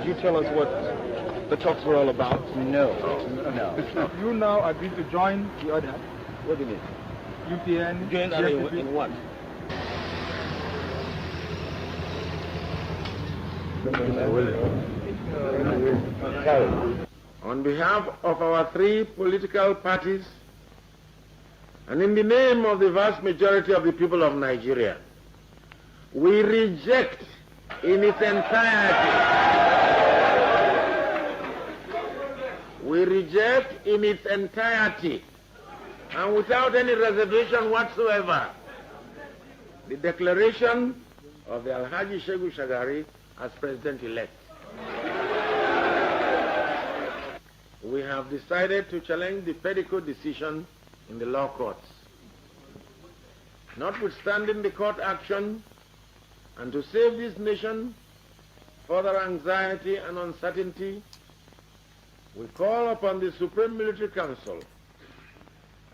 you tell us what the talks were all about? No. You now agree to join the other. What do you mean? UPN. Join other in what? On behalf of our three political parties, and in the name of the vast majority of the people of Nigeria, we reject in its entirety, and without any reservation whatsoever, the declaration of the Alhaji Shehu Shagari as President-elect. We have decided to challenge the Petticoat decision in the law courts. Notwithstanding the court action, and to save this nation further anxiety and uncertainty, we call upon the Supreme Military Council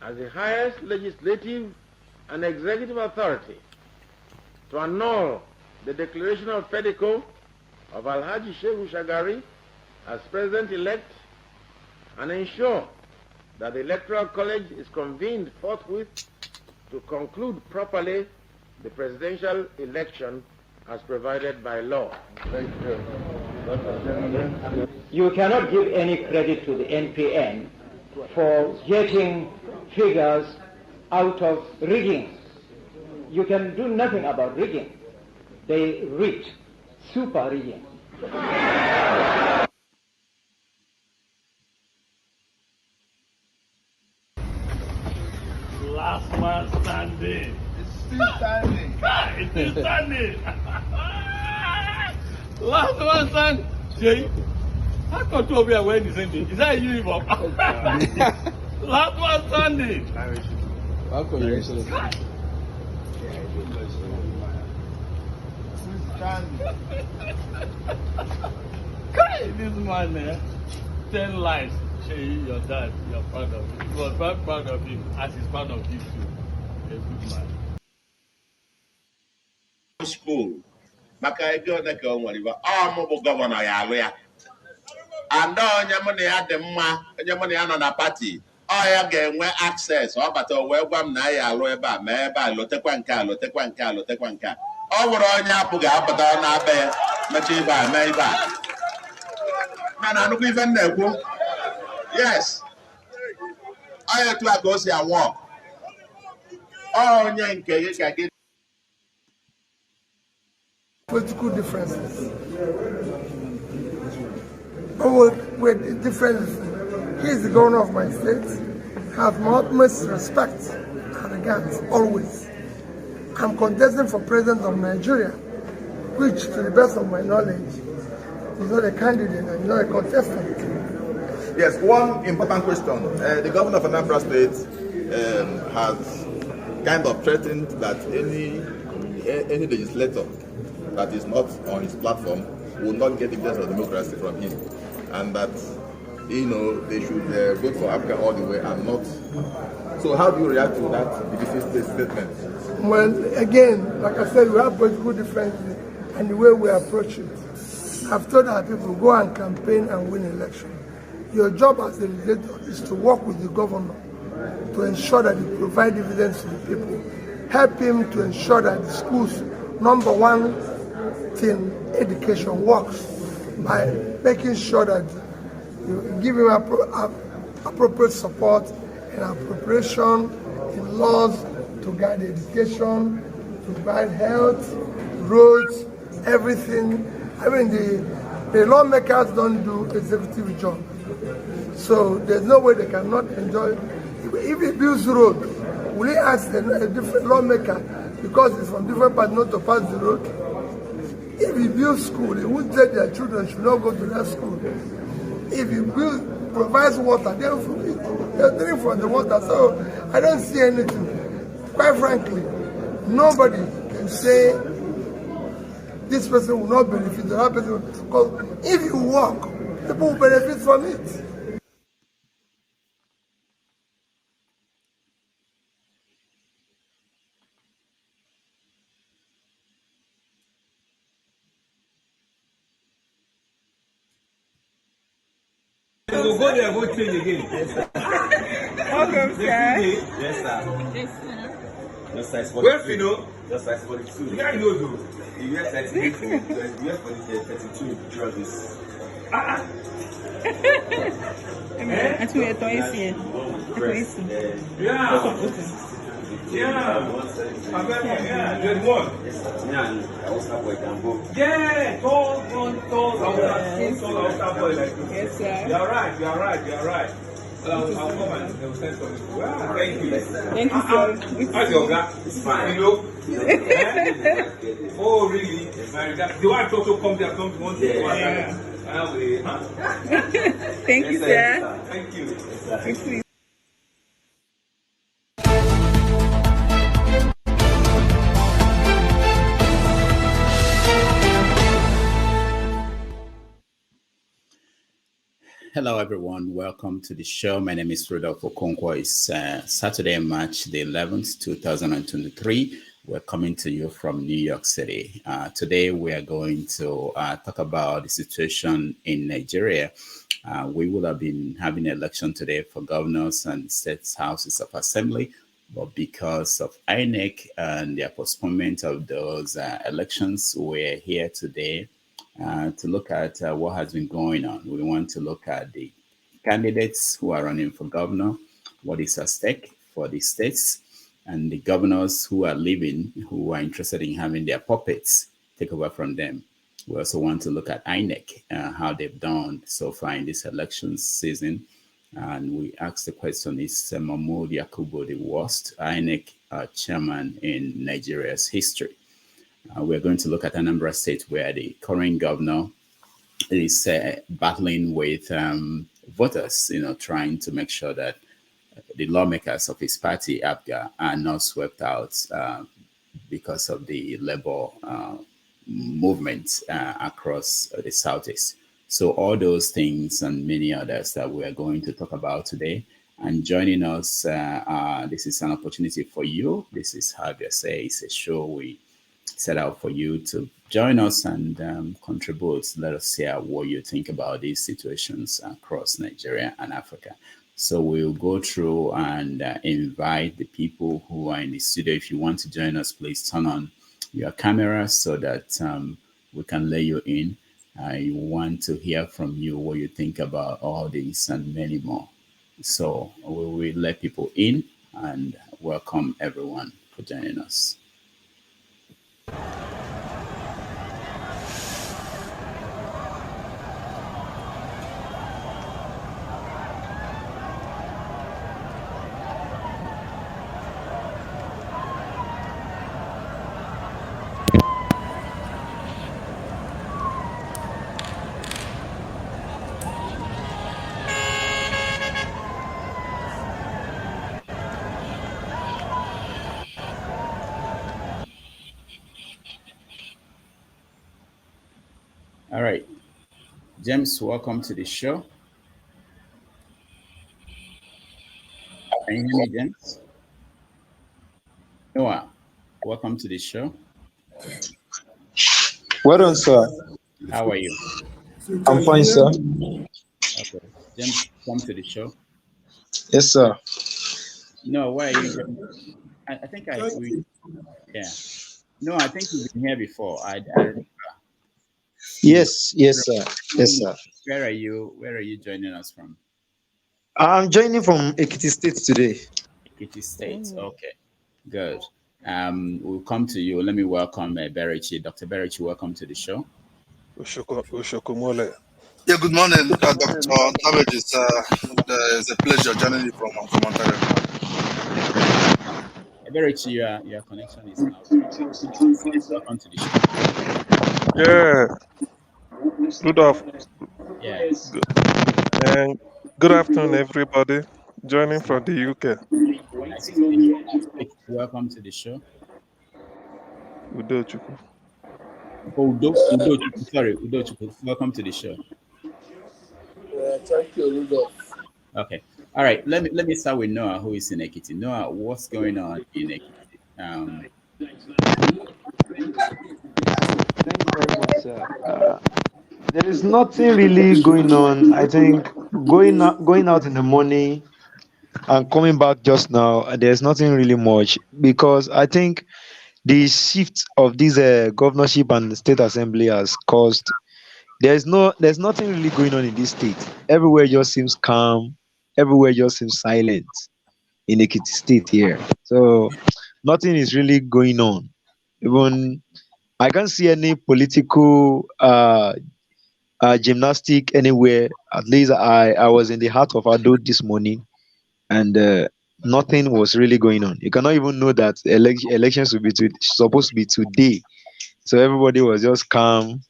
as the highest legislative and executive authority to annul the declaration of Petticoat of Alhaji Shehu Shagari as President-elect and ensure that the Electoral College is convened forthwith to conclude properly the presidential election as provided by law. Thank you. You cannot give any credit to the NPN for getting figures out of rigging. You can do nothing about rigging. They rigged, super rigging. Last man standing. It's still standing. It's still standing. Last man standing. Jay, how come to be wearing the same thing? Is that a uniform? Last man standing. How come you say that? This man, 10 lives. Say your dad, you're proud of him. He was very proud of him, as he's proud of you too. A good man. School. Maka ego na ka onwere ba. Mo bụ gọvanọ ya alụ ya. And onye mo na ya dị mma, onye mo na ya nọ na party. Ya ga-enwe access. Ọ bata wee gwa m na ya alụ ebe a, ma ebe a lotekwa nke a, lotekwa nke a, lotekwa nke a. Ọ bụrụ onye apụghị apụta na be ya, mechi ibe a, mee ibe a. Mana anụkwa ife m na-ekwu. Yes. I had to go see a walk. Oh, political differences. With differences. He is the governor of my state. Have my utmost respect and regard always. I'm contesting for president of Nigeria, which, to the best of my knowledge, is not a candidate and not a contestant. Yes, one important question. The governor of Anambra State has kind of threatened that any legislator that is not on his platform will not get the best of democracy from him, and that they should vote for Africa all the way and not. So, how do you react to that statement? Well, again, like I said, we have political differences and the way we approach it. I've told our people, go and campaign and win election. Your job as a legislator is to work with the governor to ensure that he provides dividends to the people. Help him to ensure that the schools, number one thing, education works by making sure that you give him appropriate support and appropriation in laws to guide education, to guide health, roads, everything. I mean, the lawmakers don't do executive job. So there's no way they cannot enjoy. If he builds road, will he ask a different lawmaker because it's from different parts not to pass the road? If he builds school, he would say their children should not go to that school. If he provides water, they're drinking from the water. So I don't see anything. Quite frankly, nobody can say this person will not benefit, the other person will, because if you work, people will benefit from it. We'll go there, go change again. Welcome, sir. Yes, sir. Just size 42. Where you know? Just size 42. Yeah, you know, though. You wear 38, you wear 32 drugs. That's where you're Yeah, good one. Yeah, tall. Yes, sir. You're right. I'll come and they'll send some. Thank you. Thank you, sir. How's your guy? It's fine. You know? Oh, really? The wife also comes there, comes once in a while. Thank you, sir. Thank you. Thank you. Hello, everyone. Welcome to the show. My name is Rodolfo Okonkwo. It's Saturday, March the 11th, 2023. We're coming to you from New York City. Today, we are going to talk about the situation in Nigeria. We would have been having an election today for governors and state houses of assembly, but because of INEC and the postponement of those elections, we're here today to look at what has been going on. We want to look at the candidates who are running for governor, what is at stake for the states, and the governors who are leaving, who are interested in having their puppets take over from them. We also want to look at INEC, how they've done so far in this election season. And we asked the question, is Mahmood Yakubu the worst INEC chairman in Nigeria's history? We're going to look at Anambra State, where the current governor is battling with voters, trying to make sure that the lawmakers of his party, Abia, are not swept out because of the labor movement across the Southeast. So all those things and many others that we are going to talk about today. And joining us, this is an opportunity for you. This is Abia State. It's a show we set out for you to join us and contribute. Let us hear what you think about these situations across Nigeria and Africa. So we'll go through and invite the people who are in the studio. If you want to join us, please turn on your camera so that we can let you in. I want to hear from you what you think about all these and many more. So we will let people in and welcome everyone for joining us. All right. James, welcome to the show. Can you hear me, James? Noah, welcome to the show. Well done, sir. How are you? I'm fine, sir. Okay. James, come to the show. Yes, sir. No, where are you? I think yeah. No, I think you've been here before. I remember. Yes, sir. Yes, sir. Where are you joining us from? I'm joining from Ekiti State today. Ekiti State. Okay, good. We'll come to you. Let me welcome Berechi. Dr. Berechi, welcome to the show. Yeah, good morning, Dr. Damage. It's a pleasure joining you from Ontario. Berechi, your connection is now. Welcome to the show. Yeah. Rudolph. Yeah. And good afternoon, everybody. Joining from the UK. Nice to meet you. Welcome to the show. Udochukwu. Udochukwu. Sorry, Udochukwu. Welcome to the show. Thank you, Rudolph. Okay. All right. Let me start with Noah, who is in Ekiti. Noah, what's going on in Ekiti? Thank you very much, sir. There is nothing really going on. I think going out in the morning and coming back just now, there's nothing really much because I think the shift of this governorship and state assembly has caused there's nothing really going on in this state. Everywhere just seems calm. Everywhere just seems silent in Ekiti state here. So nothing is really going on. Even I can't see any political gymnastic anywhere. At least I was in the heart of Ado this morning, and nothing was really going on. You cannot even know that elections will be supposed to be today. So everybody was just calm.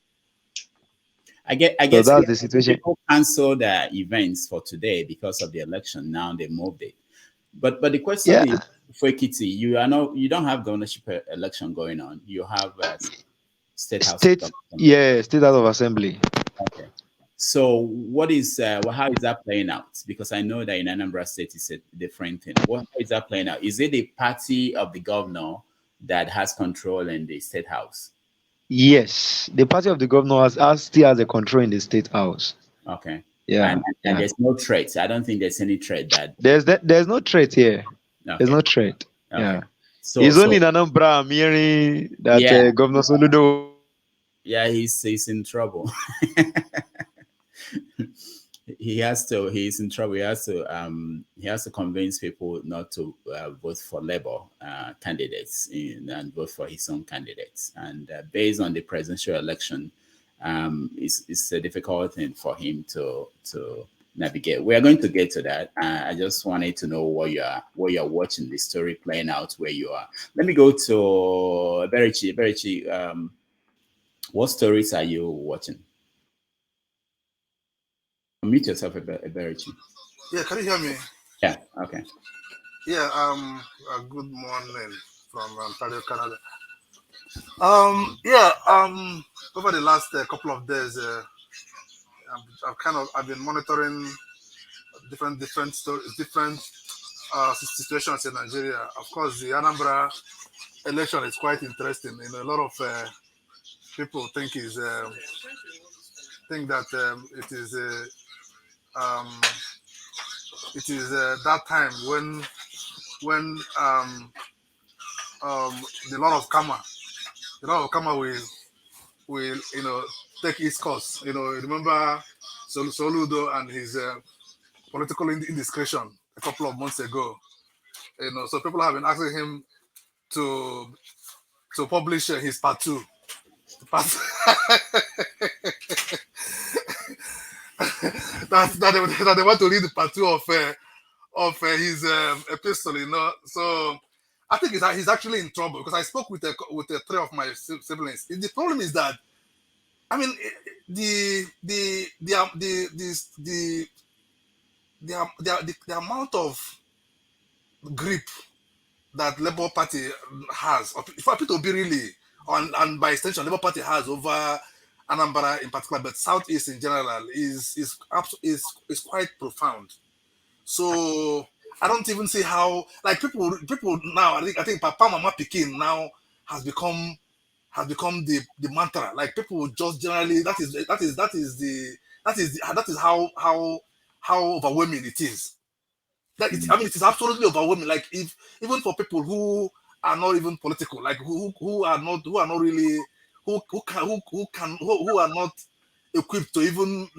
I So guess that's the situation. people canceled the events for today because of the election. Now they moved it. But the question Yeah, is, for Ekiti, you don't have governorship election going on. You have state house. state state house of assembly. Okay. So what is how is that playing out? Because I know that in Anambra State is a different thing. How is that playing out? Is it the party of the governor that has control in the state house? Yes, the party of the governor still has a control in the state house. Okay. Yeah, And there's no threat. I don't think there's any threat that there's no threat here. okay. There's no threat. Okay. Yeah. So It's only in Anambra I'm hearing that Yeah. Governor Soludo. Yeah, he's in trouble. He's in trouble. He has to convince people not to vote for Labour candidates and vote for his own candidates. And based on the presidential election, it's a difficult thing for him to navigate. We are going to get to that. I just wanted to know where you're watching the story playing out where you are. Let me go to Berichi. What stories are you watching? Unmute yourself, Berichi. Yeah, can you hear me? Yeah, okay. Yeah, good morning from Ontario, Canada. Over the last couple of days, I've been monitoring different stories, different situations in Nigeria. Of course, the Anambra election is quite interesting. You know, a lot of people think that it is that time when the Lord of Kama will take its course. Remember Soludo and his political indiscretion a couple of months ago. So people have been asking him to publish his part 2. that they want to read the part 2 of his epistle. So I think he's actually in trouble because I spoke with 3 of my siblings. The problem is that, I mean, the amount of grip that Labour Party has, for Peter Obi really, and by extension, Labour Party has over Anambra in particular, but Southeast in general, is quite profound. So I don't even see how, like, people now. I think Papa Mama Pikin now has become the mantra. Like, people just generally that is how overwhelming it is. I mean, it is absolutely overwhelming. Like, if even for people who are not even political, like who are not really who are not equipped to even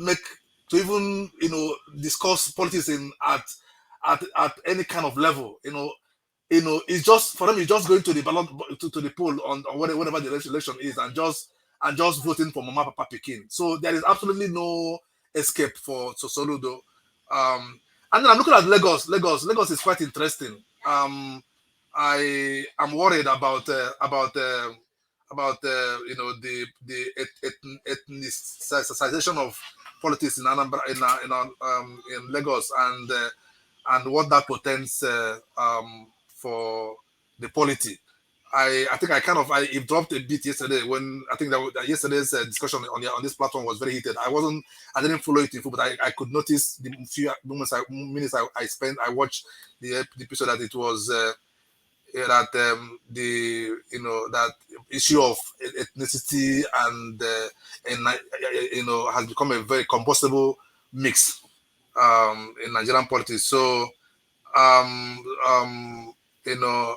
discuss politics at any kind of level. It's just for them. It's just going to the ballot to the poll on whatever the election is, and just voting for Mama Papa Pikin. So there is absolutely no escape for Soludo. And then I'm looking at Lagos. Lagos is quite interesting. I am worried about the ethnicization of politics in Anambra, in Lagos, and what that portends for the polity. I think it dropped a bit yesterday when I think that yesterday's discussion on this platform was very heated. I didn't follow it in full, but I could notice the few minutes I spent. I watched the episode that it was that that issue of ethnicity and has become a very combustible mix in Nigerian politics. So, um, um, you know,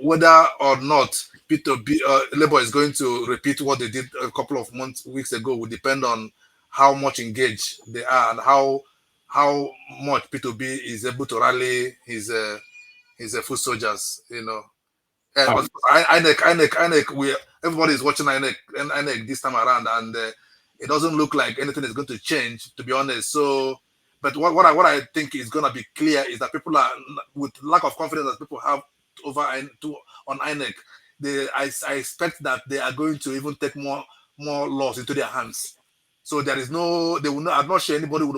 whether or not Peter B, Labour is going to repeat what they did a couple of weeks ago will depend on how much engaged they are and how much Peter B is able to rally his foot soldiers. But INEC, everybody is watching INEC this time around, and it doesn't look like anything is going to change, to be honest. So, but what I think is going to be clear is that people are, with lack of confidence that people have on INEC, I expect that they are going to even take more laws into their hands. So there is no, they will not. I'm not sure anybody would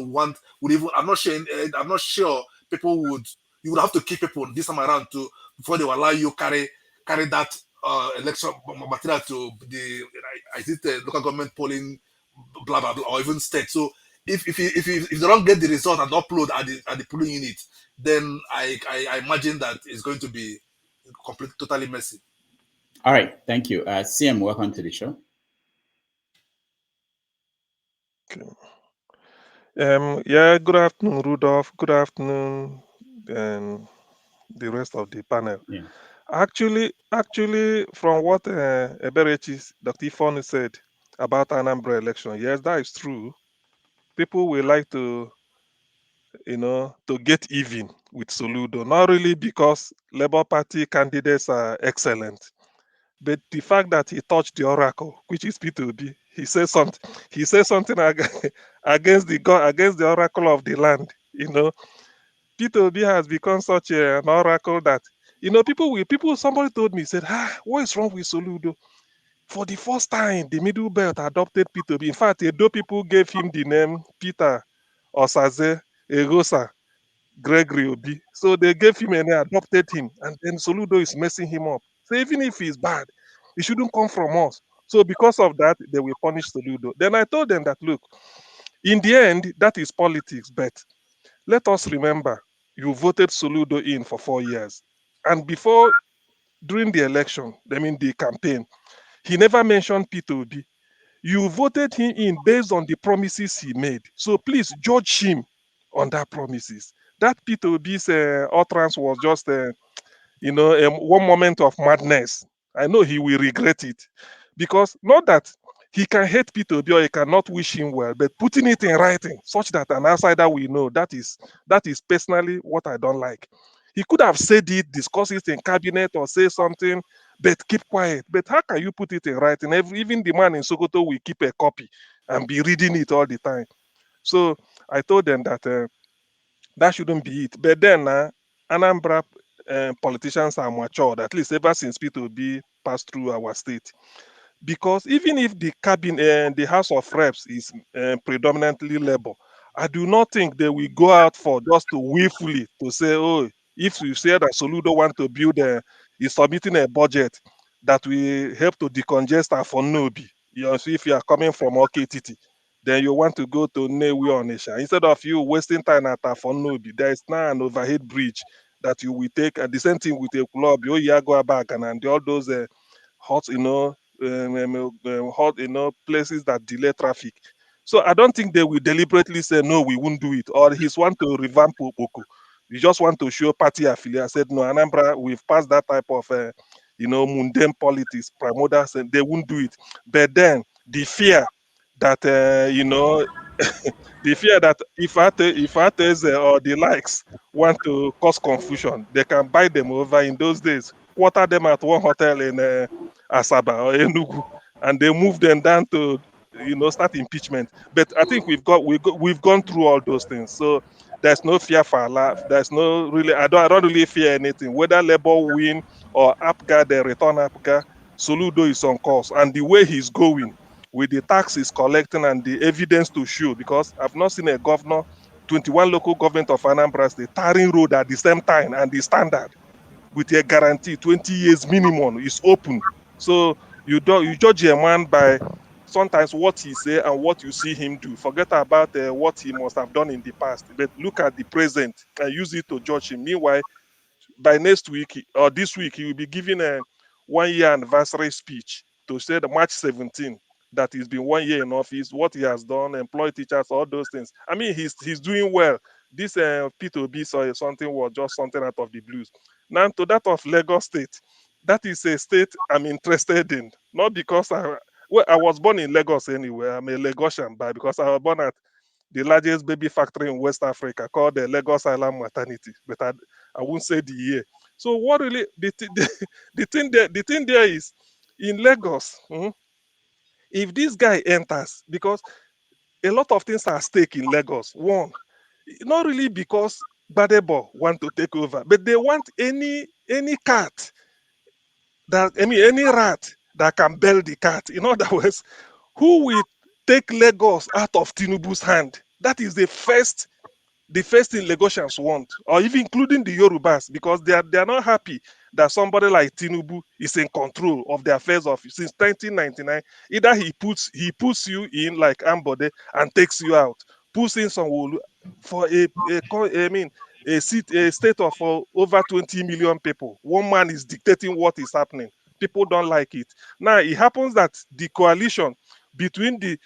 even. I'm not sure people would. You would have to keep people this time around before they will allow you carry that election material to the local government polling, blah blah blah, or even state. So if they don't get the result and upload at the polling unit, then I imagine that it's going to be totally messy. All right, thank you. CM, welcome to the show. Okay. Yeah, good afternoon, Rudolph. Good afternoon, and the rest of the panel. Yeah. Actually, from what Eberechi, Dr. Ifon said about Anambra election, yes, that is true. People will like to get even with Soludo, not really because Labour Party candidates are excellent, but the fact that he touched the oracle, which is Peter Obi, he says something. He says something against the oracle of the land. Peter Obi has become such an oracle that somebody told me, said, what is wrong with Soludo? For the first time, the Middle Belt adopted Peter Obi. In fact, Edo people gave him the name Peter Osaze Egosa Gregory Obi. So they gave him and they adopted him. And then Soludo is messing him up. So even if he's bad, he shouldn't come from us. So because of that, they will punish Soludo. Then I told them that, look, in the end, that is politics. But let us remember, you voted Soludo in for 4 years. And during the election, the campaign, he never mentioned Peter Obi. You voted him in based on the promises he made. So please judge him on that promises. That Peter Obi's utterance was just, one moment of madness. I know he will regret it. Because not that he can hate Peter Obi or he cannot wish him well, but putting it in writing such that an outsider will know, that is personally what I don't like. He could have said it, discuss it in cabinet or say something, but keep quiet. But how can you put it in writing? Even the man in Sokoto will keep a copy and be reading it all the time. So I told them that that shouldn't be it. But then Anambra politicians are matured, at least ever since Peter Obi passed through our state. Because even if the cabinet, the House of Reps is predominantly Labour, I do not think they will go out for just to willfully to say, oh, if you say that Soludo want to build is submitting a budget that will help to decongest Afonobi. So if you are coming from OKTT, then you want to go to Newi Onisha. Instead of you wasting time at Afonobi, there is now an overhead bridge that you will take, and the same thing with a club, Oyago Abagan, and all those hot, hot, places that delay traffic. So I don't think they will deliberately say, no, we won't do it. Or he's want to revamp Okoko. You just want to show party affiliate. I said, no, Anambra, we've passed that type of, mundane politics, primordials, and they won't do it. But then the fear that, the fear that if Ates or the likes want to cause confusion, they can buy them over in those days, quarter them at one hotel in Asaba or Enugu, and they move them down to start impeachment. But I think we've gone through all those things, so there's no fear for Allah. There's no really. I don't really fear anything, whether Labour win or APGA they return APGA. Soludo is on course, and the way he's going with the tax he's collecting and the evidence to show, because I've not seen a governor, 21 local government of Anambra State, tarring road at the same time, and the standard with a guarantee 20 years minimum is open. So you judge a man by sometimes what he say and what you see him do. Forget about what he must have done in the past, but look at the present and use it to judge him. Meanwhile, by next week or this week, he will be giving a 1-year anniversary speech to say the March 17. that he's been 1 year in office, what he has done, employ teachers, all those things. I mean, he's doing well. This Peter Obi saw something was just something out of the blues. Now to that of Lagos State, that is a state I'm interested in, not because I was born in Lagos anyway. I'm a Lagosian, but because I was born at the largest baby factory in West Africa called the Lagos Island Maternity, but I won't say the year. So what really the thing there is in Lagos, if this guy enters, because a lot of things are at stake in Lagos. One, not really because Badebo want to take over, but they want any cat that any rat that can bell the cat. In other words, who will take Lagos out of Tinubu's hand? That is the first thing Lagosians want, or even including the Yorubas, because they are not happy that somebody like Tinubu is in control of the affairs of since 1999. Either he puts you in like Ambode and takes you out, puts in some for a state of over 20 million people. One man is dictating what is happening. People don't like it. Now it happens that the coalition between the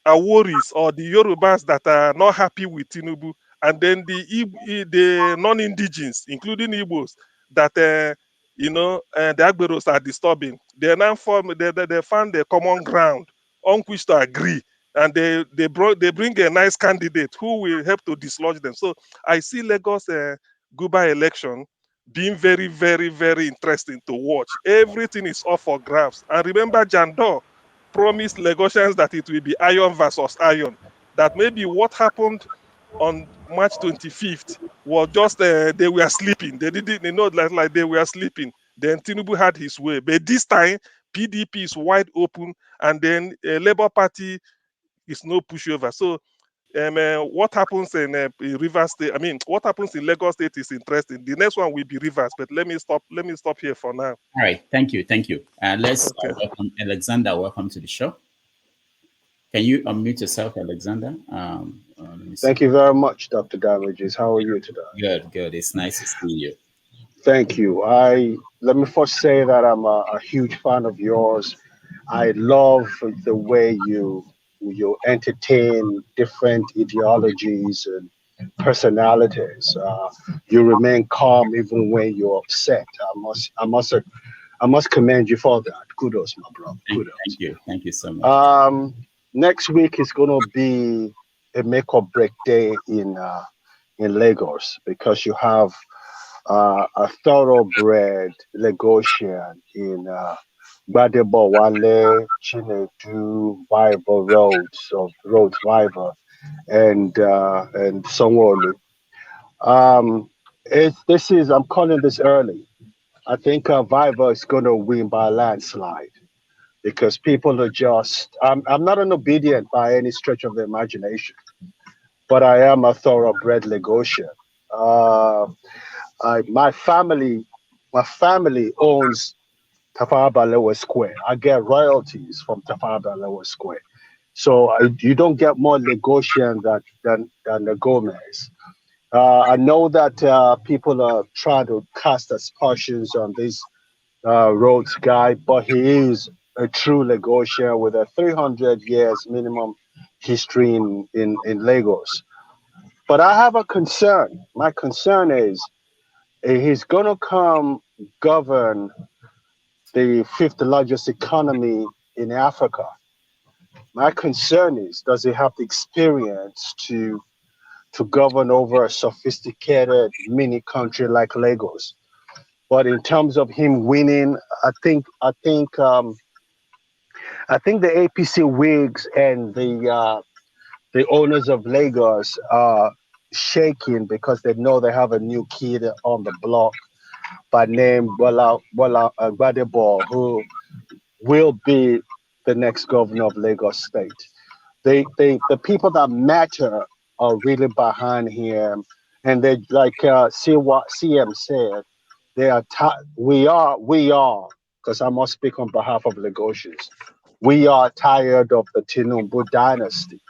Aworis or the Yorubas that are not happy with Tinubu, and then the non-indigens, including Igbos, that the Agberos are disturbing. They now they found a common ground on which to agree, and they bring a nice candidate who will help to dislodge them. So I see Lagos Guba election being very, very, very interesting to watch. Everything is up for grabs. And remember, Jandor promised Lagosians that it will be iron versus iron. That maybe what happened on March 25th was just they were sleeping. They know like they were sleeping. Then Tinubu had his way. But this time, PDP is wide open, and then Labour Party is no pushover. So what happens in Rivers State? I mean, what happens in Lagos State is interesting. The next one will be Rivers, but let me stop here for now. All right, thank you. Let's welcome Alexander. Welcome to the show. Can you unmute yourself, Alexander? Thank you very much, Dr. Damages. How are you today? Good. It's nice to see you. Thank you. Let me first say that I'm a huge fan of yours. I love the way you entertain different ideologies and personalities. You remain calm even when you're upset. I must commend you for that. Kudos, my brother. Kudos. Thank you so much. Next week is going to be a make or break day in Lagos, because you have a thoroughbred Lagosian in Gbadebo Wale, Chinedu, Roads Viber, and Sanwo-Olu. I'm calling this early. I think Viber is going to win by a landslide, because people are just, I'm not an obedient by any stretch of the imagination, but I am a thoroughbred Lagosian. My family owns Tafawa Balewa Square. I get royalties from Tafawa Balewa Square. So you don't get more Lagosian than the Gomez. I know that people are trying to cast aspersions on this Rhodes guy, but he is a true Lagosian with a 300 years minimum history in Lagos. But I have a concern. My concern is he's going to come govern the fifth largest economy in Africa. My concern is, does he have the experience to govern over a sophisticated mini country like Lagos? But in terms of him winning, I think the APC Whigs and the owners of Lagos are shaking, because they know they have a new kid on the block by name Bola Gbadebo, who will be the next governor of Lagos State. The people that matter are really behind him, and they, like CM said, we are, because I must speak on behalf of Lagosians, we are tired of the Tinubu dynasty,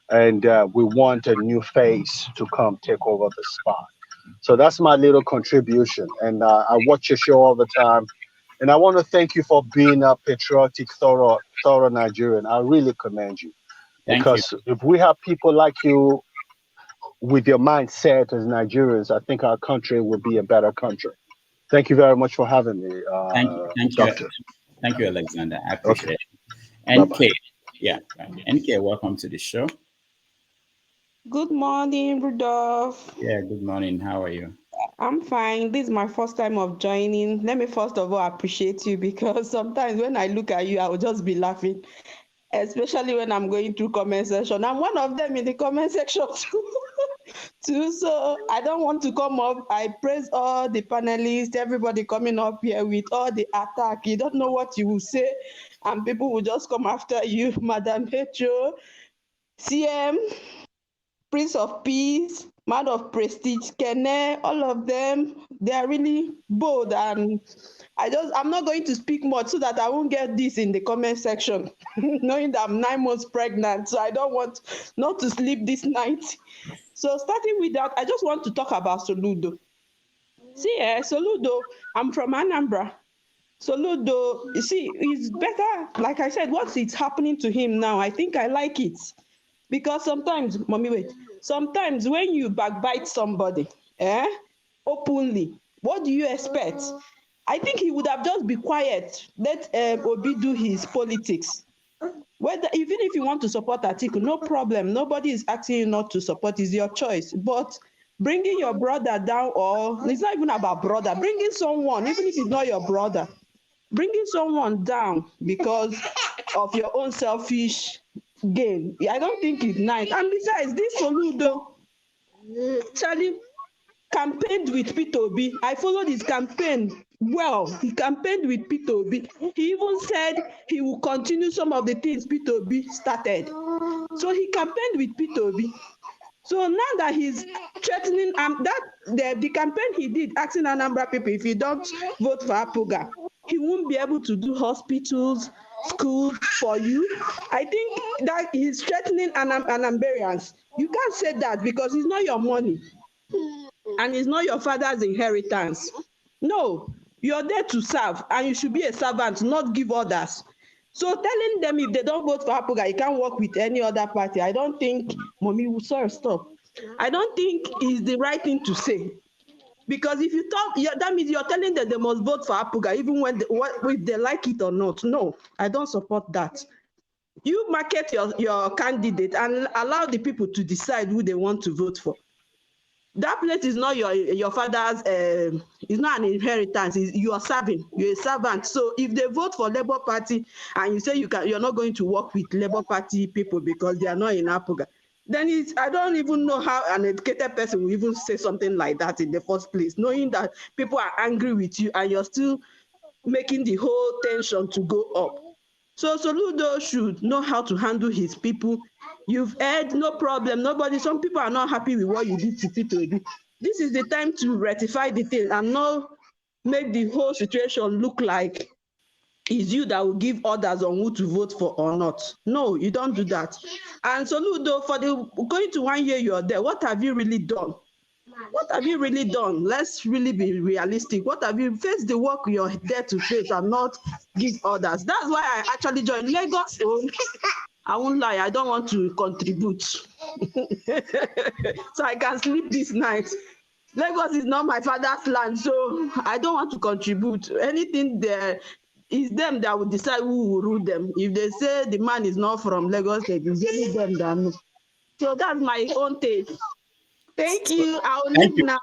and we want a new face to come take over the spot. So that's my little contribution, and I watch your show all the time, And I want to thank you for being a patriotic, thorough Nigerian. I really commend you. Because if we have people like you with your mindset as Nigerians, I think our country will be a better country. Thank you very much for having me, Doctor. Thank you, Alexander. I appreciate it. NK, yeah, NK, welcome to the show. Good morning, Rudolph. Yeah, good morning. How are you? I'm fine. This is my first time of joining. Let me first of all appreciate you, because sometimes when I look at you, I will just be laughing, especially when I'm going through comment section. I'm one of them in the comment section too. So I don't want to come up. I praise all the panelists, everybody coming up here with all the attack. You don't know what you will say, and people will just come after you. Madam Petro, CM, Prince of Peace, Man of Prestige, Kene, all of them, they are really bold, and I'm not going to speak much so that I won't get this in the comment section, knowing that I'm 9 months pregnant, so I don't want not to sleep this night. So starting with that, I just want to talk about Soludo. See, Soludo, I'm from Anambra. Soludo, you see, it's better, like I said, what's happening to him now, I think I like it. Because sometimes, sometimes when you backbite somebody, openly, what do you expect? I think he would have just been quiet, let Obi do his politics. Even if you want to support Atiku, no problem. Nobody is asking you not to support, it's your choice. But bringing your brother down, or it's not even about brother, bringing someone, even if it's not your brother, bringing someone down because of your own selfish gain, I don't think it's nice. And besides, this Soludo, Charlie campaigned with Peter Obi. I followed his campaign well. He campaigned with Peter Obi. He even said he will continue some of the things Peter Obi started. So he campaigned with Peter Obi. So now that he's threatening, the campaign he did, asking Anambra people, if you don't vote for Apuga, he won't be able to do hospitals, school for you. I think that he's threatening Anambarians. You can't say that, because it's not your money and it's not your father's inheritance. No, you're there to serve, and you should be a servant, not give orders. So telling them if they don't vote for Apuga, you can't work with any other party, I don't think, Mommy, stop. I don't think is the right thing to say. Because if you talk, that means you're telling them they must vote for Apuga, even when if they like it or not. No, I don't support that. You market your candidate and allow the people to decide who they want to vote for. That place is not your father's, it's not an inheritance. You are serving, you're a servant. So if they vote for Labour Party and you say you're not going to work with Labour Party people because they are not in Apuga, then I don't even know how an educated person will even say something like that in the first place, knowing that people are angry with you and you're still making the whole tension to go up. So Soludo should know how to handle his people. You've heard, no problem. Some people are not happy with what you did to Peter Obi. This is the time to rectify the thing and not make the whole situation look like it's you that will give orders on who to vote for or not. No, you don't do that. And Soludo, for going to 1 year you're there, what have you really done? What have you really done? Let's really be realistic. What have you faced the work you're there to face and not give orders? That's why I actually joined Lagos. I won't lie, I don't want to contribute. So I can sleep this night. Lagos is not my father's land, so I don't want to contribute. Anything there is them that will decide who will rule them. If they say the man is not from Lagos, it's only them that know. So that's my own take. Thank you. I'll leave now.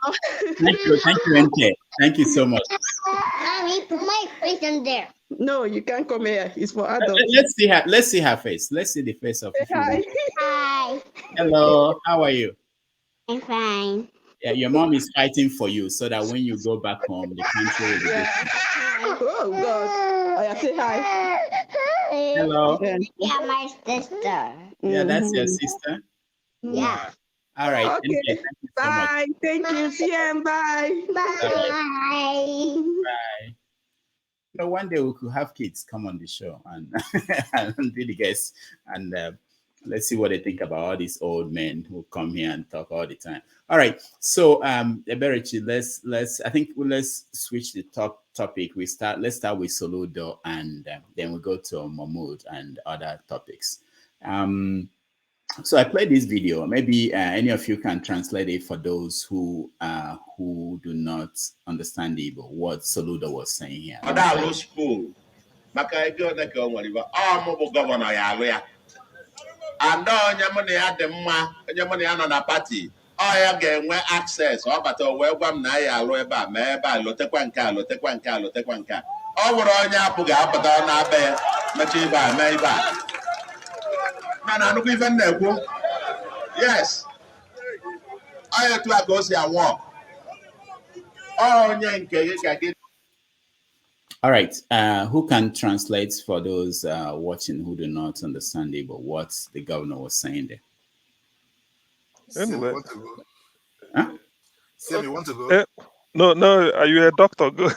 Thank you, NK. Thank you so much. Mommy, put my face in there. No, you can't come here. It's for adults. Let's see her face. Let's see the face of Hi. Hi. Hello. How are you? I'm fine. Yeah, your mom is fighting for you so that when you go back home, the country will be good. Oh God. I say hi. Hello. Yeah, my sister. Yeah, that's your sister. Yeah. All right. Okay. Thank you so bye. much. Thank you. See you. Bye. Bye. Bye. You know, one day we could have kids come on the show and, and be the guests, and let's see what they think about all these old men who come here and talk all the time. All right. So, Eberichi, let's switch the talk topic. Let's start with Soludo, and then we go to Mahmood and other topics. So I played this video. Maybe any of you can translate it for those who do not understand Igbo, what Soludo was saying here. And onye mụ na ya dị mma, onye mụ na ya nọ na pati, ọ ya ga-enwe access, ọ bata wee gwa m na ya alụ ebe a, ma ebe a, lotekwa nke a, lotekwa nke a, lotekwa nke a. Ọ bụrụ onye apụghị apụta na be ya, mechaa ibe a, mee ibe a. Mana nnukwu ife na-ekwu, yes, ọ ya etu a ka o si awọ. Onye nke gị ka gị. All right. Who can translate for those watching who do not understand it, but what the governor was saying there? Anyway. Huh? Sam, you want to go? No, are you a doctor? Go. No,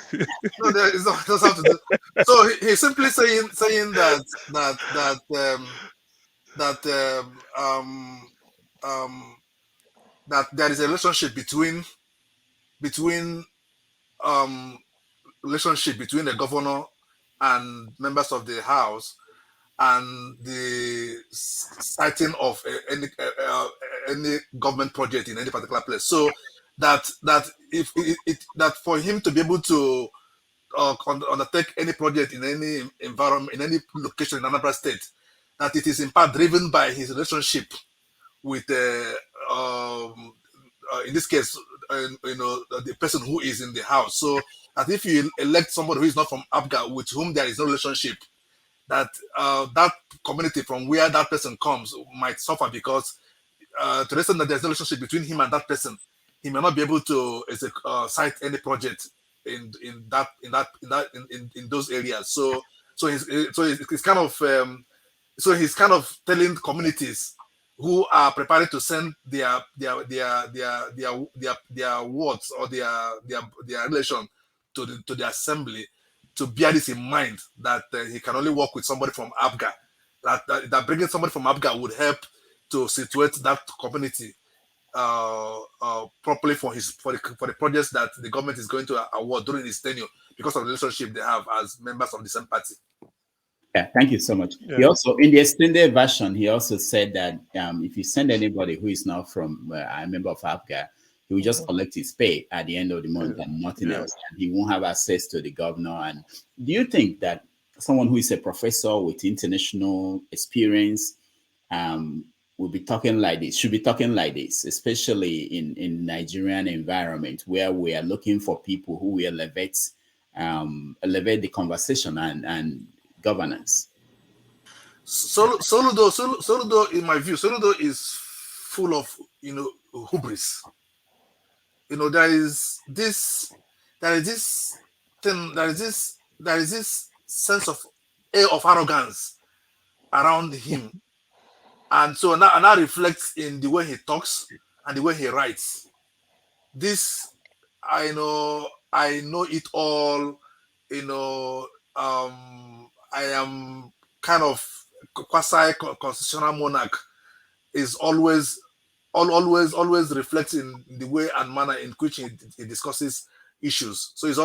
it's not have to do. So he's simply saying that there is a relationship between the governor and members of the house, and the citing of any government project in any particular place. So that for him to be able to undertake any project in any environment, in any location in Anambra State, that it is in part driven by his relationship with in this case, the person who is in the house. So that if you elect somebody who is not from Abga, with whom there is no relationship, that that community from where that person comes might suffer, because to the extent that there's no relationship between him and that person, he may not be able to cite any project in those areas. So he's kind of telling communities who are preparing to send their wards or their relation to the assembly, to bear this in mind, that he can only work with somebody from Abga. That bringing somebody from Abga would help to situate that community properly for the projects that the government is going to award during his tenure, because of the relationship they have as members of the same party. Yeah, thank you so much. Yeah. He also, in the extended version, he also said that if you send anybody who is not from a member of APGA, he will just collect his pay at the end of the month and nothing else. And he won't have access to the governor. And do you think that someone who is a professor with international experience will be talking like this, should be talking like this, especially in Nigerian environment, where we are looking for people who will elevate the conversation and governance? Soludo, in my view, Soludo is full of hubris. There is this sense of air of arrogance around him, and so now that reflects in the way he talks and the way he writes. This, I know it all. I am kind of quasi-constitutional monarch is always reflects in the way and manner in which he discusses issues. So there's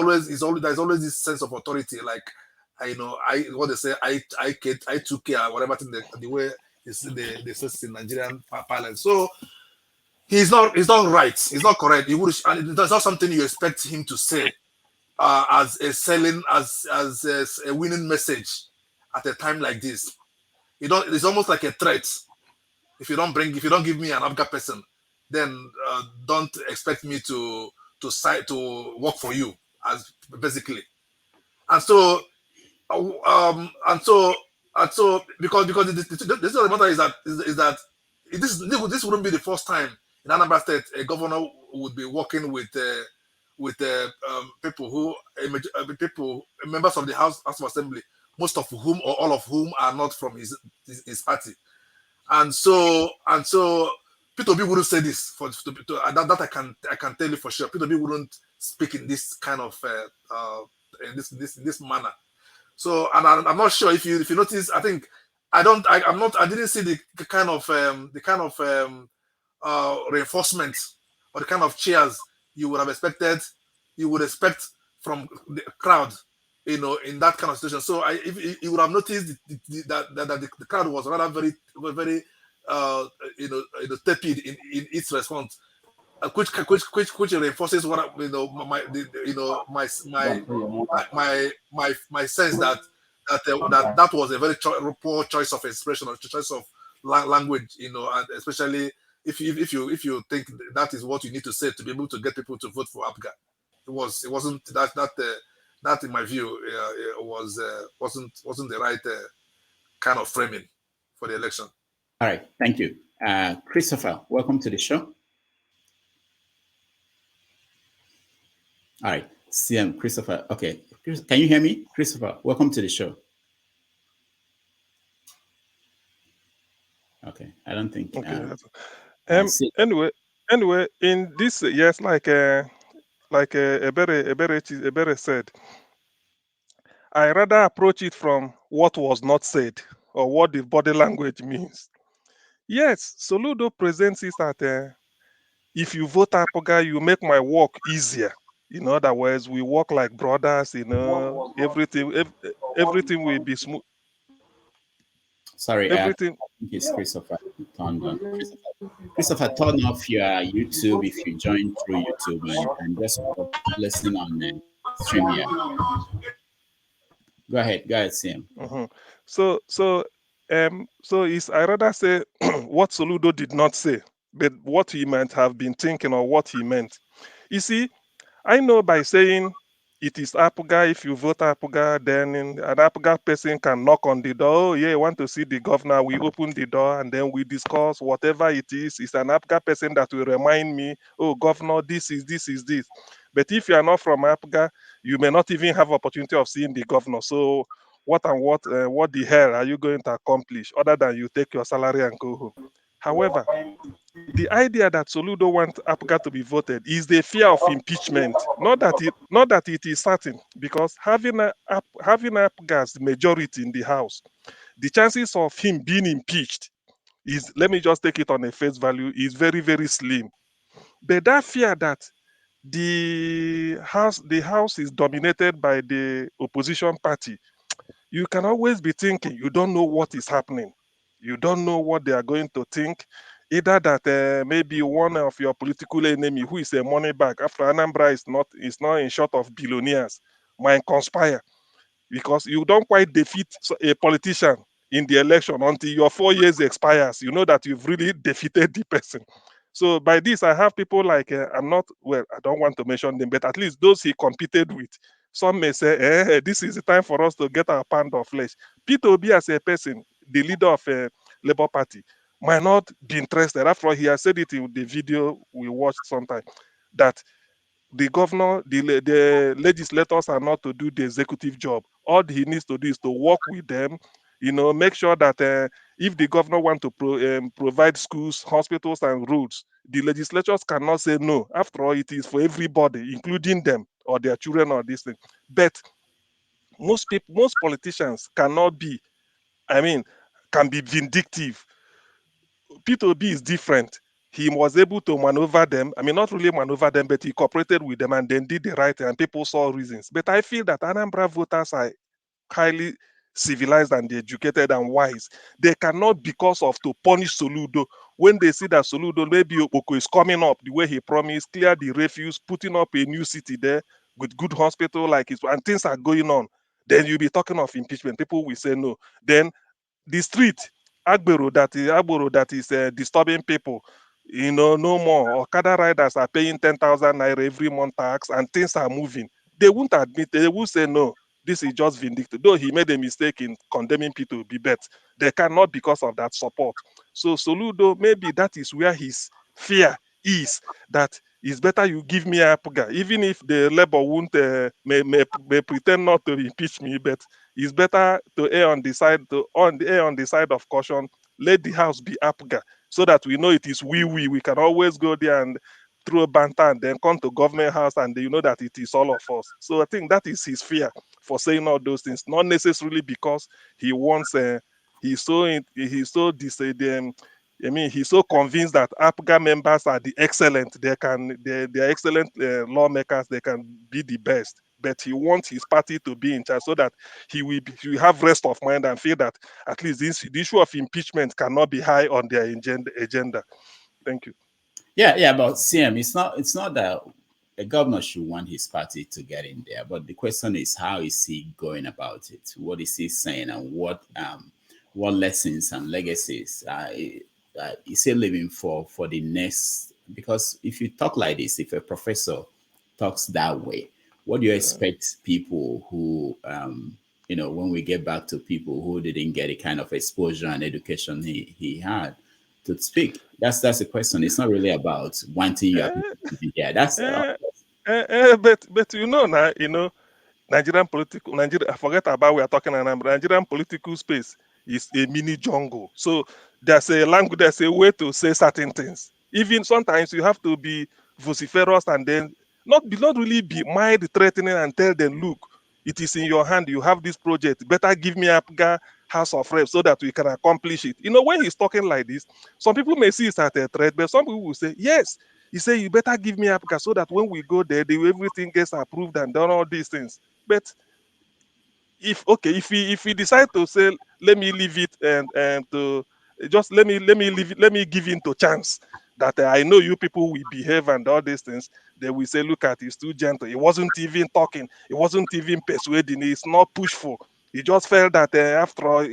always this sense of authority, like what they say, I took care, whatever thing, the way they say in Nigerian parlance. So he's not right. He's not correct. And that's not something you expect him to say as a winning message at a time like this. It's almost like a threat. If you don't give me an Abga person, then don't expect me to work for you, as basically. And so because the matter is that this wouldn't be the first time in Anambra State a governor would be working with people members of the House of Assembly, most of whom or all of whom are not from his party. And so Peter Obi wouldn't say this that I can tell you for sure. Peter Obi wouldn't speak in this kind of in this manner. So, and I'm not sure if you notice. I think I didn't see the kind of reinforcement or the kind of cheers you would have expected. You would expect from the crowd, you know, in that kind of situation. So if you would have noticed that the crowd was rather very tepid in its response, which reinforces what my sense that was a very poor choice of expression or choice of language, you know, and especially if you think that is what you need to say to be able to get people to vote for APGA. It wasn't that in my view wasn't the right kind of framing for the election. All right, thank you. Christopher, welcome to the show. All right, CM Christopher. Okay, can you hear me? Christopher, welcome to the show. Okay, I don't think. Okay. Anyway, in this, yes, like Ebere said, I rather approach it from what was not said or what the body language means. Yes, Soludo presents it that if you vote APGA, you make my work easier. In other words, we work like brothers. You know, everything will be smooth. Sorry, everything. I think it's Christopher turned on. Christopher, turn off your YouTube if you join through YouTube, and you can just listen on the stream here. Go ahead, CM. So it's I rather say what Soludo did not say, but what he might have been thinking or what he meant. You see, I know by saying it is APGA, if you vote APGA, then an APGA person can knock on the door. Oh, yeah, I want to see the governor. We open the door and then we discuss whatever it is. It's an APGA person that will remind me, oh, governor, this is this. But if you are not from APGA, you may not even have opportunity of seeing the governor. So what the hell are you going to accomplish other than you take your salary and go home? However, the idea that Soludo wants APGA to be voted is the fear of impeachment. Not that it is certain, because having APGA's majority in the House, the chances of him being impeached is, let me just take it on a face value, is very, very slim. But that fear that the House is dominated by the opposition party, you can always be thinking, you don't know what is happening. You don't know what they are going to think. Either that maybe one of your political enemy who is a money bag after Anambra is not in short of billionaires might conspire, because you don't quite defeat a politician in the election until your 4 years expires. You know that you've really defeated the person. So by this, I have people like I don't want to mention them, but at least those he competed with. Some may say, this is the time for us to get our pound of flesh. Peter Obi as a person, the leader of a Labour Party, might not be interested. After all, he has said it in the video we watched sometime, that the governor, the legislators are not to do the executive job. All he needs to do is to work with them, make sure that if the governor want to provide schools, hospitals, and roads, the legislators cannot say no. After all, it is for everybody, including them or their children or this thing. But most politicians cannot be, can be vindictive. Peter Obi is different. He was able to maneuver them. Not really maneuver them, but he cooperated with them and then did the right thing, and people saw reasons. But I feel that Anambra voters are highly civilized and educated and wise. They cannot, because of to punish Soludo, when they see that Soludo, maybe Okoko is coming up the way he promised, clear the refuse, putting up a new city there with good hospital and things are going on, then you'll be talking of impeachment. People will say no. Then the street, Agbero that is disturbing people, no more. Okada riders are paying 10,000 naira every month tax and things are moving. They won't admit, they will say no, this is just vindictive. Though he made a mistake in condemning people to be bet, they cannot because of that support. So Soludo, maybe that is where his fear is, that it's better you give me APGA, even if the Labour won't may pretend not to impeach me, but it's better to err on the side of caution. Let the House be APGA, so that we know it is we can always go there and throw a banter and then come to government house and you know that it is all of us. So I think that is his fear for saying all those things, not necessarily because he wants he's so convinced that APGA members are the excellent. They are excellent lawmakers. They can be the best. but he wants his party to be in charge so that he will have rest of mind and feel that at least the issue of impeachment cannot be high on their agenda. Thank you. Yeah, but CM, it's not that a governor should want his party to get in there, but the question is, how is he going about it? What is he saying, and what lessons and legacies is he leaving for the next? Because if you talk like this, if a professor talks that way, what do you expect people who when we get back to people who didn't get the kind of exposure and education he had to speak? That's the question. It's not really about wanting your people to be there. That's but Nigerian forget about we are talking Anambra. Nigerian political space is a mini jungle. So there's a language, there's a way to say certain things. Even sometimes you have to be vociferous and then not really be mild threatening and tell them, look, it is in your hand. You have this project. Better give me Apga House of Reps so that we can accomplish it. When he's talking like this, some people may see it as a threat, but some people will say, yes. He said, you better give me Apga so that when we go there, everything gets approved and done all these things. But if he decide to say, let me leave it and to just let me leave it, let me give in to chance that I know you people will behave and all these things, they will say, look at, he's too gentle. He wasn't even talking. He wasn't even persuading. He's not pushful. He just felt that after all,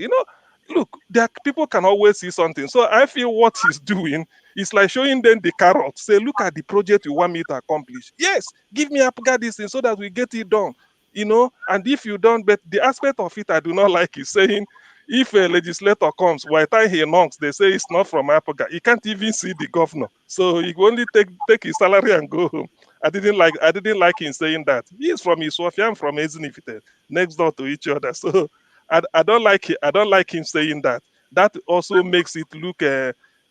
look, people can always see something. So I feel what he's doing is like showing them the carrot. Say, look at the project you want me to accomplish. Yes, give me Apga this thing so that we get it done. And if you don't, but the aspect of it I do not like is saying, if a legislator comes, by the time he knocks, they say it's not from Apga. He can't even see the governor. So he will only take his salary and go home. I didn't like him saying that. He is from Iswafia, I'm from Ezinifite, next door to each other. So I don't like it. I don't like him saying that. That also makes it look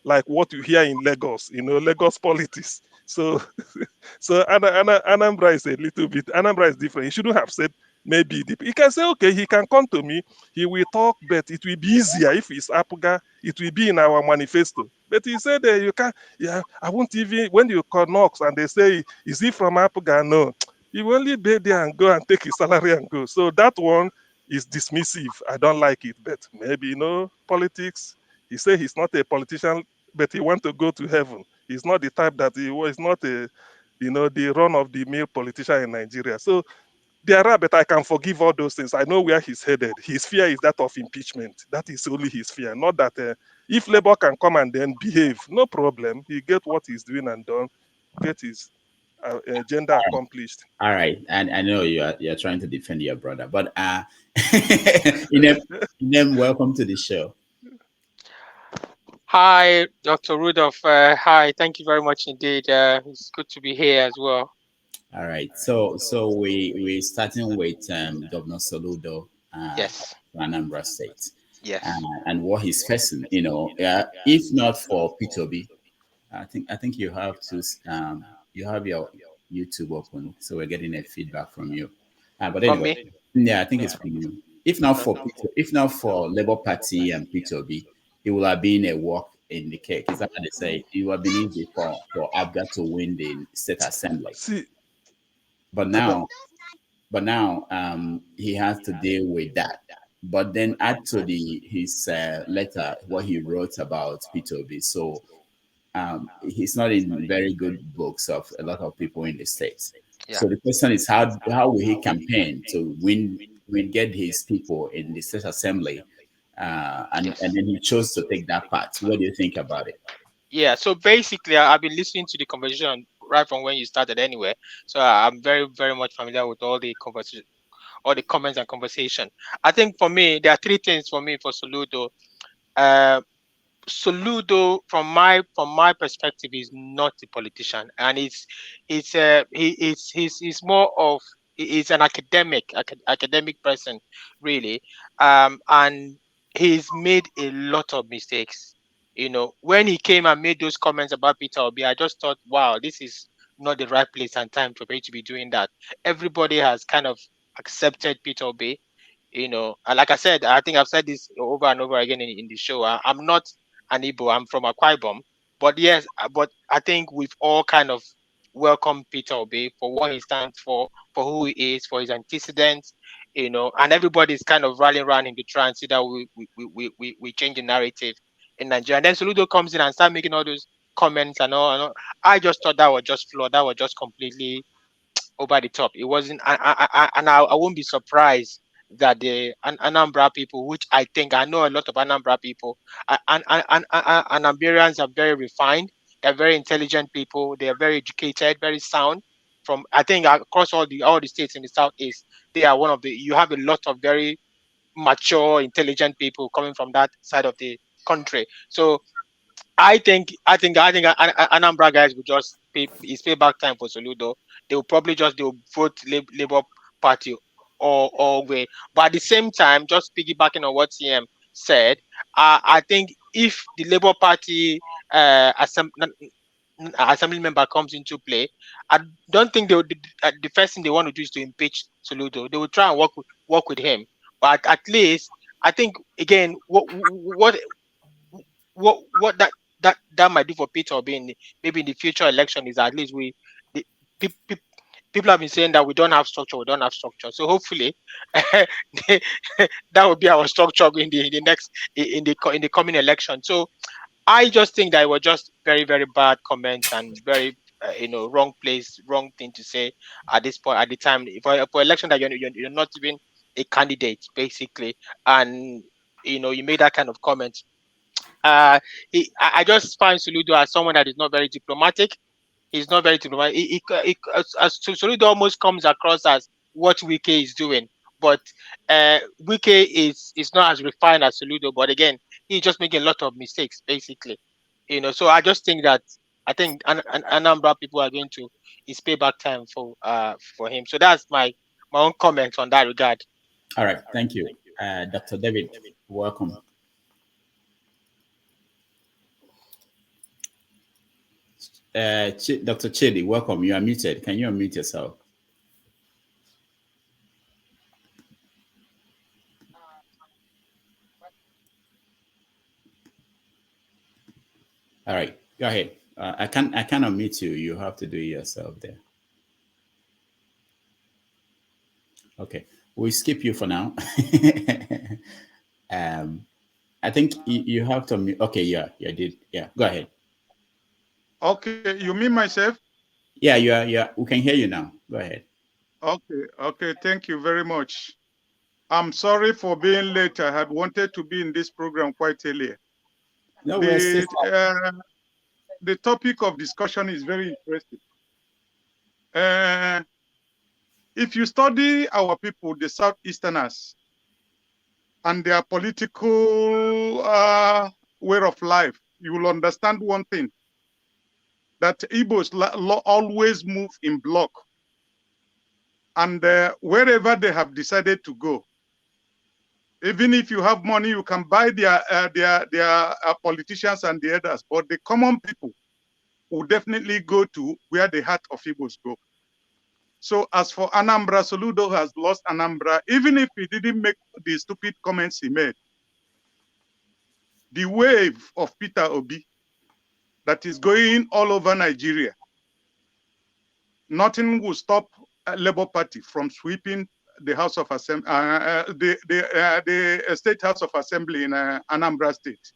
like what you hear in Lagos, Lagos politics. So Anambra is a little bit, Anambra is different. He shouldn't have said maybe. He can say, okay, he can come to me, he will talk, but it will be easier if it's Apga, it will be in our manifesto. But he said, you can't, I won't even, when you call knocks and they say, is he from Apga? No. He will only be there and go and take his salary and go. So that one is dismissive. I don't like it, but maybe, politics. He said he's not a politician, but he wants to go to heaven. He's not the type that he was not the run-of-the-mill politician in Nigeria. So there are, but I can forgive all those things. I know where he's headed. His fear is that of impeachment. That is only his fear. Not that if Labour can come and then behave, no problem. He get what he's doing and done, get his agenda accomplished. All right, and I know you're trying to defend your brother, but Inem, welcome to the show. Hi, Dr. Rudolph. Hi, thank you very much indeed. It's good to be here as well. All right, so we're starting with Governor Soludo, yes, Anambra State. Yes, and what he's facing. If not for Peter Obi, I think you have to you have your YouTube open, so we're getting a feedback from you. But anyway, yeah, I think it's from you. If not for Labour Party and Peter Obi, it will have been a walk in the cake. Is that what they say? It would have been easy for Abga to win the state assembly. But now he has to deal with that. But then add to his letter what he wrote about Peter Obi. So he's not in very good books of a lot of people in the States. Yeah. So the question is, how will he campaign to get his people in the state assembly? And then he chose to take that part. What do you think about it? Yeah, so basically, I've been listening to the conversation right from when you started anyway. So I'm very, very much familiar with all the conversation, all the comments and conversation. I think for me, there are three things for me for Soludo. Soludo, from my perspective, is not a politician, and he's more of, he's an academic person, really, and he's made a lot of mistakes. When he came and made those comments about Peter Obi, I just thought, wow, this is not the right place and time for me to be doing that. Everybody has kind of accepted Peter Obi. And like I said, I think I've said this over and over again in the show. I'm not an Igbo, I'm from Akwa Ibom. But yes, but I think we've all kind of welcome Peter Obi for what he stands for who he is, for his antecedents, and everybody's kind of rallying around him to try and see that we change the narrative in Nigeria. And then Soludo comes in and starts making all those comments and all. I just thought that was just flawed. That was just completely over the top. It wasn't, I won't be surprised that the Anambra people, which I know a lot of Anambra people, Anambrians are very refined. They're very intelligent people. They are very educated, very sound. From I think across all the states in the southeast, they are one of the. You have a lot of very mature, intelligent people coming from that side of the country. So I think Anambra guys will just it's payback time for Soludo. They will probably they'll vote Labour Party all way. But at the same time, just piggybacking on what CM said, I think if the Labour Party assembly member comes into play, I don't think they would. The first thing they want to do is to impeach Soludo. They will try and work with him. But at least I think again what that might do for Peter Obi maybe in the future election is at least people have been saying that we don't have structure. So hopefully that will be our structure in the next in the coming election. So I just think that it was just very, very bad comments and very wrong place, wrong thing to say at this point, at the time for election that you're not even a candidate basically, and you made that kind of comment. I just find Soludo as someone that is not very diplomatic. He's not very diplomatic. Soludo almost comes across as what Wike is doing, but Wike is not as refined as Soludo. But again, he's just making a lot of mistakes, basically. So I just think that Anambra people are going to it's payback time for him. So that's my own comment on that regard. All right, thank you, Dr. David. Welcome. Dr. Chidi, welcome. You are muted. Can you unmute yourself? All right, go ahead. I can't unmute you. You have to do it yourself there. Okay, we'll skip you for now. I think you have to unmute. Okay, yeah, did. Yeah, go ahead. Okay, you mean myself? Yeah, yeah. We can hear you now. Go ahead. Okay. Thank you very much. I'm sorry for being late. I had wanted to be in this program quite earlier. No, the topic of discussion is very interesting. If you study our people, the Southeasterners, and their political way of life, you will understand one thing, that Igbos always move in block. And wherever they have decided to go, even if you have money, you can buy their politicians and the others, but the common people will definitely go to where the heart of Igbos go. So as for Anambra, Soludo has lost Anambra, even if he didn't make the stupid comments he made. The wave of Peter Obi that is going all over Nigeria, nothing will stop Labour Party from sweeping the House of Assembly, the State House of Assembly in Anambra State.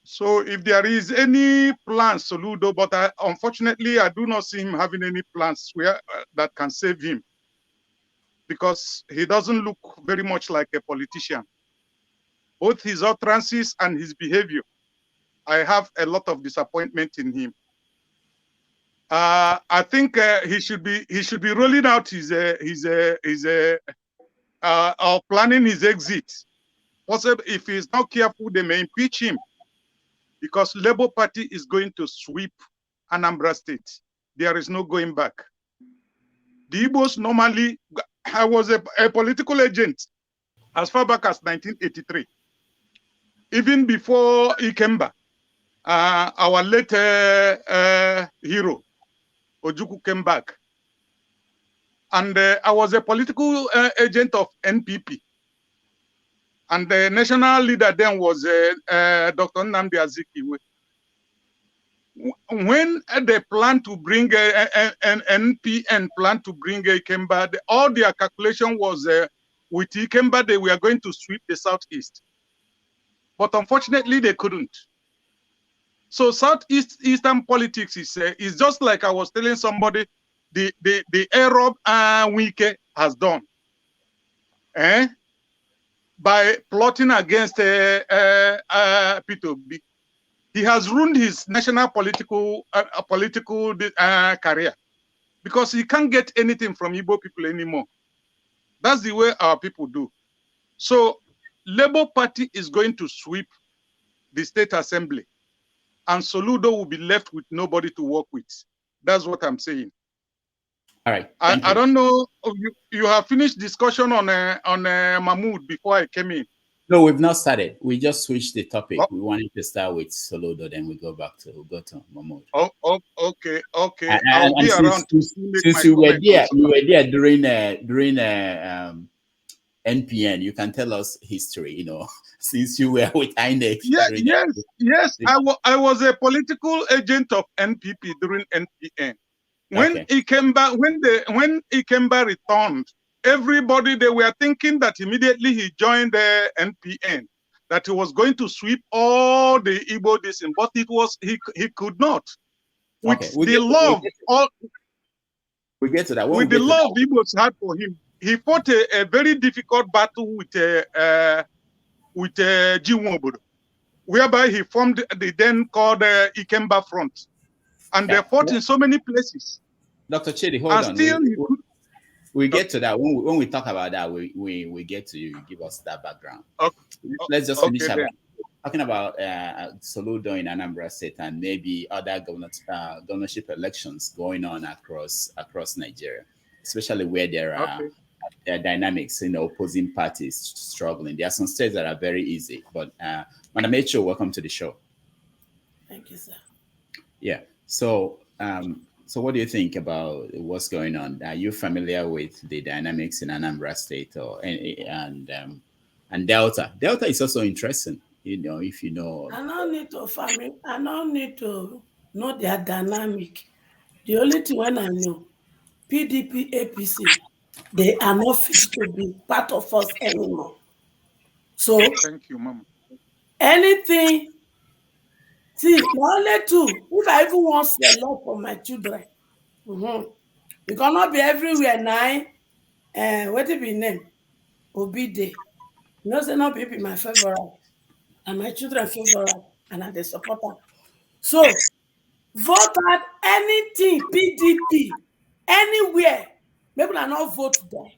So if there is any plans, Soludo, but unfortunately I do not see him having any plans that can save him, because he doesn't look very much like a politician. Both his utterances and his behavior, I have a lot of disappointment in him. I think he should be rolling out planning his exit. Possibly, if he's not careful, they may impeach him, because Labour Party is going to sweep Anambra State. There is no going back. The Igbos normally, I was a political agent as far back as 1983. Even before Ikemba, our late hero, Ojukwu, came back. And I was a political agent of NPP. And the national leader then was Dr. Nnamdi Azikiwe. when they plan to bring an NPN plan to bring Ikemba, all their calculation was with Ikemba they were going to sweep the southeast, but unfortunately they couldn't. So southeastern politics is just like I was telling somebody, the Arab Wike has done, by plotting against Peter Obi. He has ruined his national political career because he can't get anything from Igbo people anymore. That's the way our people do. So Labour Party is going to sweep the State Assembly, and Soludo will be left with nobody to work with. That's what I'm saying. All right. I don't know. You have finished discussion on Mahmood before I came in. No, we've not started. We just switched the topic. Oh. We wanted to start with Soludo, then we go to Mahmood. Oh, okay. I'll be around. Since we were there during NPN, you can tell us history. Since you were with INEC. Yes. I was a political agent of NPP during NPN. When Ikemba returned, everybody, they were thinking that immediately he joined the NPN, that he was going to sweep all the Igbo disin, but it was he could not. With the love Igbos had for him, he fought a very difficult battle with Jiwobodo, whereby he formed the then called Ikemba Front, and they fought in so many places. Dr. Chidi, hold on. We get to that when we talk about that. We get to you. Give us that background. Okay. Let's just finish talking about Soludo in Anambra State and maybe other governorship elections going on across Nigeria, especially where there are dynamics in the opposing parties struggling. There are some states that are very easy. But Madam Echo, welcome to the show. Thank you, sir. Yeah. So. So what do you think about what's going on? Are you familiar with the dynamics in Anambra State and Delta? Delta is also interesting, if you know. I don't need to know their dynamic. The only thing when I know, PDP, APC, they are not fit to be part of us anymore. So thank you, Mama. Anything. See, only two. If I even want a lot for my children, we cannot be everywhere now. What it be name? Obi Day. Say not be my favorite, and my children favorite, and I the supporter. So vote at anything PDP anywhere. Maybe I not vote there.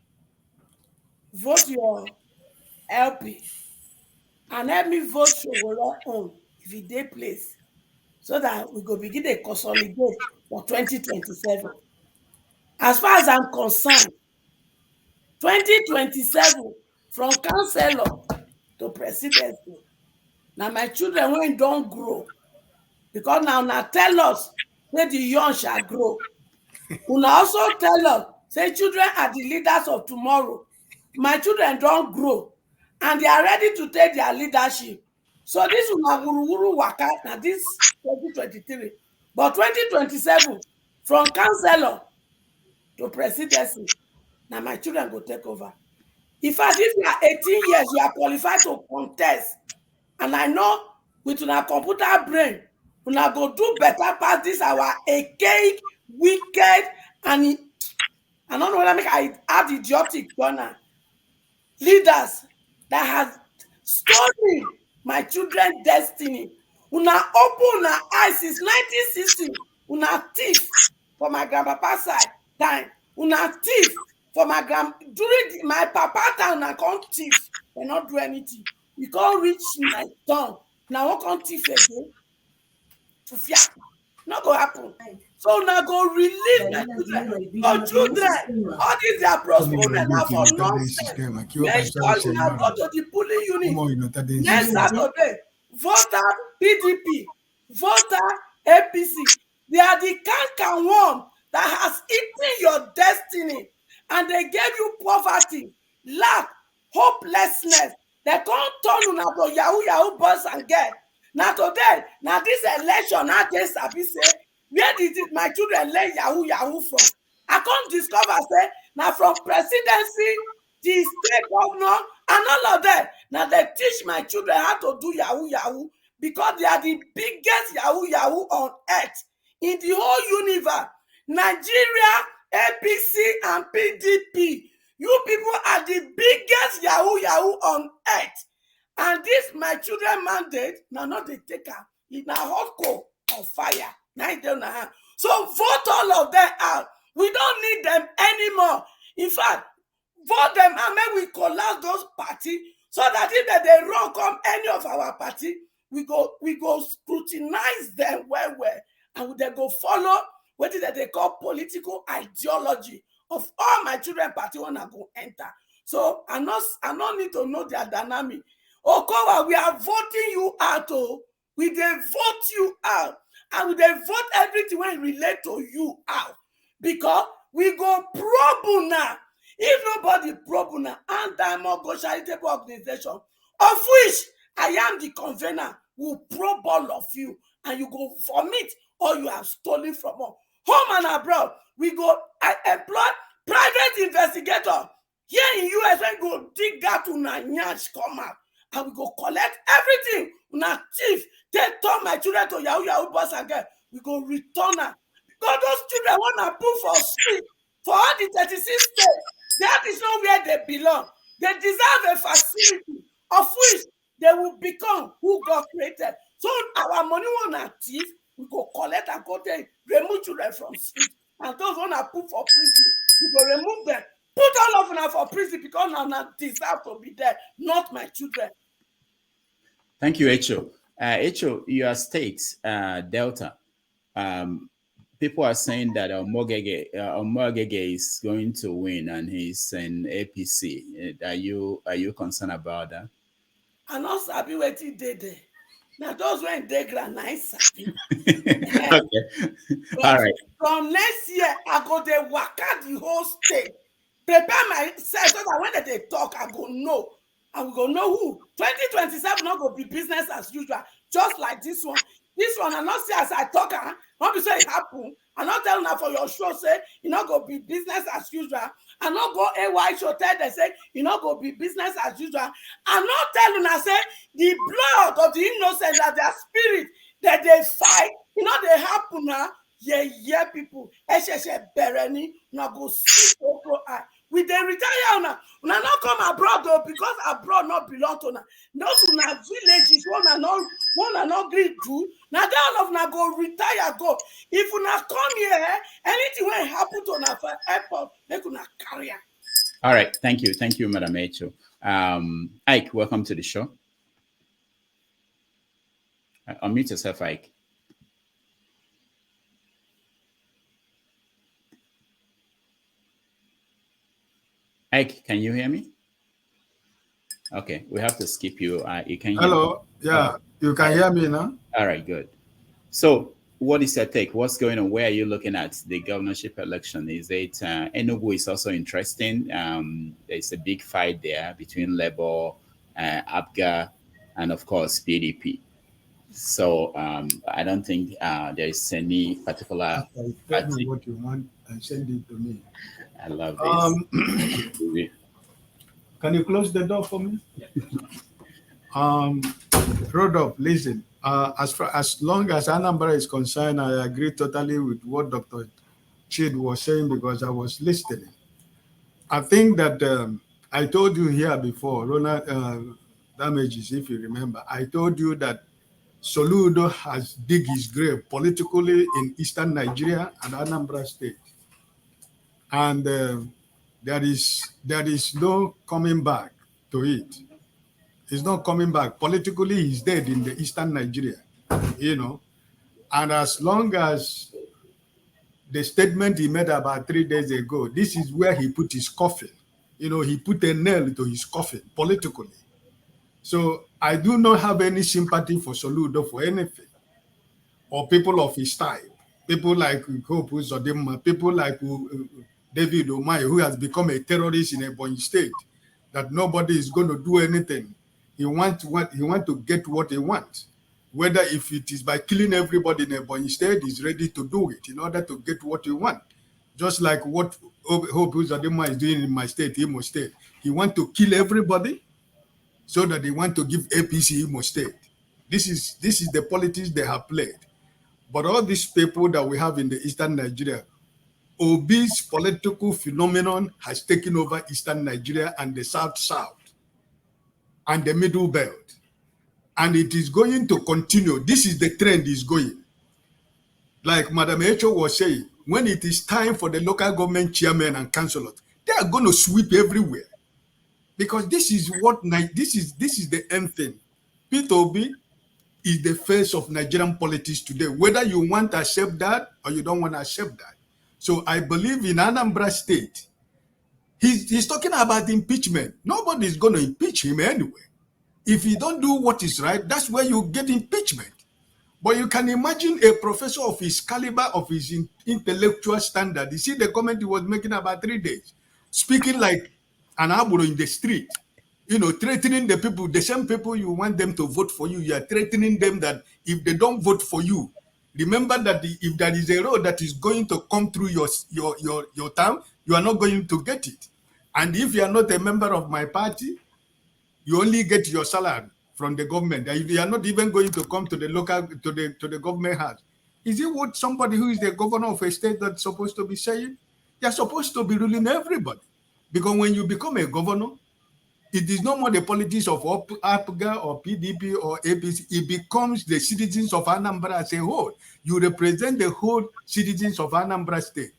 Vote your LP, and let me vote your own if it dey place. So that we go begin to consolidate for 2027. As far as I'm concerned, 2027 from councillor to presidency. Now my children when don't grow, because now tell us that the young shall grow. Una also tell us say children are the leaders of tomorrow. My children don't grow, and they are ready to take their leadership. So this una wuru waka now this 2023, but 2027 from councillor to presidency. Now my children go take over. In fact, if you are 18 years, you are qualified to contest. And I know with our computer brain, we are go do better past this our archaic, wicked, and I don't know what I make. I add idiotic donor leaders that have stolen my children's destiny. Una open una eyes since 1960. Una thief for my grandpapa side time. Una thief for my during my papa time. Una can't thief. They not do anything. We can't reach my tongue. Now what can't thief again? To fear. Not go happen. So now go release my children. Your children, all these are prosperous now for nonsense. Make sure you now go to the polling unit. Next Saturday, voter PDP, voter APC. They are the canker worm that has eaten your destiny, and they gave you poverty, lack, hopelessness. They can't turn on about Yahoo boys and girls. Now today, now this election, I just sabi say, where did my children learn Yahoo Yahoo from? I can't discover say now from presidency, the state governor, and all of that. Now they teach my children how to do Yahoo Yahoo because they are the biggest Yahoo Yahoo on earth in the whole universe. Nigeria, APC, and PDP. You people are the biggest Yahoo Yahoo on earth. And this my children mandate, now not the taker. It's a hot coal on fire. Now so vote all of them out. We don't need them anymore. In fact, vote them and maybe we collapse those parties so that if they run come any of our party, we go scrutinize them well, and they go follow what is that they call political ideology of all my children party when I go enter. So I not need to know their dynamic. Okowa, we are voting you out. Oh, we dey vote you out, and we dey vote everything when relate to you out, because we go probe now. If nobody probe now, and Diamond charitable organization, of which I am the convener, will probe all of you, and you go vomit all you have stolen from us. Home and abroad, we go employ private investigator here in US and go dig out to Nyansh come out. And we go collect everything. Una thief, they turn my children to Yahoo Yahoo boss again. We go return her. Because those children want to put for street for all the 36 states. That is not where they belong. They deserve a facility of which they will become who God created. So our money want to thief, we go collect and go there, remove children from street. And those want to put for prison, we go remove them. Put all of them for prison because now deserve to be there, not my children. Thank you, Echo. Echo, your state, Delta, people are saying that Omogege is going to win and he's in APC. Are you concerned about that? I'm not happy what he did there. Now those when they grand nice happy. Okay. All right. From next year, I go there work out the whole state. Prepare myself so that when they talk, I go know. And we go know who. 2027 not going to be business as usual. Just like this one. This one, I not see as I talk, not be say it happen. I not tell now for your show, say, you not going to be business as usual. I not go AY show tell they say, you not going to be business as usual. I not tell you now say, the blood of the innocent that their spirit, that they fight, you know, they happen now. Yeah, people. Bereni, now go see eye. We they retire now. Una not come abroad though, because abroad not belong to now. Those who na villages, one are not great to. Now they all of now go retire, go. If you not come here, anything will happen to na for airport, they could not carry. All right, thank you, Madam Echo. Ike, welcome to the show. Unmute yourself, Ike. Ike, can you hear me? Okay, we have to skip you. You can hear Hello. me? Yeah, you can hear me now? All right, good. So what is your take? What's going on? Where are you looking at the governorship election? Is it Enugu is also interesting? There's a big fight there between Labour, ABGA, and of course PDP. So I don't think there is any particular Tell me what you want and send it to me. I love this. Can you close the door for me? Rodolph, listen. As long as Anambra is concerned, I agree totally with what Dr. Chid was saying because I was listening. I think that I told you here before, Ronald Damages, if you remember, I told you that Soludo has dig his grave politically in eastern Nigeria and Anambra State. And there is no coming back to it. He's not coming back. Politically, he's dead in the eastern Nigeria, you know. And as long as the statement he made about 3 days ago, this is where he put his coffin. You know, he put a nail to his coffin politically. So I do not have any sympathy for Soludo for anything, or people of his type. People like Hope Uzodimma, people like David Umahi, who has become a terrorist in Ebonyi State, that nobody is going to do anything. He wants to get what he wants. Whether if it is by killing everybody in Ebonyi State, he's ready to do it in order to get what he wants. Just like what Hope Uzodinma is doing in my state, Imo State. He wants to kill everybody so that they want to give APC Imo State. This is the politics they have played. But all these people that we have in the Eastern Nigeria, Obi's political phenomenon has taken over Eastern Nigeria and the South and the Middle Belt. And it is going to continue. This is the trend is going. Like Madam Echo was saying, when it is time for the local government chairman and councillors, they are going to sweep everywhere. Because this is the end thing. Peter Obi is the face of Nigerian politics today, whether you want to accept that or you don't want to accept that. So I believe in Anambra State, he's talking about impeachment. Nobody is going to impeach him anyway. If you don't do what is right, that's where you get impeachment. But you can imagine a professor of his caliber, of his intellectual standard. You see the comment he was making about 3 days, speaking like an aburo in the street, threatening the people, the same people you want them to vote for you. You are threatening them that if they don't vote for you, remember that if there is a road that is going to come through your town, you are not going to get it. And if you are not a member of my party, you only get your salary from the government. And if you are not even going to come to the local, to the government house, is it what somebody who is the governor of a state that's supposed to be saying? You're supposed to be ruling everybody. Because when you become a governor, it is no more the politics of APGA or PDP or APC. It becomes the citizens of Anambra as a whole. You represent the whole citizens of Anambra State.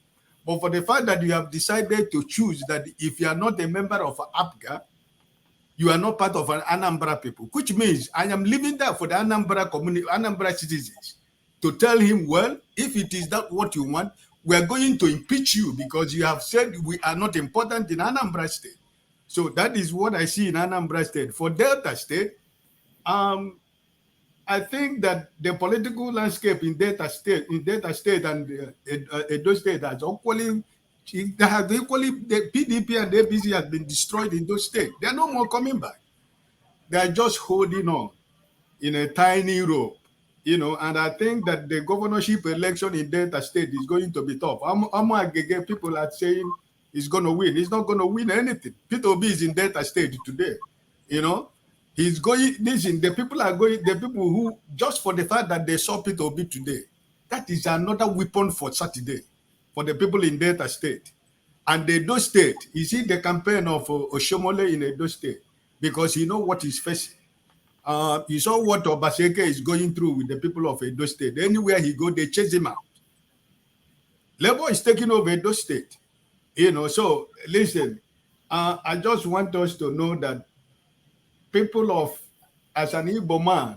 But for the fact that you have decided to choose that if you are not a member of APGA, you are not part of an Anambra people, which means I am living there for the Anambra community, Anambra citizens, to tell him, well, if it is that what you want, we are going to impeach you because you have said we are not important in Anambra State. So that is what I see in Anambra State. For Delta State, I think that the political landscape in Delta State and Edo State has equally, the PDP and the APC have been destroyed in those states. They are no more coming back. They are just holding on in a tiny rope, and I think that the governorship election in Delta State is going to be tough. People are saying he's going to win. He's not going to win anything. Peter Obi is in Delta State today, He's going, listen, the people who, just for the fact that they saw Peter Obi today, that is another weapon for Saturday, for the people in Delta State. And the Edo State, you see the campaign of Oshomole in Edo State, because he know what he's facing. You saw what Obaseke is going through with the people of Edo State. Anywhere he go, they chase him out. Labour is taking over Edo State. So listen, I just want us to know that people as an Igbo man,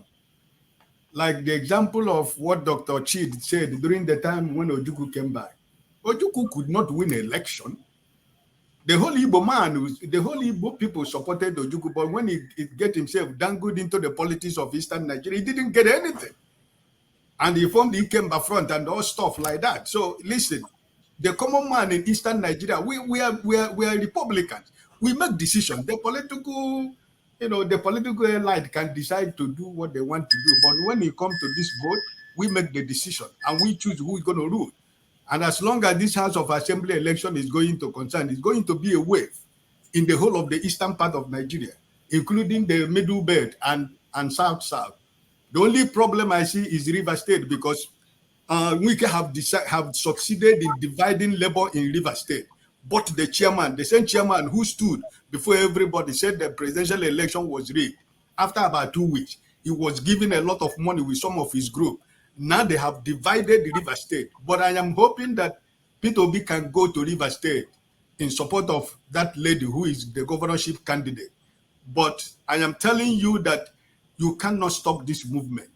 like the example of what Dr. Chid said during the time when Ojukwu came back, Ojukwu could not win an election. The whole Igbo people supported Ojukwu, but when he get himself dangled into the politics of Eastern Nigeria, he didn't get anything. And he formed the Ikemba Front and all stuff like that. So listen, the common man in Eastern Nigeria, we are Republicans. We make decisions. The political elite can decide to do what they want to do. But when it comes to this vote, we make the decision and we choose who is going to rule. And as long as this House of Assembly election is going to concern, it's going to be a wave in the whole of the eastern part of Nigeria, including the Middle Belt and South. The only problem I see is River State, because we have succeeded in dividing labor in River State. But the same chairman who stood before everybody said the presidential election was rigged, after about 2 weeks, he was given a lot of money with some of his group. Now they have divided the River State. But I am hoping that Peter Obi can go to River State in support of that lady who is the governorship candidate. But I am telling you that you cannot stop this movement.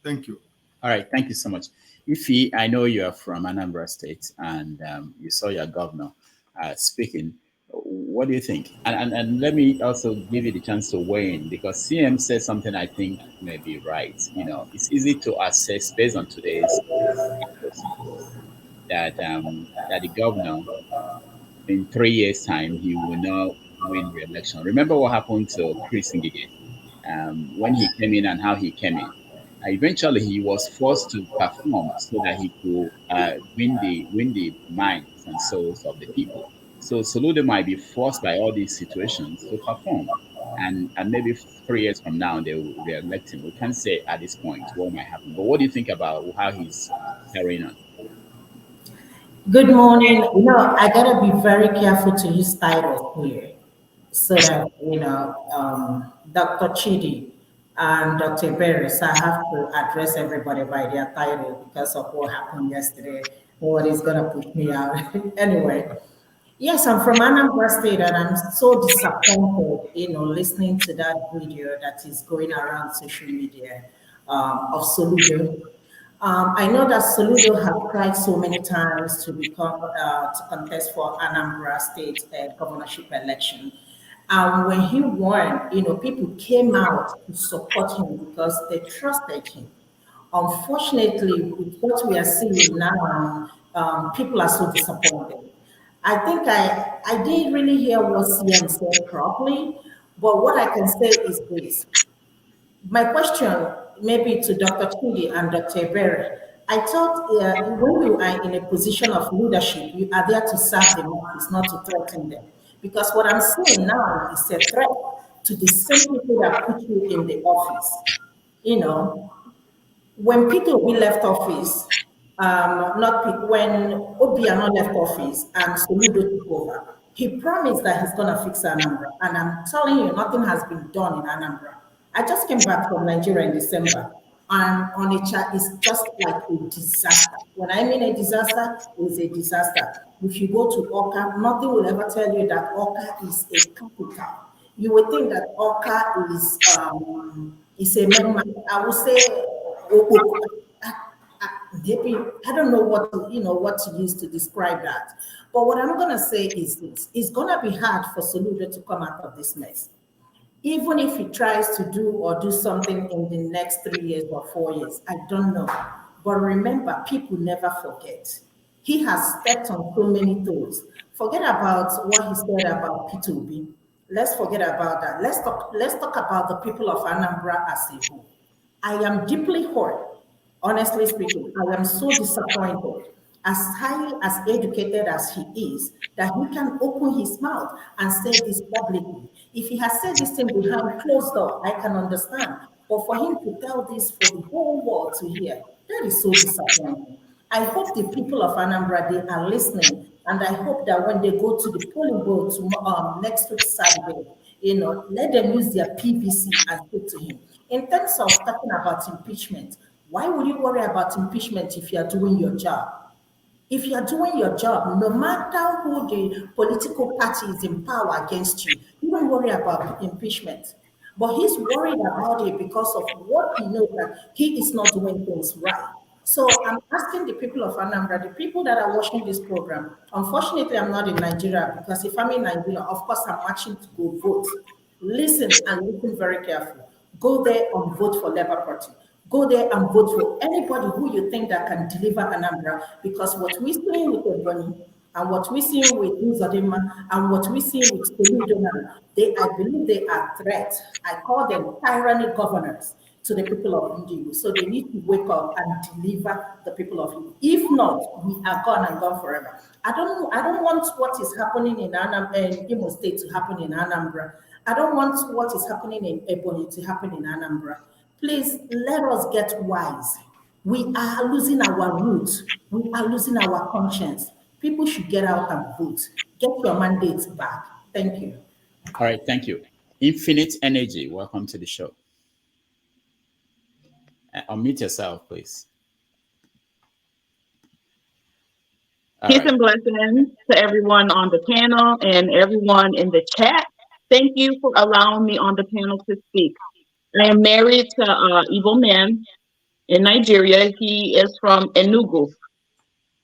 Thank you. All right, thank you so much. Ify, I know you are from Anambra State and you saw your governor speaking. What do you think? And let me also give you the chance to weigh in, because CM said something I think may be right. It's easy to assess based on today's that the governor, in 3 years' time, he will not win re-election. Remember what happened to Chris Ngige when he came in and how he came in. Eventually, he was forced to perform so that he could win the minds and souls of the people. So Soludo might be forced by all these situations to perform, and maybe 3 years from now they will re-elect him. We can't say at this point what might happen. But what do you think about how he's carrying on? Good morning. I gotta be very careful to use titles here, so that Dr. Chidi and Dr. Barris, I have to address everybody by their title because of what happened yesterday. What is gonna put me out anyway? Yes, I'm from Anambra State, and I'm so disappointed, listening to that video that is going around social media of Soludo. I know that Soludo has tried so many times to become to contest for Anambra State governorship election. When he won, people came out to support him because they trusted him. Unfortunately, with what we are seeing now, people are so disappointed. I think I didn't really hear what CM said properly, but what I can say is this. My question, maybe to Dr. Chidi and Dr. Ebere, I thought when you are in a position of leadership, you are there to serve the masses, not to threaten them. Because what I'm seeing now is a threat to the same people that put you in the office. When Peter Obi left office, when Obiano left office and Soludo took over, he promised that he's gonna fix Anambra, and I'm telling you, nothing has been done in Anambra. I just came back from Nigeria in December, and Onitsha is just like a disaster. When I mean a disaster, it's a disaster. If you go to Oka, nothing will ever tell you that Oka is a capital. You would think that Oka is a member. I would say, maybe I don't know what to use to describe that. But what I'm gonna say is this: it's gonna be hard for Soludo to come out of this mess. Even if he tries to do something in the next 3 years or 4 years, I don't know. But remember, people never forget. He has stepped on so many toes. Forget about what he said about Peter Obi. Let's forget about that. Let's talk about the people of Anambra as a whole. I am deeply hurt. Honestly speaking, I am so disappointed, as highly as educated as he is, that he can open his mouth and say this publicly. If he has said this thing behind closed door, I can understand. But for him to tell this for the whole world to hear, that is so disappointing. I hope the people of Anambra, they are listening, and I hope that when they go to the polling booth next week Saturday, let them use their PVC and speak to him. In terms of talking about impeachment, why would you worry about impeachment if you are doing your job? If you are doing your job, no matter who the political party is in power against you, you don't worry about impeachment. But he's worried about it because of what he knows that he is not doing things right. So I'm asking the people of Anambra, the people that are watching this program, unfortunately, I'm not in Nigeria, because if I'm in Nigeria, of course, I'm marching to go vote. Listen and listen very carefully. Go there and vote for Labour Party. Go there and vote for anybody who you think that can deliver Anambra, because what we see with Ebony and what we see with Uzodinma and what we see with Soludo, I believe they are threats. I call them tyranny governors to the people of Indigo. So they need to wake up and deliver the people of Indigo. If not, we are gone and gone forever. I don't want what is happening in Imo State to happen in Anambra. I don't want what is happening in Ebony to happen in Anambra. Please let us get wise. We are losing our roots. We are losing our conscience. People should get out and vote. Get your mandates back. Thank you. All right, thank you. Infinite Energy, welcome to the show. Unmute yourself, please. Peace and blessings to everyone on the panel and everyone in the chat. Thank you for allowing me on the panel to speak. I am married to an Igbo man in Nigeria. He is from Enugu.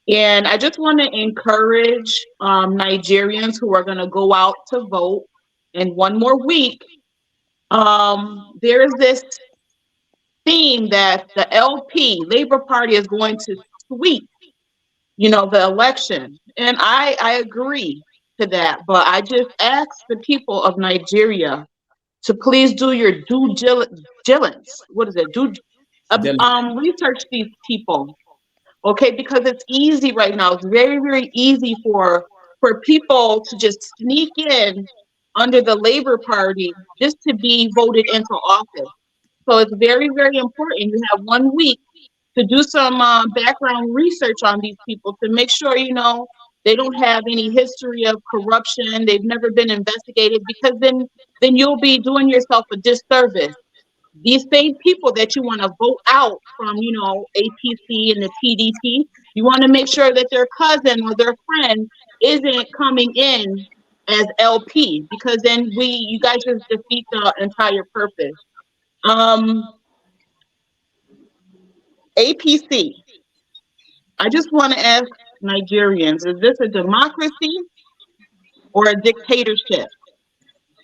And I just want to encourage Nigerians who are going to go out to vote in one more week. There is this theme that the LP, Labour Party, is going to sweep, the election. And I agree to that. But I just ask the people of Nigeria to please do your due diligence. What is it? Research these people, okay? Because it's easy right now. It's very, very easy for people to just sneak in under the Labor Party just to be voted into office. So it's very, very important. You have 1 week to do some background research on these people to make sure, you know, they don't have any history of corruption. They've never been investigated, because then you'll be doing yourself a disservice. These same people that you want to vote out from, you know, APC and the PDP, you want to make sure that their cousin or their friend isn't coming in as LP, because then you guys just defeat the entire purpose. APC, I just want to ask Nigerians, is this a democracy or a dictatorship?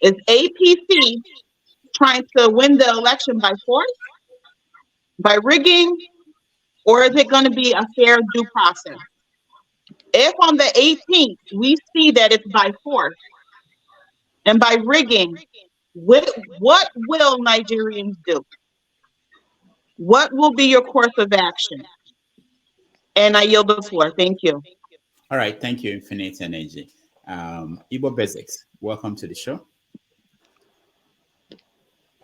Is APC trying to win the election by force, by rigging, or is it going to be a fair due process? If on the 18th we see that it's by force and by rigging, what will Nigerians do? What will be your course of action? And I yield the floor. Thank you. All right. Thank you, Infinite Energy. Igbo Basics, welcome to the show.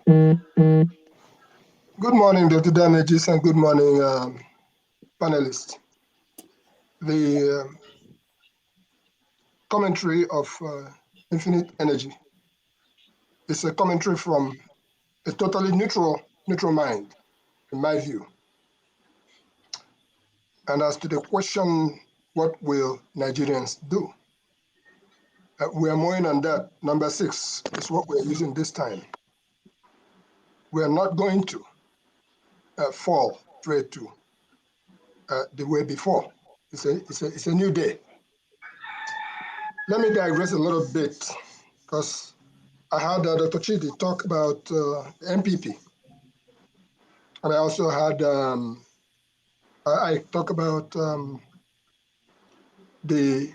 Good morning, Dr. Damages, and good morning, panelists. The commentary of Infinite Energy is a commentary from a totally neutral mind, in my view. And as to the question, what will Nigerians do? We are moving on that. Number 6 is what we're using this time. We are not going to fall prey to the way before. It's a new day. Let me digress a little bit, because I heard Dr. Chidi talk about MPP, and I also had I talk about the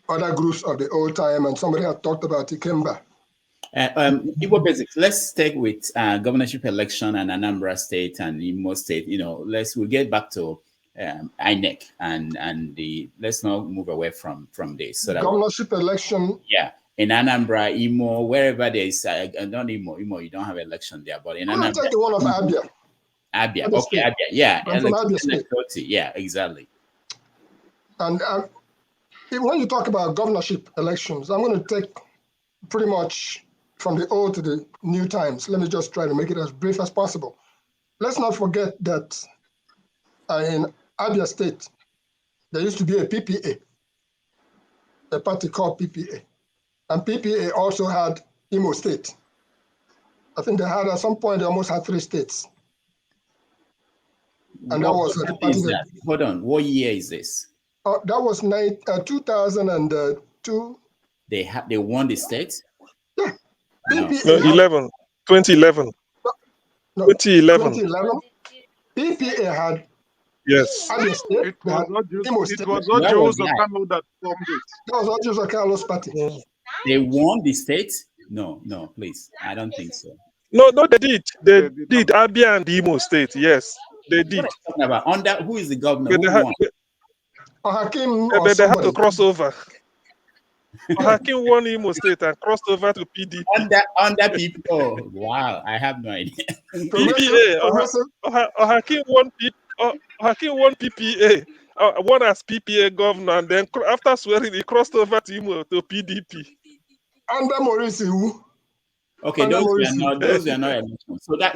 other groups of the old time, and somebody had talked about Ikemba. Igbo Basics, let's stay with governorship election and Anambra State and Imo State. You know, we'll get back to INEC and let's not move away from this. So that governorship election. Yeah, in Anambra, Imo, wherever there is, not Imo, you don't have election there, but in Anambra. Take the one of Abia. Abia, okay, Abia, yeah. I'm from Abia State. Yeah, exactly. And when you talk about governorship elections, I'm going to take pretty much from the old to the new times. Let me just try to make it as brief as possible. Let's not forget that in Abia State, there used to be a PPA, a party called PPA. And PPA also had Imo State. I think they had, at some point, they almost had 3 states. And that was the party that. Hold on, what year is this? That was 2002. They won the state? Yeah. No, 2011. No, 2011. 2011. PPA had. Yes. Abia State. It was not Joseph Carlos that formed it. That was not Joseph Carlos' party. They won the state? No, please. I don't think so. No, they did. They did. Abia and Imo State. Yes, they did. What are you talking about? Who is the governor? But they had to cross over. Hakim won Imo State and crossed over to PDP. Under people. Oh, wow. I have no idea. PPA. Hakim won PPA. Won as PPA governor, and then after swearing, he crossed over to Imo to PDP. Under Maurice. Okay, those were not elections. So that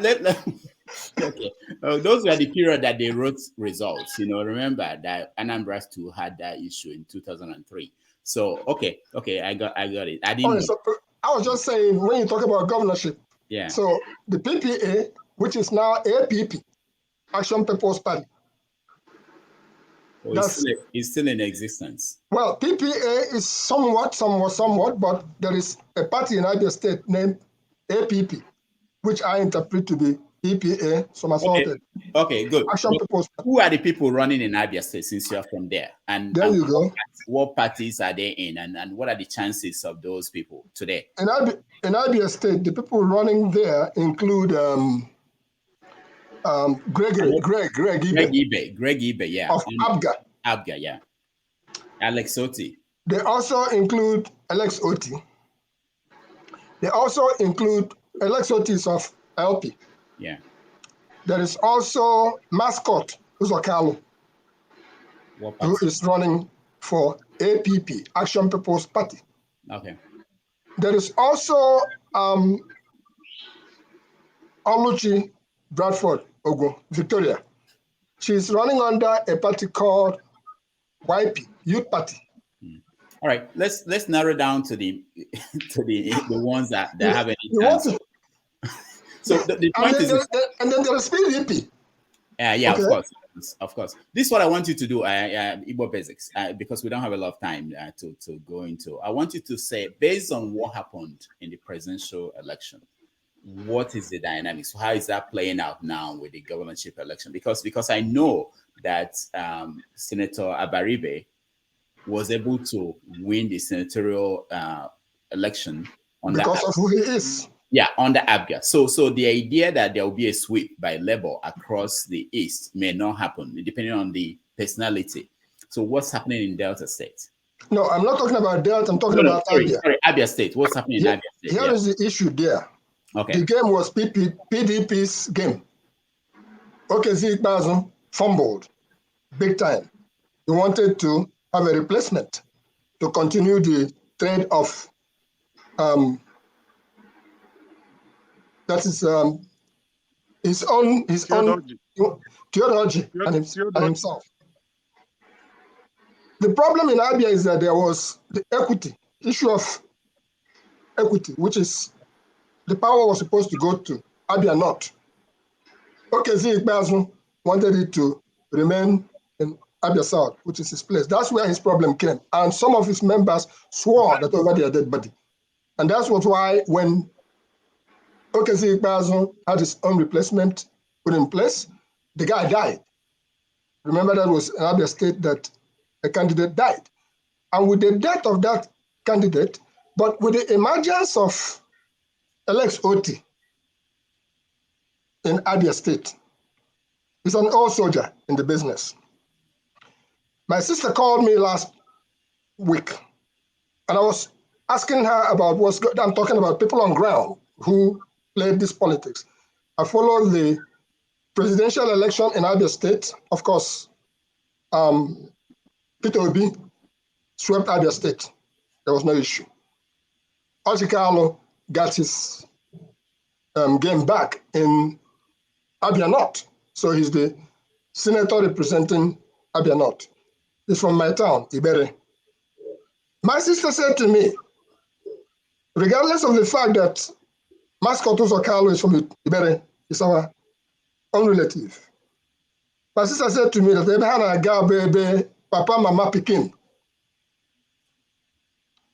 okay. Those were the period that they wrote results. You know, remember that Anambra 2 had that issue in 2003. So okay, I got it. I didn't. So I was just saying, when you talk about governorship, yeah. So the PPA, which is now APP, Action People's Party. It's still in existence. Well, PPA is somewhat, but there is a party in Abia State named APP, which I interpret to be PPA, some assaulted. Okay, good. Action People's Party. Who are the people running in Abia State, since you're from there? And there you go. What parties are they in, and what are the chances of those people today? In Abia State, the people running there include Greg Ibe, yeah. of Abga, yeah. Alex Oti. They also include Alex Oti. They also include Alex Otis of LP. Yeah. There is also Mascot Uzokalo, who is running for APP, Action People's Party. Okay. There is also Oluchi Bradford Ogun, Victoria. She's running under a party called YP, Youth Party. All right, let's narrow down to the ones that have any chance. So the point is, and then there is PDP. Yeah, okay. Of course. This is what I want you to do, Igbo Basics, because we don't have a lot of time to go into. I want you to say, based on what happened in the presidential election, what is the dynamics? How is that playing out now with the governorship election? Because I know that Senator Abaribe was able to win the senatorial election because of who he is. Yeah, under Abia. So the idea that there will be a sweep by Labour across the East may not happen, depending on the personality. So what's happening in Delta State? No, I'm not talking about Delta. I'm talking about Abia. Sorry, Abia State. What's happening in Abia State? Here is the issue there. Okay. The game was PDP's game. OKZ Ikpeazu fumbled big time. He wanted to have a replacement to continue the trend of that is his own theology and himself. The problem in Abia is that there was the issue of equity, which is the power was supposed to go to Abia North. OKZ Ikpeazu wanted it to remain in Abia South, which is his place. That's where his problem came. And some of his members swore that over their dead body. And that's why when OKZ Ikpeazu had his own replacement put in place, the guy died. Remember, that was in Abia State that a candidate died. And with the death of that candidate, but with the emergence of Alex Oti in Abia State, he's an old soldier in the business. My sister called me last week, and I was asking her about what's good. I'm talking about people on ground who played this politics. I followed the presidential election in Abia State. Of course, Peter Obi swept Abia State. There was no issue. Ochikalo got his game back in Abia North. So he's the senator representing Abia North. He's from my town, Ibere. My sister said to me, regardless of the fact that Mascot Uzokalo is from Ibere, he's our own relative. My sister said to me that Ebehana Gabe, Papa, Mama, Pikin.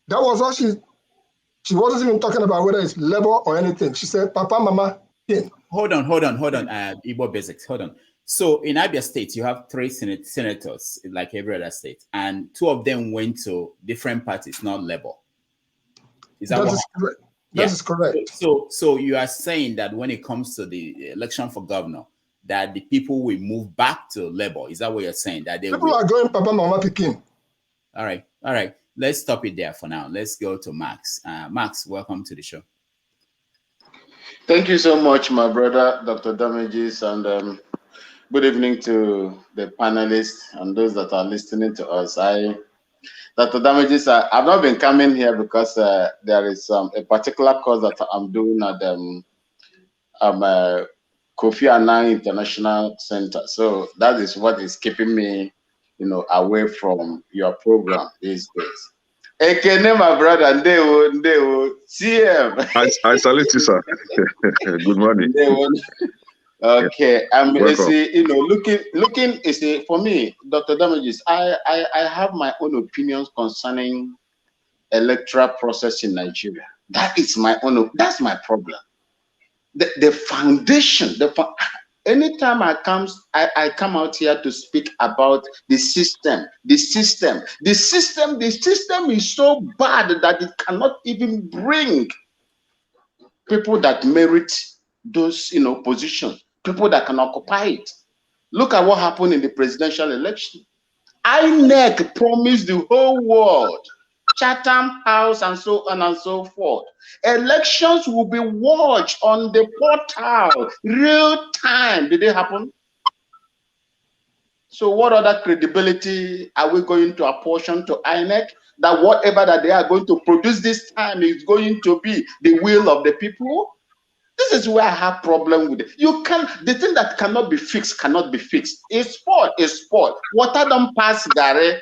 That was all she wasn't even talking about whether it's Labour or anything. She said, Papa, Mama, Pikin. Hold on, Igbo Basics, hold on. So in Abia State, you have 3 senators, like every other state, and 2 of them went to different parties, not Labour. That is correct. That is correct. So you are saying that when it comes to the election for governor, that the people will move back to Labour. Is that what you're saying? That people are going Papa, Mama, Pikin. All right. Let's stop it there for now. Let's go to Max. Max, welcome to the show. Thank you so much, my brother, Dr. Damages, and good evening to the panelists and those that are listening to us. Dr. Damages, I've not been coming here because there is a particular course that I'm doing at Kofi Annan International Center. So that is what is keeping me, away from your program these days. Ekene, my brother, Ndewo, CM. I salute you, sir. Good morning. Okay, looking, for me, Dr. Damages, I have my own opinions concerning electoral process in Nigeria. That is my own. That's my problem. The foundation. Anytime I come out here to speak about the system. The system is so bad that it cannot even bring people that merit those positions people that can occupy it. Look at what happened in the presidential election. INEC promised the whole world, Chatham House and so on and so forth. Elections will be watched on the portal, real time. Did it happen? So what other credibility are we going to apportion to INEC? That whatever that they are going to produce this time is going to be the will of the people? This is where I have problem with it. You can't, the thing that cannot be fixed cannot be fixed. It's sport, it's sport. Water don't pass, Gary.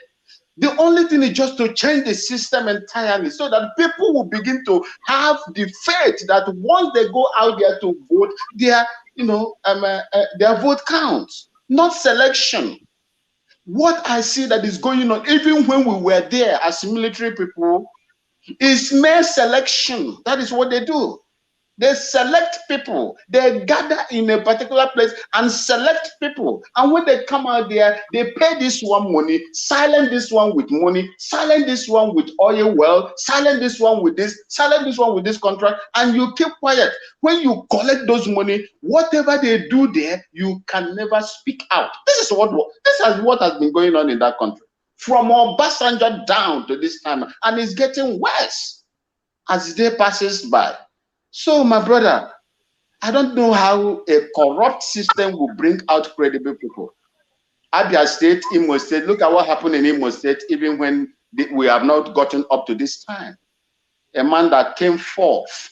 The only thing is just to change the system entirely so that people will begin to have the faith that once they go out there to vote, their vote counts, not selection. What I see that is going on, even when we were there as military people, is mere selection. That is what they do. They select people. They gather in a particular place and select people. And when they come out there, they pay this one money, silent this one with money, silent this one with oil well, silent this one with this, silent this one with this contract, and you keep quiet. When you collect those money, whatever they do there, you can never speak out. This is what has been going on in that country. From Obasanjo down to this time, and it's getting worse as the day passes by. So, my brother, I don't know how a corrupt system will bring out credible people. Abia State, Imo State, look at what happened in Imo State, even when we have not gotten up to this time. A man that came fourth,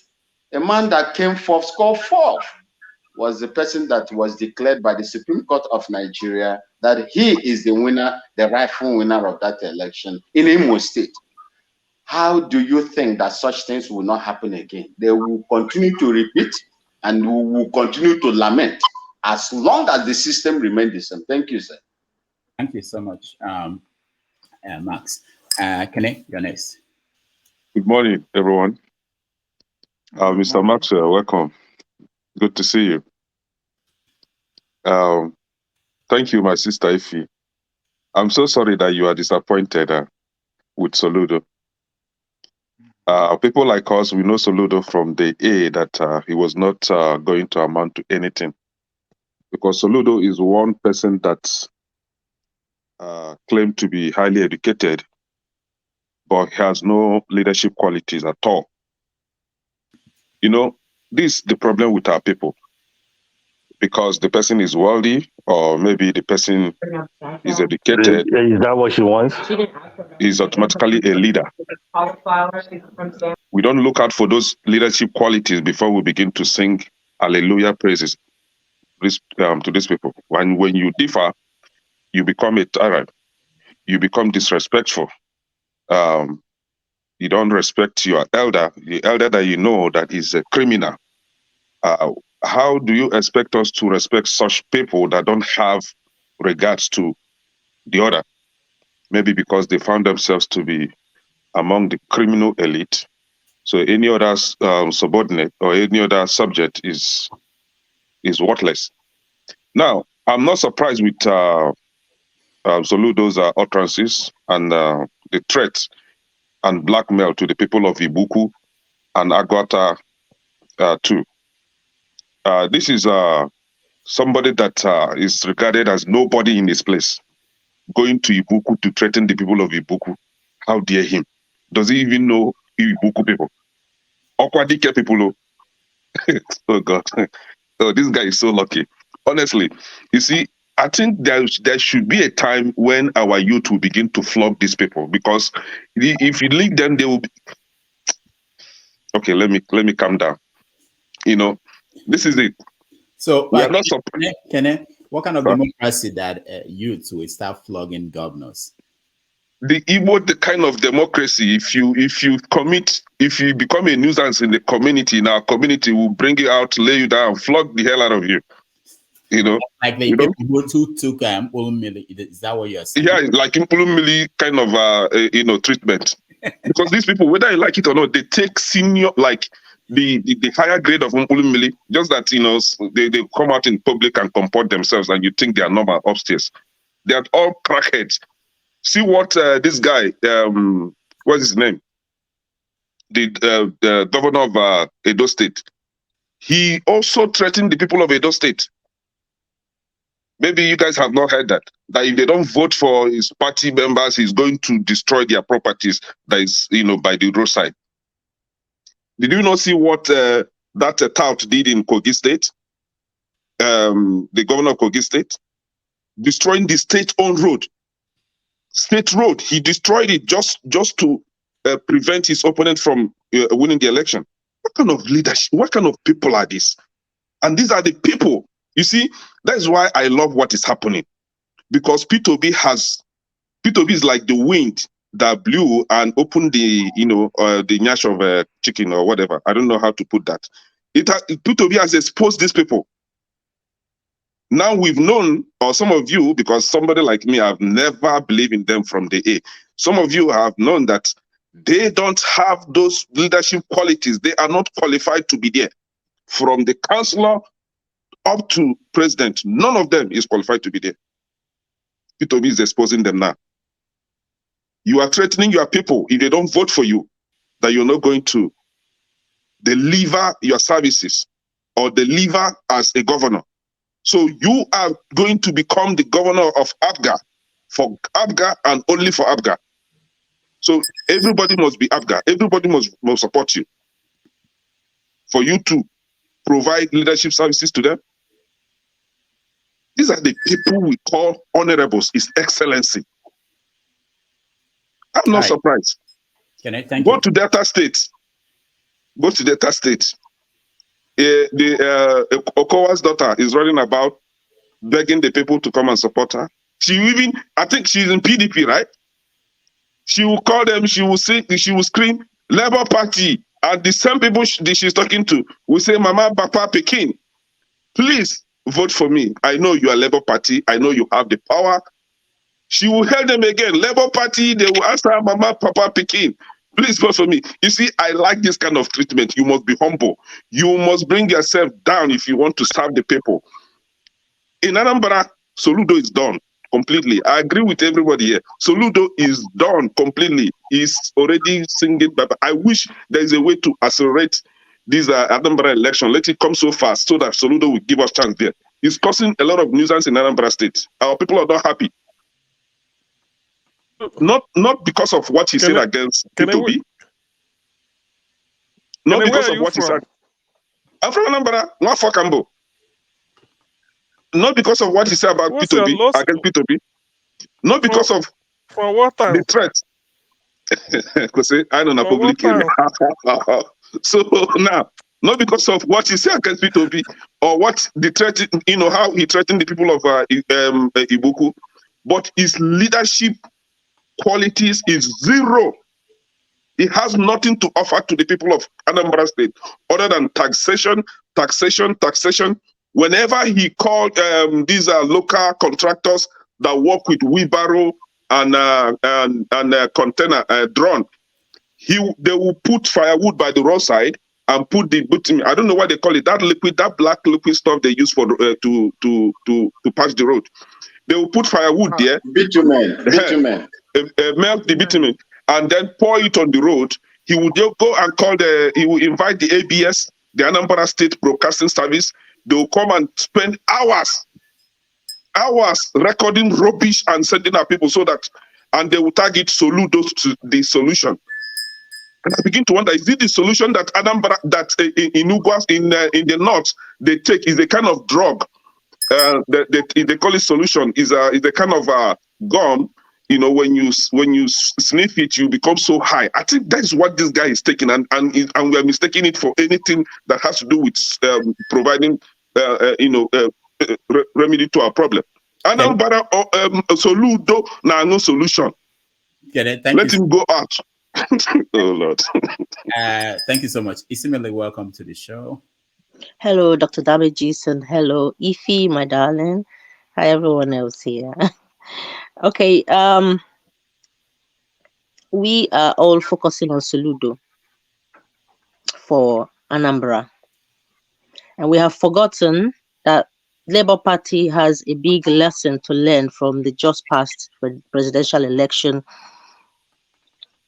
scored fourth, was the person that was declared by the Supreme Court of Nigeria that he is the winner, the rightful winner of that election in Imo State. How do you think that such things will not happen again? They will continue to repeat and we will continue to lament as long as the system remains the same. Thank you, sir. Thank you so much, Max. Kene, you're next. Good morning, everyone. Mr. Maxwell, welcome. Good to see you. Thank you, my sister Ify. I'm so sorry that you are disappointed with Soludo. People like us, we know Soludo from the A that he was not going to amount to anything. Because Soludo is one person that claimed to be highly educated, but has no leadership qualities at all. You know, this is the problem with our people. Because the person is wealthy, or maybe the person is educated. Is that what she wants? Is automatically a leader. We don't look out for those leadership qualities before we begin to sing hallelujah praises to these people. When you differ, you become a tyrant. You become disrespectful. You don't respect your elder, the elder that you know that is a criminal. How do you expect us to respect such people that don't have regards to the other? Maybe because they found themselves to be among the criminal elite. So any other subordinate or any other subject is worthless. Now, I'm not surprised with Soludo's utterances and the threats and blackmail to the people of Ibuku and Agwata too. This is somebody that is regarded as nobody in his place, going to Ibuku to threaten the people of Ibuku. How dare him? Does he even know Ibuku people? Okwadike people. Oh God. Oh, this guy is so lucky. Honestly, you see, I think there should be a time when our youth will begin to flog these people, because if you leave them, they will be... Okay, let me calm down. You know, this is it. So, we are not surprised. What kind of democracy that youths will start flogging governors? The kind of democracy, if you become a nuisance in the community, in our community, will bring you out, lay you down, flog the hell out of you. You know, like the people who took Mpulumili. Is that what you're saying? Yeah, like Mpulumili kind of treatment. Because these people, whether you like it or not, they take senior, like the higher grade of Mpulumili, just that, you know, they come out in public and comport themselves, and you think they are normal upstairs. They are all crackheads. See what this guy, what's his name? The governor of Edo State. He also threatened the people of Edo State. Maybe you guys have not heard that. That if they don't vote for his party members, he's going to destroy their properties. That is, by the roadside. Did you not see what that tout did in Kogi State? The governor of Kogi State, destroying the state-owned road. State road, he destroyed it just to prevent his opponent from winning the election. What kind of leadership? What kind of people are these? And these are the people. You see, that is why I love what is happening, because Peter Obi is like the wind that blew and opened the the nyash of chicken or whatever. I don't know how to put that. Peter Obi has exposed these people. Now we've known, or some of you, because somebody like me, I've never believed in them from the A. Some of you have known that they don't have those leadership qualities. They are not qualified to be there. From the councillor up to president, none of them is qualified to be there. Peter Obi is exposing them now. You are threatening your people if they don't vote for you, that you're not going to deliver your services or deliver as a governor. So you are going to become the governor of Abga, for Abga and only for Abga. So everybody must be Abga. Everybody must support you. For you to provide leadership services to them. These are the people we call honorables, His Excellency. I'm not surprised. Can I thank you? Go to Delta State. Go to Delta State. Okowa's daughter is running about begging the people to come and support her. I think she's in PDP, right? She will call them, she will scream, Labour Party, and the same people she's talking to will say, Mama, Papa, Pekin, please vote for me. I know you are Labour Party. I know you have the power. She will hail them again. Labour Party, they will ask her, Mama, Papa, Pekin, please vote for me. You see, I like this kind of treatment. You must be humble. You must bring yourself down if you want to serve the people. In Anambra, Soludo is done completely. I agree with everybody here. Soludo is done completely. He's already singing. But I wish there is a way to accelerate this Anambra election. Let it come so fast so that Soludo will give us chance there. It's causing a lot of nuisance in Anambra State. Our people are not happy. Not because of what he said against P2B. Not because of what he said. I'm from Anambra, not for Cambo. Not because of what he said about P2B, against P2B. Not because of for what time? The threat. Because I don't know public area. So now, not because of what he said against P2B or what the threat, how he threatened the people of Ibuku, but his leadership qualities is zero. He has nothing to offer to the people of Anambra State other than taxation. Whenever he called these local contractors that work with wheelbarrow and container drone, they will put firewood by the roadside and put the bitumen. I don't know what they call it. That black liquid stuff they use for to patch the road. They will put firewood there. Bitumen. Melt the bitumen and then pour it on the road. He would go and he will invite the ABS, the Anambra State Broadcasting Service. They will come and spend hours recording rubbish and sending our people and they will target Soludo to the solution. And I begin to wonder, is it the solution that Anambra, that in the north, they take is a kind of drug? They call it solution, is a kind of gum. When you sniff it, you become so high. I think that is what this guy is taking, and we are mistaking it for anything that has to do with providing, remedy to our problem. And Soludo now no solution. Let him go out. Oh Lord. Thank you so much. Isimele, welcome to the show. Hello, Dr. Dabe Jason. Hello, Ify, my darling. Hi, everyone else here. Okay, we are all focusing on Soludo for Anambra. And we have forgotten that Labour Party has a big lesson to learn from the just past presidential election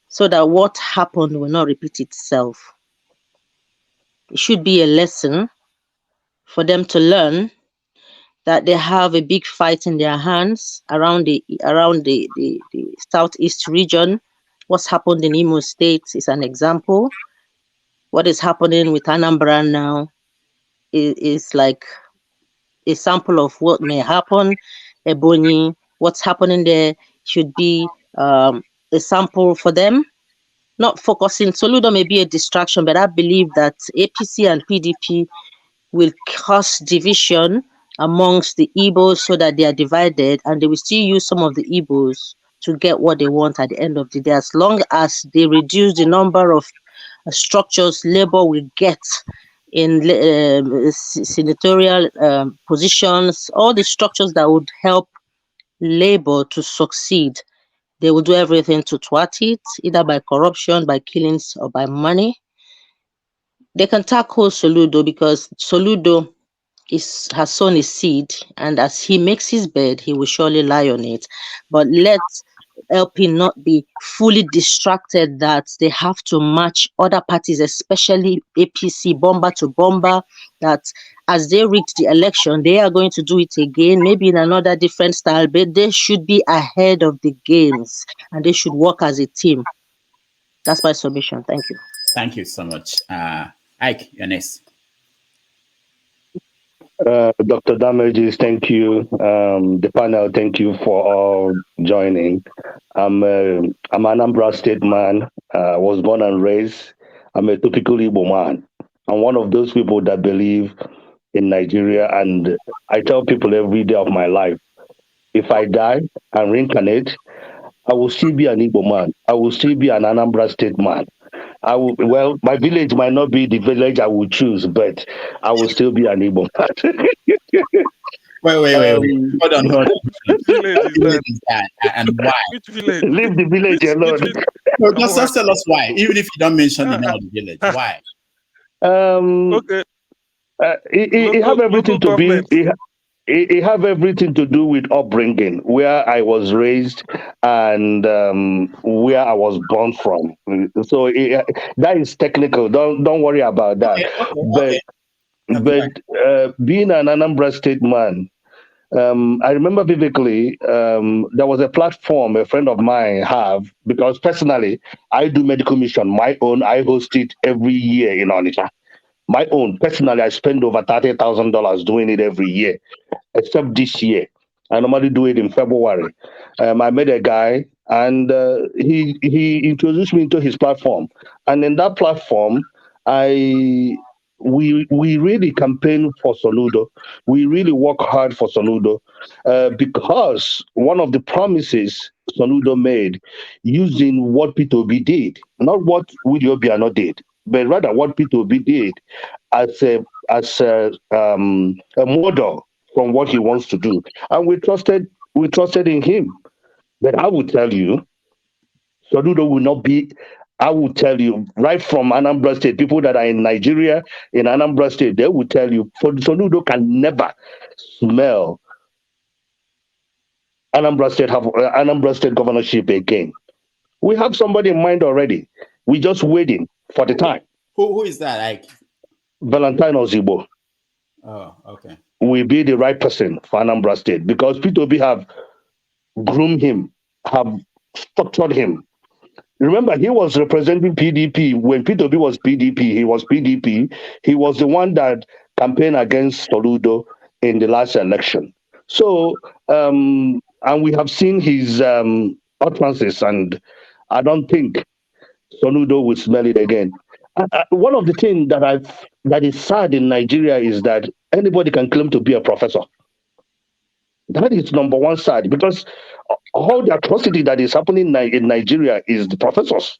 so that what happened will not repeat itself. It should be a lesson for them to learn that they have a big fight in their hands around the southeast region. What's happened in Imo State is an example. What is happening with Anambra now is like a sample of what may happen. Ebonyi, what's happening there should be a sample for them. Not focusing. Soludo may be a distraction, but I believe that APC and PDP will cause division amongst the Igbos so that they are divided, and they will still use some of the Igbos to get what they want at the end of the day. As long as they reduce the number of structures Labour will get in senatorial positions, all the structures that would help Labour to succeed, they will do everything to thwart it, either by corruption, by killings, or by money. They can tackle Soludo because Soludo has sown a seed, and as he makes his bed, he will surely lie on it. But let LP not be fully distracted that they have to match other parties, especially APC, bomber to bomber, that as they rig the election, they are going to do it again, maybe in another different style, but they should be ahead of the games and they should work as a team. That's my submission. Thank you. Thank you so much. Ike, you're next. Dr. Damages, thank you. The panel, thank you for all joining. I'm an Anambra State man. I was born and raised. I'm a typical Igbo man. I'm one of those people that believe in Nigeria, and I tell people every day of my life, if I die and reincarnate, I will still be an Igbo man. I will still be an Anambra State man. Well, my village might not be the village I would choose, but I will still be an Igbo man. Wait. Hold on. Which village is that? And why? Which village? Leave the village alone. No, just tell us why, even if you don't mention the name of the village. Why? Okay. It have everything to be. It have everything to do with upbringing, where I was raised and where I was born from. So that is technical. Don't worry about that. But being an Anambra State man, I remember vividly. There was a platform a friend of mine have, because personally I do medical mission. My own, I host it every year in Onitsha. My own, personally, I spend over $30,000 doing it every year, except this year. I normally do it in February. I met a guy, and he introduced me into his platform. And in that platform, we really campaign for Soludo. We really work hard for Soludo because one of the promises Soludo made, using what Peter Obi did, not what Willie Obiano did, but rather what Peter Obi did as a model from what he wants to do, and we trusted in him. But I will tell you, Soludo will not be. I will tell you right from Anambra State, people that are in Nigeria, in Anambra State, they will tell you, Soludo can never smell Anambra State governorship again. We have somebody in mind already. We're just waiting for the time. Who is that? Like Valentine Ozigbo. Oh, okay. Will be the right person for Anambra State because Peter Obi have groomed him, have structured him. Remember, he was representing PDP when Peter Obi was PDP. He was PDP. He was the one that campaigned against Soludo in the last election. So, and we have seen his utterances, and I don't think Soludo will smell it again. One of the things that is sad in Nigeria is that anybody can claim to be a professor. That is number one sad, because all the atrocity that is happening in Nigeria is the professors.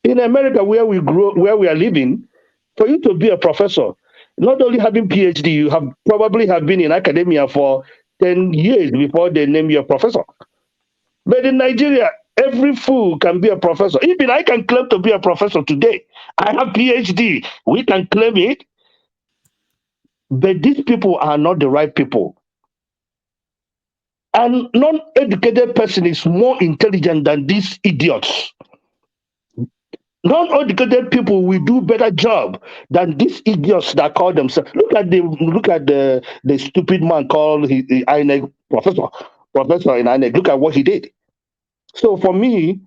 In America, where we are living, for you to be a professor, not only having PhD, you have probably been in academia for 10 years before they name you a professor. But in Nigeria, every fool can be a professor. Even I can claim to be a professor today. I have PhD. We can claim it. But these people are not the right people. And non-educated person is more intelligent than these idiots. Non-educated people will do better job than these idiots that call themselves. Look at the stupid man called the INEC professor in INEC. Look at what he did. So for me,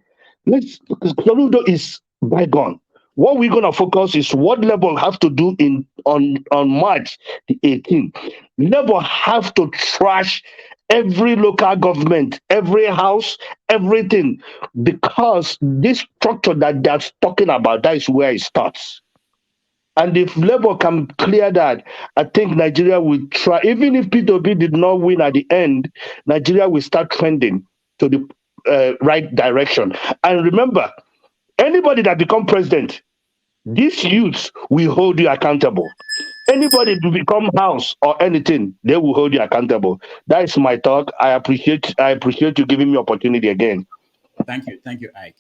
Soludo is bygone. What we're gonna focus is what Labour have to do on March the 18th. Labour have to trash every local government, every house, everything, because this structure that they're talking about, that is where it starts. And if Labour can clear that, I think Nigeria will try. Even if Peter Obi did not win at the end, Nigeria will start trending to the right direction. And remember, anybody that become president, these youths will hold you accountable. Anybody to become house or anything, they will hold you accountable. That is my talk. I appreciate you giving me opportunity again. Thank you, Ike.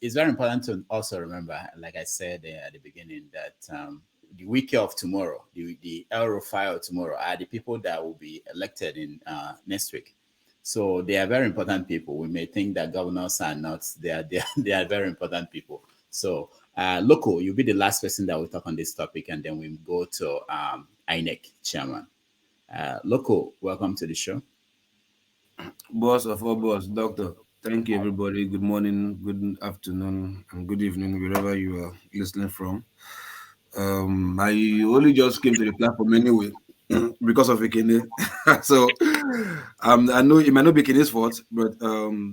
It's very important to also remember, like I said at the beginning, that the week of tomorrow, the Electoral file tomorrow, are the people that will be elected in next week. So they are very important people. We may think that governors are not. They are very important people. So, Loco, you'll be the last person that will talk on this topic, and then we'll go to INEC chairman. Loco, welcome to the show. Boss of all boss, doctor. Thank you, everybody. Good morning, good afternoon, and good evening, wherever you are listening from. I only just came to the platform anyway because of Ekene. So I know it might not be Ekene's fault, but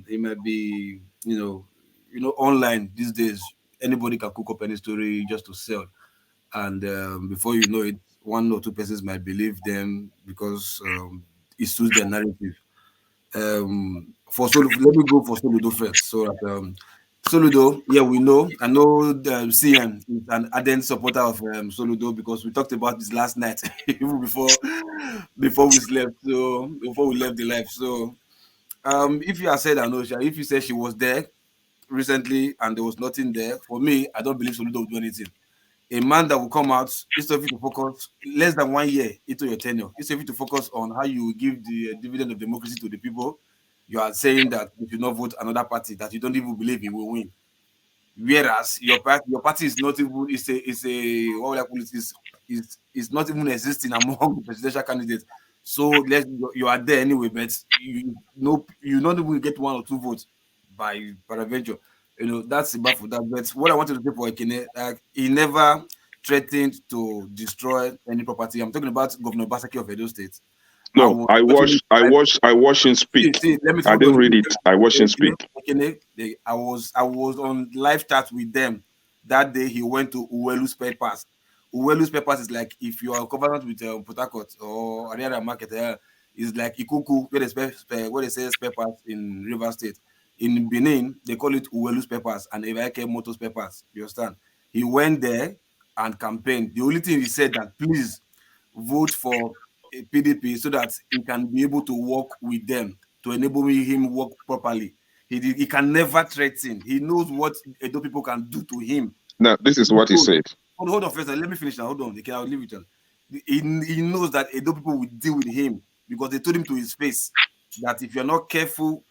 it might be, online these days. Anybody can cook up any story just to sell, and before you know it, one or two persons might believe them because it suits their narrative. For Soludo, let me go for Soludo first. So Soludo, yeah, we know. I know CN is an ardent supporter of Soludo because we talked about this last night, even before we slept. So before we left the life. So if you have said Anosha, if you said she was there recently and there was nothing there, for me, I don't believe Soludo will do anything. A man that will come out, instead of you to focus less than 1 year into your tenure, instead of you to focus on how you give the dividend of democracy to the people, you are saying that if you not vote another party that you don't even believe he will win. Whereas your party is not even what would I call it, is not even existing among the presidential candidates. So you are there anyway, but you not even get 1 or 2 votes by peradventure. That's enough for that. But what I wanted to say for Ekene, he never threatened to destroy any property. I'm talking about Governor Basaki of Edo State. No, I watched him speak. I didn't read it. I watched him speak. I was on live chat with them that day. He went to Uwelu's Papers. Uwelu's Papers is like if you are covenant with Port Harcourt or any other market, is like Ikuku, where they say spare parts in River State. In Benin, they call it Uwelu's Papers and Evake Motors Papers. You understand? He went there and campaigned. The only thing he said that please vote for a PDP so that he can be able to work with them to enable him work properly. He can never threaten. He knows what Edo people can do to him. Now, this is what he said. Hold on first. Let me finish now. Hold on. I'll leave it on. He knows that Edo people will deal with him because they told him to his face that if you're not careful,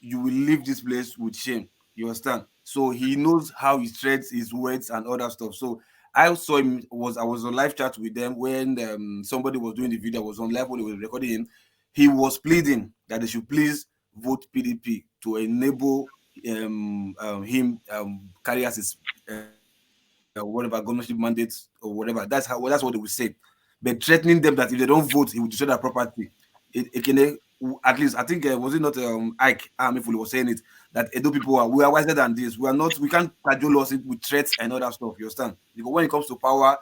you will leave this place with shame. You understand? So he knows how he treads his words and other stuff. So I saw him. I was on live chat with them when somebody was doing the video. I was on live when they were recording him. He was pleading that they should please vote PDP to enable him carry out his whatever governorship mandates or whatever. That's what they would say. But threatening them that if they don't vote, he will destroy their property. At least I think was it not Ike Amifuli was saying it that Edo people we are wiser than this. We can't cajole us with threats and other stuff. You understand? Because when it comes to power,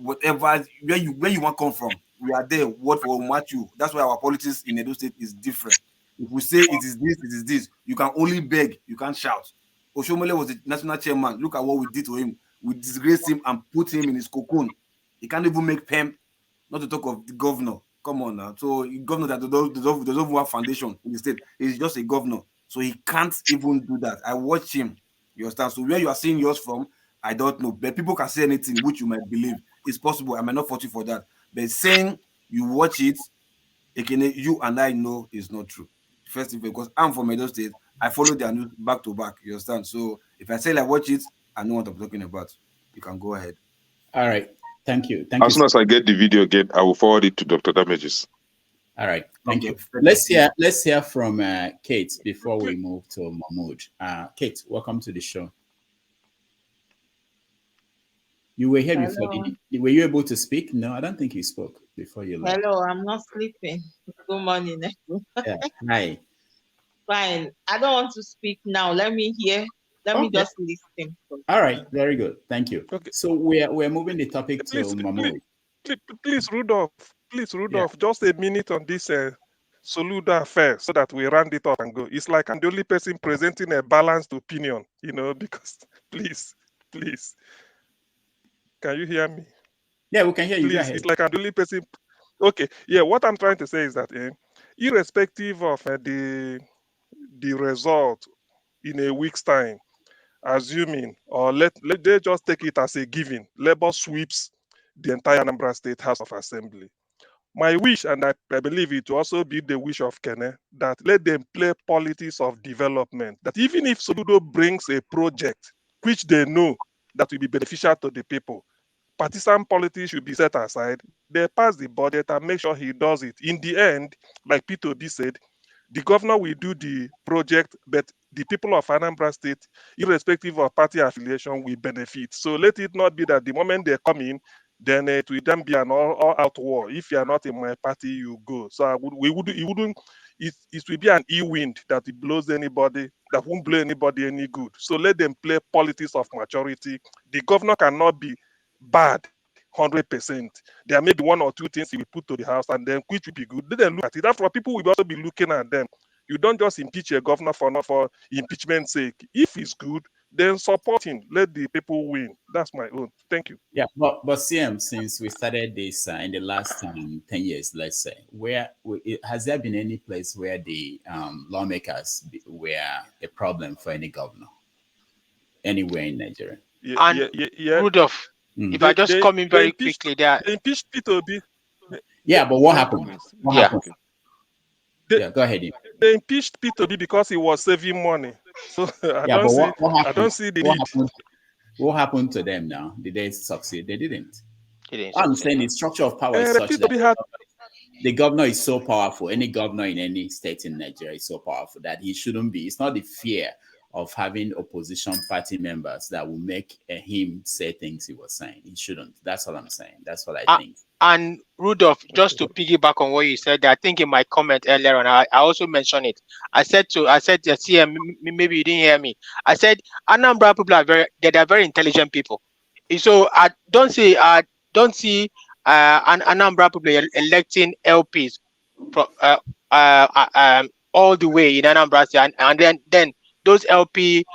whatever where you want to come from, we are there. What for match you? That's why our politics in Edo State is different. If we say it is this, you can only beg, you can't shout. Oshomole was the national chairman. Look at what we did to him. We disgraced him and put him in his cocoon. He can't even make PEM, not to talk of the governor. Come on now. So a governor that doesn't have foundation in the state. He's just a governor. So he can't even do that. I watched him. You understand? So where you are seeing yours from, I don't know. But people can say anything which you might believe. It's possible. I might not fault you for that. But saying you watch it, you and I know is not true. First of all, because I'm from Edo State, I follow their news back to back. You understand? So if I say I watch it, I know what I'm talking about. You can go ahead. All right. Thank you. As soon as I get the video again, I will forward it to Dr. Damages. All right. Thank you. Okay. Let's hear from Kate before we move to Mahmood. Kate, welcome to the show. You were here before. Were you able to speak? No, I don't think you spoke before you left. Hello, I'm not sleeping. Good morning. Yeah. Hi. Fine. I don't want to speak now. Let me hear. Let me just listen. All right. Very good. Thank you. Okay. So we're moving the topic to Mahmood. Please, Rudolph. Just a minute on this Soludo affair so that we round it up and go. It's like I'm the only person presenting a balanced opinion, because please. Can you hear me? Yeah, we can hear you. Please, it's like I'm the only person. Okay, yeah, what I'm trying to say is that irrespective of the result in a week's time, assuming, or let they just take it as a given, Labour sweeps the entire Anambra State House of Assembly. My wish, and I believe it will also be the wish of Kene, that let them play politics of development. That even if Soludo brings a project which they know that will be beneficial to the people, partisan politics should be set aside. They pass the budget and make sure he does it. In the end, like Peter Obi said, the governor will do the project, but the people of Anambra State, irrespective of party affiliation, will benefit. So let it not be that the moment they come in, then it will then be an all-out war. If you are not in my party, you go. So it will be an e-wind that it blows anybody, that won't blow anybody any good. So let them play politics of maturity. The governor cannot be bad 100%. There may be one or two things he will put to the house, and then which will be good. Let them look at it. After all, people will also be looking at them. You don't just impeach a governor for impeachment's sake. If he's good, then support him. Let the people win. That's my own. Thank you. Yeah, but CM, since we started this in the last 10 years, let's say, has there been any place where the lawmakers were a problem for any governor anywhere in Nigeria? Rudolph, if I just come in very quickly, there. They impeached Peter Obi. Yeah, but what happened? What happened? Go ahead. They impeached Peter Obi because he was saving money. So I don't see the need. What happened to them now? Did they succeed? They didn't. I'm saying the structure of power is such that the governor is so powerful. Any governor in any state in Nigeria is so powerful that he shouldn't be. It's not the fear of having opposition party members that will make him say things he was saying. He shouldn't. That's what I'm saying. That's what I think. And Rudolph, just to piggyback on what you said, I think in my comment earlier on, I also mentioned it. I said CM, maybe you didn't hear me. I said Anambra people are very intelligent people. So I don't see an Anambra people electing LPs all the way in Anambra State, and then those LP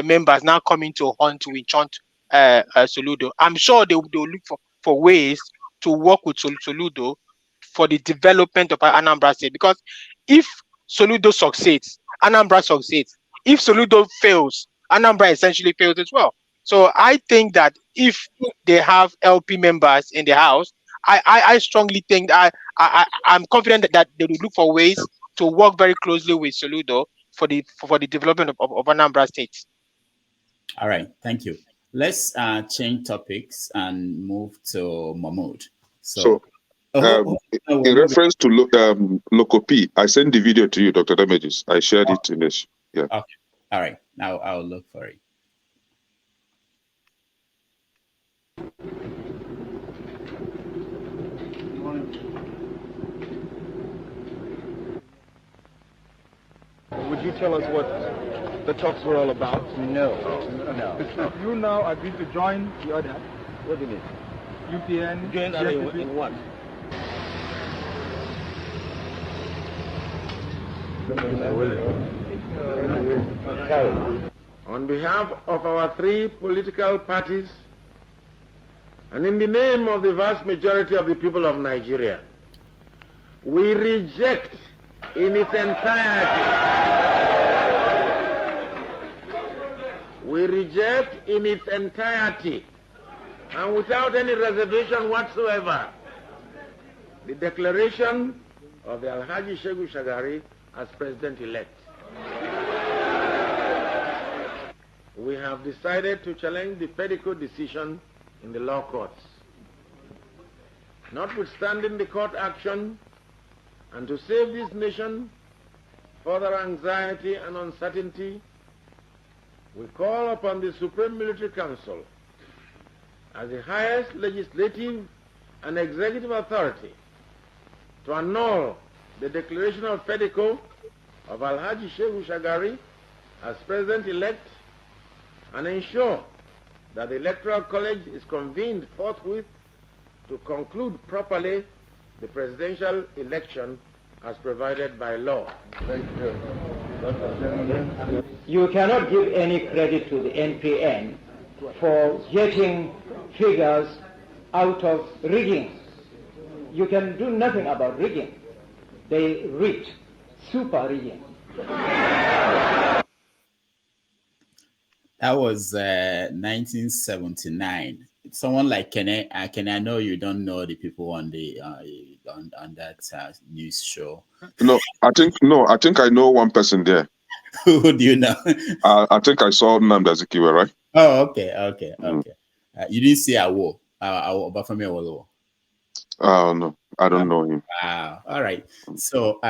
members now coming to hunt to enchant Soludo. I'm sure they'll look for ways to work with Soludo for the development of Anambra State. Because if Soludo succeeds, Anambra succeeds. If Soludo fails, Anambra essentially fails as well. So I think that if they have LP members in the house, I strongly think I'm confident that they will look for ways to work very closely with Soludo for the development of Anambra State. All right, thank you. Let's change topics and move to Mahmood. In reference to Loco P, I sent the video to you, Dr. Damages. I shared it in this. Yeah. Okay. All right. Now I'll look for it. Would you tell us what the talks were all about? No. You now agreed to join the other. What do you mean? UPN. Join in what? On behalf of our three political parties, and in the name of the vast majority of the people of Nigeria, we reject in its entirety. We reject in its entirety and without any reservation whatsoever the declaration of the Alhaji Shehu Shagari as president-elect. we have decided to challenge the Pedico decision in the law courts. Notwithstanding the court action, and to save this nation further anxiety and uncertainty, we call upon the Supreme Military Council as the highest legislative and executive authority to annul the declaration of Pedico of Alhaji Shehu Shagari as President-elect and ensure that the Electoral College is convened forthwith to conclude properly the presidential election as provided by law. Thank you. You cannot give any credit to the NPN for getting figures out of rigging. You can do nothing about rigging. They rigged, super rigging. That was 1979. Someone like Kene, I know you don't know the people on the on that news show. No, I think I know one person there. Who do you know? I think I saw Nnamdi Azikiwe, right? Oh, okay. You didn't see Awo, Obafemi Awolowo. Oh no, I don't know him. Wow. All right. So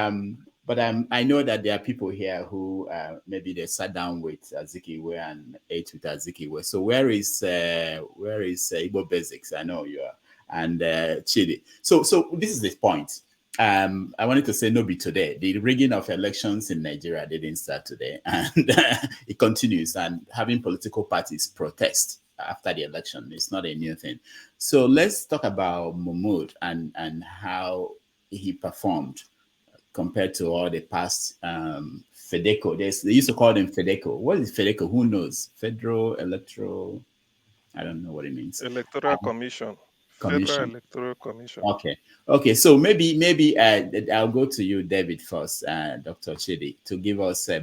but I know that there are people here who maybe they sat down with Azikiwe and ate with Azikiwe. So where is Igbo Basics? I know you are, and Chidi. So this is the point. I wanted to say no be today. The rigging of elections in Nigeria didn't start today, and it continues. And having political parties protest after the election is not a new thing. So let's talk about Mahmood and how he performed compared to all the past FEDECO. They used to call them FEDECO. What is FEDECO? Who knows? Federal Electoral, I don't know what it means. Electoral Commission. Federal Electoral Commission. Okay. So maybe I'll go to you, David, first, Dr. Chidi, to give us a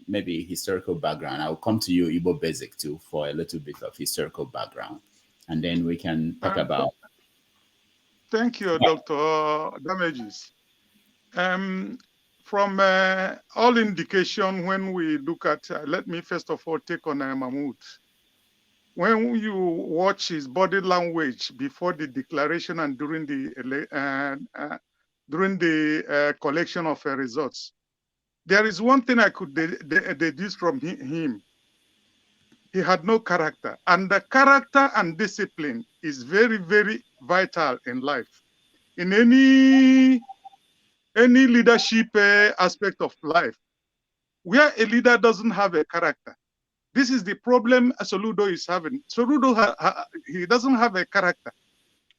maybe historical background. I'll come to you, Igbo Basic, too, for a little bit of historical background, and then we can talk about. Thank you, Dr. Damages. From all indication, when we look at, let me first of all take on Mahmood. When you watch his body language before the declaration and during the collection of results, there is one thing I could deduce from him. He had no character, and the character and discipline is very, very vital in life. In any leadership aspect of life, where a leader doesn't have a character, this is the problem Soludo is having. Soludo, he doesn't have a character.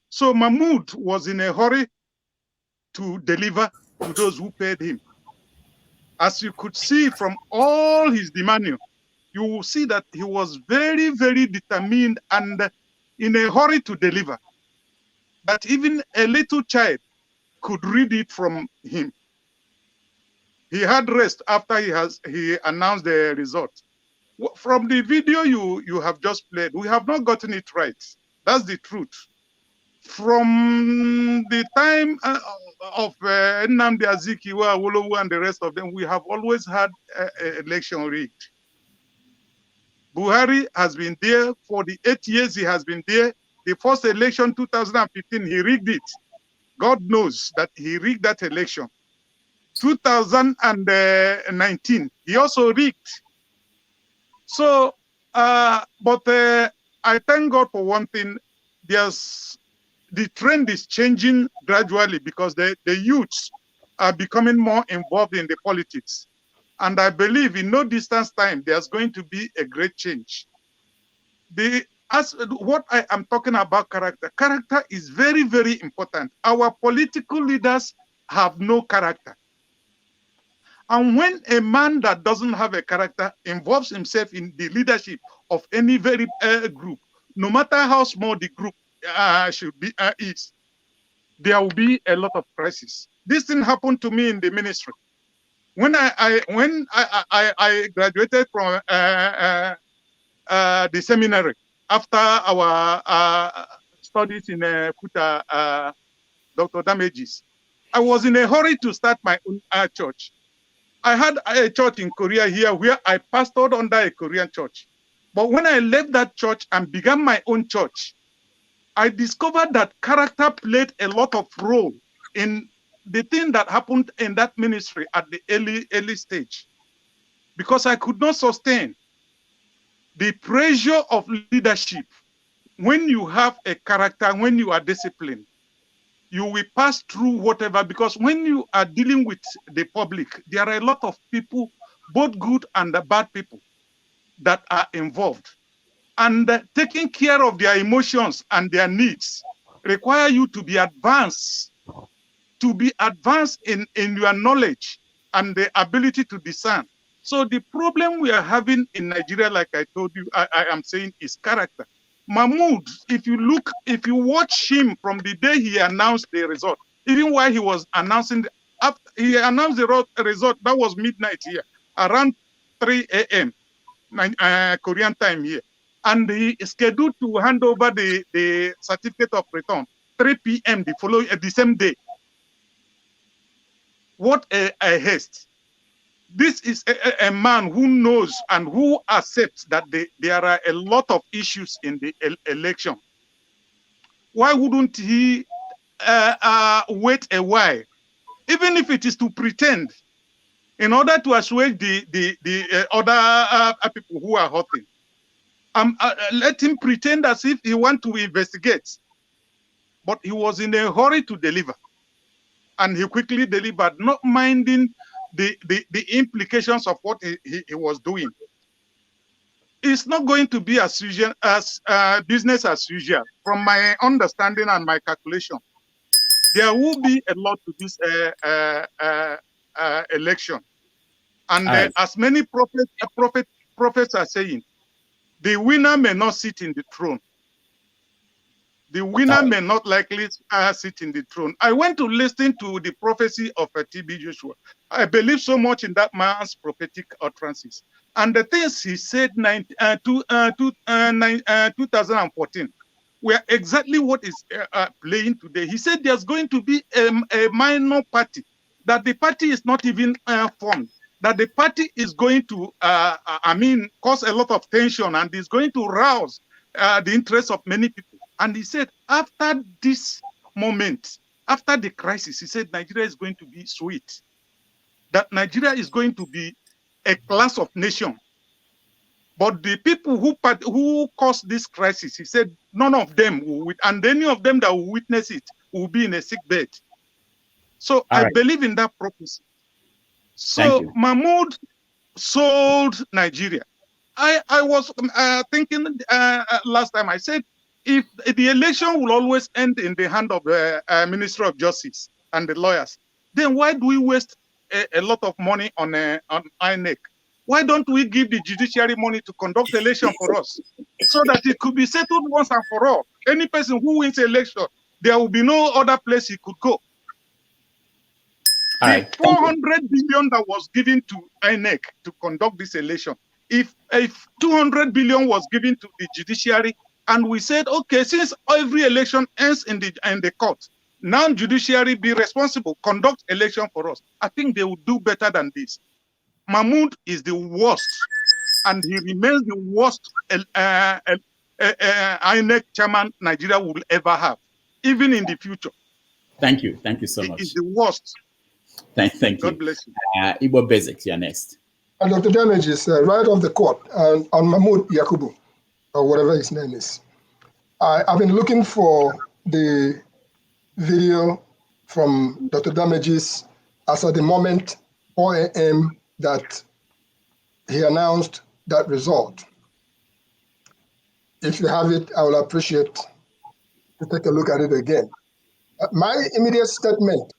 So Mahmood was in a hurry to deliver to those who paid him. As you could see from all his demeanor, you will see that he was very, very determined and in a hurry to deliver. That even a little child could read it from him. He had rest after he announced the result. From the video you have just played, we have not gotten it right. That's the truth. From the time of Nnamdi Azikiwe, Awolowo, and the rest of them, we have always had election rigged. Buhari has been there for the 8 years he has been there. The first election, 2015, he rigged it. God knows that he rigged that election. 2019, he also rigged. So, but I thank God for one thing. The trend is changing gradually because the youths are becoming more involved in the politics. And I believe in no distance time, there's going to be a great change. What I am talking about, character is very, very important. Our political leaders have no character. And when a man that doesn't have a character involves himself in the leadership of any very group, no matter how small the group is, there will be a lot of crisis. This thing happened to me in the ministry. When I graduated from the seminary after our studies in Kuta, Dr. Damages, I was in a hurry to start my own church. I had a church in Korea here where I pastored under a Korean church. But when I left that church and began my own church, I discovered that character played a lot of role in the thing that happened in that ministry at the early stage, because I could not sustain the pressure of leadership. When you have a character, when you are disciplined, you will pass through whatever, because when you are dealing with the public, there are a lot of people, both good and bad people, that are involved. And taking care of their emotions and their needs require you to be advanced in your knowledge and the ability to discern. So the problem we are having in Nigeria, like I told you, I am saying, is character. Mahmood, if you watch him from the day he announced the result, even while he was announcing, he announced the result, that was midnight here, around 3 a.m. Korean time here. And he is scheduled to hand over the certificate of return 3 p.m. the same day. What a haste. This is a man who knows and who accepts that there are a lot of issues in the election. Why wouldn't he wait a while, even if it is to pretend, in order to assuage the other people who are hurting? Let him pretend as if he wants to investigate. But he was in a hurry to deliver. And he quickly delivered, not minding the implications of what he was doing. It's not going to be as usual, as business as usual. From my understanding and my calculation, there will be a lot to this election. And as many prophets are saying, the winner may not sit in the throne. The winner may not likely sit in the throne. I went to listen to the prophecy of TB Joshua. I believe so much in that man's prophetic utterances. And the things he said 2014 were exactly what is playing today. He said there's going to be a minor party, that the party is not even formed, that the party is going to, cause a lot of tension and is going to rouse the interest of many people. And he said, after this moment, after the crisis, he said Nigeria is going to be sweet. That Nigeria is going to be a class of nation. But the people who caused this crisis, he said, none of them will, and any of them that will witness it will be in a sick bed. So I believe in that prophecy. So Mahmood sold Nigeria. I was thinking last time, I said, if the election will always end in the hand of the Minister of Justice and the lawyers, then why do we waste a lot of money on INEC? Why don't we give the judiciary money to conduct the election for us, so that it could be settled once and for all? Any person who wins the election, there will be no other place he could go. The 400 billion that was given to INEC to conduct this election, if 200 billion was given to the judiciary, and we said, okay, since every election ends in the court, now judiciary be responsible, conduct election for us, I think they will do better than this. Mahmood is the worst, and he remains the worst INEC chairman Nigeria will ever have, even in the future. Thank you so much. He is the worst. Thank you. God bless you. Igbo Basics, you're next. And Dr. Damage is right off the court on Mahmood Yakubu, or whatever his name is. I've been looking for the video from Dr. Damages as at the moment, 4 a.m., that he announced that result. If you have it, I will appreciate to take a look at it again. My immediate statement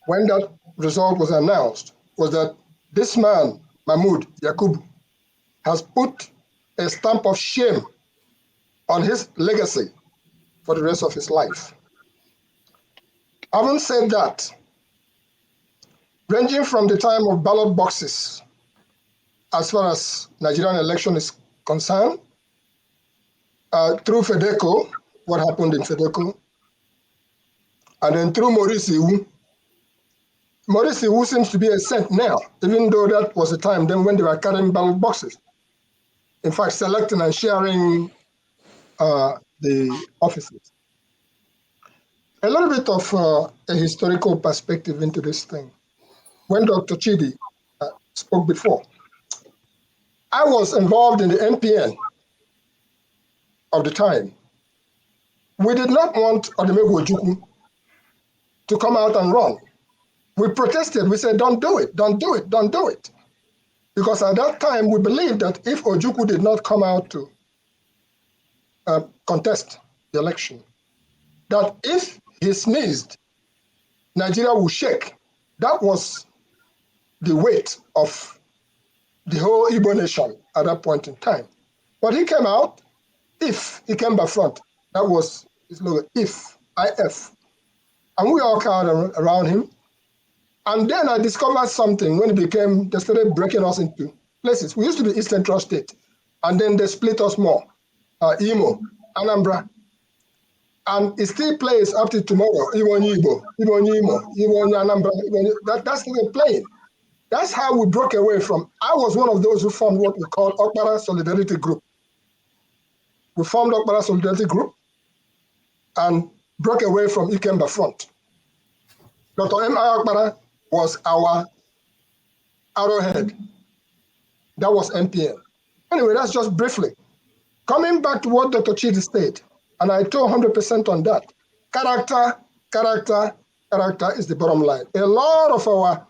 when that result was announced was that this man, Mahmood Yakubu, has put a stamp of shame on his legacy for the rest of his life. Having said that, ranging from the time of ballot boxes, as far as Nigerian election is concerned, through FEDECO, what happened in FEDECO, and then through Maurice Iwu. Maurice Iwu seems to be a saint now, even though that was a time then when they were carrying ballot boxes. in fact, selecting and sharing the offices. A little bit of a historical perspective into this thing. When Dr. Chidi spoke before, I was involved in the NPN of the time. We did not want Odumegwu Ojukwu to come out and run. We protested. We said, don't do it, don't do it, don't do it. Because at that time, we believed that if Ojukwu did not come out to contest the election, that if he sneezed, Nigeria would shake. That was the weight of the whole Igbo nation at that point in time. But he came out, if he came by front, that was his slogan, if, IF. And we all crowded around him. And then I discovered something when they started breaking us into places. We used to be East Central State, and then they split us more, Imo, Anambra. And it still plays up to tomorrow, Ibonyi Igbo, Ibonyi Imo, Ibonyi Anambra, that's still playing. That's how we broke away from, I was one of those who formed what we call Okpara Solidarity Group. We formed Okpara Solidarity Group and broke away from Ikemba Front. Dr. M. Okpara was our arrowhead. That was NPN. Anyway, that's just briefly. Coming back to what Dr. Chidi said, and I told 100% on that. Character is the bottom line. A lot of our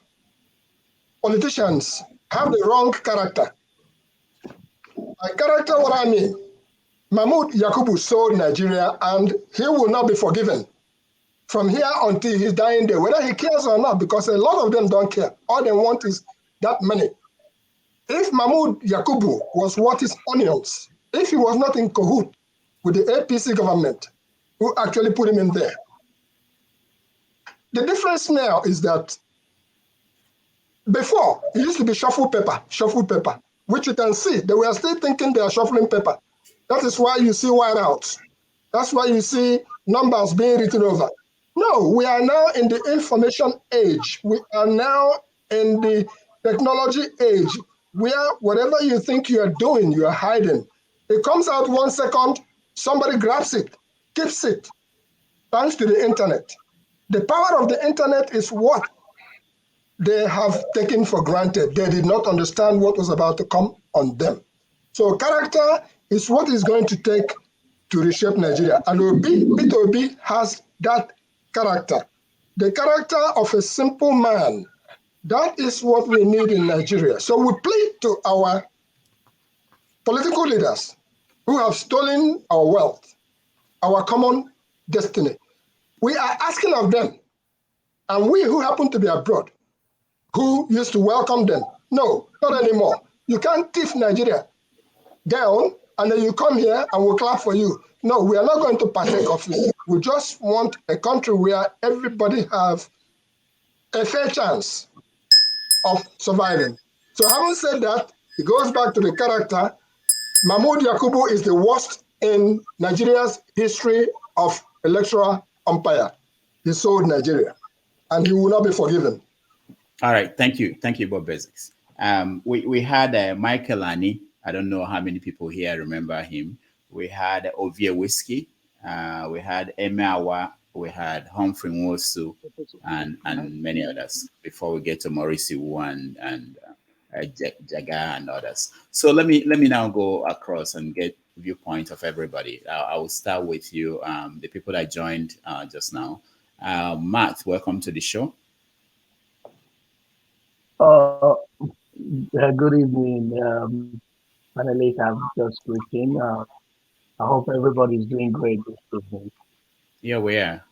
politicians have the wrong character. By character, what I mean, Mahmood Yakubu sold Nigeria and he will not be forgiven from here until his dying day, whether he cares or not, because a lot of them don't care. All they want is that money. If Mahmood Yakubu was worth his onions, if he was not in cahoot with the APC government, who actually put him in there. The difference now is that before, it used to be shuffle paper, which you can see. They were still thinking they are shuffling paper. That is why you see whiteouts. That's why you see numbers being written over. No, we are now in the information age. We are now in the technology age, where whatever you think you are doing, you are hiding. It comes out 1 second, somebody grabs it, keeps it, thanks to the internet. The power of the internet is what they have taken for granted. They did not understand what was about to come on them. So character is what is going to take to reshape Nigeria. And Peter Obi has that character. The character of a simple man. That is what we need in Nigeria. So we plead to our political leaders who have stolen our wealth, our common destiny. We are asking of them, and we who happen to be abroad, who used to welcome them, no, not anymore. You can't thief Nigeria down, and then you come here and we'll clap for you. No, we are not going to partake of it. We just want a country where everybody has a fair chance of surviving. So having said that, it goes back to the character. Mahmood Yakubu is the worst in Nigeria's history of electoral umpire. He sold Nigeria, and he will not be forgiven. All right, thank you, Bob Basics. We had Michael Ani. I don't know how many people here remember him. We had Ovie Whiskey. We had Emeawa. We had Humphrey Nwosu, and many others. Before we get to Maurice Wu and Jaga and others. So let me now go across and get viewpoint of everybody. I will start with you, the people that joined just now. Matt, welcome to the show. Good evening, panelists. I've just greeting. I hope everybody's doing great this evening. Yeah, we are.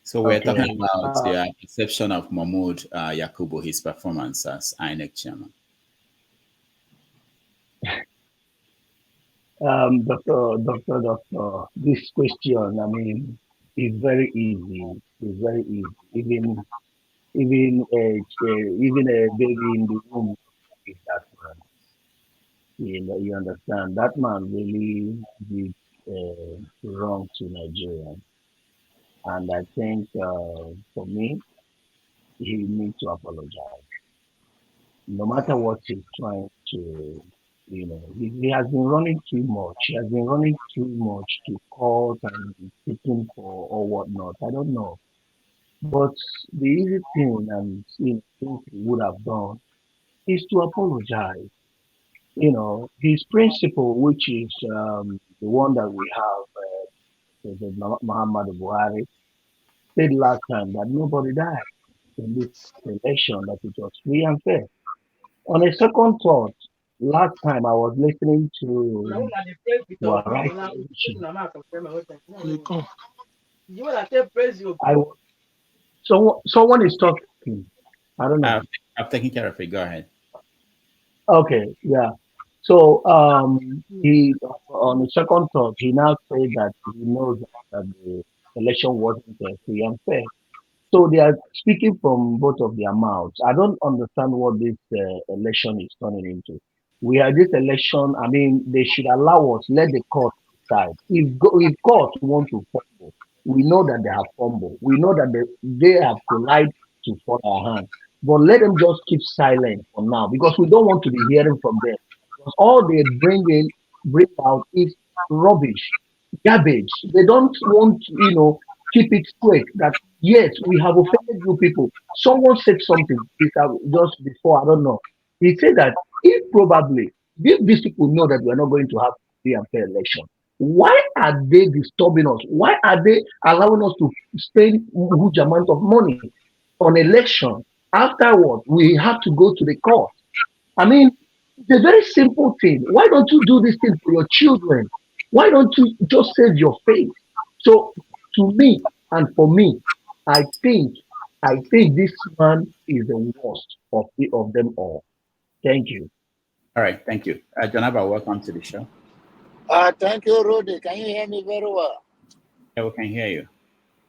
So we're talking about the perception of Mahmood Yakubu, his performance as INEC chairman. Doctor, this question, I mean, is very easy. It's very easy. Even a baby in the womb is that man. You understand? That man really did wrong to Nigeria. And I think for me, he needs to apologize. No matter what he's trying to You know, he has been running too much. He has been running too much to court and seeking for or whatnot. I don't know. But the easy thing and thing he would have done is to apologize. You know, his principle, which is the one that we have, President Muhammad Buhari, said last time that nobody died in this election, that it was free and fair. On a second thought, last time I was listening to a right television. Someone is talking. I don't know. I'm taking care of it. Go ahead. Okay, yeah. So he on the second thought, he now said that he knows that the election wasn't free and fair. So they are speaking from both of their mouths. I don't understand what this election is turning into. We had this election. I mean, they should allow us, let the court decide. If court want to fumble, we know that they have fumbled. We know that they have collided to fall our hand. But let them just keep silent for now because we don't want to be hearing from them. Because all they bring out is rubbish, garbage. They don't want, keep it straight that yes, we have offended you people. Someone said something just before, I don't know. He said that if these people know that we are not going to have free and fair election, why are they disturbing us? Why are they allowing us to spend huge amount of money on election? Afterward, we have to go to the court. I mean, it's a very simple thing. Why don't you do this thing for your children? Why don't you just save your face? So, to me and for me, I think this man is the worst of them all. Thank you. All right, thank you. Janaba, welcome to the show. Thank you, Rudy. Can you hear me very well? Yeah, we can hear you.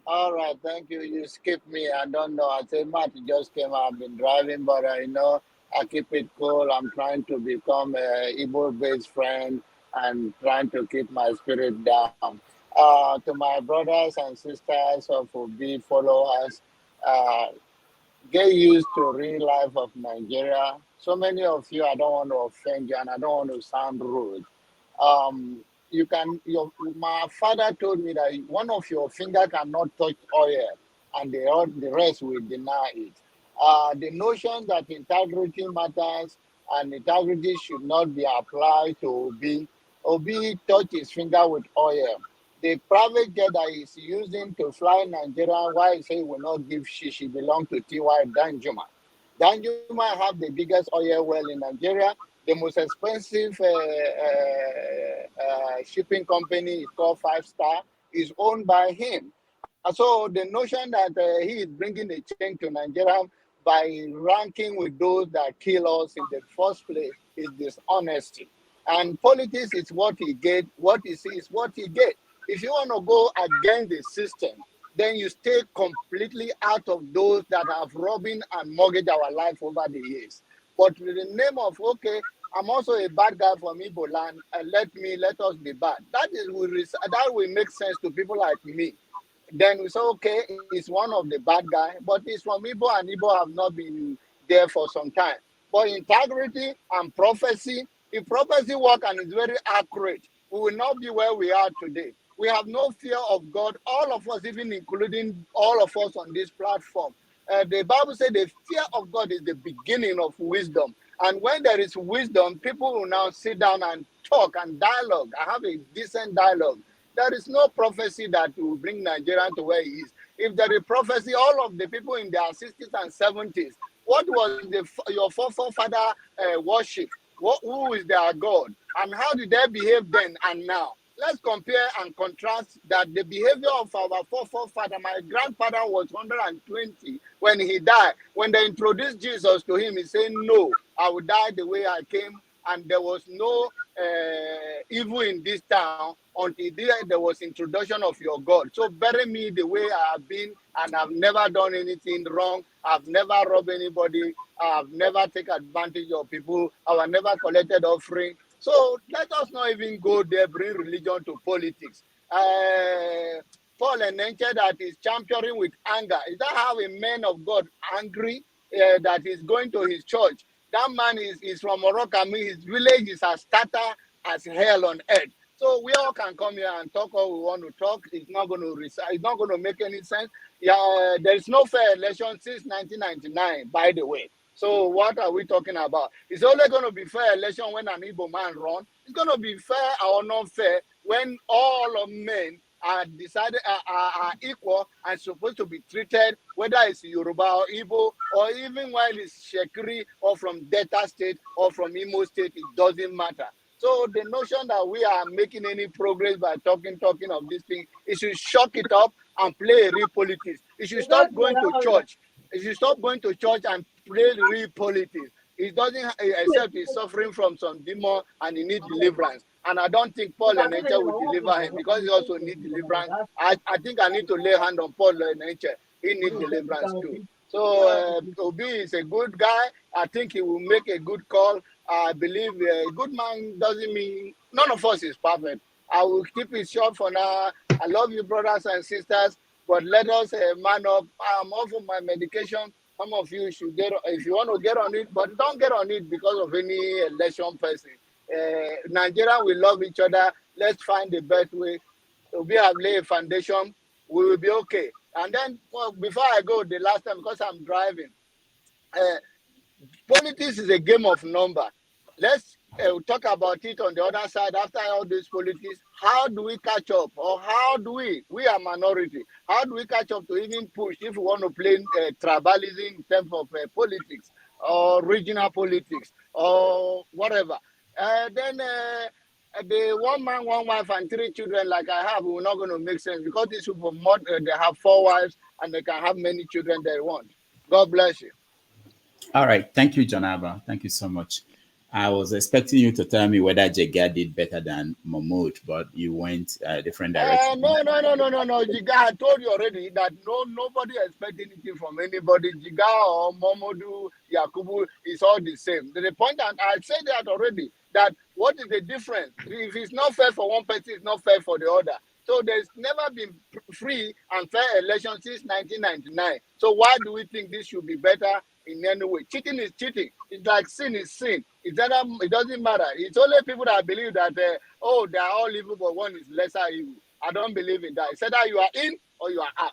All right, thank you. You skipped me. I don't know. I said, Matt just came out. I've been driving, but I keep it cool. I'm trying to become a Igbo-based friend and trying to keep my spirit down. To my brothers and sisters of Obi followers, get used to real life of Nigeria. So many of you, I don't want to offend you and I don't want to sound rude. My father told me that one of your finger cannot touch oil and the rest will deny it. The notion that integrity matters and integrity should not be applied to Obi touched his finger with oil. The private jet that he's using to fly Nigeria, why he say he will not give shishi belong to T.Y. Danjuma. Danjuma have the biggest oil well in Nigeria. The most expensive shipping company is called 5 Star, is owned by him. So the notion that he is bringing a change to Nigeria by ranking with those that kill us in the first place is dishonesty. And politics is what he get, what he sees, what he get. If you want to go against the system, then you stay completely out of those that have robbing and mortgaged our life over the years. But with the name of, okay, I'm also a bad guy from Igbo land, and let us be bad. That will make sense to people like me. Then we say, okay, he's one of the bad guys, but he's from Igbo, and Igbo have not been there for some time. But integrity and prophecy, if prophecy work and is very accurate, we will not be where we are today. We have no fear of God, all of us, even including all of us on this platform. The Bible says the fear of God is the beginning of wisdom. And when there is wisdom, people will now sit down and talk and dialogue. I have a decent dialogue. There is no prophecy that will bring Nigeria to where it is. If there is prophecy, all of the people in their 60s and 70s, what was your forefather worship? Who is their God? And how did they behave then and now? Let's compare and contrast that the behavior of our forefather. My grandfather was 120 when he died. When they introduced Jesus to him, he said, no, I will die the way I came. And there was no evil in this town until there was introduction of your God. So bury me the way I have been, and I've never done anything wrong. I've never robbed anybody. I've never taken advantage of people. I've never collected offering. So let us not even go there, bring religion to politics. Paul Enenche that is championing with anger. Is that how a man of God angry that is going to his church? That man is from Morocco. His village is as starter as hell on earth. So we all can come here and talk all we want to talk. It's not going to it's not going to make any sense. Yeah, there is no fair election since 1999, by the way. So what are we talking about? It's only going to be fair election when an Igbo man runs. It's going to be fair or not fair when all of men are decided are equal and supposed to be treated, whether it's Yoruba or Igbo, or even while it's Shekiri or from Delta State or from Imo State, it doesn't matter. So the notion that we are making any progress by talking of this thing, it should shock it up and play real politics. It should stop going to church. It should stop going to church and play real politics. It doesn't, except he's suffering from some demon and he needs deliverance. And I don't think Paul Eneche will deliver him because he also needs deliverance. I think I need to lay hand on Paul Eneche. He needs deliverance too. So Obi is a good guy. I think he will make a good call. I believe a good man doesn't mean none of us is perfect. I will keep it short for now. I love you, brothers and sisters, but let us man up. I'm off of my medication. Some of you should get, if you want to get on it, but don't get on it because of any election person. Nigeria will love each other. Let's find the best way. We have laid a foundation. We will be okay. And then, well, before I go, the last time, because I'm driving, politics is a game of number. Let's talk about it on the other side after all this politics. How do we catch up? Or how do we are minority, how do we catch up to even push if we want to play tribalism in terms of politics or regional politics or whatever? Then the one man, one wife, and 3 children like I have will not going to make sense because these people, they have 4 wives and they can have many children they want. God bless you. All right. Thank you, Janaba. Thank you so much. I was expecting you to tell me whether Jega did better than Mahmood, but you went a different direction. No. Jiga, I told you already that nobody expects anything from anybody. Jiga or Mahmood Yakubu is all the same. The point, and I said that already, that what is the difference? If it's not fair for one person, it's not fair for the other. So there's never been free and fair election since 1999. So why do we think this should be better in any way? Cheating is cheating. It's like sin is sin. It doesn't matter. It's only people that believe that, they are all evil, but one is lesser evil. I don't believe in that. It's either you are in or you are out.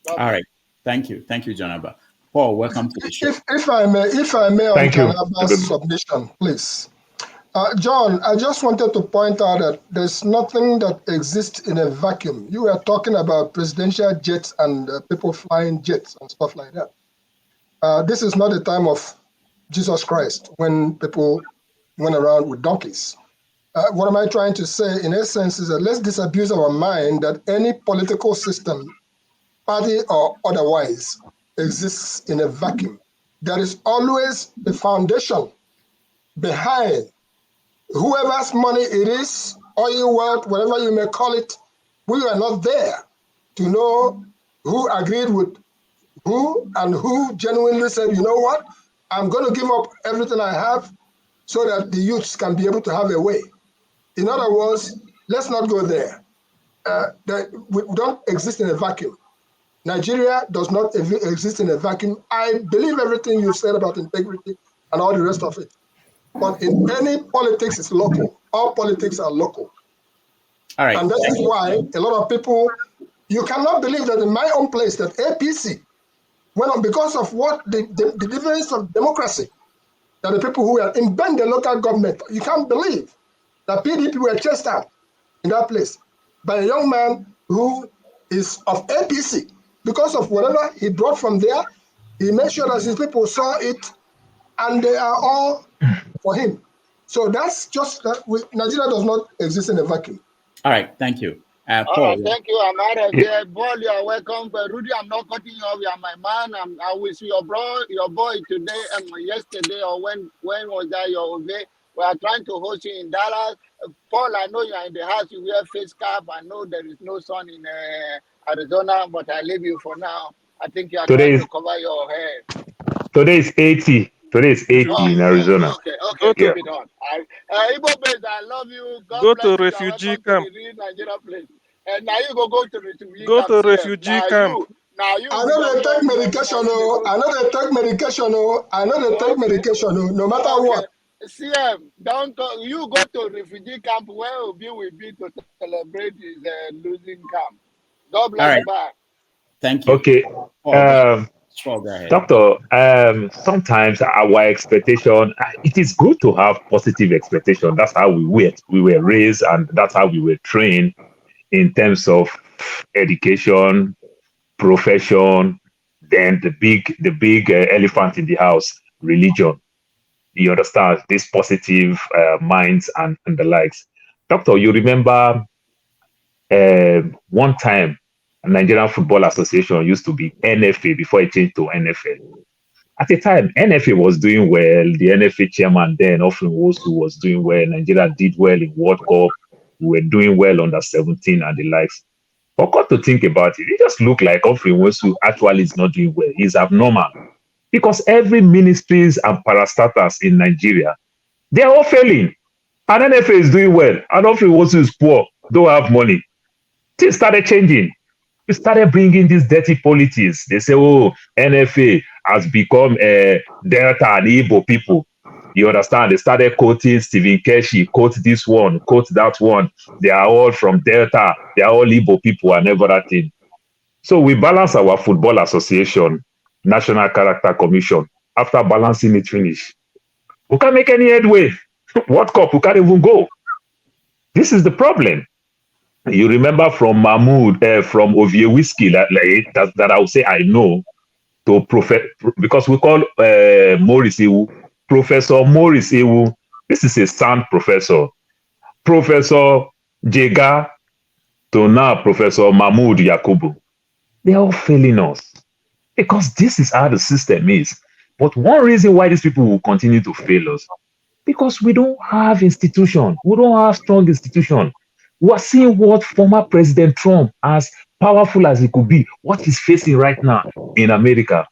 All right. Thank you. Thank you, Janaba. Paul, welcome to the show. If I may on Janaba's submission, please. John, I just wanted to point out that there's nothing that exists in a vacuum. You were talking about presidential jets and people flying jets and stuff like that. This is not the time of Jesus Christ when people went around with donkeys. What am I trying to say in essence is that let's disabuse our mind that any political system, party or otherwise, exists in a vacuum. There is always a foundation behind whoever's money it is, oil wealth, whatever you may call it. We are not there to know who agreed with who and who genuinely said, you know what, I'm going to give up everything I have so that the youths can be able to have a way. In other words, let's not go there. We don't exist in a vacuum. Nigeria does not exist in a vacuum. I believe everything you said about integrity and all the rest of it. But in any politics, it's local. All politics are local. All right. And that is why a lot of people, you cannot believe that in my own place, that APC went on because of what the difference of democracy, that the people who were in the local government, you can't believe that PDP were chased out in that place by a young man who is of APC. Because of whatever he brought from there, he made sure that his people saw it and they are all for him. So that's just that Nigeria does not exist in a vacuum. All right, thank you. Paul. Thank you. I'm out of here. Paul, you are welcome. But Rudy, I'm not cutting you off. You are my man. I will see your boy today and yesterday, or when was that your day? We are trying to host you in Dallas. Paul, I know you are in the house. You wear face cap. I know there is no sun in Arizona, but I leave you for now. I think you are trying to cover your hair. Today is 80. Today is 80 in Arizona. Okay, keep it on. Igbo place, I love you. God go bless to you. refugee camp. Nigeria place. And now you go to refugee camp. Go to refugee camp. Now you I be know they take doctor, medication, oh. I know they take medication, oh. I know they take okay. medication, oh. No matter Okay. what. CM, don't go, you go to refugee camp where Obi will be to celebrate his losing camp. God All bless right. you. Bye. Thank you. Okay. Paul, go ahead. Doctor, sometimes our expectation, it is good to have positive expectation. That's how we were raised, and that's how we were trained in terms of education, profession, then the big elephant in the house, religion. You understand these positive minds and the likes. Doctor, you remember one time Nigerian Football Association used to be NFA before it changed to NFL. At the time, NFA was doing well. The NFA chairman then, Often Wosu, was doing well. Nigeria did well in World Cup. We were doing well under 17 and the likes. But got to think about it, it just looked like Often Wosu actually is not doing well. He's abnormal because every ministries and parastatals in Nigeria, they are all failing. And NFA is doing well. And Often Wosu is poor, don't have money. Things started changing. We started bringing these dirty politics. They say, oh, NFA has become Delta and Igbo people. You understand? They started quoting Stephen Keshi, quote this one, quote that one. They are all from Delta. They are all Igbo people and everything. So we balance our football association, National Character Commission. After balancing it finish, we can't make any headway. World Cup, we can't even go. This is the problem. You remember from Mahmood, from Ovie Whiskey, that I would say I know, to because we call Morris Ewu, Professor Morris Ewu. This is a sound professor. Professor Jega to now Professor Mahmood Yakubu. They're all failing us because this is how the system is. But one reason why these people will continue to fail us, because we don't have institution. We don't have strong institution. We are seeing what former President Trump, as powerful as he could be, what he's facing right now in America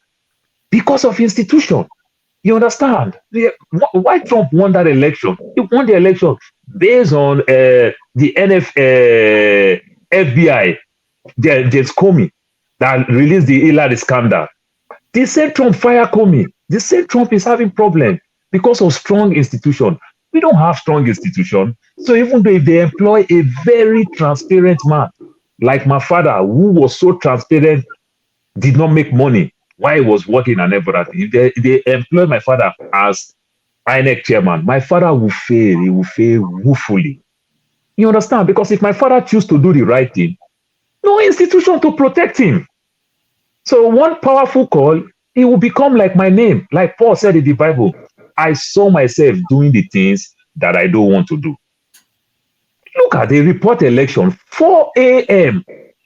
because of institution. You understand? Why Trump won that election? He won the election based on the FBI, James Comey, that released the Hillary scandal. The same Trump fire Comey. The same Trump is having problem because of strong institution. We don't have strong institution. So even though if they employ a very transparent man, like my father, who was so transparent, did not make money while he was working and everything. If they employ my father as INEC chairman, my father will fail. He will fail woefully. You understand? Because if my father choose to do the right thing, no institution to protect him. So one powerful call, it will become like my name. Like Paul said in the Bible, I saw myself doing the things that I don't want to do. Look at the report election, 4 a.m.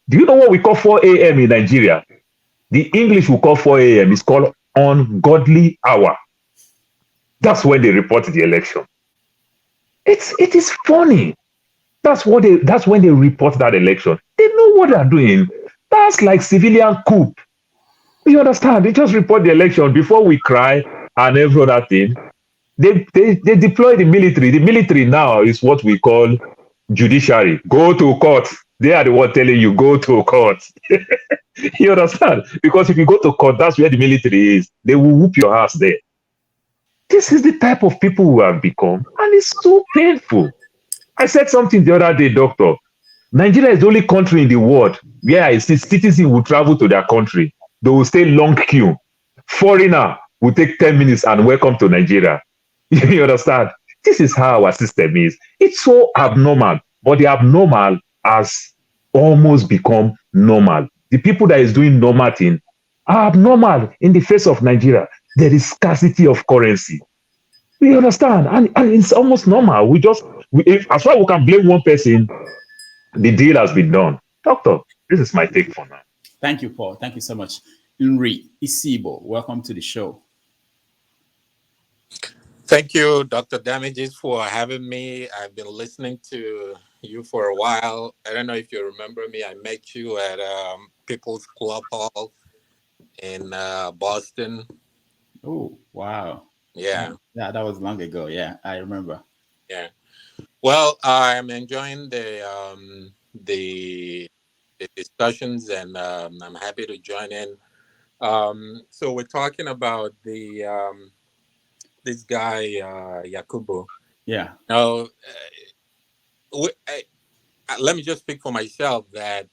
Do you know what we call 4 a.m. in Nigeria? The English will call 4 a.m. It's called ungodly hour. That's when they report the election. It is funny. That's when they report that election. They know what they're doing. That's like civilian coup. You understand? They just report the election before we cry and every other thing. They deploy the military. The military now is what we call judiciary. Go to court. They are the one telling you go to court. You understand? Because if you go to court, that's where the military is. They will whoop your ass there. This is the type of people we have become, and it's so painful. I said something the other day, doctor. Nigeria is the only country in the world where a citizen will travel to their country. They will stay long queue. Foreigner will take 10 minutes and welcome to Nigeria. You understand? This is how our system is. It's so abnormal, but the abnormal has almost become normal. The people that is doing normal thing are abnormal in the face of Nigeria. There is scarcity of currency. You understand? And it's almost normal. As far as we can blame one person, the deal has been done. Doctor, this is my take for now. Thank you, Paul. Thank you so much. Nri Isibo, welcome to the show. Thank you, Dr. Damages, for having me. I've been listening to you for a while. I don't know if you remember me. I met you at People's Club Hall in Boston. Oh, wow. Yeah. Yeah, that was long ago. Yeah, I remember. Yeah. Well, I'm enjoying the the discussions, and I'm happy to join in. So we're talking about this guy Yakubu. Yeah. Now, let me just speak for myself that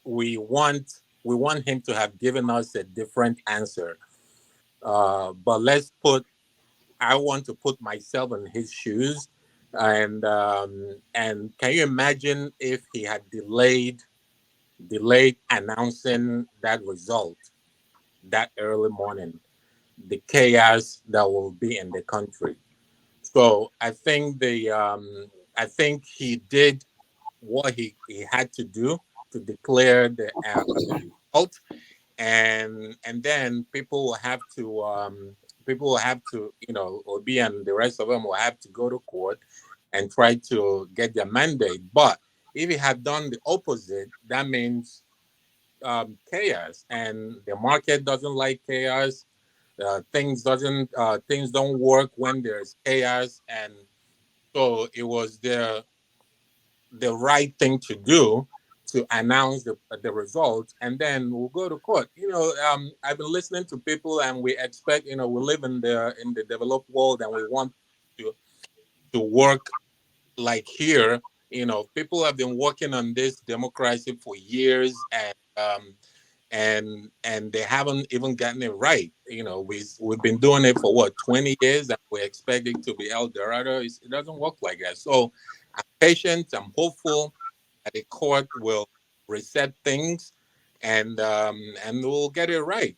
we want him to have given us a different answer. But I want to put myself in his shoes, and can you imagine if he had delayed announcing that result that early morning, the chaos that will be in the country. So I think he did what he had to do to declare the result, and then people will have to Obi and the rest of them will have to go to court and try to get their mandate. But if he had done the opposite, that means chaos, and the market doesn't like chaos. Things don't work when there's chaos, and so it was the right thing to do to announce the results, and then we'll go to court. I've been listening to people, and we expect, we live in the developed world, and we want to work like here. People have been working on this democracy for years, and they haven't even gotten it right. We've been doing it for what, 20 years, and we expect it to be El Dorado. It doesn't work like that. So I'm patient. I'm hopeful that the court will reset things, and we'll get it right.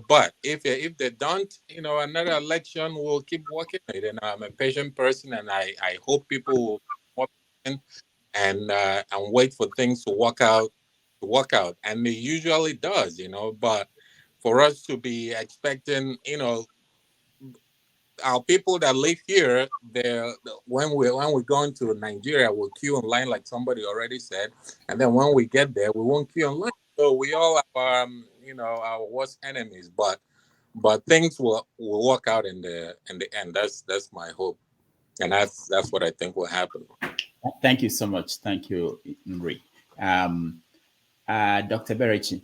But if they don't, another election, we'll keep working it. And I'm a patient person, and I hope people will be more patient and wait for things to work out, and it usually does. But for us to be expecting, our people that live here, when we're going to Nigeria, we'll queue in line, like somebody already said, and then when we get there, we won't queue in line. So we all have our worst enemies, but things will work out in the end. That's my hope, and that's what I think will happen. Thank you so much. Thank you, Nri. Dr. Berechi,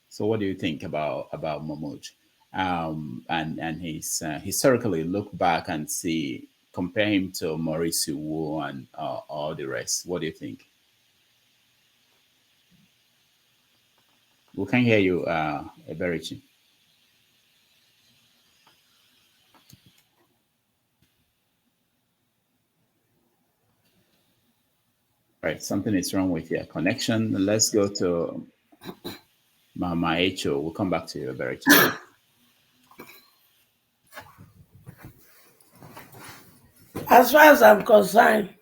so what do you think about Mahmood? And his historically look back and compare him to Maurice Wu and all the rest. What do you think? We can hear you, Berechi. Right, something is wrong with your connection. Let's go to Mama Echo. We'll come back to you, Berechi. As far as I'm concerned,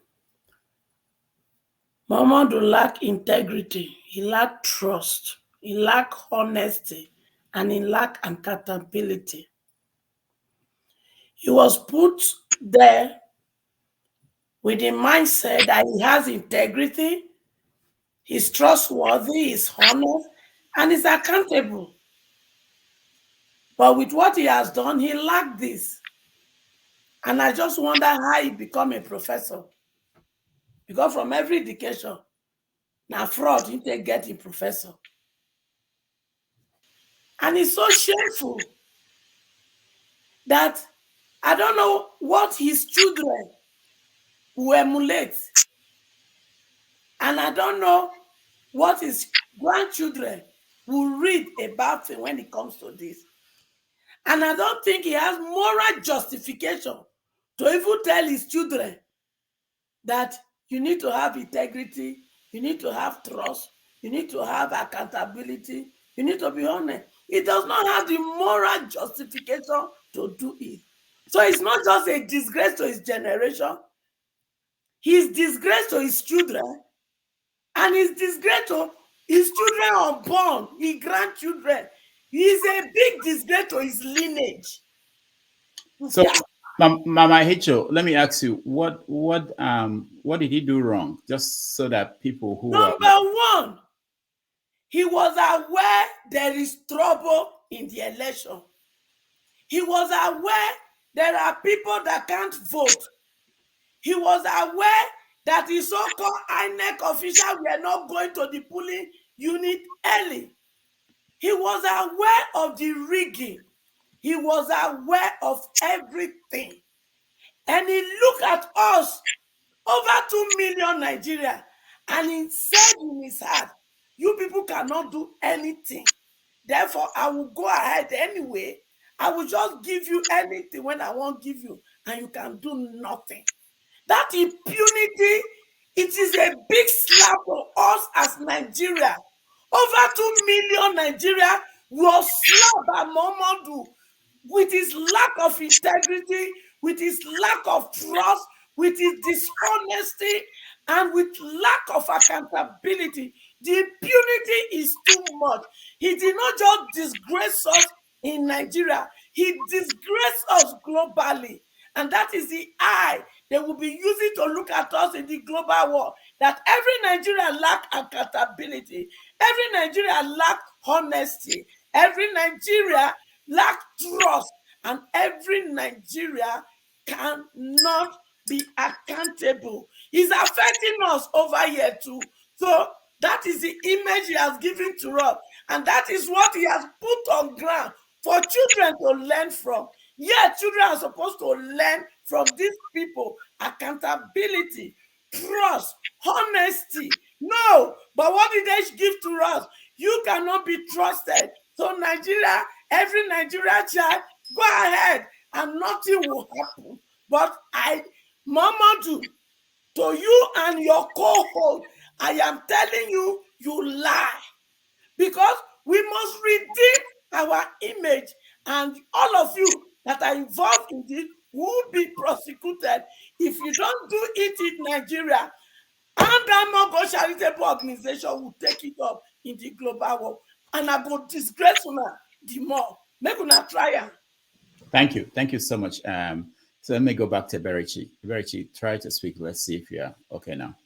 Mahmoud lacked integrity, he lacked trust, he lacked honesty, and he lacked accountability. He was put there with the mindset that he has integrity, he's trustworthy, he's honest, and he's accountable. But with what he has done, he lacked this. And I just wonder how he become a professor. Because from every education, now fraud, he take get a professor. And it's so shameful that I don't know what his children will emulate. And I don't know what his grandchildren will read about him when it comes to this. And I don't think he has moral justification to even tell his children that you need to have integrity, you need to have trust, you need to have accountability, you need to be honest. He does not have the moral justification to do it. So it's not just a disgrace to his generation, he's disgrace to his children, and he's disgrace to his children unborn, his grandchildren. He's a big disgrace to his lineage. So, Mama Hicho, let me ask you, what did he do wrong? Just so that people who Number one, he was aware there is trouble in the election. He was aware there are people that can't vote. He was aware that the so-called INEC officials were not going to the polling unit early. He was aware of the rigging. He was aware of everything. And he looked at us, over 2 million Nigerians, and he said in his heart, you people cannot do anything. Therefore, I will go ahead anyway. I will just give you anything when I want to give you, and you can do nothing. That impunity, it is a big slap for us as Nigeria. Over 2 million Nigerians were slapped by Mahmoud with his lack of integrity, with his lack of trust, with his dishonesty, and with lack of accountability. The impunity is too much. He did not just disgrace us in Nigeria, he disgraced us globally. And that is the eye they will be using to look at us in the global war. That every Nigerian lack accountability, every Nigerian lack honesty, every Nigeria lack trust, and every Nigeria cannot be accountable. He's affecting us over here too. So that is the image he has given to us, and that is what he has put on ground for children to learn from. Yeah, children are supposed to learn from these people accountability, trust, honesty. No, but what did they give to us? You cannot be trusted. So Nigeria, every Nigerian child, go ahead and nothing will happen. But Mamadou, to you and your co-host, I am telling you, you lie. Because we must redeem our image, and all of you that are involved in this will be prosecuted. If you don't do it in Nigeria, Anambra charitable organization will take it up in the global world, and I go disgrace una the more. Make una try am. Thank you so much. So let me go back to Berichi. Berichi, try to speak. Let's see if you're okay now.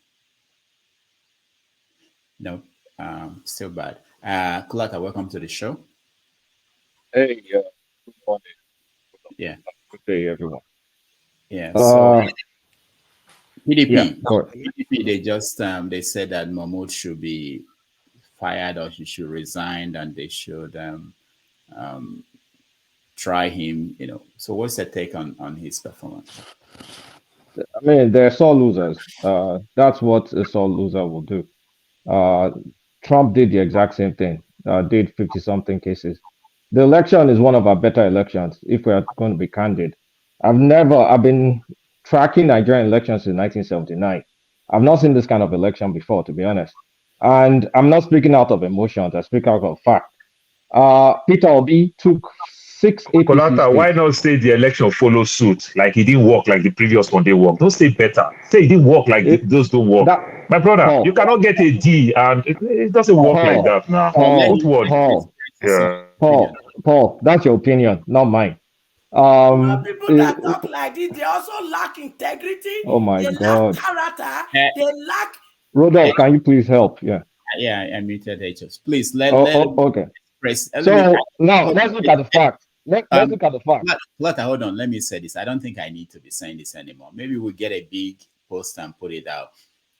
No, still bad. Kulata, welcome to the show. Hey, good morning. Yeah. Good day, everyone. Yeah. So PDP, yeah, PDP, they just they said that Mahmoud should be fired or he should resign, and they should try him. You know. So what's your take on his performance? I mean, they're sore losers. That's what a sore loser will do. Trump did the exact same thing. Did 50-something cases. The election is one of our better elections, if we're going to be candid. I've been tracking Nigerian elections since 1979. I've not seen this kind of election before, to be honest. And I'm not speaking out of emotions, I speak out of fact. Peter Obi took 6 APC Kolata, states. why not say the election follows suit? Like it didn't work like the previous one, they worked. Don't say better. Say it didn't work like those don't work. My brother, Paul, you cannot get a D, and it doesn't work like that now. Good word. Paul, that's your opinion, not mine. People that talk like this, they also lack integrity. Oh my they God. lack character. They lack. Rodolphe, can you please help? Yeah. Yeah, I muted HS. Please let. Okay. So now let's look at the facts. Let's look at the facts. Plata, hold on. Let me say this. I don't think I need to be saying this anymore. Maybe we'll get a big poster and put it out.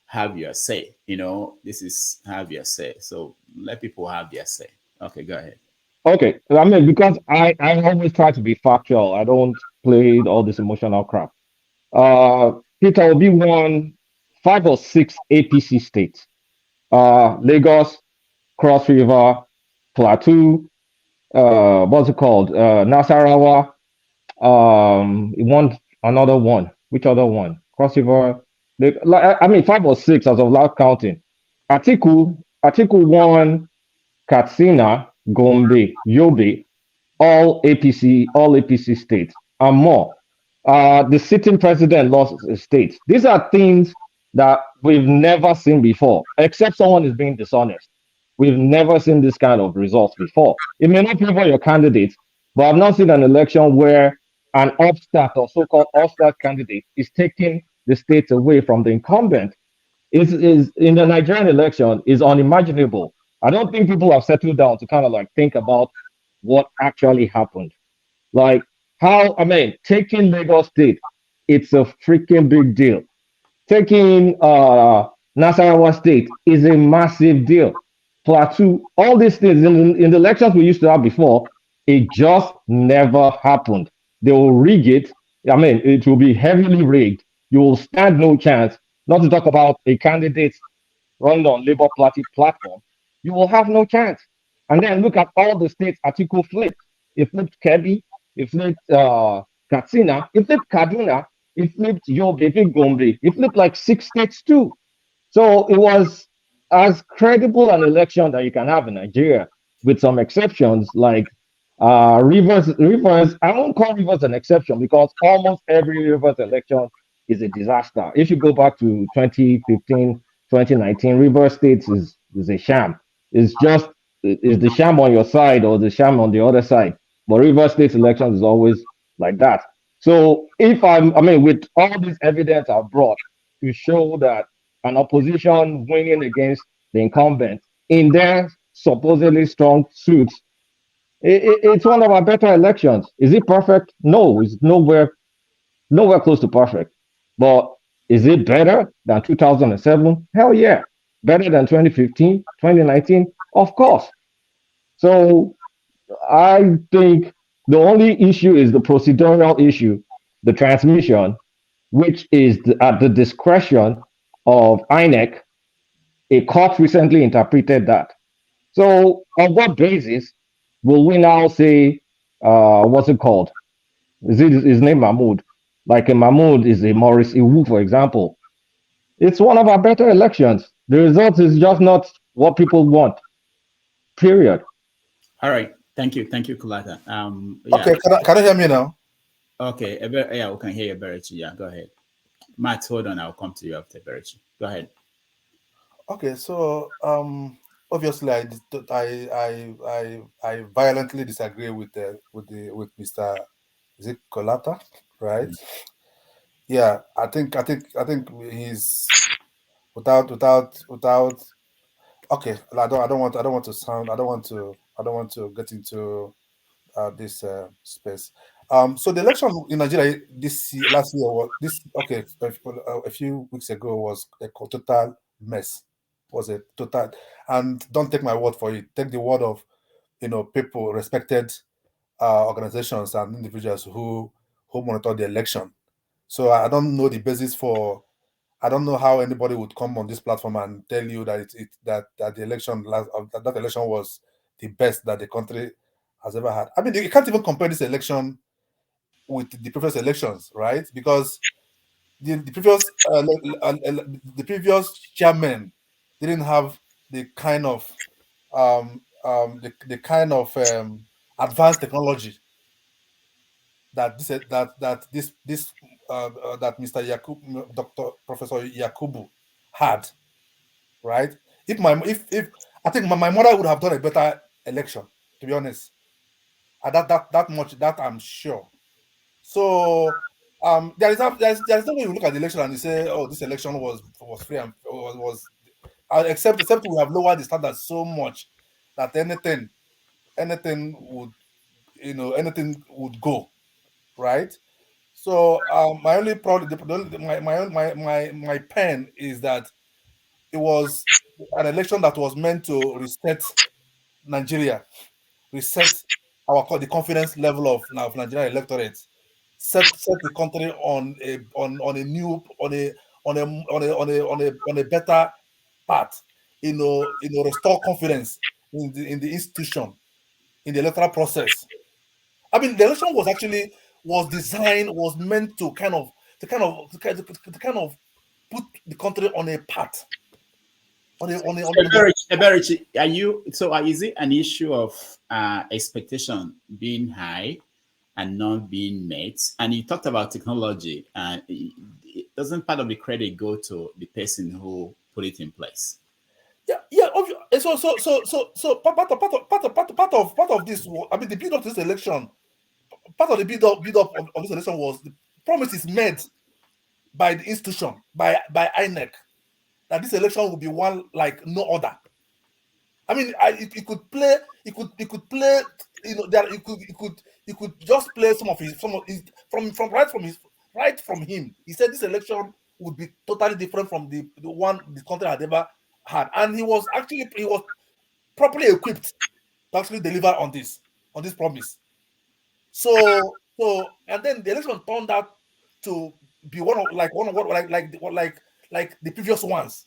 Have your say. You know, this is have your say. So let people have their say. Okay, go ahead. Okay, I mean, because I always try to be factual. I don't play all this emotional crap. Peter Obi won 5 or 6 APC states. Lagos, Cross River, Plateau, what's it called? Nasarawa. He won another one. Which other one? Cross River. 5 or 6 as of last counting. Atiku won Katsina, Gombe, Yobe, all APC states, and more. The sitting president lost his state. These are things that we've never seen before, except someone is being dishonest. We've never seen this kind of results before. It may not favor your candidate, but I've not seen an election where an upstart or so-called upstart candidate is taking the states away from the incumbent. Is in the Nigerian election is unimaginable. I don't think people have settled down to kind of like think about what actually happened. Like taking Lagos State, it's a freaking big deal. Taking Nasarawa State is a massive deal. Plateau, all these things in the elections we used to have before, it just never happened. They will rig it. I mean, it will be heavily rigged. You will stand no chance. Not to talk about a candidate running on Labour Party platform. You will have no chance. And then look at all the states Atiku flipped. He flipped Kebbi. He flipped Katsina. He flipped Kaduna. He flipped Yobe. He flipped Gombe. He flipped like 6 states too. So it was as credible an election that you can have in Nigeria, with some exceptions like Rivers. I won't call Rivers an exception because almost every Rivers election is a disaster. If you go back to 2015, 2019, Rivers State is a sham. It's the sham on your side or the sham on the other side. But Rivers State elections is always like that. So with all this evidence I've brought to show that an opposition winning against the incumbent in their supposedly strong suits, it's one of our better elections. Is it perfect? No, it's nowhere close to perfect. But is it better than 2007? Hell yeah. Better than 2015, 2019? Of course. So I think the only issue is the procedural issue, the transmission, which is at the discretion of INEC. A court recently interpreted that. So on what basis will we now say, what's it called? Is it his name Mahmood? Like a Mahmood is a Maurice Iwu, for example. It's one of our better elections. The result is just not what people want. Period. All right. Thank you, Kulata. Okay, can you hear me now? Okay, yeah, we can hear you, Berichi. Yeah, go ahead. Matt, hold on. I'll come to you after Berichi. Go ahead. Okay, so obviously I violently disagree with Mr. Is it Kolata, right? Mm-hmm. Yeah, I think he's without. Okay, I don't want to get into this space. So the election in Nigeria a few weeks ago was a total mess. Was a total, and don't take my word for it. Take the word of people, respected organizations and individuals who monitor the election. So I don't know the basis for. I don't know how anybody would come on this platform and tell you that that the election that election was the best that the country has ever had. I mean, you can't even compare this election with the previous elections, right? Because the previous chairman didn't have the kind of advanced technology that Mr. Yakubu, Professor Yakubu had, right? If I think my mother would have done a better election, to be honest. That I'm sure. So there's no way you look at the election and you say, oh, this election was free and was except we have lowered the standard so much that anything would go, right? So my only problem, my pen is that it was an election that was meant to reset Nigeria, reset the confidence level of Nigerian electorate, set the country on a better path, restore confidence in the institution, in the electoral process. I mean, the election was meant to kind of put the country on a path. Eberichi, is it an issue of expectation being high and not being met? And you talked about technology, and doesn't part of the credit go to the person who put it in place? Yeah. So part of this, I mean, the build up to this election, part of the build up of this election was the promises made by the institution, by INEC, that this election will be one like no other. I mean, it could play. It could play. It could just play some of his right from him. He said this election would be totally different from the one the country had ever had. And he was properly equipped to actually deliver on this promise. So and then the election turned out to be like the previous ones.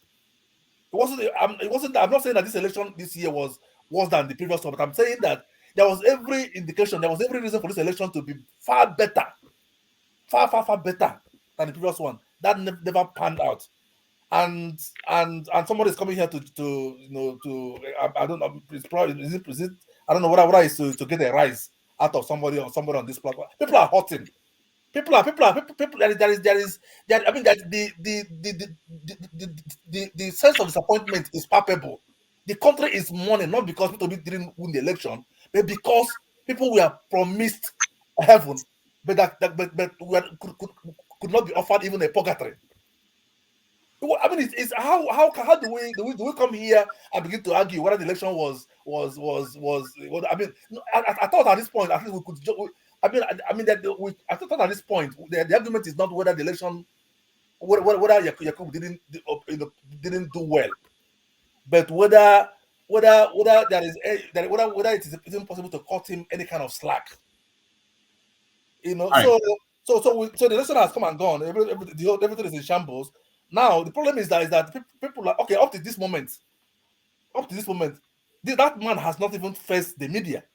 It wasn't. I'm not saying that this election this year was worse than the previous one, but I'm saying that there was every indication, there was every reason for this election to be far better, far better than the previous one. That never panned out. And somebody is coming here to I don't know. It's probably is it I don't know what is to get a rise out of somebody on this platform. People are hurting. People. I mean, that the sense of disappointment is palpable. The country is mourning not because people didn't win the election, but because people were promised heaven, but could not be offered even a purgatory. I mean, it's how do we come here and begin to argue whether the election was I mean, I thought at this point at least we could. I thought at this point the argument is not whether the election whether Yakubu didn't do well, but whether it is impossible to cut him any kind of slack. You know, right. So the election has come and gone. Everything is in shambles. Now the problem is that people are okay up to this moment. That man has not even faced the media.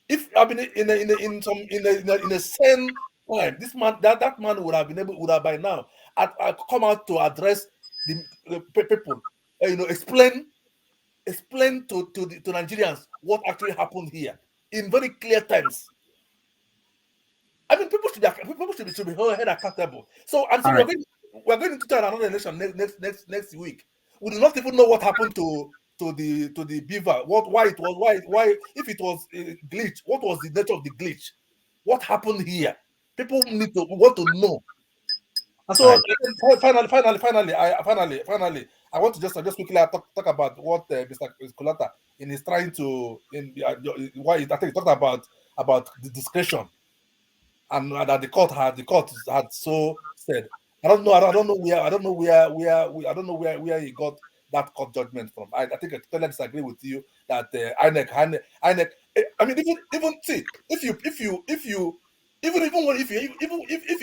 If I mean in a sane time, this man that man would have by now come out to address the people, explain to Nigerians what actually happened here in very clear terms. I mean, people should be held accountable. So we're going to another election next week. We do not even know what happened to the beaver. Why if it was a glitch, what was the nature of the glitch? What happened here? People want to know. And so finally, I want to just quickly talk about what Mr. Kulata is trying to why I think he talked about the discretion, and that the court had so said. I don't know where he got that court judgment from. I think I totally disagree with you that INEC. I mean, even see if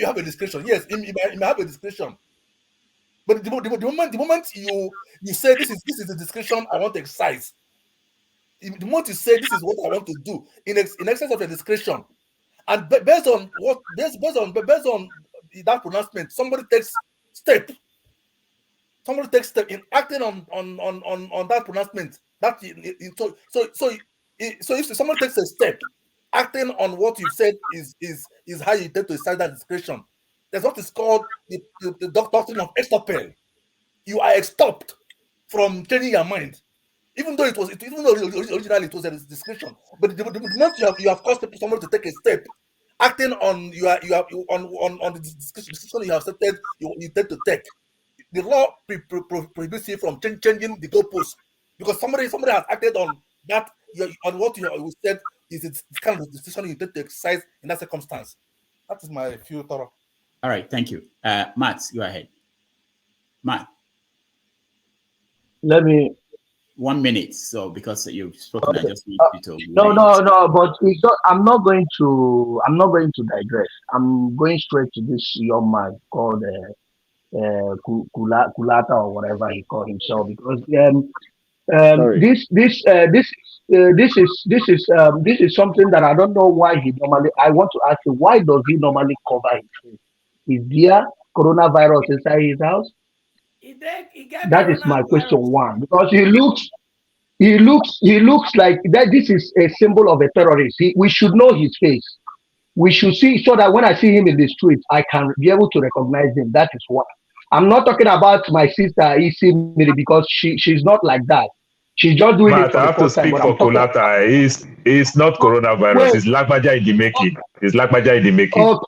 you have a discretion, yes, you may have a discretion. But the moment you say this is the discretion I want to exercise, the moment you say this is what I want to do in excess of your discretion, and based on that pronouncement, somebody takes step in acting on that pronouncement. So if someone takes a step, acting on what you've said is how you tend to exercise that discretion. That's what is called the doctrine of extopel. You are extopped from changing your mind, even though originally it was a discretion. But the moment you have caused someone to take a step, acting on the decision you have accepted, you intend to take. The law prohibits you from changing the goalpost because somebody has acted on that on what you said is the kind of decision you intend to exercise in that circumstance. That is my few thoughts. All right, thank you, Matt. Go ahead, Matt. Let me 1 minute. So because you've spoken, okay. I just need you to. No. But it's not, I'm not going to digress. I'm going straight to this young man called Kulata or whatever he called himself because this is something that I don't know why he normally. I want to ask you, why does he normally cover his face? Is there coronavirus inside his house? That is my question one, because he looks like that. This is a symbol of a terrorist. We should know his face. We should see so that when I see him in the street, I can be able to recognize him. That is one. I'm not talking about my sister Isi Miri because she's not like that. She's just doing it for I have to speak for Kulata. It's not coronavirus. It's Lagbaja in the making. It's Lagbaja in the making. Okay.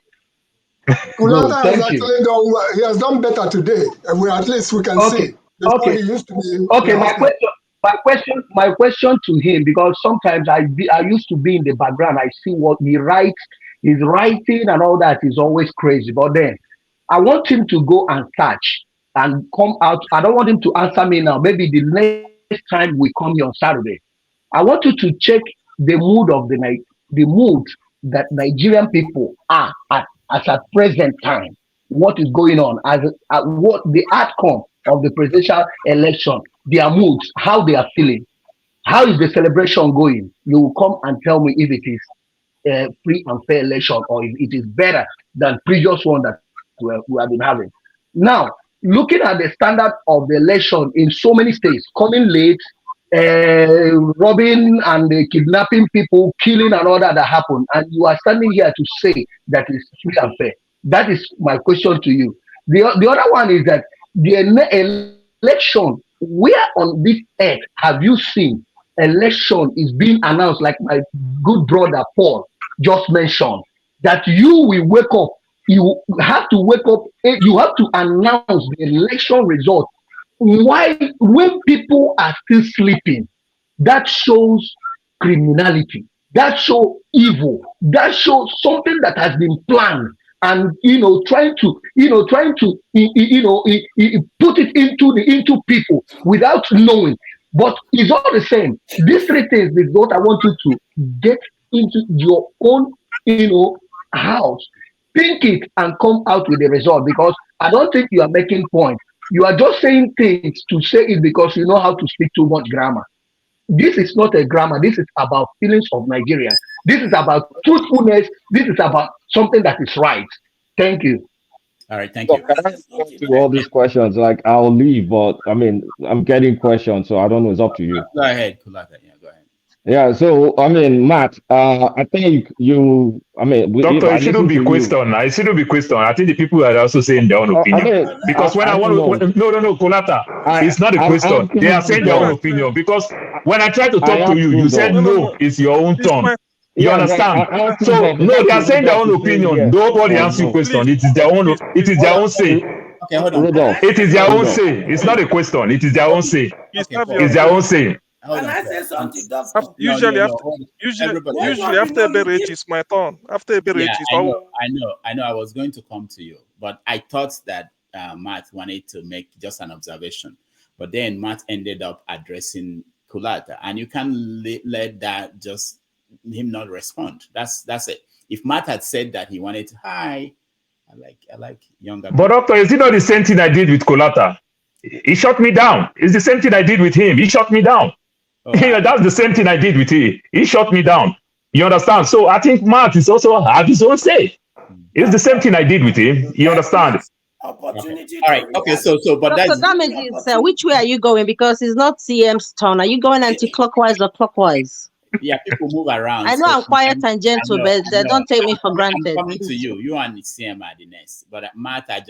Kulata has actually done well. He has done better today. At least we can see. Before he used to be. Okay, my question to him, because sometimes I used to be in the background. I see what he writes. His writing and all that is always crazy. But then I want him to go and search and come out. I don't want him to answer me now. Maybe the next time we come here on Saturday. I want you to check the mood of the night, the mood that Nigerian people are at present time. What is going on as what the outcome of the presidential election, their moods, how they are feeling, how is the celebration going? You will come and tell me if it is a free and fair election or if it is better than previous one that we have been having. Now, looking at the standard of the election in so many states, coming late, robbing and kidnapping people, killing and all that happened, and you are standing here to say that is free and fair. That is my question to you. The other one is that the election, where on this earth have you seen election is being announced, like my good brother Paul just mentioned, that you will wake up, you have to wake up, you have to announce the election result. Why, when people are still sleeping? That shows criminality, that shows evil, that shows something that has been planned, and trying to put it into people without knowing. But it's all the same. These three things is what I want you to get into your own house, think it, and come out with the result, because I don't think you are making points. You are just saying things to say it because you know how to speak too much grammar. This is not a grammar. This is about feelings of Nigerians. This is about truthfulness. This is about something that is right. Thank you. All right, thank you. Can I respond to all these questions? Like, I'll leave, but I mean, I'm getting questions, so I don't know. It's up to you. Go ahead, Kulaka. Yeah, go ahead. Yeah, so I mean, Matt, I think you. I mean, Doctor, it shouldn't be question. It shouldn't be question. I think the people are also saying their own opinion. Because when I want to, no, Kolata, it's not a question. They are saying their own opinion. Because when I try to talk to you, you said no, it's your own turn. You understand? So no, they are saying their own opinion. Nobody answers your question. It is their own. It is their own say. Okay, hold on. It is their own say. It's not a question. It is their own say. It's their own say. Can I say something, Doctor? Usually after Eberechi, it's my turn. After Eberechi, I know. I was going to come to you, but I thought that Matt wanted to make just an observation, but then Matt ended up addressing Kulata, and you can't let that just him not respond. That's it. If Matt had said that he wanted to, I like younger. But Doctor, is it not the same thing I did with Kulata? He shut me down. It's the same thing I did with him. He shut me down. Oh, that's the same thing I did with him. He shut me down. You understand? So I think Matt is also have his own say. It's the same thing I did with him. You understand? Opportunity. All right. Okay. So, but Dr. Damages, which way are you going? Because it's not CM's turn. Are you going anti-clockwise or clockwise? Yeah, people move around. I know I'm quiet and gentle, but don't take me for granted. I'm coming to you. You and CM are the next. But Matt, I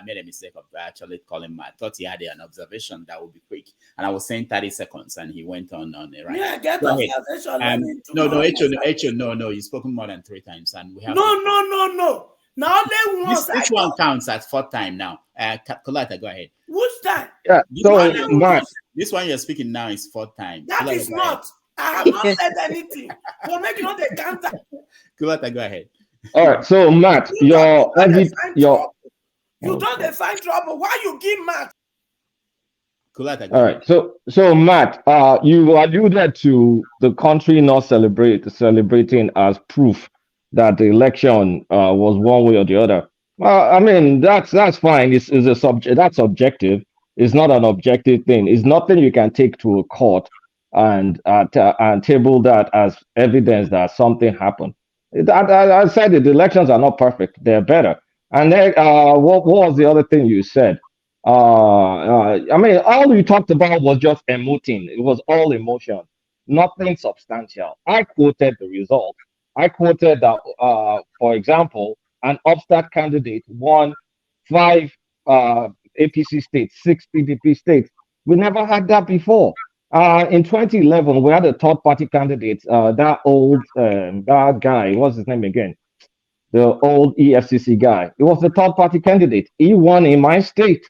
made a mistake of actually calling Matt. I thought he had an observation that would be quick. And I was saying 30 seconds and he went on a right. Yeah, get observation. No, you've spoken more than 3 times. And we have No. Now only once. Which one counts as 4th time now? Kolata, go ahead. Which time? Yeah, so Matt. This one you're speaking now is 4th time. That Kolata, is not. I have not said anything. So make not the counter. Kulata, go ahead. All right, so Matt, you don't find trouble. Why you give Matt? Kulata, all right, so Matt, you alluded to the country not celebrating as proof that the election was one way or the other. I mean, that's fine. It's a subject. That's objective. It's not an objective thing. It's nothing you can take to a court and table that as evidence that something happened. I said it, the elections are not perfect; they're better. And then, what was the other thing you said? I mean, all you talked about was just emoting. It was all emotion, nothing substantial. I quoted the result. I quoted that, for example, an upstart candidate won 5 APC states, 6 PDP states. We never had that before. In 2011, we had a third-party candidate, that guy, what's his name again? The old EFCC guy. It was the third-party candidate. He won in my state.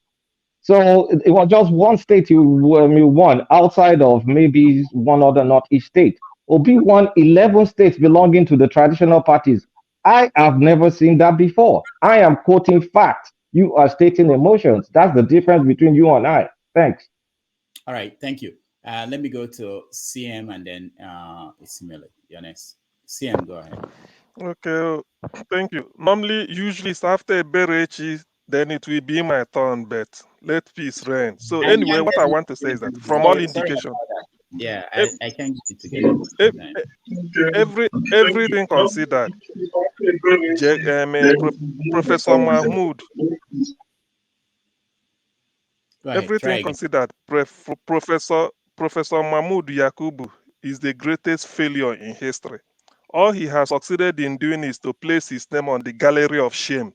So it was just one state he won, outside of maybe one other Northeast state. Obi won 11 states belonging to the traditional parties. I have never seen that before. I am quoting facts. You are stating emotions. That's the difference between you and I. Thanks. All right, thank you. Let me go to CM and then Isimele. You're next. CM, go ahead. Okay, thank you. Normally, usually it's after Berechi, then it will be my turn, but let peace reign. So I anyway, can't what get I it want to say is that together. from all Sorry indication, about that. Yeah, ev- I can't get it together at the ev- same time. everything considered, Professor Mahmood, Go ahead, try everything again. considered, Professor Mahmood Yakubu is the greatest failure in history. All he has succeeded in doing is to place his name on the gallery of shame.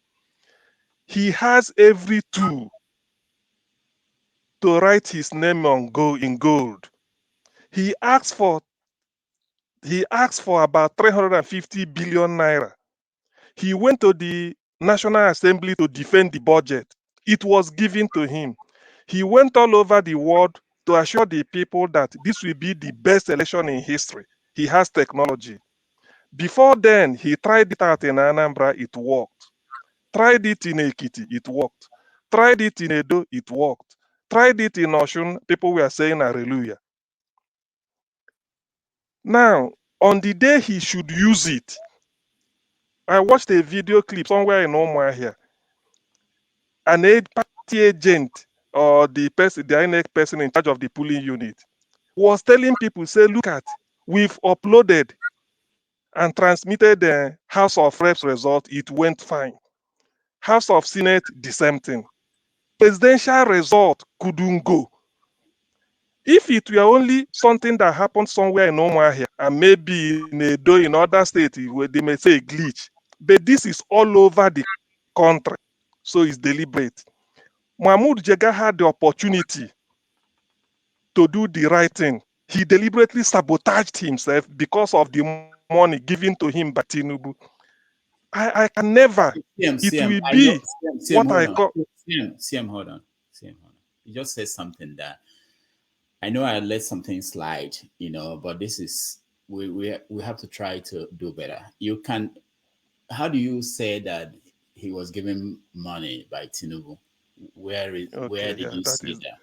He has every tool to write his name in gold. He asked for about 350 billion naira. He went to the National Assembly to defend the budget. It was given to him. He went all over the world to assure the people that this will be the best election in history. He has technology. Before then, he tried it out in Anambra, it worked. Tried it in Ekiti, it worked. Tried it in Edo, it worked. Tried it in Oshun, people were saying hallelujah. Now, on the day he should use it, I watched a video clip somewhere in Omahia. An party agent or the INEC person in charge of the polling unit was telling people, say, look at, we've uploaded and transmitted the House of Reps result. It went fine. House of Senate, the same thing. Presidential result couldn't go. If it were only something that happened somewhere in Omahia and maybe in Edo, in other states, where they may say a glitch, but this is all over the country, so it's deliberate. Mahmoud Jega had the opportunity to do the right thing. He deliberately sabotaged himself because of the money given to him by Tinubu. I can never. It will I know. be CM, what hold I on. call. CM, hold on. CM, hold on. You just said something that I know I let something slide, but this is we have to try to do better. You can. How do you say that he was given money by Tinubu? Where Okay, did yeah, you that see is. that?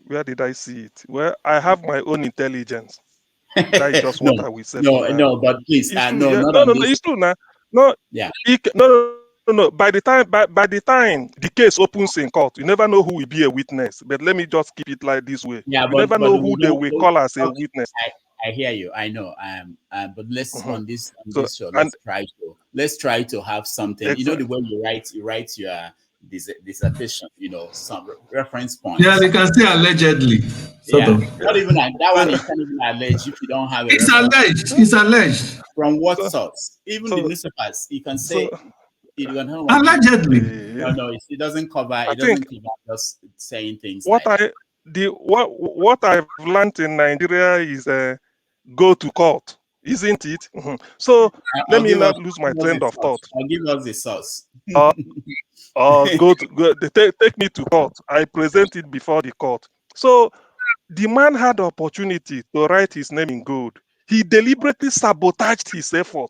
Where did I see it? Well, I have my own intelligence. That is just what No, I will say for now. no, but please, It's true. no, Yeah, not no, on no, no. this. It's true now. No, Yeah. no. By the time the case opens in court, you never know who will be a witness. But let me just keep it like this way. Yeah, You never but know we who they don't. will call as a Okay, witness. I hear you. I know. But let's Mhm. on this So show. and Let's try to have something. You know the exactly. way you write your dissertation. Some reference Yeah, points. they can say allegedly, sort Yeah, of. not even like that So one. You can't even allege if you don't have a It's reference. alleged. It's alleged. From what so source? Even the so newspapers, you can so say you don't know what you. Allegedly. No, it doesn't cover. I It think doesn't cover just saying things what like that. what I've learned in Nigeria is go to court, isn't it? Mhm. So let I'll me give not us, lose my give us the trend of source. thought. I'll give us the source. Uh, take me to court. I present it before the court. So the man had the opportunity to write his name in gold. He deliberately sabotaged his effort.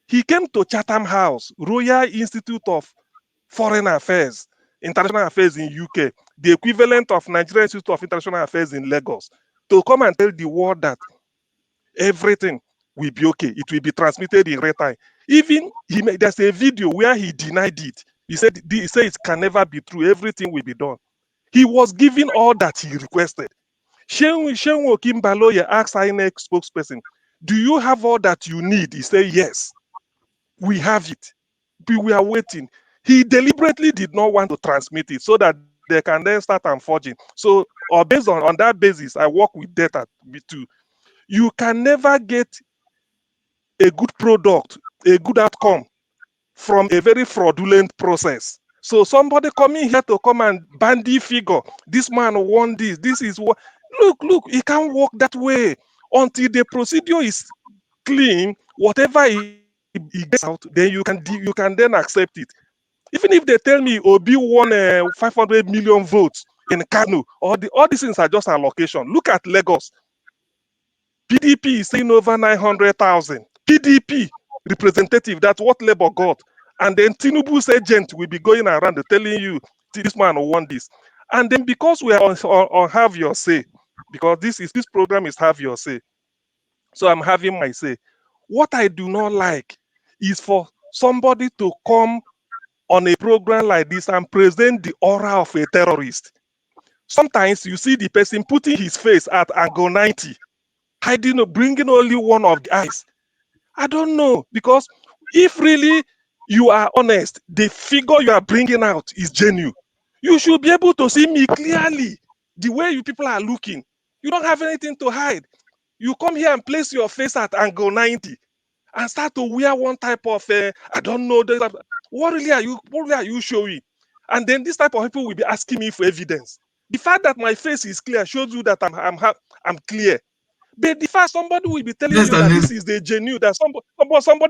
He came to Chatham House, Royal Institute of Foreign Affairs, International Affairs in UK, the equivalent of Nigerian Institute of International Affairs in Lagos, to come and tell the world that everything will be okay. It will be transmitted in real time. Even there's a video where he denied it. He said it can never be true. Everything will be done. He was given all that he requested. Shenwo Kimbaloye asked INEC spokesperson, do you have all that you need? He said, yes, we have it. We are waiting. He deliberately did not want to transmit it so that they can then start unforging. So, or based on that basis, I work with data too. You can never get a good product, a good outcome from a very fraudulent process. So somebody coming here to come and bandy figure, this man won this, this is what, look, it can't work that way. Until the procedure is clean, whatever it gets out, then you can then accept it. Even if they tell me Obi won 500 million votes in Kano, all these things are just allocation. Look at Lagos. PDP is saying over 900,000. PDP representative, that's what Labour got. and then Tinubu's agent will be going around telling you this man won this. And then because we are on have your say, because this program is have your say, so I'm having my say. What I do not like is for somebody to come on a program like this and present the aura of a terrorist. Sometimes you see the person putting his face at angle 90, hiding, bringing only one of the eyes. I don't know, because if really you are honest, the figure you are bringing out is genuine. You should be able to see me clearly. The way you people are looking, you don't have anything to hide. You come here and place your face at angle 90 and start to wear one type of I don't know, what really are you showing? And then this type of people will be asking me for evidence. The fact that my face is clear shows you that I'm clear. But the fact somebody will be telling you that this is the genuine, that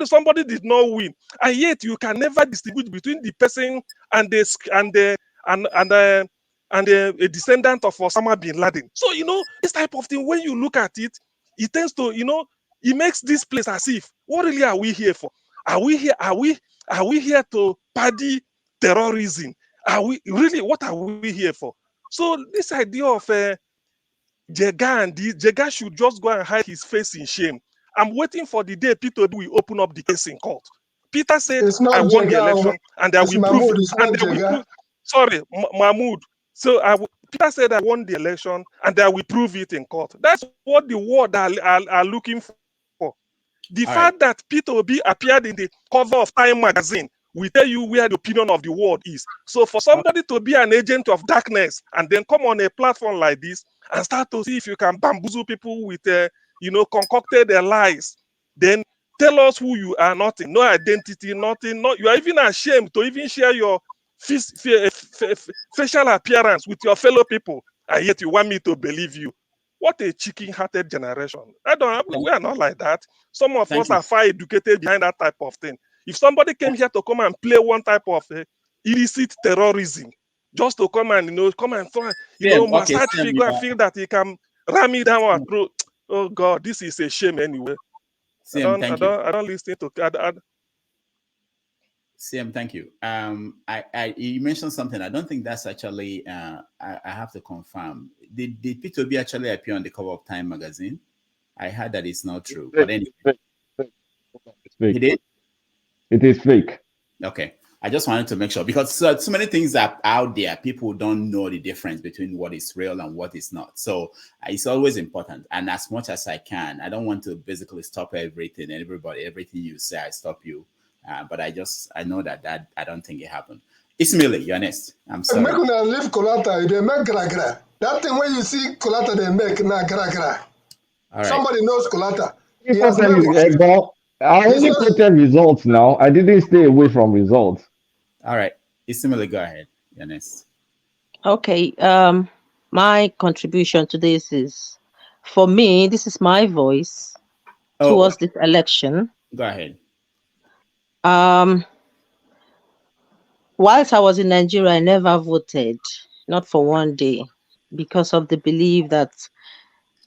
somebody did not win, and yet you can never distinguish between the person and a descendant of Osama bin Laden. So this type of thing, when you look at it, it tends to it makes this place as if, what really are we here for? Are we here to party terrorism? What are we here for? So this idea of Jega should just go and hide his face in shame. I'm waiting for the day Peter Obi will open up the case in court. Peter said, I won the election and I will prove it. And they will prove, sorry, Mahmood. So Peter said, I won the election and I will prove it in court. That's what the world are looking for. The fact that Peter Obi appeared in the cover of Time magazine will tell you where the opinion of the world is. So for somebody to be an agent of darkness and then come on a platform like this and start to see if you can bamboozle people with, concocted lies, then tell us who you are, nothing, no identity, nothing. You are even ashamed to even share your facial appearance with your fellow people, and yet you want me to believe you. What a chicken-hearted generation. We are not like that. Some of us are far educated behind that type of thing. If somebody came here to come and play one type of illicit terrorism, just to come and massage figure and feel that he can ram me down our throat. Oh God, this is a shame anyway. I don't listen to CM, thank you. You mentioned something. I don't think that's actually. I have to confirm. Did Peter Obi actually appear on the cover of Time magazine? I heard that it's not true. But anyway, it's fake. He did. It is fake. Okay. I just wanted to make sure, because so many things are out there. People don't know the difference between what is real and what is not. So it's always important. And as much as I can, I don't want to basically stop everything and everything you say, I stop you. But I know that I don't think it happened. Ismail, you're honest. I'm sorry. Leave Kolata, they make gra. That thing when you see Kolata, they make na gra. Right. Somebody knows Kolata. I only quoted results now. I didn't stay away from results. All right. Ismail, go ahead. You're honest. Okay. My contribution to this is, for me, this is my voice towards this election. Go ahead. Whilst I was in Nigeria, I never voted, not for one day, because of the belief that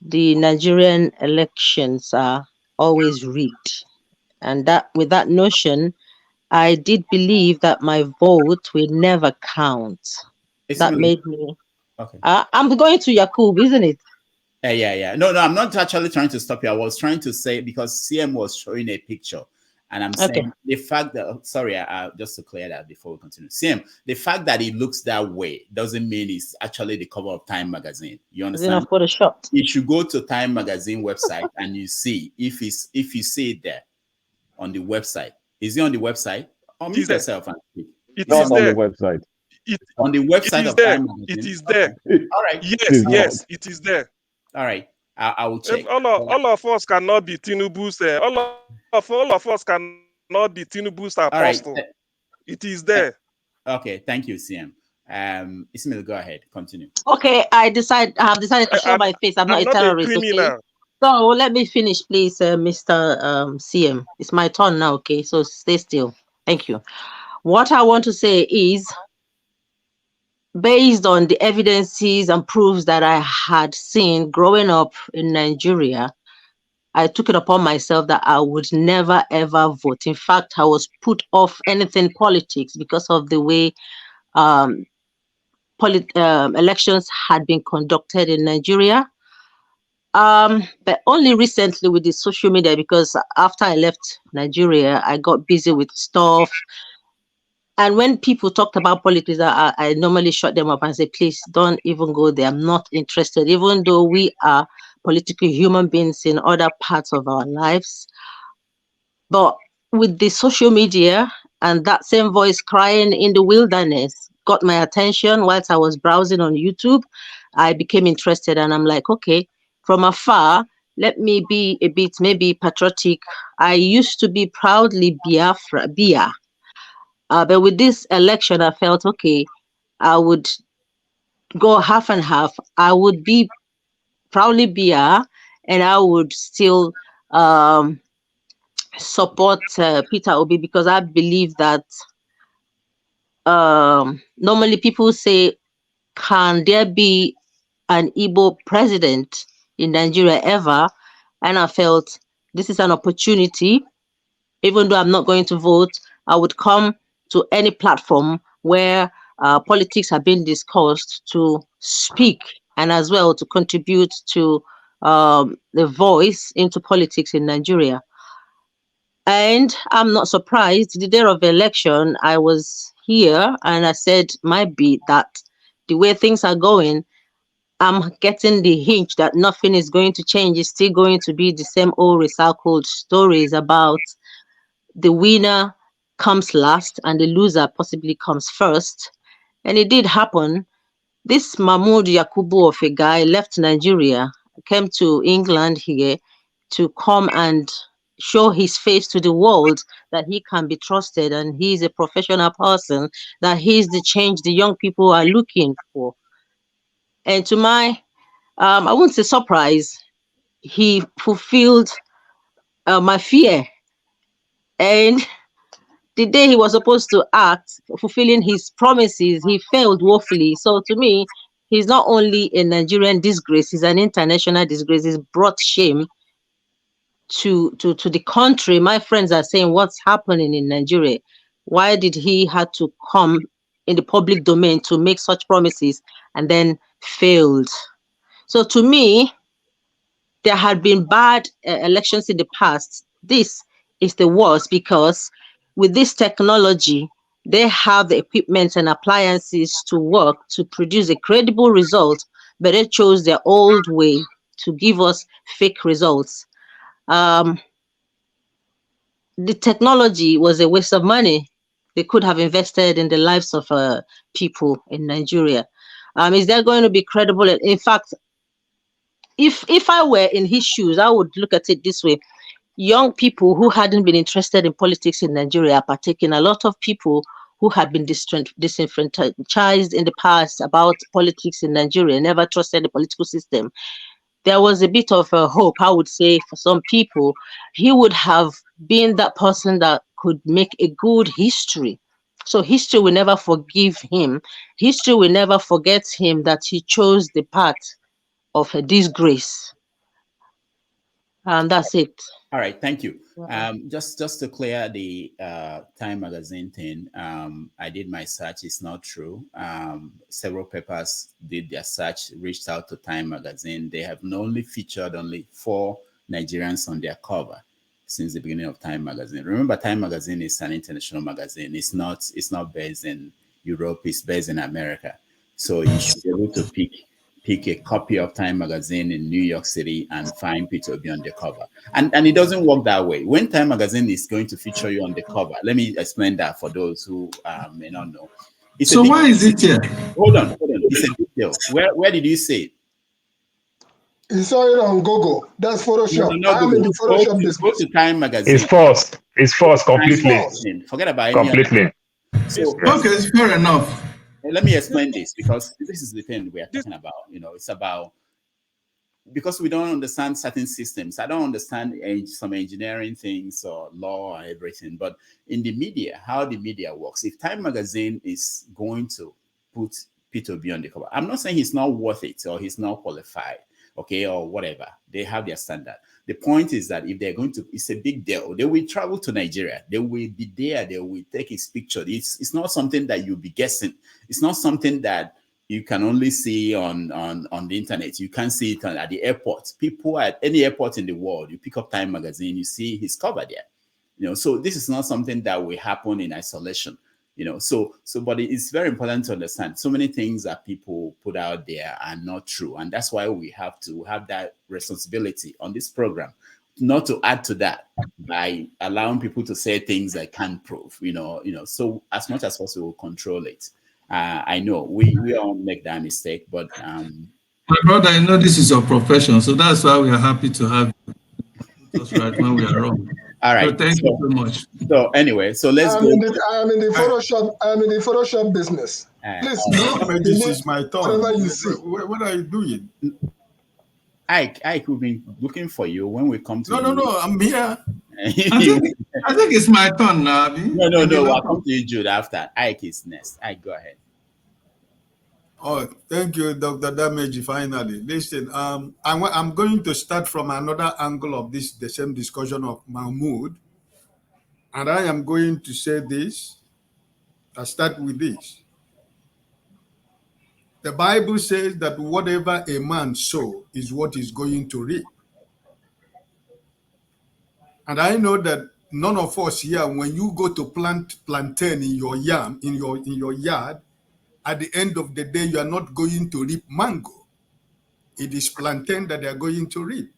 the Nigerian elections are always rigged. And that with that notion, I did believe that my vote will never count. That made me... Okay. I'm going to Yakubu, isn't it? Yeah. No, I'm not actually trying to stop you. I was trying to say, because CM was showing a picture. And I'm saying the fact that, sorry, just to clear that before we continue. CM, the fact that it looks that way doesn't mean it's actually the cover of Time magazine. You understand? You should go to Time magazine website and you see if you see it there on the website. Is it on the website? Unmute yourself and speak. It's not on the website. On the website of Time magazine. It is there. All right. Yes, it is there. All right. I will check. All of us cannot be Tinubu's. All of us cannot be Tinubu's apostle. Right. It is there. Okay, thank you, CM. Ismail, go ahead. Continue. Okay, I have decided to show my face. I'm not a terrorist. Okay? So let me finish, please, Mr. CM. It's my turn now. Okay, so stay still. Thank you. What I want to say is, based on the evidences and proofs that I had seen growing up in Nigeria, I took it upon myself that I would never ever vote. In fact, I was put off anything politics because of the way elections had been conducted in Nigeria. But only recently with the social media, because after I left Nigeria, I got busy with stuff. And when people talked about politics, I normally shut them up and say, please don't even go there. I'm not interested, even though we are political human beings in other parts of our lives. But with the social media and that same voice crying in the wilderness got my attention whilst I was browsing on YouTube, I became interested, and I'm like, okay, from afar, let me be a bit maybe patriotic. I used to be proudly Biafra, Bia. But with this election, I felt, okay, I would go half and half. I would be proudly Bia, and I would still support Peter Obi, because I believe that normally people say, can there be an Igbo president in Nigeria ever? And I felt this is an opportunity. Even though I'm not going to vote, I would come to any platform where politics are being discussed to speak, and as well to contribute to the voice into politics in Nigeria. And I'm not surprised. The day of the election, I was here and I said my bit that the way things are going, I'm getting the hint that nothing is going to change. It's still going to be the same old recycled stories about the winner comes last and the loser possibly comes first. And it did happen. This Mahmood Yakubu of a guy left Nigeria, came to England here to come and show his face to the world that he can be trusted and he's a professional person, that he's the change the young people are looking for. And to my, I wouldn't say surprise, he fulfilled my fear. And the day he was supposed to act, fulfilling his promises, he failed woefully. So to me, he's not only a Nigerian disgrace, he's an international disgrace. He's brought shame to the country. My friends are saying, what's happening in Nigeria? Why did he have to come in the public domain to make such promises and then failed? So to me, there had been bad elections in the past. This is the worst, because with this technology, they have the equipment and appliances to work to produce a credible result, but they chose their old way to give us fake results. The technology was a waste of money. They could have invested in the lives of people in Nigeria. Is there going to be credible? In fact, if I were in his shoes, I would look at it this way. Young people who hadn't been interested in politics in Nigeria are partaking. A lot of people who had been disenfranchised in the past about politics in Nigeria, never trusted the political system. There was a bit of a hope, I would say, for some people. He would have been that person that could make a good history. So history will never forgive him. History will never forget him that he chose the path of a disgrace. And that's it. All right, thank you. Just to clear the Time magazine thing, I did my search. It's not true. Several papers did their search, reached out to Time magazine. They have only featured only 4 Nigerians on their cover since the beginning of Time magazine. Remember, Time magazine is an international magazine. It's not based in Europe. It's based in America. So you should be able to pick a copy of Time magazine in New York City and find Peter Obi on the cover. And it doesn't work that way. When Time magazine is going to feature you on the cover, let me explain that for those who may not know. So why is it here? Hold on. It's a detail. Where did you see it? He saw it on Google. That's Photoshop. No, I'm in the Photoshop business. Go to Time magazine. It's false completely. Forget about completely. So, okay, it's fair enough. Let me explain this, because this is the thing we are talking about. It's about, because we don't understand certain systems. I don't understand some engineering things or law or everything, but in the media, how the media works. If Time magazine is going to put Peter Obi on the cover, I'm not saying he's not worth it or he's not qualified. okay, or whatever. They have their standard. The point is that if they're going to, it's a big deal. They will travel to Nigeria. They will be there. They will take his picture. It's not something that you'll be guessing. It's not something that you can only see on the internet. You can see it at the airport. People at any airport in the world, you pick up Time magazine, you see his cover there. You know, so this is not something that will happen in isolation. You know, but it's very important to understand so many things that people put out there are not true. And that's why we have to have that responsibility on this program, not to add to that by allowing people to say things I can't prove, you know, so as much as possible, control it. I know we all make that mistake, but my brother, I know this is your profession, so that's why we are happy to have you. That's right when we are wrong. All right. So thank you so much. So anyway, so let's go. I am in the Photoshop business. Please, this is my turn. Whatever you see. What are you doing? Ike, we've been looking for you when we come to you. No, I'm here. I think it's my turn now. No, I'll come to you, Jude, after. Ike is next. Ike, go ahead. Oh, thank you, Dr. Damage. Finally, listen. I'm going to start from another angle of the same discussion of Mahmood, and I am going to say this. I'll start with this. The Bible says that whatever a man sows is what he's going to reap. And I know that none of us here, when you go to plant plantain in your yard, at the end of the day, you are not going to reap mango. It is plantain that they are going to reap.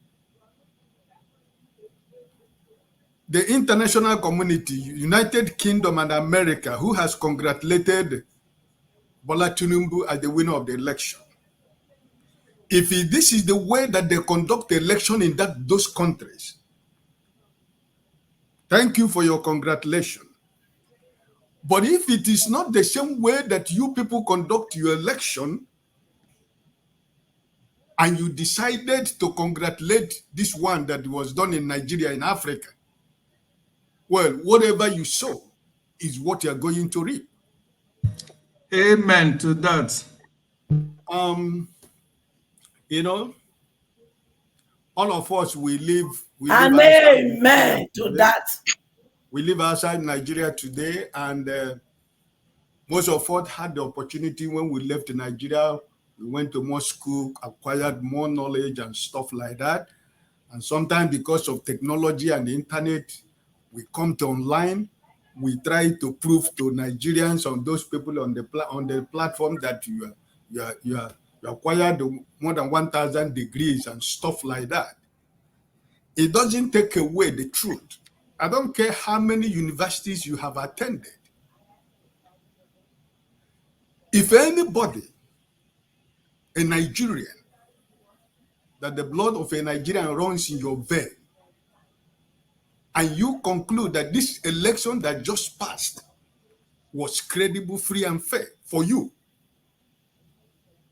The international community, United Kingdom and America, who has congratulated Bola Tinubu as the winner of the election. If this is the way that they conduct the election in those countries, thank you for your congratulations. But if it is not the same way that you people conduct your election, and you decided to congratulate this one that was done in Nigeria, in Africa, well, whatever you sow is what you're going to reap. Amen to that. You know, all of us, we live amen to that. We live outside Nigeria today, and most of us had the opportunity when we left Nigeria. We went to more school, acquired more knowledge and stuff like that. And sometimes because of technology and the internet, we come to online. We try to prove to Nigerians, on those people on the platform, that you acquired more than 1,000 degrees and stuff like that. It doesn't take away the truth. I don't care how many universities you have attended. If anybody, a Nigerian, that the blood of a Nigerian runs in your vein, and you conclude that this election that just passed was credible, free, and fair for you,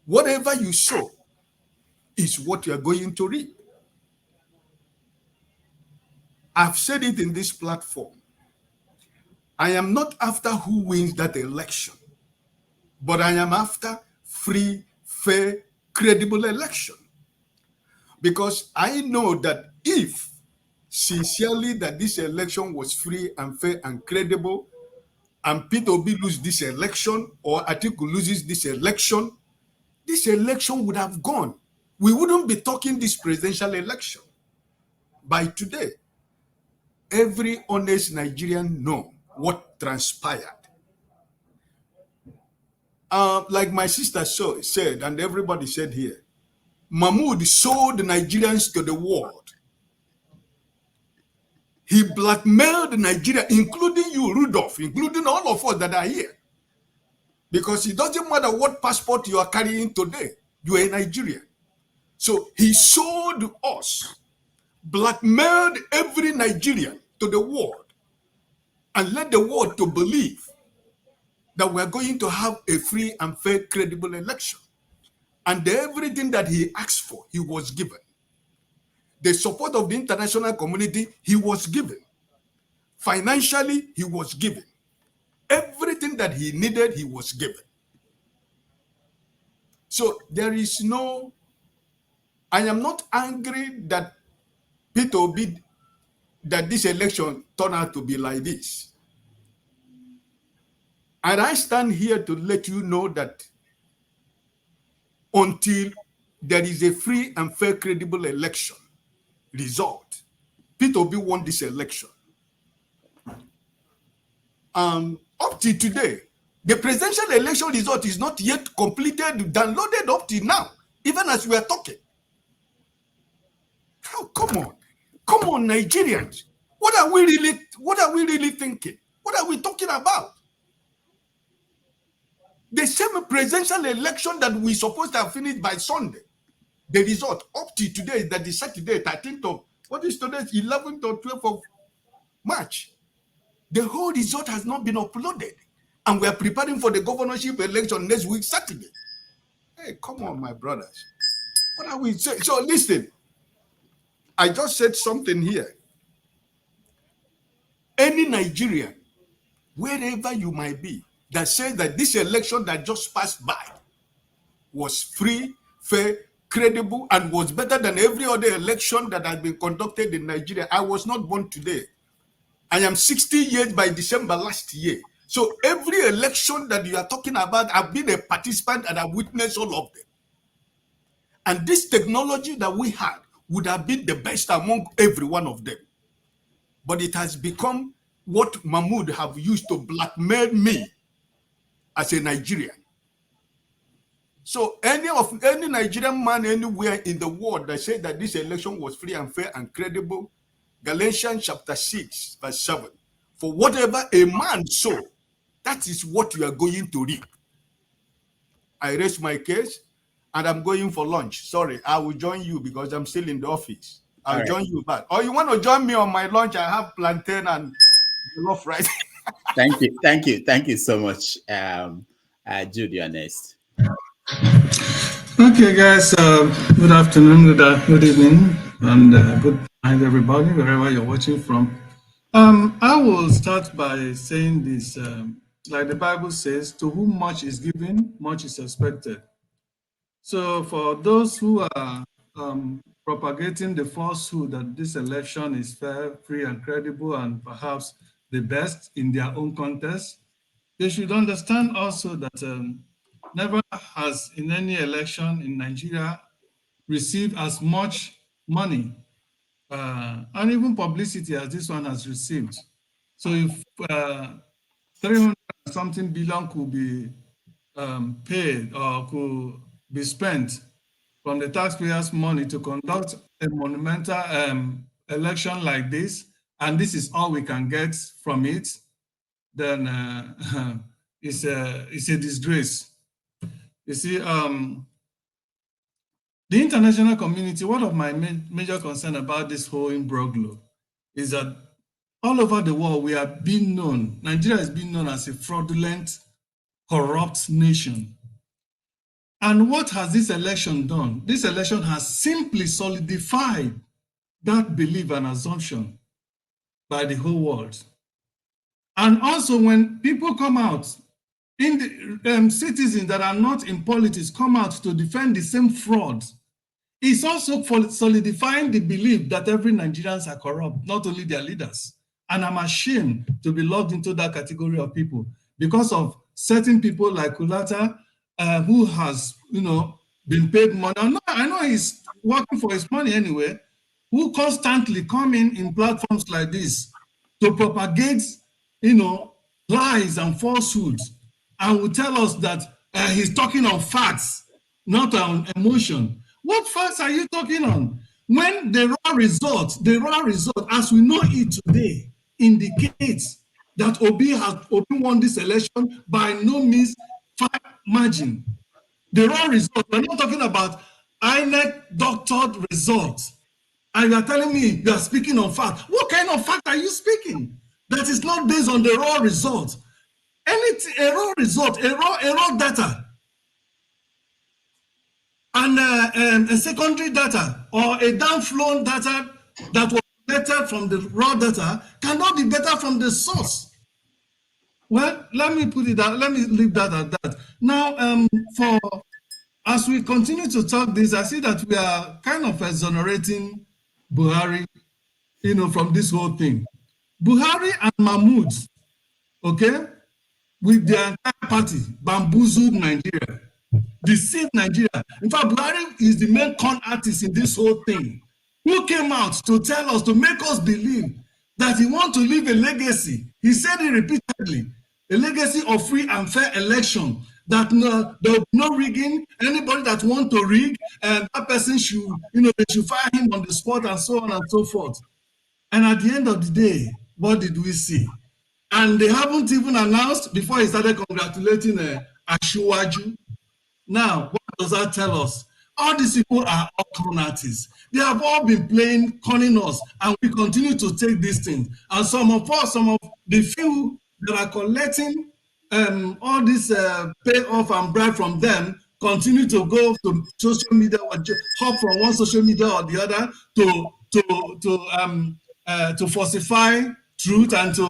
whatever you sow is what you are going to reap. I've said it in this platform. I am not after who wins that election, but I am after free, fair, credible election. Because I know that if sincerely that this election was free and fair and credible, and Peter Obi loses this election, or Atiku loses this election would have gone. We wouldn't be talking this presidential election. By today, every honest Nigerian knows what transpired. Like my sister said, and everybody said here, Mahmoud sold the Nigerians to the world. He blackmailed Nigeria, including you, Rudolph, including all of us that are here. Because it doesn't matter what passport you are carrying today, you are a Nigerian. So he sold us, blackmailed every Nigerian to the world, and led the world to believe that we are going to have a free and fair, credible election. And everything that he asked for, he was given. The support of the international community, he was given. Financially, he was given. Everything that he needed, he was given. So there is no I am not angry that Peter Obi, that this election turned out to be like this. And I stand here to let you know that until there is a free and fair, credible election result, Peter Obi won this election. Up to today, the presidential election result is not yet completed, downloaded up to now, even as we are talking. Oh, come on, Nigerians. What are we really thinking? What are we talking about? The same presidential election that we supposed to have finished by Sunday, the result up to today is that the Saturday, 13th of, what is today, 11th or 12th of March. The whole result has not been uploaded. And we are preparing for the governorship election next week, Saturday. Hey, come on, my brothers. What are we saying? So listen, I just said something here. Any Nigerian, wherever you might be, that says that this election that just passed by was free, fair, credible, and was better than every other election that has been conducted in Nigeria. I was not born today. I am 60 years by December last year. So every election that you are talking about, I've been a participant and I've witnessed all of them. And this technology that we had would have been the best among every one of them. But it has become what Mahmood have used to blackmail me as a Nigerian. So any Nigerian man anywhere in the world that said that this election was free and fair and credible, Galatians chapter 6, verse 7, for whatever a man sow, that is what you are going to reap. I raise my case and I'm going for lunch. Sorry, I will join you because I'm still in the office. I'll join you back. Or you want to join me on my lunch? I have plantain and jollof rice. Thank you so much. Jude, you're next. Okay, guys. Good afternoon, good evening, and good night, everybody, wherever you're watching from. I will start by saying this. Like the Bible says, to whom much is given, much is expected. So for those who are propagating the falsehood that this election is fair, free, and credible, and perhaps the best in their own context, they should understand also that never has in any election in Nigeria received as much money and even publicity as this one has received. So if 300 something billion could be paid or could be spent from the taxpayers' money to conduct a monumental election like this, and this is all we can get from it, then it's a disgrace. You see, the international community, one of my major concern about this whole imbroglio is that all over the world, we are being known, Nigeria is being known as a fraudulent, corrupt nation. And what has this election done? This election has simply solidified that belief and assumption by the whole world. And also when people come out, in the citizens that are not in politics come out to defend the same fraud, it's also solidifying the belief that every Nigerians are corrupt, not only their leaders. And I'm ashamed to be logged into that category of people because of certain people like Kulata, who has, been paid money. I know he's working for his money anyway, who constantly come in platforms like this to propagate, lies and falsehoods, and will tell us that he's talking on facts, not on emotion. What facts are you talking on? When the raw result, as we know it today, indicates that Obi won this election by no means far margin. The raw result, we're not talking about INEC doctored results. And you are telling me you are speaking on fact. What kind of fact are you speaking? That is not based on the raw result. A raw result, a raw data, and a secondary data or a downflown data that was collected from the raw data cannot be better from the source. Well, let me put it out. Let me leave that at that. Now, for as we continue to talk this, I see that we are kind of exonerating Buhari, from this whole thing. Buhari and Mahmood, okay, with their entire party, bamboozled Nigeria, deceived Nigeria. In fact, Buhari is the main con artist in this whole thing. Who came out to tell us, to make us believe that he wants to leave a legacy? He said it repeatedly, a legacy of free and fair election, that there will be no rigging. Anybody that wants to rig, and that person should, they should fire him on the spot, and so on and so forth. And at the end of the day, what did we see? And they haven't even announced before he started congratulating Asiwaju. Now, what does that tell us? All these people are all con artists. They have all been playing, conning us, and we continue to take these things. And some of the few that are collecting all this payoff and bribe from them continue to go to social media or hop from one social media or the other to falsify truth and to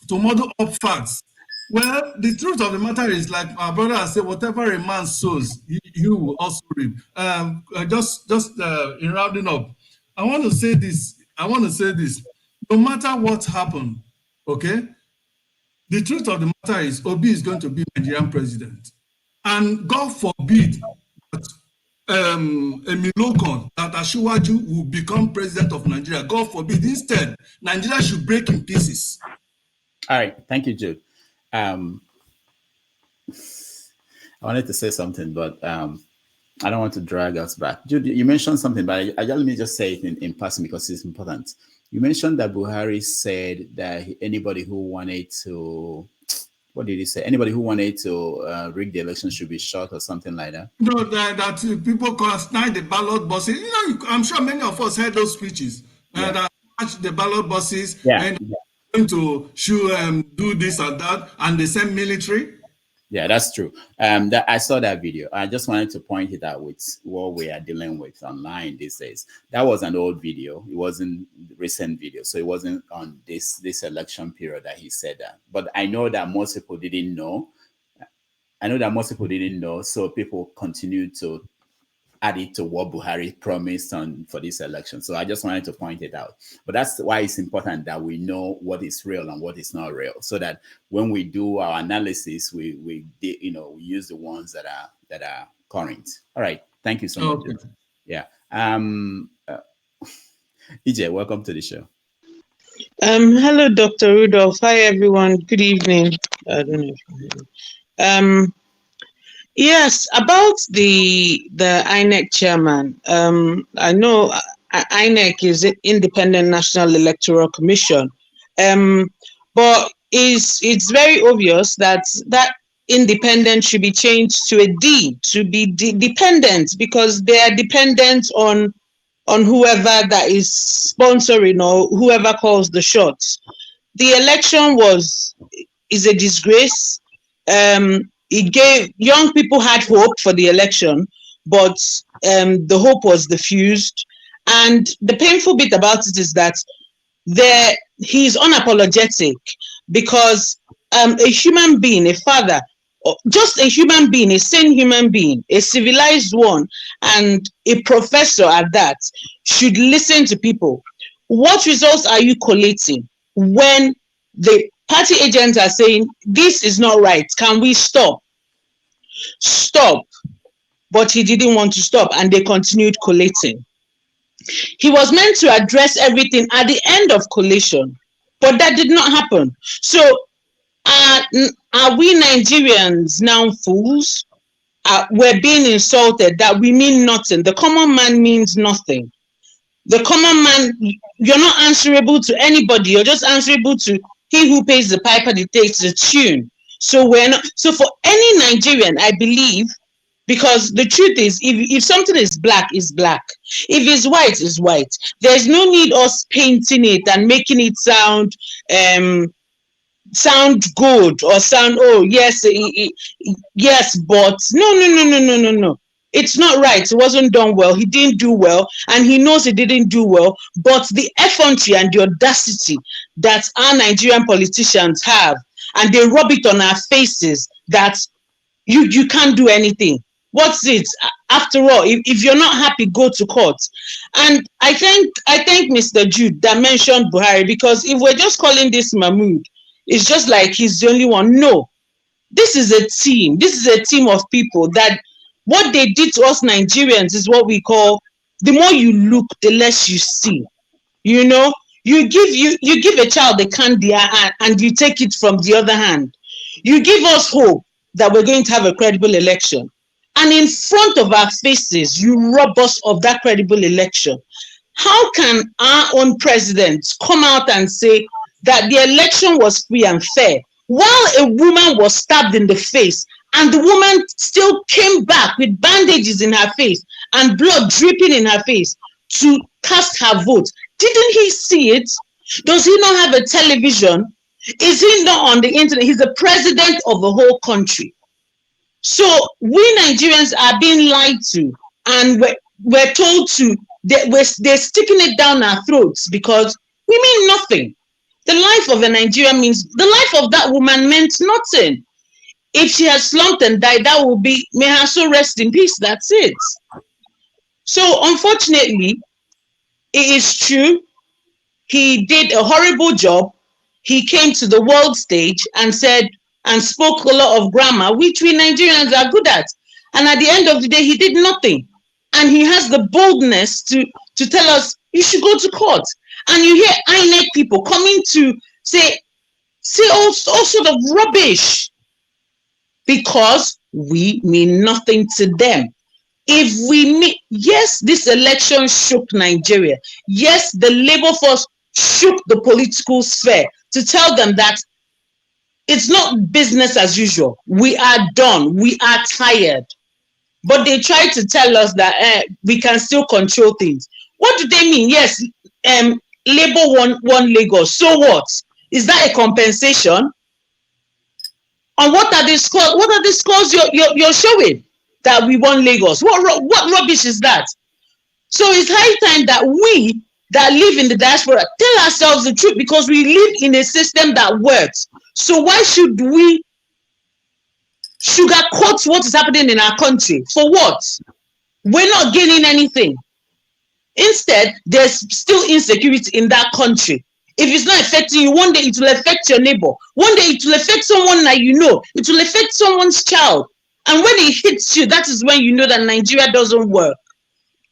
model up facts. Well, the truth of the matter is, like our brother has said, whatever a man sows, he will also reap. Just in rounding up, I want to say this. No matter what happened, okay, the truth of the matter is Obi is going to be Nigerian president. And God forbid that Emilokon, that Asiwaju will become president of Nigeria. God forbid. Instead, Nigeria should break in pieces. All right. Thank you, Jude. I wanted to say something, but I don't want to drag us back. Jude, you mentioned something, but let me just say it in passing because it's important. You mentioned that Buhari said that anybody who wanted to, what did he say? Anybody who wanted to rig the election should be shot or something like that. No, that people can snatch the ballot buses. I'm sure many of us heard those speeches that snatch the ballot buses and going to do this and that, and they send military. Yeah, that's true. That I saw that video. I just wanted to point it out with what we are dealing with online these days. That was an old video. It wasn't recent video, so it wasn't on this election period that he said that. But I know that most people didn't know. So people continue to add it to what Buhari promised for this election. So I just wanted to point it out. But that's why it's important that we know what is real and what is not real, so that when we do our analysis, we use the ones that are current. All right. Thank you so much. Yeah. EJ, welcome to the show. Hello, Dr. Rudolph. Hi, everyone. Good evening. I don't know if yes, about the INEC chairman. I know INEC is an Independent National Electoral Commission, but it's very obvious that independent should be changed to a D, to be dependent, because they are dependent on whoever that is sponsoring or whoever calls the shots. The election is a disgrace. It gave young people had hope for the election, but the hope was diffused. And the painful bit about it is that he's unapologetic, because a human being, a father, just a human being, a sane human being, a civilized one, and a professor at that, should listen to people. What results are you collating when the party agents are saying, this is not right, can we stop? Stop. But he didn't want to stop, and they continued collating. He was meant to address everything at the end of collation, but that did not happen. So are we Nigerians now fools? We're being insulted that we mean nothing. The common man means nothing. The common man, you're not answerable to anybody. You're just answerable to he who pays the piper dictates the tune. So we're not. So for any Nigerian, I believe, because the truth is, if something is black, it's black. If it's white, it's white. There's no need us painting it and making it sound good or sound, oh yes, yes, but no. It's not right. It wasn't done well. He didn't do well, and he knows he didn't do well. But the effrontery and the audacity that our Nigerian politicians have, and they rub it on our faces that you can't do anything. What's it? After all, if you're not happy, go to court. And I thank Mr. Jude that mentioned Buhari, because if we're just calling this Mahmood, it's just like he's the only one. No, this is a team. This is a team of people that what they did to us Nigerians is what we call, the more you look, the less you see. You know, you give a child a candy and you take it from the other hand. You give us hope that we're going to have a credible election. And in front of our faces, you rob us of that credible election. How can our own president come out and say that the election was free and fair, while a woman was stabbed in the face and the woman still came back with bandages in her face and blood dripping in her face to cast her vote? Didn't he see it? Does he not have a television? Is he not on the internet? He's the president of the whole country. So we Nigerians are being lied to, and we're told to, they're sticking it down our throats because we mean nothing. The life of a Nigerian means, the life of that woman meant nothing. If she has slumped and died, that will be, may her soul rest in peace. That's it. So unfortunately, it is true, he did a horrible job. He came to the world stage and said, and spoke a lot of grammar, which we Nigerians are good at. And at the end of the day, he did nothing. And he has the boldness to tell us, you should go to court. And you hear INEC people coming to say all sort of rubbish, because we mean nothing to them. If we mean, yes, this election shook Nigeria. Yes, the labor force shook the political sphere to tell them that it's not business as usual. We are done. We are tired. But they try to tell us that we can still control things. What do they mean? Yes, Labour won Lagos. So what? Is that a compensation? And what are the scores? What are the scores you're showing that we won Lagos? What rubbish is that? So it's high time that we that live in the diaspora tell ourselves the truth, because we live in a system that works. So why should we sugarcoat what is happening in our country? For what? We're not gaining anything. Instead, there's still insecurity in that country. If it's not affecting you, one day it will affect your neighbor. One day it will affect someone that you know. It will affect someone's child. And when it hits you, that is when you know that Nigeria doesn't work.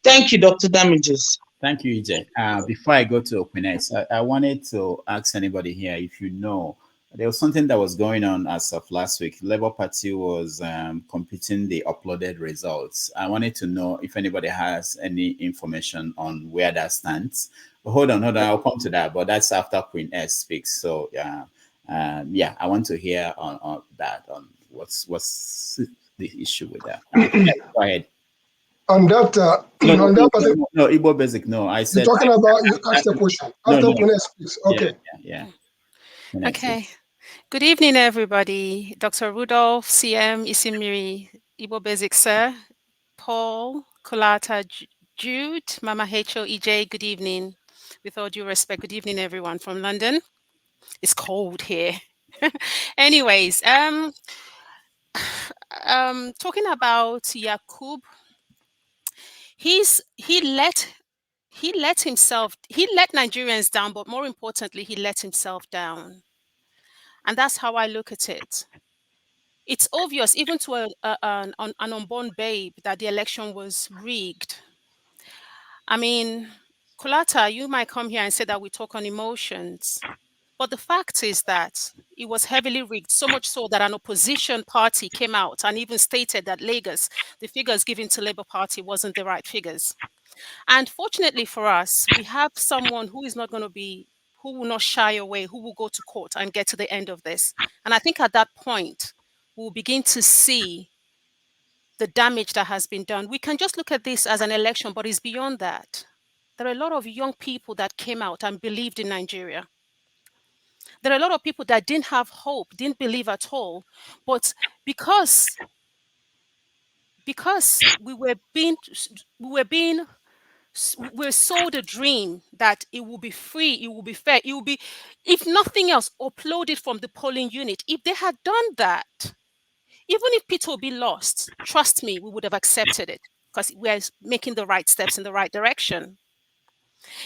Thank you, Dr. Damages. Thank you, EJ. Before I go to OpenX, I wanted to ask anybody here if you know, there was something that was going on as of last week. Labour Party was computing the uploaded results. I wanted to know if anybody has any information on where that stands. But hold on, I'll come to that. But that's after Queen S speaks. So yeah, I want to hear on that, on what's the issue with that. Go ahead. On that, no, Igbo Basic. No, I said. You're talking about, you asked the question. After Queen S speaks. Okay. Yeah. Okay. Good evening, everybody. Dr. Rudolph, CM, Isimiri, Igbo Basic Sir, Paul, Kolata, Jude, Mama H.O., EJ, good evening. With all due respect, good evening, everyone from London. It's cold here. Anyways, talking about Yakub, he let Nigerians down, but more importantly, he let himself down. And that's how I look at it. It's obvious, even to an unborn babe, that the election was rigged. I mean, Kolata, you might come here and say that we talk on emotions. But the fact is that it was heavily rigged, so much so that an opposition party came out and even stated that Lagos, the figures given to Labour Party wasn't the right figures. And fortunately for us, we have someone who is not going to be, who will not shy away, who will go to court and get to the end of this. And I think at that point, we'll begin to see the damage that has been done. We can just look at this as an election, but it's beyond that. There are a lot of young people that came out and believed in Nigeria. There are a lot of people that didn't have hope, didn't believe at all. But because we were being We're sold a dream that it will be free, it will be fair, it will be, if nothing else, uploaded from the polling unit. If they had done that, even if Peter Obi lost, trust me, we would have accepted it because we're making the right steps in the right direction.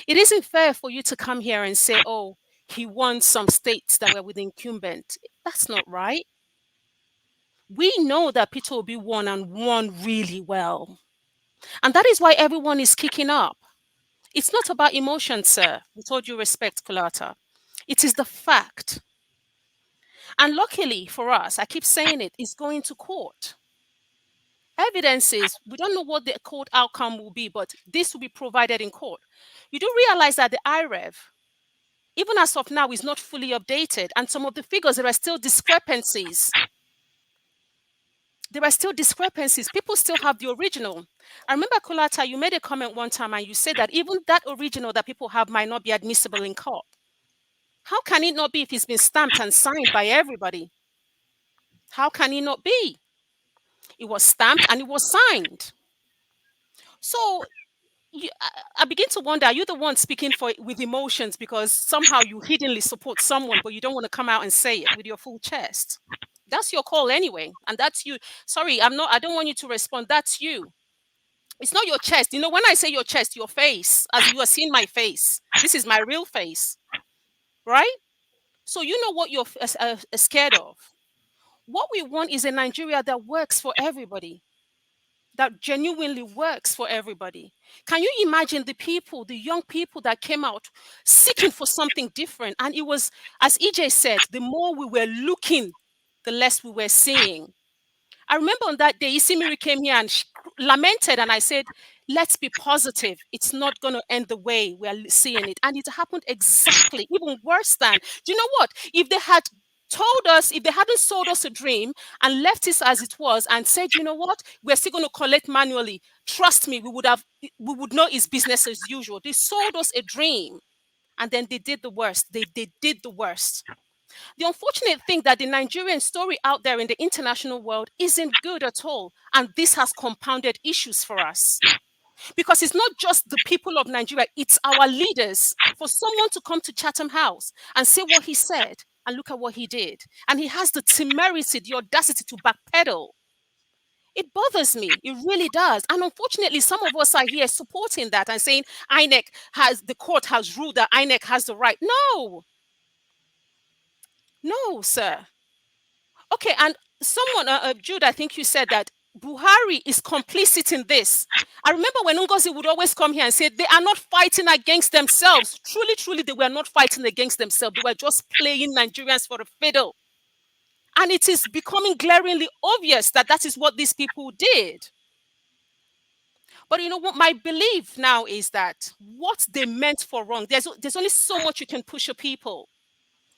It isn't fair for you to come here and say, oh, he won some states that were with incumbent. That's not right. We know that Peter Obi won and won really well. And that is why everyone is kicking up. It's not about emotion, sir, with all due respect, Kulata. It is the fact. And luckily for us, I keep saying it, it's going to court. Evidence is, we don't know what the court outcome will be, but this will be provided in court. You do realize that the IREV, even as of now, is not fully updated. And some of the figures, there are still discrepancies. There are still discrepancies. People still have the original. I remember, Kulata, you made a comment one time and you said that even that original that people have might not be admissible in court. How can it not be if it's been stamped and signed by everybody? How can it not be? It was stamped and it was signed. So I begin to wonder, are you the one speaking with emotions because somehow you hiddenly support someone, but you don't want to come out and say it with your full chest? That's your call anyway. And that's you. Sorry, I don't want you to respond. That's you. It's not your chest. You know, when I say your chest, your face, as you are seeing my face, this is my real face, right? So you know what you're scared of. What we want is a Nigeria that works for everybody, that genuinely works for everybody. Can you imagine the people, the young people that came out seeking for something different? And it was, as EJ said, the more we were looking, the less we were seeing. I remember on that day, Isimiri came here and lamented, and I said, let's be positive. It's not going to end the way we are seeing it. And it happened exactly, even worse than. Do you know what? If they had told us, if they hadn't sold us a dream and left it as it was and said, you know what, we're still going to collect manually, trust me, we would know it's business as usual. They sold us a dream and then they did the worst. They did the worst. The unfortunate thing that the Nigerian story out there in the international world isn't good at all. And this has compounded issues for us. Because it's not just the people of Nigeria, it's our leaders. For someone to come to Chatham House and say what he said, and look at what he did. And he has the temerity, the audacity to backpedal. It bothers me. It really does. And unfortunately, some of us are here supporting that and saying the court has ruled that INEC has the right. No, sir. Okay, and someone, Jude, I think you said that Buhari is complicit in this. I remember when Ngozi would always come here and say they are not fighting against themselves. Truly, truly, they were not fighting against themselves. They were just playing Nigerians for a fiddle. And it is becoming glaringly obvious that that is what these people did. But you know what? My belief now is that what they meant for wrong, there's only so much you can push a people.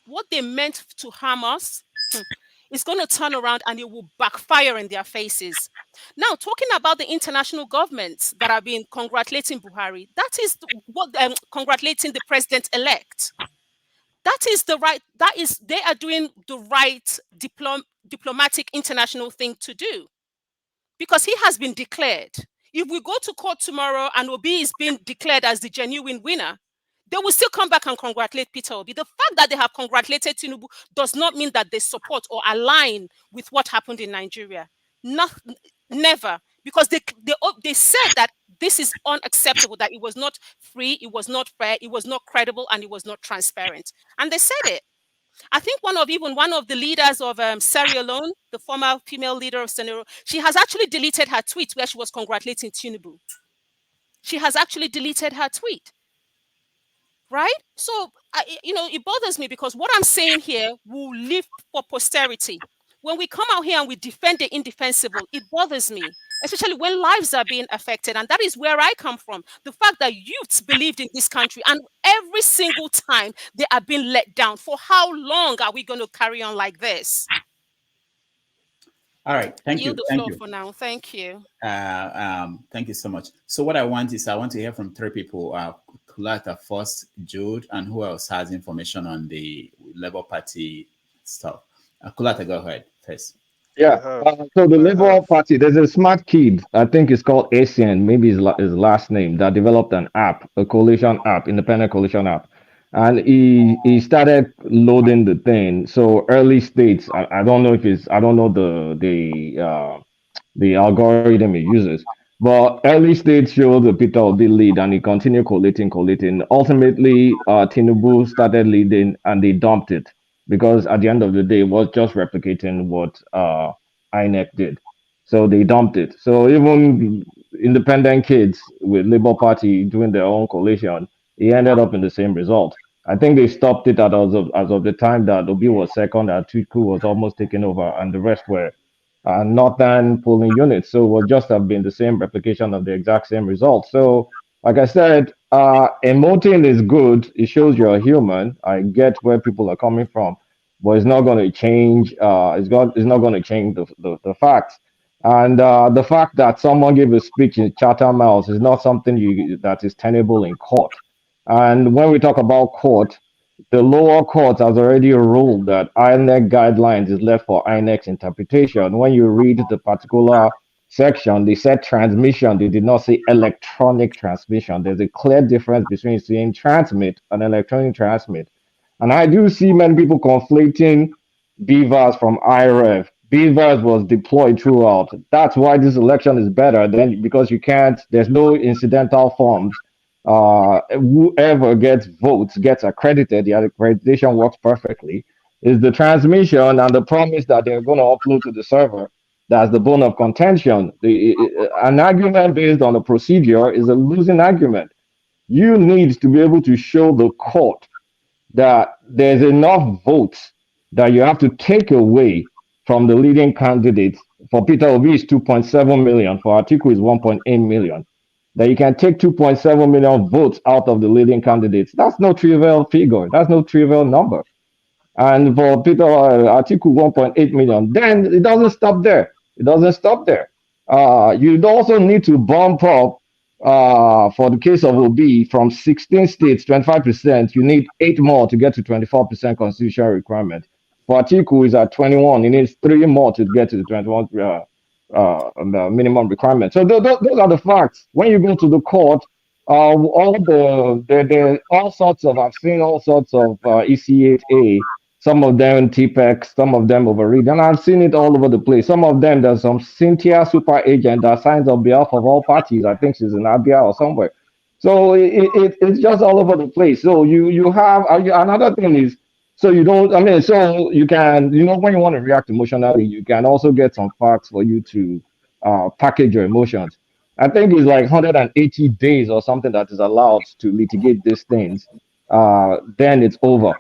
What they meant to harm us, it's going to turn around and it will backfire in their faces. Now, talking about the international governments that have been congratulating Buhari, that is what congratulating the president-elect. That is the right, they are doing the right diplomatic international thing to do because he has been declared. If we go to court tomorrow and Obi is being declared as the genuine winner, they will still come back and congratulate Peter Obi. The fact that they have congratulated Tinubu does not mean that they support or align with what happened in Nigeria. Never. Because they said that this is unacceptable, that it was not free, it was not fair, it was not credible, and it was not transparent. And they said it. I think one of the leaders of Sierra Leone, the former female leader of Sierra Leone, she has actually deleted her tweet where she was congratulating Tinubu. She has actually deleted her tweet. Right? So, it bothers me because what I'm saying here will live for posterity. When we come out here and we defend the indefensible, it bothers me, especially when lives are being affected. And that is where I come from. The fact that youths believed in this country and every single time they are being let down. For how long are we going to carry on like this? All right, thank you. Yield the floor for now. Thank you. Thank you so much. So what I want to hear from three people. Kulata first, Jude, and who else has information on the Labour Party stuff? Kulata, go ahead first. Yeah. So the I Labour have. Party, there's a smart kid, I think it's called Asian, maybe his last name, that developed an app, a coalition app, independent coalition app. And he started loading the thing. So early states, I don't know if it's I don't know the algorithm he uses. But early states showed the Peter Obi lead and he continued collating. Ultimately, Tinubu started leading and they dumped it because at the end of the day, it was just replicating what INEC did. So they dumped it. So even independent kids with Labour Party doing their own coalition, it ended up in the same result. I think they stopped it as of the time that Obi was second, and Tuku was almost taken over, and the rest were northern polling units. So it would just have been the same replication of the exact same result. So, like I said, emoting is good. It shows you're human. I get where people are coming from, but it's not going to change. It's not going to change the facts. And the fact that someone gave a speech in Chatham House is not something that is tenable in court. And when we talk about court, the lower court has already ruled that INEC guidelines is left for INEC's interpretation. When you read the particular section, they said transmission, they did not say electronic transmission. There's a clear difference between saying transmit and electronic transmit. And I do see many people conflating BVAS from IREF. BVAS was deployed throughout. That's why this election is better than because you can't, there's no incidental forms. Whoever gets votes gets accredited. The accreditation works perfectly. Is the transmission and the promise that they're going to upload to the server. That's the bone of contention. An argument based on a procedure is a losing argument. You need to be able to show the court that there's enough votes that you have to take away from the leading candidates. For Peter Obi is 2.7 million. For Atiku is 1.8 million. That you can take 2.7 million votes out of the leading candidates. That's no trivial figure. That's no trivial number. And for Peter Atiku 1.8 million, then it doesn't stop there. It doesn't stop there. You'd also need to bump up for the case of Obi from 16 states, 25%. You need 8 more to get to 24% constitutional requirement. For Atiku is at 21. He needs 3 more to get to the 21 minimum requirement. So those are the facts. When you go to the court, all sorts of I've seen all sorts of EC8A, some of them TPEX, some of them overread, and I've seen it all over the place. Some of them there's some Cynthia super agent that signs on behalf of all parties. I think she's in Abia or somewhere. So it's just all over the place. So you have another thing is. So you don't, I mean, so you can, when you want to react emotionally, you can also get some facts for you to package your emotions. I think it's like 180 days or something that is allowed to litigate these things. Then it's over.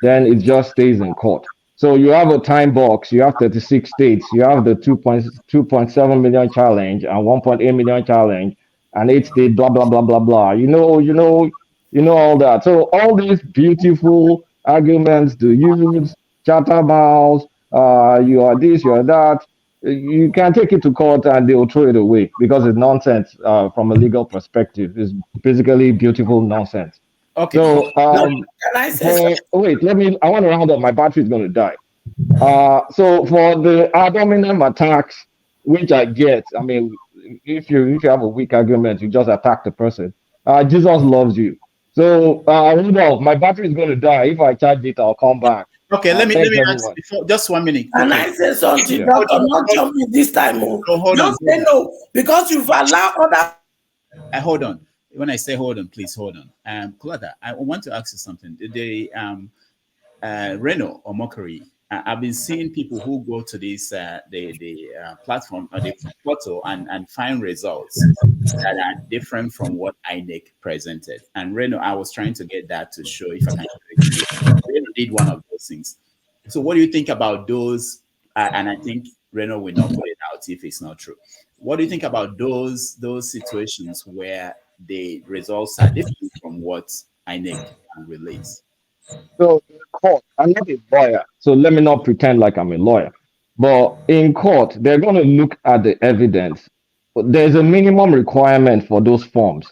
Then it just stays in court. So you have a time box, you have 36 states, you have the 2.7 million challenge and 1.8 million challenge and 8 state, blah, blah, blah, blah, blah. You know all that. So all these beautiful arguments to use, Chatham House, you are this, you are that. You can take it to court and they'll throw it away because it's nonsense from a legal perspective. It's basically beautiful nonsense. Okay. So, Can I say wait, I want to round up. My battery is going to die. So for the ad hominem attacks, which I get, I mean, if you have a weak argument, you just attack the person. Jesus loves you. So, Rudolph, my battery is going to die. If I charge it, I'll come back. Okay, let me ask before, just 1 minute. Can I say something? Doctor, not jump in this time. Don't say no, because you've allowed other. Hold on. When I say hold on, please hold on. Claudia, I want to ask you something. The Reno or Mockery, I've been seeing people who go to this the platform or the portal and find results that are different from what INEC presented. And Reno, I was trying to get that to show if I can. Reno did one of those things. So what do you think about those? And I think Reno will not put it out if it's not true. What do you think about those situations where the results are different from what INEC can release? So in court, I'm not a lawyer, so let me not pretend like I'm a lawyer. But in court, they're going to look at the evidence. There's a minimum requirement for those forms.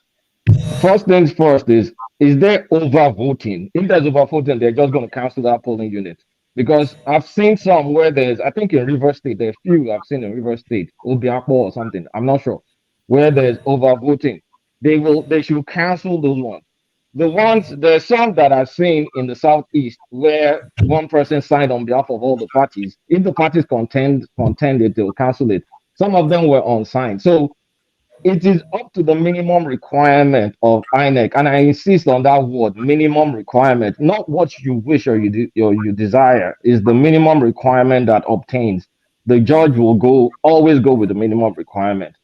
First things first is there overvoting? If there's overvoting, they're just going to cancel that polling unit. Because I've seen some where there's, I think in River State, there's few I've seen in River State, Obiakpo or something, I'm not sure, where there's overvoting. They should cancel those ones. There's some that I've seen in the Southeast where one person signed on behalf of all the parties. If the parties contended, they'll cancel it. Some of them were unsigned. So it is up to the minimum requirement of INEC, and I insist on that word, minimum requirement, not what you wish or you desire, is the minimum requirement that obtains. The judge will always go with the minimum requirement.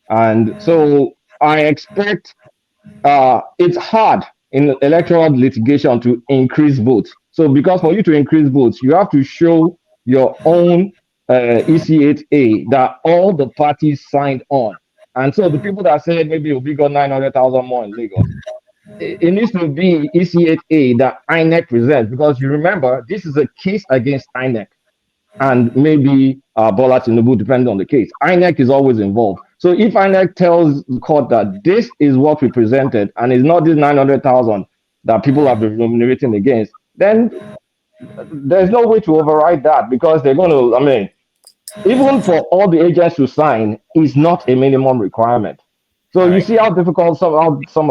And so I expect it's hard in electoral litigation to increase votes. So because for you to increase votes, you have to show your own EC8A that all the parties signed on. And so the people that said maybe Obi got 900,000 more in Lagos, it needs to be EC8A that INEC presents, because you remember, this is a case against INEC and maybe Bola Tinubu, depending on the case. INEC is always involved. So if INEC tells the court that this is what we presented and it's not this 900,000 that people have been remunerating against, then there's no way to override that, because they're going to, I mean, even for all the agents to sign is not a minimum requirement. So you see how difficult some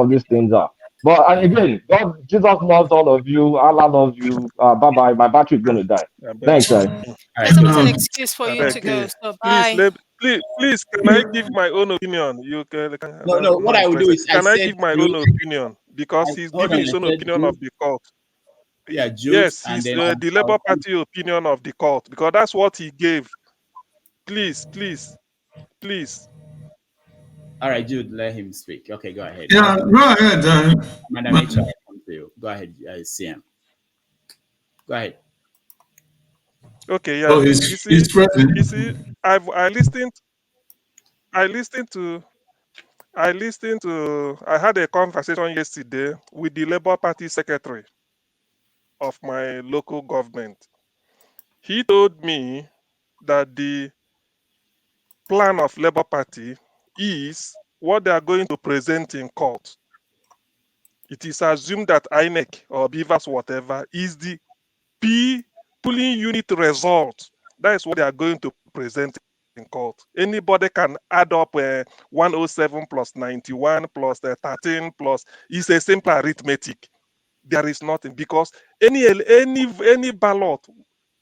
of these things are. But again, Jesus loves all of you. Allah loves you. Bye-bye. My battery is going to die. Thanks, guys. There's always an excuse for you to go. So bye. Please, can I give my own opinion? No. What I will do is, can I give my own opinion? Because he's giving his own opinion of the court. Yeah, Jude, yes, he's the Labour Party opinion of the court, because that's what he gave. Please. All right, Jude, let him speak. Okay, go ahead. Yeah, go ahead. Madam HR, I come to you. Go ahead, CM. Go ahead. Okay, yeah. Oh, he's present. You see, I had a conversation yesterday with the Labour Party secretary of my local government. He told me that the plan of Labour Party is what they are going to present in court. It is assumed that INEC or Beavers, whatever, is the polling unit result. That is what they are going to present in court. Anybody can add up 107 plus 91 plus 13 plus. It's a simple arithmetic. There is nothing, because any ballot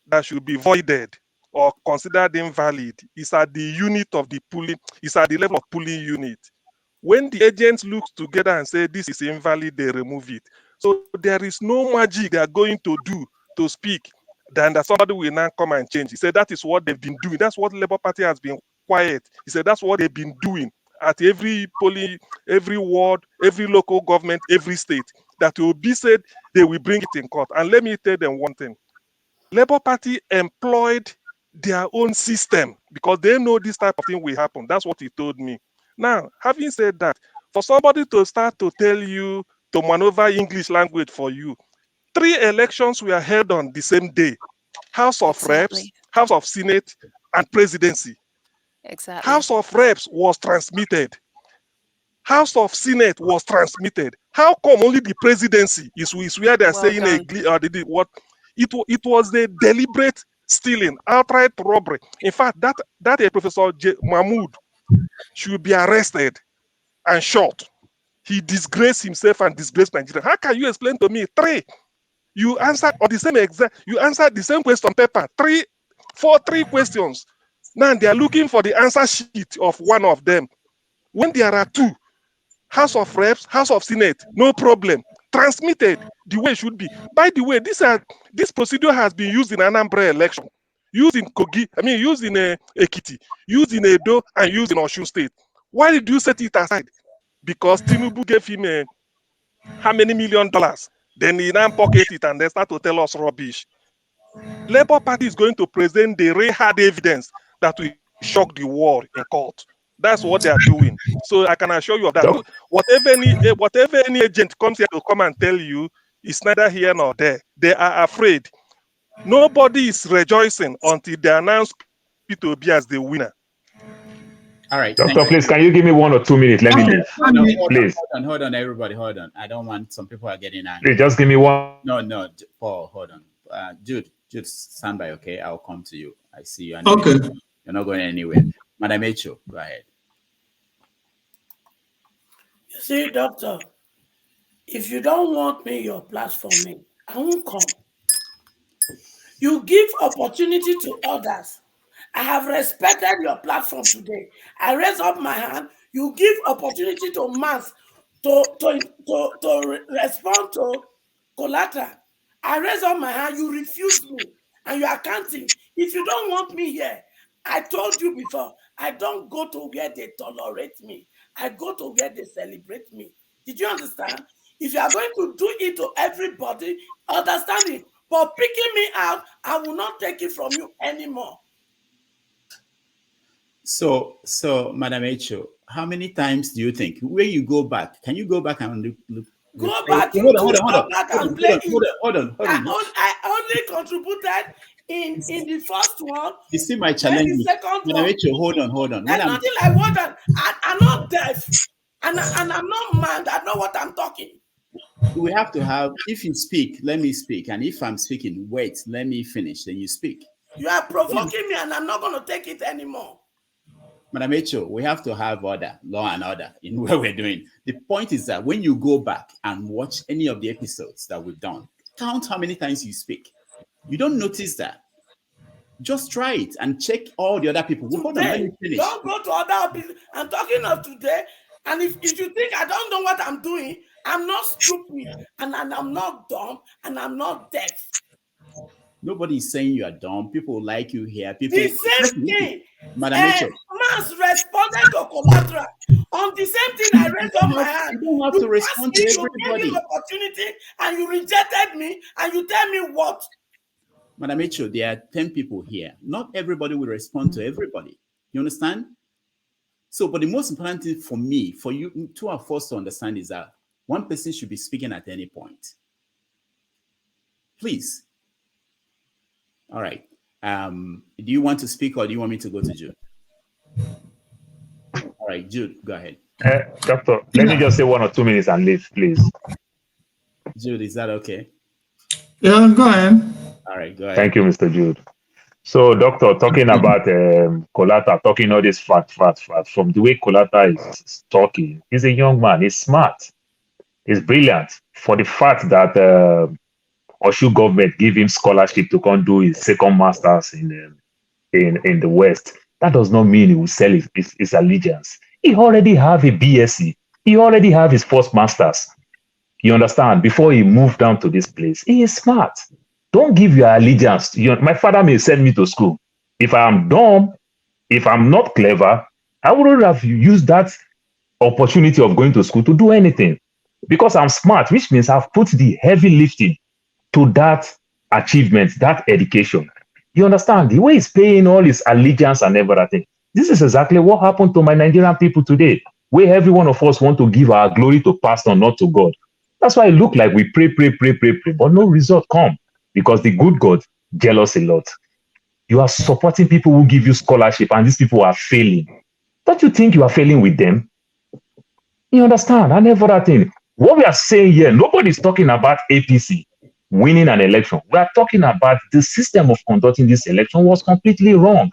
that should be voided or considered invalid is at the unit of the polling, is at the level of polling unit. When the agents look together and say this is invalid, they remove it. So there is no magic they are going to do to speak than that somebody will now come and change. He said that is what they've been doing. That's what the Labour Party has been quiet. He said that's what they've been doing at every polling, every ward, every local government, every state. That will be said they will bring it in court. And let me tell them one thing. Labour Party employed their own system because they know this type of thing will happen. That's what he told me. Now, having said that, for somebody to start to tell you to maneuver English language for you, 3 elections were held on the same day: House of Reps, House of Senate, and Presidency. Exactly. House of Reps was transmitted. House of Senate was transmitted. How come only the Presidency is where they're saying what? It was a deliberate stealing, outright robbery. In fact, that Professor Mahmood should be arrested and shot. He disgraced himself and disgraced Nigeria. How can you explain to me 3? You answered on the same you answered the same question paper. 3 questions. Now they are looking for the answer sheet of one of them. When there are 2, House of Reps, House of Senate, no problem. Transmitted the way it should be. By the way, this procedure has been used in Anambra election, used in Kogi, used in Ekiti, used in Edo, and used in Osun State. Why did you set it aside? Because Tinubu gave him how many $1 million? Then he now pocket it and they start to tell us rubbish. Labour Party is going to present the real hard evidence that will shock the world in court. That's what they are doing. So I can assure you of that. Whatever any agent comes here to come and tell you, it's neither here nor there. They are afraid. Nobody is rejoicing until they announce Peter Obi as the winner. All right. Doctor, please, can you give me 1 or 2 minutes? Let me leave. Please. Hold on, everybody. Hold on. I don't want, some people are getting angry. Please, just give me 1. No, Paul, hold on. Jude, Just stand by, okay? I'll come to you. I see you. Okay. You're not going anywhere. Madam Echo, go ahead. You see, Doctor, if you don't want me, your platform, I won't come. You give opportunity to others. I have respected your platform today. I raise up my hand. You give opportunity to mass to respond to collateral. I raise up my hand. You refuse me, and you are counting. If you don't want me here, I told you before, I don't go to where they tolerate me. I go to where they celebrate me. Did you understand? If you are going to do it to everybody, understand it. But picking me out, I will not take it from you anymore. So, Madam Echo, how many times do you think when you go back? Can you go back and look? Go back. Hold on. I only contributed in the first one. You see my challenge. The second Madam one. Echo, hold on. There's nothing like what I'm not deaf, and I'm not mad. I know what I'm talking. We have to have. If you speak, let me speak, and if I'm speaking, wait, let me finish. Then you speak. You are provoking me, and I'm not going to take it anymore. Madam Echo, we have to have order, law and order in what we're doing. The point is that when you go back and watch any of the episodes that we've done, count how many times you speak. You don't notice that. Just try it and check all the other people. Hold on, let me finish. Don't go to other people. I'm talking of today. And if you think I don't know what I'm doing, I'm not stupid, and I'm not dumb, and I'm not deaf. Nobody is saying you are dumb. People like you here. People. The same thing. Madam Echo. Mass responded to collateral. On the same thing, I raised up my hand. You don't have to respond to everybody. You gave me opportunity, and you rejected me, and you tell me what? Madam Echo, there are 10 people here. Not everybody will respond to everybody. You understand? So, but the most important thing for me, for you, two of us to understand is that one person should be speaking at any point. Please. All right. Do you want to speak or do you want me to go to Jude? All right, Jude, go ahead. Doctor, let me just say 1 or 2 minutes and leave, please. Jude, is that okay? Yeah, go ahead. All right, go ahead. Thank you, Mr. Jude. So, Doctor, talking about collateral, talking all this fact, from the way collateral is talking, he's a young man, he's smart, he's brilliant. For the fact that Oshu government give him scholarship to come do his second master's in the West, that does not mean he will sell his allegiance. He already have a BSc. He already have his first master's. You understand? Before he moved down to this place, he is smart. Don't give your allegiance. My father may send me to school. If I am dumb, if I'm not clever, I wouldn't have used that opportunity of going to school to do anything. Because I'm smart, which means I've put the heavy lifting to that achievement, that education. You understand? The way he's paying all his allegiance and everything. This is exactly what happened to my Nigerian people today, where every one of us want to give our glory to pastor, not to God. That's why it look like we pray, but no result come. Because the good God jealous a lot. You are supporting people who give you scholarship and these people are failing. Don't you think you are failing with them? You understand? And everything. What we are saying here, nobody's talking about APC winning an election. We are talking about the system of conducting this election was completely wrong.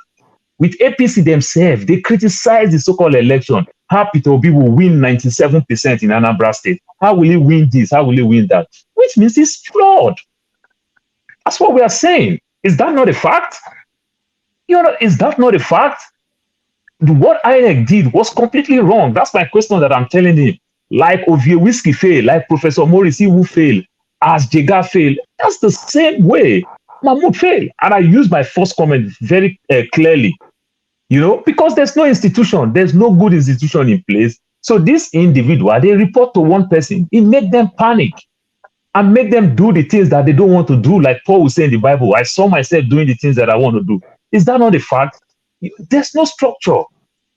With APC themselves, they criticized the so-called election. How Peter Obi will win 97% in Anambra State. How will he win this? How will he win that? Which means it's flawed. That's what we are saying. Is that not a fact? Is that not a fact? What INEC did was completely wrong. That's my question that I'm telling him. Like Ovie Whiskey failed, like Professor Morrissey who failed, as Jega failed. That's the same way Mahmood failed. And I use my first comment very clearly. Because there's no institution, there's no good institution in place. So this individual, they report to one person. It makes them panic. And make them do the things that they don't want to do, like Paul will say in the Bible, I saw myself doing the things that I want to do. Is that not a fact? There's no structure.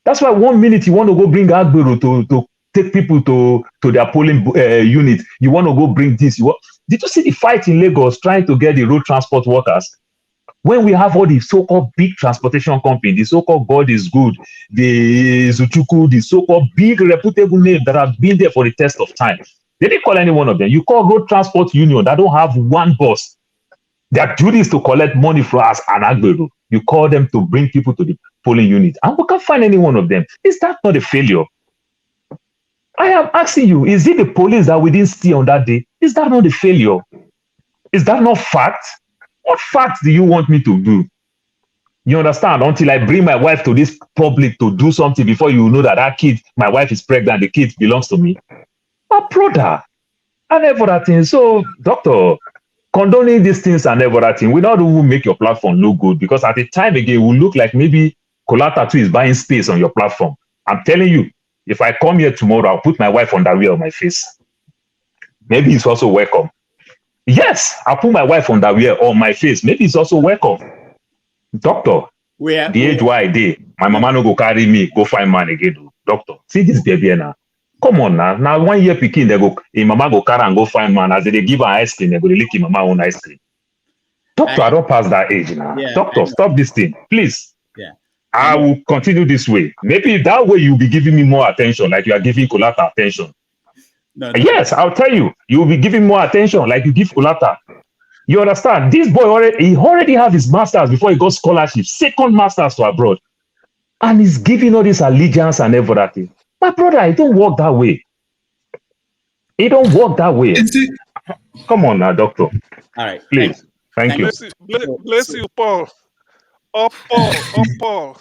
That's why 1 minute you want to go bring Agbero to take people to their polling unit. You want to go bring this. Did you see the fight in Lagos trying to get the road transport workers? When we have all the so-called big transportation companies, the so-called God is good, the Zuchuku, the so-called big reputable names that have been there for the test of time. They didn't call any one of them. You call road transport union that don't have one bus. Their duty is to collect money from us and Agbero. You call them to bring people to the polling unit, and we can't find any one of them. Is that not a failure? I am asking you, is it the police that we didn't see on that day? Is that not a failure? Is that not fact? What facts do you want me to do? You understand? Until I bring my wife to this public to do something before you know that that kid, my wife is pregnant, the kid belongs to me. My brother, and every other thing. So, doctor, condoning these things and every other thing, we not will make your platform look good, because at the time again, it will look like maybe Kolata too is buying space on your platform. I'm telling you, if I come here tomorrow, I'll put my wife underwear on my face. Maybe it's also welcome. Yes, I'll put my wife underwear on my face. Maybe it's also welcome. Doctor, the age why I did, my mama no go carry me, go find man again. Doctor, see this baby now. Come on now. Now 1 year picking, they go, mama go carry and go find man. As they give her ice cream, they go lick him mama own ice cream. Doctor, I don't pass that age now. Yeah, Doctor, stop this thing, please. Yeah. I will continue this way. Maybe that way you'll be giving me more attention, like you are giving Kolata attention. No. Yes, I'll tell you, you will be giving more attention, like you give Kolata. You understand? This boy already have his masters before he got scholarship, second masters to abroad, and he's giving all this allegiance and everything. My brother, it don't work that way. It don't work that way. Come on now, doctor. All right, please. Thank you. Bless you, Paul. Up, Paul. Up, Paul.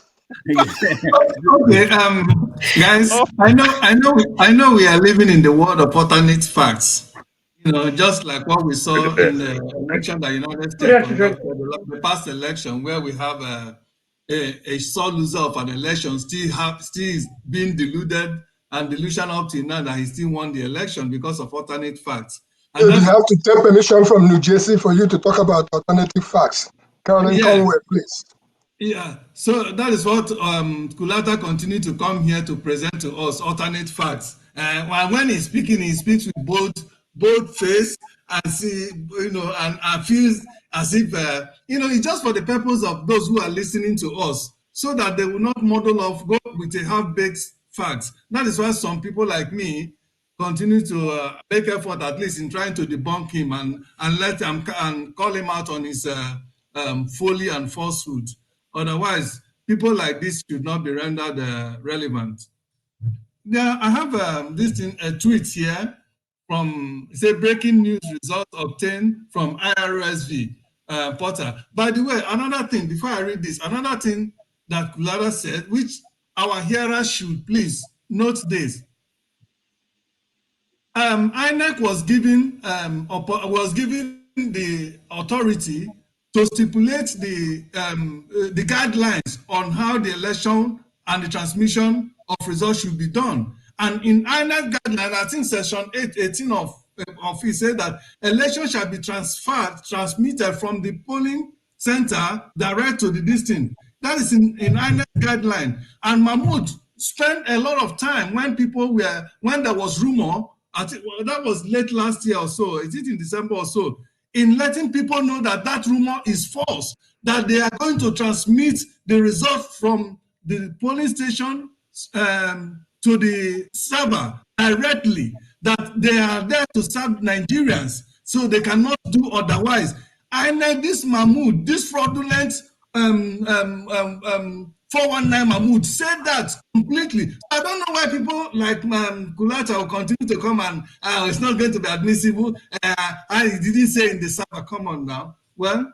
Okay, guys, I know we are living in the world of alternate facts. You know, just like what we saw in the election that United States conducted, the past election, where we have a sole loser of an election still is being deluded and delusion up to now that he still won the election because of alternate facts. And you have to take permission from New Jersey for you to talk about alternative facts. Carolyn Conway, please. Yeah, so that is what Kulata continued to come here to present to us, alternate facts. When he's speaking, he speaks with bold face and see, you know, and feels as if, you know, it's just for the purpose of those who are listening to us, so that they will not muddle off, go with a half-baked facts. That is why some people like me continue to make effort, at least in trying to debunk him and let him and call him out on his folly and falsehood. Otherwise, people like this should not be rendered relevant. Yeah, I have this thing, a tweet here from, say, breaking news results obtained from IRSV portal. By the way, another thing, before I read this, another thing that Kulada said, which our hearers should please note this. INEC was given the authority to stipulate the guidelines on how the election and the transmission of results should be done. And in INEC guidelines, I think section 18 of it said that election shall be transmitted from the polling center direct to the distinct. That is in INEC guideline. And Mahmood spent a lot of time when there was rumor, I think, well, that was late last year or so, is it in December or so, in letting people know that rumor is false, that they are going to transmit the result from the polling station to the server directly, that they are there to serve Nigerians, so they cannot do otherwise. And this Mahmood, this fraudulent 419 Mahmood said that completely. I don't know why people like Kulata will continue to come and it's not going to be admissible. I didn't say in the server. Come on now. Well,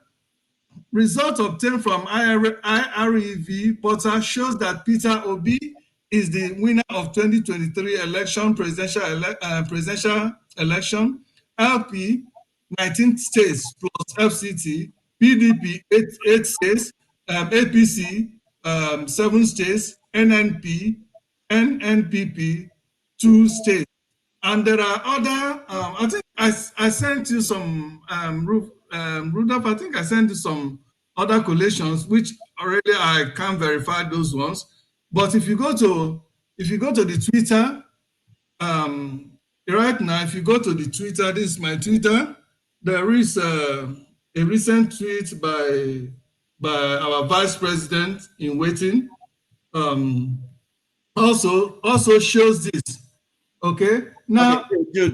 results obtained from IREV portal shows that Peter Obi is the winner of 2023 presidential election. LP 19 states plus FCT, PDP 8 states, APC 7 states, NNPP 2 states. And there are other, I think I sent you some, Rudolph, I think I sent you some other collations, which already I can't verify those ones. But if you go to the Twitter, right now, if you go to the Twitter, this is my Twitter, there is a recent tweet by our vice president in waiting, also shows this. Okay, now okay,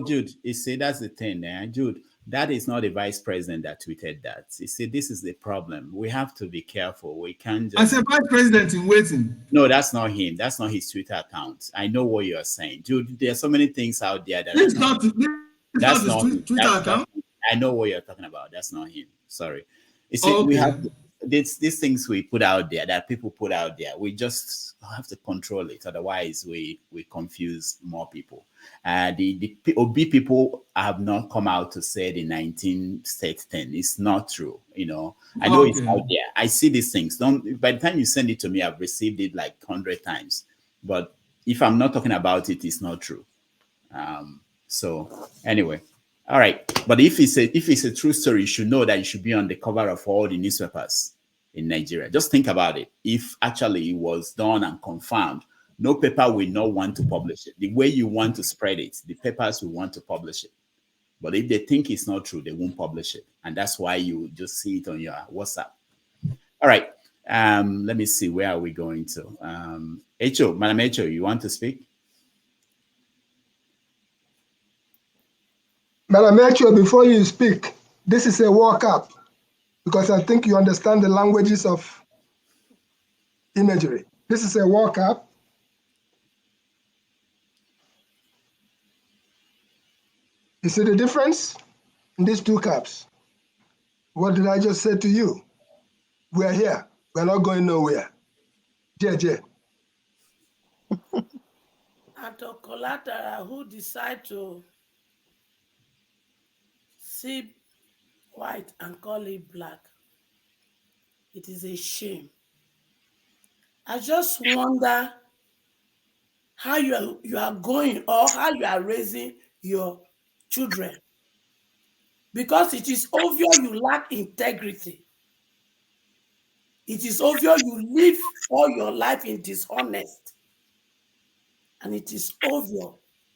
Jude, you see, that's the thing there, Jude. That is not the vice president that tweeted that. You see, this is the problem. We have to be careful. We can't just... As a vice president in waiting. No, that's not him. That's not his Twitter account. I know what you are saying. Dude, there are so many things out there that... This is not his Twitter account. I know what you're talking about. That's not him. Sorry. You see, we have these things we put out there, that people put out there. We just have to control it. Otherwise, we confuse more people. The Obi people have not come out to say the 19 state thing. It's not true. You know, I know it's out there. I see these things. By the time you send it to me, I've received it like 100 times. But if I'm not talking about it, it's not true. So anyway. All right, but if it's a true story, you should know that it should be on the cover of all the newspapers in Nigeria. Just think about it. If actually it was done and confirmed, no paper will not want to publish it. The way you want to spread it, the papers will want to publish it. But if they think it's not true, they won't publish it. And that's why you just see it on your WhatsApp. All right, let me see. Where are we going to? Echo, Madam Echo, you want to speak? Madam Echo, before you speak, this is a walk-up, because I think you understand the languages of imagery. This is a walk-up. You see the difference in these two caps? What did I just say to you? We're here. We're not going nowhere. JJ. At a collateral, who decide to see white and call it black. It is a shame. I just wonder how you are going, or how you are raising your children. Because it is obvious you lack integrity. It is obvious you live all your life in dishonest. And it is obvious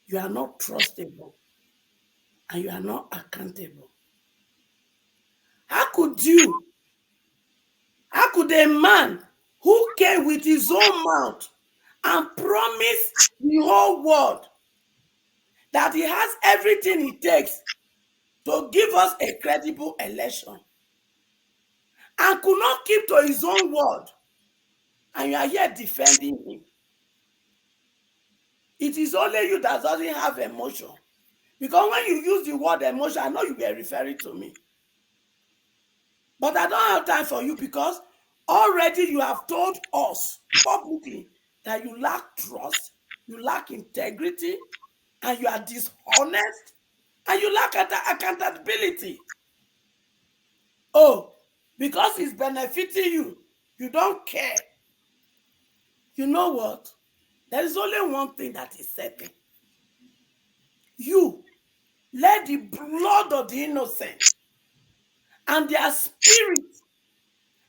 you are not trustable. And you are not accountable. How could a man who came with his own mouth and promised the whole world that he has everything it takes to give us a credible election, and could not keep to his own word, and you are here defending him? It is only you that doesn't have emotion. Because when you use the word emotion, I know you were referring to me. But I don't have time for you, because already you have told us publicly that you lack trust, you lack integrity, and you are dishonest, and you lack accountability. Oh, because it's benefiting you, you don't care. You know what? There is only one thing that is certain. You let the blood of the innocent and their spirit,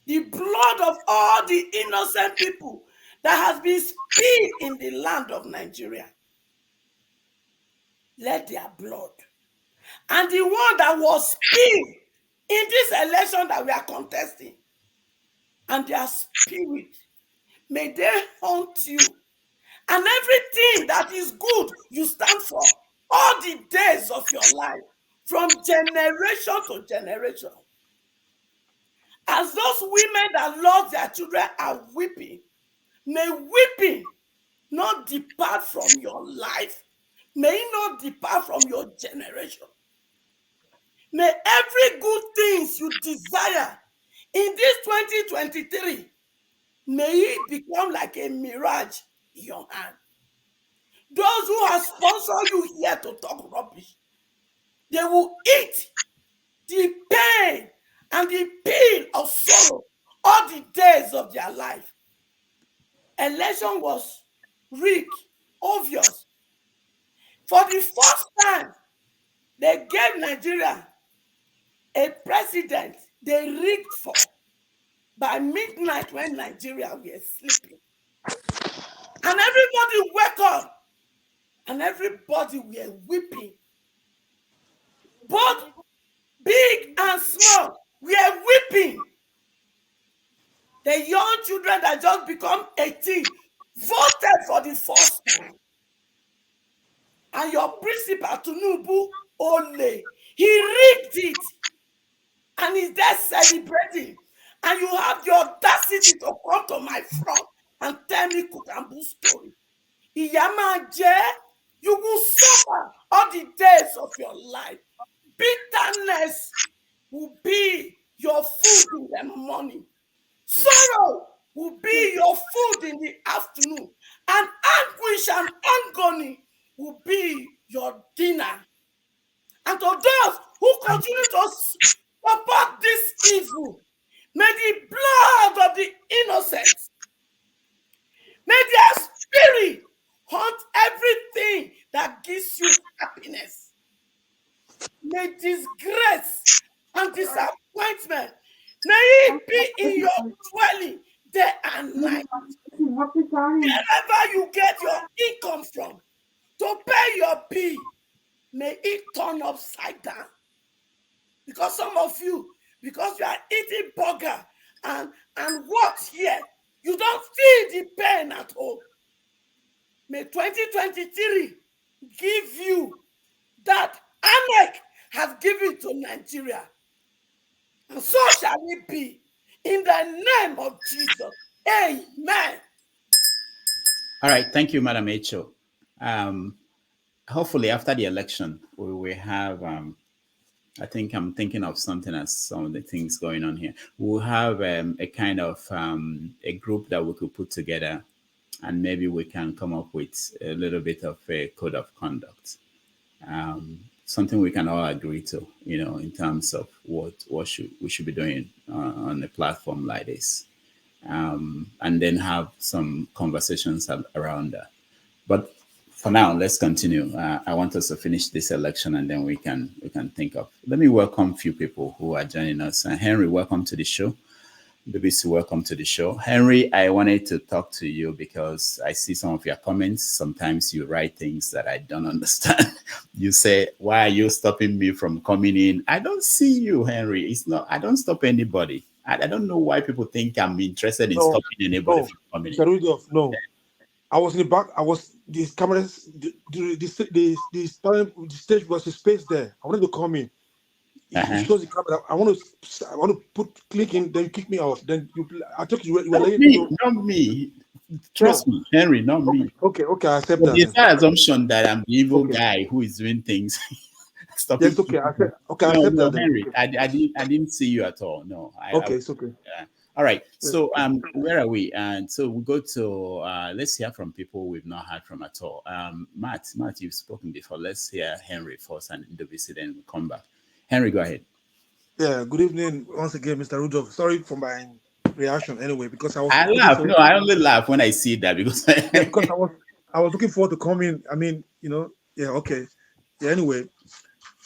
the blood of all the innocent people that has been spilled in the land of Nigeria, let their blood, and the one that was spilled in this election that we are contesting, and their spirit, may they haunt you, and everything that is good you stand for all the days of your life, from generation to generation. As those women that lost their children are weeping, may weeping not depart from your life. May it not depart from your generation. May every good things you desire in this 2023, may it become like a mirage in your hand. Those who have sponsored you here to talk rubbish, they will eat the pain and the pain of sorrow all the days of their life. Election was rigged, obvious. For the first time, they gave Nigeria a president they rigged for by midnight when Nigeria were sleeping. And everybody woke up, and everybody were weeping. Both big and small were weeping. The young children that just become 18 voted for the first time. And your principal, Tinubu Ole, He rigged it. And he's there celebrating. And you have the audacity to come to my front and tell me Kukambu story. Iyamaje, you will suffer all the days of your life. Bitterness will be your food in the morning. Sorrow will be your food in the afternoon. And anguish and agony will be your dinner. And to those who continue to support this evil, may the blood of the innocents, may their spirit haunt everything that gives you happiness. May disgrace and disappointment, may it be in your dwelling day and night. Wherever you get your income from to pay your bill, may it turn upside down. Because some of you, because you are eating burger and what here, you don't feel the pain at home. May 2023 give you that INEC has given to Nigeria. And so shall it be. In the name of Jesus. Amen. All right. Thank you, Madam H.O. Hopefully, after the election, we will have, I think I'm thinking of something as some of the things going on here. We'll have a kind of a group that we could put together, and maybe we can come up with a little bit of a code of conduct. Something we can all agree to, in terms of what we should be doing on a platform like this, and then have some conversations around that. But for now, let's continue. I want us to finish this election, and then we can think of. Let me welcome a few people who are joining us. Henry, welcome to the show. BBC, welcome to the show. Henry, I wanted to talk to you because I see some of your comments. Sometimes you write things that I don't understand. You say, why are you stopping me from coming in? I don't see you, Henry. It's not, I don't stop anybody. I don't know why people think I'm interested in stopping anybody from coming in. Rudolph, no. I was in the back. I was, these cameras, the stage was a space there. I wanted to come in. It shows the camera. I want to click in, then you kick me out. Then I thought you were laying. Not me. Trust me, Henry, not me. Okay, I accept that. It's an assumption that I'm the evil guy who is doing things. Stop. Yes, okay. I accept that. Henry, I didn't see you at all. No. It's okay. All right. So where are we? And so we go to let's hear from people we've not heard from at all. Matt, you've spoken before. Let's hear Henry first, and Ndobisi, then we'll come back. Henry, go ahead. Yeah, good evening once again, Mr. Rudolph. Sorry for my reaction anyway, because I laugh. No, I only laugh when I see that because because I was looking forward to coming. I mean, okay. Yeah, anyway.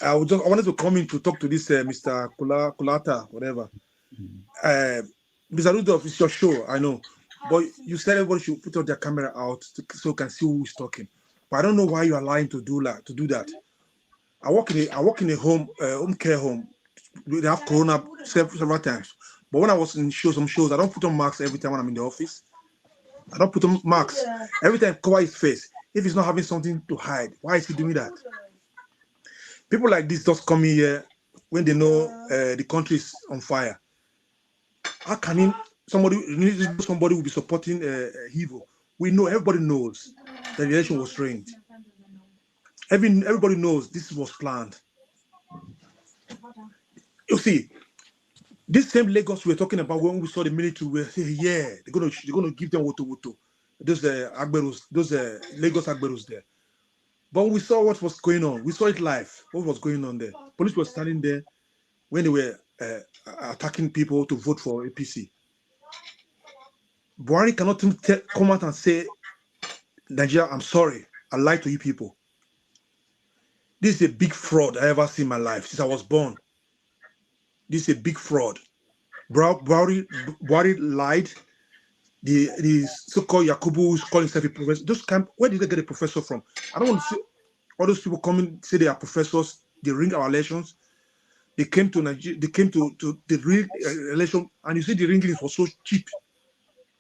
I wanted to come in to talk to this Mr. Kulata, whatever. Mr. Rudolph, it's your show, I know. But you said everybody should put their camera out so you can see who is talking. But I don't know why you are lying to do that. I work in a home care home. They have corona several times. But when I was in some shows, I don't put on masks every time when I'm in the office. I don't put on masks. Every time cover his face. If he's not having something to hide, why is he doing that? People like this just come here when they know the country is on fire. How can somebody will be supporting evil? We know, everybody knows that the election was rigged. Everybody knows this was planned. You see, this same Lagos we're talking about when we saw the military, we say, yeah, they're gonna give them woto. Those Agberos, those Lagos Agberos there. But we saw what was going on. We saw it live. What was going on there? Police were standing there when they were attacking people to vote for APC. Buhari cannot come out and say, Nigeria, I'm sorry, I lied to you people. This is a big fraud I ever seen in my life since I was born. This is a big fraud. Buhari lied. The so-called Yakubu who's calling himself a professor. Where did they get a professor from? I don't want to see all those people coming say they are professors. They ring our elections. They came to Nigeria. They came to the real election, and you see the ringing was so cheap.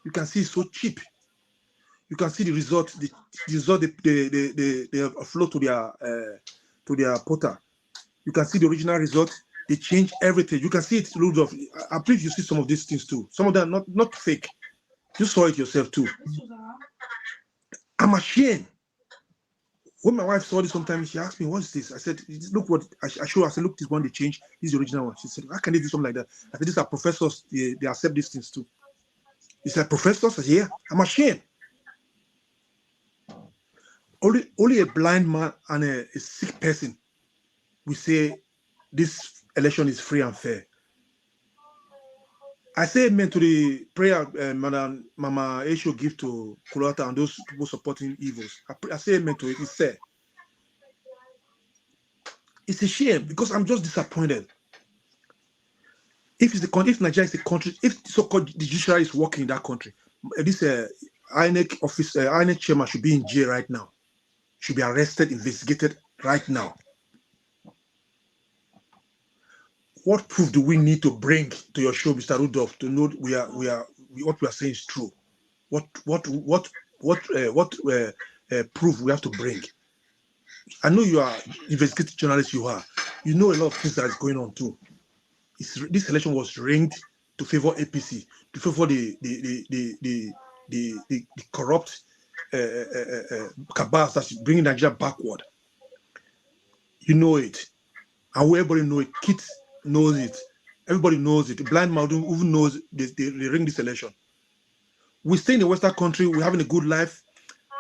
You can see it's so cheap. You can see the result. The result they flow to their portal. You can see the original result. They change everything. You can see it. Loads of. I believe you see some of these things too. Some of them not fake. You saw it yourself too. I'm ashamed. When my wife saw this sometime, she asked me, "What's this?" I said, "Look what I showed her." I said, "Look, this one they changed. This is the original one." She said, "How can they do something like that?" I said, "These are professors. They accept these things too." He said, "Professors?" I said, "Yeah." I'm ashamed. Only a blind man and a sick person will say this election is free and fair. I say amen to the prayer Madam Mama Esho give to Kulata and those people supporting evils. I say amen to it. It's fair. It's a shame because I'm just disappointed. If Nigeria is a country, if so-called judiciary is working in that country, this INEC office, INEC chairman should be in jail right now. Should be arrested, investigated right now. What proof do we need to bring to your show, Mr. Rudolph, to know what we are saying is true? What proof we have to bring? I know you are investigative journalist. You are. You know a lot of things that is going on too. This election was rigged to favor APC, to favor the corrupt cabals that's bringing Nigeria backward. You know it, and everybody know it. Kids knows it. Everybody knows it. The blind man even knows they ring this election. We stay in a Western country. We're having a good life.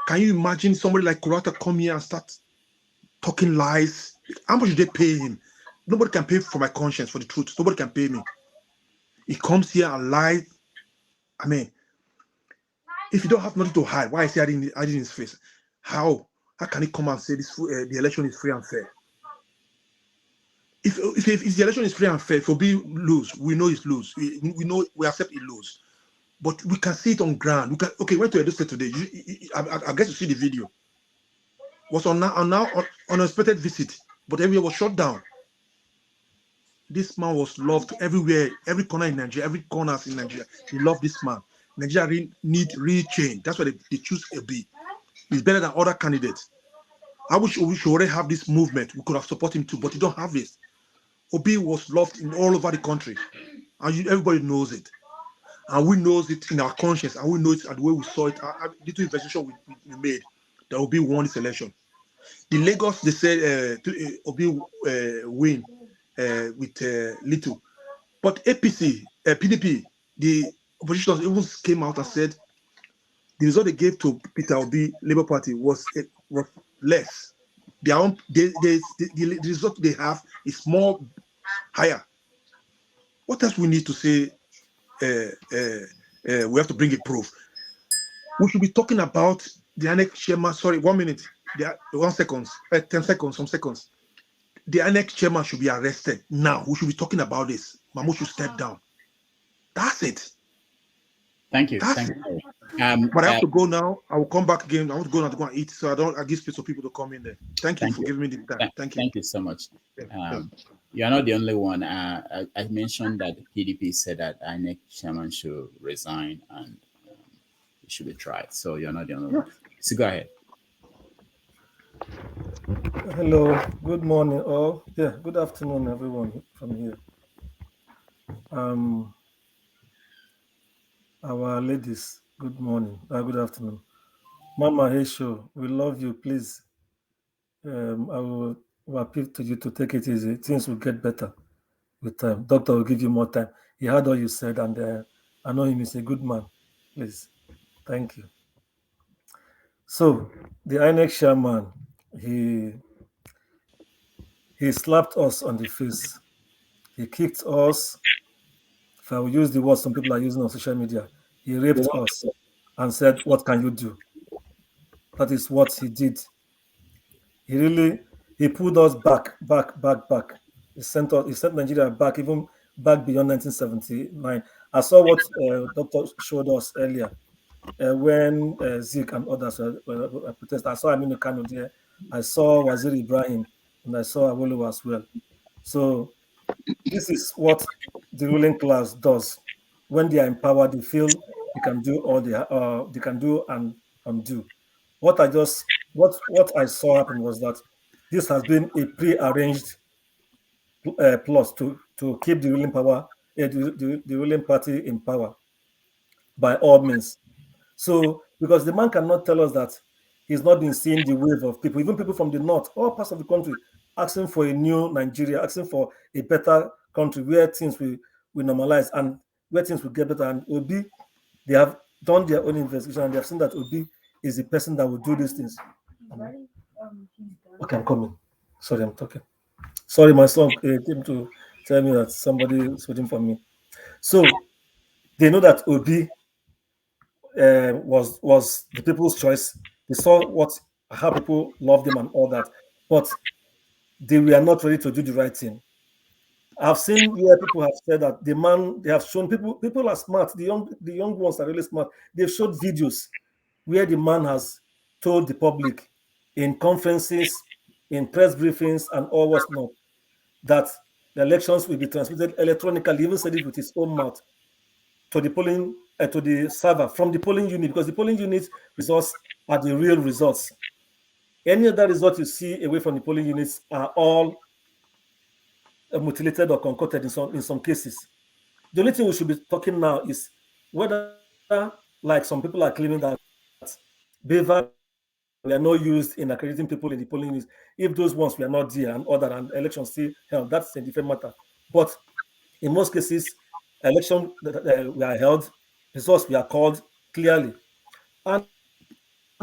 Can you imagine somebody like Kurata come here and start talking lies? How much do they pay him? Nobody can pay for my conscience, for the truth. Nobody can pay me. He comes here and lies. I mean, if you don't have nothing to hide, why is he hiding his face? How can he come and say this? The election is free and fair. If the election is free and fair, if Obi lose, we know he's lose. We know we accept he lose. But we can see it on ground. Went to Edo State today. I guess you see the video. Was on unexpected visit, but everywhere was shut down. This man was loved everywhere, every corner in Nigeria, every corner in Nigeria. They love this man. Nigeria need real change. That's why they choose Obi. He's better than other candidates. I wish we should already have this movement. We could have supported him too, but you don't have this. Obi was loved in all over the country, and everybody knows it. And we know it in our conscience, and we know it at the way we saw it. Little investigation we made that Obi won this election. The Lagos, they said Obi win with little. But APC, PDP, the opposition even came out and said the result they gave to Peter Obi, Labour Party, was less. The result they have is more higher. What else we need to say? We have to bring a proof. We should be talking about the INEC chairman. Sorry, 1 minute. 1 second. 10 seconds. Some seconds. The INEC chairman should be arrested now. We should be talking about this. Mahmoud should step down. That's it. Thank you. But I have to go now. I will come back again. I want to go now to go and eat, so I give space for people to come in there. Thank you for giving me the time. Thank you. Thank you so much. You are not the only one. I mentioned that the PDP said that INEC chairman should resign and it should be tried. So you're not the only one. So go ahead. Hello, good morning all. Yeah, good afternoon everyone from here. Our ladies, good morning, good afternoon. Mama Esho, we love you, please. I will appeal to you to take it easy. Things will get better with time. Doctor will give you more time. He heard all you said, and I know him is a good man. Please, thank you. So, the INEC chairman, he slapped us on the face. He kicked us. If I will use the word some people are using on social media, he raped us and said, "What can you do?" That is what he did. He pulled us back. He sent Nigeria back, even back beyond 1979. I saw what Doctor showed us earlier when Zik and others were protesting. I saw Aminu Kano there. I saw Waziri Ibrahim, and I saw Awolowo as well. So this is what the ruling class does. When they are empowered, they feel they can do all they can do and undo. What I saw happen was that this has been a pre-arranged plots to keep the ruling power, the ruling party in power by all means. So, because the man cannot tell us that he's not been seeing the wave of people, even people from the north, all parts of the country, asking for a new Nigeria, asking for a better country where things will normalize and where things will get better. And Obi, they have done their own investigation and they have seen that Obi is the person that will do these things. Okay, I'm coming. Sorry, I'm talking. Sorry, my son came to tell me that somebody is waiting for me. So they know that Obi was the people's choice. They saw how people loved him and all that, but they were not ready to do the right thing. I've seen where people have said that the man, they have shown people are smart. The young ones are really smart. They've showed videos where the man has told the public in conferences, in press briefings, and all what's not, that the elections will be transmitted electronically. He even said it with his own mouth to the polling to the server from the polling unit, because the polling unit results are the real results. Any other result you see away from the polling units are all mutilated or concocted in some cases. The only thing we should be talking now is whether, like some people are claiming that Beaver were not used in accrediting people in the polling units. If those ones were not there and other and elections still held, that's a different matter. But in most cases, elections were held, results were called clearly. And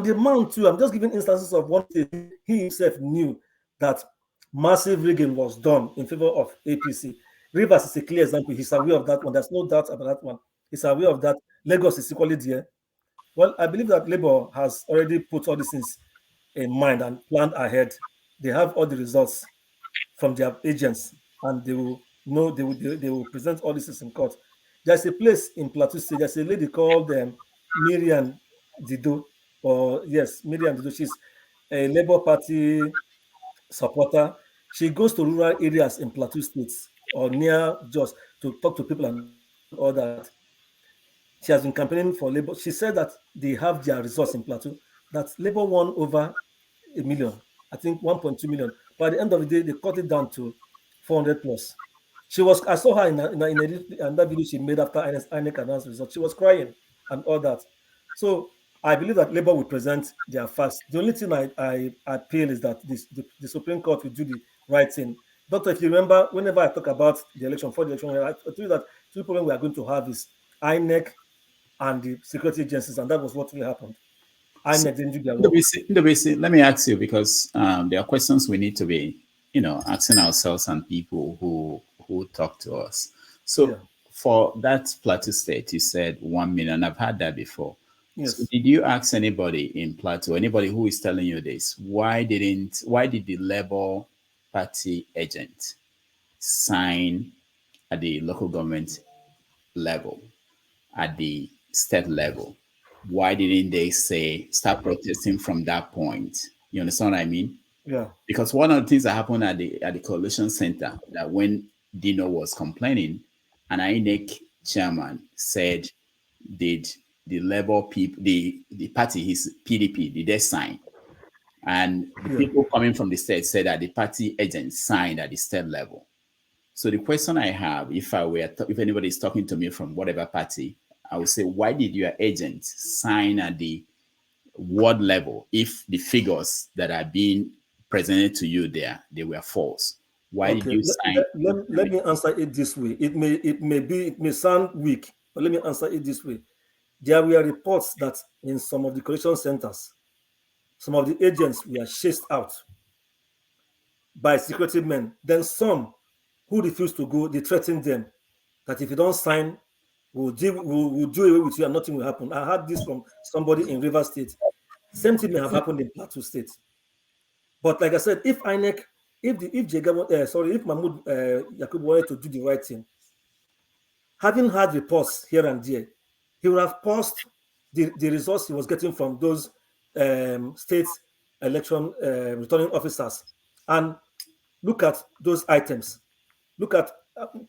the man too, I'm just giving instances of one thing he himself knew that massive rigging was done in favor of APC. Rivers is a clear example. He's aware of that one. There's no doubt about that one. He's aware of that. Lagos is equally there. Well, I believe that Labour has already put all these things in mind and planned ahead. They have all the results from their agents, and they will know they will present all this in court. There's a place in Plateau State. There's a lady called Miriam Dido, or yes, Miriam Dido. She's a Labour Party supporter. She goes to rural areas in Plateau State or near Jos to talk to people and all that. She has been campaigning for Labour. She said that they have their results in Plateau, that Labour won over 1 million, I think 1.2 million. But at the end of the day, they cut it down to 400 plus. I saw her in that video she made after INEC announced results. She was crying and all that. So I believe that Labour will present their facts. The only thing I appeal is that the Supreme Court will do the right thing. Doctor, if you remember, whenever I talk about the election, I told you that two problems we are going to have is INEC and the security agencies, and that was what really happened. INEC didn't do their work. Let me ask you, because there are questions we need to be, asking ourselves and people who talk to us. So for that Plateau State, you said 1 million. I've had that before. Yes. So did you ask anybody in Plateau, anybody who is telling you this, why did the Labour Party agent sign at the local government level, at the state level? Why didn't they start protesting from that point? You understand what I mean? Yeah. Because one of the things that happened at the Coalition Center, that when Dino was complaining, an INEC chairman said, did the Labour people, the party, his PDP, did they sign? And the people coming from the state said that the party agents signed at the state level. So the question I have, if anybody is talking to me from whatever party, I would say, why did your agent sign at the ward level if the figures that are being presented to you there, they were false? Why did you sign? Let me answer it this way. It may sound weak, but let me answer it this way. There were reports that in some of the collection centers, some of the agents were chased out by security men. Then some who refused to go, they threatened them that if you don't sign, we'll do away with you and nothing will happen. I heard this from somebody in Rivers State. Same thing may have happened in Plateau State. But like I said, if INEC, if Mahmood Yakubu wanted to do the right thing, having had reports here and there, he would have paused the results he was getting from those state election returning officers and look at those items. Look at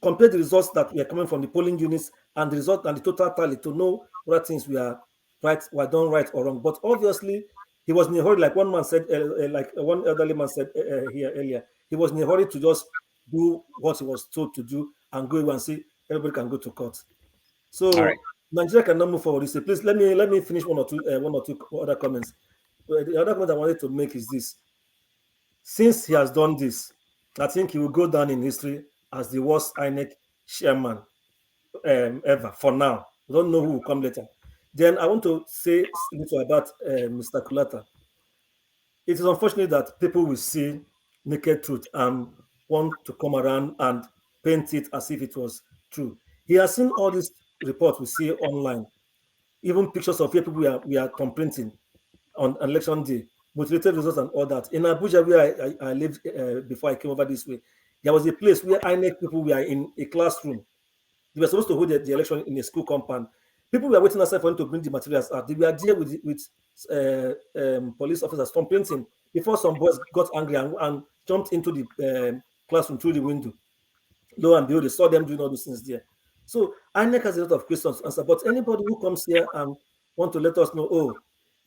compare the results that were coming from the polling units and the result and the total tally to know what things were done right or wrong. But obviously, he was in a hurry, like one man said, like one elderly man said here earlier. He was in a hurry to just do what he was told to do and go and say everybody can go to court. So All right. Nigeria cannot move forward. So please let me finish one or two other comments. The other comment I wanted to make is this: since he has done this, I think he will go down in history as the worst INEC chairman ever. For now, I don't know who will come later. Then I want to say a little about Mr. Kulata. It is unfortunate that people will see naked truth and want to come around and paint it as if it was true. He has seen all these reports we see online, even pictures of people we are comprinting on election day, motivated results and all that. In Abuja, where I lived before I came over this way, there was a place where INEC people were in a classroom. They were supposed to hold the election in a school compound. People were waiting outside for them to bring the materials out. They were there with police officers complaining before some boys got angry and jumped into the classroom through the window. Lo and behold, they saw them doing all those things there. So INEC has a lot of questions to answer, but anybody who comes here and want to let us know,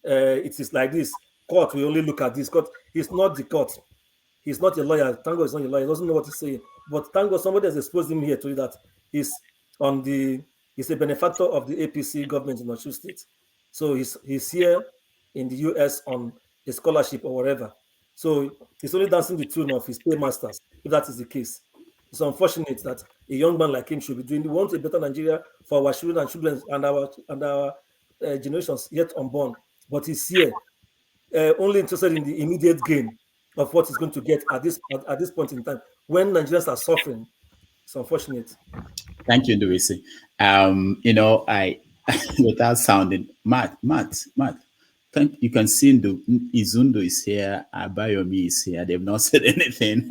it is like this, court, we only look at this. Court, he's not the court. He's not a lawyer. Thank God he's not a lawyer. He doesn't know what he's saying. But thank God somebody has exposed him here to that he's a benefactor of the APC government in Osun State. So he's here in the US on a scholarship or whatever. So he's only dancing the tune of his paymasters, if that is the case. It's unfortunate that a young man like him should be doing. We want a better Nigeria for our children and our generations yet unborn. But he's here, only interested in the immediate gain of what he's going to get at this point in time when Nigerians are suffering. It's unfortunate. Thank you, Nduwisi. I without sounding Matt. You can see Izundu is here, Abayomi is here. They've not said anything.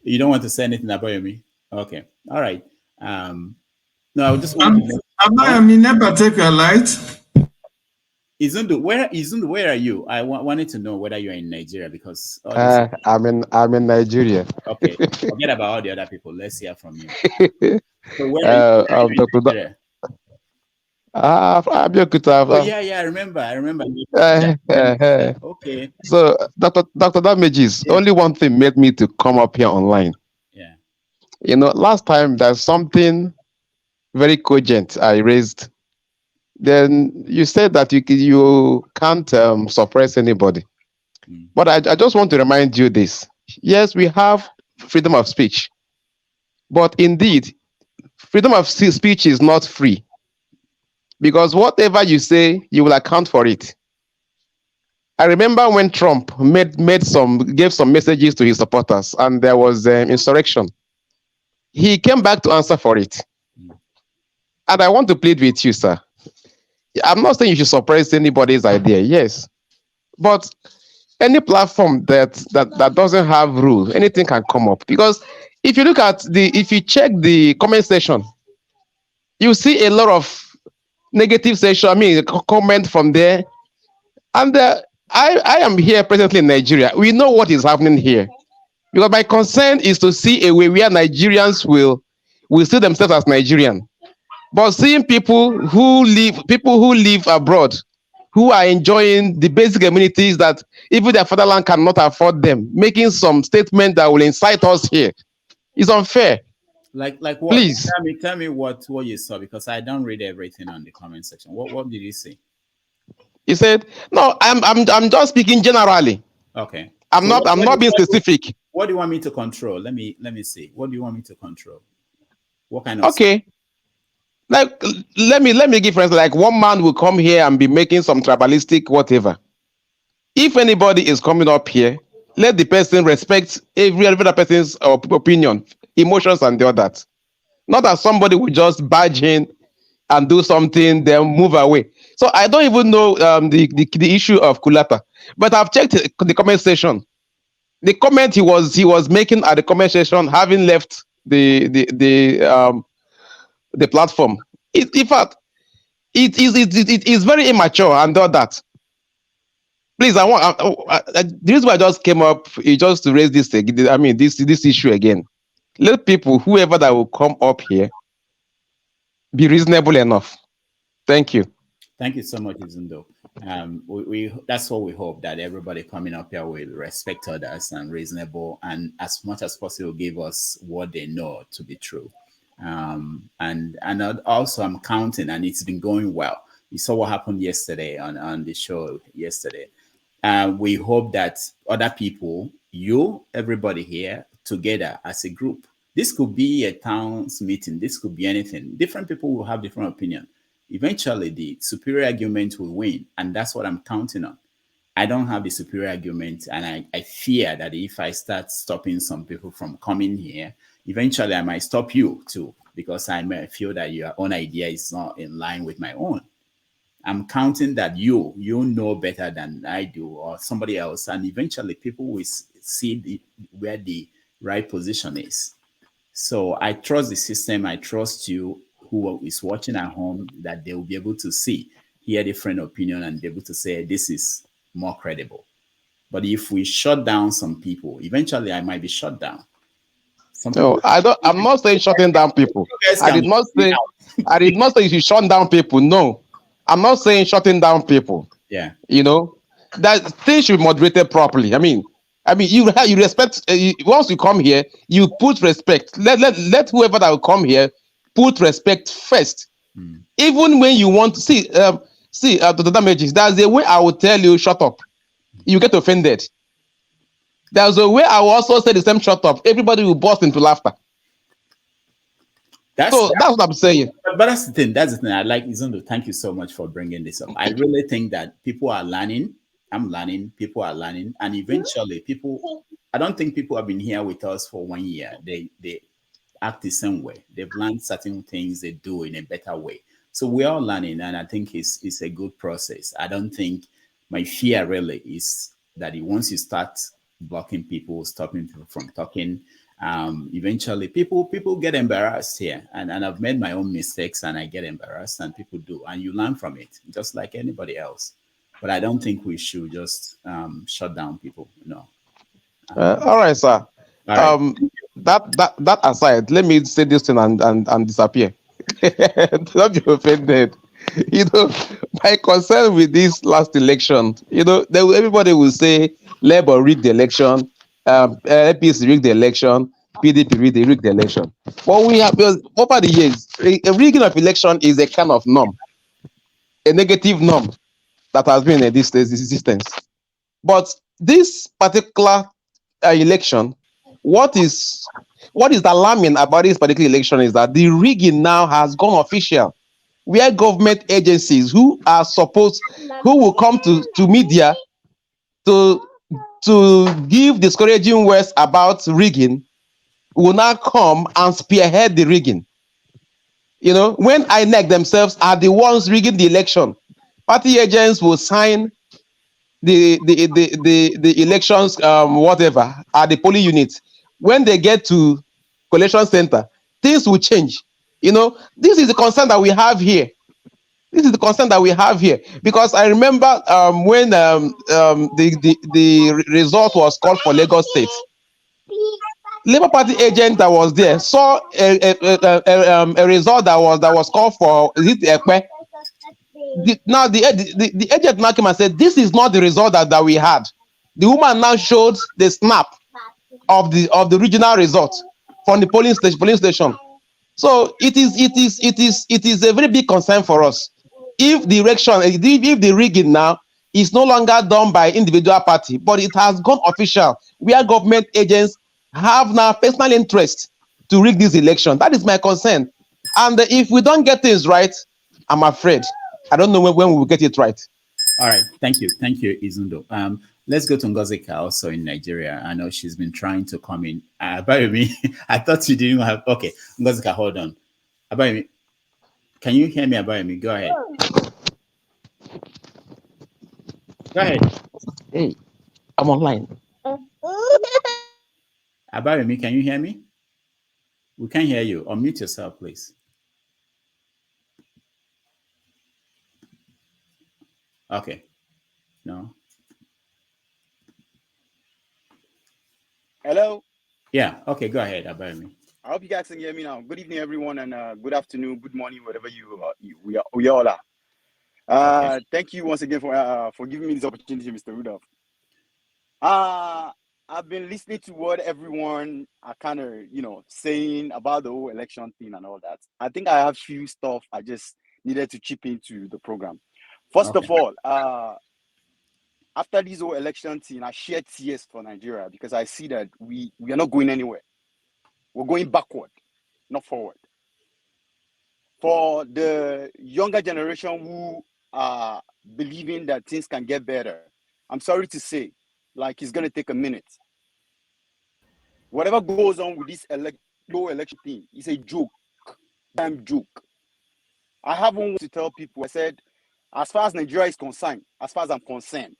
You don't want to say anything, Abayomi? Okay. All right. No, I just want to... Abayomi, never take your light. Izundu, where are you? I wanted to know whether you're in Nigeria because I'm in Nigeria. Okay, forget about all the other people. Let's hear from you. So where are you in Nigeria? Yeah, I remember. Okay. So Dr. Damages, only one thing made me to come up here online. Yeah. Last time there's something very cogent I raised. Then you said that you can't suppress anybody. But I just want to remind you this. Yes, we have freedom of speech. But indeed, freedom of speech is not free. Because whatever you say, you will account for it. I remember when Trump gave some messages to his supporters and there was insurrection. He came back to answer for it. And I want to plead with you, sir. I'm not saying you should suppress anybody's idea, yes. But any platform that doesn't have rules, anything can come up. Because if you check the comment section, you see a lot of negative section, comment from there. And I am here presently in Nigeria. We know what is happening here. Because my concern is to see a way where Nigerians will see themselves as Nigerian. But seeing people who live abroad, who are enjoying the basic amenities that even their fatherland cannot afford them, making some statement that will incite us here, is unfair. Like what? Please tell me what you saw, because I don't read everything on the comment section. What did you say? He said, "No, I'm just speaking generally. Okay. I'm not being specific. What do you want me to control? Let me see. What do you want me to control? What kind of okay? Like, let me give friends. Like, one man will come here and be making some tribalistic whatever. If anybody is coming up here, let the person respect every other person's opinion, emotions, and all that. Not that somebody will just barge in and do something, then move away. So I don't even know the issue of Kulata, but I've checked the comment section. The comment he was making at the comment section, having left the platform. In fact, it is very immature and all that. Please, the reason why I just came up is just to raise this issue again. Let people, whoever that will come up here, be reasonable enough. Thank you. Thank you so much, Izundo. We that's what we hope, that everybody coming up here will respect others and reasonable, and as much as possible give us what they know to be true. And also I'm counting, and it's been going well. You saw what happened yesterday on the show yesterday. We hope that other people, everybody here together as a group. This could be a town's meeting. This could be anything. Different people will have different opinion. Eventually, the superior argument will win, and that's what I'm counting on. I don't have the superior argument, and I fear that if I start stopping some people from coming here, eventually I might stop you too, because I may feel that your own idea is not in line with my own. I'm counting that you know better than I do, or somebody else, and eventually people will see where the right position is. So I trust the system. I trust you, who is watching at home, that they will be able to hear different opinion and be able to say this is more credible. But if we shut down some people, eventually I might be shut down. No, I'm not saying shutting down people. I did not say you should shut down people. No, I'm not saying shutting down people. Yeah. That things should be moderated properly. I mean, you respect. Once you come here, you put respect. Let whoever that will come here put respect first. Even when you want to see the damages, there's a way I will tell you shut up. You get offended. There's a way I will also say the same shut up. Everybody will burst into laughter. That's what I'm saying. But that's the thing. I like Izundo. Thank you so much for bringing this up. I really think that people are learning. I'm learning. People are learning, and eventually, I don't think people have been here with us for 1 year. They act the same way. They've learned certain things they do in a better way. So we're all learning, and I think it's a good process. I don't think my fear really is that once you start blocking people, stopping people from talking, eventually people get embarrassed here. And I've made my own mistakes, and I get embarrassed, and people do, and you learn from it, just like anybody else. But I don't think we should just shut down people. No. All right, sir. All right. That aside, let me say this thing and disappear. Don't be offended. My concern with this last election, everybody will say Labour rigged the election, APC rigged the election, PDP rigged the election. But we have, over the years, a rigging of election is a kind of norm, a negative norm that has been in this existence. But this particular election, what is alarming about this particular election is that the rigging now has gone official, where government agencies who will come to media to give discouraging words about rigging will now come and spearhead the rigging. When INEC themselves are the ones rigging the election, party agents will sign the elections, whatever, at the polling unit. When they get to collation center, things will change. This is the concern that we have here. Because I remember when the result was called for Lagos State, Labour Party agent that was there saw a result that was called for. Is it Ekpe? The agent now came and said, "This is not the result that we had." The woman now showed the snap of the regional result from the polling station. So it is a very big concern for us. If the rigging now is no longer done by individual party, but it has gone official, where government agents have now personal interest to rig this election, that is my concern. And if we don't get things right, I'm afraid I don't know when we will get it right. All right, thank you, Izundo. Let's go to Ngozika, also in Nigeria. I know she's been trying to come in. Abayomi, I thought you didn't have. Okay, Ngozika, hold on. Abayomi, can you hear me, Abayomi? Go ahead. Go ahead. Hey, I'm online. Abayomi, can you hear me? We can't hear you. Unmute yourself, please. Okay. No. Hello? Yeah. Okay, go ahead, Abayomi. I hope you guys can hear me now. Good evening, everyone, and good afternoon, good morning, wherever we all are. Okay. Thank you once again for giving me this opportunity, Mr. Rudolph. I've been listening to what everyone are kind of, saying about the whole election thing and all that. I think I have few stuff I just needed to chip into the program. First of all, after this whole election thing, I shed tears for Nigeria because I see that we are not going anywhere. We're going backward, not forward. For the younger generation who are believing that things can get better, I'm sorry to say, like, it's going to take a minute. Whatever goes on with this low election thing is a joke, damn joke. I have one to tell people. I said, as far as Nigeria is concerned, as far as I'm concerned,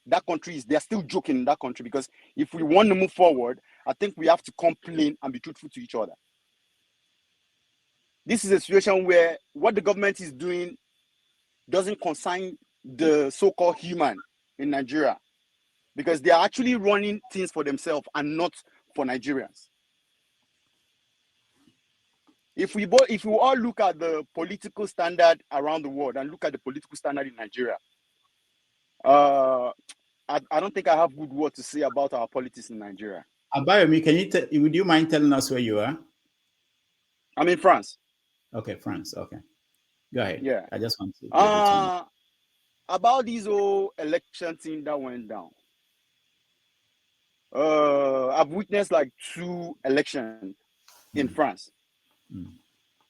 that country they're still joking in that country, because if we want to move forward, I think we have to complain and be truthful to each other. This is a situation where what the government is doing doesn't concern the so-called human in Nigeria, because they are actually running things for themselves and not for Nigerians. If we all look at the political standard around the world and look at the political standard in Nigeria, I don't think I have good word to say about our politics in Nigeria. Abayomi, would you mind telling us where you are? I'm in France. Okay, France. Okay, go ahead. Yeah, I just want to be able to know. About this whole election thing that went down. I've witnessed like 2 elections in France.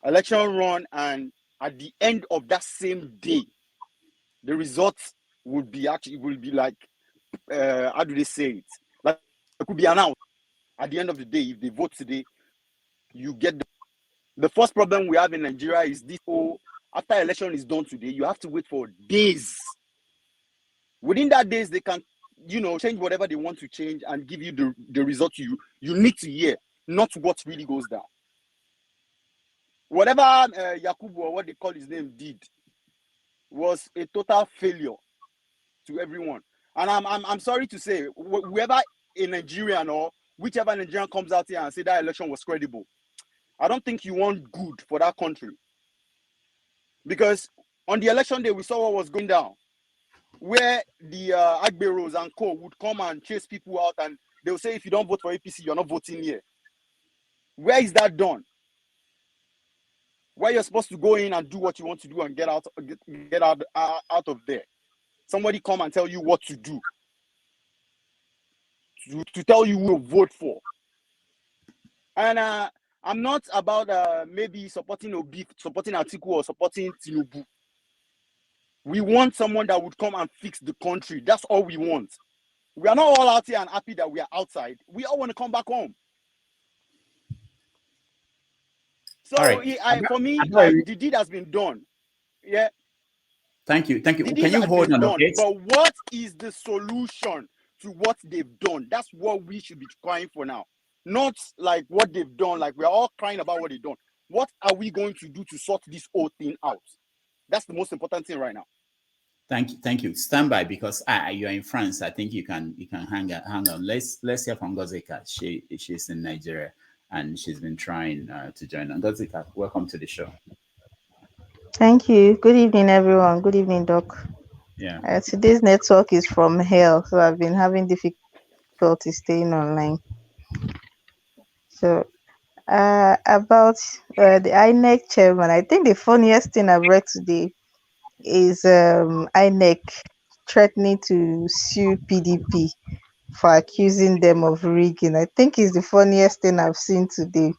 Election run, and at the end of that same day, the results would be like, how do they say it? Like, it could be announced at the end of the day. If they vote today, you get the first problem we have in Nigeria is this whole, after election is done today, you have to wait for days. Within that days, they can, change whatever they want to change and give you the result you need to hear, not what really goes down. Whatever Yakubu, or what they call his name, did was a total failure to everyone. And I'm sorry to say, whoever a Nigerian or whichever Nigerian comes out here and say that election was credible, I don't think you want good for that country. Because on the election day, we saw what was going down, where the Agberos and co would come and chase people out, and they'll say, if you don't vote for APC, you're not voting here. Where is that done? Where you're supposed to go in and do what you want to do and get out of there. Somebody come and tell you what to do, to tell you who to vote for. And I'm not about maybe supporting Obi, supporting Atiku, or supporting Tinubu. We want someone that would come and fix the country. That's all we want. We are not all out here and happy that we are outside. We all want to come back home. So for me, like, the deed has been done. Yeah. Thank you. The Can you hold on? Okay. But what is the solution to what they've done? That's what we should be crying for now. Not like what they've done. Like, we're all crying about what they've done. What are we going to do to sort this whole thing out? That's the most important thing right now. Thank you. Stand by, because you are in France. I think you can hang on. Let's hear from Ngozika. She's in Nigeria, and she's been trying to join. Ngozika, welcome to the show. Thank you. Good evening, everyone. Good evening, Doc. Yeah. Today's network is from hell, so I've been having difficulty staying online. So, about the INEC chairman, I think the funniest thing I've read today is INEC threatening to sue PDP for accusing them of rigging. I think it's the funniest thing I've seen today.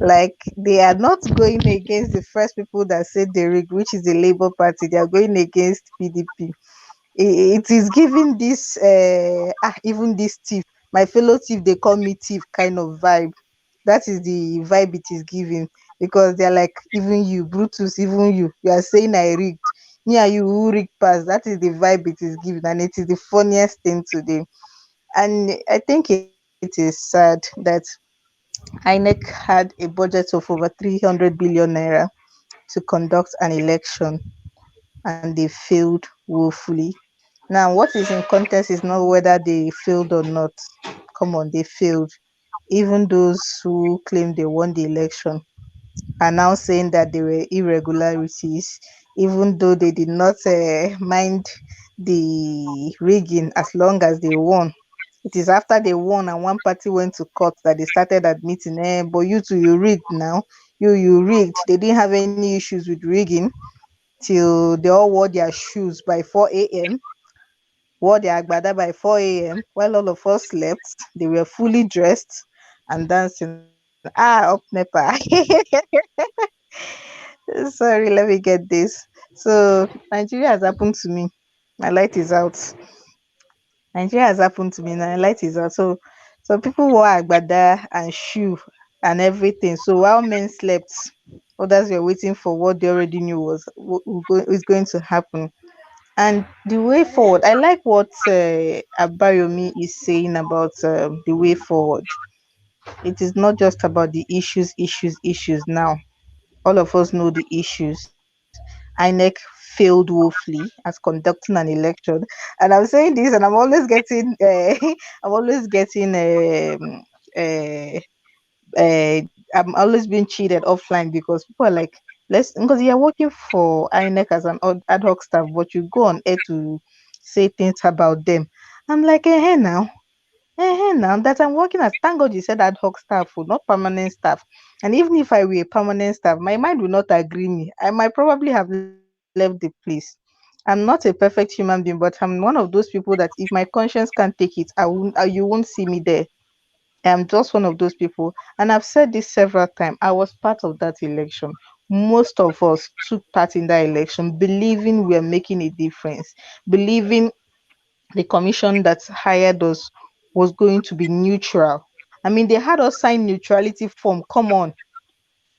Like, they are not going against the first people that said they rigged, which is the Labour Party. They are going against PDP. It is giving this even this thief, my fellow thief, they call me thief kind of vibe. That is the vibe it is giving, because they're like, even you, Brutus, even you are saying I rigged. Me and you, who rigged past. That is the vibe it is giving, and it is the funniest thing today. And I think it is sad that INEC had a budget of over 300 billion naira to conduct an election, and they failed woefully. Now, what is in contest is not whether they failed or not. Come on, they failed. Even those who claim they won the election are now saying that there were irregularities. even though they did not mind the rigging as long as they won. It is after they won and one party went to court that they started admitting, but you two, you rigged now. You rigged. They didn't have any issues with rigging till they all wore their shoes by 4 a.m., wore their agbada by 4 a.m. while all of us slept. They were fully dressed and dancing. Up Nepa. Sorry, let me get this. So Nigeria has happened to me. My light is out. Nigeria has happened to me. My light is out. So people wore agbada and shoe and everything. So while men slept, others were waiting for what they already knew was going to happen. And the way forward, I like what Abayomi is saying about the way forward. It is not just about the issues now. All of us know the issues. INEC failed woefully at conducting an election, and I'm saying this, and I'm always getting, I'm always getting, uh, I'm always being cheated offline because people are like, let's, because you're working for INEC as an ad hoc staff, but you go on air to say things about them. I'm like, now. Now that I'm working as, thank God you said ad hoc staff, not permanent staff. And even if I were a permanent staff, my mind will not agree me. I might probably have left the place. I'm not a perfect human being, but I'm one of those people that if my conscience can't take it, you won't see me there. I'm just one of those people. And I've said this several times. I was part of that election. Most of us took part in that election, believing we are making a difference, believing the commission that hired us was going to be neutral. I mean, they had us sign neutrality form. Come on.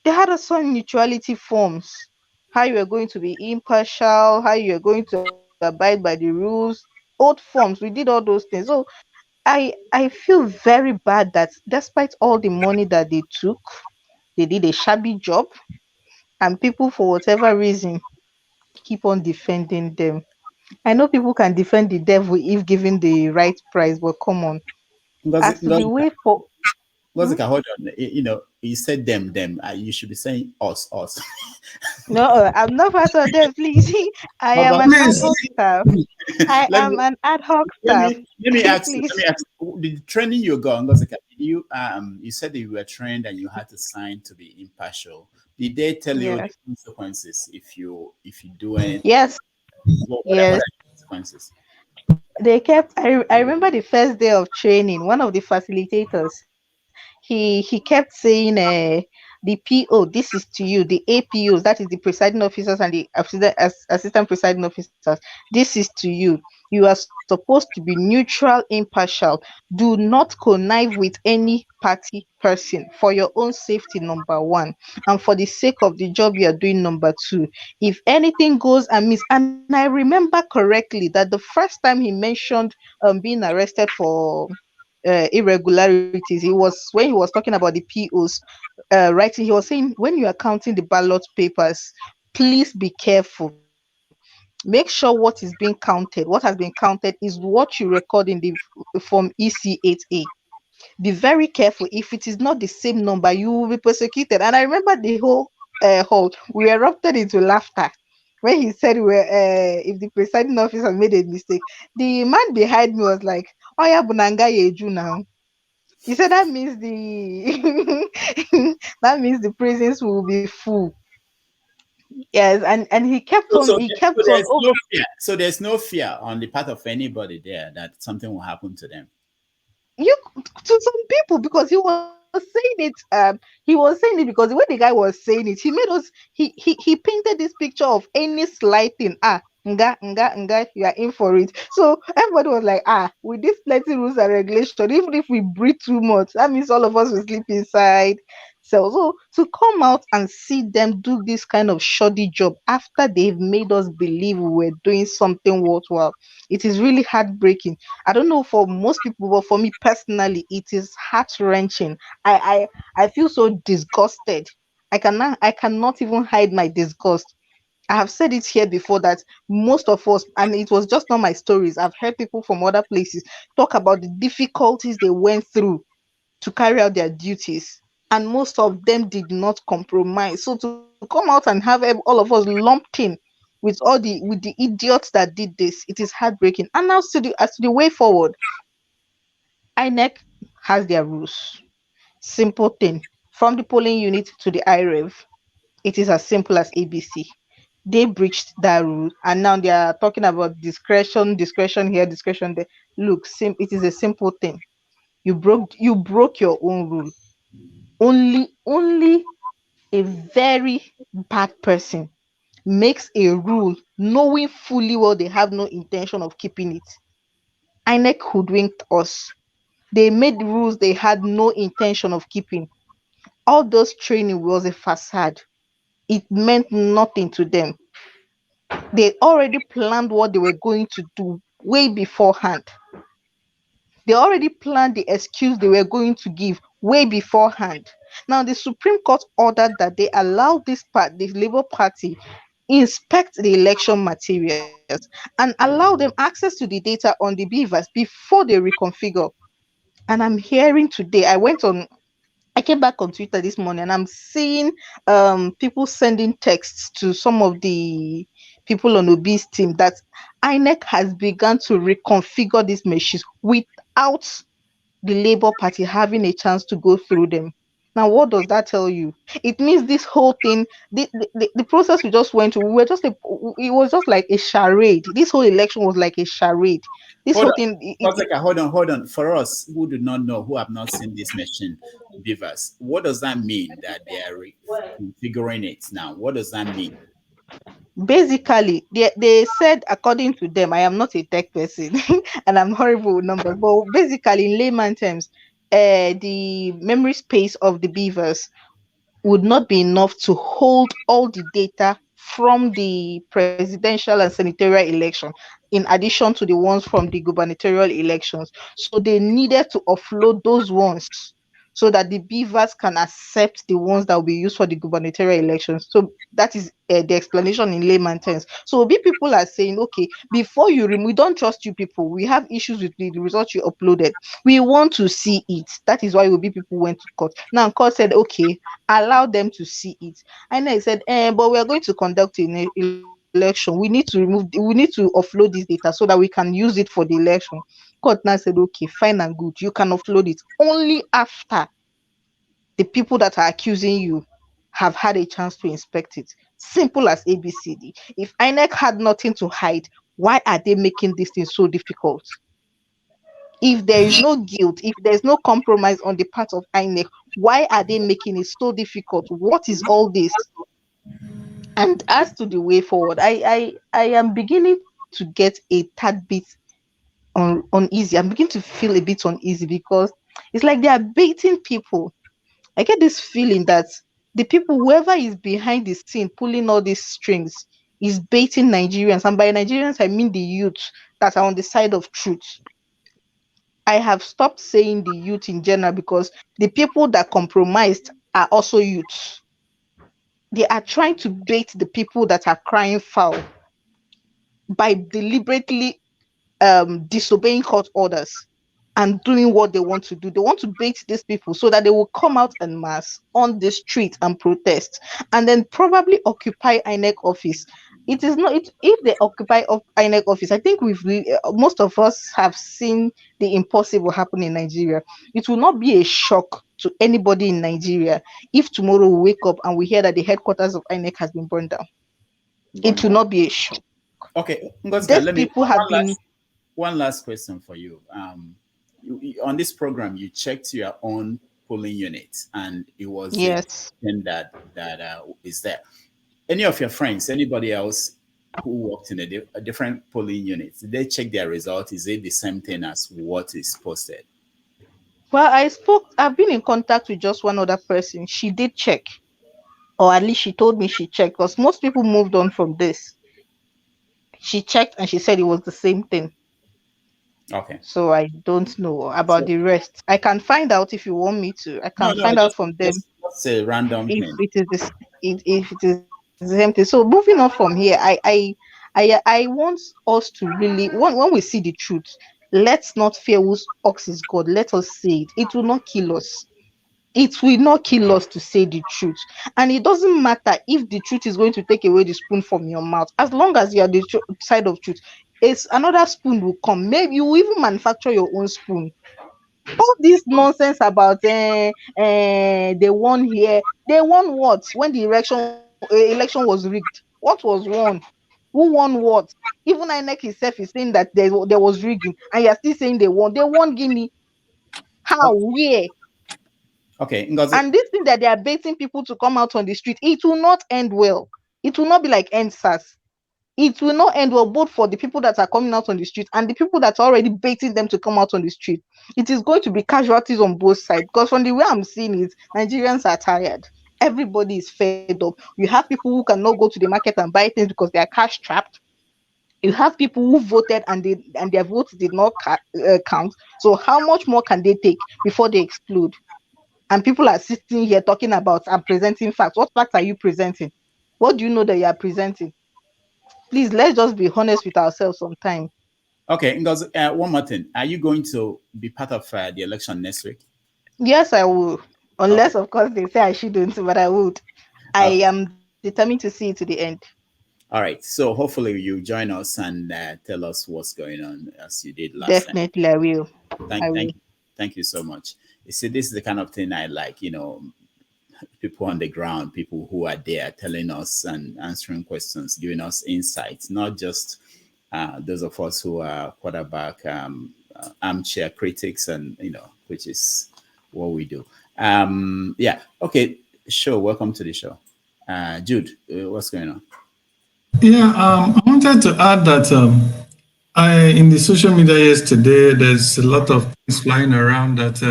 They had us sign neutrality forms. How you are going to be impartial, how you are going to abide by the rules. Old forms. We did all those things. So I feel very bad that despite all the money that they took, they did a shabby job, and people for whatever reason keep on defending them. I know people can defend the devil if given the right price, but come on. As to the way for Hold on. You said them. You should be saying us. no, I'm not part of them, please. I am an ad hoc staff. I let am me an ad hoc let staff. me let me ask you. Let Please. me ask you, the training you got, Ngozika, you said that you were trained and you had to sign to be impartial. Did they tell you the Yes. consequences if you do anything? Yes. What are Yes. the consequences? They kept I remember the first day of training, one of the facilitators, he kept saying the PO, this is to you, the APOs, that is the presiding officers and the assistant presiding officers, this is to you. You are supposed to be neutral, impartial. Do not connive with any party person for your own safety, number one, and for the sake of the job you are doing, number two. If anything goes amiss, and I remember correctly that the first time he mentioned being arrested for irregularities, he was when he was talking about the POs writing, he was saying when you are counting the ballot papers, please be careful. Make sure what is being counted, what has been counted, is what you record in the form EC8A. Be very careful. If it is not the same number, you will be persecuted. And I remember the whole hall, we erupted into laughter when he said if the presiding officer made a mistake. The man behind me was like, oh yeah, bunanga yeju now. He said that means the that means the prisons will be full. Yes, and he So kept on. there's Oh, no fear. So there's no fear on the part of anybody there that something will happen to them. you to some people, because he was saying it because the way the guy was saying it, he made us he painted this picture of any slight thing, nga, you are in for it. So everybody was like, with this plenty rules and regulation, even if we breathe too much, that means all of us will sleep inside. So to come out and see them do this kind of shoddy job after they've made us believe we were doing something worthwhile, it is really heartbreaking. I don't know for most people, but for me personally, it is heart wrenching. I feel so disgusted. I cannot even hide my disgust. I have said it here before that most of us, and it was just not my stories, I've heard people from other places talk about the difficulties they went through to carry out their duties. And most of them did not compromise. So to come out and have all of us lumped in with the idiots that did this. It is heartbreaking. And now as to the way forward, INEC has their rules. Simple thing. From the polling unit to the IREV, it is as simple as ABC. They breached that rule, and now they are talking about discretion here, discretion there. Look, it is a simple thing. You broke your own rule. Only a very bad person makes a rule knowing fully well they have no intention of keeping it. INEC hoodwinked us. They made rules they had no intention of keeping. All those training was a facade. It meant nothing to them. They already planned what they were going to do way beforehand. They already planned the excuse they were going to give way beforehand. Now, the Supreme Court ordered that they allow the Labour Party, inspect the election materials and allow them access to the data on the beavers before they reconfigure. And I'm hearing today, I came back on Twitter this morning and I'm seeing people sending texts to some of the people on Obi's team that INEC has begun to reconfigure these machines without the Labour Party having a chance to go through them. Now, what does that tell you? It means this whole thing, the process we just went through, it was just like a charade. This whole election was like a charade. This Hold whole on. thing. Hold on. For us who do not know, who have not seen this machine, Beavers, what does that mean that they are configuring it now? What does that mean? Basically, they said, according to them, I am not a tech person and I'm horrible with numbers, but basically, in layman terms, the memory space of the beavers would not be enough to hold all the data from the presidential and senatorial election, in addition to the ones from the gubernatorial elections. So they needed to offload those ones so that the beavers can accept the ones that will be used for the gubernatorial elections. So that is the explanation in layman terms. So people are saying, okay, before you remove, we don't trust you people. We have issues with the results you uploaded. We want to see it. That is why people went to court. Now court said, okay, allow them to see it. And I said, but we are going to conduct an election. We need to offload this data so that we can use it for the election. Court now said, okay, fine and good. You can offload it only after the people that are accusing you have had a chance to inspect it. Simple as ABCD. If INEC had nothing to hide, why are they making this thing so difficult? If there is no guilt, if there's no compromise on the part of INEC, why are they making it so difficult? What is all this? And as to the way forward, I am beginning to get a tad bit uneasy. I'm beginning to feel a bit uneasy because it's like they are baiting people. I get this feeling that the people, whoever is behind the scene pulling all these strings, is baiting Nigerians. And by Nigerians, I mean the youth that are on the side of truth. I have stopped saying the youth in general because the people that compromised are also youths. They are trying to bait the people that are crying foul by deliberately disobeying court orders and doing what they want to do. They want to bait these people so that they will come out en masse on the street and protest and then probably occupy INEC office. It is not if they occupy INEC office. I think most of us have seen the impossible happen in Nigeria. It will not be a shock to anybody in Nigeria if tomorrow we wake up and we hear that the headquarters of INEC has been burned down. It will not be a shock. Okay, Ngozi, let me one last question for you. On this program, you checked your own polling unit, and it was yes that is there. Any of your friends, anybody else who worked in a different polling unit, did they check their result? Is it the same thing as what is posted? Well, I've been in contact with just one other person. She did check, or at least she told me she checked, because most people moved on from this. She checked and she said it was the same thing. Okay. So I don't know about the rest. I can find out if you want me to. I can find out from them. That's a random if thing. it is this, if it is the same thing. So moving on from here, I want us to really, when we see the truth, let's not fear whose ox is God. Let us say it. It will not kill us. It will not kill us to say the truth. And it doesn't matter if the truth is going to take away the spoon from your mouth. As long as you're the side of truth, it's another spoon will come. Maybe you will even manufacture your own spoon. All this nonsense about they won here. They won what? When the election was rigged. What was won? Who won what? Even INEC itself is saying that there was rigging, and you're still saying they won. They won Guinea. How? Where? Okay, And this thing that they are baiting people to come out on the street, it will not end well. It will not be like NSAS. It will not end well, both for the people that are coming out on the street and the people that are already baiting them to come out on the street. It is going to be casualties on both sides, because from the way I'm seeing it, Nigerians are tired. Everybody is fed up. You have people who cannot go to the market and buy things because they are cash trapped. You have people who voted and their votes did not count. So how much more can they take before they explode? And people are sitting here talking about and presenting facts. What facts are you presenting? What do you know that you are presenting? Please, let's just be honest with ourselves sometime. Okay, Ngozi, one more thing. Are you going to be part of the election next week? Yes, I will. Unless, of course, they say I shouldn't, but I would. I am determined to see it to the end. All right. So hopefully you join us and tell us what's going on as you did last time. Definitely, I will. Thank you so much. You see, this is the kind of thing I like, people on the ground, people who are there telling us and answering questions, giving us insights, not just those of us who are quarterback armchair critics, and which is what we do. Yeah. Okay. Sure. Welcome to the show. Jude, what's going on? Yeah, I wanted to add that in the social media yesterday, there's a lot of things flying around that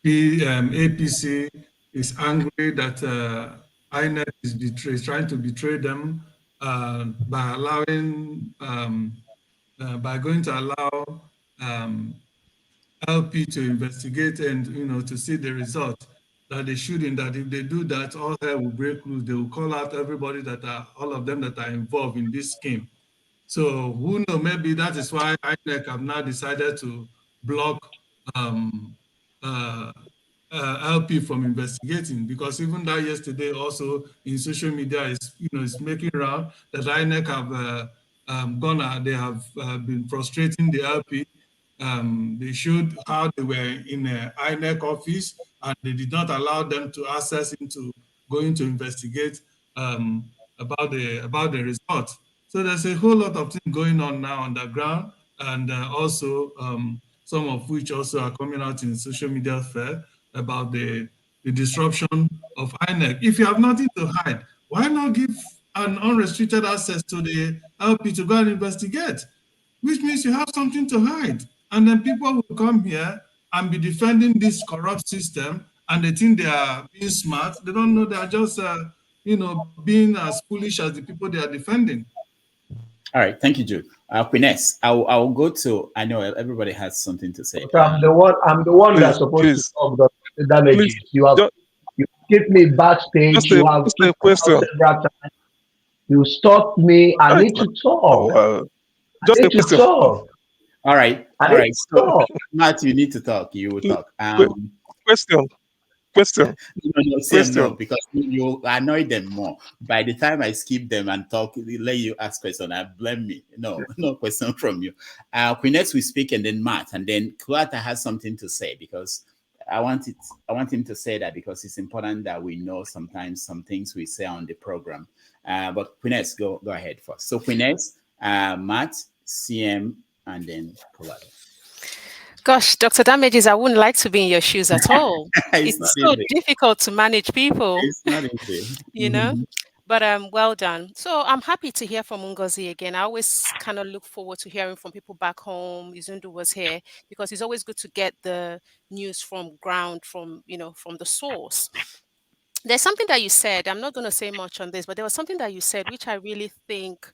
APC is angry that INEC is trying to betray them by allowing by going to allow LP to investigate and to see the result that they shouldn't. That if they do that, all hell will break loose. They will call out everybody all of them that are involved in this scheme. So who knows? Maybe that is why INEC have now decided to block LP from investigating, because even that yesterday also in social media is making around that INEC have they have been frustrating the LP. They showed how they were in an INEC office and they did not allow them to access into going to investigate about the results. So there's a whole lot of things going on now on the ground, and also some of which also are coming out in social media fair about the disruption of INEC. If you have nothing to hide, why not give an unrestricted access to the LP to go and investigate? Which means you have something to hide. And then people will come here and be defending this corrupt system, and they think they are being smart. They don't know they are just, being as foolish as the people they are defending. All right, thank you, Jude. Quiness, I'll go to. I know everybody has something to say. So I'm the one that's supposed to talk the damages. You keep me backstage. You have a question. You stopped me. I need to talk. Just a question. All right. So, Matt, you need to talk. You will talk. Question. No, because you annoy them more. By the time I skip them and talk, let you ask question, I blame me. No question from you. Quinette will speak, and then Matt, and then Clarta has something to say, because I want him to say that, because it's important that we know sometimes some things we say on the program. But Quinette, go ahead first. So Quinette, Matt, CM, and then Clarta. Gosh, Dr. Damages, I wouldn't like to be in your shoes at all. It's so difficult to manage people. It's not easy. But well done. So I'm happy to hear from Ngozi again. I always kind of look forward to hearing from people back home. Izundu was here, because it's always good to get the news from ground, from the source. There's something that you said. I'm not going to say much on this, but there was something that you said which I really think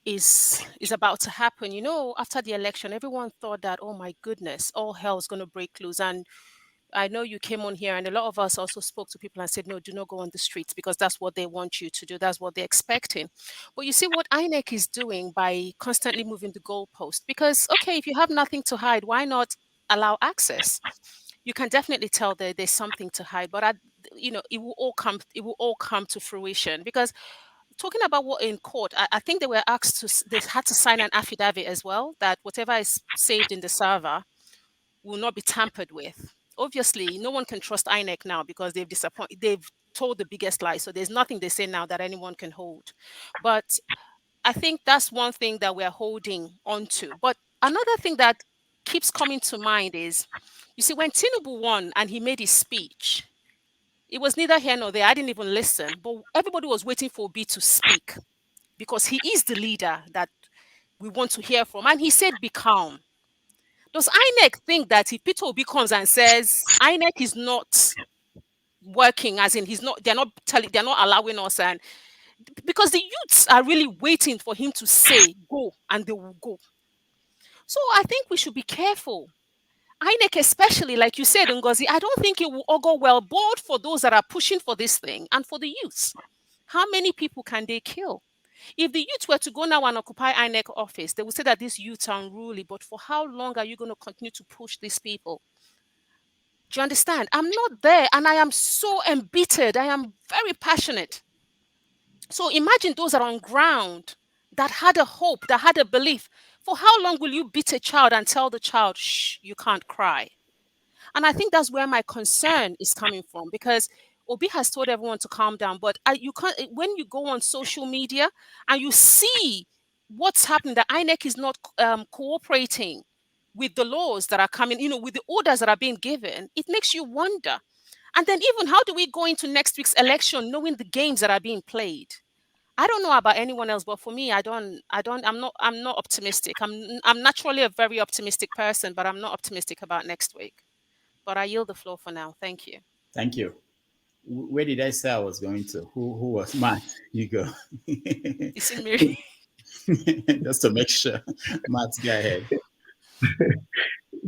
is about to happen. After the election, everyone thought that, oh my goodness, all hell is going to break loose. And I know you came on here, and a lot of us also spoke to people and said, no, do not go on the streets, because that's what they want you to do. That's what they're expecting. But you see what INEC is doing by constantly moving the goalpost. Because, okay, if you have nothing to hide, why not allow access? you can definitely tell that there's something to hide, but it will all come to fruition. Because talking about what in court, I think they were asked they had to sign an affidavit as well, that whatever is saved in the server will not be tampered with. Obviously, no one can trust INEC now because they've told the biggest lie. So there's nothing they say now that anyone can hold. But I think that's one thing that we're holding on to. But another thing that keeps coming to mind is, you see, when Tinubu won and he made his speech, it was neither here nor there. I didn't even listen, but everybody was waiting for Obi to speak because he is the leader that we want to hear from. And he said, be calm. Does INEC think that if Peter Obi comes and says INEC is not working, as in they're not allowing us, and because the youths are really waiting for him to say go, and they will go. So I think we should be careful. INEC, especially, like you said, Ngozi, I don't think it will all go well, both for those that are pushing for this thing and for the youths. How many people can they kill? If the youth were to go now and occupy INEC office, they would say that these youths are unruly. But for how long are you going to continue to push these people? Do you understand? I'm not there, and I am so embittered. I am very passionate. So imagine those that are on ground, that had a hope, that had a belief. For how long will you beat a child and tell the child, shh, you can't cry? And I think that's where my concern is coming from, because Obi has told everyone to calm down, but you can't. When you go on social media and you see what's happening, that INEC is not cooperating with the laws that are coming, with the orders that are being given, it makes you wonder. And then even how do we go into next week's election knowing the games that are being played? I don't know about anyone else, but for me, I'm not optimistic. I'm naturally a very optimistic person, but I'm not optimistic about next week. But I yield the floor for now. Thank you. Thank you. Where did I say I was going to? Who was Matt? You go. It's in me. Just to make sure. Matt, go ahead.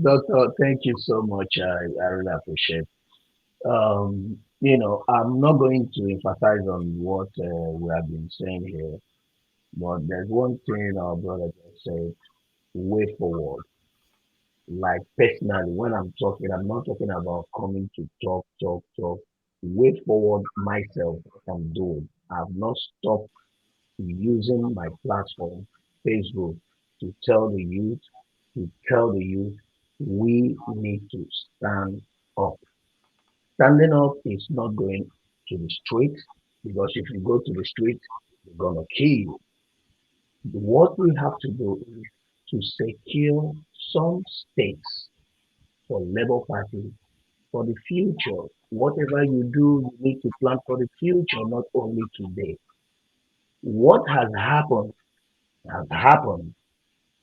Doctor, thank you so much. I really appreciate. I'm not going to emphasize on what we have been saying here, but there's one thing our brother just said: way forward. Like personally, when I'm talking, I'm not talking about coming to talk. Way forward myself, what I'm doing. I've not stopped using my platform, Facebook, to tell the youth, we need to stand up. Standing up is not going to the street, because if you go to the street, they're gonna kill you. What we have to do is to secure some states for Labour Party for the future. Whatever you do, you need to plan for the future, not only today. What has happened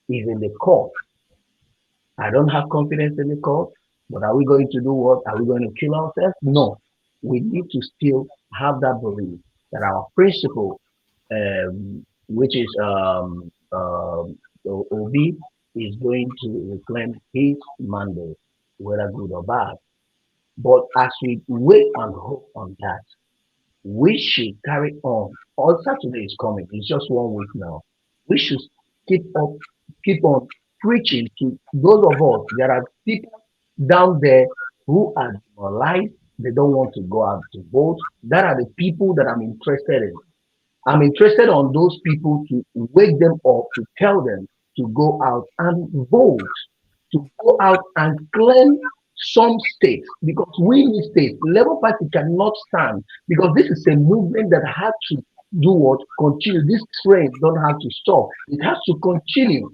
is in the court. I don't have confidence in the court, but are we going to do what? Are we going to kill ourselves? No. We need to still have that belief that our principle, which is Obi, is going to reclaim his mandate, whether good or bad. But as we wait and hope on that, we should carry on. All Saturday is coming. It's just 1 week now. We should keep on preaching to those of us. There are people down there who are demoralized. They don't want to go out to vote. That are the people that I'm interested in. I'm interested on those people to wake them up, to tell them to go out and vote, to go out and claim some states, because we need states. Labour Party cannot stand, because this is a movement that has to do what? Continue. This train don't have to stop. It has to continue.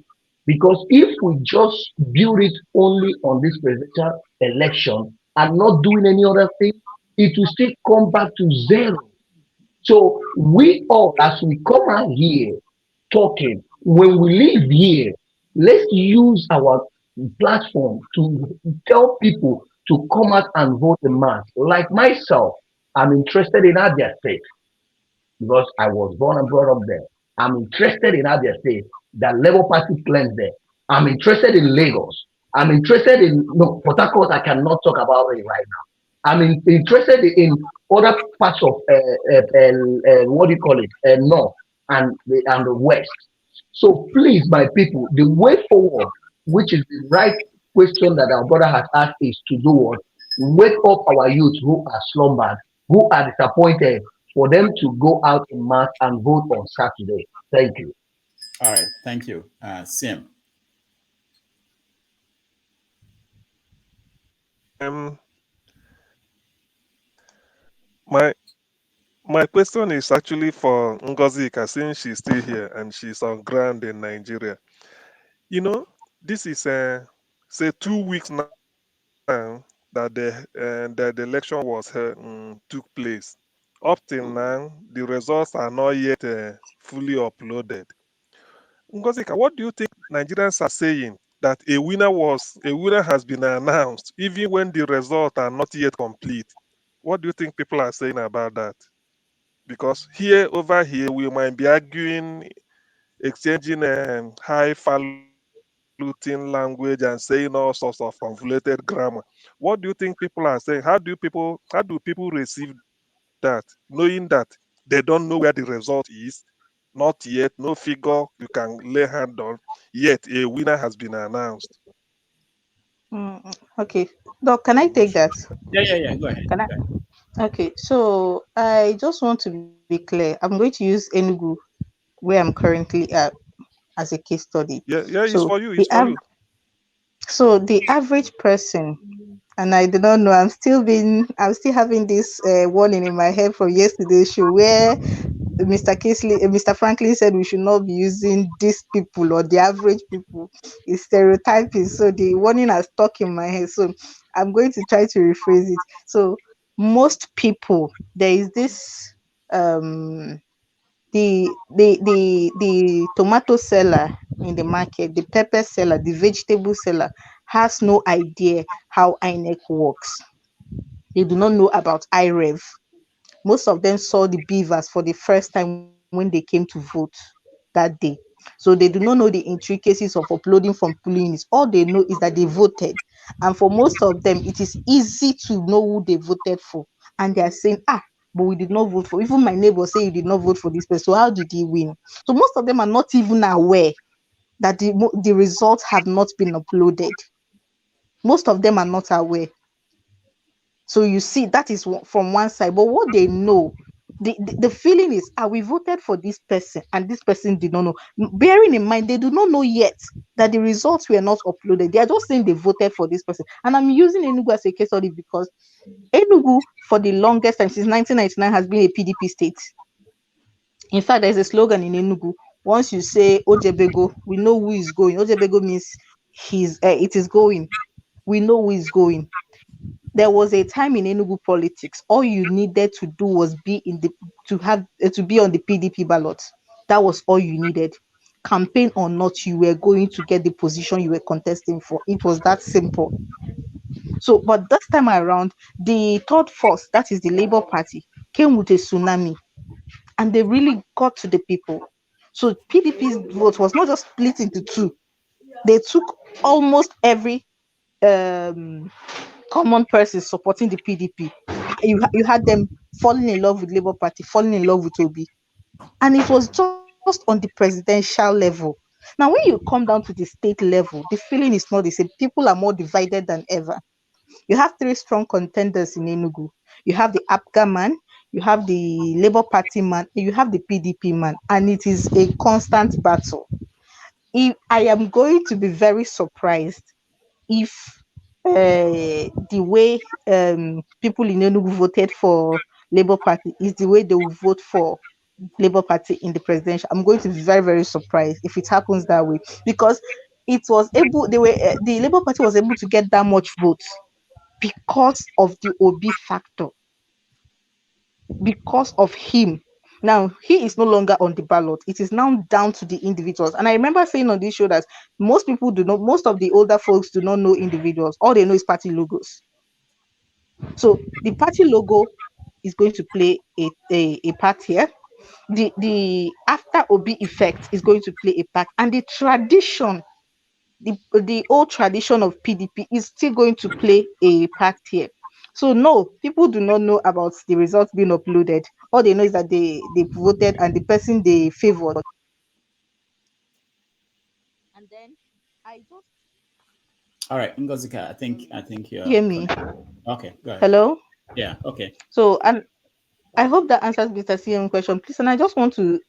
Because if we just build it only on this presidential election and not doing any other thing, it will still come back to zero. So we all, as we come out here talking, when we leave here, let's use our platform to tell people to come out and vote en masse. Like myself, I'm interested in Abia State because I was born and brought up there. I'm interested in Abia State, that Labour Party claims there. I'm interested in Lagos. I'm interested in Port Harcourt. I cannot talk about it right now. I'm interested in other parts of what do you call it, north and the west. So please, my people, the way forward, which is the right question that our brother has asked, is to do what? wake up our youth who are slumbered, who are disappointed, for them to go out in mass and vote on Saturday. Thank you. All right, thank you. Sim. My my question is actually for Ngozika, since she's still here and she's on ground in Nigeria. You know, this is say 2 weeks now that the election was took place. Up till now, the results are not yet fully uploaded. Ngozika, what do you think Nigerians are saying that a winner has been announced even when the results are not yet complete? What do you think people are saying about that? Because over here, we might be arguing, exchanging highfalutin language and saying all sorts of convoluted grammar. What do you think people are saying? How do people receive that, knowing that they don't know where the result is, not yet, no figure you can lay hand on, yet a winner has been announced? Okay, Doc, can I take that? Yeah. Go ahead. Can I? Okay, so I just want to be clear. I'm going to use Enugu, where I'm currently at, as a case study. Yeah, it's So for you. It's for you. the average person, and I do not know, I'm still having this warning in my head from yesterday's show where Mr. Franklin said we should not be using these people or the average people. It's stereotyping. So the warning has stuck in my head. So I'm going to try to rephrase it. So most people, there is this the tomato seller in the market, the pepper seller, the vegetable seller has no idea how INEC works. They do not know about IREV. Most of them saw the beavers for the first time when they came to vote that day. So they do not know the intricacies of uploading from polling units. All they know is that they voted. And for most of them, it is easy to know who they voted for. And they are saying, but we did not vote for. Even my neighbor say he did not vote for this person. So how did he win? So most of them are not even aware that the results have not been uploaded. Most of them are not aware. So you see, that is from one side. But what they know, the feeling is, we voted for this person and this person did not know. Bearing in mind, they do not know yet that the results were not uploaded. They are just saying they voted for this person. And I'm using Enugu as a case study because Enugu, for the longest time, since 1999, has been a PDP state. In fact, there's a slogan in Enugu. Once you say Ojebego, we know who is going. Ojebego means it is going. We know who is going. There was a time in Enugu politics, all you needed to do was to be on the PDP ballot. That was all you needed. Campaign or not, you were going to get the position you were contesting for. It was that simple. So, but this time around, the third force, that is the Labour Party, came with a tsunami, and they really got to the people. So PDP's vote was not just split into two. They took almost every common person supporting the PDP. You had them falling in love with Labour Party, falling in love with Obi. And it was just on the presidential level. Now, when you come down to the state level, the feeling is not the same. People are more divided than ever. You have three strong contenders in Enugu. You have the APGA man, you have the Labour Party man, and you have the PDP man. And it is a constant battle. I am going to be very surprised if the way people in Enugu voted for Labour Party is the way they will vote for Labour Party in the presidential. I'm going to be very, very surprised if it happens that way, because the Labour Party was able to get that much votes because of the Obi factor, because of him. Now he is no longer on the ballot. It is now down to the individuals. And I remember saying on this show that most of the older folks do not know individuals. All they know is party logos. So the party logo is going to play a part here. The after Obi effect is going to play a part, and the tradition, the old tradition of PDP is still going to play a part here. So no, people do not know about the results being uploaded. All they know is that they voted and the person they favored. And then I just All right, Ngozika, I think you're Hear me? okay. Go ahead. Hello? Yeah. Okay. So, and I hope that answers Mr. CM question, please. And I just want to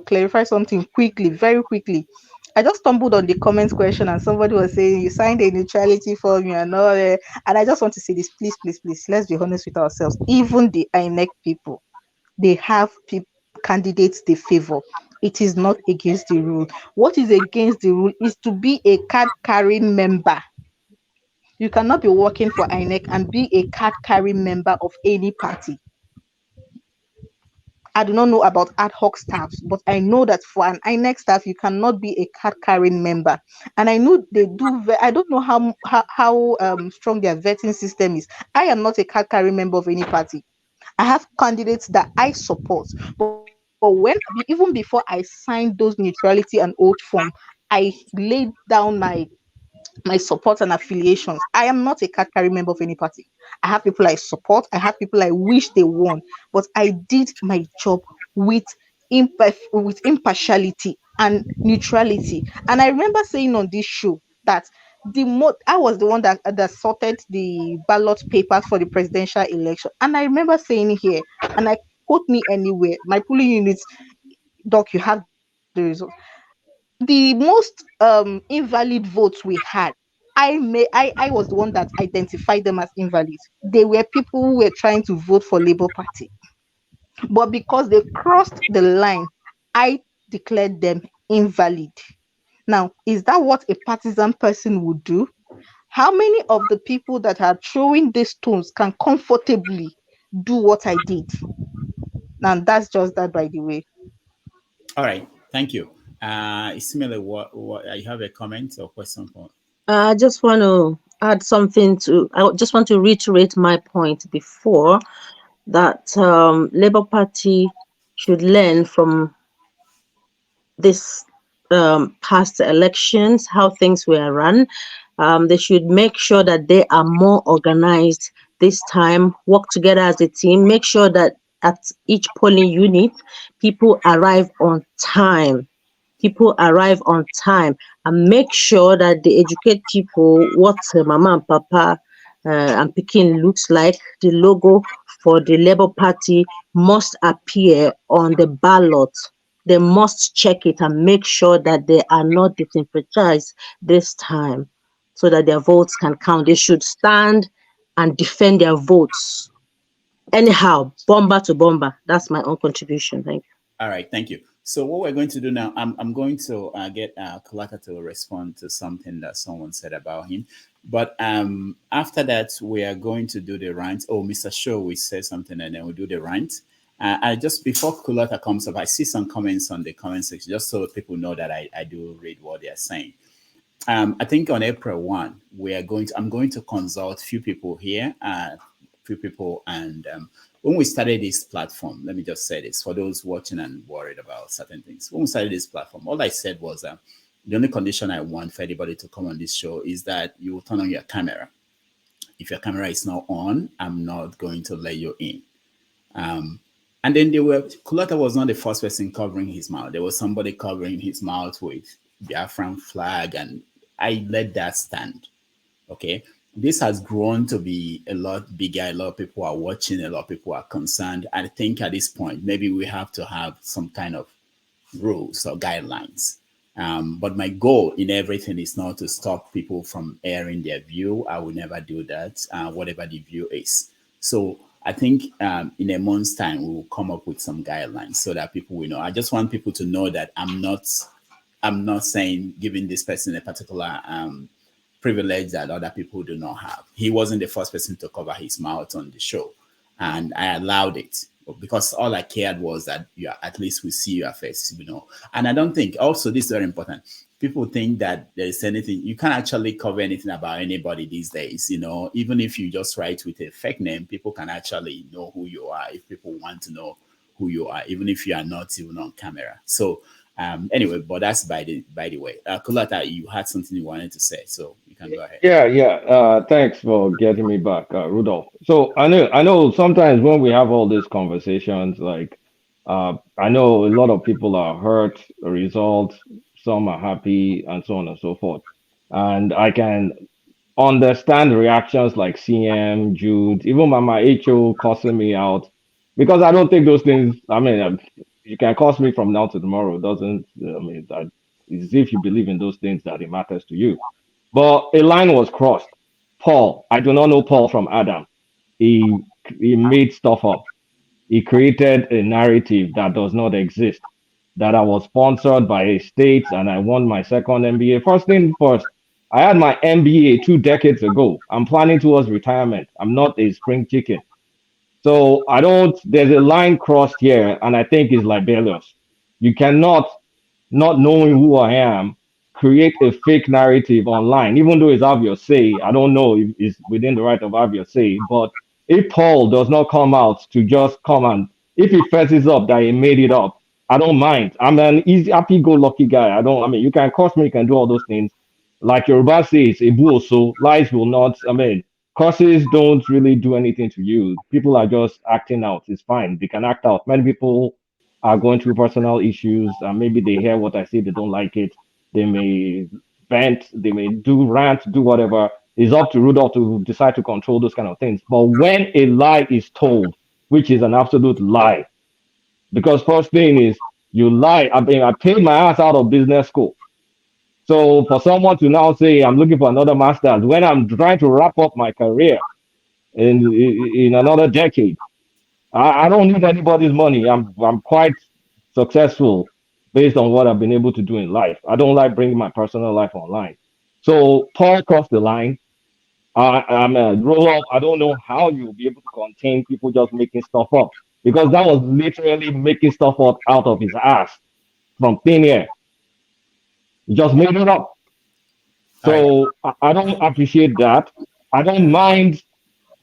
clarify something quickly, very quickly. I just stumbled on the comments question, and somebody was saying you signed a neutrality form, you are not there. And I just want to say this, please, please, please. Let's be honest with ourselves. Even the INEC people, they have candidates they favor. It is not against the rule. What is against the rule is to be a card carrying member. You cannot be working for INEC and be a card carrying member of any party. I do not know about ad hoc staffs, but I know that for an INEC staff, you cannot be a card carrying member. And I know they do. I don't know how strong their vetting system is. I am not a card carrying member of any party. I have candidates that I support, but when even before I signed those neutrality and oath form, I laid down my support and affiliations. I am not a card carrying member of any party. I have people I support. I have people I wish they won, but I did my job with with impartiality and neutrality. And I remember saying on this show that I was the one that sorted the ballot papers for the presidential election. And I remember saying here, and I quote me anywhere, my polling units, doc, you have the results. The most invalid votes we had, I was the one that identified them as invalid. They were people who were trying to vote for Labour Party, but because they crossed the line, I declared them invalid. Now, is that what a partisan person would do? How many of the people that are throwing these stones can comfortably do what I did? And that's just that, by the way. All right. Thank you. Similar. What you have a comment or question for? I just want to add something to. I just want to reiterate my point before that Labour Party should learn from this past elections, how things were run. They should make sure that they are more organized this time, work together as a team, make sure that at each polling unit, people arrive on time. People arrive on time and make sure that they educate people what mama and papa and Peking looks like. The logo for the Labour Party must appear on the ballot. They must check it and make sure that they are not disenfranchised this time so that their votes can count. They should stand and defend their votes. Anyhow, bomber to bomber. That's my own contribution. Thank you. All right, thank you. So what we're going to do now, I'm going to get Kalaka to respond to something that someone said about him. But after that, we are going to do the rant. Oh, Mr. Show, we say something and then we'll do the rant. I just, before Kulata comes up, I see some comments on the comment section, just so people know that I do read what they're saying. I think on April 1, I'm going to consult few people here, and when we started this platform, let me just say this for those watching and worried about certain things. When we started this platform, all I said was the only condition I want for anybody to come on this show is that you will turn on your camera. If your camera is not on, I'm not going to let you in. And then Kulata was not the first person covering his mouth. There was somebody covering his mouth with Biafran flag, and I let that stand. Okay. This has grown to be a lot bigger. A lot of people are watching. A lot of people are concerned. I think at this point, maybe we have to have some kind of rules or guidelines. But my goal in everything is not to stop people from airing their view. I will never do that, whatever the view is. So I think in a month's time, we will come up with some guidelines so that people will know. I just want people to know that I'm not saying giving this person a particular privilege that other people do not have. He wasn't the first person to cover his mouth on the show, and I allowed it because all I cared was that at least we see your face, And I don't think, also this is very important, people think that there is anything, you can't actually cover anything about anybody these days, even if you just write with a fake name, people can actually know who you are if people want to know who you are, even if you are not even on camera. So anyway, but that's by the way. Kulata, you had something you wanted to say, so you can go ahead. Yeah. Thanks for getting me back, Rudolph. So I know sometimes when we have all these conversations, like I know a lot of people are hurt, the result, some are happy, and so on and so forth. And I can understand reactions like CM, Jude, even Mama HO cussing me out, because I don't think those things. I mean, you can curse me from now to tomorrow. It doesn't. I mean, that is if you believe in those things that it matters to you. But a line was crossed. Paul, I do not know Paul from Adam. He made stuff up. He created a narrative that does not exist. That I was sponsored by a state and I won my second MBA. First thing first, I had my MBA 2 decades ago. I'm planning towards retirement. I'm not a spring chicken. So I don't, there's a line crossed here, and I think it's libelous. You cannot, not knowing who I am, create a fake narrative online, even though it's obvious say. I don't know if it's within the right of obvious say, but if Paul does not come out to just come and if he fesses up that he made it up, I don't mind. I'm an easy, happy-go-lucky guy. I mean, you can curse me, you can do all those things. Like Yoruba says, Ebu also, lies will not, I mean, curses don't really do anything to you. People are just acting out. It's fine. They can act out. Many people are going through personal issues and maybe they hear what I say, they don't like it. They may vent, they may do rant, do whatever. It's up to Rudolph to decide to control those kind of things. But when a lie is told, which is an absolute lie, because first thing is you lie. I mean, I paid my ass out of business school. So for someone to now say I'm looking for another master's when I'm trying to wrap up my career in another decade, I don't need anybody's money. I'm quite successful based on what I've been able to do in life. I don't like bringing my personal life online. So Paul crossed the line. I'm a roll up. I don't know how you'll be able to contain people just making stuff up because that was literally making stuff up out of his ass from thin air. He just made it up. So I don't appreciate that. I don't mind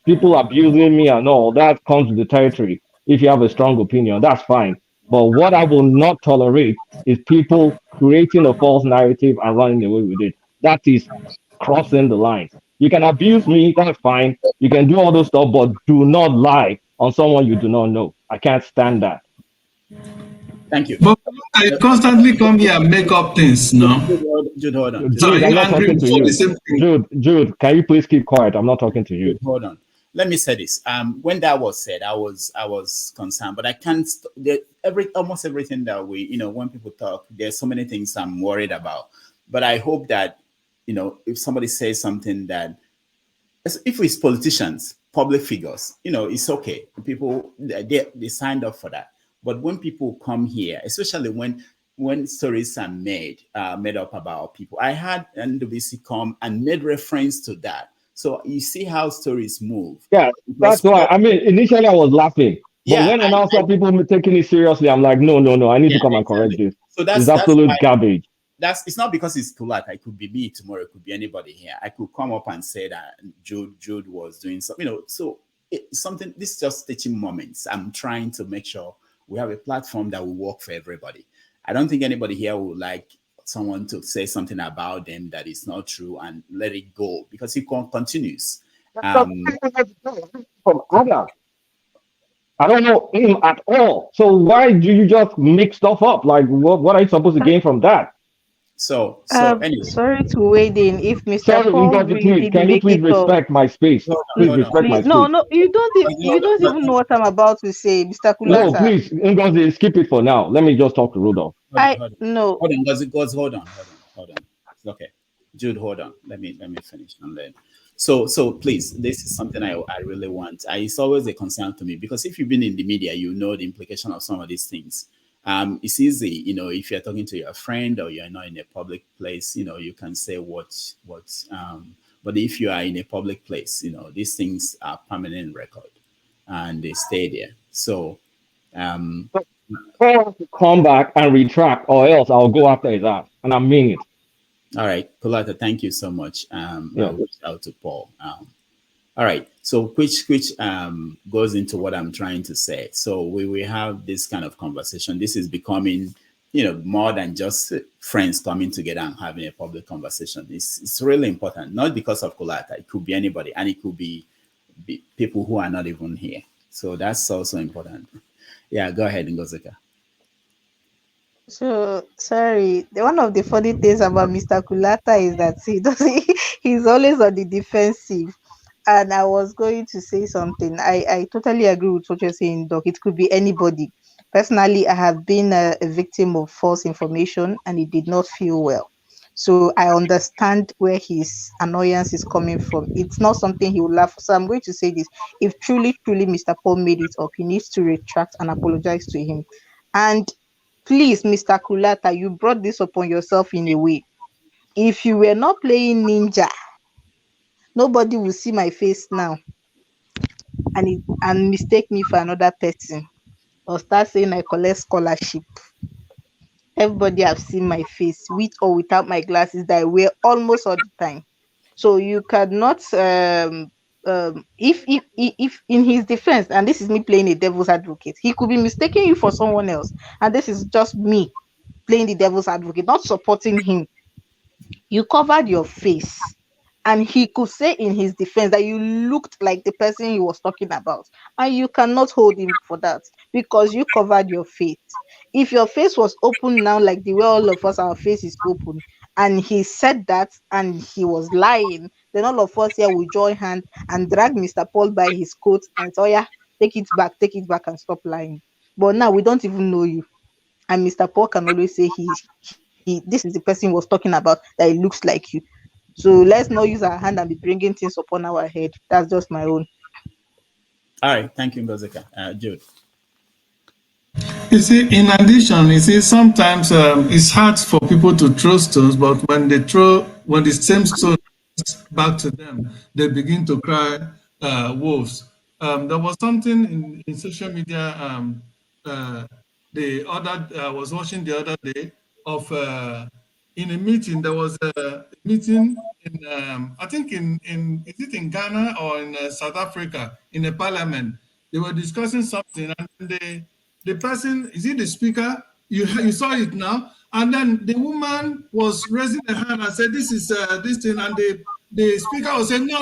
people abusing me and all. That comes with the territory. If you have a strong opinion, that's fine. But what I will not tolerate is people creating a false narrative and running away with it. That is crossing the line. You can abuse me, that's fine. You can do all those stuff, but do not lie on someone you do not know. I can't stand that. Thank you. But I constantly come here and make up things, no? Jude, hold on. So are Jude, you I'm not angry talking to for the you. same thing? Jude, can you please keep quiet? I'm not talking to you. Jude, hold on. Let me say this. When that was said, I was concerned, but I can't. Almost everything that we, when people talk, there's so many things I'm worried about. But I hope that, if somebody says something that, if it's politicians, public figures, it's okay. People they signed up for that. But when people come here, especially when stories are made up about people, I had NWC come and made reference to that. So you see how stories move. Yeah, that's why. I mean, initially I was laughing, but Yeah, when I now saw people taking it seriously, I'm like, no, I need to come and correct this. So it's absolute garbage. It's not because it's Kulat. It could be me tomorrow. It could be anybody here. I could come up and say that Jude was doing something. So it's something. This is just teaching moments. I'm trying to make sure we have a platform that will work for everybody. I don't think anybody here would like someone to say something about them that is not true and let it go because it continues. From Adam. I don't know him at all. So why do you just make stuff up? Like, what are you supposed to gain from that? So anyway. Sorry to wade in. If Mr. Sorry, Paul really please, can you please respect my space? Please respect my space. No, you don't even know what I'm about to say, Mr. Kulata. No, please, Ngozi, skip it for now. Let me just talk to Rudolph. No. Hold on, Ngozi, hold on. It's okay. Jude, hold on. Let me finish and then. So please, this is something I really want. It's always a concern to me because if you've been in the media, you know the implication of some of these things. It's easy, if you're talking to your friend or you're not in a public place, you can say but if you are in a public place, these things are permanent record and they stay there. So come back and retract or else I'll go after his ass and I mean it. All right, Kulata, thank you so much. I'll reach out to Paul. All right, so which goes into what I'm trying to say. So we have this kind of conversation. This is becoming, more than just friends coming together and having a public conversation. It's really important, not because of Kulata. It could be anybody, and it could be people who are not even here. So that's also important. Yeah, go ahead, Ngozika. So sorry. One of the funny things about Mr. Kulata is that he's always on the defensive. And I was going to say something. I totally agree with what you're saying, Doc. It could be anybody. Personally, I have been a victim of false information and it did not feel well. So I understand where his annoyance is coming from. It's not something he will laugh. So I'm going to say this. If truly, truly Mr. Paul made it up, he needs to retract and apologize to him. And please, Mr. Kulata, you brought this upon yourself in a way. If you were not playing ninja, nobody will see my face now and mistake me for another person or start saying I collect scholarship. Everybody have seen my face with or without my glasses that I wear almost all the time. So you cannot if in his defense, and this is me playing a devil's advocate, he could be mistaking you for someone else, and this is just me playing the devil's advocate, not supporting him. You covered your face, and he could say in his defense that you looked like the person he was talking about, and you cannot hold him for that because you covered your face. If your face was open now, like the way all of us, our face is open, and he said that and he was lying, then all of us here will join hand and drag Mr. Paul by his coat and say, oh yeah, take it back and stop lying. But now we don't even know you, and Mr. Paul can always say this is the person he was talking about, that it looks like you. So let's not use our hand and be bringing things upon our head. That's just my own. All right, thank you, Ngozika. Jude. You see, in addition, you see, sometimes it's hard for people to throw stones, but when the same stone back to them, they begin to cry wolves. There was something in social media I was watching the other day of in a meeting. There was a meeting in I think in is it in Ghana or in South Africa in a parliament. They were discussing something, and the person, is it the speaker? You saw it now, and then the woman was raising her hand and said, "This is this thing," and the speaker was saying, "No,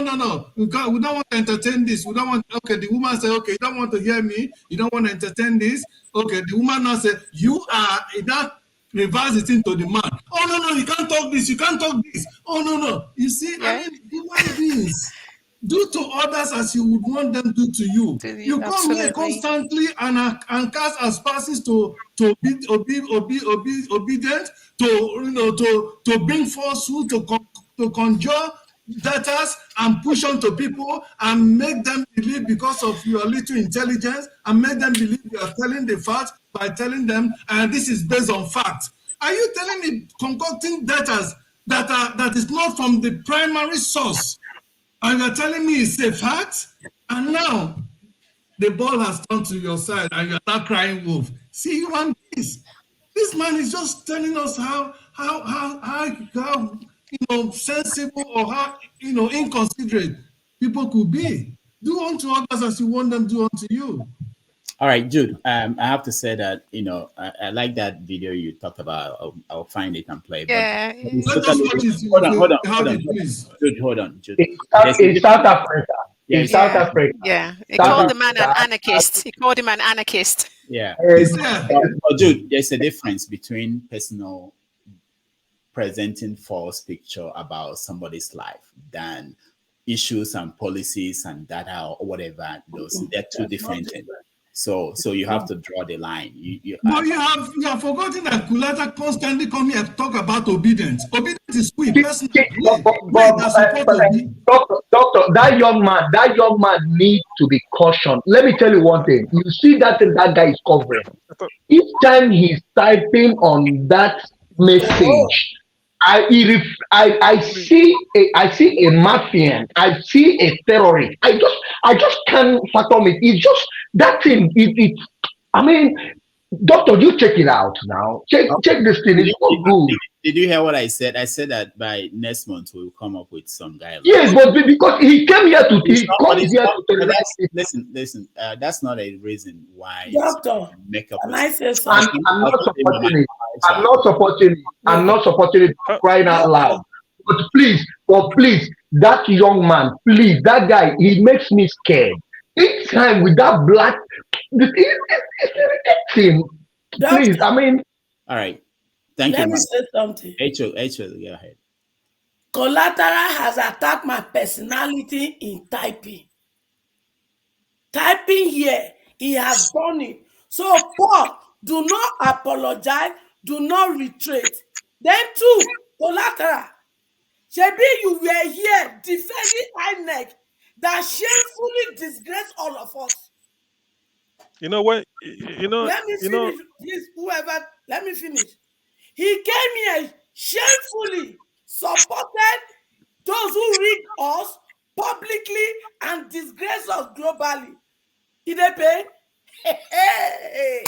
we don't want to entertain this. We don't want." Okay, the woman said, "Okay, you don't want to hear me. You don't want to entertain this." Okay, the woman now said, "You are that." Reverse it into the man. Oh no, you can't talk this. You can't talk this. Oh no. You see, I mean, human beings. Do to others as you would want them to do to you. You come here constantly and cast aspersions to be obedient, to bring falsehood, to conjure debtors and push on to people and make them believe because of your little intelligence and make them believe you are telling the facts by telling them this is based on fact. Are you telling me concocting debtors that is not from the primary source? And you're telling me it's a fact? And now the ball has turned to your side and you're not crying wolf. See, human beings. This man is just telling us how sensible or how inconsiderate people could be. Do unto others as you want them to do unto you. All right, Jude. I have to say that I like that video you talked about. I'll find it and play. Yeah. But hold on. Jude, hold on. Jude. In South Africa. Yeah, in South Africa. Yeah. He called the man an anarchist. He called him an anarchist. Yeah. But Jude, there's a difference between personal presenting false picture about somebody's life than issues and policies and data or whatever. They're two different things. So you have to draw the line. You have forgotten that Kulata constantly come here and talk about obedience. Obedience is quick. Doctor, that young man needs to be cautioned. Let me tell you one thing. You see that guy is covering. Each time he's typing on that message, I see a mafian. I see a terrorist. I just can't fathom it. It's just that thing. I mean, doctor, you check it out now. Check this thing. It's not good. Did you hear what I said? I said that by next month we'll come up with some guidelines. Yes, but because he came here to listen. That's not a reason why. Doctor, make up. I'm not supporting it. Crying out loud. But please, that young man, please, that guy, he makes me scared. Each time with that black, it's irritating. Please, I mean. All right. Thank Let you, me Mark. say something. H.O., go ahead. Collateral has attacked my personality in typing. Typing here, he has done it. So, Paul, do not apologize, do not retreat. Then, two, Collateral. Shebi, you were here defending INEC that shamefully disgraced all of us. You know what? You know. Let me finish, please, whoever. Let me finish. He came here shamefully supported those who read us publicly and disgrace us globally. Did they pay? Hey.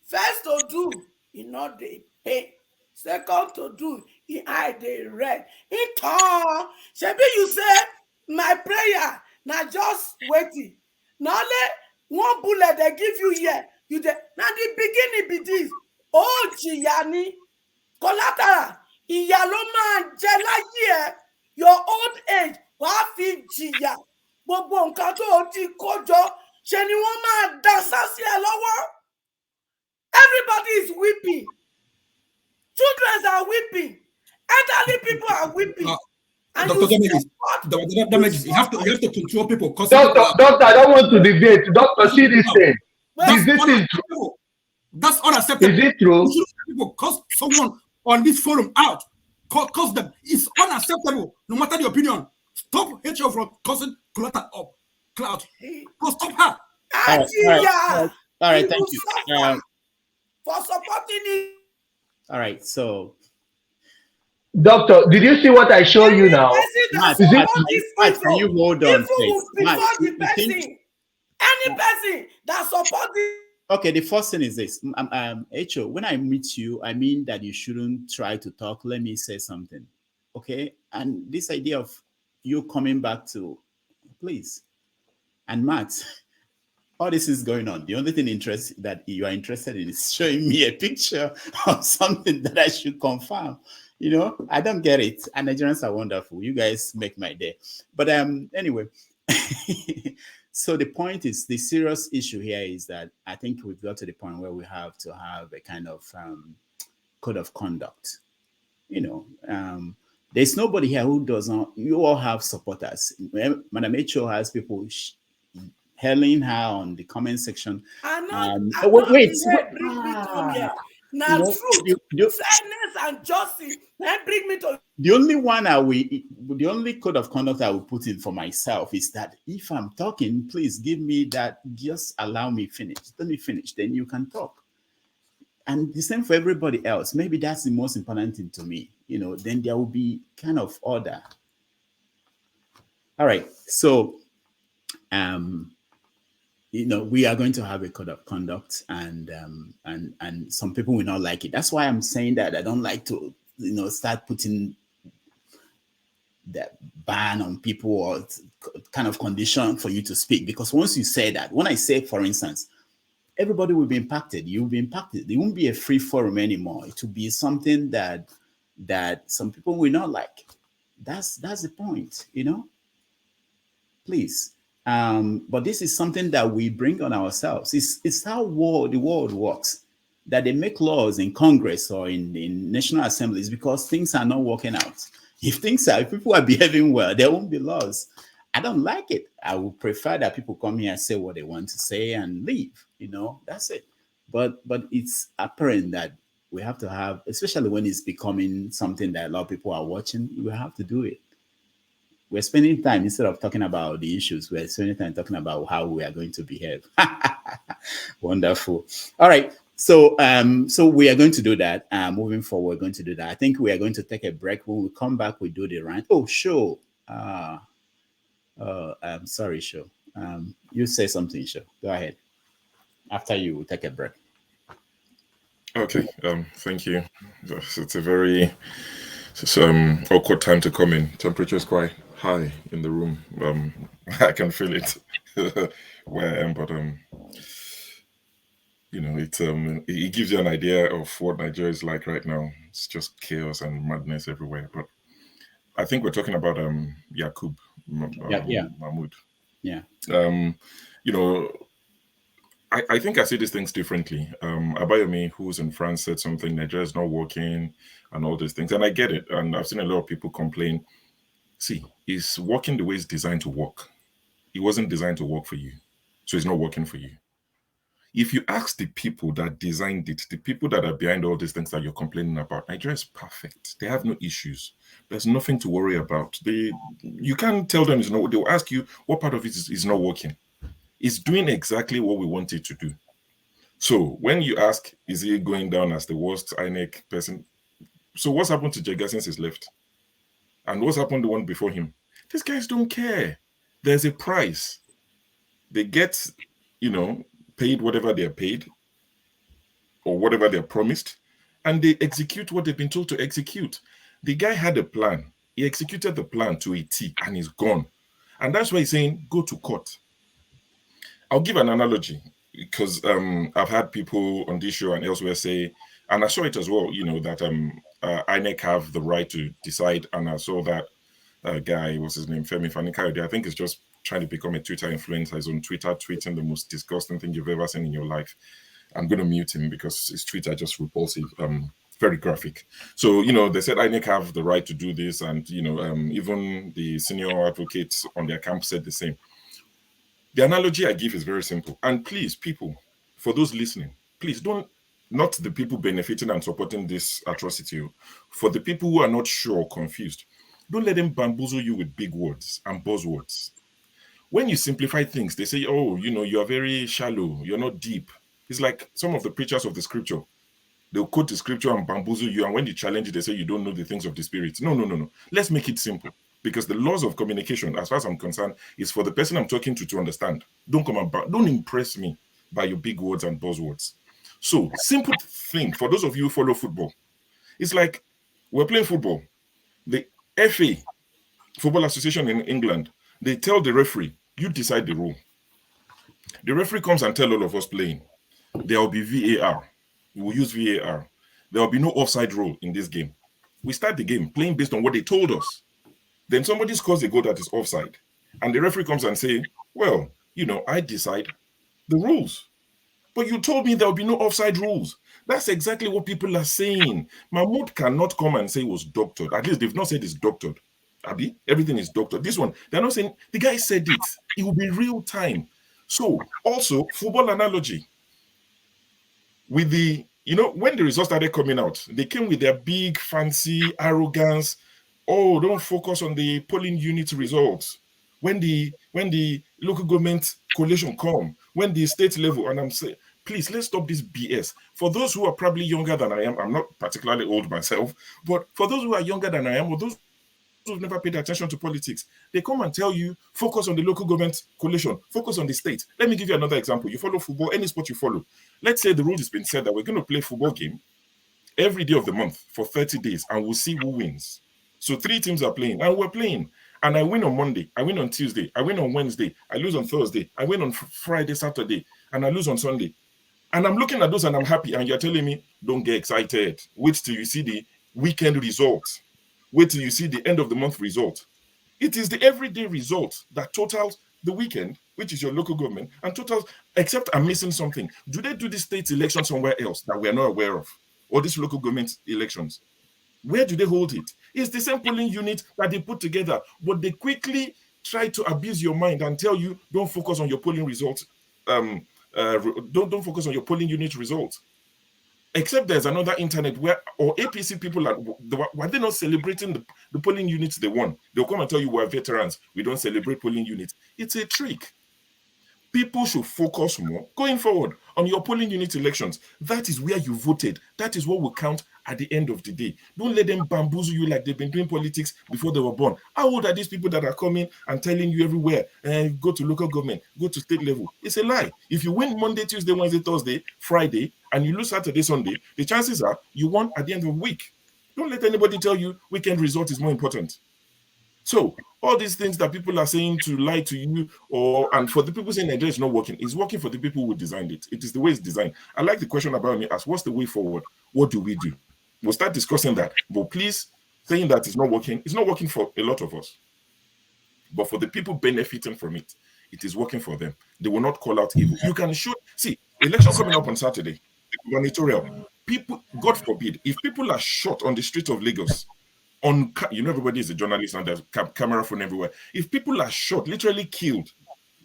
First to do, he not they pay. Second to do, he hide they read. In turn, Shebi, you say my prayer now just waiting. Now let one bullet they give you here. You now the beginning be this. Oh Gianni, Collateral, ìyà ló máa jẹ láyé ẹ, your old age wàá fi jìyà gbogbo nǹkan tó o ti kó jọ ṣe ni wọ́n máa dá sásí ẹ lọ́wọ́. Everybody is weeping. Children are weeping. Elderly people are weeping. And Dr. Damages, you have to control people. Doctor, I don't want to debate. Doctor, see this thing. Is this true? That's unacceptable. Is it true? You shouldn't let people curse someone on this forum out. Curse them. It's unacceptable, no matter the opinion. Stop HO from cursing Cloud up. Cloud. Go stop her. All right, thank you. For supporting it. All right, so. Doctor, did you see what I show you now? Matt, can you hold on, please? Any person that supports it. Okay, the first thing is this. H.O., when I meet you, I mean that you shouldn't try to talk. Let me say something. Okay? And this idea of you coming back to, please. And Matt, all this is going on. The only thing that you are interested in is showing me a picture of something that I should confirm. You know, I don't get it. And Nigerians are wonderful. You guys make my day. But anyway, so the point is, the serious issue here is that I think we've got to the point where we have to have a kind of code of conduct. You know, there's nobody here who doesn't. You all have supporters. Madam H.O. has people hailing her on the comment section. Wait. Now, truth, fairness, and justice, then bring me to. The only code of conduct I will put in for myself is that if I'm talking, please give me that. Just allow me finish. Let me finish, then you can talk. And the same for everybody else. Maybe that's the most important thing to me. You know, then there will be kind of order. All right. So, you know, we are going to have a code of conduct, and some people will not like it. That's why I'm saying that I don't like to, you know, start putting that ban on people or kind of condition for you to speak. Because once you say that, when I say, for instance, everybody will be impacted. You'll be impacted. It won't be a free forum anymore. It will be something that some people will not like. That's the point, you know. Please. But this is something that we bring on ourselves. It's how the world works. That they make laws in Congress or in national assemblies because things are not working out. If people are behaving well, there won't be laws. I don't like it. I would prefer that people come here and say what they want to say and leave. You know, that's it. But it's apparent that we have to have, especially when it's becoming something that a lot of people are watching, we have to do it. We're spending time, instead of talking about the issues, we're spending time talking about how we are going to behave. Wonderful. All right. So we are going to do that. Moving forward, we're going to do that. I think we are going to take a break. When we come back, we do the rant. Oh, sure. I'm sorry, Sho. You say something, Sho. Go ahead. After you, we'll take a break. Okay. Thank you. It's a very awkward time to come in. Temperature is quite high in the room. I can feel it where I am, but you know, it gives you an idea of what Nigeria is like right now. It's just chaos and madness everywhere. But I think we're talking about Mahmood. Yeah. You know, I think I see these things differently. Abayomi, who's in France, said something, Nigeria is not working and all these things. And I get it. And I've seen a lot of people complain. See, it's working the way it's designed to work. It wasn't designed to work for you. So it's not working for you. If you ask the people that designed it, the people that are behind all these things that you're complaining about, Nigeria is perfect. They have no issues. There's nothing to worry about. You can't tell them it's not. They'll ask you what part of it is not working. It's doing exactly what we want it to do. So when you ask, is he going down as the worst INEC person? So what's happened to Jega since he's left? And what's happened to the one before him? These guys don't care. There's a price. They get, paid whatever they're paid or whatever they're promised, and they execute what they've been told to execute. The guy had a plan. He executed the plan to a T and he's gone. And that's why he's saying, go to court. I'll give an analogy because I've had people on this show and elsewhere say, and I saw it as well, that INEC have the right to decide. And I saw that guy, what's his name, Femi Fani-Kayode, I think is just trying to become a Twitter influencer. He's on Twitter tweeting the most disgusting thing you've ever seen in your life. I'm going to mute him because his tweets are just repulsive, very graphic. So, they said INEC have the right to do this. And, even the senior advocates on their camp said the same. The analogy I give is very simple. And please, people, for those listening, please don't, not the people benefiting and supporting this atrocity, for the people who are not sure or confused, don't let them bamboozle you with big words and buzzwords. When you simplify things, they say, oh, you are very shallow, you're not deep. It's like some of the preachers of the scripture. They'll quote the scripture and bamboozle you, and when you challenge it, they say you don't know the things of the spirit. No. Let's make it simple. Because the laws of communication, as far as I'm concerned, is for the person I'm talking to understand. Don't impress me by your big words and buzzwords. So, simple thing for those of you who follow football. It's like we're playing football. The FA, Football Association in England, they tell the referee, you decide the rule. The referee comes and tell all of us playing, there will be VAR. We will use VAR. There will be no offside rule in this game. We start the game playing based on what they told us. Then somebody scores a goal that is offside. And the referee comes and say, well, I decide the rules. But you told me there will be no offside rules. That's exactly what people are saying. Mahmood cannot come and say it was doctored. At least they've not said it's doctored. Abi, everything is doctored. This one, they're not saying, the guy said it. It will be real time. So, also, football analogy. With the, when the results started coming out, they came with their big, fancy arrogance. Oh, don't focus on the polling unit results. When the local government coalition come, when the state level, and I'm saying, please, let's stop this BS. For those who are probably younger than I am, I'm not particularly old myself, but for those who are younger than I am, or those who've never paid attention to politics, they come and tell you, focus on the local government coalition, focus on the state. Let me give you another example. You follow football, any sport you follow. Let's say the rule has been said that we're going to play a football game every day of the month for 30 days, and we'll see who wins. So 3 teams are playing, and we're playing. And I win on Monday, I win on Tuesday, I win on Wednesday, I lose on Thursday, I win on Friday, Saturday, and I lose on Sunday. And I'm looking at those and I'm happy, and you're telling me, don't get excited. Wait till you see the weekend results. Wait till you see the end of the month result. It is the everyday result that totals the weekend, which is your local government, and totals, except I'm missing something. Do they do the state election somewhere else that we're not aware of? Or these local government elections? Where do they hold it? It's the same polling unit that they put together, but they quickly try to abuse your mind and tell you, don't focus on your polling results. Don't focus on your polling unit results. Except there's another internet where, or APC people, were they not celebrating the polling units they won? They'll come and tell you we're veterans. We don't celebrate polling units. It's a trick. People should focus more going forward on your polling unit elections. That is where you voted. That is what will count at the end of the day. Don't let them bamboozle you like they've been doing politics before they were born. How old are these people that are coming and telling you everywhere, go to local government, go to state level? It's a lie. If you win Monday, Tuesday, Wednesday, Thursday, Friday, and you lose Saturday, Sunday, the chances are you won at the end of the week. Don't let anybody tell you weekend result is more important. So all these things that people are saying to lie to you, and for the people saying Nigeria is not working, it's working for the people who designed it. It is the way it's designed. I like the question about me as what's the way forward? What do we do? We'll start discussing that. But please, saying that it's not working for a lot of us. But for the people benefiting from it, it is working for them. They will not call out evil. You can show, see, election coming up on Saturday, gubernatorial. People, God forbid, if people are shot on the streets of Lagos, everybody is a journalist and there's camera phone everywhere. If people are shot, literally killed,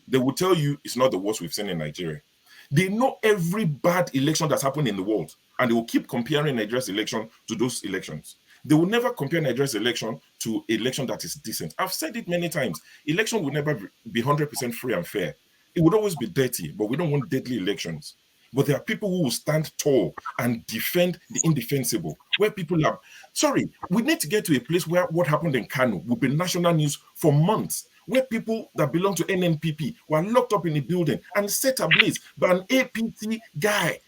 they will tell you it's not the worst we've seen in Nigeria. They know every bad election that's happened in the world, and they will keep comparing Nigeria's election to those elections. They will never compare Nigeria's election to an election that is decent. I've said it many times. Election will never be 100% free and fair. It would always be dirty, but we don't want deadly elections. But there are people who will stand tall and defend the indefensible, where people are, sorry, we need to get to a place where what happened in Kano will be national news for months, where people that belong to NNPP were locked up in a building and set ablaze by an APT guy,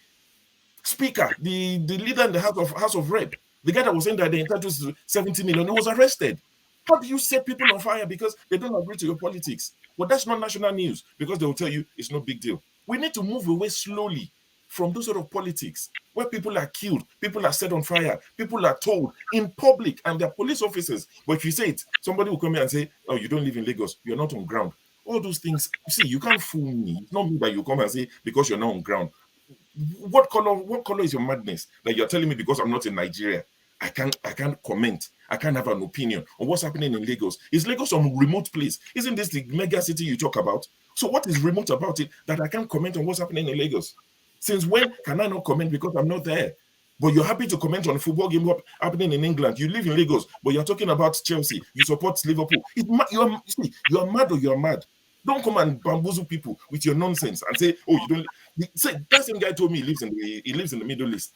speaker, the leader in the House of Rep, the guy that was saying that they're entitled to 70 million, he was arrested. How do you set people on fire because they don't agree to your politics? Well, that's not national news, because they will tell you it's no big deal. We need to move away slowly from those sort of politics where people are killed, people are set on fire, people are told in public, and they're police officers. But if you say it, somebody will come here and say, oh, you don't live in Lagos, you're not on ground. All those things, see, you can't fool me. It's not me that you come and say because you're not on ground. What color is your madness that you're telling me because I'm not in Nigeria? I can't comment. I can't have an opinion on what's happening in Lagos. Is Lagos some remote place? Isn't this the mega city you talk about? So what is remote about it that I can't comment on what's happening in Lagos? Since when can I not comment because I'm not there? But you're happy to comment on a football game happening in England. You live in Lagos, but you're talking about Chelsea. You support Liverpool. You are mad or you're mad. Don't come and bamboozle people with your nonsense and say, oh, you don't. Say, that same guy told me he lives in the Middle East.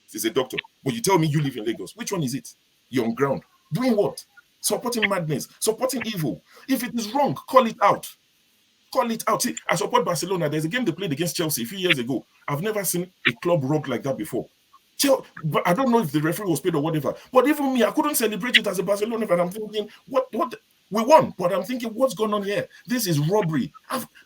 He's a doctor. But you tell me you live in Lagos. Which one is it? You're on ground. Doing what? Supporting madness. Supporting evil. If it is wrong, call it out. Call it out. See, I support Barcelona. There's a game they played against Chelsea a few years ago. I've never seen a club rock like that before. But I don't know if the referee was paid or whatever. But even me, I couldn't celebrate it as a Barcelona fan. I'm thinking, what? We won, but I'm thinking, what's going on here? This is robbery.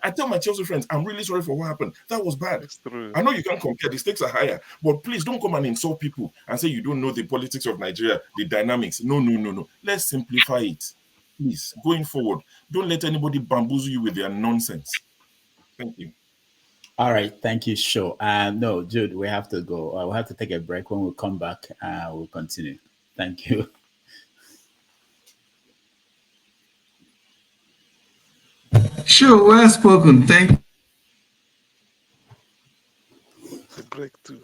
I tell my Chelsea friends, I'm really sorry for what happened. That was bad. I know you can't compare. The stakes are higher, but please don't come and insult people and say you don't know the politics of Nigeria, the dynamics. No. Let's simplify it. Please, going forward, don't let anybody bamboozle you with their nonsense. Thank you. All right, thank you, Sho. No, Jude, we have to go. We'll have to take a break. When we come back, we'll continue. Thank you. Sure, well spoken. Thank you. The break too.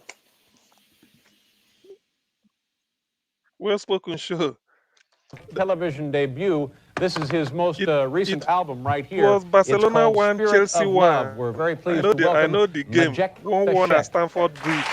Well spoken, Sure. Television debut. This is his most recent album right here. Was Barcelona 1, Chelsea 1. We're very pleased to I welcome know the game. 1-1 at Stamford Bridge.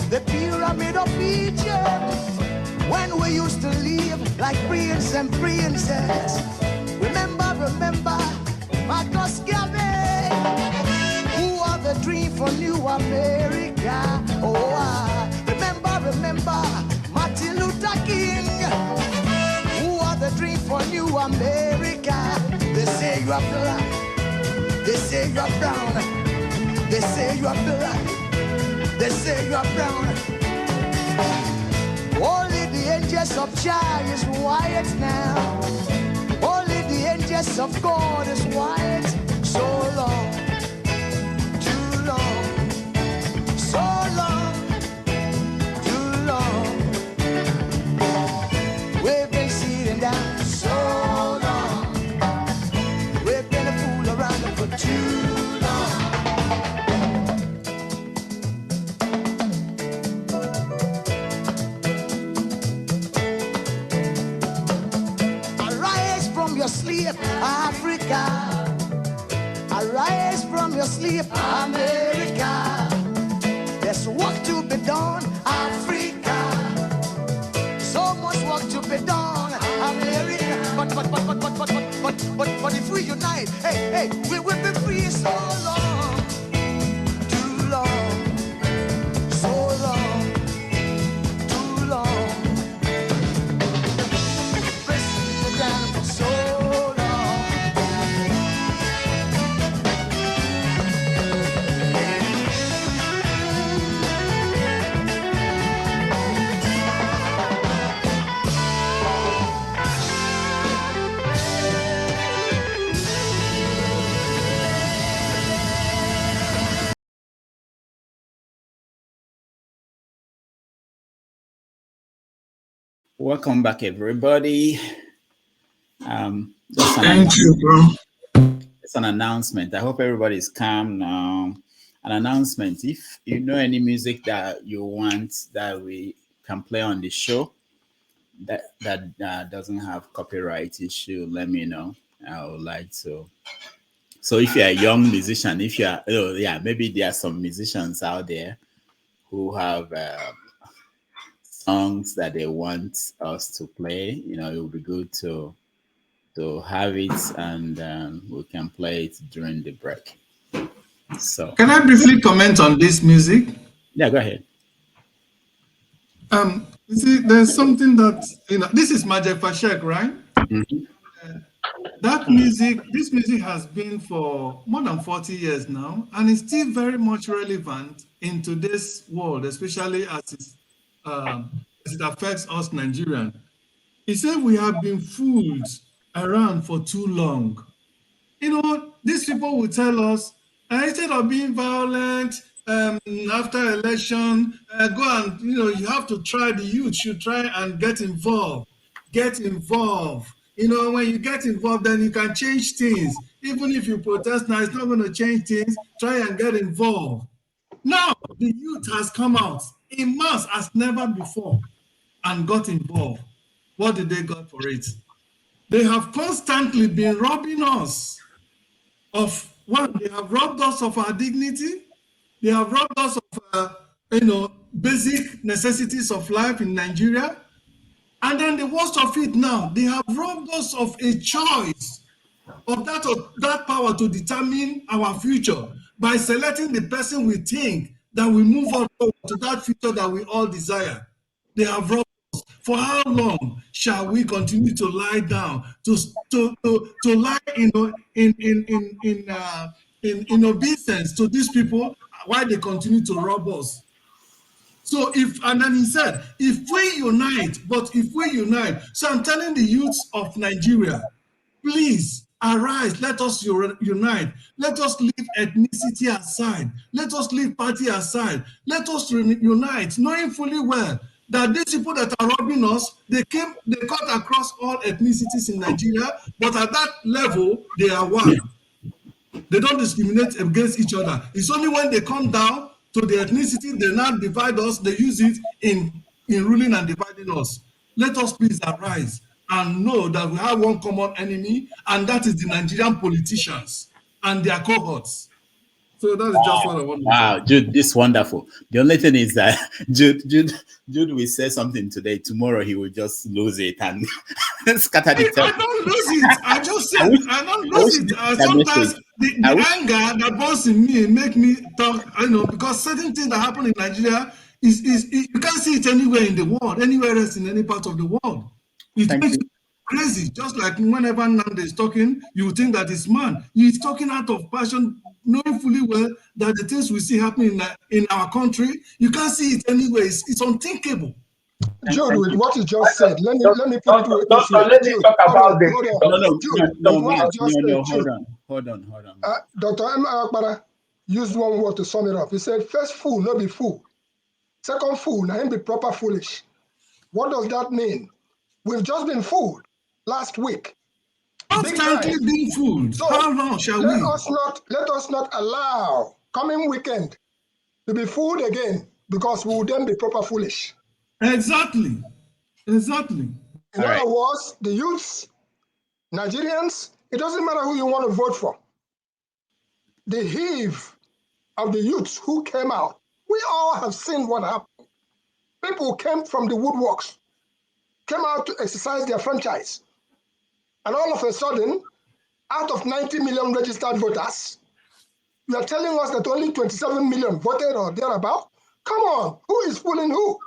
The pyramid of Egypt, when we used to live like prince and princess. Remember, Marcus Garvey, who are the dream for New America. Oh, remember, Martin Luther King. America. They say you are black. They say you are brown. They say you are black. They say you are brown. Only the angels of Jah is white now. Only the angels of God is white. So long, too long, so long, too long. We've been sitting down so long. We've been a fool around for too long. Arise from your sleep, Africa. Arise from your sleep, America. There's work to be done, Africa. So much work to be done, America. But if we unite, hey, we will be free so long, too long, so long, too long. Press down for so long. Welcome back, everybody. Thank you, bro. It's an announcement. I hope everybody's calm now. An announcement. If you know any music that you want that we can play on the show that doesn't have copyright issue, let me know. I would like to. So if you're a young musician, if you're, maybe there are some musicians out there who have songs that they want us to play, it would be good to have it, and we can play it during the break. So can I briefly comment on this music? Yeah, go ahead. You see, there's something that this is Majek Fashek, right? Mm-hmm. This music has been for more than 40 years now, and it's still very much relevant in today's world, especially as it affects us Nigerians. He said we have been fooled around for too long. These people will tell us, instead of being violent after election, go and, you have to try, the youth should try and get involved. Get involved. When you get involved, then you can change things. Even if you protest now, it's not going to change things. Try and get involved. Now, the youth has come out in mass as never before and got involved. What did they got for it? They have constantly been robbing us of, they have robbed us of our dignity. They have robbed us of, basic necessities of life in Nigeria. And then the worst of it now, they have robbed us of a choice of that power to determine our future by selecting the person we think that we move on to that future that we all desire. They have robbed us. For how long shall we continue to lie down, to lie in obeisance to these people while they continue to rob us? So and then he said, if we unite, so I'm telling the youths of Nigeria, please arise, let us unite. Let us leave ethnicity aside. Let us leave party aside. Let us unite, knowing fully well that these people that are robbing us, they cut across all ethnicities in Nigeria, but at that level, they are one. They don't discriminate against each other. It's only when they come down to the ethnicity, they now divide us, they use it in ruling and dividing us. Let us please arise and know that we have one common enemy, and that is the Nigerian politicians and their cohorts. So that's just what I want to say. Wow, Jude, this is wonderful. The only thing is that Jude will say something today. Tomorrow he will just lose it and scatter the I don't lose it. I just said I don't lose it. Sometimes the anger that burns in me make me talk. Because certain things that happen in Nigeria is you can't see it anywhere in the world, anywhere else in any part of the world. crazy. Just like whenever Nande is talking, you think that it's man. He's talking out of passion, knowing fully well that the things we see happening in our country, you can't see it anywhere. It's unthinkable. Jude, with what you just said, let me put it this way. Doctor, let me Jude, talk hold about on, this. hold on. Jude, No, with what Matt, you just said, Jude. hold on. Dr. M. Akbara used one word to sum it up. He said, first fool, not be fool. Second fool, now him be proper foolish. What does that mean? We've just been fooled last week. Big Constantly time. being fooled. So How long shall let we? us not allow coming weekend to be fooled again, because we will then be proper foolish. Exactly. In other words, the youths, Nigerians, it doesn't matter who you want to vote for. The heave of the youths who came out, we all have seen what happened. People came from the woodworks, came out to exercise their franchise. And all of a sudden, out of 90 million registered voters, you are telling us that only 27 million voted or thereabout? Come on, who is fooling who?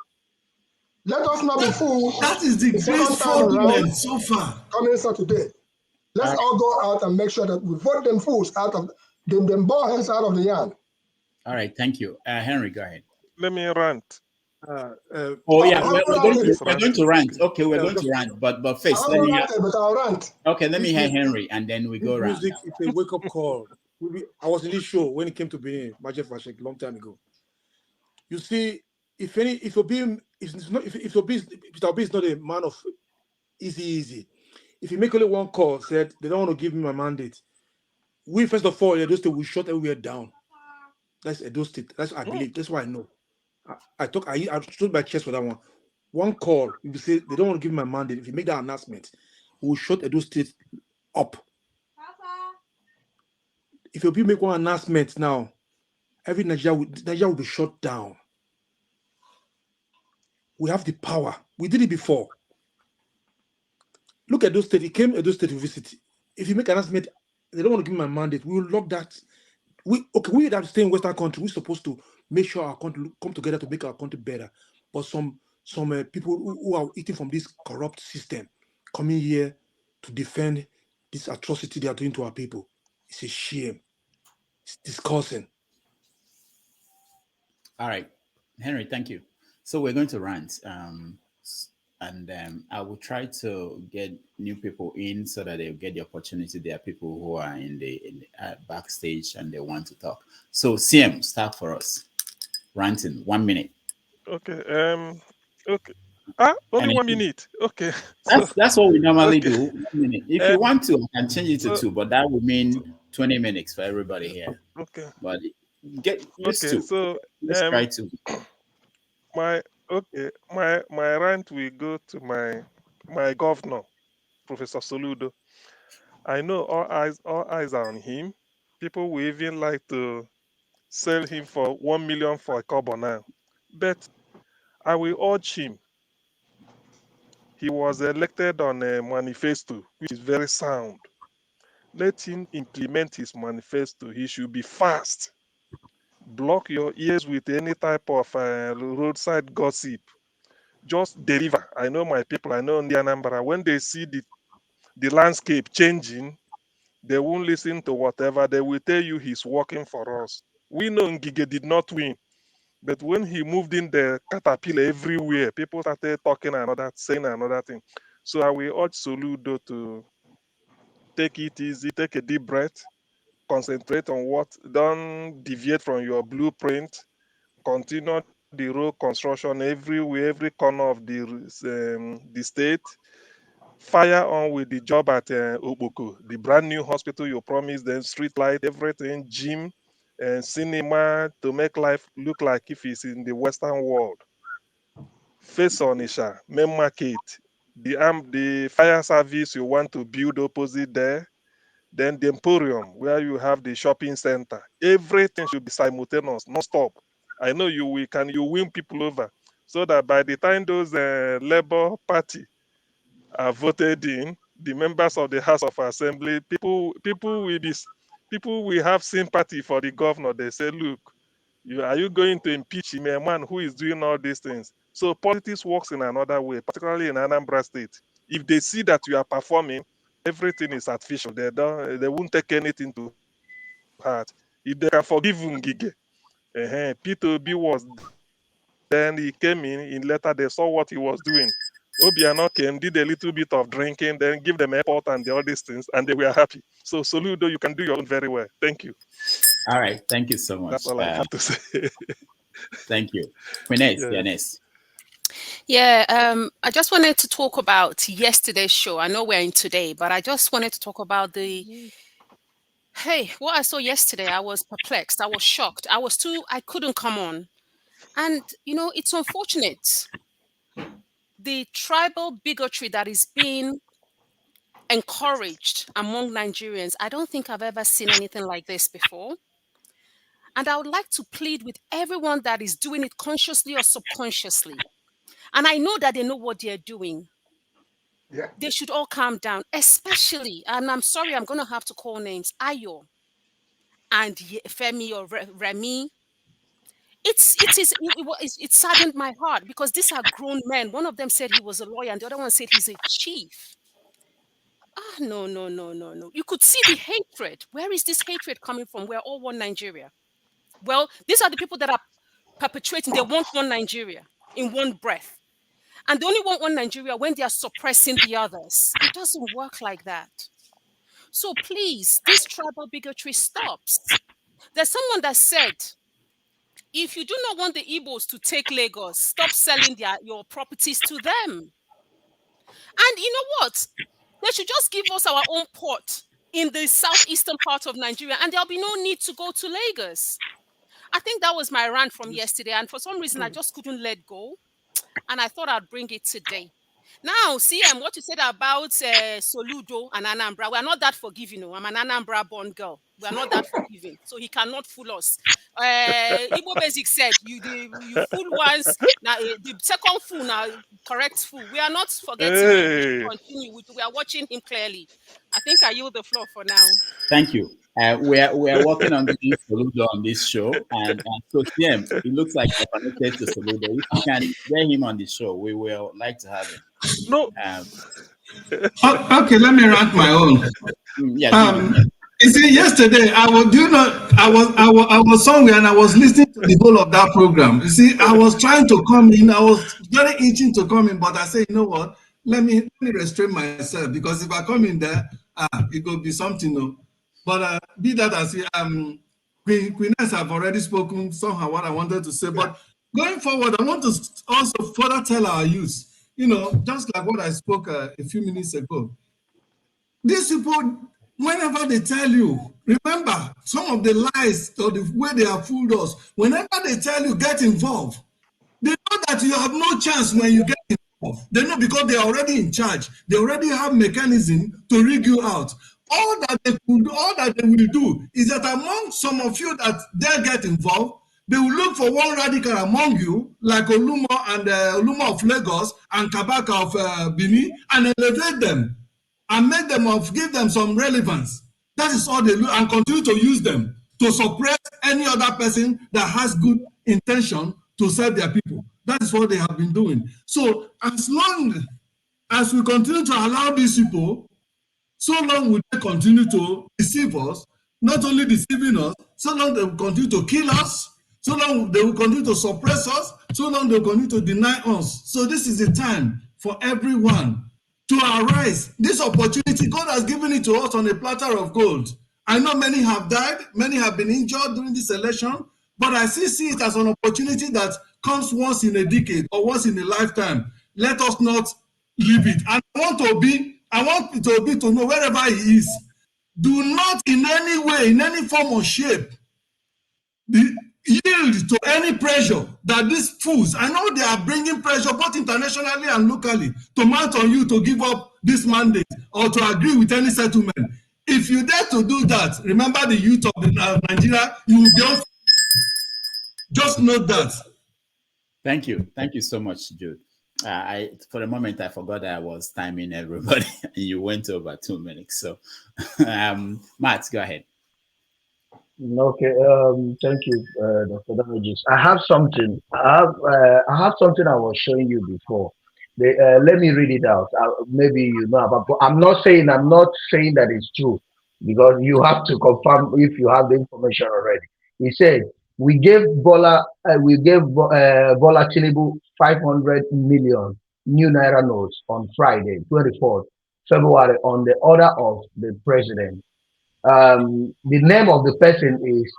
Let us not be fooled. That is the The great second time around, fraudulence so far. coming Saturday. Let's all go out and make sure that we vote them fools out of them ball heads out of the yarn. All right, thank you. Henry, go ahead. Let me rant. We're going to rant. Okay, we're going to rant, but first, let me. I'll rant. Okay, let me hear Henry, and then we go around. Music is a wake-up call. I was in this show when it came to Benin, Major Fashek, a long time ago. You see, if Peter Obi is not a man of easy. If you make only one call, said they don't want to give me my mandate, we first of all, Edo State will shut everywhere down. That's Edo State. That's I believe. That's what I know. I stood my chest for that one. One call, if you say they don't want to give me my mandate, if you make that announcement, we will shut Edo State up. If you make one announcement now, every Nigeria will be shut down. We have the power. We did it before. Look at those states. It came at those states to visit. If you make an announcement, they don't want to give me my mandate. We will lock that. We that stay in Western country. We're supposed to make sure our country come together to make our country better. But some people who are eating from this corrupt system coming here to defend this atrocity they are doing to our people. It's a shame. It's disgusting. All right, Henry, thank you. So we're going to rant, and I will try to get new people in so that they'll get the opportunity. There are people who are in the backstage and they want to talk. So CM, start for us. Ranting, 1 minute. Okay. Okay. Only 1 minute. Okay. That's what we normally do. 1 minute. If you want to, I can change it to 2, but that would mean 20 minutes for everybody here. Okay. But get used to. So let's try to. My rant will go to my governor, Professor Soludo. I know all eyes are on him. People will even like to sell him for 1 million for a kobo now. But I will urge him. He was elected on a manifesto, which is very sound. Let him implement his manifesto. He should be fast. Block your ears with any type of roadside gossip. Just deliver. I know my people, I know in the Anambra, when they see the landscape changing, they won't listen to whatever. They will tell you he's working for us. We know Ngige did not win. But when he moved in the caterpillar everywhere, people started saying another thing. So I will urge Soludo to take it easy, take a deep breath, concentrate on what, don't deviate from your blueprint, continue the road construction everywhere, every corner of the state. Fire on with the job at Oboko, the brand new hospital you promised them, street light, everything, gym, and cinema to make life look like if it's in the Western world. Face Onisha, main market, the fire service you want to build opposite there, then the Emporium where you have the shopping center. Everything should be simultaneous, non stop. I know you win people over, so that by the time those Labour Party are voted in, the members of the House of Assembly, people will have sympathy for the governor. They say, look, are you going to impeach him, a man who is doing all these things? So politics works in another way, particularly in Anambra State. If they see that you are performing, everything is artificial. They won't take anything to heart. If they can forgive Ngige, Peter Obi was, then he came in later they saw what he was doing. Obiano came, did a little bit of drinking, then give them airport and all these things, and they were happy. So Soludo, you can do your own very well. Thank you. All right, thank you so much. That's all I have to say. Thank you. Yes. Yeah, I just wanted to talk about yesterday's show. I know we're in today, but I just wanted to talk about what I saw yesterday. I was perplexed. I was shocked. I couldn't come on. And, it's unfortunate. The tribal bigotry that is being encouraged among Nigerians, I don't think I've ever seen anything like this before. And I would like to plead with everyone that is doing it consciously or subconsciously. And I know that they know what they're doing. Yeah. They should all calm down, especially, and I'm sorry, I'm going to have to call names, Ayo and Femi or Remy. It saddened my heart because these are grown men. One of them said he was a lawyer and the other one said he's a chief. No. You could see the hatred. Where is this hatred coming from? We're all one Nigeria. Well, these are the people that are perpetrating. They want one Nigeria in one breath. And they only want one Nigeria when they are suppressing the others. It doesn't work like that. So please, this tribal bigotry stops. There's someone that said, if you do not want the Igbos to take Lagos, stop selling your properties to them. And you know what? They should just give us our own port in the southeastern part of Nigeria, and there'll be no need to go to Lagos. I think that was my rant from yesterday, and for some reason, I just couldn't let go. And I thought I'd bring it today. Now, CM, what you said about Soludo and Anambra, we are not that forgiving. I'm an Anambra-born girl. We are not that forgiving. So he cannot fool us. Igbo Basic said, you fool once, now the second fool, now correct fool. We are not forgetting him. Continue. We are watching him clearly. I think I yield the floor for now. Thank you. We are working on getting Soludo on this show, and so CM, it looks like you're connected to Soludo. If you can get him on the show, we will like to have him. No. Okay, let me rank my own. You see, yesterday I was somewhere and I was listening to the whole of that program. You see, I was trying to come in. I was very itching to come in, but I said, you know what? Let me restrain myself, because if I come in there, it could be something. No. But be that as Queeness have already spoken somehow what I wanted to say. But going forward, I want to also further tell our youth, just like what I spoke a few minutes ago. These people, whenever they tell you, remember some of the lies or the way they have fooled us. Whenever they tell you get involved, they know that you have no chance when you get involved. They know because they are already in charge. They already have mechanism to rig you out. All that they will do is that among some of you that they get involved, they will look for one radical among you, like Olumo and Olumo of Lagos and Kabaka of Benin, and elevate them and make them give them some relevance. That is all they do, and continue to use them to suppress any other person that has good intention to serve their people. That is what they have been doing. So as long as we continue to allow these people, so long will they continue to deceive us, not only deceiving us, so long they will continue to kill us, so long they will continue to suppress us, so long they will continue to deny us. So this is the time for everyone to arise. This opportunity, God has given it to us on a platter of gold. I know many have died, many have been injured during this election, but I still see it as an opportunity that comes once in a decade or once in a lifetime. Let us not leave it. And I want Obi to know wherever he is, do not in any way, in any form or shape, yield to any pressure that these fools, I know they are bringing pressure both internationally and locally to mount on you to give up this mandate or to agree with any settlement. If you dare to do that, remember the youth of Nigeria, you will be just note that. Thank you so much, Jude. For a moment I forgot that I was timing everybody and you went over 2 minutes. So Matt, go ahead. Okay, thank you, Dr. Damages. I have something. I have something I was showing you before. Let me read it out. Maybe you know about. I'm not saying that it's true, because you have to confirm if you have the information already. He said we gave Bola Tinubu 500 million new naira notes on Friday, 24th February, on the order of the president. The name of the person is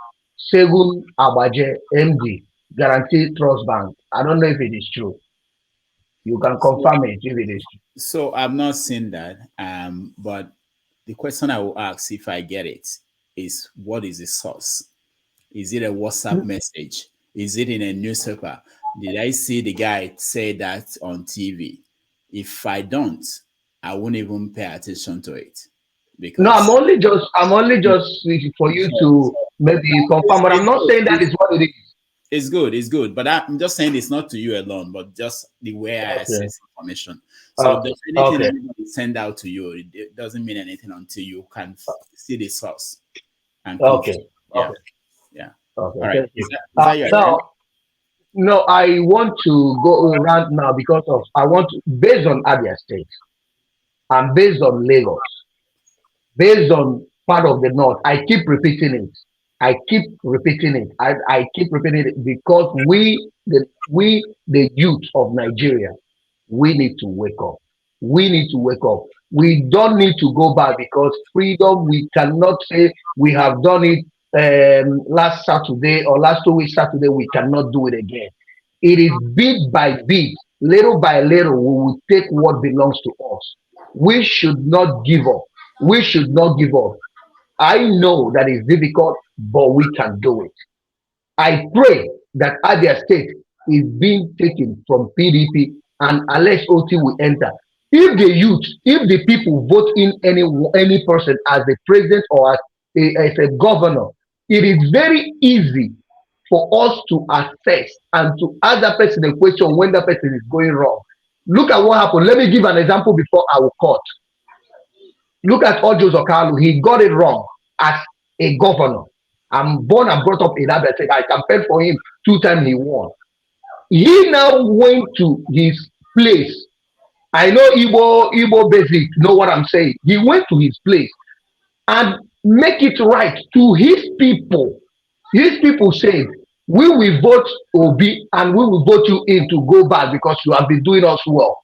Segun Abaje, MD, Guaranteed Trust Bank. I don't know if it is true. You can confirm it if it is. So I've not seen that. But the question I will ask, if I get it, is what is the source? Is it a WhatsApp message? Is it in a newspaper? Did I see the guy say that on TV? If I don't, I won't even pay attention to it. Because no, I'm only just for you to maybe confirm, but I'm not saying that is what it is. It's good. But I'm just saying it's not to you alone, but just the way I access information. So there's anything anybody send out to you, it doesn't mean anything until you can see the source. And Okay. Yeah. Okay. All right. No, I want to go around now because based on Abia State and based on Lagos, based on part of the north. I keep repeating it. I keep repeating it because we, the youth of Nigeria, we need to wake up. We don't need to go back, because freedom, we cannot say we have done it last Saturday or last 2 weeks Saturday. We cannot do it again. It is bit by bit, little by little, we will take what belongs to us. We should not give up. I know that it's difficult, but we can do it. I pray that Abia State is being taken from PDP and Alex Oti will enter. If the people vote in any person as a president or as a governor, it is very easy for us to assess and to ask that person a question when that person is going wrong. Look at what happened. Let me give an example before I will cut. Look at Ojo Zokalu. He got it wrong as a governor. I'm born and brought up in Abia State. I campaigned for him 2 times, he won. He now went to his place. I know Igbo basic, know what I'm saying. He went to his place and make it right to his people. His people said, we will vote Obi and we will vote you in to go back because you have been doing us well.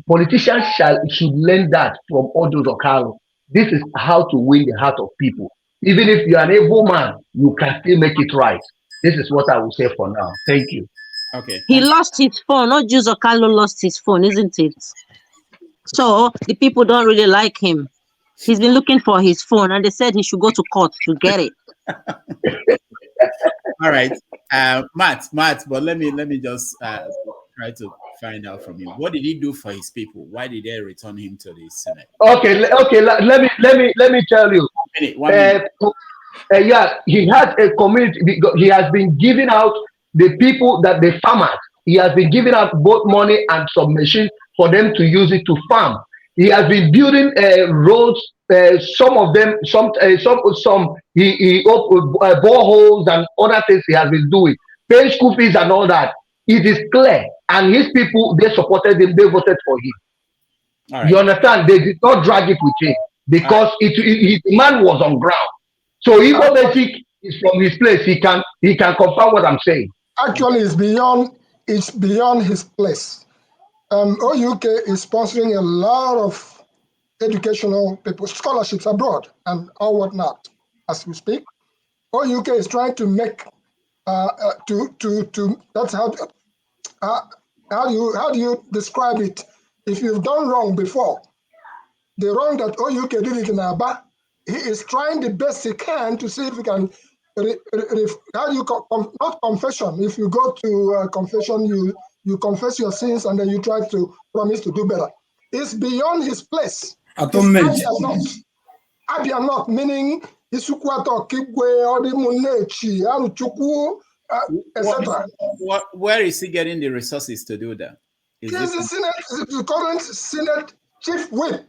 Politicians should learn that from Ojo Zokalu. This is how to win the heart of people. Even if you are an able man, you can still make it right. This is what I will say for now. Thank you. Okay. He lost his phone. Not just Okalo lost his phone, isn't it? So the people don't really like him. He's been looking for his phone, and they said he should go to court to get it. All right, Matt. But let me just try to find out from him. What did he do for his people? Why did they return him to the Senate? Okay. Let me tell you. 1 minute. Yeah, he has a community. He has been giving out the people, that the farmers. He has been giving out both money and some machines for them to use it to farm. He has been building roads. Some of them, he opened boreholes and other things he has been doing, paying school fees and all that. It is clear, and his people, they supported him. They voted for him. Right. You understand? They did not drag it with him because his man was on ground. So Igbo Basic is from his place. He can confirm what I'm saying. Actually, it's beyond his place. OUK is sponsoring a lot of educational people, scholarships abroad and all whatnot. As we speak, OUK is trying to make that's how do you describe it? If you've done wrong before, the wrong that OUK did it in Aba, he is trying the best he can to see if he can. Not confession. If you go to confession, you confess your sins and then you try to promise to do better. It's beyond his place. Atonement. Abia not meaning Isukwato, Kibwe, Odimunechi, Aruchukwu, etc. Where is he getting the resources to do that? He's the current Senate chief whip.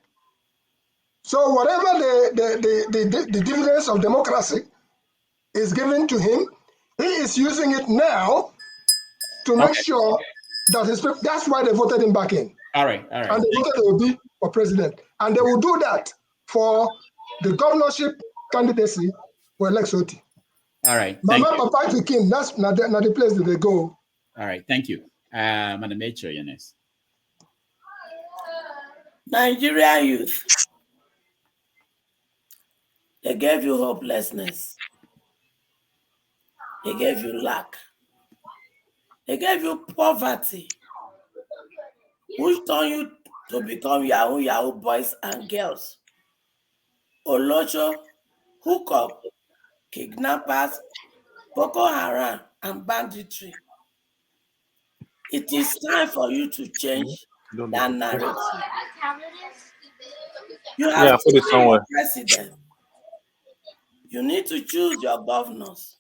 So whatever the dividends of democracy is given to him, he is using it now to make sure That's why they voted him back in. All right. And they voted Obi for president. And they will do that for the governorship candidacy for Electoral. All right. Mama Papa to King, that's not the place that they go. All right. Thank you. Madam H, you're next. Nigerian youth, they gave you hopelessness. They gave you lack. They gave you poverty, which turned you to become Yahoo boys and girls. Olocho, hookup, kidnappers, Boko Haram, and banditry. It is time for you to change that narrative. You have to choose your president. You need to choose your governors.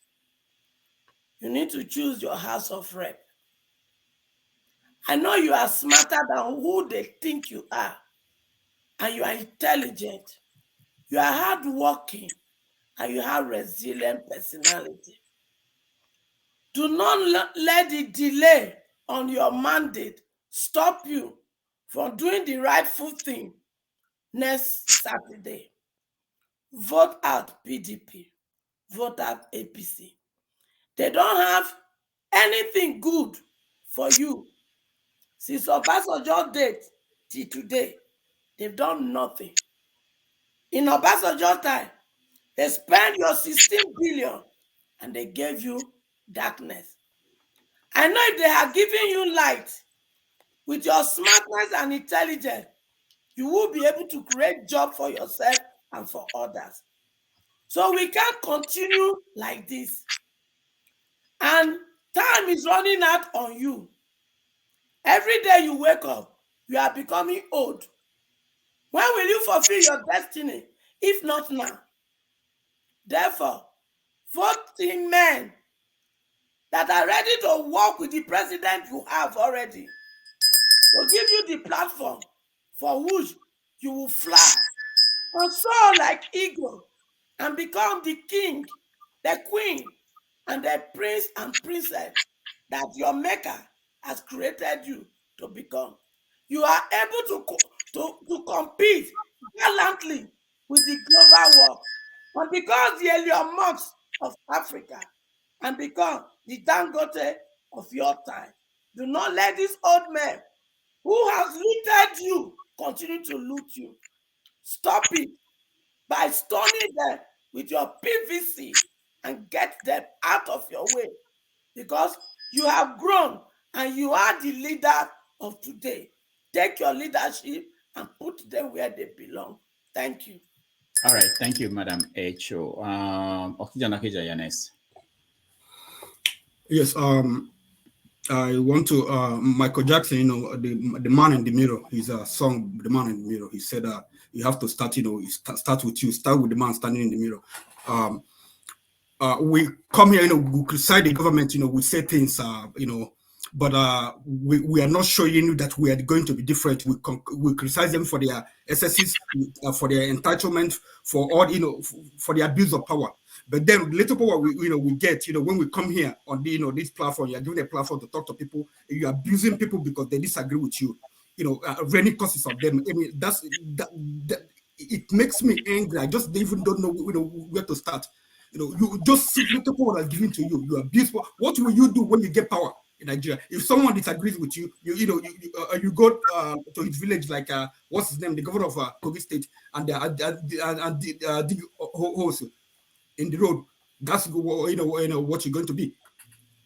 You need to choose your House of Rep. I know you are smarter than who they think you are. And you are intelligent. You are hardworking. And you have resilient personality. Do not let the delay on your mandate stop you from doing the rightful thing next Saturday. Vote out PDP. Vote out APC. They don't have anything good for you. Since Obasanjo's date till today, they've done nothing. In Obasanjo's time, they spent your 16 billion and they gave you darkness. I know if they are giving you light, with your smartness and intelligence, you will be able to create jobs for yourself and for others. So we can't continue like this. And time is running out on you. Every day you wake up, you are becoming old. When will you fulfill your destiny, if not now? Therefore, vote in men that are ready to work with the president you have already, to give you the platform for which you will fly and soar like eagle and become the king, the queen, and the prince and princess that your maker has created you to become. You are able to compete gallantly with the global world and become the Elon Musk of Africa and become the Dangote of your time. Do not let this old man who has looted you continue to loot you. Stop it by stoning them with your PVC and get them out of your way, because you have grown and you are the leader of today. Take your leadership and put them where they belong. Thank you. All right, thank you, Madam H.O. Yanes. Yes, I want to, Michael Jackson, you know, the man in the mirror, his song, The Man in the Mirror, he said, you have to start, you know, start with you, start with the man standing in the mirror. We come here, you know, we criticize the government, you know, we say things, you know, but we are not showing you that we are going to be different. We criticize them for their excesses, for their entitlement, for all, you know, for the abuse of power. But then little power we get, you know, when we come here on the, you know, this platform, you are giving a platform to talk to people, you are abusing people because they disagree with you, you know, running causes of them. I mean, that it makes me angry. I just even don't know, you know, where to start. You know, you just see little power that's given to you. You abuse power. What will you do when you get power in Nigeria? If someone disagrees with you, you go to his village, like what's his name, the governor of Kogi State, and dig holes in the road. That's what you're going to be.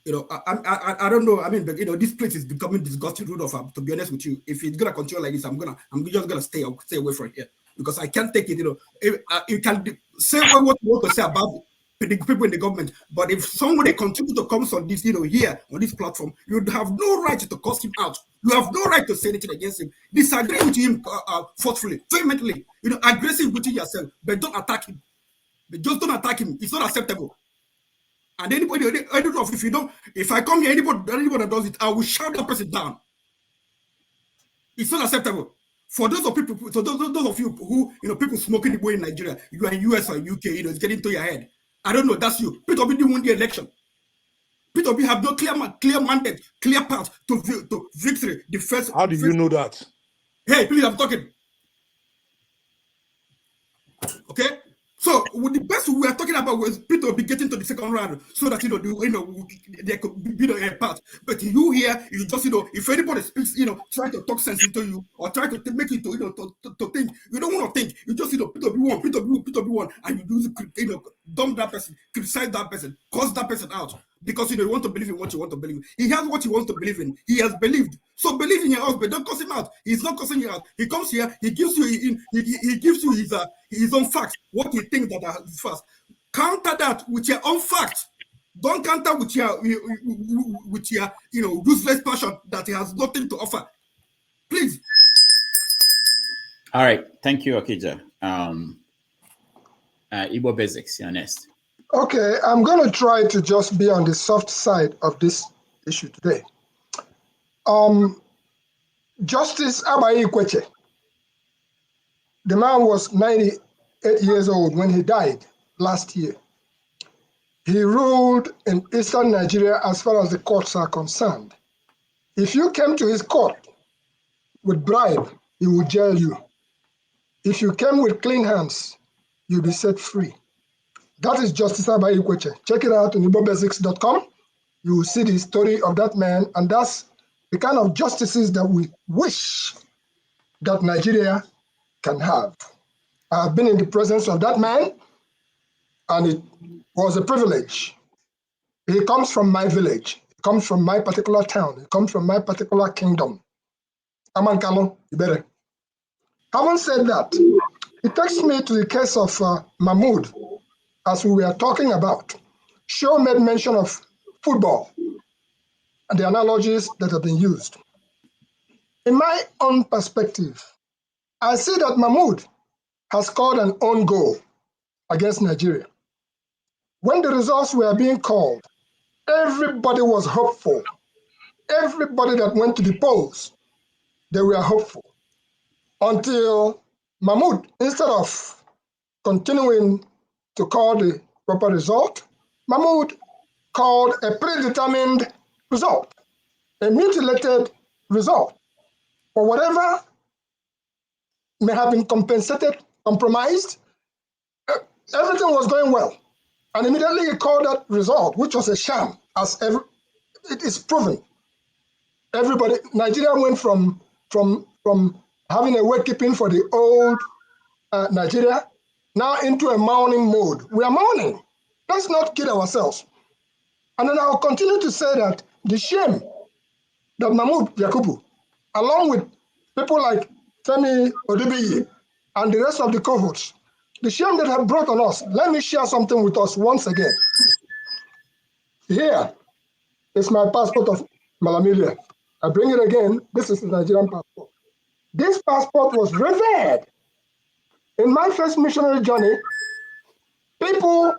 You know, I don't know. I mean, but, you know, this place is becoming disgusting road of. To be honest with you, if it's gonna continue like this, I'm just gonna stay away from here, because I can't take it. You know, you can say what you want to say about the people in the government, but if somebody continue to come on this, you know, here on this platform, you have no right to cast him out. You have no right to say anything against him. Disagree with him forcefully, vehemently, you know, aggressive with yourself, but don't attack him. But just don't attack him. It's not acceptable. And anybody, I don't know if I come here, anybody that does it, I will shout that person down. It's not acceptable. For those of people, so those of you who, you know, people smoking the way in Nigeria, you are in US or UK, you know, it's getting to your head. I don't know, that's you. Peter Obi didn't win the election. Peter Obi have no clear mandate, clear path to victory. The first. How do you know that? Hey, please, I'm talking. Okay. So with the best we are talking about was Peter Obi getting to the second round, so that there could be a path. But you here, you just if anybody speaks, try to talk sense into you or try to make you to think. You don't want to think. You just Peter Obi won, and you do dump that person, criticize that person, curse that person out because you want to believe in what you want to believe. He has what he wants to believe in. He has believed. So believe in your husband. Don't curse him out. He's not cursing you out. He comes here. He gives you. He gives you his own facts. What he thinks that are his facts. Counter that with your own facts. Don't counter with your useless passion that he has nothing to offer. Please. All right. Thank you, Okija. Igbo Basics, you're next. Okay, I'm going to try to just be on the soft side of this issue today. Justice Abayi Kweche, the man was 98 years old when he died last year. He ruled in eastern Nigeria as far as the courts are concerned. If you came to his court with bribe, he would jail you. If you came with clean hands, you'll be set free. That is Justice Abayi Kweche. Check it out on igbobasics.com. You will see the story of that man, and that's the kind of justices that we wish that Nigeria can have. I have been in the presence of that man, and it was a privilege. He comes from my village. He comes from my particular town. He comes from my particular kingdom. Amankalo, Ibere. Having said that, it takes me to the case of Mahmood, as we were talking about. Show made mention of football and the analogies that have been used. In my own perspective, I see that Mahmood has scored an own goal against Nigeria. When the results were being called, everybody was hopeful. Everybody that went to the polls, they were hopeful. Until Mahmood, instead of continuing to call the proper result, Mahmood called a predetermined result, a mutilated result, for whatever may have been compromised. Everything was going well. And immediately he called that result, which was a sham, as it is proven. Nigeria went from having a wakekeeping for the old Nigeria now into a mourning mode. We are mourning. Let's not kid ourselves. And then I'll continue to say that the shame that Mahmood Yakubu, along with people like Femi Odibiyi and the rest of the cohorts, the shame that have brought on us. Let me share something with us once again. Here is my passport of Malamilia. I bring it again. This is the Nigerian passport. This passport was revered. In my first missionary journey, people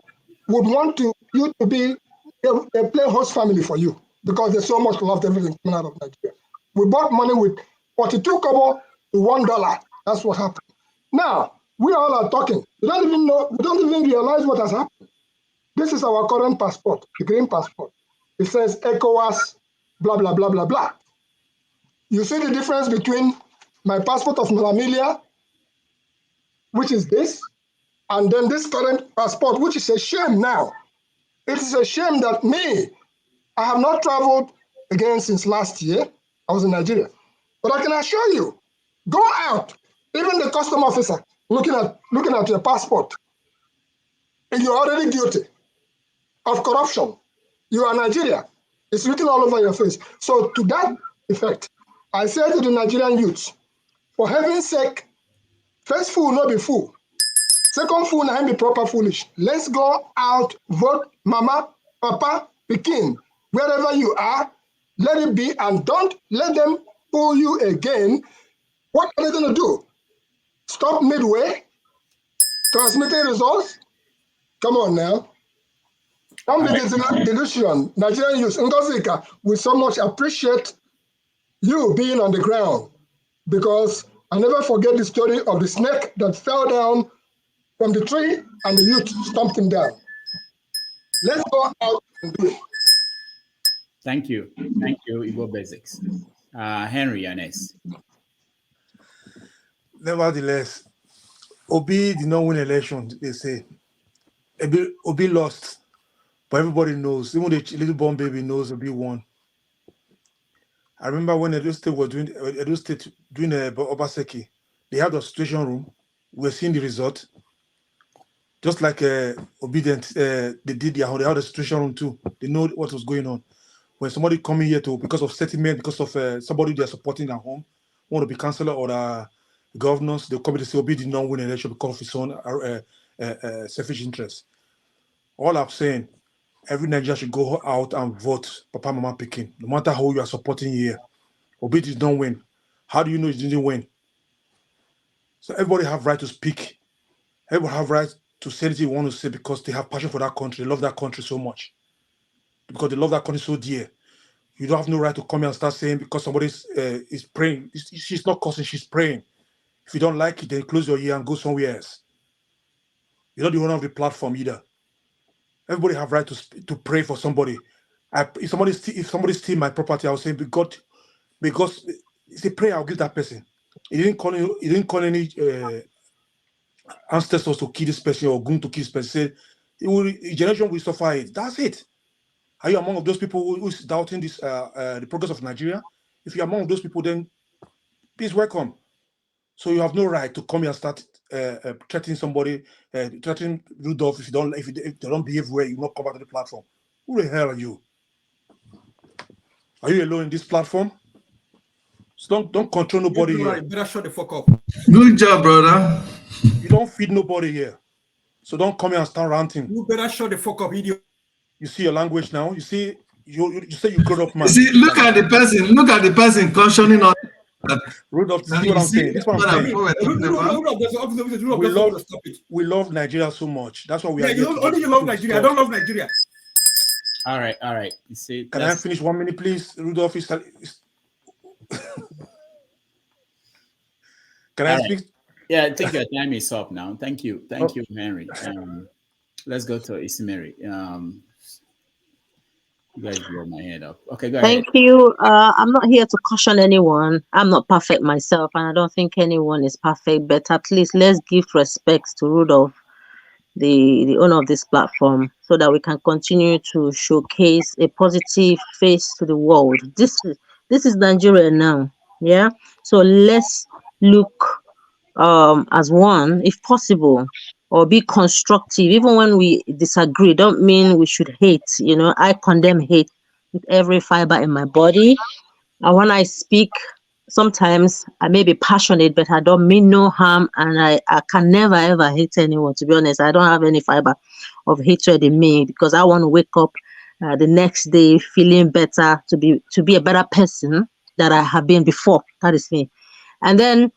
would want you to be, they play host family for you because they so much loved everything coming out of Nigeria. We bought money with 42 kobo to $1. That's what happened. Now, we all are talking. We don't even know, we don't even realize what has happened. This is our current passport, the green passport. It says ECOWAS, blah, blah, blah, blah, blah. You see the difference between my passport of Malamilia, which is this, and then this current passport, which is a shame now. It is a shame that I have not traveled again since last year. I was in Nigeria. But I can assure you, go out, even the custom officer looking at your passport, and you're already guilty of corruption. You are Nigeria. It's written all over your face. So to that effect, I say to the Nigerian youths, for heaven's sake, first fool, not be fool. Second fool, not be proper foolish. Let's go out, vote, mama, papa, pikin, wherever you are, let it be, and don't let them fool you again. What are they going to do? Stop midway? Transmitting results? Come on now. Don't be delusion. Nigerian youth, Ngozika, we so much appreciate you being on the ground, because I never forget the story of the snake that fell down from the tree and the youth stomped him down. Let's go out and do it. Thank you. Thank you, Igbo Basics. Henry, you're next. Nevertheless, Obi did not win election, they say. Obi lost, but everybody knows. Even the little born baby knows Obi won. I remember when Edo State was doing Obaseki, they had a situation room. We were seeing the result. Just like Obedient, they did they had a situation room too. They know what was going on. When somebody coming here because of settlement, because of somebody they're supporting at home, want to be councillor or governors, they'll come to say Obi did not win an election because of his own selfish interest. All I'm saying, every Nigerian should go out and vote Papa Mama Peking, no matter who you are supporting here. Obi did not win. How do you know he didn't win? So everybody have right to speak. Everybody have right to say anything they want to say because they have passion for that country. They love that country so much. Because they love that country so dear. You don't have no right to come here and start saying because somebody is praying. She's not cursing, she's praying. If you don't like it, then close your ear and go somewhere else. You're not the owner of the platform either. Everybody have right to pray for somebody. If somebody steal my property, I'll say, because it's a prayer I'll give that person. He didn't call any ancestors to kill this person or going to kill this person. Say, generation will suffer it. That's it. Are you among those people who's doubting this the progress of Nigeria? If you're among those people, then please welcome. So you have no right to come here and start threatening somebody, threatening Rudolph if they don't behave well, you will not come back to the platform. Who the hell are you? Are you alone in this platform? So don't control nobody here. You better shut the fuck up. Good job, brother. You don't feed nobody here. So don't come here and start ranting. You better shut the fuck up, idiot. You see your language now. You see, you say you grown up man. See, look at the person. Look at the person cautioning us. Rudolph, see what I'm saying. This is what I'm saying. We love Nigeria so much. That's why we are here. Only you love Nigeria. I don't love Nigeria. All right. You see, can I finish 1 minute, please? Rudolph is Can I speak? Yeah, I think your time is up now. Thank you, Henry. Let's go to Isimeri. You guys blow my head up. Okay, go ahead. Thank you. I'm not here to caution anyone. I'm not perfect myself, and I don't think anyone is perfect. But at least let's give respect to Rudolph, the owner of this platform, so that we can continue to showcase a positive face to the world. This is Nigeria now. Yeah. So let's look as one, if possible, or be constructive. Even when we disagree, don't mean we should hate. I condemn hate with every fiber in my body. And when I speak, sometimes I may be passionate, but I don't mean no harm, and I can never ever hate anyone. To be honest, I don't have any fiber of hatred in me, because I want to wake up the next day feeling better, to be a better person that I have been before. That is me. And then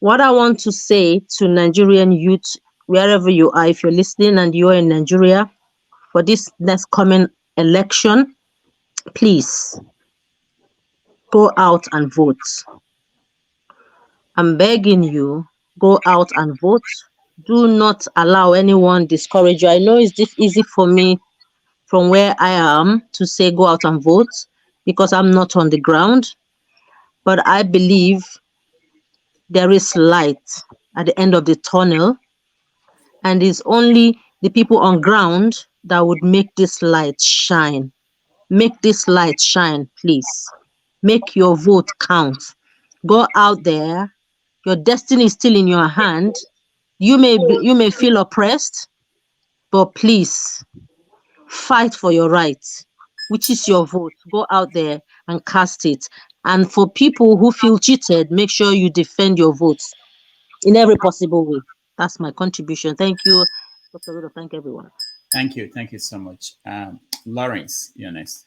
what I want to say to Nigerian youth, wherever you are, if you're listening and you're in Nigeria, for this next coming election, please go out and vote. I'm begging you, go out and vote. Do not allow anyone discourage you. I know it's easy for me from where I am to say go out and vote, because I'm not on the ground, but I believe there is light at the end of the tunnel, and it's only the people on ground that would make this light shine. Make this light shine, please. Make your vote count. Go out there. Your destiny is still in your hand. You may feel oppressed, but please fight for your rights, which is your vote. Go out there and cast it. And for people who feel cheated, make sure you defend your votes in every possible way. That's my contribution. Thank you, Dr. Rudo. Thank everyone. Thank you so much. Lawrence, you're next.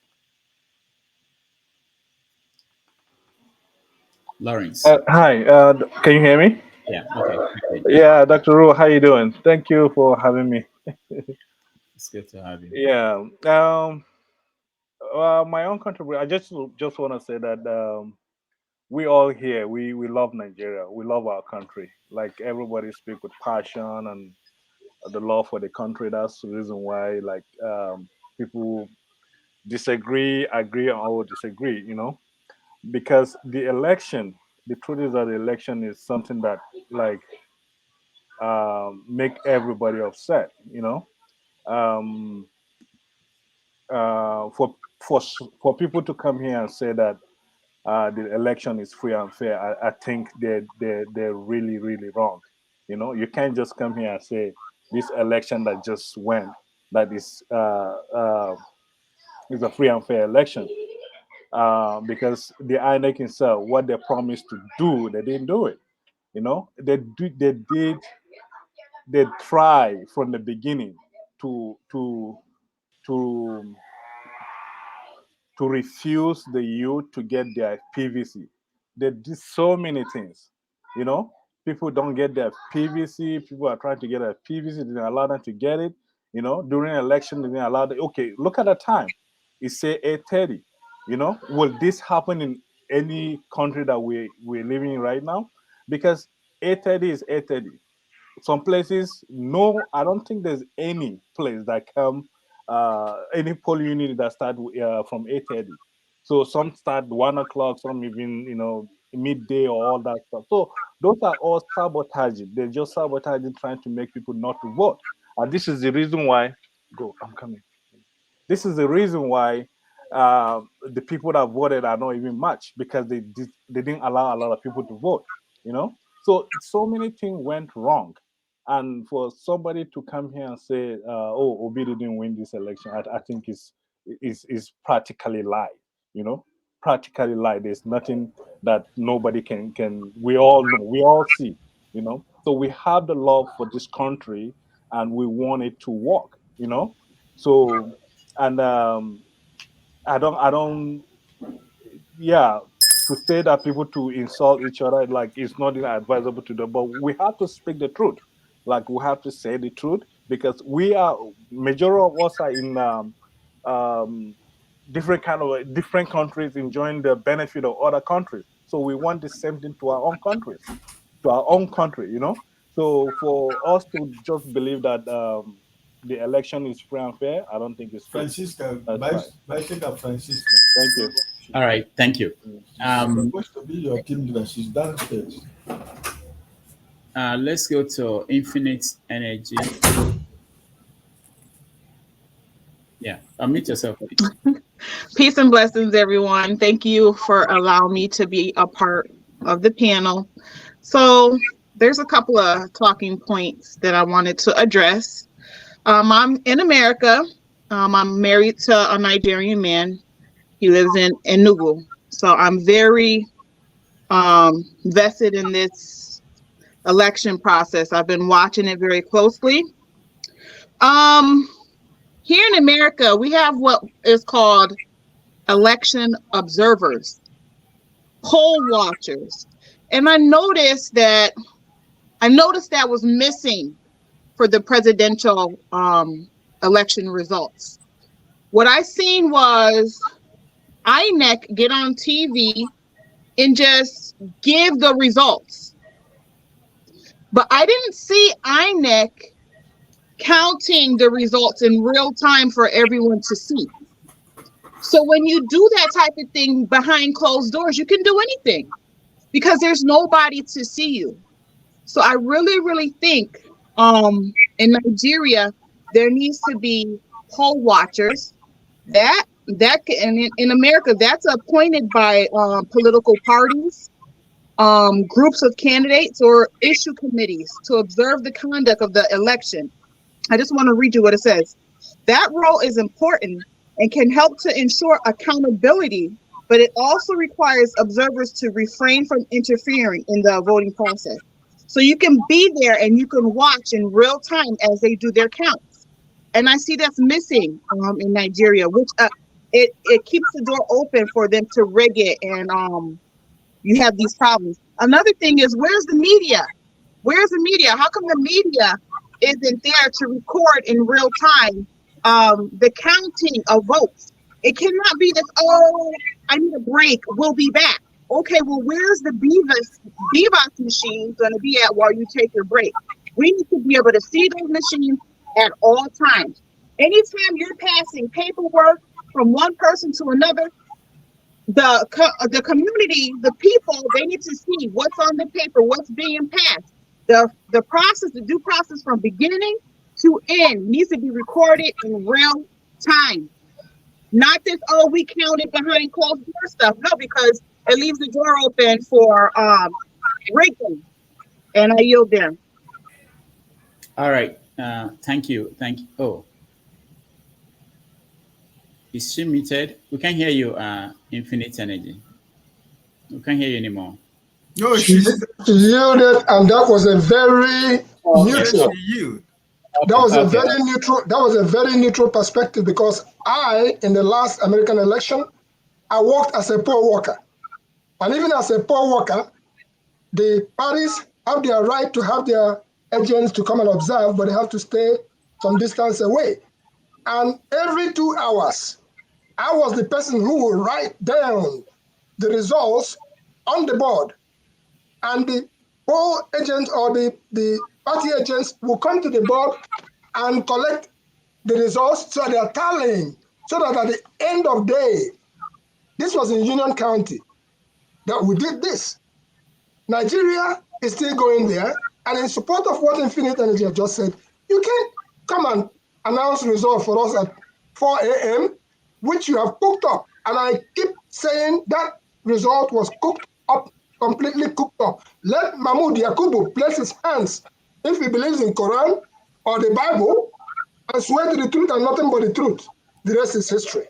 Lawrence. Hi, can you hear me? Yeah, okay. Yeah, Dr. Rudo, how you doing? Thank you for having me. It's good to have you. Yeah. My own contribution, I just want to say that we all here, we love Nigeria. We love our country. Like, everybody speak with passion and the love for the country. That's the reason why, like, people disagree, agree, or disagree, because the election, the truth is that the election is something that like make everybody upset, for people to come here and say that the election is free and fair, I think they're really, really wrong. You can't just come here and say this election that just went that is a free and fair election, because the INEC itself, what they promised to do, they didn't do it. They try from the beginning to to refuse the youth to get their PVC. They did so many things. People don't get their PVC. People are trying to get a PVC. They didn't allow them to get it. During election, they didn't allow them. Okay, look at the time. It say 8:30. Will this happen in any country that we're living in right now? Because 8:30 is 8:30. Some places, no, I don't think there's any place that come, any poll unit that start from 8:30. So some start 1 o'clock, some even midday or all that stuff. So those are all sabotaging. They're just sabotaging, trying to make people not to vote. And this is the reason why. Go, I'm coming. This is the reason why the people that voted are not even much, because they didn't allow a lot of people to vote. So many things went wrong. And for somebody to come here and say, "Oh, Obi didn't win this election," I think is practically lie. Practically lie. There's nothing that nobody can. We all know. We all see. So we have the love for this country, and we want it to work. So, and I don't. Yeah, to say that people to insult each other, like, it's not advisable to do. But we have to speak the truth. Like, we have to say the truth, because majority of us are in different countries enjoying the benefit of other countries. So we want the same thing to our own countries, to our own country. So for us to just believe that the election is free and fair, I don't think it's fair. Francisca, Bicycle Francisca. Thank you. All right, thank you. She's supposed to be your team leader. She's downstairs. Let's go to Infinite Energy. Yeah, unmute yourself, please. Peace and blessings, everyone. Thank you for allowing me to be a part of the panel. So there's a couple of talking points that I wanted to address. I'm in America. I'm married to a Nigerian man. He lives in Enugu. So I'm very vested in this election process. I've been watching it very closely. Here in America, we have what is called election observers, poll watchers. And I noticed that was missing for the presidential election results. What I seen was INEC get on TV and just give the results. But I didn't see INEC counting the results in real time for everyone to see. So when you do that type of thing behind closed doors, you can do anything because there's nobody to see you. So I really, really think in Nigeria, there needs to be poll watchers. And in America, that's appointed by political parties, groups of candidates, or issue committees to observe the conduct of the election. I just want to read you what it says. That role is important and can help to ensure accountability, but it also requires observers to refrain from interfering in the voting process. So you can be there and you can watch in real time as they do their counts. And I see that's missing in Nigeria, which it keeps the door open for them to rig it, and you have these problems. Another thing is, where's the media? Where's the media? How come the media isn't there to record in real time the counting of votes? It cannot be this, "Oh, I need a break, we'll be back." Okay, well, where's the BVAS machine going to be at while you take your break? We need to be able to see those machines at all times. Anytime you're passing paperwork from one person to another, the community, the people, they need to see what's on the paper, what's being passed. The process, the due process from beginning to end needs to be recorded in real time. Not this, oh, we counted behind closed door stuff. No, because it leaves the door open for rigging. And I yield there. All right. Thank you. Oh, is she muted? We can't hear you, Infinite Energy. We can't hear you anymore. No, she yielded, and that was a very neutral. That was a very neutral. That was a very neutral perspective, because I, in the last American election, I worked as a poll worker, and even as a poll worker, the parties have their right to have their agents to come and observe, but they have to stay some distance away. And every 2 hours, I was the person who would write down the results on the board, and the poll agent or the party agents will come to the board and collect the results, so they are tallying, so that at the end of the day, this was in Union County that we did this. Nigeria is still going there, and in support of what Infinite Energy have just said, you can't come and announce results for us at 4 a.m., which you have cooked up. And I keep saying that result was cooked up, completely cooked up. Let Mahmood Yakubu place his hands, if he believes in Quran or the Bible, and swear to the truth and nothing but the truth. The rest is history.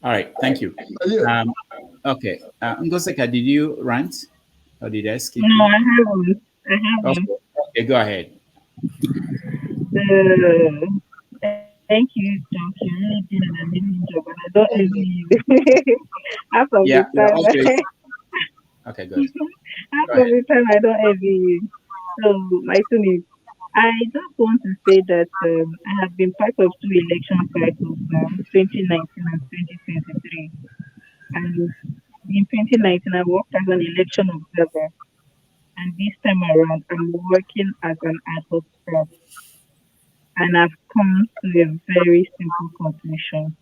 All right, thank you. Okay, Ngoseka, did you rant, or did I skip? No, I haven't. Okay, go ahead. Thank you, Doc. You really did an amazing job, and I don't envy you. Half of the time, okay, good. Half of the time, I don't envy you. So, my son is, I just want to say that I have been part of 2 election cycles now, 2019 and 2023. And in 2019, I worked as an election observer. And this time around, I'm working as an ad hoc staff. And I've come to a very simple conclusion.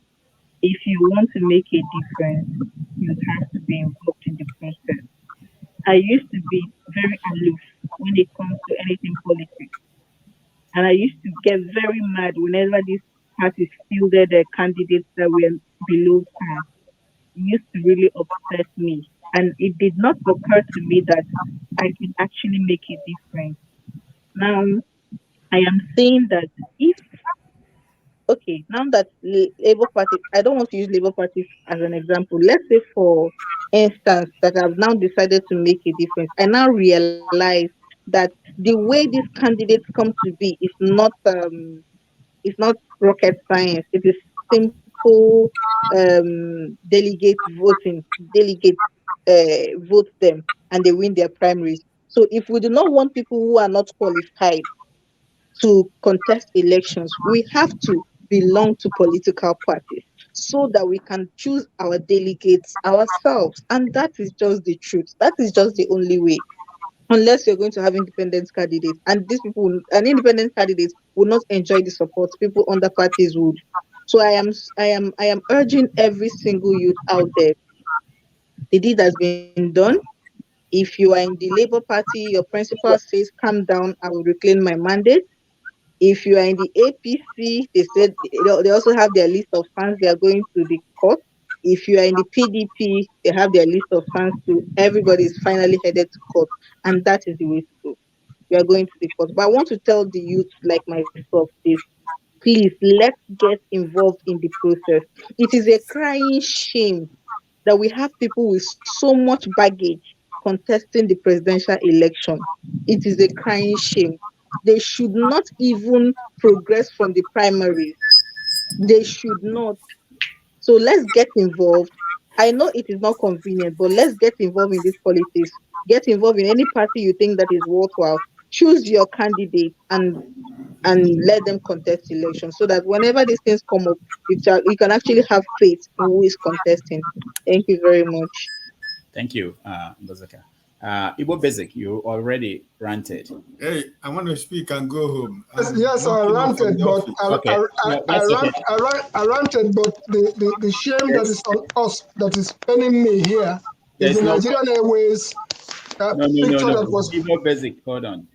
If you want to make a difference, you have to be involved in the process. I used to be very aloof when it comes to anything politics. And I used to get very mad whenever these parties fielded their candidates that were below par. It used to really upset me. And it did not occur to me that I could actually make a difference. Now, I am saying that now that Labour Party, I don't want to use Labour Party as an example. Let's say, for instance, that I've now decided to make a difference. I now realize that the way these candidates come to be is not rocket science. It is simple delegate voting. Delegates vote them and they win their primaries. So if we do not want people who are not qualified to contest elections, we have to belong to political parties so that we can choose our delegates ourselves. And that is just the truth. That is just the only way. Unless you're going to have independent candidates, and these people, and independent candidates will not enjoy the support people under parties would. So I am urging every single youth out there. The deed has been done. If you are in the Labour Party, your principal says, "Calm down, I will reclaim my mandate." If you are in the APC, they said they also have their list of fans they are going to the court. If you are in the PDP, they have their list of fans too. Everybody is finally headed to court, and that is the way to go. We are going to the court. But I want to tell the youth like myself this: please, let's get involved in the process. It is a crying shame that we have people with so much baggage contesting the presidential election. It is a crying shame. They should not even progress from the primaries. They should not. So let's get involved. I know it is not convenient, but let's get involved in this politics. Get involved in any party you think that is worthwhile. Choose your candidate and let them contest elections, so that whenever these things come up, you can actually have faith in who is contesting. Thank you very much. Thank you, Ngoseka. Igbo Basic, you already ranted. Hey, I want to speak and go home. Yes, I ranted, but Okay. I ranted, but the shame that is on us, that is paining me here, is the Nigerian Airways picture that was. Igbo Basic, hold on.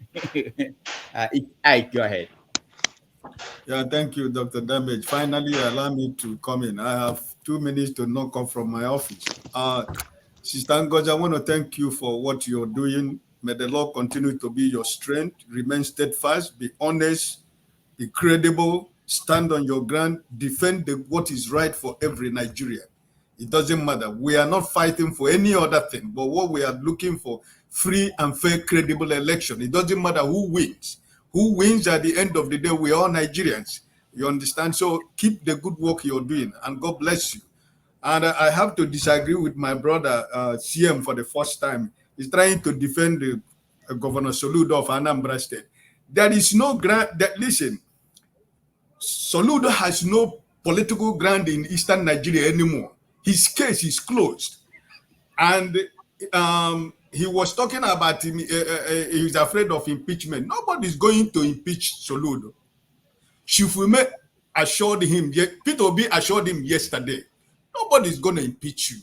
Ike, go ahead. Yeah, thank you, Dr. Damage. Finally, allow me to come in. I have 2 minutes to knock off from my office. Sister Ngozi, I want to thank you for what you're doing. May the Lord continue to be your strength. Remain steadfast, be honest, be credible, stand on your ground, defend what is right for every Nigerian. It doesn't matter. We are not fighting for any other thing, but what we are looking for, free and fair, credible election. It doesn't matter who wins. Who wins at the end of the day, we are all Nigerians. You understand? So keep the good work you're doing, and God bless you. And I have to disagree with my brother, CM, for the first time. He's trying to defend Governor Soludo of Anambra State. There is no ground. Listen, Soludo has no political ground in Eastern Nigeria anymore. His case is closed. And he was talking about he's afraid of impeachment. Nobody's going to impeach Soludo. Shifume assured him, Peter Obi assured him yesterday, nobody's going to impeach you.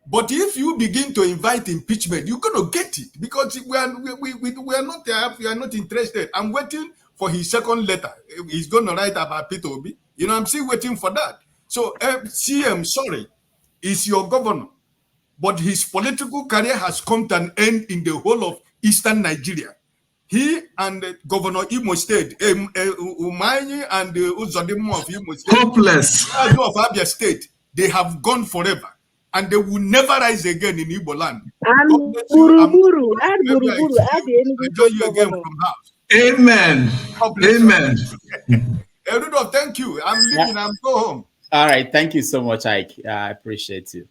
But if you begin to invite impeachment, you're going to get it, because we are not interested. I'm waiting for his second letter. He's going to write about Peter Obi. You know, I'm still waiting for that. So CM, sorry, is your governor, but his political career has come to an end in the whole of Eastern Nigeria. He and Governor Imo State, Umayi and Uzodimo of Imo State, hopeless of Abia State, they have gone forever, and they will never rise again in Igbo land. And Buruburu, and Buruburu, I join you again from house. Amen. Amen. Erudo, thank you. I'm leaving. I'm go home. All right. Thank you so much, Ike. I appreciate you.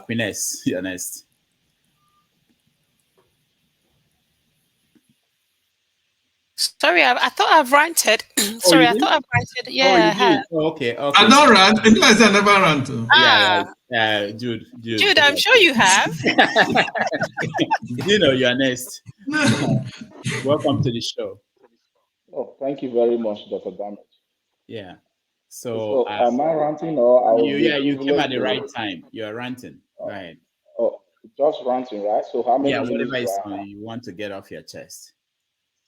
Queen S, you're next. Sorry, I thought I've ranted. Sorry, I thought I've ranted. Yeah, I have. Okay. I don't rant. It means I never rant. Yeah, Jude. Jude, I'm sure you have. You know, you're next. Welcome to the show. Oh, thank you very much, Dr. Damage. Yeah. So am I ranting or you came at the right time. You're ranting. Right. Oh, just ranting, right? So how many minutes whatever you want to get off your chest.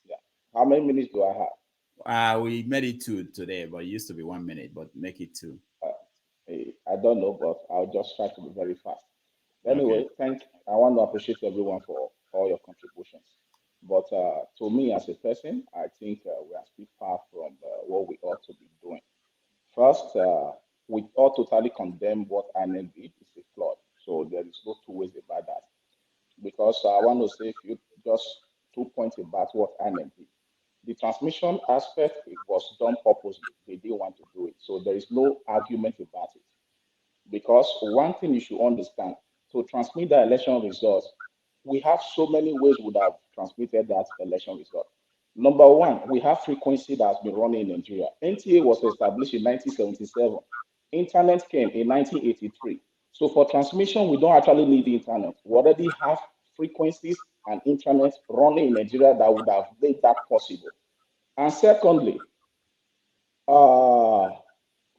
Yeah. How many minutes do I have? We made it 2 today, but it used to be 1 minute, but make it 2. I don't know, but I'll just try to be very fast. Anyway, I want to appreciate everyone for all your contributions. But to me as a person, I think we are still far from what we ought to be doing. First, we ought to totally condemn what INEC did. It's a fraud. So there is no 2 ways about that. Because I want to say just 2 points about what INEC did. The transmission aspect, it was done purposely. They didn't want to do it. So there is no argument about it. Because one thing you should understand, to transmit the election results, we have so many ways we would have transmitted that election result. Number one, we have frequency that has been running in Nigeria. NTA was established in 1977. Internet came in 1983. So for transmission, we don't actually need the internet. We already have frequencies and internet running in Nigeria that would have made that possible. And secondly, for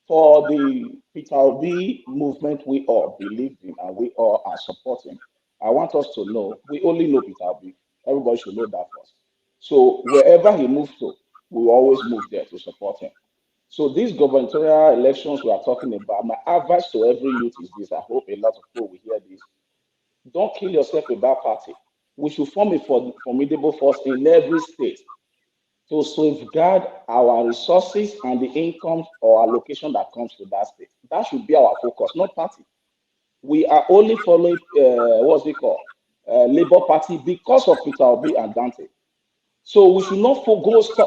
the Peter Obi movement we all believe in and we all are supporting, I want us to know, we only know Peter Obi. Everybody should know that first. So wherever he moves to, we will always move there to support him. So these gubernatorial elections we are talking about, my advice to every youth is this. I hope a lot of people will hear this. Don't kill yourself about party. We should form a formidable force in every state to safeguard our resources and the income or allocation that comes to that state. That should be our focus, not party. We are only following, Labour Party because of Peter Obi and Dante. So we should not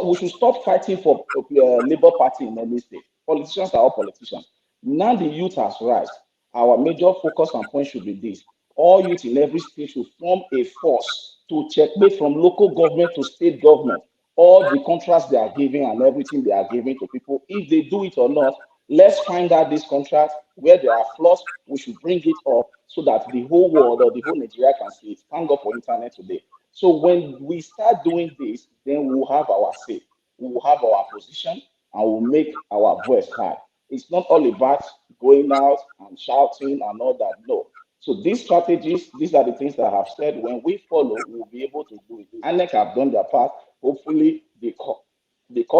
we should stop fighting for Labour Party in any state. Politicians are all politicians. Now the youth has risen. Our major focus and point should be this. All youth in every state should form a force to checkmate from local government to state government all the contracts they are giving and everything they are giving to people. If they do it or not, Let's find out this contract where there are flaws. We should bring it up so that the whole world or the whole Nigeria can see it. Thank God for internet today. So when we start doing this, then we will have our say, we will have our position, and we'll make our voice heard. It's not all about going out and shouting and all that. No. So these strategies, these are the things that I have said. When we follow, we'll be able to do it. INEC have done their part. Hopefully, the court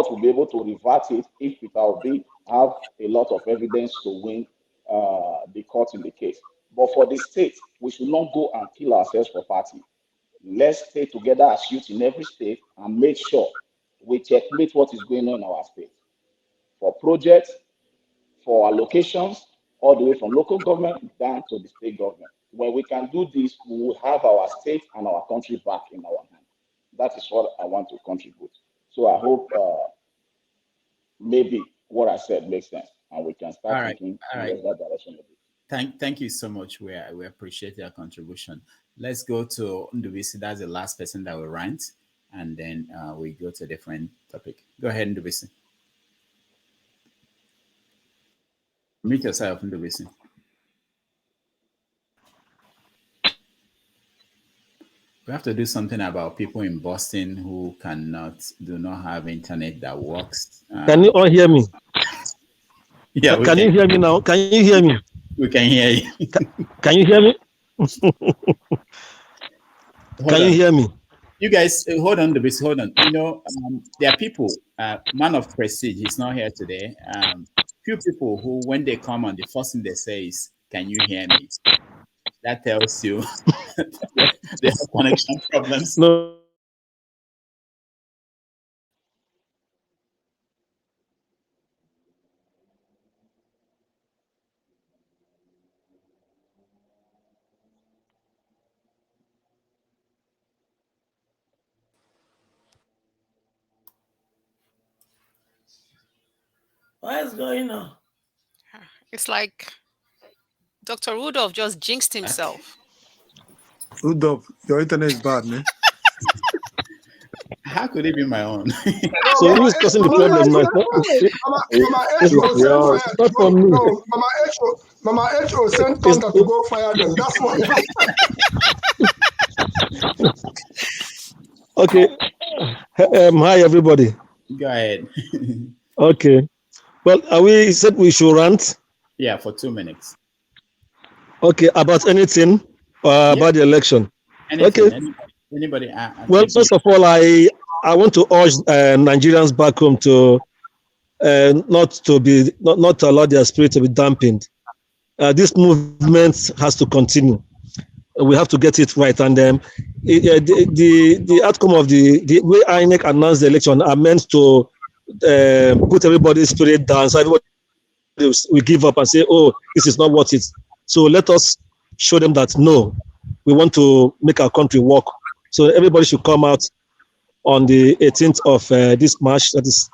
will be able to revert it if Peter Obi have a lot of evidence to win the court in the case. But for the state, we should not go and kill ourselves for party. Let's stay together as youth in every state and make sure we checkmate what is going on in our state. For projects, for allocations, all the way from local government down to the state government. When we can do this, we will have our state and our country back in our hands. That is what I want to contribute. So I hope maybe what I said makes sense, and we can start thinking in that direction a bit. Thank you so much. We appreciate your contribution. Let's go to Ndubisi. That's the last person that will rant, and then we go to a different topic. Go ahead, Ndubisi. Meet yourself, Ndubisi. We have to do something about people in Boston who do not have internet that works. Can you all hear me? Yeah. Can you hear me now? Can you hear me? We can hear you. Can you hear me? Can you hear me? You guys, hold on, Ndubisi, hold on. You know, there are people, man of prestige, he's not here today. Few people who, when they come on, the first thing they say is, "Can you hear me?" That tells you they have connection problems. No. What is going on? It's like Dr. Rudolph just jinxed himself. Rudolph, your internet is bad, man. How could it be my own? So who is causing the problem now? Not for me. No, Mama H.O. sent Thunder to go fire them. That's what. Okay. Hi, everybody. Go ahead. Okay. Well, we said we should rant? Yeah, for 2 minutes. Okay, about anything about the election. Anything, okay. Anybody? Well, first of all, I want to urge Nigerians back home to not to allow their spirit to be dampened. This movement has to continue. We have to get it right, and the outcome of the way INEC announced the election are meant to put everybody's spirit down, so everybody will give up and say, "Oh, this is not what it's." So let us show them that no, we want to make our country work. So everybody should come out on the 18th of this March. That is.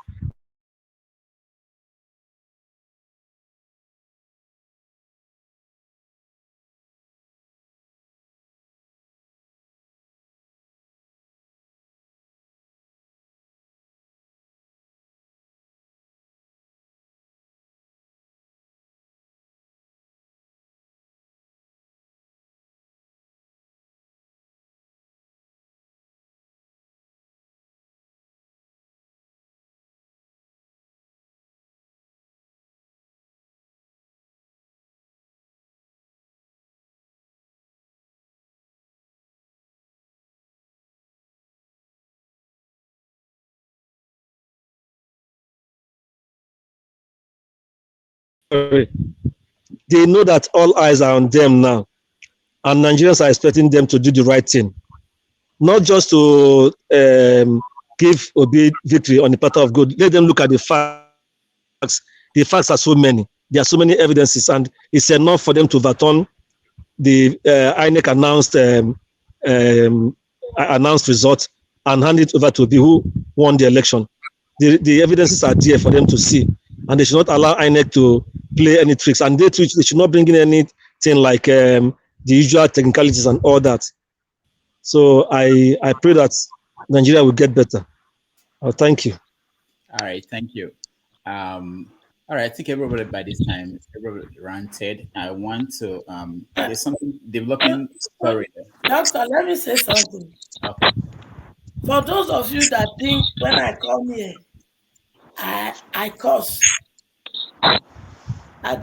They know that all eyes are on them now, and Nigerians are expecting them to do the right thing, not just to give Obi victory on the platter of gold. Let them look at the facts. The facts are so many. There are so many evidences, and it's enough for them to overturn the INEC announced result and hand it over to Obi, who won the election. The evidences are there for them to see, and they should not allow INEC to play any tricks. And they should not bring in anything like the usual technicalities and all that. So I pray that Nigeria will get better. Thank you. All right, thank you. All right, I think everybody by this time, everybody ranted. I want to, there's something developing story there. Doctor, let me say something. Okay. For those of you that think when I come here, I curse,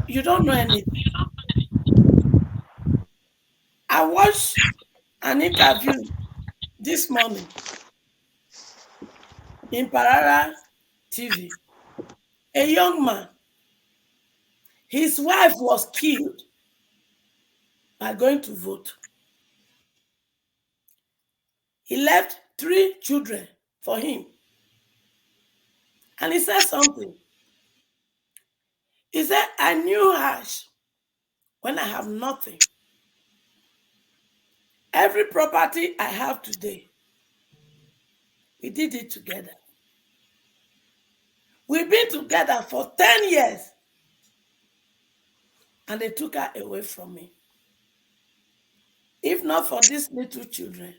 you don't know anything. I watched an interview this morning in Parara TV. A young man, his wife was killed by going to vote. He left 3 children for him. And he said something. He said, I knew her when I have nothing. Every property I have today, we did it together. We've been together for 10 years. And they took her away from me. If not for these little children,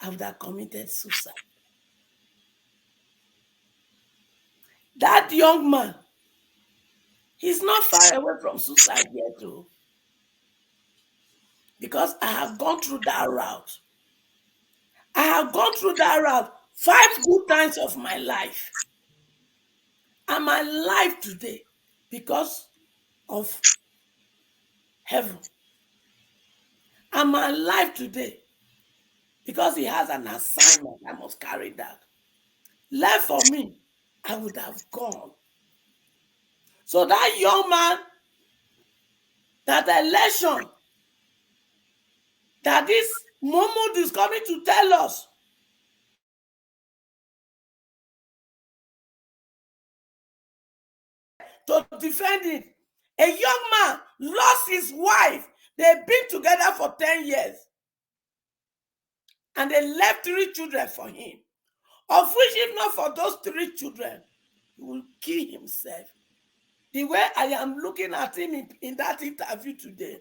I would have committed suicide. That young man, he's not far away from suicide yet, too. Because I have gone through that route. I have gone through that route 5 good times of my life. And my life today, because of heaven. And my life today, because he has an assignment, I must carry that. Left for me, I would have gone. So that young man, that election, that this Mahmood is coming to tell us, to defend it. A young man lost his wife. They've been together for 10 years. And they left 3 children for him. Of which, if not for those 3 children, he will kill himself. The way I am looking at him in that interview today,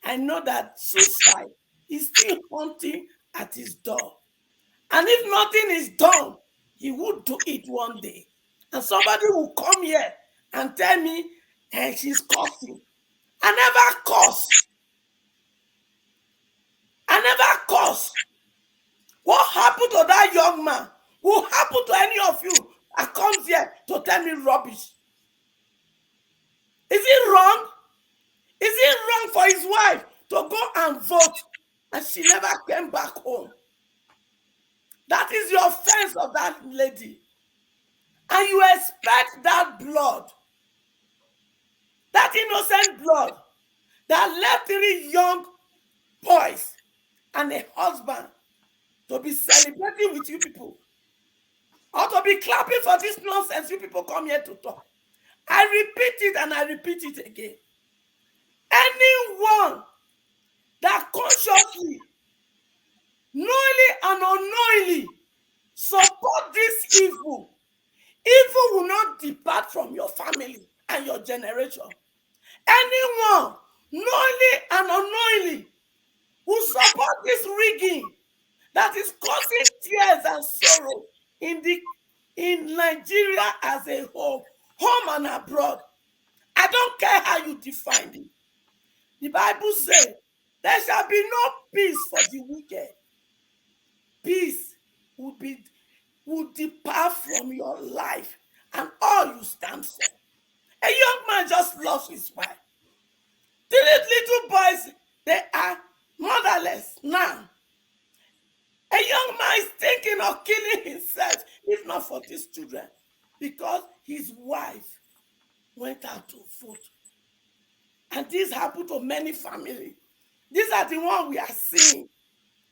I know that suicide is still haunting at his door. And if nothing is done, he would do it one day. And somebody will come here and tell me, hey, she's coughing. I never curse. I never curse. What happened to that young man? What happened to any of you that comes here to tell me rubbish? Is it wrong? Is it wrong for his wife to go and vote and she never came back home? That is the offense of that lady. And you expect that blood, that innocent blood, that left 3 young boys and a husband to be celebrating with you people, or to be clapping for this nonsense you people come here to talk. I repeat it and I repeat it again. Anyone that consciously, knowingly and unknowingly support this evil, evil will not depart from your family and your generation. Anyone, knowingly and unknowingly, who support this rigging that is causing tears and sorrow in Nigeria as a whole, home and abroad. I don't care how you define it. The Bible says, there shall be no peace for the wicked. Peace will depart from your life and all you stand for. A young man just lost his wife. 3 little boys, they are motherless now. A young man is thinking of killing himself, if not for these children, because his wife went out to vote. And this happened to many families. These are the ones we are seeing.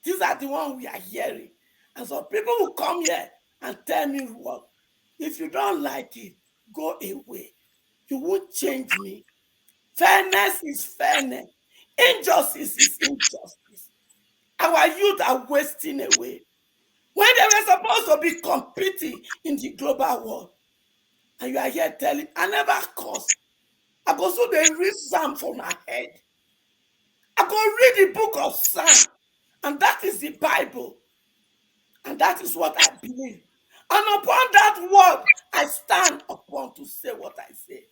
These are the ones we are hearing. And so people will come here and tell me what. If you don't like it, go away. You won't change me. Fairness is fairness. Injustice is injustice. Our youth are wasting away. When they were supposed to be competing in the global world. And you are here telling, I never cursed. I go so they read Psalm from my head. I go read the book of Psalm. And that is the Bible. And that is what I believe. And upon that word, I stand upon to say what I say.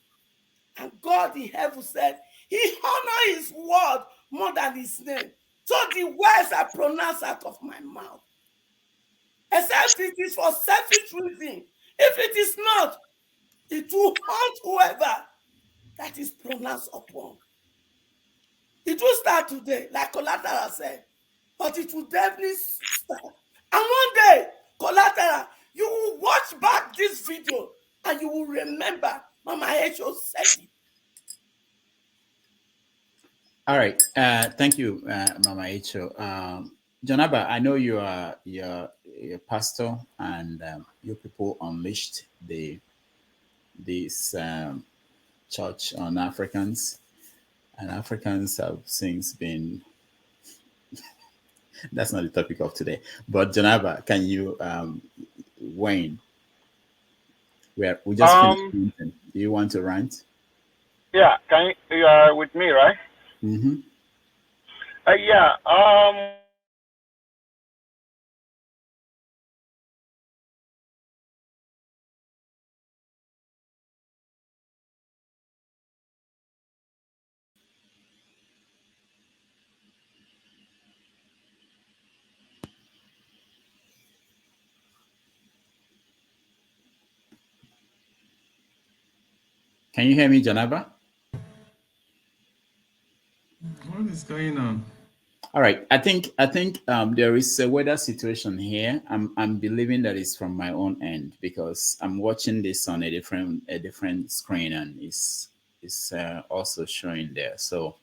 And God in heaven said, He honor His word more than His name. So the words I pronounce out of my mouth, except it is for selfish reason. If it is not, it will haunt whoever that is pronounced upon. It will start today, like Collateral said, but it will definitely start. And one day, Collateral, you will watch back this video and you will remember Mama H.O. said it. All right. Thank you, Mama H.O. Janaba, I know you're a pastor, and you people unleashed this church on Africans, and Africans have since been. That's not the topic of today. But Janaba, can you, Wayne? We just finished. Do you want to rant? Yeah, you are with me, right? Mm-hmm. Yeah. Can you hear me, Janaba? What is going on? All right. I think there is a weather situation here. I'm believing that it's from my own end, because I'm watching this on a different screen, and it's also showing there. So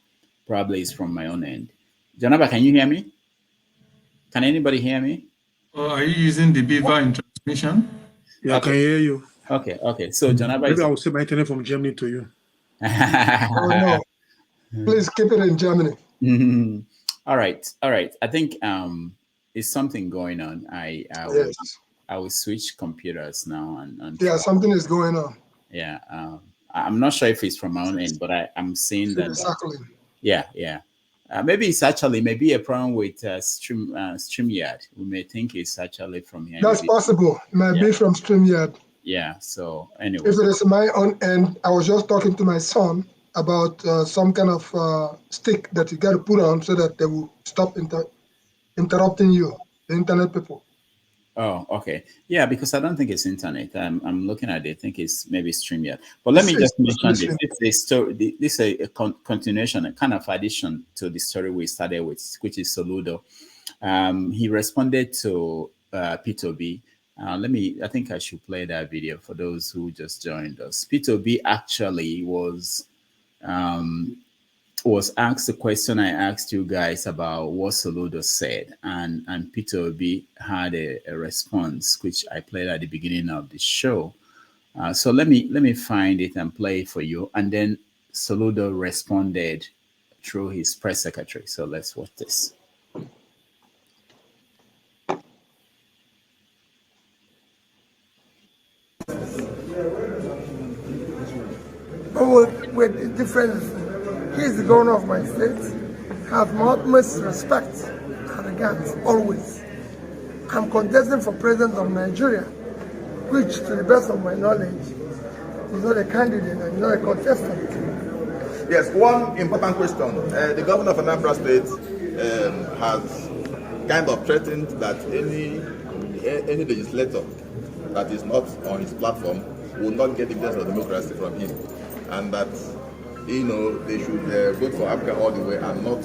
probably it's from my own end. Janaba, can you hear me? Can anybody hear me? Oh, are you using the Beaver in transmission? Yeah, Okay. I can hear you. Okay. So Janaba, Maybe I will send my internet from Germany to you. Oh no! Please keep it in Germany. All right. I think it's something going on. I will switch computers now and yeah, something is going on. Yeah. I'm not sure if it's from my own end, but I'm seeing that. Exactly. Yeah. Maybe it's actually maybe a problem with StreamYard. We may think it's actually from here. That's possible. It might be from StreamYard. Yeah. So anyway, if it is my own end, I was just talking to my son about some kind of stick that you got to put on so that they will stop interrupting you, the internet people. Oh, okay. Yeah, because I don't think it's internet. I'm looking at it. I think it's maybe StreamYard. But let me just mention this. This is a continuation, a kind of addition to the story we started with, which is Soludo. He responded to Peter Obi. I think I should play that video for those who just joined us. Peter Obi actually was asked the question I asked you guys about what Soludo said, and Peter Obi had a response which I played at the beginning of the show. So let me find it and play it for you, and then Soludo responded through his press secretary. So let's watch this. But with the difference, he is the governor of my state. I have my utmost respect and regard always. I'm contesting for president of Nigeria, which, to the best of my knowledge, is not a candidate and not a contestant. Yes, one important question. The governor of Anambra State has kind of threatened that any legislator that is not on his platform will not get the best of democracy from him, and that they should vote for Africa all the way and not.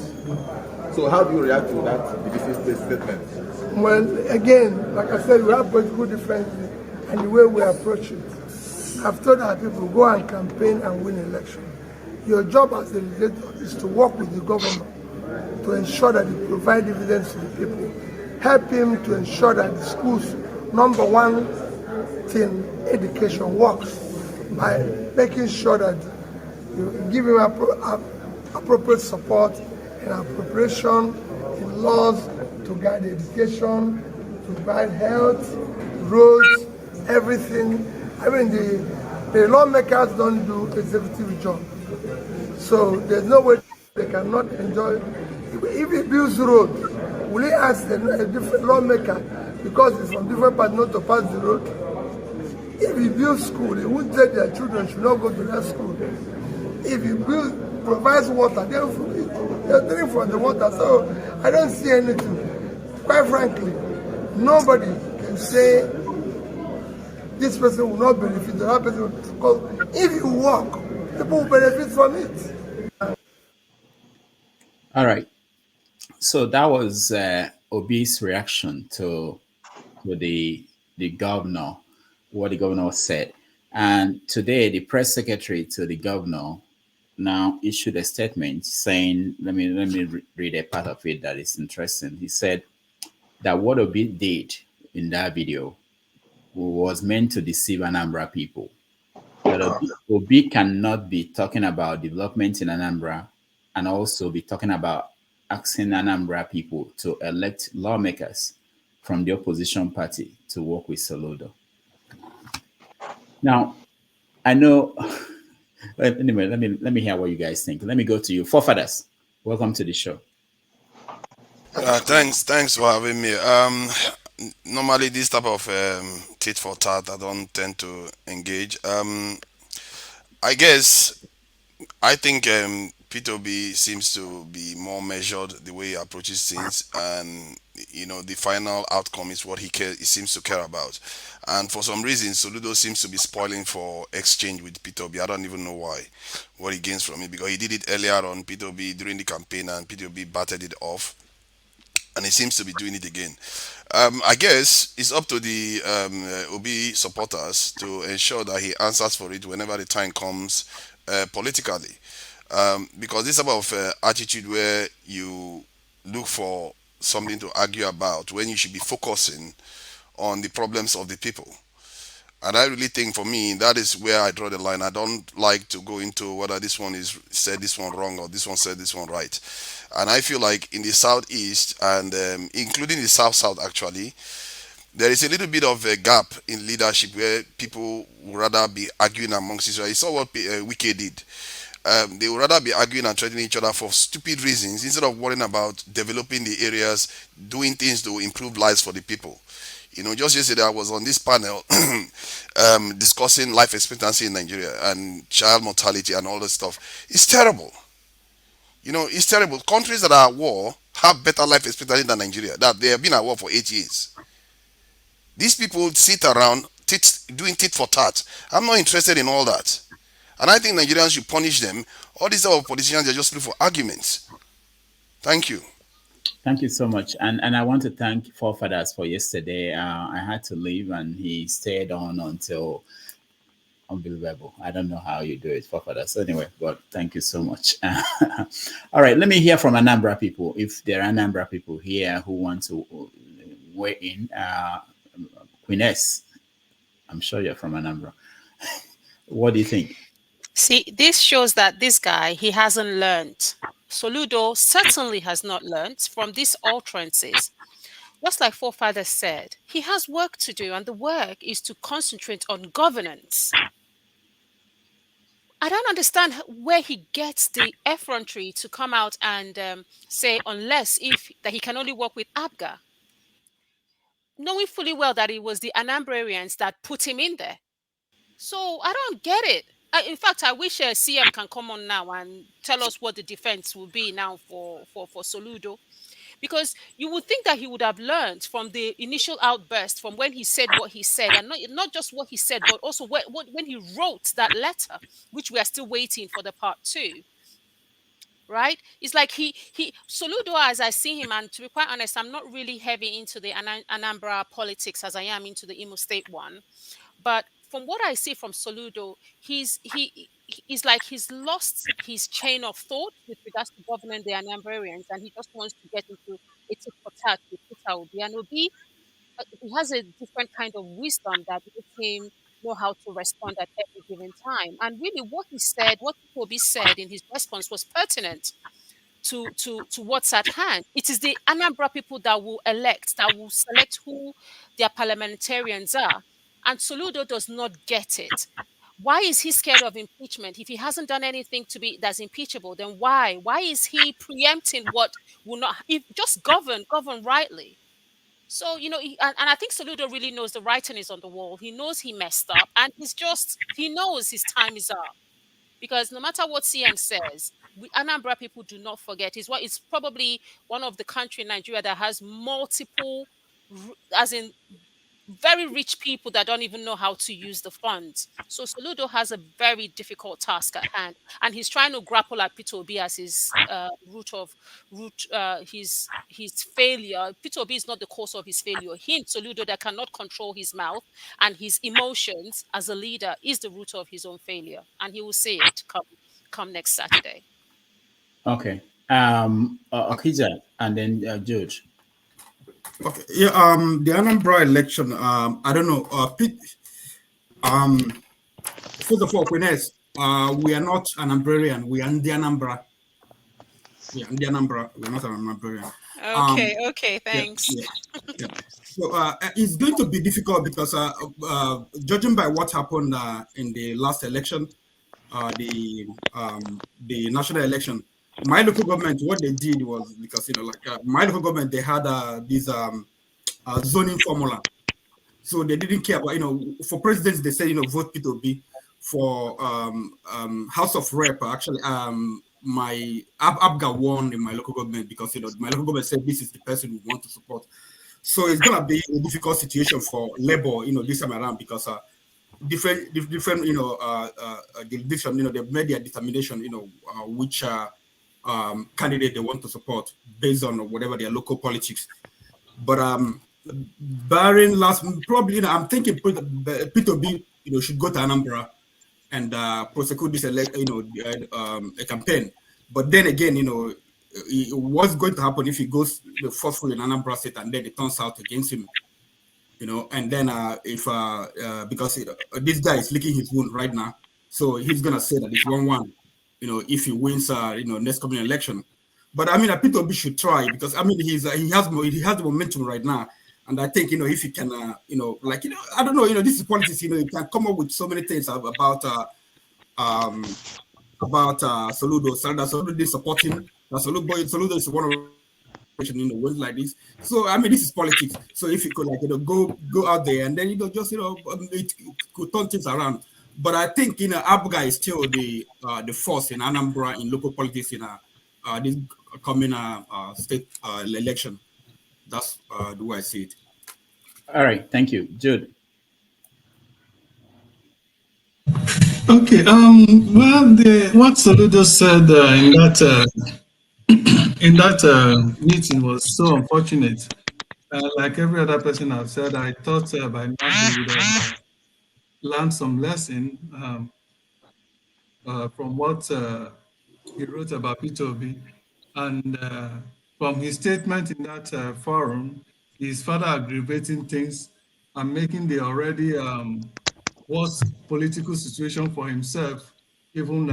So how do you react to that divisive statement? Well, again, like I said, we have political differences and the way we approach it. I've told our people, go and campaign and win election. Your job as a legislator is to work with the governor to ensure that you provide dividends to the people. Help him to ensure that the schools, number one thing, education works by making sure that you give him appropriate support and appropriation in laws to guide education, to guide health, roads, everything. I mean, the lawmakers don't do executive job. So there's no way they cannot enjoy. If he builds road, will he ask a different lawmaker because it's from different parts not to pass the road. If he builds school, he won't say their children should not go to that school. If he provides water, they'll drink from the water. So I don't see anything. Quite frankly, nobody can say this person will not benefit, that person will, because if you work, people will benefit from it. All right. So that was Obi's reaction to the governor, what the governor said. And today, the press secretary to the governor now issued a statement saying, let me read a part of it that is interesting. He said that what Obi did in that video was meant to deceive Anambra people. That Obi cannot be talking about development in Anambra and also be talking about asking Anambra people to elect lawmakers from the opposition party to work with Soludo. Now, I know. Anyway, let me hear what you guys think. Let me go to you, forefathers. Welcome to the show. Thanks for having me. Normally, this type of tit for tat, I don't tend to engage. I think Peter Obi seems to be more measured the way he approaches things, and the final outcome is what he seems to care about. And for some reason, Soludo seems to be spoiling for exchange with Peter Obi. I don't even know why, what he gains from it, because he did it earlier on Peter Obi during the campaign, and Peter Obi batted it off, and he seems to be doing it again. I guess it's up to the Obi supporters to ensure that he answers for it whenever the time comes politically. Because this type of attitude where you look for something to argue about when you should be focusing on the problems of the people. And I really think for me, that is where I draw the line. I don't like to go into whether this one is said this one wrong or this one said this one right. And I feel like in the Southeast and including the South actually, there is a little bit of a gap in leadership where people would rather be arguing amongst each other. You saw what Wike did. They would rather be arguing and threatening each other for stupid reasons instead of worrying about developing the areas, doing things to improve lives for the people. Just yesterday I was on this panel discussing life expectancy in Nigeria and child mortality and all this stuff. It's terrible. It's terrible. Countries that are at war have better life expectancy than Nigeria. That they have been at war for 8 years. These people sit around doing tit for tat. I'm not interested in all that. And I think Nigerians should punish them. All these other politicians, they're just looking for arguments. Thank you. Thank you so much. And I want to thank forefathers for yesterday. I had to leave and he stayed on until unbelievable. I don't know how you do it, forefathers. Anyway, but thank you so much. All right, let me hear from Anambra people. If there are Anambra people here who want to weigh in, Queen S, I'm sure you're from Anambra. What do you think? See, this shows that this guy, he hasn't learned. Soludo certainly has not learned from these utterances. Just like forefathers said, he has work to do, and the work is to concentrate on governance. I don't understand where he gets the effrontery to come out and say that he can only work with Abga, knowing fully well that it was the Anambrarians that put him in there. So I don't get it. In fact, I wish CM can come on now and tell us what the defense will be now for Soludo. Because you would think that he would have learned from the initial outburst, from when he said what he said, and not just what he said, but also when he wrote that letter, which we are still waiting for the part 2. Right? It's like Soludo, as I see him, and to be quite honest, I'm not really heavy into the Anambra politics as I am into the Imo State one. But from what I see from Soludo, he's like he's lost his chain of thought with regards to governing the Anambrarians, and he just wants to get into a tit for tat with Peter Obi. And Obi, he has a different kind of wisdom that makes him know how to respond at every given time. And really, what Obi said in his response was pertinent to what's at hand. It is the Anambra people that will select who their parliamentarians are. And Soludo does not get it. Why is he scared of impeachment? If he hasn't done anything that's impeachable, then why? Why is he preempting what will not? If just govern rightly. So, and I think Soludo really knows the writing is on the wall. He knows he messed up, and he knows his time is up. Because no matter what CM says, Anambra people do not forget. It's probably one of the country in Nigeria that has multiple, as in very rich people that don't even know how to use the funds. So Soludo has a very difficult task at hand, and he's trying to grapple at Peter Obi as his his failure. Peter Obi is not the cause of his failure. Him, Soludo, that cannot control his mouth and his emotions as a leader is the root of his own failure, and he will see it come next Saturday. Okay. Okija and then George. Okay. Yeah. The Anambra election. I don't know. Pete. First of all, Quenes, we are not an Anambrarian. We are in the Anambra. We are in the Anambra. We are not an Anambrarian. Okay. Thanks. Yeah. So it's going to be difficult because judging by what happened in the last election, the national election, my local government, what they did was because my local government, they had this zoning formula, so they didn't care about for presidents they said vote Peter Obi. For House of Rep, actually my Abga won in my local government because my local government said this is the person we want to support. So it's gonna be a difficult situation for Labour this time around because different jurisdiction they've made their determination which candidate they want to support based on whatever their local politics. But barring last, probably I'm thinking Peter Obi should go to Anambra and prosecute this a campaign. But then again what's going to happen if he goes forcefully in Anambra State and then it turns out against him, and then if because this guy is licking his wound right now, so he's gonna say that it's 1-1, if he wins next coming election. But I mean Peter Obi should try because I mean he has the momentum right now, and I think if he can I don't know, this is politics, you can come up with so many things about Soludo. Soludo is supporting. Soludo is one of words like this. So I mean, this is politics. So if you could go out there and then just it could turn things around. But I think Abga is still the force in Anambra in local politics in this coming state election. That's the way I see it. All right, thank you, Jude. Okay. Well, what Soludo said in that meeting was so unfortunate. Like every other person I've said, I thought by now he would have learned some lesson from what he wrote about Peter Obi, and from his statement in that forum, he's further aggravating things and making the already worse political situation for himself even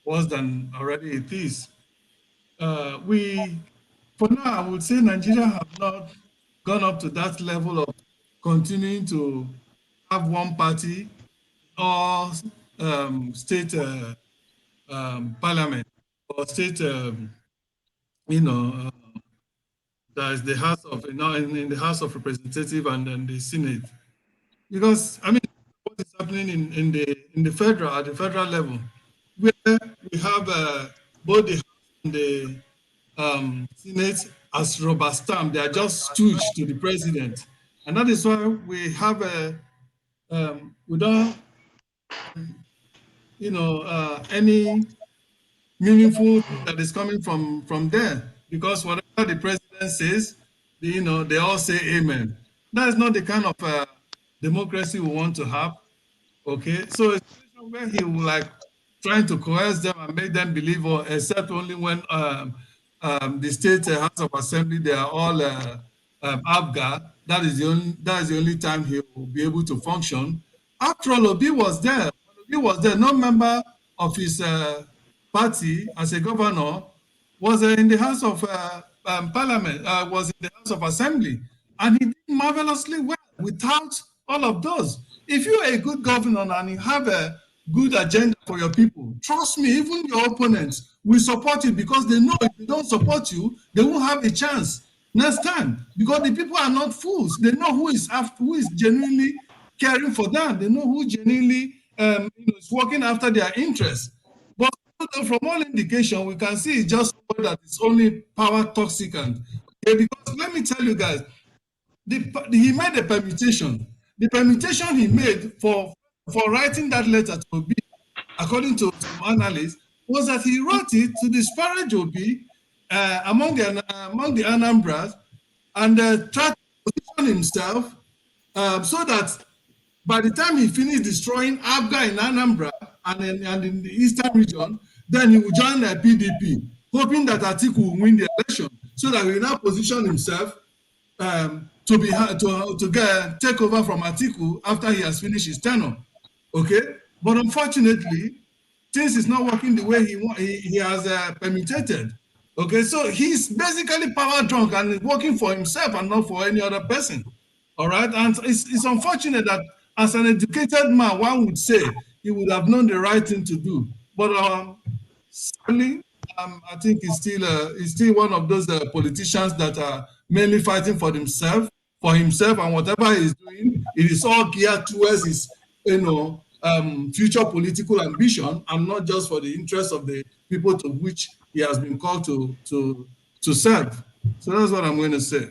worse than already it is. For now, I would say Nigeria have not gone up to that level of continuing to have one party or state parliament or state, there's the House of, in the House of Representatives and then the Senate, because I mean, what is happening in the federal at the federal level, where we have both the House and the Senate as rubber stamp, they are just stooge to the president, and that is why we have we don't any meaningful thing that is coming from there, because whatever the president says, they all say amen. That is not the kind of democracy we want to have. Okay, so it's a situation where he will trying to coerce them and make them believe, or except only when the state House of Assembly, they are all Abga. That is the only time he will be able to function. After all, Obi was there. Obi was there. No member of his party as a governor was in the House of Parliament, was in the House of Assembly, and he did marvelously well without all of those. If you're a good governor and you have a good agenda for your people, trust me, even your opponents will support you, because they know if they don't support you, they won't have a chance. next time, because the people are not fools. They know who is genuinely caring for them. They know who genuinely is working after their interests. But from all indication, we can see it's just somebody that is only power toxic. And because let me tell you guys, he made a permutation. The permutation he made for writing that letter to Obi, according to some analysts, was that he wrote it to disparage Obi among the Anambras, and tried to position himself so that by the time he finished destroying Abga in Anambra and in the eastern region, then he will join the PDP, hoping that Atiku will win the election, so that he will now position himself to take over from Atiku after he has finished his tenure. Okay, but unfortunately, things is not working the way he has permutated. Okay, so he's basically power drunk and working for himself and not for any other person. All right, and it's unfortunate that as an educated man, one would say he would have known the right thing to do, but sadly, I think he's still one of those politicians that are mainly fighting for himself, and whatever he's doing, it is all geared towards his, future political ambition, and not just for the interest of the people to which he has been called to serve. So that's what I'm going to say.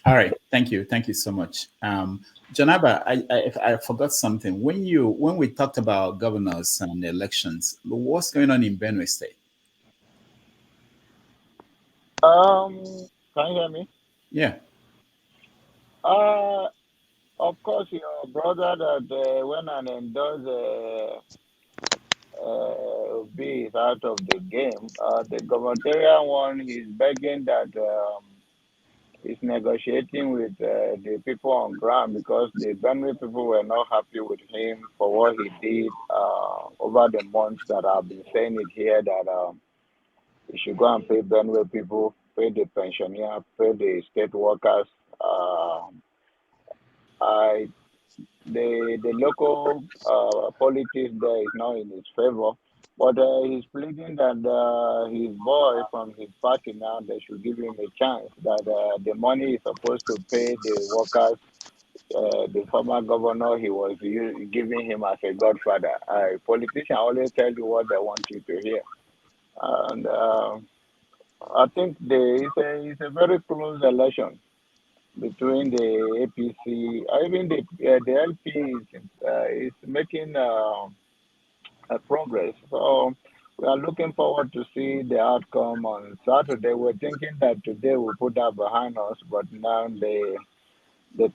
All right, thank you so much. Janaba, I forgot something. When we talked about governors and elections, what's going on in Benue State? Can you hear me? Yeah. Of course, your brother that went and endorsed Obi is out of the game. The gubernatorial one, he's begging that he's negotiating with the people on ground, because the Benue people were not happy with him for what he did over the months that I've been saying it here, that he should go and pay Benue people, pay the pensioner, pay the state workers. The local politics there is not in his favor, but he's pleading that his boy from his party now, they should give him a chance, that the money is supposed to pay the workers. The former governor, he was giving him as a godfather. Politicians always tell you what they want you to hear. And I think it's a very close election between the APC, even the LP is making a progress. So we are looking forward to see the outcome on Saturday. We're thinking that today we'll put that behind us, but now the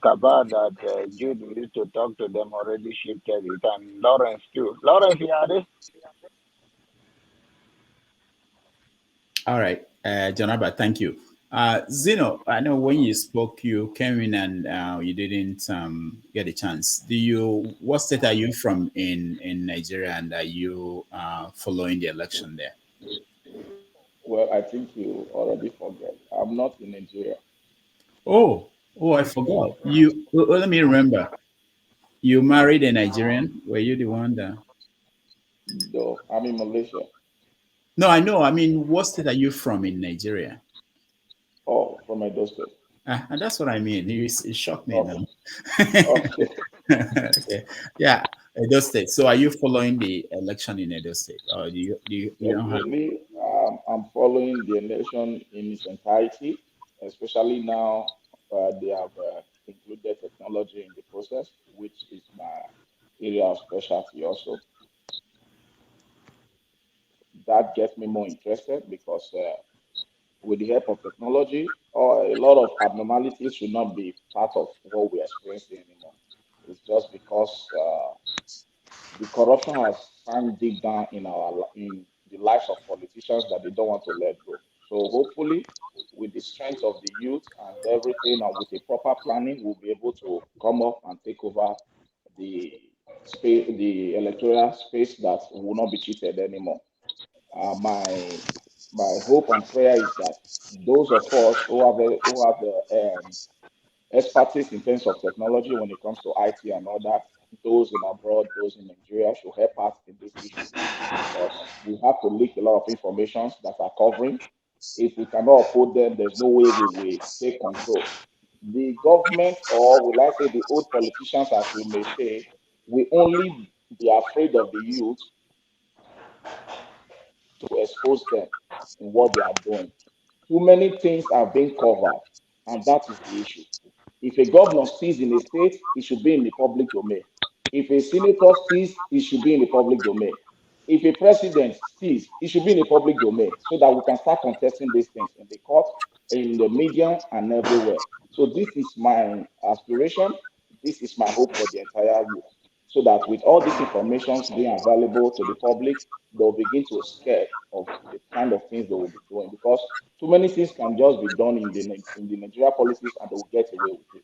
cabal that Jude used to talk to them already shifted it, and Lawrence too. Lawrence, you are this? All right, Janaba, thank you. Zeno, I know when you spoke, you came in and you didn't get a chance. What state are you from in Nigeria, and are you following the election there? Well, I think you already forget. I'm not in Nigeria. Oh, I forgot. Let me remember. You married a Nigerian? Were you the one that? No, I'm in Malaysia. No, I know. I mean, what state are you from in Nigeria? Oh, from Edo State. And that's what I mean. It shocked me now. Okay. Okay. Yeah, Edo State. So, are you following the election in Edo State, or do you don't have? Definitely, I'm following the election in its entirety, especially now they have included technology in the process, which is my area of specialty also. That gets me more interested, because with the help of technology, a lot of abnormalities should not be part of what we're experiencing anymore. It's just because the corruption has sunk deep down in the lives of politicians that they don't want to let go. So hopefully, with the strength of the youth and everything, and with a proper planning, we'll be able to come up and take over the space, the electoral space, that will not be cheated anymore. My hope and prayer is that those of us who have the expertise in terms of technology when it comes to IT and all that, those in abroad, those in Nigeria, should help us in this issue, because we have to leak a lot of information that are covering, If we cannot uphold them, there's no way we will take control. The government, or will I say the old politicians, as we may say, will only be afraid of the youth to expose them in what they are doing. Too many things are being covered, and that is the issue. If a governor steals in a state, it should be in the public domain. If a senator steals, it should be in the public domain. If a president steals, it should be in the public domain so that we can start contesting these things in the court, in the media, and everywhere. So this is my aspiration. This is my hope for the entire youth. So that with all these informations being available to the public, they'll begin to scare of the kind of things they will be doing, because too many things can just be done in the Nigeria policies and they will get away with it.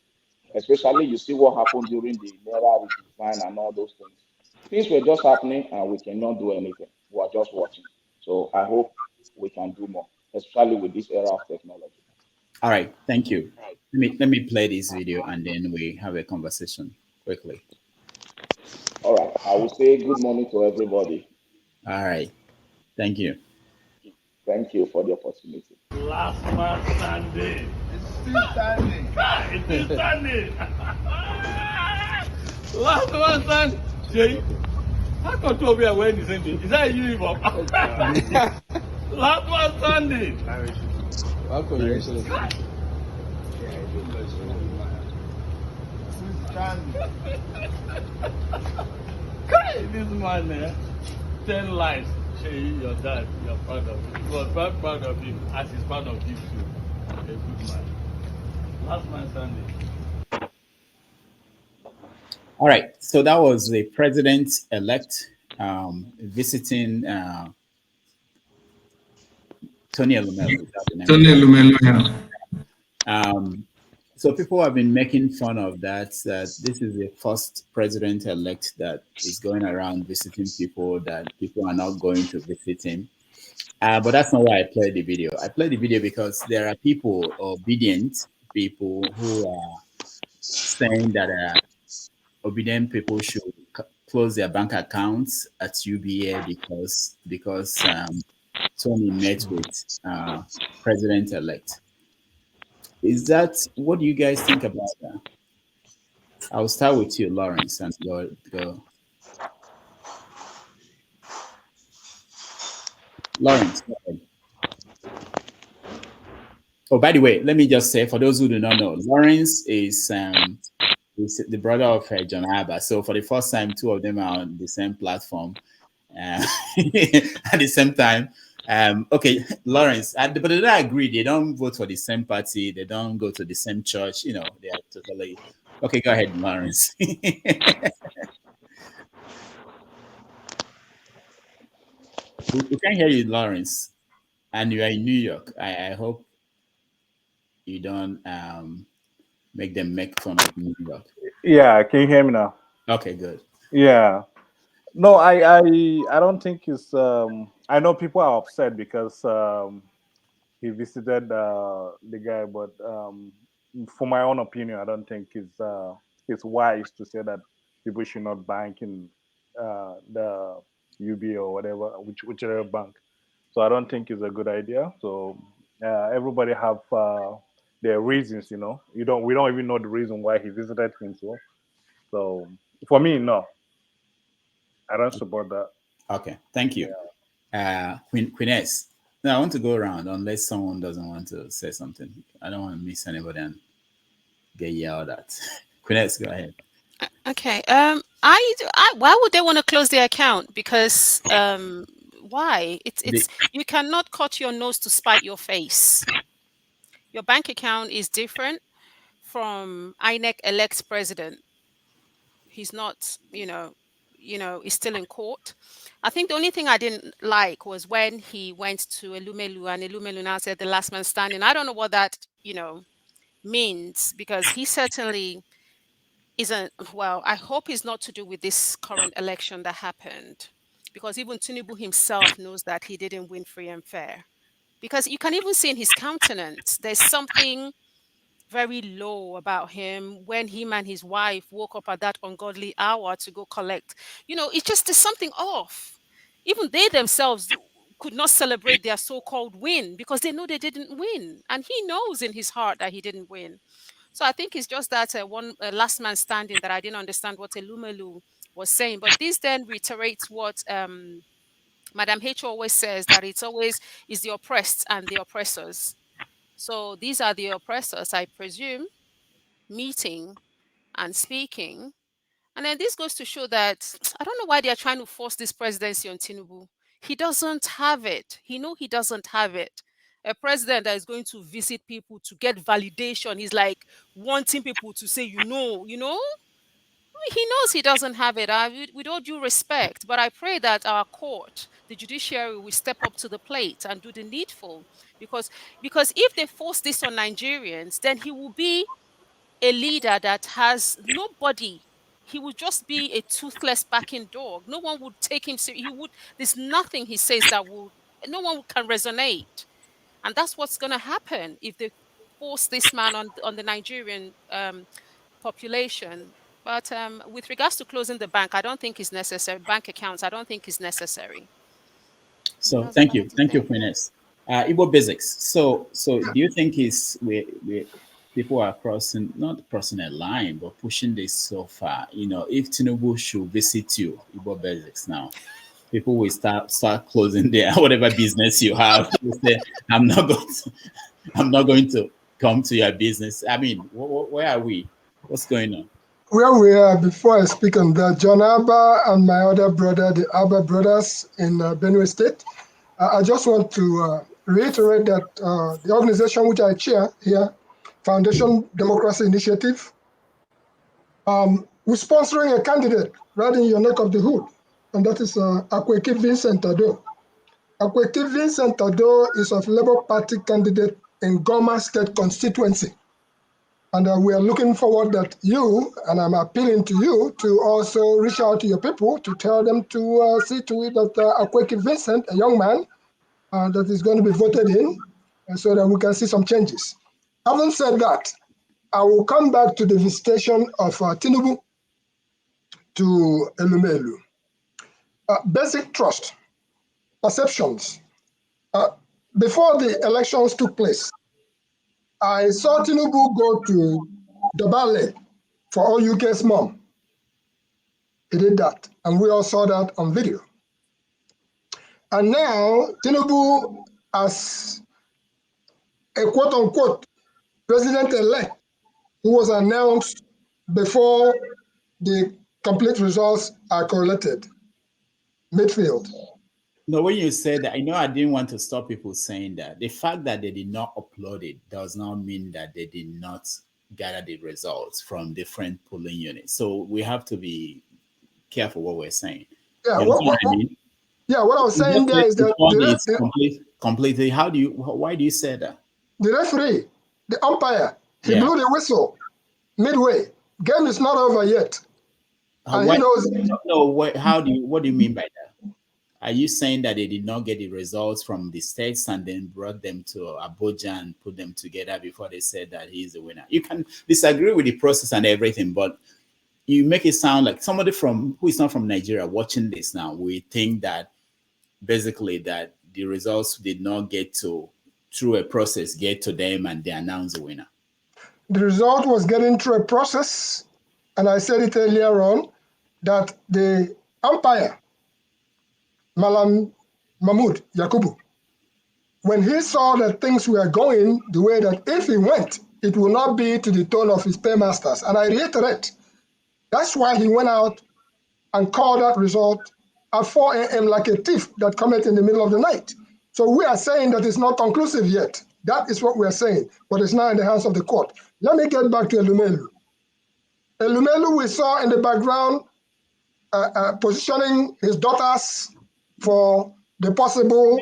Especially you see what happened during the Naira redesign and all those things. Things were just happening and we cannot do anything. We are just watching. So I hope we can do more, especially with this era of technology. All right, thank you. Let me play this video and then we have a conversation quickly. All right, I will say good morning to everybody. All right, thank you. Thank you for the opportunity. Last man standing. It's still standing. It's still standing. Last man standing. Jay, how come to be wearing the same thing? Is that a uniform? Last man standing. Welcome, Your Excellency. This man, 10 lives. Your dad, you're proud of him. You was very proud of him, as he's proud of you too. A good man. Last man standing. All right, so that was the president-elect visiting Tony Elumelu. Tony Elumelu, yeah. So people have been making fun of that this is the first president-elect that is going around visiting people that people are not going to visit him. But that's not why I played the video. I played the video because there are people, obedient people, who are saying that obedient people should close their bank accounts at UBA because Tony met with president-elect. What do you guys think about that? I'll start with you, Lawrence, and go. Lawrence, go ahead. Oh, by the way, let me just say, for those who do not know, Lawrence is the brother of John Abba. So for the first time, two of them are on the same platform at the same time. Okay, Lawrence, but they don't agree. They don't vote for the same party. They don't go to the same church. They are totally... Okay, go ahead, Lawrence. We can't hear you, Lawrence. And you are in New York. I hope you don't make them make fun of New York. Yeah, can you hear me now? Okay, good. Yeah. No, I don't think it's I know people are upset because he visited the guy, but for my own opinion, I don't think it's wise to say that people should not bank in the UBA or whatever, whichever bank. So I don't think it's a good idea. So everybody have their reasons, We don't even know the reason why he visited him. So for me, no, I don't support that. Okay, thank you. Yeah. Queen S. Now I want to go around unless someone doesn't want to say something. I don't want to miss anybody and get yelled at. Queen S, go ahead. Okay. Why would they want to close their account? Because why? It's you cannot cut your nose to spite your face. Your bank account is different from INEC elects president. He's not, he's still in court. I think the only thing I didn't like was when he went to Elumelu and Elumelu now said the last man standing. I don't know what that, means, because he certainly isn't, well, I hope it's not to do with this current election that happened, because even Tinubu himself knows that he didn't win free and fair, because you can even see in his countenance, there's something very low about him when him and his wife woke up at that ungodly hour to go collect. It's just, there's something off. Even they themselves could not celebrate their so-called win because they know they didn't win. And he knows in his heart that he didn't win. So I think it's just that one last man standing that I didn't understand what Elumelu was saying. But this then reiterates what Madam H always says, that it's always is the oppressed and the oppressors. So these are the oppressors, I presume, meeting and speaking. And then this goes to show that I don't know why they are trying to force this presidency on Tinubu. He doesn't have it. He doesn't have it. A president that is going to visit people to get validation. He's like wanting people to say, you know. He knows he doesn't have it. With all due respect, but I pray that our court, the judiciary, will step up to the plate and do the needful. Because if they force this on Nigerians, then he will be a leader that has nobody. He would just be a toothless backing dog. No one would take him seriously. There's nothing he says that will. No one can resonate, and that's what's going to happen if they force this man on the Nigerian population. But with regards to closing the bank, I don't think it's necessary. Bank accounts, I don't think it's necessary. So thank you, Finesse. Igbo basics. So do you think we people are not crossing a line, but pushing this so far? If Tinubu should visit you, Igbo basics now, people will start closing their whatever business you have. You say, I'm not going to come to your business. I mean, where are we? What's going on? Where we are, before I speak on that, John Abba and my other brother, the Abba brothers in Benue State, I just want to reiterate that the organization which I chair here, Foundation Democracy Initiative, we're sponsoring a candidate right in your neck of the hood, and that is Akweke Vincent Ado. Akweke Vincent Ado is a Labour Party candidate in Goma State constituency. And we are looking forward that you, and I'm appealing to you, to also reach out to your people to tell them to see to it that Akweke Vincent, a young man, that is going to be voted in, so that we can see some changes. Having said that, I will come back to the visitation of Tinubu to Elumelu. Basic trust, perceptions. Before the elections took place, I saw Tinubu go to Dobale for all UK's mom. He did that, and we all saw that on video. And now Tinubu, as a quote-unquote president-elect, who was announced before the complete results are collated, midfield. No, when you said that, I know I didn't want to stop people saying that. The fact that they did not upload it does not mean that they did not gather the results from different polling units. So we have to be careful what we're saying. Yeah, what I mean? Yeah, what I was saying there is that completely. Why do you say that? The referee, the umpire, he blew the whistle midway. Game is not over yet. And he knows. No, what do you mean by that? Are you saying that they did not get the results from the states and then brought them to Abuja and put them together before they said that he's the winner? You can disagree with the process and everything, but you make it sound like somebody who is not from Nigeria watching this now, we think that basically that the results did not get through a process, get to them and they announce the winner. The result was getting through a process, and I said it earlier on, that the umpire, Malam Mahmood Yakubu, when he saw that things were going the way that if he went, it will not be to the tone of his paymasters. And I reiterate, that's why he went out and called that result at 4 a.m. like a thief that cometh in the middle of the night. So we are saying that it's not conclusive yet. That is what we are saying, but it's now in the hands of the court. Let me get back to Elumelu. Elumelu, we saw in the background positioning his daughters for the possible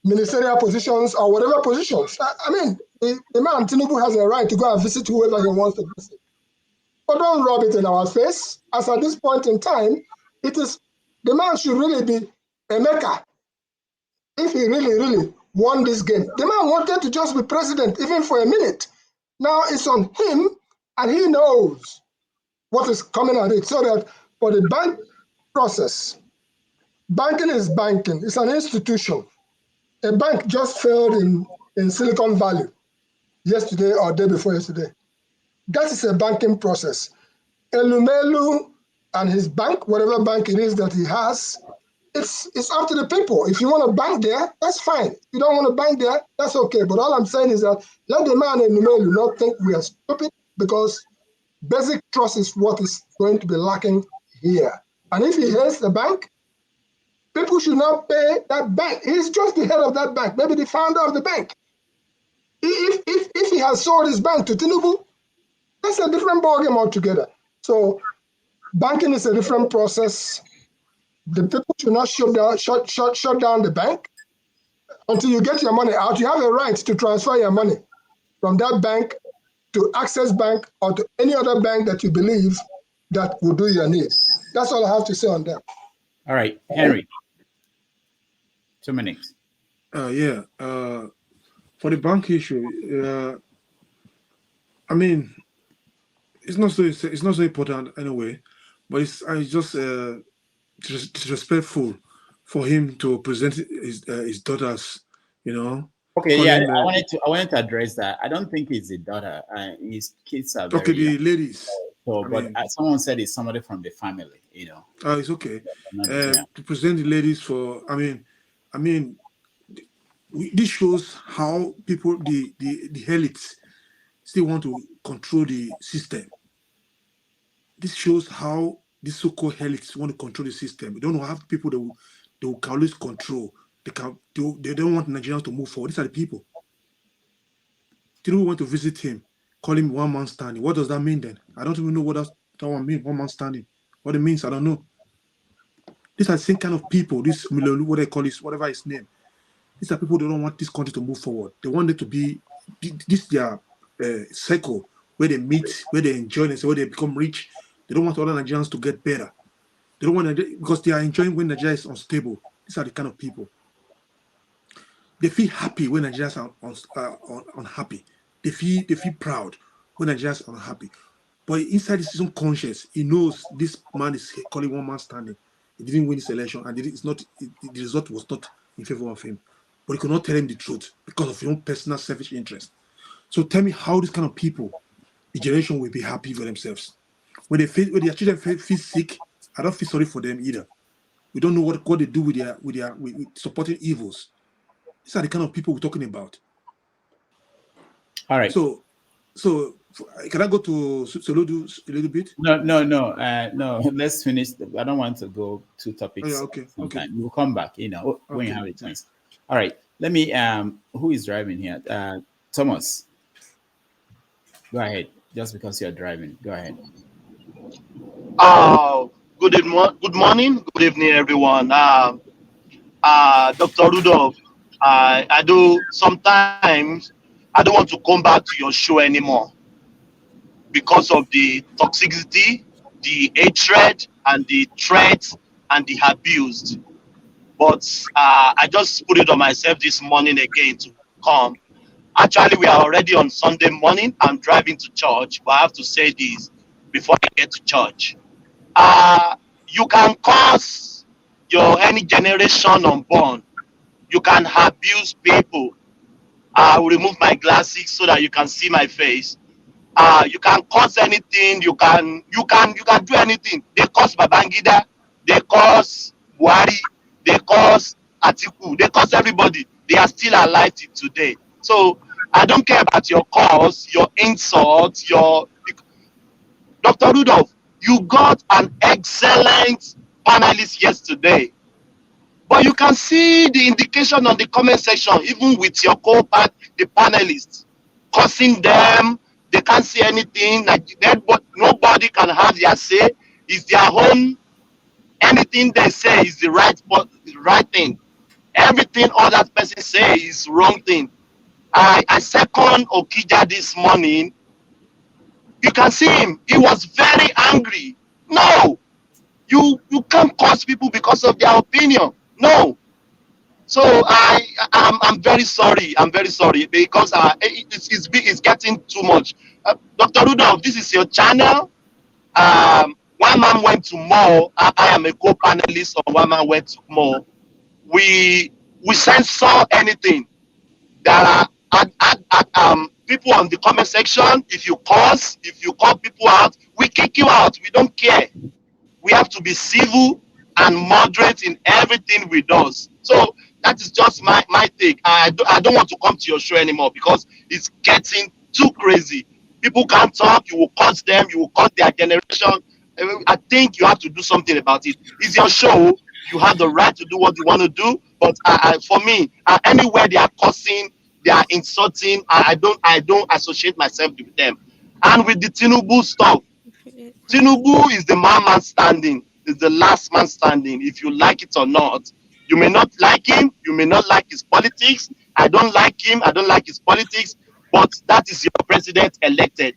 ministerial positions or whatever positions. I mean, the man, Tinubu, has a right to go and visit whoever he wants to visit. But don't rub it in our face, as at this point in time, the man should really be a maker. If he really won this game. The man wanted to just be president, even for a minute. Now it's on him, and he knows what is coming at it. So that for the bank process, Banking is banking. It's an institution. A bank just failed in Silicon Valley yesterday or day before yesterday. That is a banking process. Elumelu and his bank, whatever bank it is that he has, it's up to the people. If you want to bank there, that's fine. If you don't want to bank there, that's okay. But all I'm saying is that let the man Elumelu not think we are stupid, because basic trust is what is going to be lacking here. And if he hates the bank, people should not pay that bank. He's just the head of that bank, maybe the founder of the bank. If he has sold his bank to Tinubu, that's a different ballgame altogether. So banking is a different process. The people should not shut down the bank until you get your money out. You have a right to transfer your money from that bank to Access Bank or to any other bank that you believe that will do your needs. That's all I have to say on that. All right, Henry. 2 minutes. For the bank issue, I mean, it's not so important anyway, but it's just disrespectful for him to present his daughters, you know. Okay, yeah, I wanted to address that. I don't think it's a daughter. His kids are very the young. ladies. So, but someone said it's somebody from the family, you know. It's okay. To present the ladies for, I mean, this shows how people, the elites, still want to control the system. This shows how these so-called elites want to control the system. They don't have people that will always control. They don't want Nigerians to move forward. These are the people. Tinubu went to visit him, call him one man standing. What does that mean then? I don't even know what that one means, one man standing. What it means, I don't know. These are the same kind of people, this Milolu, what they call this, whatever his name. These are people that don't want this country to move forward. They want it to be this their circle where they meet, where they enjoy, and where they become rich. They don't want other Nigerians to get better. They don't want to, because they are enjoying when Nigeria is unstable. These are the kind of people. They feel happy when Nigerians are unhappy. They feel proud when Nigerians are unhappy. But inside his own conscience, he knows this man is calling one man standing. He didn't win this election, and the result was not in favor of him. But he could not tell him the truth because of his own personal selfish interest. So tell me how this kind of people, the generation, will be happy for themselves. When their children feel sick, I don't feel sorry for them either. We don't know what they do with supporting evils. These are the kind of people we're talking about. All right. So can I go to Soludo a little bit? No. Let's finish. I don't want to go two topics. Oh, yeah, okay. We'll come back, when you have a chance. All right. Let me, who is driving here? Thomas. Go ahead. Just because you're driving. Go ahead. Good morning. Good evening, everyone. Dr. Rudolph, I do sometimes, I don't want to come back to your show anymore because of the toxicity, the hatred, and the threats, and the abuse. But I just put it on myself this morning again to come. Actually, we are already on Sunday morning. I'm driving to church, but I have to say this before I get to church. You can cause any generation unborn. You can abuse people. I will remove my glasses so that you can see my face. You can cause anything. You can do anything. They cause Babangida. They cause Buhari. They cause Atiku. They cause everybody. They are still alive till today. So I don't care about your cause, your insults, your. Dr. Rudolph, you got an excellent panelist yesterday. But you can see the indication on the comment section, even with your co-part, the panelists, cursing them. They can't say anything. Nobody can have their say. It's their own. Anything they say is the right thing. Everything other person say is wrong thing. I second Okija this morning. You can see him. He was very angry. No, you can't curse people because of their opinion. No. So I'm very sorry. I'm very sorry because it's getting too much. Dr. Rudolph, this is your channel. One man went to mall. I am a co-panelist on One Man Went to Mall. We censor anything. There are people on the comment section. If you curse, if you call people out, we kick you out. We don't care. We have to be civil and moderate in everything we do. So that is just my take. I don't want to come to your show anymore because it's getting too crazy. People can't talk. You will curse them. You will curse their generation. I think you have to do something about it. It's your show. You have the right to do what you want to do. But for me, anywhere they are cursing, they are insulting, I don't associate myself with them. And with the Tinubu stuff, Tinubu is the man standing, is the last man standing. If you like it or not, you may not like him, you may not like his politics. I don't like him, I don't like his politics, but that is your president elected.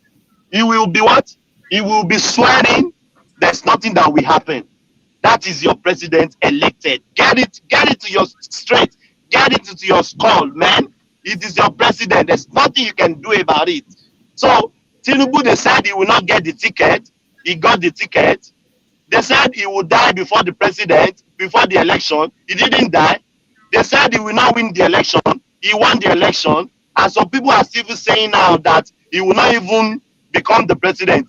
He will be what? He will be swearing. There's nothing that will happen. That is your president elected. Get it to your straight. Get it to your skull, man. It is your president. There's nothing you can do about it. So Tinubu, they said he will not get the ticket. He got the ticket. They said he would die before the president, before the election. He didn't die. They said he will not win the election. He won the election. And some people are still saying now that he will not even become the president.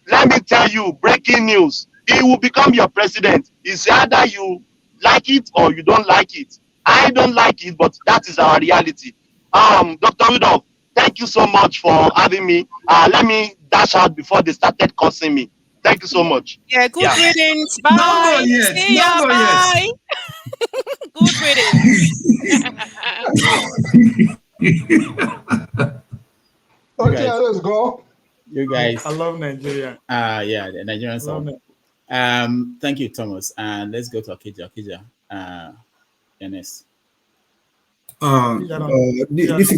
Let me tell you, breaking news. He will become your president. It's either you like it or you don't like it. I don't like it, but that is our reality. Dr. Rudolph, thank you so much for having me. Let me dash out before they started cursing me. Thank you so much. Yeah, good riddance. Bye. See ya. Bye. Good riddance. Okay, let's go. You guys. I love Nigeria. Yeah, the Nigerian song. Thank you, Thomas. And let's go to Akija. Ernest. This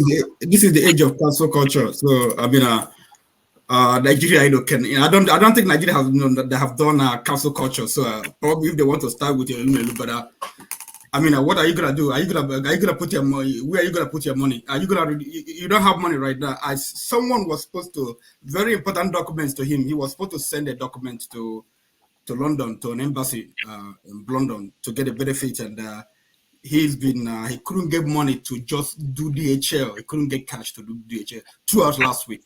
is the age of cancel culture. So I mean, Nigeria, I don't think Nigeria have done cancel culture. So probably if they want to start with but I mean, what are you gonna do? Are you gonna put your money? Where are you gonna put your money? Are you gonna? You don't have money right now. Someone was supposed to, very important documents to him. He was supposed to send a document to London, to an embassy in London to get a benefit, and he couldn't get money to just do DHL. He couldn't get cash to do DHL 2 hours last week.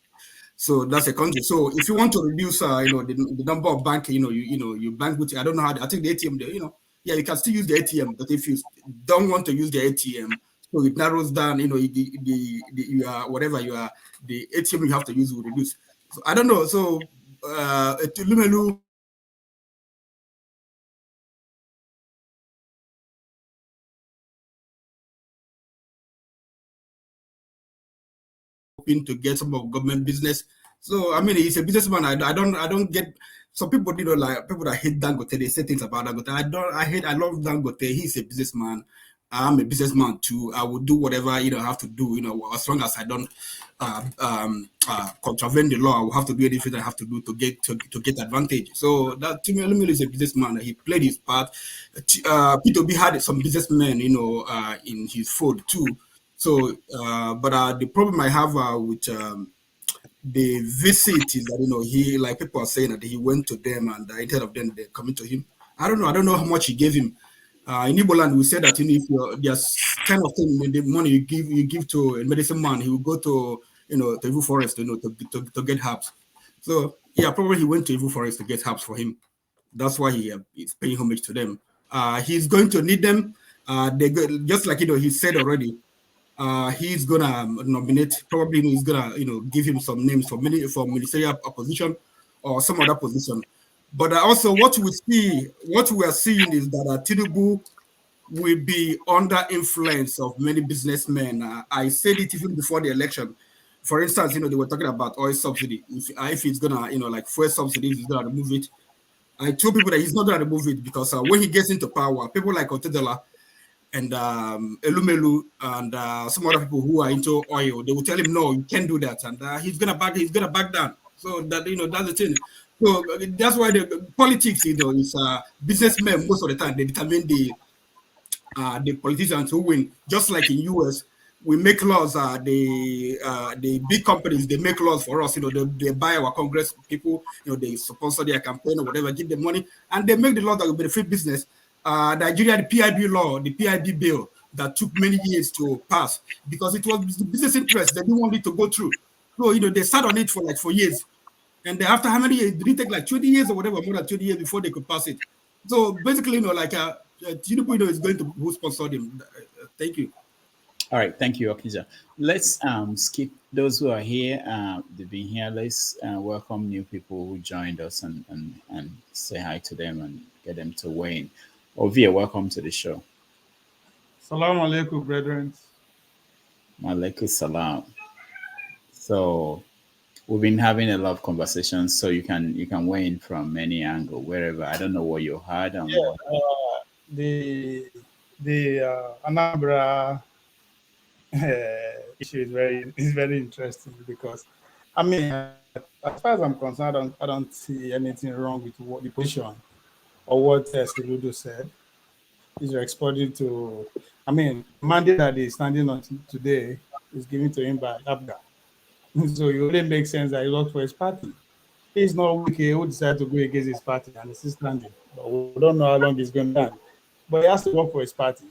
So that's a country. So if you want to reduce, the number of bank, you bank with, I don't know how. I think the ATM, yeah, you can still use the ATM, but if you don't want to use the ATM, so it narrows down, whatever you are, the ATM you have to use will reduce. So I don't know. So Lumelu hoping to get some of government business. So I mean, he's a businessman. I don't get. Some people, like people that hate Dangote, they say things about Dangote. I love Dangote. He's a businessman. I'm a businessman too. I will do whatever I have to do. As long as I don't contravene the law, I will have to do anything I have to do to get advantage. So that Timmy is a businessman. He played his part. Peter Obi had some businessmen, in his fold too. So, but the problem I have with the visit is that he, like people are saying, that he went to them and instead of them they're coming to him. I don't know how much he gave him. In Igbo land, we said that if there's kind of thing, the money you give to a medicine man, he will go to to Evil Forest to get herbs. So yeah, probably he went to Evil Forest to get herbs for him. That's why he is paying homage to them. He's going to need them. Just like he said already. He's gonna nominate. Probably he's gonna give him some names for ministerial opposition or some other position. But also what we are seeing is that Tinubu will be under influence of many businessmen. I said it even before the election. For instance, they were talking about oil subsidy. If it's gonna like fuel subsidies, he's gonna remove it. I told people that he's not gonna remove it because when he gets into power, people like Otedela and Elumelu and some other people who are into oil, they will tell him no, you can't do that, and he's gonna back down. So that that's the thing. So that's why the politics, is businessmen most of the time they determine the politicians who win. Just like in US, we make laws. The big companies, they make laws for us. They buy our Congress people. They sponsor their campaign or whatever, give them money, and they make the law that will benefit business. Nigeria, the PIB law, the PIB bill that took many years to pass because it was the business interest. They didn't want it to go through. So they sat on it for years, and after how many years? Did it take like 20 years or whatever, more than 20 years before they could pass it? So basically, Tinubu is going to who sponsored him. Thank you. All right, thank you, Okija. Let's skip those who are here. They've been here. Let's welcome new people who joined us and say hi to them and get them to weigh in. Ovia, welcome to the show. Salam alaikum, brethren. Malaikum salam. So we've been having a lot of conversations, so you can weigh in from any angle, wherever. I don't know what you heard. The Anambra issue is very interesting because, I mean, as far as I'm concerned, I don't see anything wrong with what the position or what Soludo said. He's responding to, I mean, the mandate that he's standing on today is given to him by Abga. So it only makes sense that he worked for his party. He's not weak, he would decide to go against his party and he's standing. But we don't know how long he's going to stand. But he has to work for his party.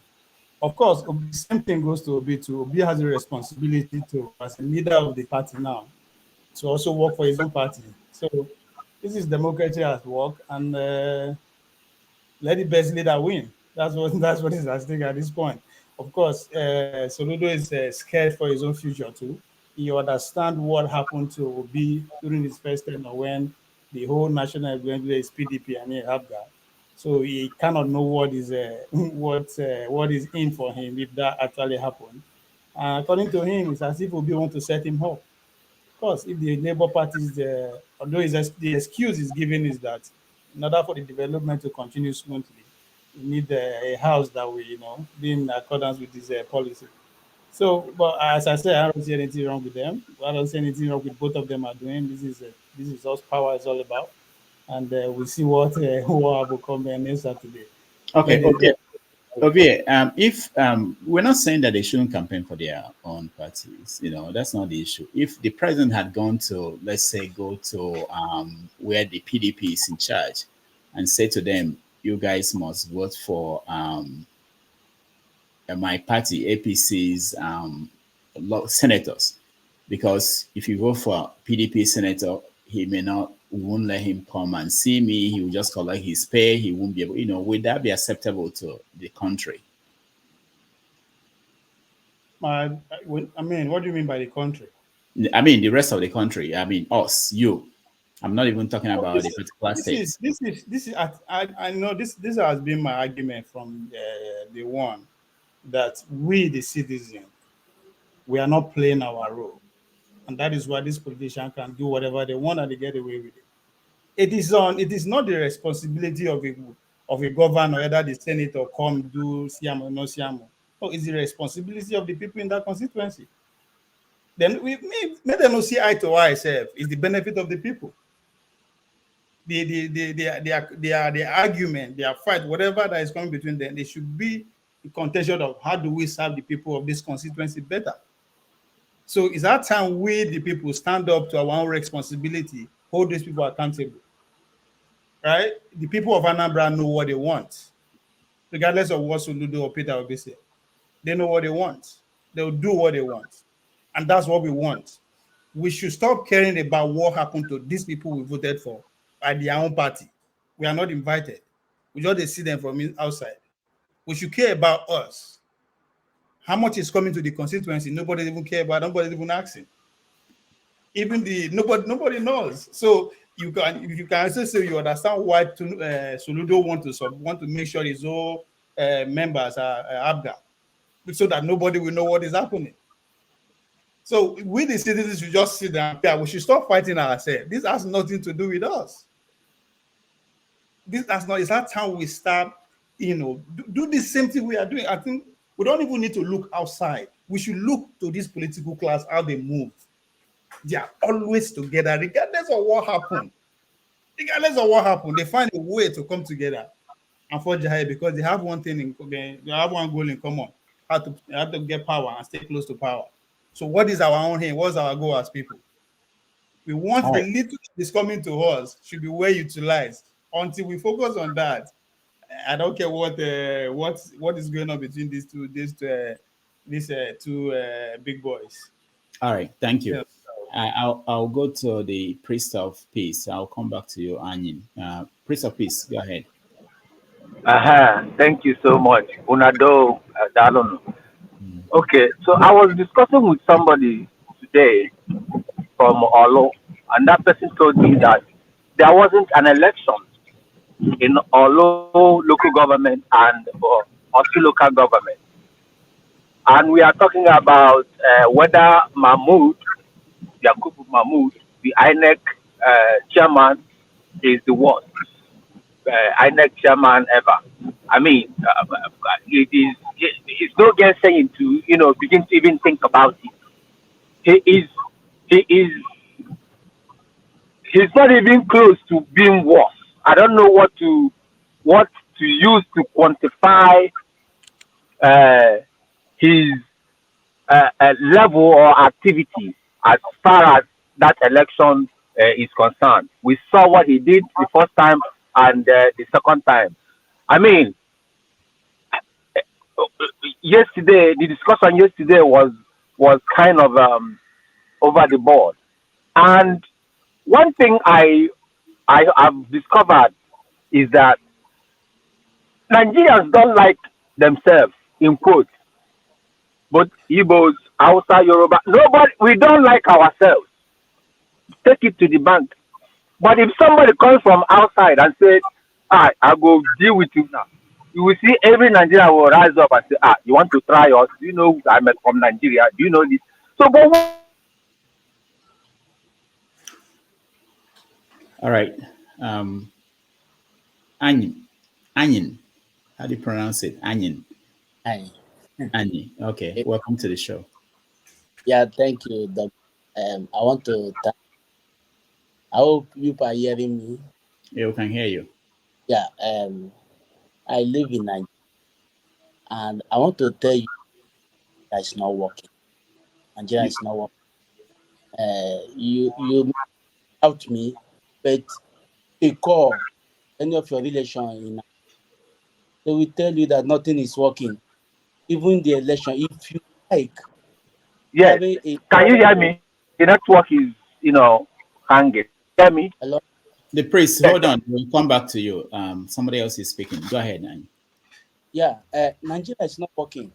Of course, the same thing goes to Obi too. Obi has a responsibility to, as a leader of the party now, to also work for his own party. So this is democracy at work, and let the best leader win. That's what is at stake at this point. Of course, Soludo is scared for his own future too. He understands what happened to Obi during his first term when the whole national assembly is PDP and Abga. So he cannot know what is in for him if that actually happened. According to him, it's as if Obi want to set him up. Of course, if the Labour parties, although the excuse is given is that in order for the development to continue smoothly, you need a house that will, be in accordance with this policy. So, but as I said, I don't see anything wrong with them. I don't see anything wrong with both of them are doing. This is what power is all about, and we'll see what will come next Saturday. Okay. If we're not saying that they shouldn't campaign for their own parties, that's not the issue. If the president had gone to, let's say, where the PDP is in charge, and say to them, you guys must vote for my party, APC's senators, because if you vote for PDP senator, won't let him come and see me. He will just collect his pay. He won't be able, would that be acceptable to the country? I mean, what do you mean by the country? I mean, the rest of the country. I mean, us, you. I'm not even talking about the particular states. I know this has been my argument from the one that we, the citizen, we are not playing our role. And that is why this politician can do whatever they want and they get away with it. It is not the responsibility of a governor, whether the senator come do Siamo or no Siamo. No, it's the responsibility of the people in that constituency. Then we make them not see eye to eye. It's the benefit of the people. The argument, their fight, whatever that is coming between them, they should be the contention of how do we serve the people of this constituency better. So it's that time we, the people, stand up to our own responsibility, hold these people accountable. Right? The people of Anambra know what they want, regardless of what Soludo or Peter Obi say. They know what they want. They'll do what they want. And that's what we want. We should stop caring about what happened to these people we voted for by their own party. We are not invited. We just see them from outside. We should care about us. How much is coming to the constituency? Nobody even care about. Nobody even asking. Even nobody knows. So you can also say you understand why Soludo want to make sure his own members are Abga, so that nobody will know what is happening. So we the citizens should just sit down. We should stop fighting ourselves. This has nothing to do with us. It's that time we start, do the same thing we are doing. I think we don't even need to look outside. We should look to this political class, how they move. They are always together, regardless of what happened. They find a way to come together and forge ahead because they have one thing they have one goal in common. how to get power and stay close to power. So what is our own aim? What's our goal as people? We want the little that is coming to us should be well utilized. Until we focus on that, I don't care what is going on between these two big boys. All right, thank you. Yeah. I'll go to the priest of peace. I'll come back to you, Anyin. Priest of peace, go ahead. Thank you so much. Unado Dalon. Okay, so I was discussing with somebody today from Olo, and that person told me that there wasn't an election in Olo local government and Osu local government. And we are talking about whether Mahmood, the INEC chairman, is the worst INEC chairman ever. I mean, it's no saying to begin to even think about it. He is he's not even close to being worse. I don't know what to use to quantify uh, his level or activity as far as that election is concerned. We saw what he did the first time and the second time. I mean, yesterday the discussion yesterday was kind of over the board. And one thing I have discovered is that Nigerians don't like themselves, in quotes, but Igbos, Hausa, Yoruba, nobody, we don't like ourselves. Take it to the bank. But if somebody comes from outside and says, I go deal with you now, you will see every Nigerian will rise up and say, you want to try us? Do you know I'm from Nigeria? Do you know this? So, but All right. Anyin. Anyin. How do you pronounce it? Anyin. Hi. Anyi. Okay. Welcome to the show. Yeah, thank you, Doc. I want to thank. I hope you are hearing me. Yeah, we can hear you. Yeah. I live in Nigeria, and I want to tell you that it's not working. Nigeria is not working. You out me, but they call any of your relation in. They will tell you that nothing is working. Even the election, if you like. yes, can you hear me? The network is, hanging. Hear me? Hello? The priest, hold on. We'll come back to you. Somebody else is speaking. Go ahead, Anyin. Yeah, Nigeria is not working.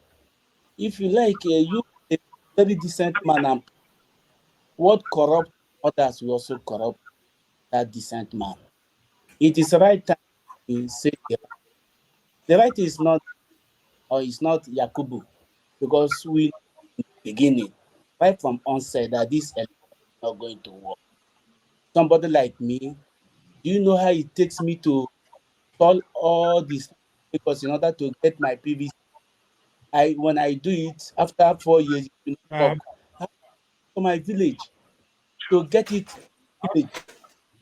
If you like, you a very decent man, and what corrupt others will also corrupt that decent man. It is the right time to say the right is not, or is not Yakubu, because we in the beginning, right from onset, that this election is not going to work. Somebody like me, do you know how it takes me to solve all these papers in order to get my PVC? When I do it after 4 years, it will not work. I have to my village to get it village.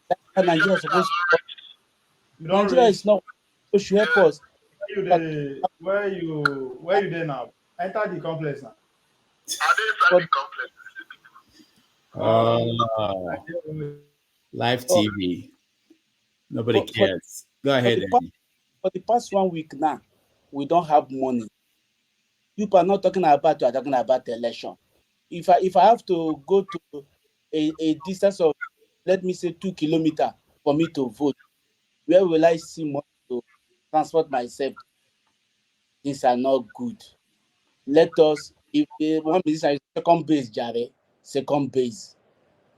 That's how Nigeria is supposed to work. You don't Nigeria reach. is not supposed to help us. Where you there now? Enter the complex now. But, Live TV. Nobody cares. Go ahead. For the past 1 week now, we don't have money. People are not talking about, you are talking about the election. If I have to go to a distance of, let me say, 2 kilometers for me to vote, where will I see money to transport myself? These are not good. Let us, if one musician is second base, Jare, second base.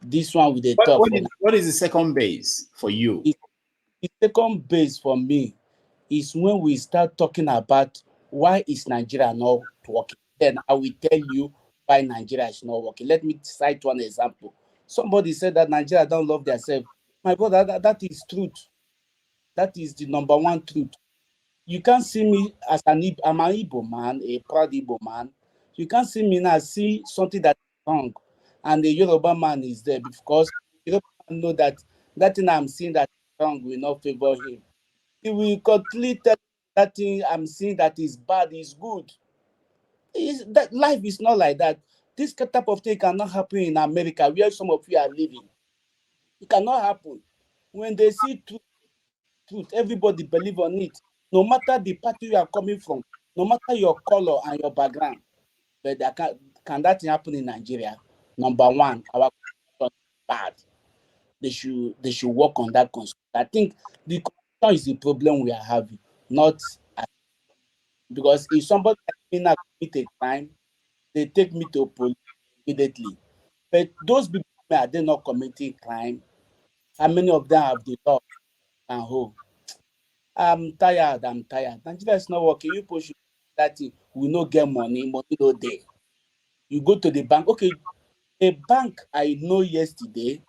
This one with the top. What is the second base for you? The second base for me is when we start talking about why is Nigeria not working. Then I will tell you why Nigeria is not working. Let me cite one example. Somebody said that Nigeria don't love themselves. My brother, that is truth. That is the number one truth. You can't see me as I'm an Igbo man, a proud Igbo man. You can't see me now see something that is wrong, and the Yoruba man is there because Yoruba man know that that thing I'm seeing that is wrong will not favor him. He will completely tell that thing I'm seeing that is bad is good. Is that life is not like that. This type of thing cannot happen in America, where some of you are living. It cannot happen. When they see truth, everybody believe on it. No matter the party you are coming from, no matter your color and your background. But can that thing happen in Nigeria? Number one, our constitution is bad. They should work on that constitution. I think the constitution is the problem we are having, not because if somebody like me now commit a crime, they take me to police immediately. But those people, are they not committing crime? How many of them have the law and hold? I'm tired. Nigeria is not working. You people should that thing. We no get money no there. You go to the bank. Okay, a bank I know yesterday,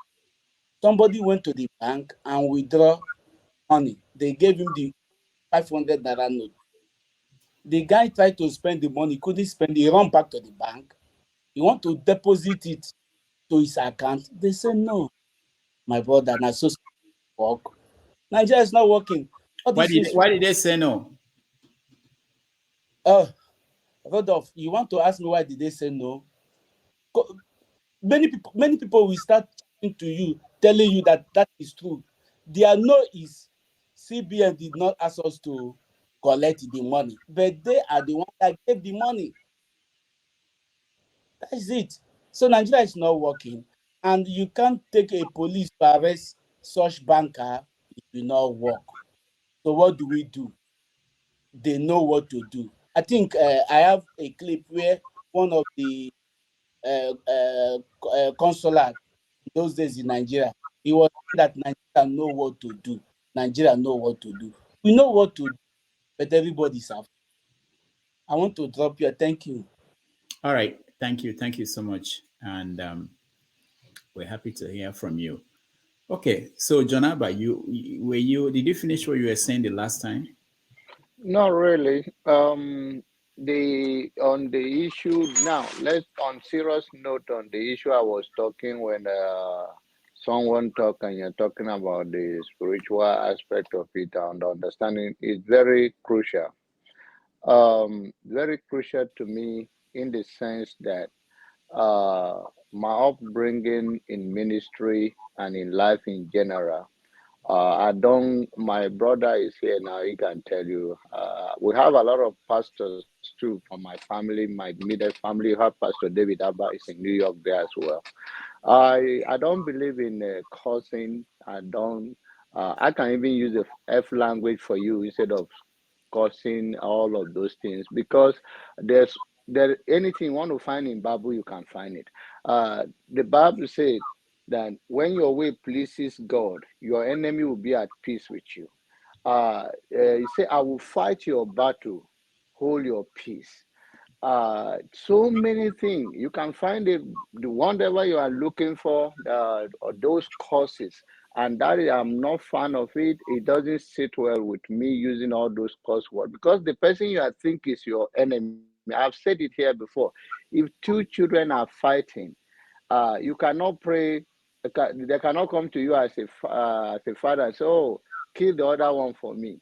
somebody went to the bank and withdraw money. They gave him the 500 naira note. The guy tried to spend the money, couldn't spend it. He ran back to the bank. He want to deposit it to his account. They say no, my brother. Now so work. Nigeria is not working. Why did they say no? Rodolphe, you want to ask me why did they say no? Many people will start talking to you, telling you that is true. Their no is CBN did not ask us to collect the money, but they are the one that gave the money. That is it. So Nigeria is not working, and you can't take a police to arrest such banker. It will not work. So what do? They know what to do. I think I have a clip where one of the consular those days in Nigeria, he was saying that Nigeria know what to do. Nigeria know what to do. We know what to do, but everybody's after. I want to drop you. Thank you. All right. Thank you so much. And we're happy to hear from you. Okay. So Jonaba, did you finish what you were saying the last time? Not really. On the issue now, let's on serious note on the issue I was talking when someone talk and you're talking about the spiritual aspect of it and understanding is very crucial. Very crucial to me in the sense that my upbringing in ministry and in life in general. My brother is here now, he can tell you. We have a lot of pastors too from my family, my immediate family. You have Pastor David Abba is in New York there as well. I don't believe in cursing. I can even use the F language for you instead of cursing, all of those things, because anything you want to find in Bible, you can find it. The Bible said that when your way pleases God, your enemy will be at peace with you. He said, I will fight your battle, hold your peace. So many things. You can find the whatever you are looking for, those causes. And I'm not fan of it. It doesn't sit well with me using all those curse words, because the person you think is your enemy. I've said it here before. If two children are fighting, you cannot pray. They cannot come to you as a father and say, "Oh, kill the other one for me."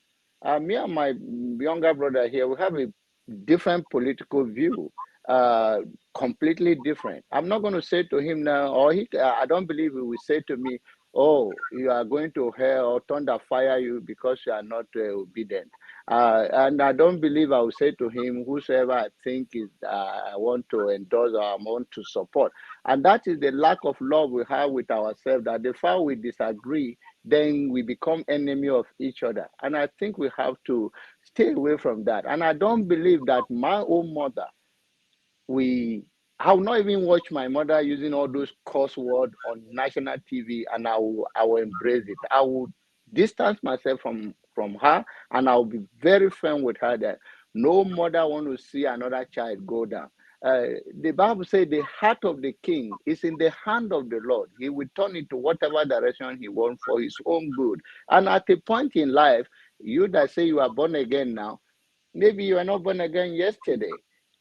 Me and my younger brother here, we have a different political view, completely different. I'm not going to say to him now, or I don't believe he will say to me, "Oh, you are going to hell or thunder fire you because you are not obedient." And I don't believe I will say to him, whosoever I think is I want to endorse or I want to support. And that is the lack of love we have with ourselves, that the far we disagree, then we become enemy of each other. And I think we have to stay away from that. And I don't believe that my own mother, I will not even watch my mother using all those curse words on national TV, and I will embrace it. I will distance myself from her, and I will be very firm with her that no mother want to see another child go down. The Bible says the heart of the king is in the hand of the Lord. He will turn it to whatever direction he wants for his own good. And at a point in life, you that say you are born again now, maybe you are not born again yesterday,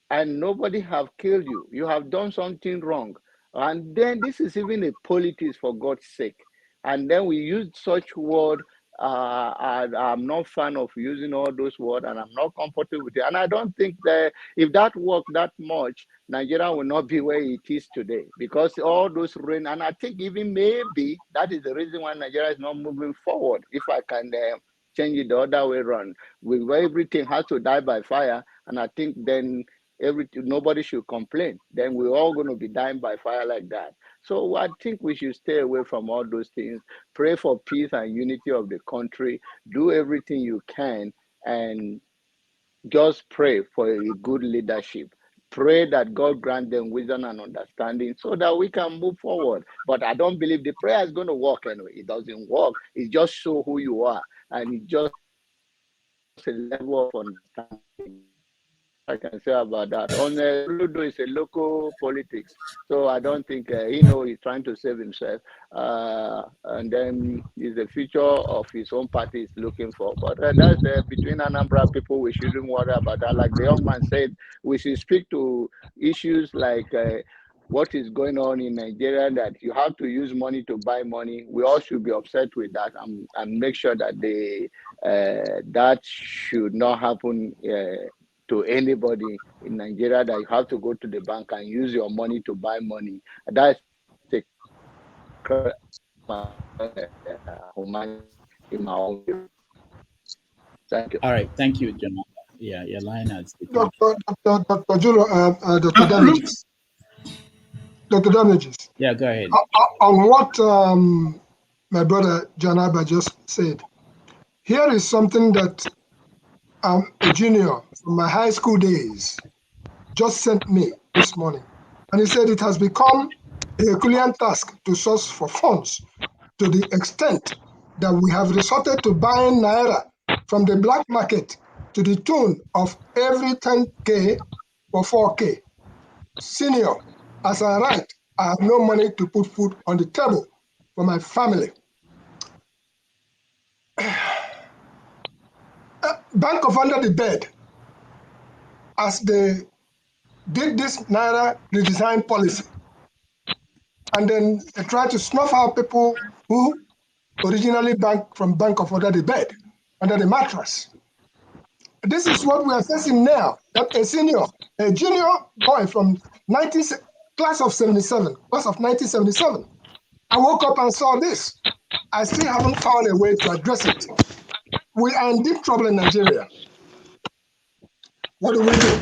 and nobody have killed you. You have done something wrong. And then this is even a politics, for God's sake. And then we use such word I'm not fan of using all those words, and I'm not comfortable with it. And I don't think that if that worked that much, Nigeria will not be where it is today, because all those rain. And I think even maybe that is the reason why Nigeria is not moving forward. If I can change it the other way around, where everything has to die by fire, and I think then nobody should complain. Then we're all going to be dying by fire like that. So I think we should stay away from all those things. Pray for peace and unity of the country. Do everything you can, and just pray for a good leadership. Pray that God grant them wisdom and understanding so that we can move forward. But I don't believe the prayer is going to work anyway. It doesn't work. It just shows who you are, and it just a level of understanding I can say about that. On Soludo is a local politics, so I don't think he's trying to save himself, and then is the future of his own party is looking for. But that's between Anambra people. We shouldn't worry about that. Like the young man said, we should speak to issues like what is going on in Nigeria, that you have to use money to buy money. We all should be upset with that, and make sure that that should not happen. To anybody in Nigeria, that you have to go to the bank and use your money to buy money. That's the in my own view. Thank you. All right, thank you, Jamal. Yeah, your line has Dr. Damages. Dr. Damages. Yeah, go ahead. On what my brother Janaba just said, here is something that a junior from my high school days just sent me this morning. And he said it has become a Herculean task to source for funds to the extent that we have resorted to buying Naira from the black market to the tune of every 10K or 4K. Senior, as I write, I have no money to put food on the table for my family. Bank of under the bed, as they did this Naira redesign policy, and then they tried to snuff out people who originally banked from Bank of under the bed, under the mattress. This is what we are facing now. That a junior boy from class of 1977. I woke up and saw this. I still haven't found a way to address it. We are in deep trouble in Nigeria. What do we do?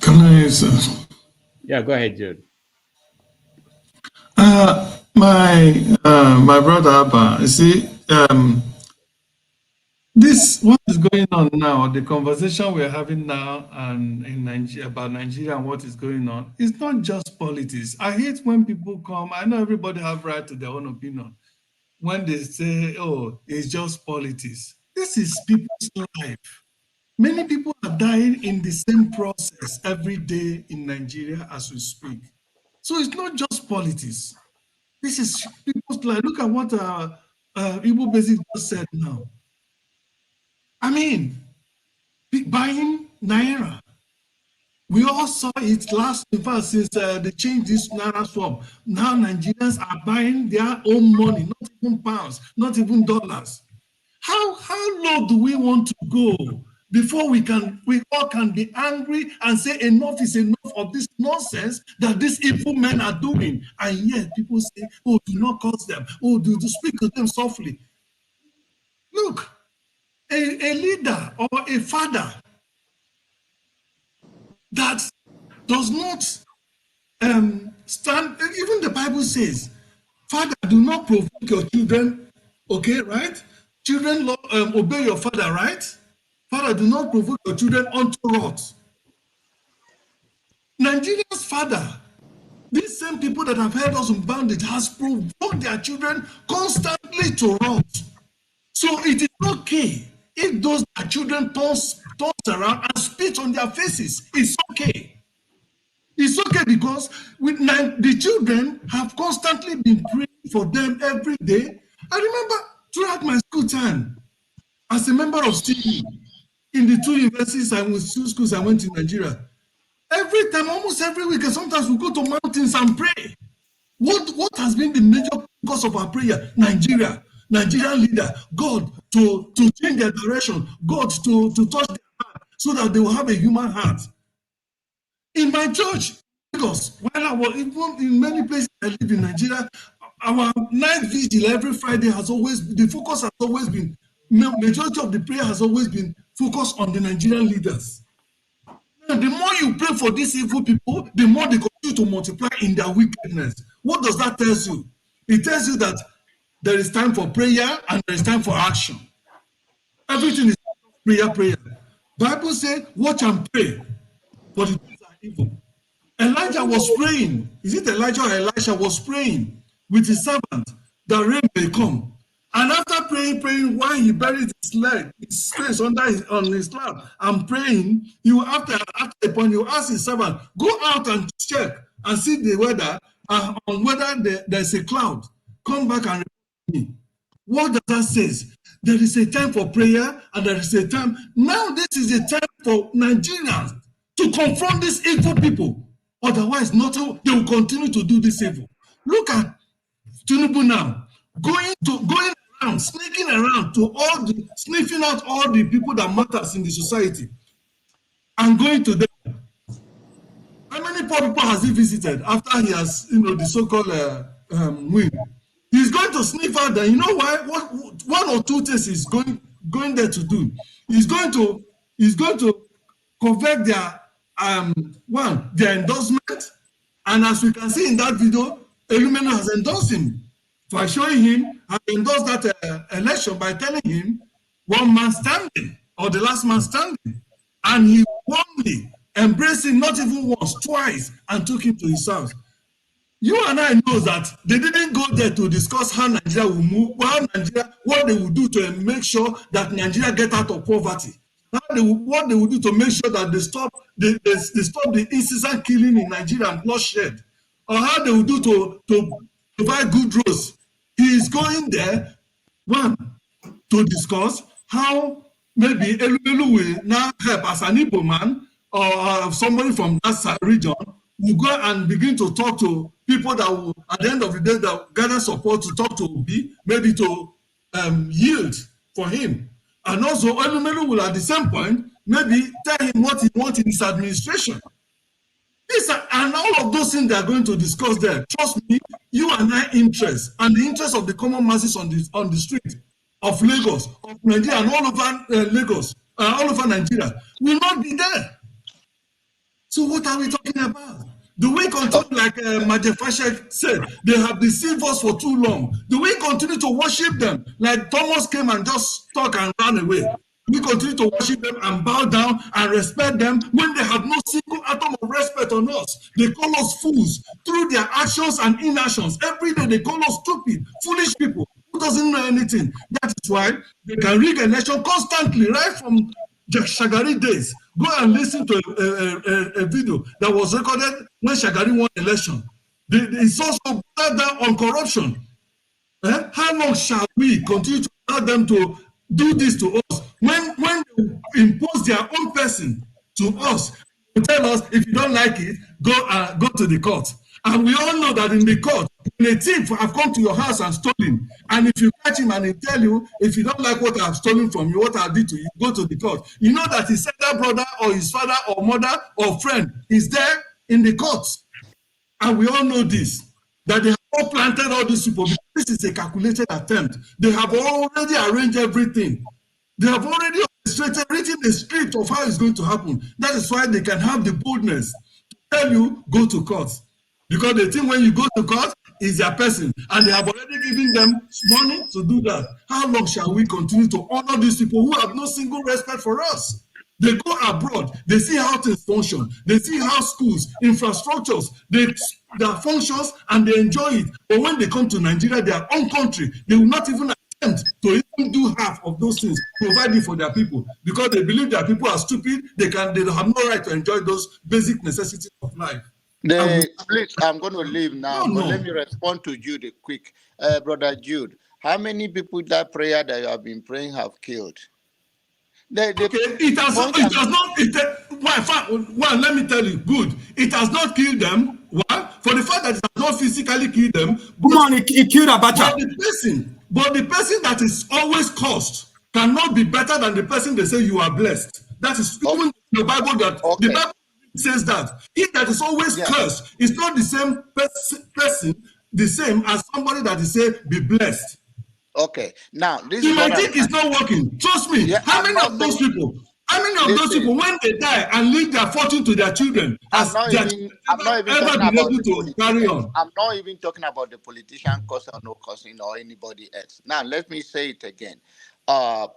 Can I answer? Yeah, go ahead, Jude. My brother Abba, you see, this what is going on now, the conversation we're having now and in Nigeria about Nigeria and what is going on, it's not just politics. I hate when people come. I know everybody have right to their own opinion. When they say, "Oh, it's just politics," this is people's life. Many people are dying in the same process every day in Nigeria as we speak. So it's not just politics. This is people's life. Look at what Igbo Basic just said now. I mean, buying Naira. We all saw it last, in fact, since they changed this Naira swap. Now Nigerians are buying their own money, not even pounds, not even dollars. How low do we want to go before we all can be angry and say enough is enough of this nonsense that these evil men are doing? And yet people say, "Oh, do not curse them. Oh, do speak to them softly." Look, a leader or a father that does not stand, even the Bible says, "Father, do not provoke your children." Okay, right? Children, obey your father, right? Father, do not provoke your children unto wrath. Nigeria's father, these same people that have held us in bondage, has provoked their children constantly to wrath. So it is okay if those children toss around and spit on their faces. It's okay. It's okay because the children have constantly been praying for them every day. I remember throughout my school time, as a member of CU, in the 2 universities and with 2 schools I went to Nigeria, almost every week, and sometimes we go to mountains and pray. What has been the major because of our prayer. Nigerian leader, God to change their direction, God to touch their heart so that they will have a human heart. In my church, because when I was in many places I live in Nigeria, our night vigil every Friday has always, the focus has always been, majority of the prayer has always been focused on the Nigerian leaders. And the more you pray for these evil people, the more they continue to multiply in their wickedness. What does that tell you? It tells you that there is time for prayer and there is time for action. Everything is prayer. Bible says, watch and pray, for the things are evil. Elijah was praying. Is it Elijah or Elisha was praying with his servant that rain may come? And after praying, while he buried his face on his lap, and praying, after a point, you ask his servant, go out and check and see the weather, on whether there's a cloud. Come back and report me. What does that say? There is a time for prayer, and there is a time. Now this is a time for Nigerians to confront these evil people. Otherwise, they will continue to do this evil. Look at Tinubu now, going around, sneaking around to sniffing out all the people that matters in the society, and going to them. How many poor people has he visited after he has, the so-called win? He's going to sniff out them. You know why? One or two things he's going there to do. He's going to convert their endorsement, and as we can see in that video, Elumeno has endorsed him by showing him how he endorsed that election by telling him one man standing or the last man standing, and he warmly embraced him not even once, twice, and took him to his house. You and I know that they didn't go there to discuss how Nigeria will move, what they will do to make sure that Nigeria get out of poverty. What they will do to make sure that they stop the incessant killing in Nigeria and bloodshed, or how they will do to provide good roads. He is going there, one, to discuss how maybe Elumelu will now help as an Igbo man or somebody from that region will go and begin to talk to people that will, at the end of the day, that gather support to talk to Obi, maybe to yield for him. And also, Elumelu will, at the same point, maybe tell him what he wants in his administration. And all of those things they are going to discuss there, trust me, you and I interest, and the interest of the common masses on the street of Lagos, of Nigeria, and all over Lagos, all over Nigeria, will not be there. So what are we talking about? Do we continue, like Majefashek said, they have deceived us for too long? Do we continue to worship them like Thomas came and just talk and ran away? We continue to worship them and bow down and respect them when they have no single atom of respect on us. They call us fools through their actions and inactions. Every day they call us stupid, foolish people who doesn't know anything. That is why they can rig election constantly, right from Shagari days. Go and listen to a video that was recorded when Shagari won election. It's also down on corruption. How long shall we continue to allow them to do this to us when they impose their own person to us, to tell us if you don't like it, go to the court? And we all know that in the court, when a thief have come to your house and stolen, and if you catch him and he tell you, if you don't like what I have stolen from you, what I did to you, go to the court. You know that his elder brother or his father or mother or friend is there in the court. And we all know this, that they have all planted all these people. This is a calculated attempt. They have already arranged everything. They have already orchestrated, written the script of how it's going to happen. That is why they can have the boldness to tell you, go to court. Because they think when you go to court, is their person, and they have already given them money to do that. How long shall we continue to honor these people who have no single respect for us? They go abroad, they see how things function, they see how schools, infrastructures, their functions, and they enjoy it. But when they come to Nigeria, their own country, they will not even attempt to even do half of those things, providing for their people, because they believe their people are stupid. They have no right to enjoy those basic necessities of life. Please, I'm going to leave now, but let me respond to Jude quick. Brother Jude, how many people that prayer that you have been praying have killed? It has not, let me tell you, good. It has not killed them. Why? For the fact that it has not physically kill them. Come on, he killed Abacha. But the person that is always cursed cannot be better than the person they say you are blessed. That is even the Bible the Bible says that. He that is always cursed is not the same person, the same as somebody that is say be blessed. Okay, now this you is might what think it's not working. Trust me. Yeah, How many of those people? How many of those people, when they die and leave their fortune to their children, I'm not even ever talking been about able the to carry politicians. on? I'm not even talking about the politician causing or no causing or anybody else. Now let me say it again.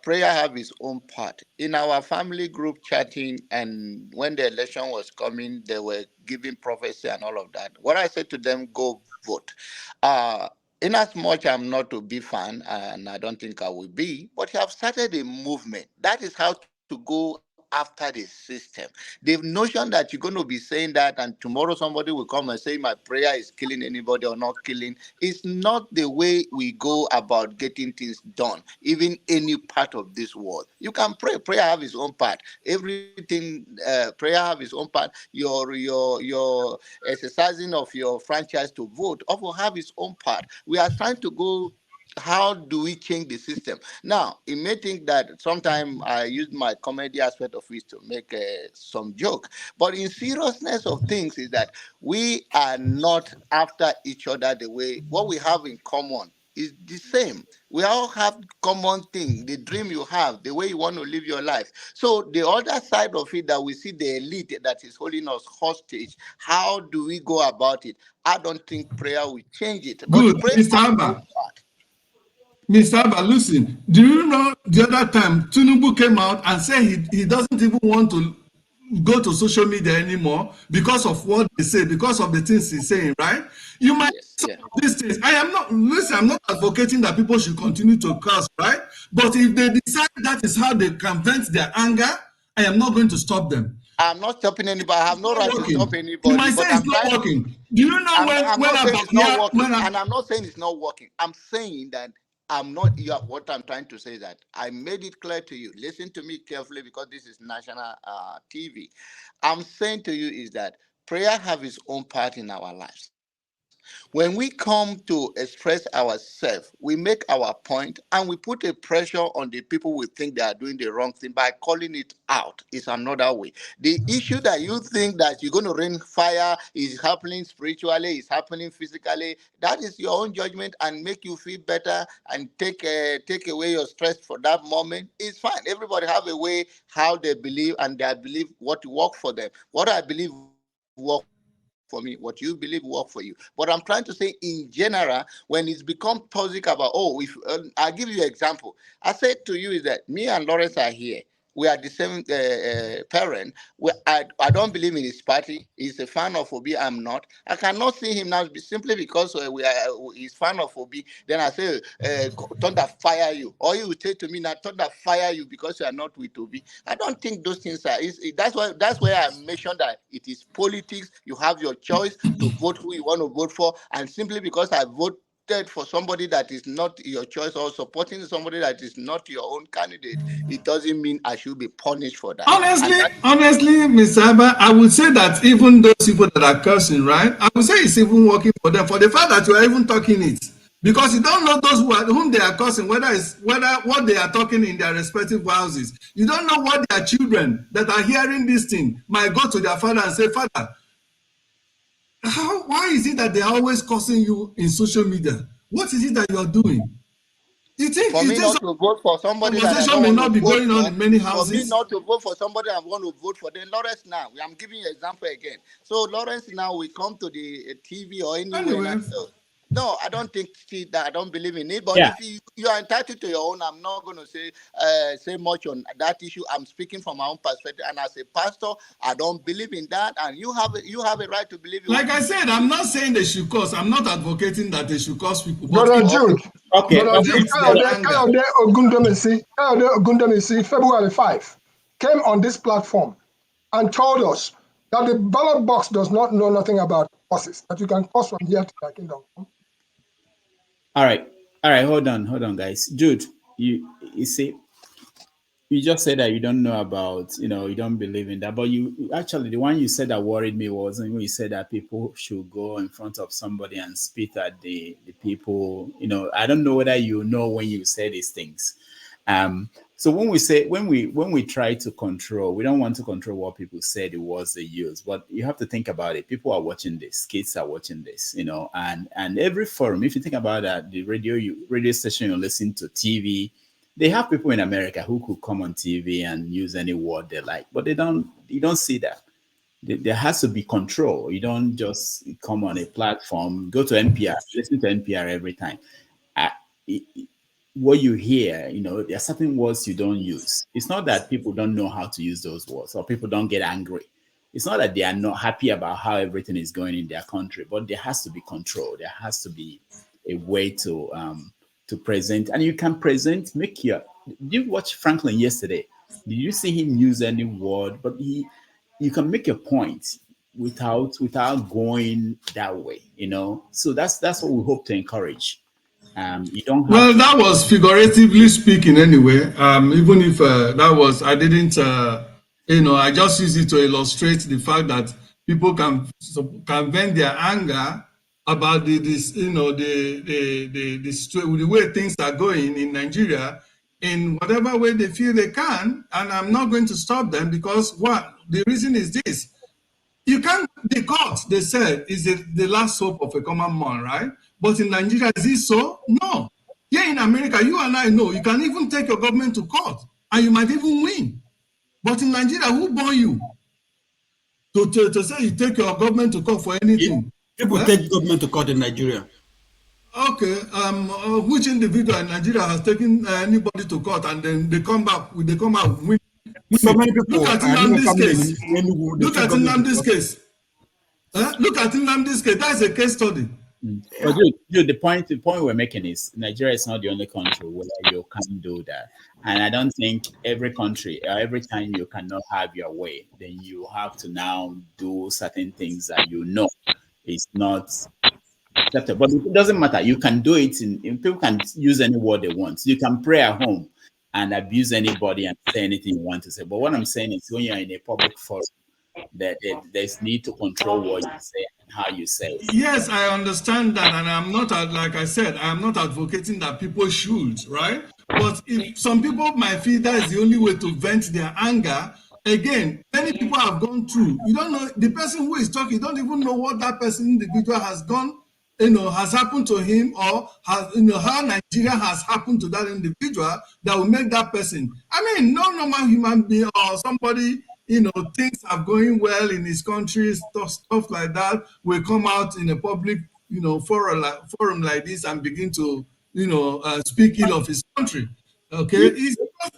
Prayer have its own part. In our family group chatting, and when the election was coming, they were giving prophecy and all of that. What I said to them, go vote. In as much I'm not a big fan, and I don't think I will be, but you have started a movement. That is how to go after the system. The notion that you're going to be saying that and tomorrow somebody will come and say my prayer is killing anybody or not killing is not the way we go about getting things done, even any part of this world. You can pray. Prayer have its own part. Everything, prayer have its own part. Your exercising of your franchise to vote also have its own part. We are trying to go, how do we change the system? Now, you may think that sometimes I use my comedy aspect of it to make some joke, but in seriousness of things is that we are not after each other the way, what we have in common is the same. We all have common thing, the dream you have, the way you want to live your life. So the other side of it that we see the elite that is holding us hostage, how do we go about it? I don't think prayer will change it. But Good, prayer Mr. has its Abba. own part. Mr. Abba, listen, do you know the other time Tinubu came out and said he doesn't even want to go to social media anymore because of what they say, because of the things he's saying, right? You might say these things. I'm not advocating that people should continue to curse, right? But if they decide that is how they can vent their anger, I am not going to stop them. I'm not stopping anybody. I have no right to stop You anybody. might say But it's I'm not trying. working. Do you know I'm when not saying it's not working, I'm and I'm not saying it's not working. I'm saying that I'm not. What I'm trying to say is that I made it clear to you. Listen to me carefully because this is national TV. I'm saying to you is that prayer have its own part in our lives. When we come to express ourselves, we make our point and we put a pressure on the people we think they are doing the wrong thing by calling it out. Is another way. The issue that you think that you're going to rain fire is happening spiritually, is happening physically. That is your own judgment and make you feel better and take away your stress for that moment. It's fine. Everybody have a way how they believe and they believe what work for them. What I believe work for me, what you believe work for you. But I'm trying to say in general, when it's become toxic about, I'll give you an example. I said to you is that me and Lawrence are here. We are the same parent. I don't believe in his party. He's a fan of Obi. I'm not. I cannot see him now simply because he's fan of Obi. Then I say, thunder fire you. Or you will say to me now, thunder fire you because you are not with Obi. I don't think those things are. That's where I mentioned that it is politics. You have your choice to vote who you want to vote for, and simply because I vote for somebody that is not your choice or supporting somebody that is not your own candidate, it doesn't mean I should be punished for that. Honestly, Mr. Abba, I would say that even those people that are cursing, right? I would say it's even working for them for the fact that you are even talking it, because you don't know those whom they are cursing, whether what they are talking in their respective houses. You don't know what their children that are hearing this thing might go to their father and say, "Father, why is it that they are always cursing you in social media? What is it that you are doing?" For me not to vote for somebody that I Conversation don't may want not to be vote going on for, in many for me houses. not to vote for somebody I want to vote for, then Lawrence now, I'm giving you an example again. So Lawrence now we come to the TV or anywhere Anyway. and no, I don't think that. I don't believe in it. But Yeah. if you are entitled to your own, I'm not going to say much on that issue. I'm speaking from my own perspective, and as a pastor, I don't believe in that. And you have a right to believe in Like what I you said, I'm believe. not saying they should curse. I'm not advocating that they should curse people. But Brother it Jude, Brother Jude, vents their anger. Kayode Ogundemisi, February 5, came on this platform and told us that the ballot box does not know nothing about horses, that you can cross from here to the kingdom. All right. Hold on, guys. Jude, you see, You just said that you don't know about, you don't believe in that. But you actually, the one you said that worried me was when you said that people should go in front of somebody and spit at the people. I don't know whether you know when you say these things. So when we try to control, we don't want to control what people say, the words they use, but you have to think about it. People are watching this, kids are watching this, and every forum, if you think about that, the radio station you listen to, TV, they have people in America who could come on TV and use any word they like, but you don't see that. There has to be control. You don't just come on a platform, go to NPR, listen to NPR every time. I, what you hear, there are certain words you don't use. It's not that people don't know how to use those words or people don't get angry. It's not that they are not happy about how everything is going in their country, but there has to be control. There has to be a way to present, and you can present. Did you watch Franklin yesterday? Did you see him use any word? But you can make a point without going that way. So that's what we hope to encourage. You don't have Well, that was figuratively speaking anyway. Even if that was, I didn't, I just use it to illustrate the fact that people can vent their anger about the way things are going in Nigeria in whatever way they feel they can, and I'm not going to stop them because the reason is this. The court, they said, is the last hope of a common man, right? But in Nigeria, is it so? No. Here in America, you and I know, you can even take your government to court, and you might even win. But in Nigeria, who born you to say you take your government to court for anything? People take government to court in Nigeria. Okay, which individual in Nigeria has taken anybody to court and then they come out winning? So many people. Look at Nnamdi's case. Look at Nnamdi's case. Look at Nnamdi's case. That's a case study. But the point we're making is Nigeria is not the only country where you can do that, and I don't think every country, every time you cannot have your way, then you have to now do certain things that is not acceptable. But it doesn't matter. You can do it. People can use any word they want. You can pray at home and abuse anybody and say anything you want to say. But what I'm saying is, when you're in a public forum, that there's need to control what you say and how you say it. Yes, I understand that, and I'm not, like I said, I'm not advocating that people should, right? But if some people might feel that is the only way to vent their anger, again, many people have gone through. You don't know the person who is talking. You don't even know what that individual has gone, has happened to him, or has, how Nigeria has happened to that individual that will make that person. I mean, no normal human being or somebody, things are going well in his country, stuff like that, will come out in a public, forum like this and begin to, speak ill of his country. Okay,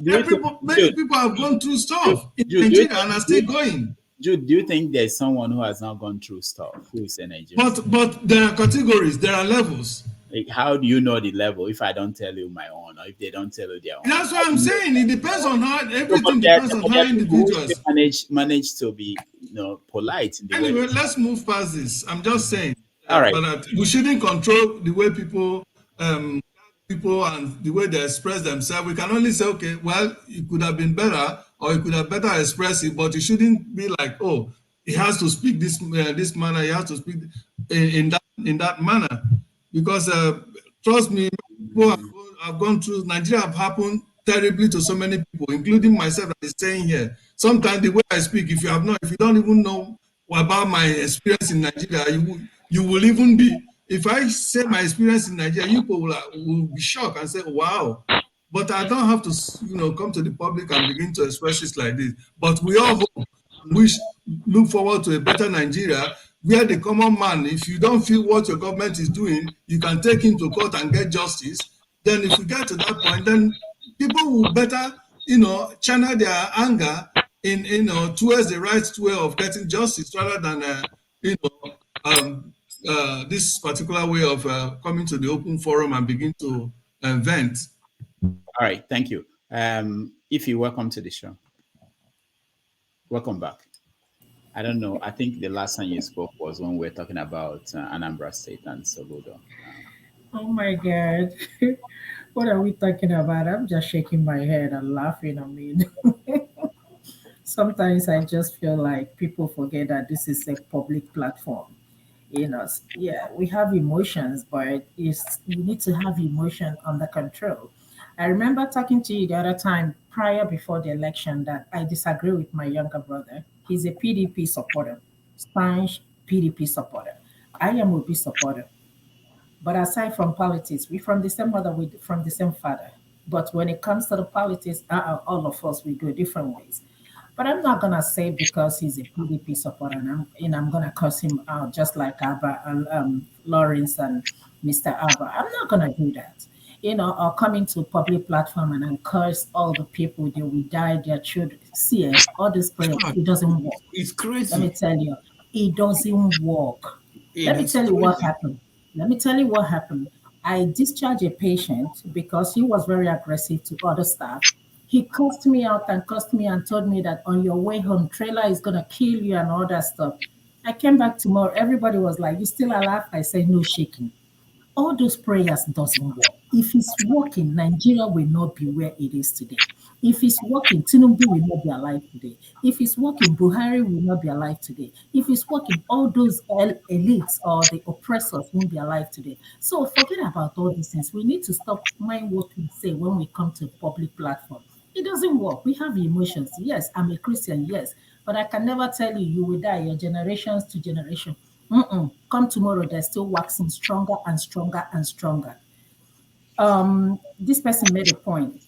many people have gone through stuff in Nigeria and are still going. Jude, do you think there's someone who has not gone through stuff who is a Nigerian? But there are categories, there are levels. Like, how do you know the level if I don't tell you my own, or if they don't tell you their own? That's what I'm saying. It depends on how everything depends on how individuals manage to be, polite. Anyway, let's move past this. I'm just saying. All right. But we shouldn't control the way people and the way they express themselves. We can only say, okay, well, it could have been better, or it could have better expressed it, but it shouldn't be like, oh, he has to speak this manner. He has to speak in that manner, because trust me, people have gone through. Nigeria have happened terribly to so many people, including myself that is staying here. Sometimes the way I speak, if you don't even know about my experience in Nigeria, you will even be. If I say my experience in Nigeria, you people will be shocked and say, wow. But I don't have to, come to the public and begin to express it like this. But we all hope and look forward to a better Nigeria, where the common man, if you don't feel what your government is doing, you can take him to court and get justice. Then if we get to that point, then people will better, channel their anger towards the right way of getting justice, rather than, this particular way of coming to the open forum and begin to vent. All right, thank you. If welcome to the show. Welcome back. I don't know. I think the last time you spoke was when we were talking about Anambra State and Soludo. Oh my God. What are we talking about? I'm just shaking my head and laughing. I mean, sometimes I just feel like people forget that this is a public platform. Yeah, we have emotions, but you need to have emotion under control. I remember talking to you the other time prior before the election that I disagree with my younger brother. He's a PDP supporter, staunch PDP supporter. I am Obi supporter. But aside from politics, we from the same mother, we from the same father. But when it comes to the politics, all of us we go different ways. But I'm not gonna say because he's a PDP supporter, and I'm gonna curse him out just like Abba and Lawrence and Mr. Abba. I'm not gonna do that. Or come into a public platform and then curse all the people that will die, their children. See, all this prayer, it doesn't work. It's Let me crazy. tell you, it doesn't work. It Let me is tell you what crazy. happened. Let me tell you what happened. I discharged a patient because he was very aggressive to other staff. He cursed me out and cursed me and told me that on your way home, trailer is gonna kill you and all that stuff. I came back tomorrow. Everybody was like, "You still alive?" I said, "No shaking." All those prayers doesn't work. If it's working, Nigeria will not be where it is today. If it's working, Tinubu will not be alive today. If it's working, Buhari will not be alive today. If it's working, all those elites or the oppressors won't be alive today. So forget about all these things. We need to stop mind what we say when we come to public platform. It doesn't work. We have emotions. Yes, I'm a Christian. Yes, but I can never tell you you will die. Your generations to generation. Come tomorrow, they're still waxing stronger and stronger and stronger. This person made a point.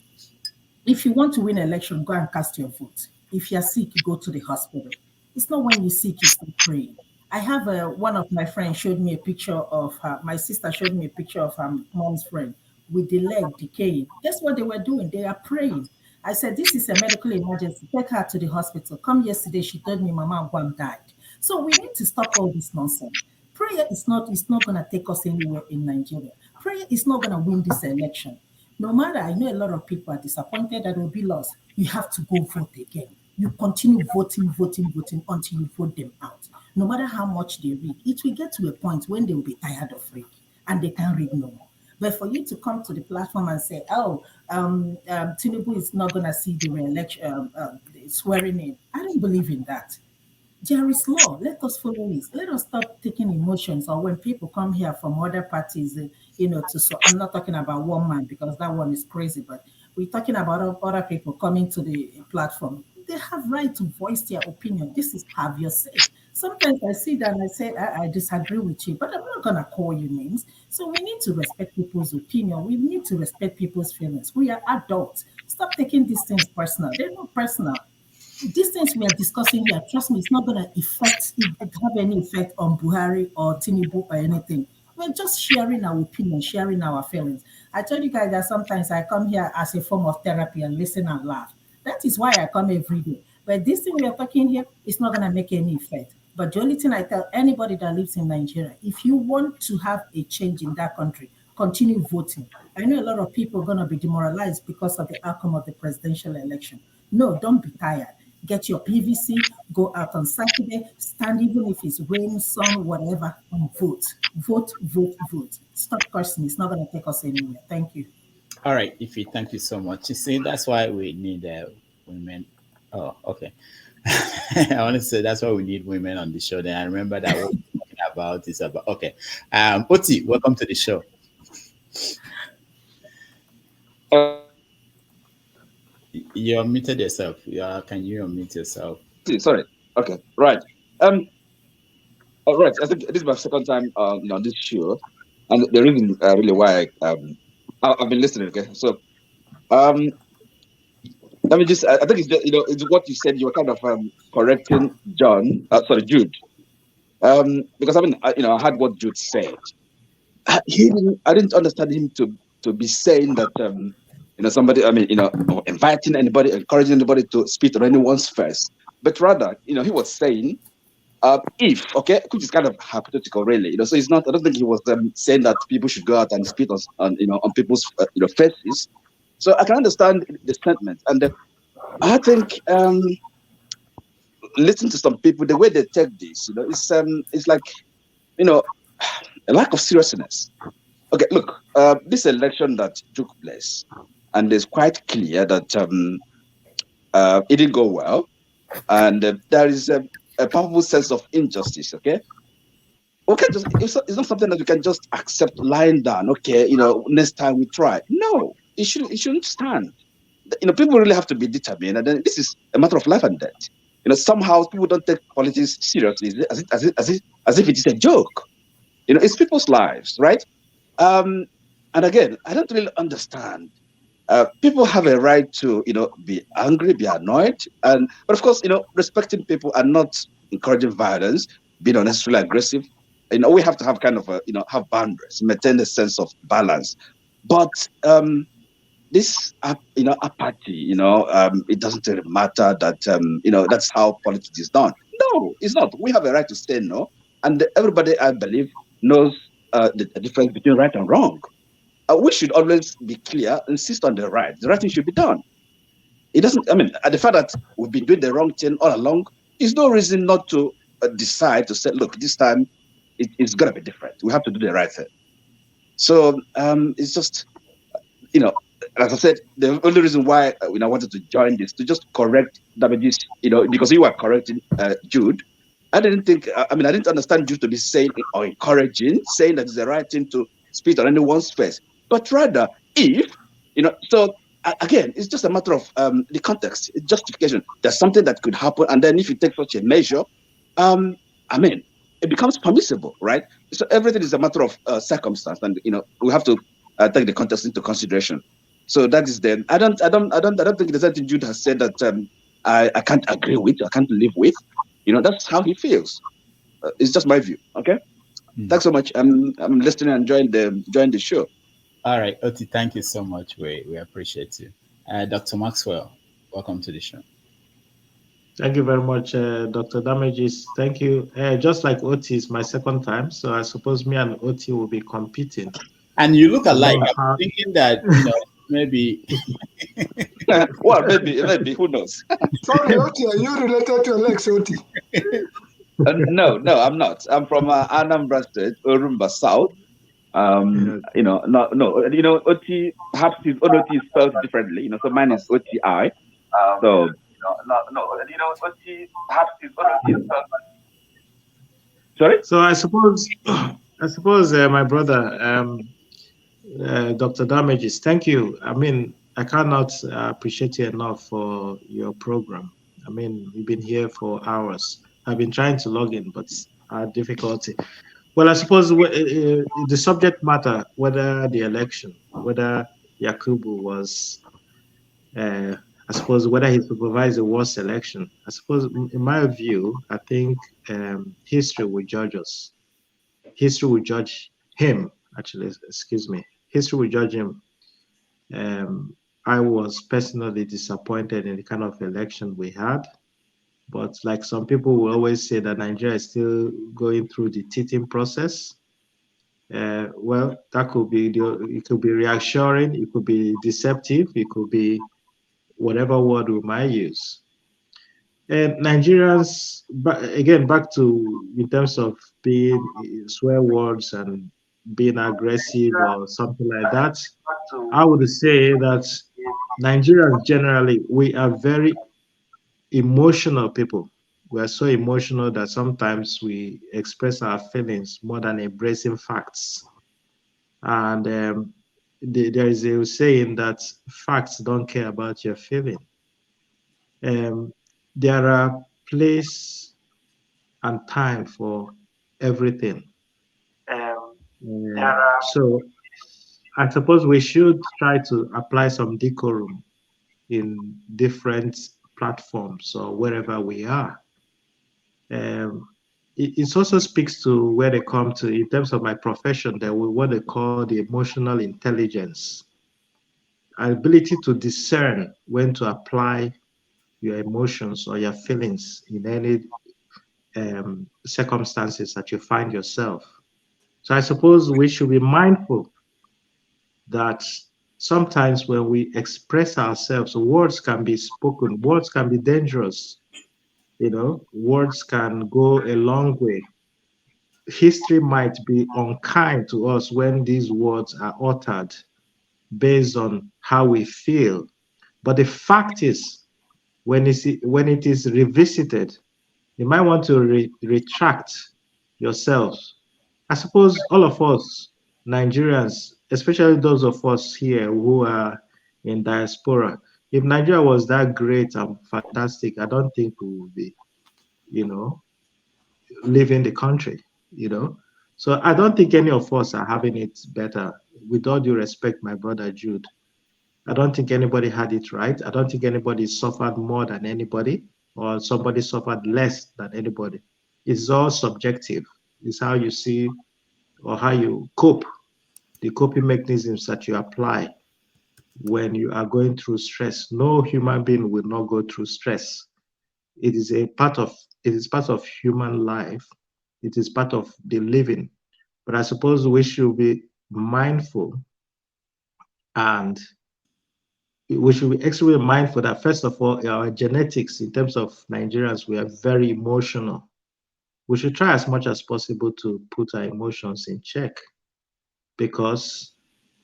If you want to win an election, go and cast your vote. If you're sick, you go to the hospital. It's not when you're sick you start praying. I have one of my friends showed me a picture of her. My sister showed me a picture of her mom's friend with the leg decaying. Guess what they were doing? They are praying. I said, "This is a medical emergency. Take her to the hospital." Come yesterday, she told me Mama Guam died. So we need to stop all this nonsense. Prayer is not gonna take us anywhere in Nigeria. Prayer is not gonna win this election. No matter, I know a lot of people are disappointed that will be lost. You have to go vote again. You continue voting, voting, voting until you vote them out. No matter how much they read, it will get to a point when they will be tired of reading and they can't read no more. But for you to come to the platform and say, "Oh, Tinubu is not going to see the re-election swearing in," I don't believe in that. There is law. Let us follow it. Let us stop taking emotions. Or when people come here from other parties, so I'm not talking about one man because that one is crazy, but we're talking about other people coming to the platform. They have right to voice their opinion. This is have your say. Sometimes I see that and I say, I disagree with you, but I'm not going to call you names. So we need to respect people's opinion. We need to respect people's feelings. We are adults. Stop taking these things personal. They're not personal. These things we are discussing here, trust me, it's not going to have any effect on Buhari or Tinubu or anything. We're just sharing our opinion, sharing our feelings. I told you guys that sometimes I come here as a form of therapy and listen and laugh. That is why I come every day. But this thing we are talking here is not going to make any effect. But the only thing I tell anybody that lives in Nigeria, if you want to have a change in that country, continue voting. I know a lot of people are going to be demoralized because of the outcome of the presidential election. No, don't be tired. Get your PVC, go out on Saturday, stand even if it's rain, sun, whatever, and vote. Vote, vote, vote. Stop cursing. It's not going to take us anywhere. Thank you. All right, Ify, thank you so much. You see, that's why we need women. Oh, okay. I want to say that's why we need women on the show. Then I remember that what we're talking about is about okay. Oti, welcome to the show. You unmuted yourself. Can you unmute yourself? Sorry. Okay. Right. All right. I think this is my second time on this show, and the reason really why I've been listening. Okay. So let me just. I think it's just, it's what you said. You were kind of correcting John. Sorry, Jude. Because I mean, I heard what Jude said. I didn't understand him to be saying that somebody. I mean, inviting anybody, encouraging anybody to speak on anyone's face, but rather, he was saying. If which is kind of hypothetical, really, so it's not. I don't think he was saying that people should go out and spit on people's faces. So I can understand the sentiment, and I think listen to some people the way they take this, it's like a lack of seriousness. Okay, look, this election that took place, and it's quite clear that it didn't go well, and there is a powerful sense of injustice. Okay, we can just it's not something that we can just accept lying down. Okay, next time we try. No, it shouldn't stand. People really have to be determined, and then this is a matter of life and death. Somehow people don't take politics seriously as if it is a joke. It's people's lives, right? And again, I don't really understand. People have a right to, be angry, be annoyed, but of course, respecting people and not encouraging violence, being unnecessarily aggressive. We have to have kind of have boundaries, maintain a sense of balance. But this, apathy, it doesn't really matter that, that's how politics is done. No, it's not. We have a right to say no, and everybody, I believe, knows the difference between right and wrong. We should always be clear, insist on the right. The right thing should be done. It doesn't, the fact that we've been doing the wrong thing all along is no reason not to decide to say, look, this time it's going to be different. We have to do the right thing. So it's just, as I said, the only reason why I wanted to join this, to just correct damages, because you were correcting Jude. I didn't think, I didn't understand Jude to be saying or encouraging, saying that it's the right thing to spit on anyone's face. But rather, if, so again, it's just a matter of the context, justification. There's something that could happen, and then if you take such a measure, it becomes permissible, right? So everything is a matter of circumstance, and we have to take the context into consideration. So that is then. I don't think there's anything Jude has said that I can't agree with, I can't live with. That's how he feels. It's just my view. Okay. Thanks so much. I'm listening and enjoying the show. All right, Oti, thank you so much. We appreciate you. Dr. Maxwell, welcome to the show. Thank you very much, Dr. Damages. Thank you. Just like Oti is my second time, so I suppose me and Oti will be competing. And you look alike. I'm thinking that maybe. Well, maybe. Who knows? Sorry, Oti, are you related to Alex Oti? No, I'm not. I'm from Anambra State, Urumba South. Oti, perhaps his own Oti is spelled differently. So mine is OTI. So Oti, perhaps his own Oti is spelled. Sorry. So I suppose, my brother, Dr. Damages, thank you. I cannot appreciate you enough for your program. We've been here for hours. I've been trying to log in, but difficulty. Well, I suppose the subject matter, whether the election, whether Yakubu was, I suppose whether he supervised the worst election. I suppose, in my view, I think history will judge us. History will judge him, actually, excuse me. History will judge him. I was personally disappointed in the kind of election we had. But like some people will always say that Nigeria is still going through the teething process. Well, that could be, it could be reassuring, it could be deceptive, it could be whatever word we might use. And Nigerians, again, back to in terms of being swear words and being aggressive or something like that, I would say that Nigerians generally, we are very emotional people. We are so emotional that sometimes we express our feelings more than embracing facts. And there is a saying that facts don't care about your feeling. There are place and time for everything. So I suppose we should try to apply some decorum in different platforms or wherever we are. It also speaks to where they come to, in terms of my profession, that we what they call the emotional intelligence, ability to discern when to apply your emotions or your feelings in any circumstances that you find yourself. So I suppose we should be mindful that sometimes when we express ourselves, words can be spoken, words can be dangerous. Words can go a long way. history might be unkind to us when these words are uttered based on how we feel. But the fact is, when it is revisited, you might want to retract yourselves. I suppose all of us Nigerians, especially those of us here who are in diaspora, if Nigeria was that great and fantastic, I don't think we would be, you know, leaving the country, you know. So I don't think any of us are having it better. With all due respect, my brother Jude, I don't think anybody had it right. I don't think anybody suffered more than anybody or somebody suffered less than anybody. It's all subjective. It's how you see or how you cope, the coping mechanisms that you apply when you are going through stress. No human being will not go through stress. It is a part of it is part of human life. It is part of the living. But I suppose we should be mindful, and we should be extremely mindful that first of all, our genetics in terms of Nigerians, we are very emotional. We should try as much as possible to put our emotions in check, because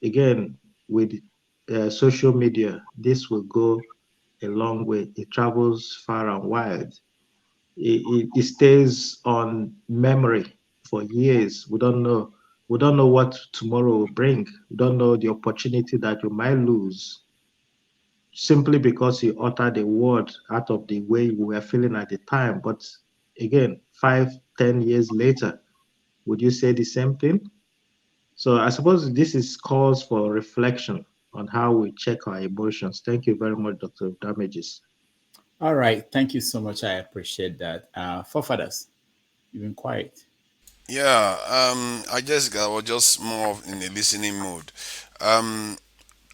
again, with social media, this will go a long way. It travels far and wide. It stays on memory for years. We don't know what tomorrow will bring. We don't know the opportunity that you might lose simply because you uttered a word out of the way you were feeling at the time. But again, 5, 10 years later, would you say the same thing? So I suppose this is calls for reflection on how we check our emotions. Thank you very much, Dr. Damages. All right. Thank you so much. I appreciate that. Forefathers, you've been quiet. Yeah, I was just more in a listening mood. Um,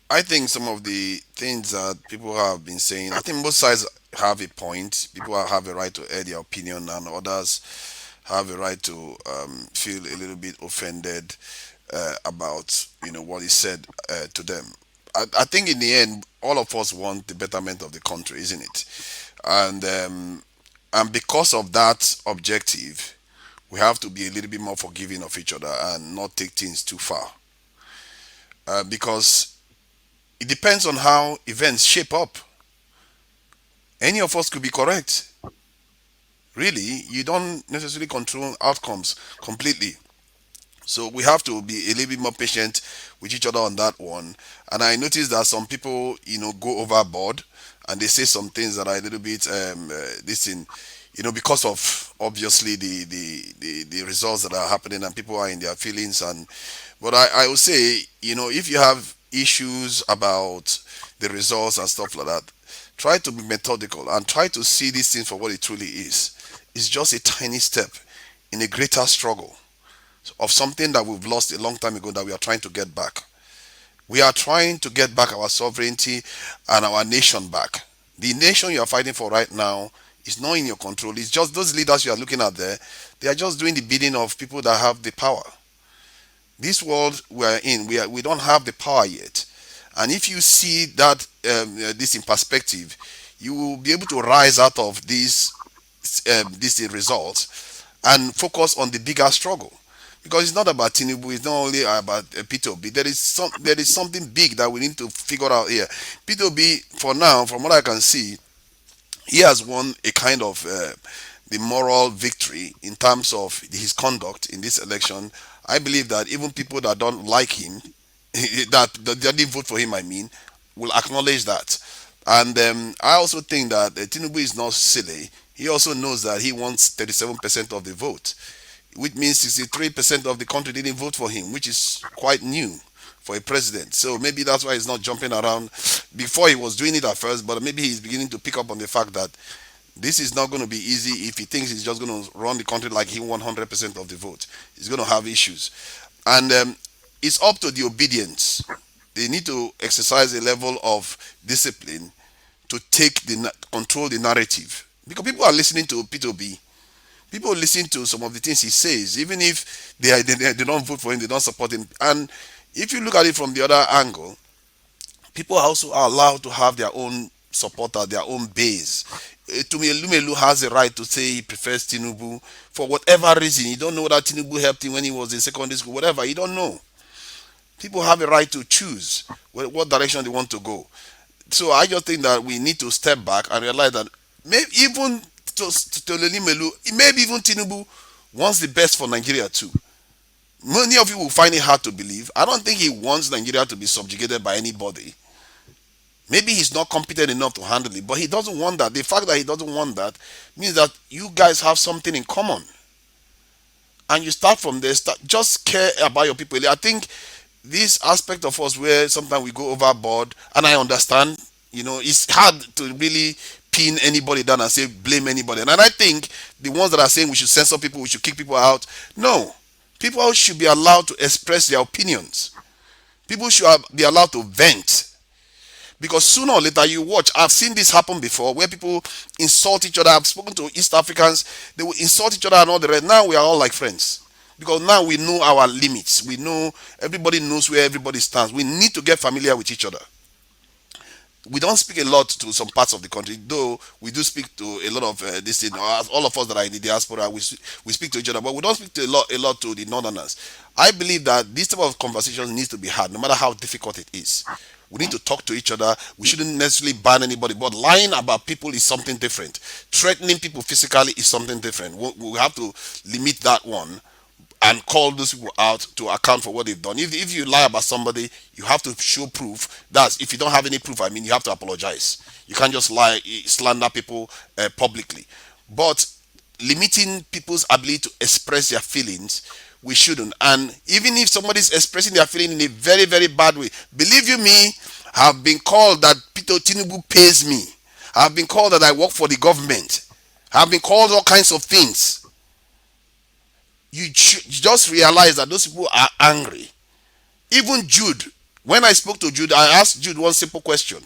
I think some of the things that people have been saying, I think both sides have a point. People have a right to air their opinion, and others have a right to feel a little bit offended about what is said to them. I think in the end, all of us want the betterment of the country, isn't it? And because of that objective, we have to be a little bit more forgiving of each other and not take things too far. Because it depends on how events shape up. Any of us could be correct. Really, you don't necessarily control outcomes completely. So we have to be a little bit more patient with each other on that one. And I noticed that some people, go overboard and they say some things that are a little bit this thing, because of obviously the results that are happening and people are in their feelings. And but I would say, if you have issues about the results and stuff like that, try to be methodical and try to see this thing for what it truly is. It's just a tiny step in a greater struggle of something that we've lost a long time ago that we are trying to get back. We are trying to get back our sovereignty and our nation back. The nation you are fighting for right now is not in your control. It's just those leaders you are looking at there. They are just doing the bidding of people that have the power. This world we are in, we don't have the power yet. And if you see that this in perspective, you will be able to rise out of these results and focus on the bigger struggle. Because it's not about Tinubu, it's not only about Peter Obi. There is something big that we need to figure out here. Peter Obi, for now, from what I can see, he has won a kind of the moral victory in terms of his conduct in this election. I believe that even people that don't like him, that didn't vote for him, I mean, will acknowledge that. And I also think that Tinubu is not silly. He also knows that he wants 37% of the vote, which means 63% of the country didn't vote for him, which is quite new for a president. So maybe that's why he's not jumping around. Before he was doing it at first, but maybe he's beginning to pick up on the fact that this is not going to be easy if he thinks he's just going to run the country like he won 100% of the vote. He's going to have issues. And it's up to the obedience. They need to exercise a level of discipline to control the narrative. Because people are listening to Peter B. People listen to some of the things he says, even if they don't vote for him, they don't support him. And if you look at it from the other angle, people also are allowed to have their own supporter, their own base Lumelu has a right to say he prefers Tinubu for whatever reason. You don't know that Tinubu helped him when he was in secondary school, whatever. You don't know. People have a right to choose what direction they want to go. So I just think that we need to step back and realize that maybe even to Lumelu, maybe even Tinubu wants the best for Nigeria too. Many of you will find it hard to believe. I don't think he wants Nigeria to be subjugated by anybody. Maybe he's not competent enough to handle it, but he doesn't want that. The fact that he doesn't want that means that you guys have something in common. And you start from there, just care about your people. I think this aspect of us where sometimes we go overboard, and I understand, it's hard to really pin anybody down and say blame anybody. And I think the ones that are saying we should censor people, we should kick people out, no. People should be allowed to express their opinions. People should be allowed to vent. Because sooner or later, you watch, I've seen this happen before where people insult each other. I've spoken to East Africans, they will insult each other and all the rest. Now we are all like friends. Because now we know our limits. We know, everybody knows where everybody stands. We need to get familiar with each other. We don't speak a lot to some parts of the country, though we do speak to a lot of this thing. All of us that are in the diaspora, we speak to each other, but we don't speak to a lot to the northerners. I believe that this type of conversations needs to be had, no matter how difficult it is. We need to talk to each other. We shouldn't necessarily ban anybody, but lying about people is something different. Threatening people physically is something different. We have to limit that one and call those people out to account for what they've done. If you lie about somebody, you have to show proof. That's if you don't have any proof, you have to apologize. You can't just lie, slander people publicly. But limiting people's ability to express their feelings, we shouldn't. And even if somebody's expressing their feeling in a very, very bad way, believe you me, I've been called that Peter Tinubu pays me. I've been called that I work for the government. I've been called all kinds of things. You just realize that those people are angry. Even Jude, when I spoke to Jude, I asked Jude one simple question.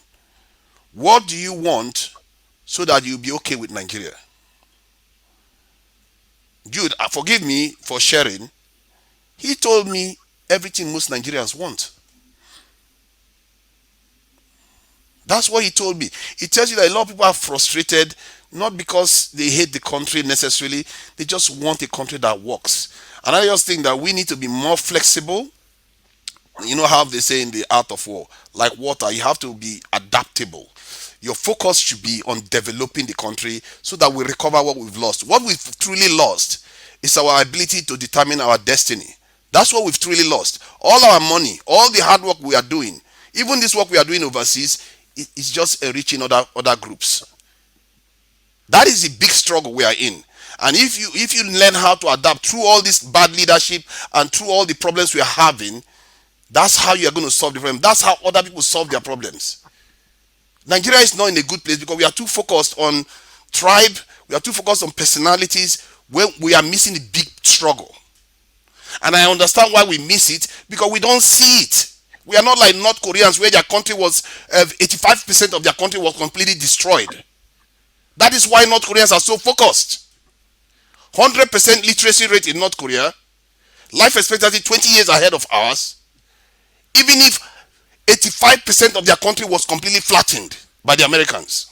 What do you want so that you'll be okay with Nigeria? Jude, forgive me for sharing. He told me everything most Nigerians want. That's what he told me. It tells you that a lot of people are frustrated, not because they hate the country necessarily, they just want a country that works. And I just think that we need to be more flexible. You know how they say in the art of war, like water, you have to be adaptable. Your focus should be on developing the country so that we recover what we've lost. What we've truly lost is our ability to determine our destiny. That's what we've truly lost. All our money, all the hard work we are doing, even this work we are doing overseas, is just enriching other groups. That is the big struggle we are in. And if you learn how to adapt through all this bad leadership and through all the problems we are having, that's how you are going to solve the problem. That's how other people solve their problems. Nigeria is not in a good place because we are too focused on tribe, we are too focused on personalities, where we are missing the big struggle. And I understand why we miss it, because we don't see it. We are not like North Koreans where their country was, 85% of their country was completely destroyed. That is why North Koreans are so focused. 100% literacy rate in North Korea, life expectancy 20 years ahead of ours, even if 85% of their country was completely flattened by the Americans.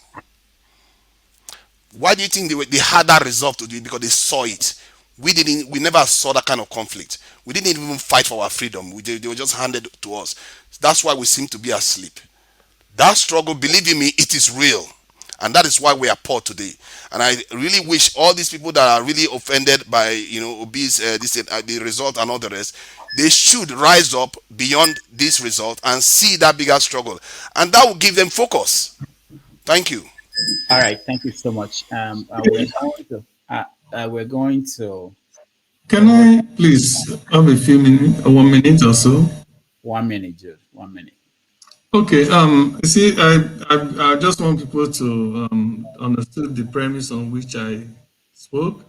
Why do you think they had that resolve to do it? Because they saw it. We never saw that kind of conflict. We didn't even fight for our freedom. They were just handed to us. That's why we seem to be asleep. That struggle, believe you me, it is real. And that is why we are poor today. And I really wish all these people that are really offended by, Obi's the result and all the rest, they should rise up beyond this result and see that bigger struggle. And that will give them focus. Thank you. All right, thank you so much. We're going to. Can I please have a few minutes, 1 minute or so? 1 minute, Jude. 1 minute. Okay. See, I just want people to understand the premise on which I spoke.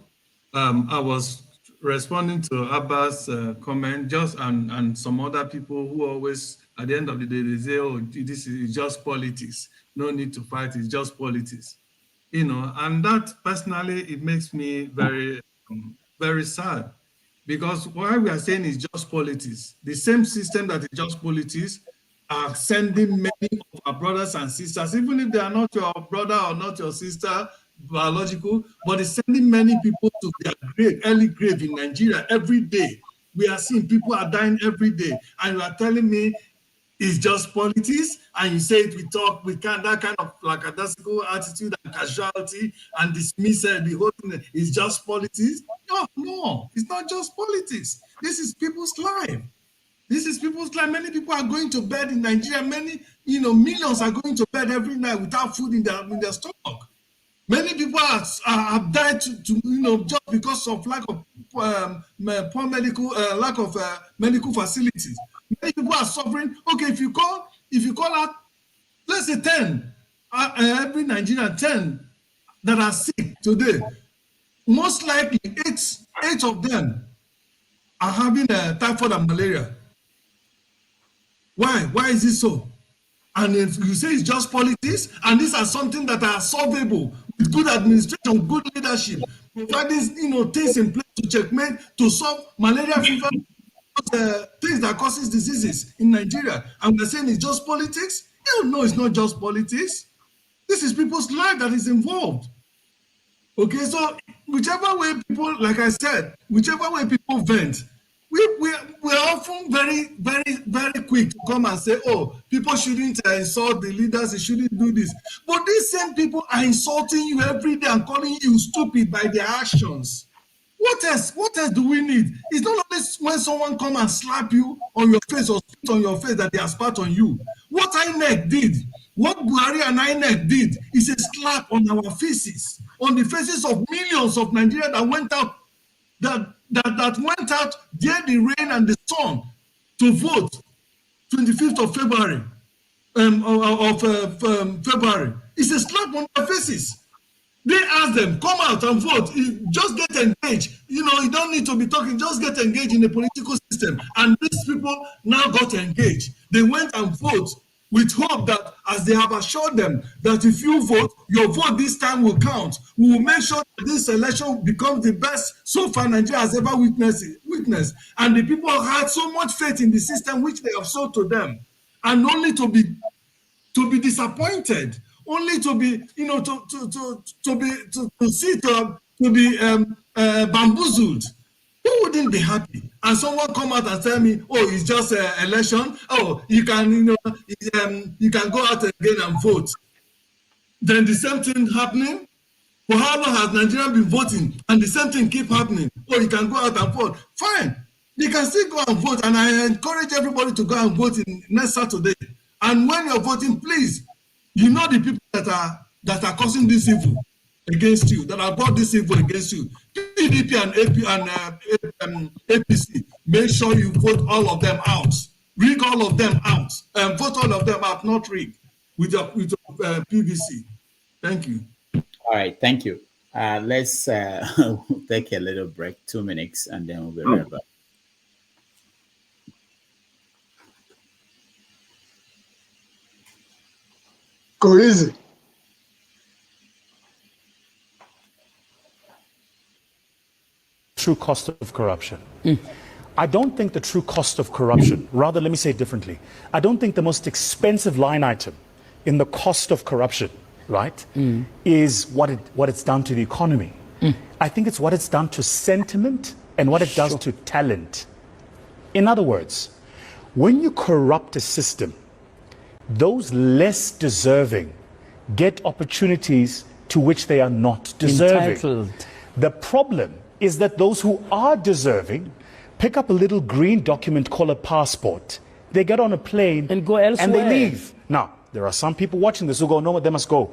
I was responding to Abba's comment, and some other people who always, at the end of the day, they say, "Oh, this is just politics. No need to fight. It's just politics." And that personally, it makes me very, very sad, because why we are saying it's just politics, the same system that is just politics are sending many of our brothers and sisters, even if they are not your brother or not your sister, biological, but it's sending many people to their grave, early grave in Nigeria every day. We are seeing people are dying every day, and you are telling me it's just politics, and you say it, we can't, that kind of lackadaisical attitude and casualty and dismiss the whole thing is just politics. No, it's not just politics. This is people's life. This is people's life. Many people are going to bed in Nigeria. Many, millions are going to bed every night without food in their stomach. Many people have died just because of lack of poor medical, lack of medical facilities. Many people are suffering. Okay, if you call out, let's say 10, every Nigerian 10 that are sick today, most likely eight of them are having typhoid and malaria. Why? Why is it so? And if you say it's just politics, and these are something that are solvable with good administration, good leadership, providing things in place to checkmate, to solve malaria fever, things that causes diseases in Nigeria, and we're saying it's just politics. No, it's not just politics. This is people's life that is involved. Okay, so whichever way people, like I said, whichever way people vent, we're often very, very, very quick to come and say, oh, people shouldn't insult the leaders, they shouldn't do this. But these same people are insulting you every day and calling you stupid by their actions. What else do we need? It's not only when someone come and slap you on your face or spit on your face that they are spat on you. What INEC did, what Buhari and INEC did is a slap on our faces, on the faces of millions of Nigerians that went out, that went out dare the rain and the sun to vote 25th of February, February. It's a slap on their faces. They ask them, come out and vote. Just get engaged. You don't need to be talking. Just get engaged in the political system. And these people now got engaged. They went and vote with hope that, as they have assured them, that if you vote, your vote this time will count. We will make sure that this election becomes the best so far Nigeria has ever witnessed. And the people had so much faith in the system which they have sold to them, and only to be disappointed. Only to be, to be bamboozled. Who wouldn't be happy? And someone come out and tell me, oh, it's just an election. Oh, you can, you can go out again and vote. Then the same thing happening. For how long has Nigeria been voting? And the same thing keep happening. Oh, you can go out and vote. Fine. You can still go and vote. And I encourage everybody to go and vote next Saturday. And when you're voting, please, the people that are causing this evil against you, that have brought this evil against you, PDP and APC, make sure you vote all of them out, rig all of them out, and vote all of them out, not rig with your PVC. Thank you. All right, thank you. Let's take a little break, 2 minutes, and then we'll be right back. Go easy. True cost of corruption. I don't think the true cost of corruption, rather, let me say it differently. I don't think the most expensive line item in the cost of corruption, right, is what it's done to the economy. I think it's what it's done to sentiment and what it does to talent. In other words, when you corrupt a system, those less deserving get opportunities to which they are not deserving. Entitled. The problem is that those who are deserving pick up a little green document called a passport. They get on a plane and go elsewhere and they leave. Now, there are some people watching this who go, no, they must go.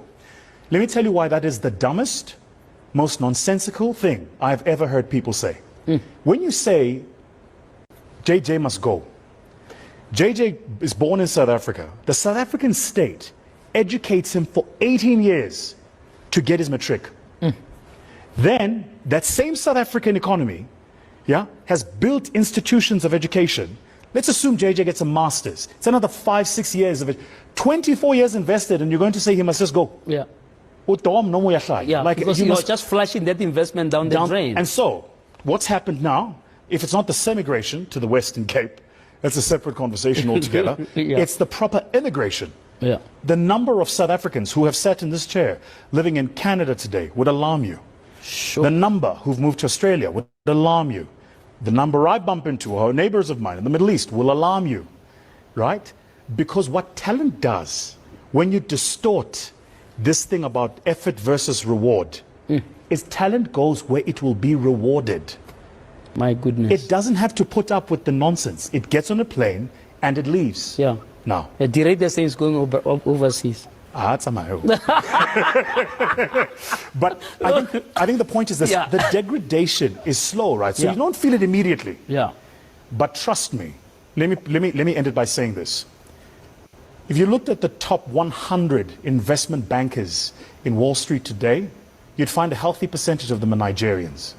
Let me tell you why that is the dumbest, most nonsensical thing I've ever heard people say. When you say JJ must go, JJ is born in South Africa. The South African state educates him for 18 years to get his matric. Then that same South African economy, has built institutions of education. Let's assume JJ gets a master's. It's another 5-6 years of it. 24 years invested, and you're going to say he must just go. Yeah, like because you're just flushing that investment down the drain. And so, what's happened now, if it's not the semigration to the Western Cape, that's a separate conversation altogether. It's the proper immigration Yeah. The number of South Africans who have sat in this chair living in Canada today would alarm you. Sure. The number who've moved to Australia would alarm you. The number I bump into, or neighbors of mine in the Middle East, will alarm you, right? Because what talent does, when you distort this thing about effort versus reward, is talent goes where it will be rewarded. My goodness. It doesn't have to put up with the nonsense. It gets on a plane and it leaves. Yeah. Now. The director says going overseas. That's my own. But I think the point is this: the degradation is slow, right? So you don't feel it immediately. Yeah. But trust me, let me end it by saying this. If you looked at the top 100 investment bankers in Wall Street today, you'd find a healthy percentage of them are Nigerians.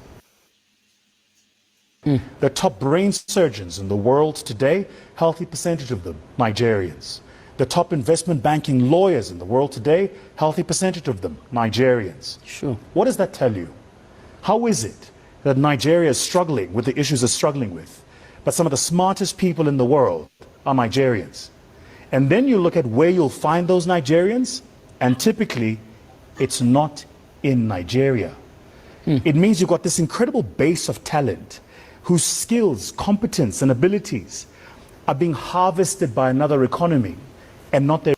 The top brain surgeons in the world today, healthy percentage of them, Nigerians. The top investment banking lawyers in the world today, healthy percentage of them, Nigerians. Sure. What does that tell you? How is it that Nigeria is struggling with the issues it's struggling with, but some of the smartest people in the world are Nigerians? And then you look at where you'll find those Nigerians, and typically, it's not in Nigeria. It means you've got this incredible base of talent whose skills, competence, and abilities are being harvested by another economy and not their.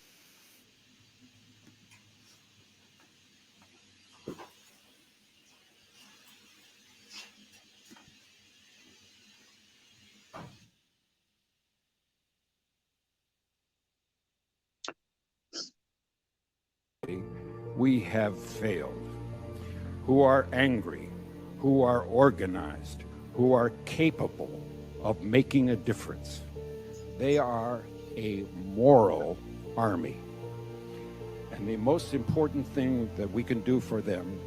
We have failed, who are angry, who are organized, who are capable of making a difference. They are a moral army. And the most important thing that we can do for them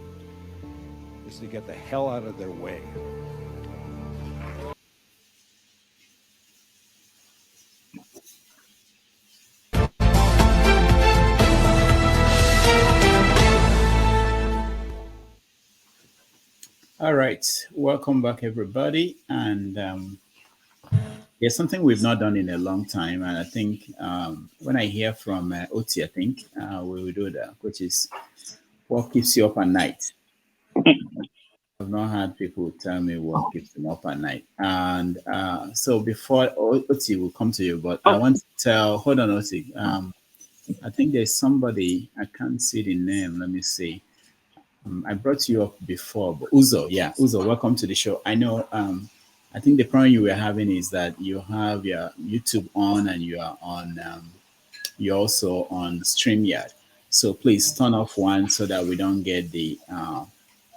is to get the hell out of their way. All right, welcome back, everybody. And there's something we've not done in a long time, and I think when I hear from Oti, I think we will do that, which is what keeps you up at night. I've not had people tell me what keeps them up at night. And so before Oti will come to you, but I want to tell, hold on, Oti. I think there's somebody, I can't see the name, let me see. I brought you up before, but Uzo, Uzo, welcome to the show. I know, I think the problem you were having is that you have your YouTube on and you are on, you're also on StreamYard. So please turn off one so that we don't get the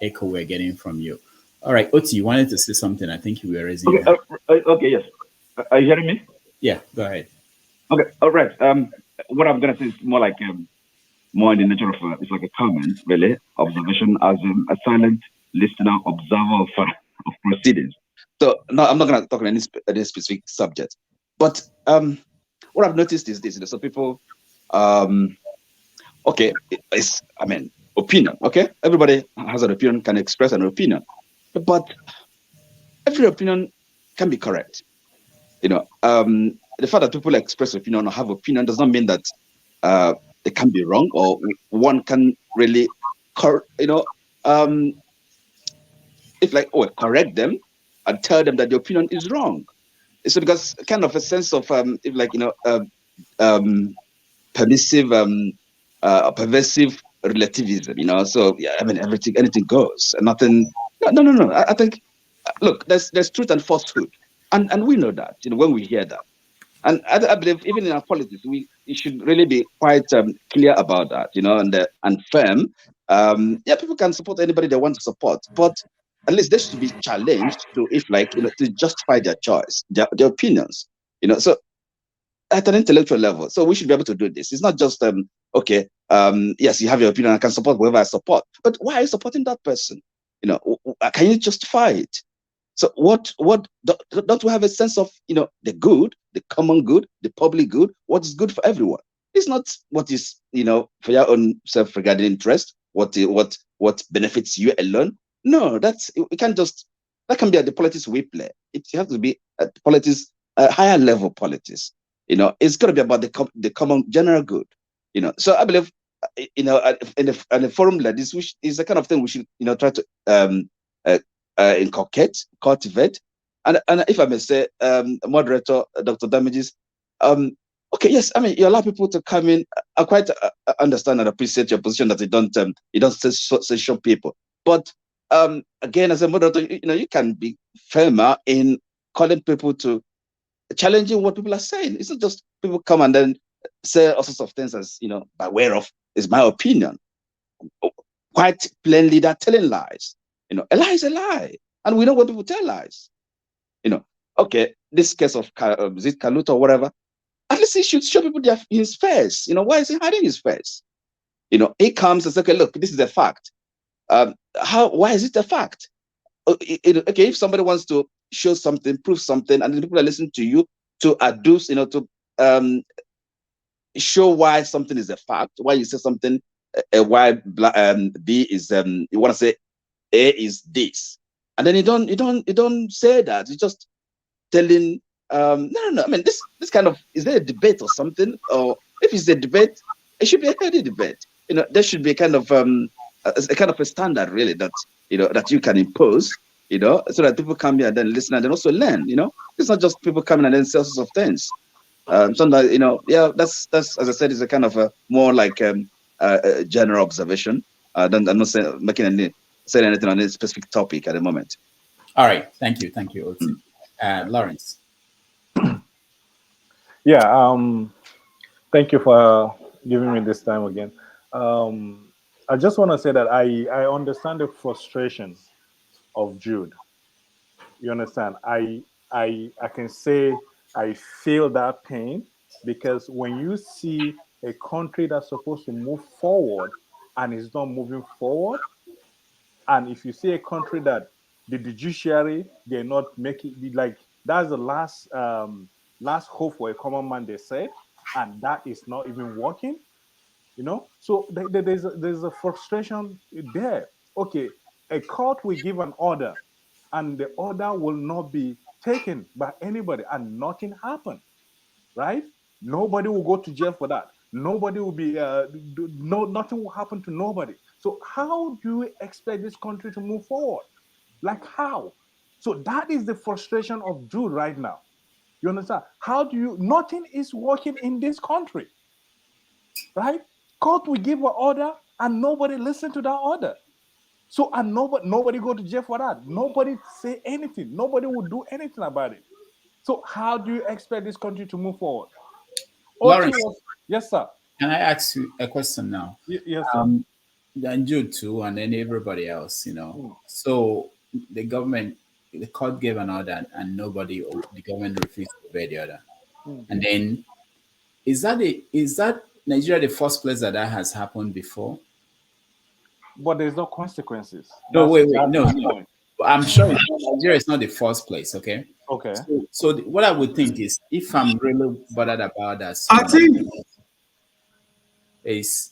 echo we're getting from you. All right, Oti, you wanted to say something. I think you were raising your hand. Okay, yes. Are you hearing me? Yeah, go ahead. Okay, all right. What I'm gonna say is more like more in the nature of it's like a comment, really, observation as a silent listener, observer of proceedings. So no, I'm not gonna talk on any specific subject, but what I've noticed is this: so people, okay, it's opinion. Okay, everybody has an opinion, can express an opinion, but every opinion can be correct. You know, the fact that people express opinion or have opinion does not mean that it can be wrong or one can really, correct them and tell them that the opinion is wrong. It's because kind of a sense of permissive, pervasive relativism. You know, so yeah, anything goes, and nothing. No. I think, look, there's truth and falsehood, and we know that. You know, when we hear that. And I believe even in our politics, we should really be quite clear about that, you know, and firm. People can support anybody they want to support, but at least they should be challenged to, to justify their choice, their opinions, you know. So at an intellectual level, so we should be able to do this. It's not just yes, you have your opinion, I can support whoever I support, but why are you supporting that person? You know, can you justify it? So what don't we have a sense of, you know, the good, the common good, the public good, what is good for everyone? It's not what is, you know, for your own self-regarding interest, what benefits you alone. No, it can't just, that can be at the politics we play. It has to be at politics, higher level politics. You know, it's got to be about the common general good. So I believe, in a forum like this, which is the kind of thing we should, try to inculcate, cultivate. And if I may say, moderator, Dr. Damages, okay, yes, I mean, you allow people to come in. I quite understand and appreciate your position that you don't censure people. But again, as a moderator, you can be firmer in calling people to challenging what people are saying. It's not just people come and then say all sorts of things as, by way of, is my opinion. Quite plainly, they're telling lies. A lie is a lie. And we know when people tell lies. Okay, this case of Kaluta or whatever, at least he should show people his face. Why is he hiding his face? He comes and says, okay, look, this is a fact. Why is it a fact? Okay, if somebody wants to show something, prove something, and the people are listening to you to adduce, to show why something is a fact, why you say something, why B is you want to say A is this, and then you don't say that. You're just telling no. I mean, this kind of, is there a debate or something? Or if it's a debate, it should be a healthy debate. There should be a kind of a standard really that that you can impose. So that people come here and then listen and then also learn. It's not just people coming and then say all sorts of things. Sometimes, that's as I said, is a kind of a more like a general observation. I'm not saying anything on any specific topic at the moment. All right, thank you, Oti. Lawrence. Yeah, thank you for giving me this time again. I just want to say that I understand the frustration of Jude. You understand? I can say I feel that pain, because when you see a country that's supposed to move forward and is not moving forward, and if you see a country that the judiciary, they're not making, like, that's the last hope for a common man, they said, and that is not even working. So there's a frustration there. Okay, a court will give an order, and the order will not be taken by anybody, and nothing happened, right? Nobody will go to jail for that. Nobody will be nothing will happen to nobody. So how do you expect this country to move forward? Like, how? So that is the frustration of Jude right now. You understand? Nothing is working in this country, right? Court will give an order and nobody listen to that order. So, and nobody go to jail for that. Nobody say anything. Nobody will do anything about it. So how do you expect this country to move forward? Lawrence, yes, sir. Can I ask you a question now? Yes, sir. And Jude too, and then everybody else, So the court gave an order, and the government refused to obey the order. And then, is that Nigeria the first place that has happened before? But there's no consequences. No, wait, no. I'm sure Nigeria is not the first place, okay? Okay. So what I would think is, if I'm really bothered about that, I think is,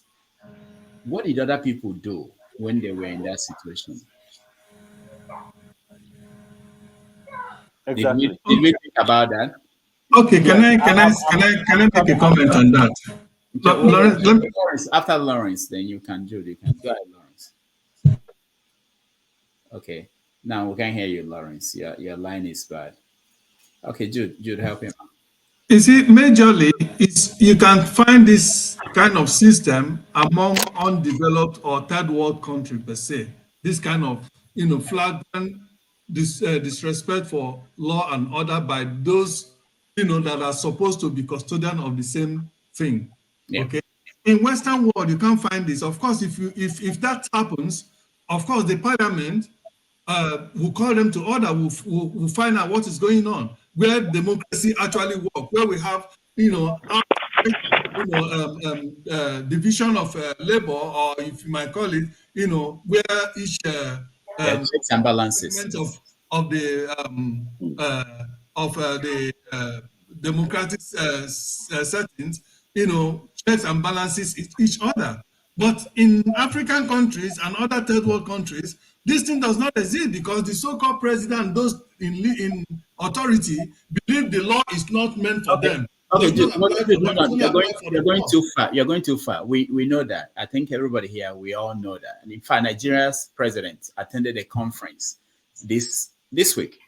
what did other people do when they were in that situation? Exactly. Did we think about that? Okay, can I make a comment on that? Lawrence, after Lawrence, then you can do it. You can go ahead, Lawrence. Okay. Now we can hear you, Lawrence. Your line is bad. Okay, Jude, help him out. You see, majorly, you can find this kind of system among undeveloped or third world countries per se. This kind of, flagrant disrespect for law and order by those, that are supposed to be custodian of the same thing. Yeah. Okay. In Western world, you can't find this. Of course, if that happens, of course, the parliament will call them to order. We'll find out what is going on, where democracy actually works, where we have, division of labor, or if you might call it, where each checks and balances of the democratic settings, checks and balances each other. But in African countries and other third world countries, this thing does not exist, because the so-called president and those in authority believe the law is not meant for them. Okay, Does not apply for you're going too far. You're going too far. We know that. I think everybody here, we all know that. And in fact, Nigeria's president attended a conference this week.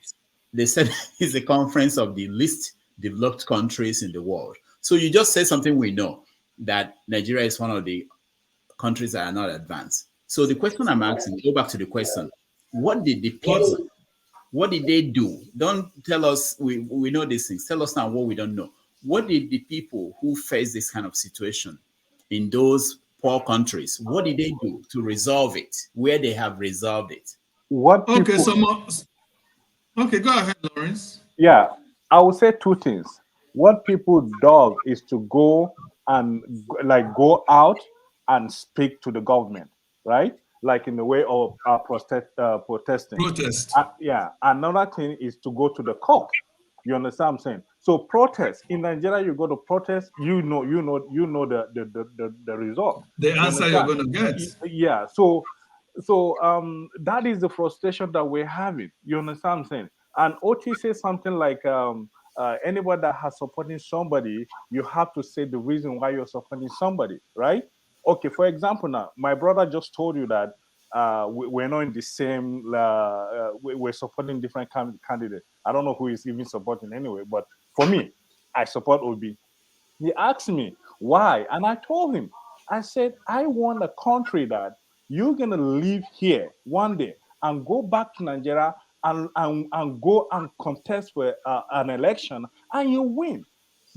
They said it's a conference of the least developed countries in the world. So you just said something we know, that Nigeria is one of the countries that are not advanced. So the question I'm asking, go back to the question: what did the people? What did they do? Don't tell us we know these things. Tell us now what we don't know. What did the people who face this kind of situation in those poor countries, what did they do to resolve it? Where they have resolved it? Okay, okay, go ahead, Lawrence. Yeah, I would say two things. What people do is to go go out and speak to the government, right? Like in the way of protesting. Protest. Yeah. Another thing is to go to the court. You understand what I'm saying? So protest in Nigeria, you go to protest, you know the result. The answer you're going to get. Yeah. So that is the frustration that we're having. You understand what I'm saying? And OT says something like anybody that has supporting somebody, you have to say the reason why you're supporting somebody, right? Okay, for example, now my brother just told you that we're not in the same. We're supporting different candidates. I don't know who is even supporting anyway, but for me, I support Obi. He asked me why, and I told him. I said I want a country that you're gonna live here one day and go back to Nigeria and go and contest for an election and you win,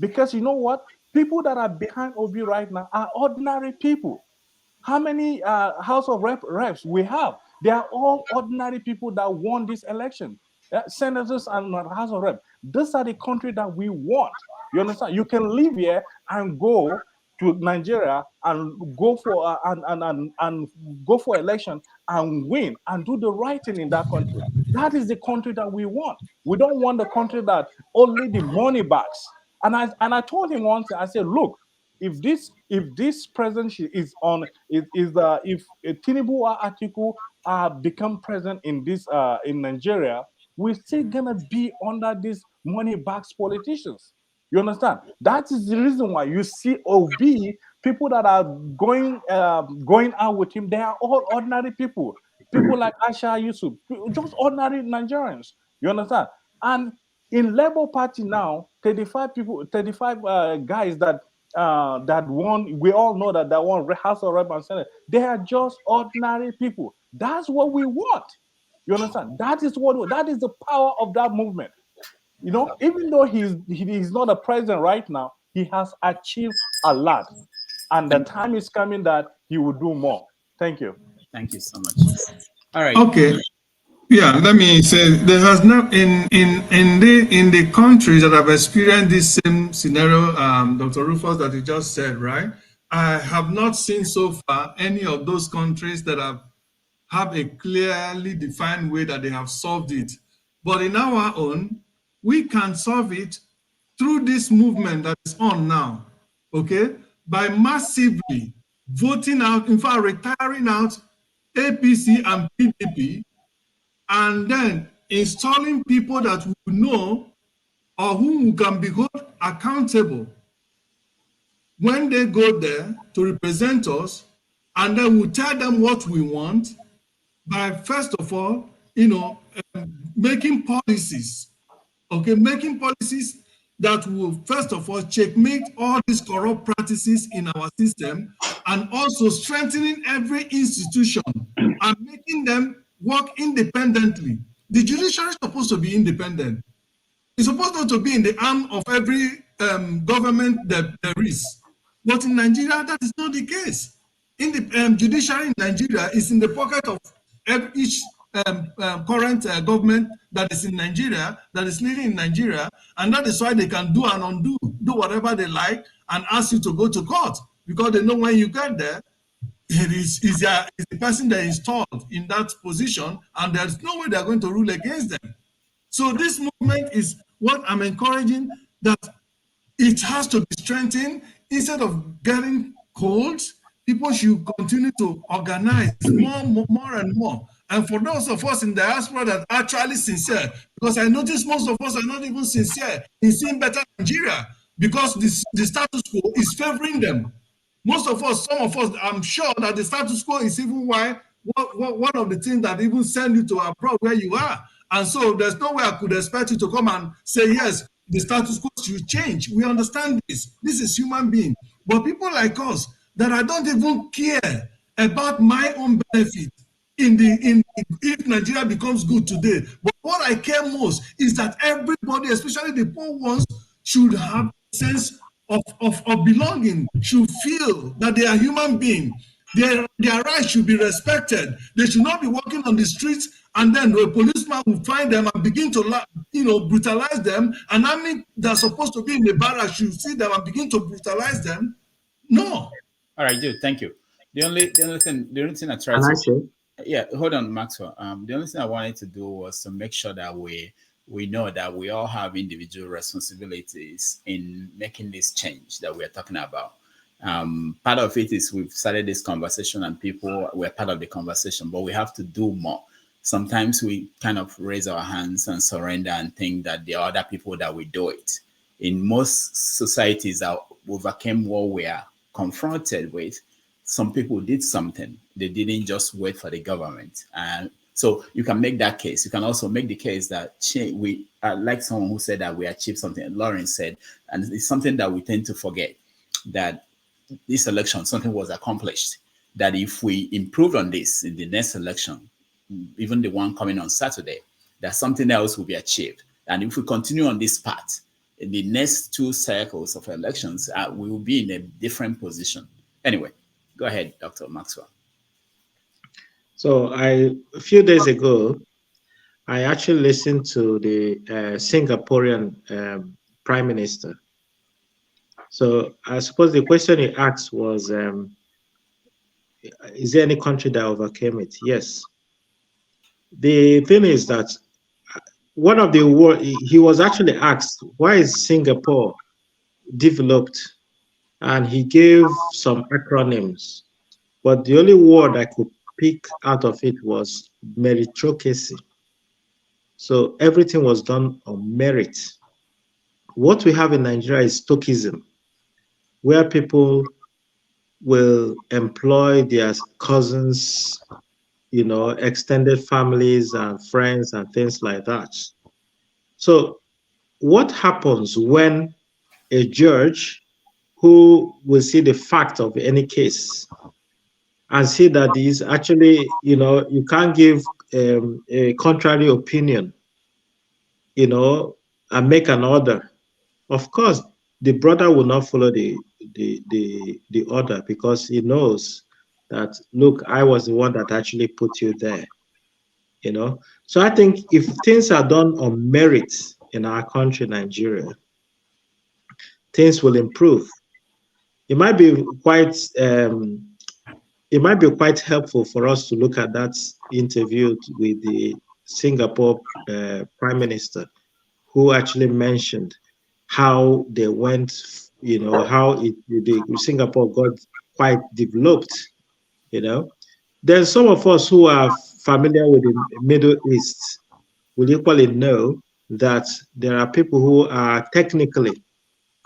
because you know what? People that are behind Obi right now are ordinary people. How many House of Reps we have? They are all ordinary people that won this election. Senators and House of Reps. These are the country that we want. You understand? You can live here and go to Nigeria and go for and go for election and win and do the right thing in that country. That is the country that we want. We don't want the country that only the money backs. And I told him once, I said, look, if this presidency is on if Tinubu Atiku become president in this in Nigeria, we're still gonna be under these money backs politicians. You understand? That is the reason why you see Obi, people that are going out with him, they are all ordinary people. People like Asha Yusuf, just ordinary Nigerians. You understand? And in Labour Party now, 35 guys that won. We all know that won House of Rep and Senate. They are just ordinary people. That's what we want. You understand? That is the power of that movement. You know, even though he's not a president right now, he has achieved a lot, and the time is coming that he will do more. Thank you. Thank you so much. All right. Okay. Yeah, let me say there has not in the countries that have experienced this same scenario, Dr. Rufus, that you just said, right? I have not seen so far any of those countries that have a clearly defined way that they have solved it. But in our own, we can solve it through this movement that is on now, okay? By massively voting out, in fact, retiring out APC and PDP, and then installing people that we know or whom can be held accountable when they go there to represent us, and then we tell them what we want by, first of all, making policies, okay, making policies that will, first of all, checkmate all these corrupt practices in our system, and also strengthening every institution and making them work independently. The judiciary is supposed to be independent. It's supposed not to be in the arm of every government that there is. But in Nigeria, that is not the case. In the judiciary in Nigeria is in the pocket of each current government that is in Nigeria, that is leading in Nigeria, and that is why they can do and undo, do whatever they like, and ask you to go to court, because they know when you get there, it is the person that is installed in that position, and there's no way they're going to rule against them. So this movement is what I'm encouraging, that it has to be strengthened. Instead of getting cold, people should continue to organize more and more. And for those of us in the diaspora that are actually sincere, because I notice most of us are not even sincere in seeing better Nigeria. because the status quo is favoring them. Most of us, some of us, I'm sure that the status quo is even why one of the things that even send you to abroad where you are. And so there's no way I could expect you to come and say, yes, the status quo should change. We understand this. This is human being. But people like us that I don't even care about my own benefit if Nigeria becomes good today. But what I care most is that everybody, especially the poor ones, should have a sense of belonging, should feel that they are human beings. Their rights should be respected. They should not be walking on the streets and then a policeman will find them and begin to brutalize them. An army that's supposed to be in the barracks should see them and begin to brutalize them. No. All right, dude, thank you. The only thing I tried Can to I say? Yeah, hold on, Maxwell. The only thing I wanted to do was to make sure that we know that we all have individual responsibilities in making this change that we are talking about. Part of it is we've started this conversation and people were part of the conversation, but we have to do more. Sometimes we kind of raise our hands and surrender and think that the other people that we do it. In most societies that overcame what we are confronted with, some people did something. They didn't just wait for the government. And so you can make that case. You can also make the case that we like someone who said that we achieved something. Lawrence said, and it's something that we tend to forget, that this election, something was accomplished. That if we improve on this in the next election, even the one coming on Saturday, that something else will be achieved. And if we continue on this path, in the next 2 cycles of elections, we will be in a different position. Anyway, go ahead, Dr. Maxwell. So a few days ago, I actually listened to the Singaporean Prime Minister. So I suppose the question he asked was, is there any country that overcame it? Yes. The thing is that one of the words, he was actually asked, why is Singapore developed? And he gave some acronyms, but the only word I could pick out of it was meritocracy. So everything was done on merit. What we have in Nigeria is stoicism, where people will employ their cousins, extended families and friends and things like that. So what happens when a judge who will see the fact of any case and see that is actually, you can't give a contrary opinion, and make an order? Of course, the brother will not follow the order because he knows that, look, I was the one that actually put you there, So I think if things are done on merit in our country, Nigeria, things will improve. It might be quite helpful for us to look at that interview with the Singapore Prime Minister, who actually mentioned how they went, how Singapore got quite developed, Then some of us who are familiar with the Middle East will equally know that there are people who are technically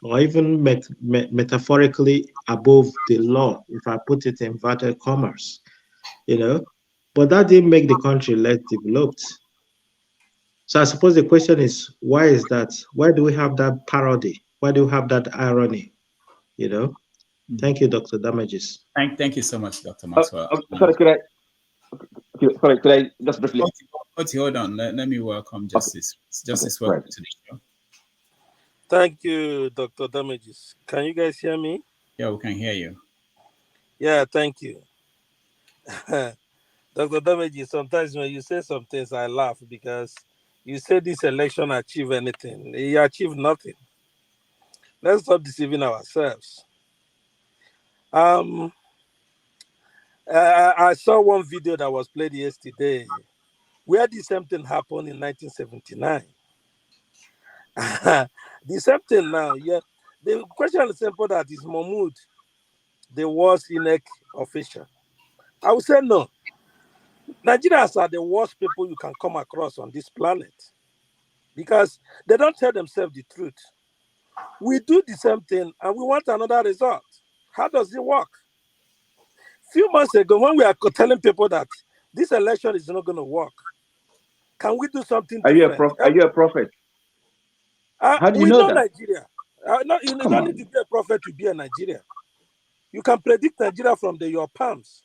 or even metaphorically above the law, if I put it in inverted commas, but that didn't make the country less developed. So I suppose the question is, why is that? Why do we have that parody? Why do we have that irony? Thank you, Dr. Damages. Thank you so much, Dr. Maxwell. Sorry, could I just briefly? Hold on. Let me welcome Justice. Justice, welcome to the show. Thank you, Dr. Damages. Can you guys hear me? Yeah, we can hear you. Yeah, thank you. Dr. Damages, sometimes when you say some things, I laugh because you say this election achieved anything. It achieved nothing. Let's stop deceiving ourselves. I saw one video that was played yesterday where the same thing happened in 1979. The same thing now, yeah. The question is simple, that is Mahmood the worst INEC official? I would say no. Nigerians are the worst people you can come across on this planet because they don't tell themselves the truth. We do the same thing and we want another result. How does it work? Few months ago, when we are telling people that this election is not going to work, can we do something Are different? Are you a prophet? How do you We know know that? Nigeria. You Come don't need on. to be a prophet to be a Nigerian. You can predict Nigeria from your palms.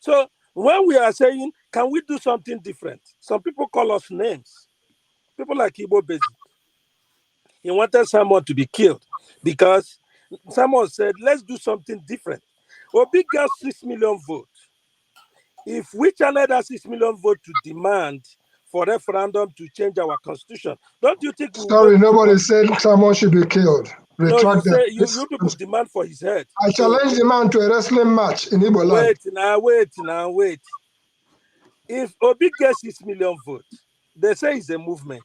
So when we are saying, can we do something different? Some people call us names. People like Igbo Basic. He wanted someone to be killed because someone said, let's do something different. Obi got 6 million votes. If we channel that 6 million votes to demand for referendum to change our constitution, don't you think we will Sorry, make nobody said someone should be killed. No, you Retract that. say you people demand for his head. I challenge the man to a wrestling match in Igbo land. Wait. If Obi gets 6 million votes, they say it's a movement.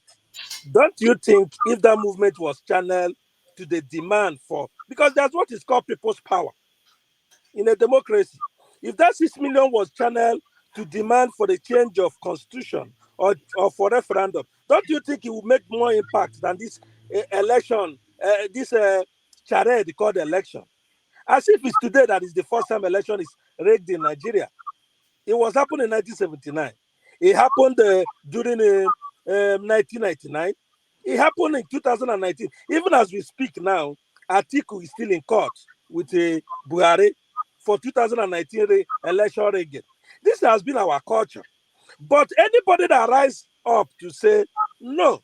Don't you think if that movement was channeled to the demand for, because that's what is called people's power in a democracy. If that 6 million was channeled to demand for the change of constitution or for referendum, don't you think it would make more impact than this election, this charade called election? As if it's today that is the first time election is rigged in Nigeria. It was happened in 1979. It happened during 1999. It happened in 2019. Even as we speak now, Atiku is still in court with Buhari for 2019 election rigging. This has been our culture. But anybody that rise up to say, no,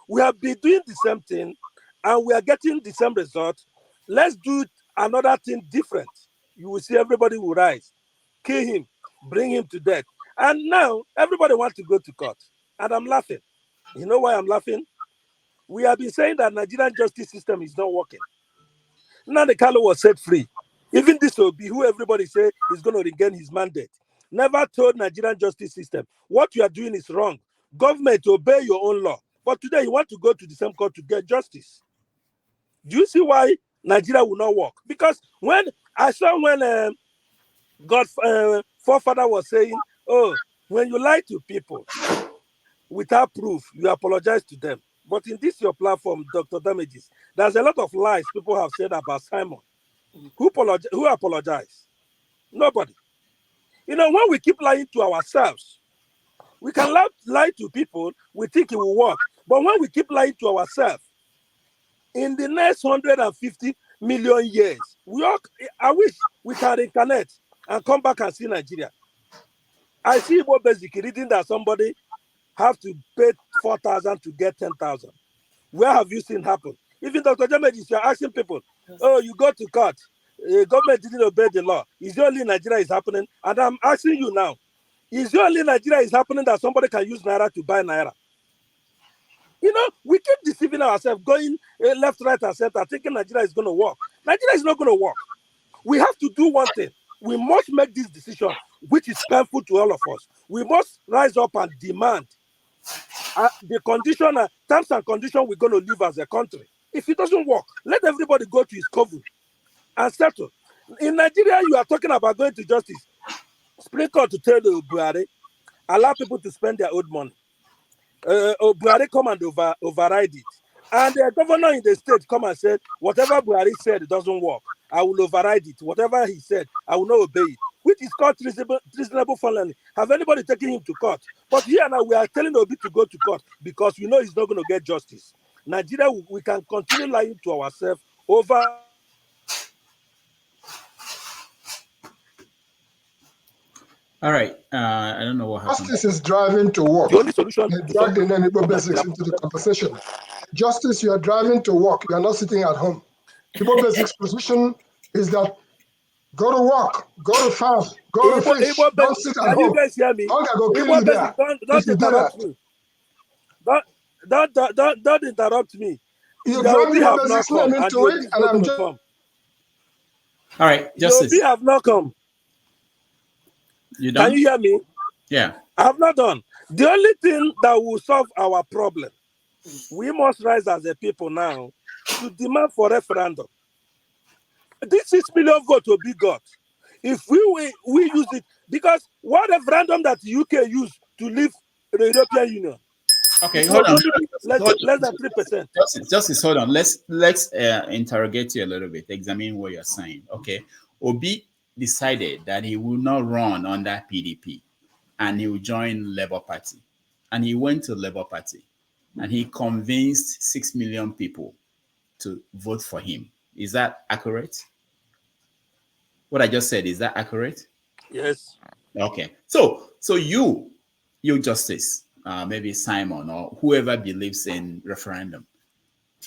we have been doing the same thing and we are getting the same result, let's do another thing different. You will see everybody will rise, kill him, bring him to death. And now everybody wants to go to court. And I'm laughing. You know why I'm laughing? We have been saying that Nigerian justice system is not working. Nnamdi Kanu was set free. Even this will be who everybody say is going to regain his mandate. Never told Nigerian justice system, what you are doing is wrong. Government, obey your own law. But today you want to go to the same court to get justice. Do you see why Nigeria will not work? Because when I saw when God's forefather was saying, oh, when you lie to people without proof, you apologize to them. But in this your platform, Dr. Damages, there's a lot of lies people have said about Simon. Who apologize? Nobody. You know, when we keep lying to ourselves, we can lie to people, we think it will work. But when we keep lying to ourselves, in the next 150 million years, I wish we can reincarnate and come back and see Nigeria. I see Igbo Basic reading that somebody have to pay 4,000 to get 10,000. Where have you seen happen? Even Dr. Jamedis, you're asking people, oh, you go to court, government didn't obey the law. Is it only Nigeria is happening? And I'm asking you now, is it only Nigeria is happening that somebody can use Naira to buy Naira? You know, we keep deceiving ourselves, going left, right, and center, thinking Nigeria is going to work. Nigeria is not going to work. We have to do one thing. We must make this decision, which is painful to all of us. We must rise up and demand the condition, terms and conditions we're going to live as a country. If it doesn't work, let everybody go to his coven and settle. In Nigeria, you are talking about going to justice. Supreme Court to tell the Buhari, allow people to spend their old money. Buhari come and override it. And the governor in the state come and said, whatever Buhari said doesn't work. I will override it. Whatever he said, I will not obey it. Which is called treasonable felony. Have anybody taken him to court? But here now we are telling Obi to go to court because we know he's not going to get justice. Nigeria, we can continue lying to ourselves over. All right. I don't know what happened. Justice is driving to work. The only solution They dragged in Igbo Basics into the conversation. Justice, you are driving to work. You are not sitting at home. Igbo Basics' position is that go to work, go to farm, go to fish. Don't sit at home. Can you guys hear me? Hunger go kill you there. Don't interrupt me. Don't interrupt me. You drag Igbo Basics' name into it, and I'm just. All right, Justice. The Obi have not come. You done? Can you hear me? Yeah. I have not done. The only thing that will solve our problem, we must rise as a people now to demand for referendum. This 6 million vote will be got. If we use it, because what referendum that the UK used to leave the European Union, Okay, hold on. Less than 3%. Justice, hold on. Let's interrogate you a little bit. Examine what you're saying. Okay, Obi decided that he will not run under PDP, and he will join Labour Party, and he went to Labour Party, and he convinced 6 million people to vote for him. Is that accurate? What I just said, is that accurate? Yes. Okay. So you Justice, maybe Simon or whoever believes in referendum,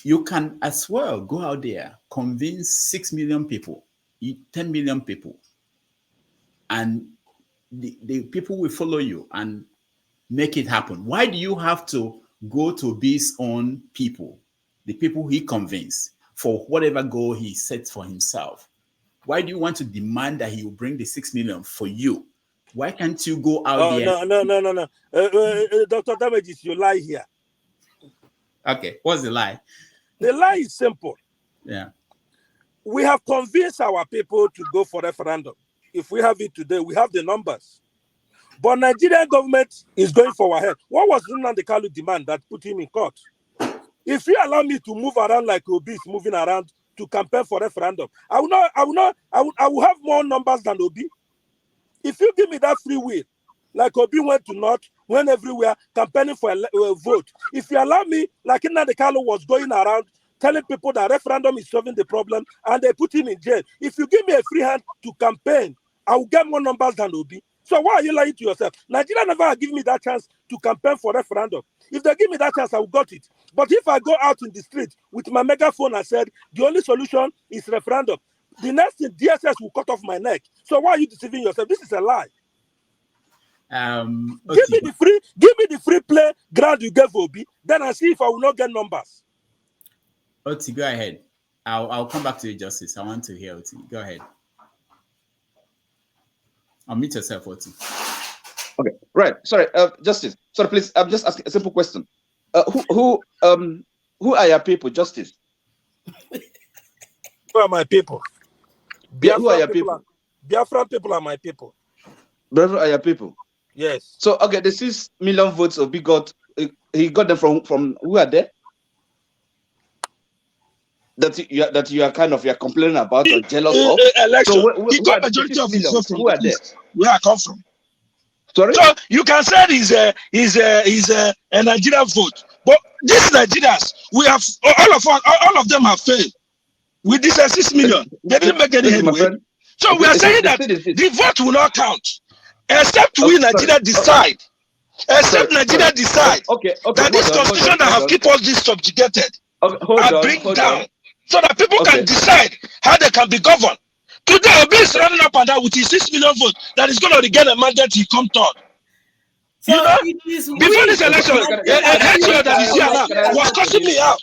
you can as well go out there, convince 6 million people, 10 million people, and the people will follow you and make it happen. Why do you have to go to Obi's own people, the people he convinced, for whatever goal he sets for himself? Why do you want to demand that he will bring the 6 million for you? Why can't you go out there? No. Dr. Damages, you lie here. Okay, what's the lie? The lie is simple. Yeah. We have convinced our people to go for referendum. If we have it today, we have the numbers. But Nigerian government is going for our head. What was Nnamdi Kanu demand that put him in court? If you allow me to move around like Obi is moving around to campaign for referendum, I will have more numbers than Obi. If you give me that free will, like Obi went to North, went everywhere campaigning for a vote. If you allow me, like Nnamdi Kanu was going around telling people that referendum is solving the problem, and they put him in jail. If you give me a free hand to campaign, I will get more numbers than Obi. So why are you lying to yourself? Nigeria never give me that chance to campaign for referendum. If they give me that chance, I will got it. But if I go out in the street with my megaphone and said, the only solution is referendum, the next thing, DSS will cut off my neck. So why are you deceiving yourself? This is a lie. Okay. Give me the free play ground you gave Obi, then I see if I will not get numbers. Oti, go ahead. I'll come back to you, Justice. I want to hear Oti. Go ahead. Unmute yourself, Oti. Okay, right. Sorry, Justice. Sorry, please. I'm just asking a simple question. Who are your people, Justice? Who are my people? Who are your people? Biafran people are my people. Biafran are your people. Yes. So okay, the 6 million votes Obi got, he got them from who are there? That you are kind of complaining about or jealous of. Election. So He got majority of his votes from who are there? Where I come from. Sorry. So you can say he's a Nigerian vote, but these Nigerians, we have all of them have failed. With this 6 million, they didn't make any headway. So we are saying that the vote will not count, except we Nigeria decide. Except Nigeria decide that this constitution that have keep us this subjugated and bring down, so that people can decide how they can be governed. Today, Obi is running up and down with his 6 million votes that is going to get a mandate. He come third. So you know, before this election, a that is here now was cursing me out.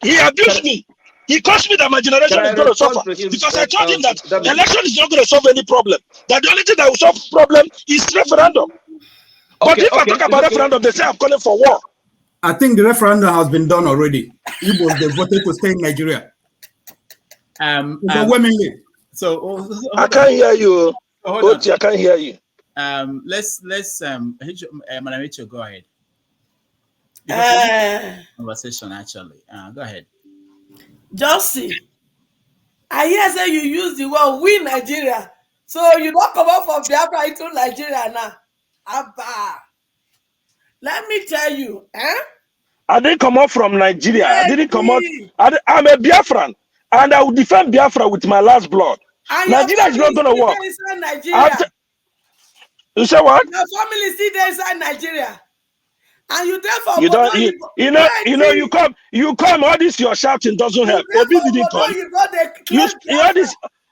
He abused me. He caused me that my generation is going to suffer because I told him that election is not going to solve any problem. That the only thing that will solve problem is referendum. But if I talk about referendum, they say I'm calling for war. I think the referendum has been done already. Igbos, they voted to stay in Nigeria. Overwhelmingly. So I can't hear you. Oti, I can't hear you. Let's Madam Rachel, go ahead. Conversation actually. Go ahead. Justin, I hear say you use the word "we Nigeria," so you don't come up from Biafra into Nigeria now. Abba, let me tell you, I didn't come out from Nigeria. Hey, I didn't come out. I'm a Biafran, and I will defend Biafra with my last blood. and Nigeria is not going to work. Nigeria. You say what? Your family still there inside Nigeria. And you therefore you don't you come all this your shouting doesn't help. Obi didn't come.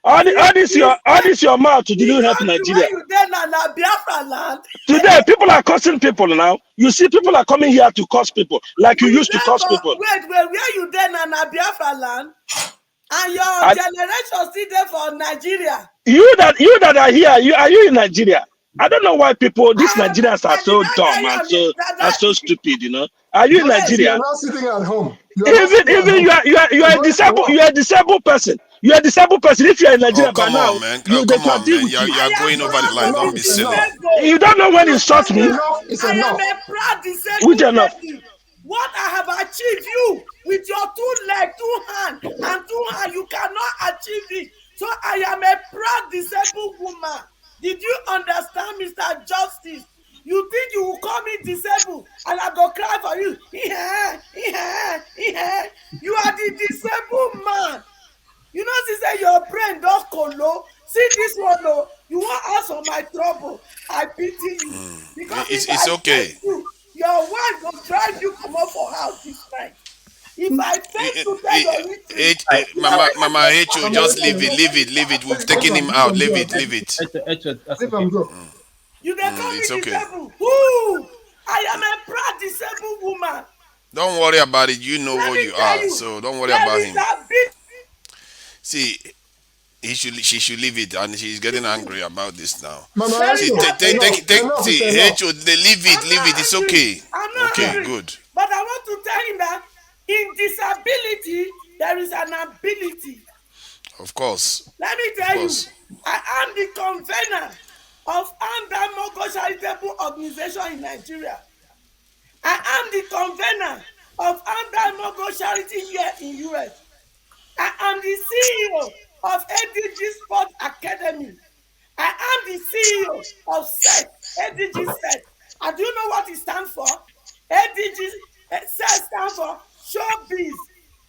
All this your mouth didn't help Nigeria. Today people are cursing people now. You see people are coming here to curse people like you used to curse people. Wait, where you there na Biafra land? And your generation still there for Nigeria. You that are here, are you in Nigeria? I don't know why these Nigerians are so dumb and so stupid, you know. Are you in Nigeria? You're not sitting at home. Even you are a disabled person. You're a disabled person. If you're in Nigeria Oh, by come now, on, man. you Oh, they come can on, deal man. with You're, you. you're going over the line. Don't be silly. You don't know when insult me. Enough is I am enough. a proud Which disabled enough? lady. What I have achieved, you with your 2 legs, 2 hands, and 2 hands, you cannot achieve it. So I am a proud disabled woman. Did you understand, Mr. Justice? You think you will call me disabled and I go cry for you? You are the disabled man. You know, she say your brain don't colo. See this one, though. You want ask for my trouble. I pity you. Because if It's I okay. face you, your wife will drive you come up for house this night. If I fail to tell your history, Mama H.O., just leave it. We've taken him out. Leave it. Leave him go. You dey call me It's okay. disabled. Who? I am a proud disabled woman. Don't worry about it. You know Let what me you tell are, you, so don't worry there about is him. a big See, she should leave it, and she's getting angry about this now. Mama there See, is H.O., a big enough is see, enough. H.O., they leave it. It's okay. I'm not Okay, angry. good. But I want to tell him that in disability, there is an ability. Of course. Let me Of tell you, course. I am the convener of Anambra Charitable Organization in Nigeria. I am the convener of Anambra Charity here in US. I am the CEO of ADG Sports Academy. I am the CEO of SET, ADG SET. And do you know what it stands for? ADG SET stands for Showbiz,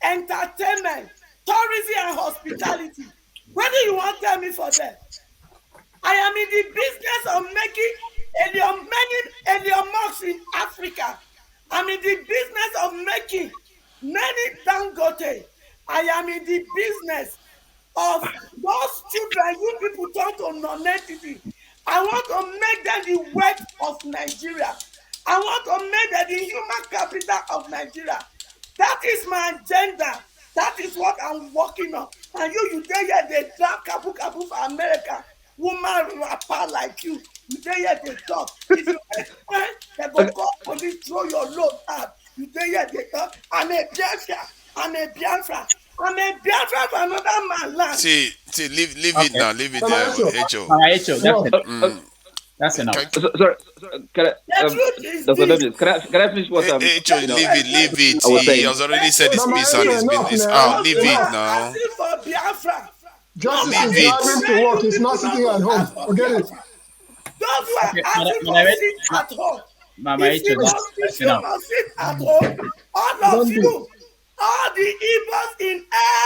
Entertainment, Tourism and Hospitality. What do you want to tell me for that? I am in the business of making many alien marks in Africa. I'm in the business of making many Dangote. I am in the business of those children you people turn to non-entity. I want to make them the wealth of Nigeria. I want to make them the human capital of Nigeria. That is my agenda. That is what I'm working on. And you there here, they drag kabu for America. Woman rapper like you there here, they talk. If you expect, they go call police, throw your load out. You there here, they talk. I'm a Biafra. I'm a Biafra for another man land. See, leave it now. Leave it Mama there, H.O., H.O. That's enough. Sorry, can I, The truth is Dr. this. David, can I finish what H.O., you know, leave it. I was He saying? has already said his Mama piece and H.O., enough it's now. out. Leave it now. Asking for Biafra. Justice is Leave it. driving to work. He's not sitting at home. Forget it. Those who are Okay, asking for sit at home. Mama If you H.O., must sit at home, all of you, all the Igbos in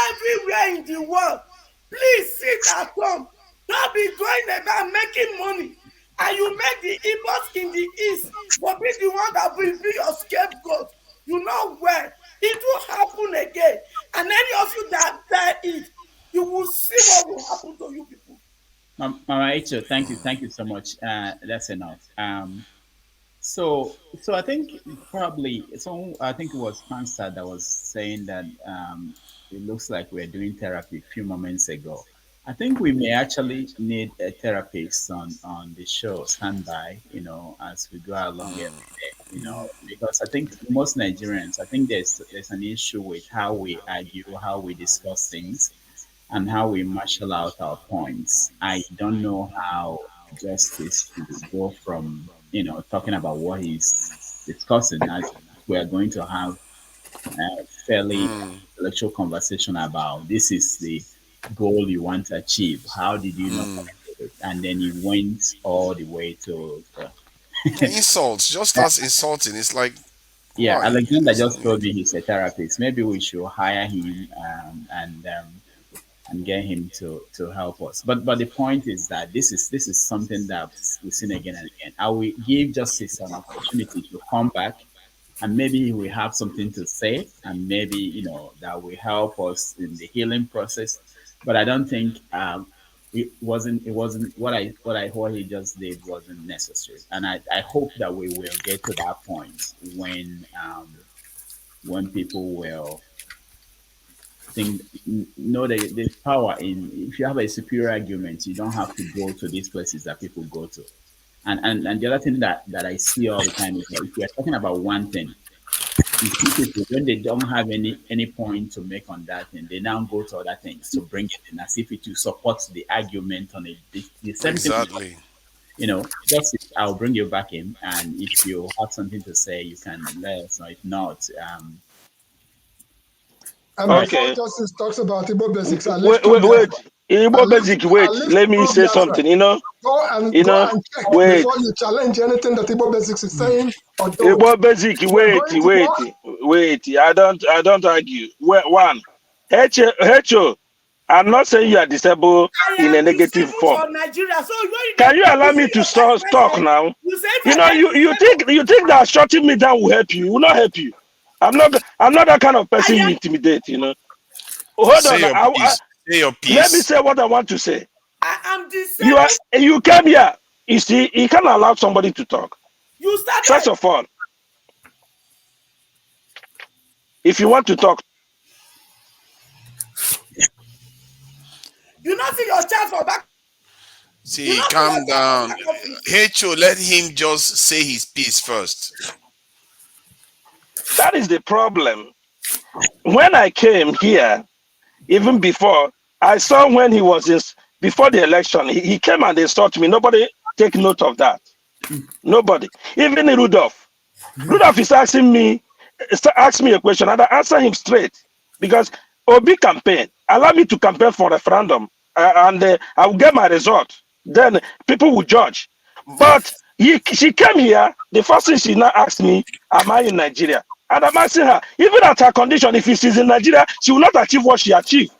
everywhere in the world, please sit at home. Don't be going about making money. And you make the Igbos in the east will be the one that will be your scapegoat. You know where it will happen again. And any of you that bear it, you will see what will happen to you people. Mama H.O., thank you so much. That's enough. So I think probably I think it was Pansa that was saying that it looks like we're doing therapy a few moments ago. I think we may actually need a therapist on the show standby, as we go along every day, because I think most Nigerians, I think there's an issue with how we argue, how we discuss things, and how we marshal out our points. I don't know how justice should go from talking about what he's discussing as we are going to have a fairly intellectual conversation about this is the goal you want to achieve. How did you not connect with it? And then he went all the way to Insults, just as insulting. It's like, yeah. why? Alexander just told me he's a therapist. Maybe we should hire him and get him to help us. But the point is that this is something that we've seen again and again. I will give justice an opportunity to come back, and maybe he will have something to say, and maybe that will help us in the healing process. But I don't think it wasn't what he just did wasn't necessary. And I hope that we will get to that point when people will think that there's power in if you have a superior argument, you don't have to go to these places that people go to. And the other thing that I see all the time is that if we are talking about one thing, you see people when they don't have any point to make on that, and they now go to other things to bring it in as if it will support the argument on the same Exactly. thing. You know, just I'll bring you back in, and if you have something to say, you can let us know. If not, And before Justice talks about Igbo basics, wait, Igbo basic, wait, let me say something, Go and check before you challenge anything that Igbo basics is saying or don't. Igbo basic, wait, I don't argue. One, Hecho, I'm not saying you are disabled in a negative form. Nigeria. So can you allow me to talk now? You think that shutting me down will help you? It will not help you. I'm not that kind of person you intimidate, Hold on. Say your piece. Let me say what I want to say. I am disabled. You came here. You see, you can't allow somebody to talk. You started. First of all, if you want to talk, you not see your chance for back. See, calm down. Hecho, let him just say his piece first. That is the problem. When I came here, even before, I saw when he was before the election, he came and insulted me. Nobody take note of that. Nobody. Even Rudolph. Rudolph is asking me a question and I answer him straight. Because Obi campaign, allow me to campaign for referendum and I will get my result. Then people will judge. But she came here, the first thing she now asked me, am I in Nigeria? And I'm asking her, even at her condition, if she's in Nigeria, she will not achieve what she achieved.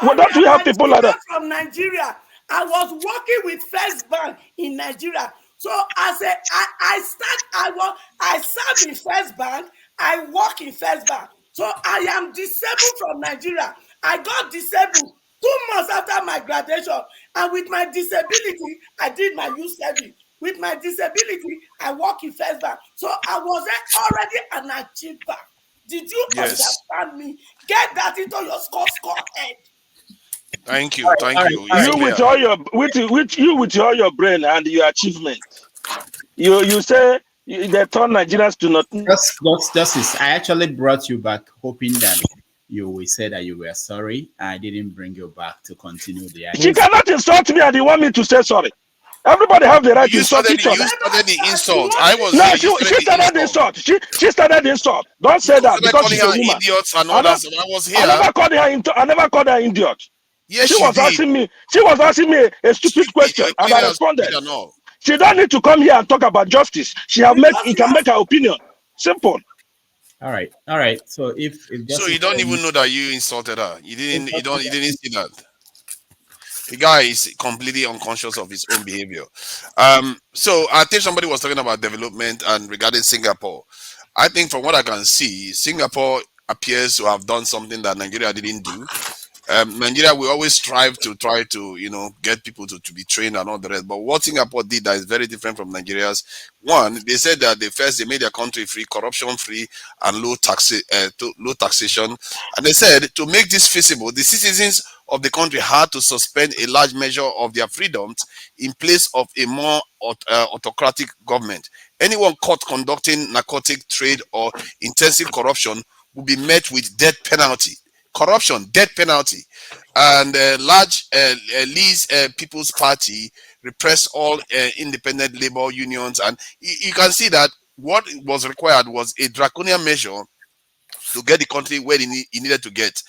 Well, don't we have people like that? From Nigeria, I was working with First Bank in Nigeria. So I said, I serve in First Bank, I work in First Bank. So I am disabled from Nigeria. I got disabled 2 months after my graduation. And with my disability, I did my youth service. With my disability, I work in First Bank. So I was already an achiever. Did you understand me? Get that into your score head. Thank you. You with all your brain and your achievement. You say they turn Nigerians to nothing. Justice, I actually brought you back hoping that you will say that you were sorry. I didn't bring you back to continue the argument. She cannot insult me and you want me to say sorry. Everybody have the right to insult each other. You started the insult. I was no, she started the insult. She started the insult. Don't say that because she's a woman. Idiots and all that. I was here. I never called her idiot. Yes, she was asking me a stupid question and I responded. She don't need to come here and talk about justice. She can make her opinion. Simple. All right. So if so you don't even know that you insulted her. You didn't see that. The guy is completely unconscious of his own behavior. So I think somebody was talking about development and regarding Singapore. I think from what I can see, Singapore appears to have done something that Nigeria didn't do. Nigeria, we always strive to try to, get people to be trained and all the rest. But what Singapore did that is very different from Nigeria's. One, they said that they made their country free, corruption free, and low taxation. And they said to make this feasible, the citizens of the country had to suspend a large measure of their freedoms in place of a more autocratic government. Anyone caught conducting narcotic trade or intensive corruption will be met with death penalty. Corruption, death penalty. And large Lee's People's Party repressed all independent labor unions. And you can see that what was required was a draconian measure to get the country where it needed to get.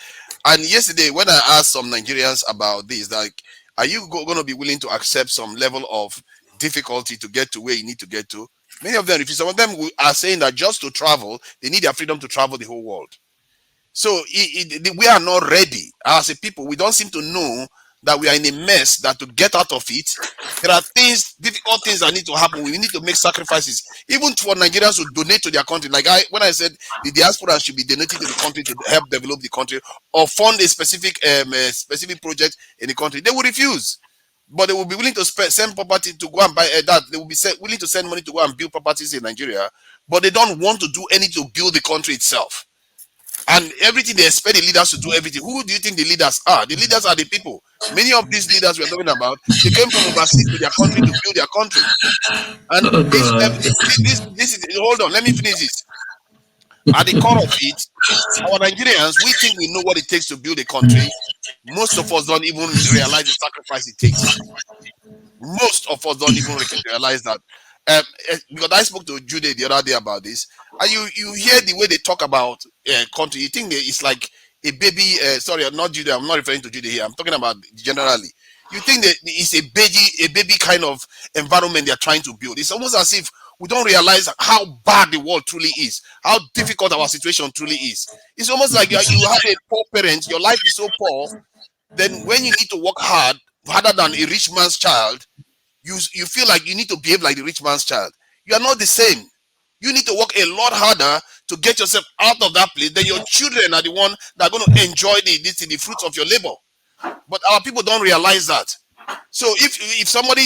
And yesterday, when I asked some Nigerians about this, like, are you going to be willing to accept some level of difficulty to get to where you need to get to? Many of them refuse. Some of them are saying that just to travel, they need their freedom to travel the whole world. So we are not ready as a people. We don't seem to know that we are in a mess, that to get out of it, there are difficult things that need to happen. We need to make sacrifices, even for Nigerians who donate to their country. Like when I said the diaspora should be donating to the country to help develop the country or fund a specific project in the country, they will refuse. But they will be willing to send property to go and buy that. They will be willing to send money to go and build properties in Nigeria, but they don't want to do anything to build the country itself. And everything they expect the leaders to do everything. Who do you think the leaders are? The leaders are the people. Many of these leaders we're talking about, they came from overseas to their country to build their country. And this is, hold on, let me finish this. At the core of it, our Nigerians, we think we know what it takes to build a country. Most of us don't even realize the sacrifice it takes. Most of us don't even realize that. Because I spoke to Jude the other day about this, and you hear the way they talk about country. You think it's like a baby. Sorry, not Jude. I'm not referring to Jude here. I'm talking about generally. You think that it's a baby kind of environment they're trying to build. It's almost as if we don't realize how bad the world truly is, how difficult our situation truly is. It's almost like you have a poor parent, your life is so poor, then when you need to work hard, harder than a rich man's child, you feel like you need to behave like the rich man's child. You are not the same. You need to work a lot harder to get yourself out of that place. Then your children are the one that are going to enjoy the fruits of your labor. But our people don't realize that. So if somebody,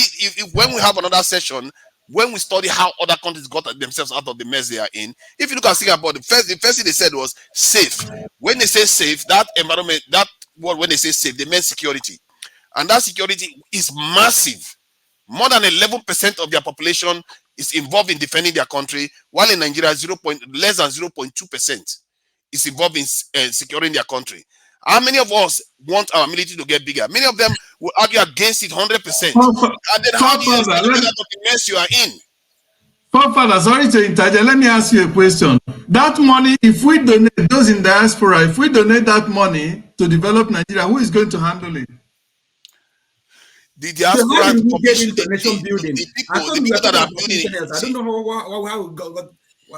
when we have another session, when we study how other countries got themselves out of the mess they are in, if you look at Singapore, the first thing they said was safe. When they say safe, that environment, that word, when they say safe, they meant security. And that security is massive. More than 11% of their population is involved in defending their country, while in Nigeria, less than 0.2% is involved in securing their country. How many of us want our military to get bigger? Many of them will argue against it 100%. And then how do you get out of the mess you are in? Father, sorry to interject. Let me ask you a question. That money, if we donate, those in diaspora, if we donate that money to develop Nigeria, who is going to handle it? The diaspora, so how get into nation building? the people that are building it. I don't know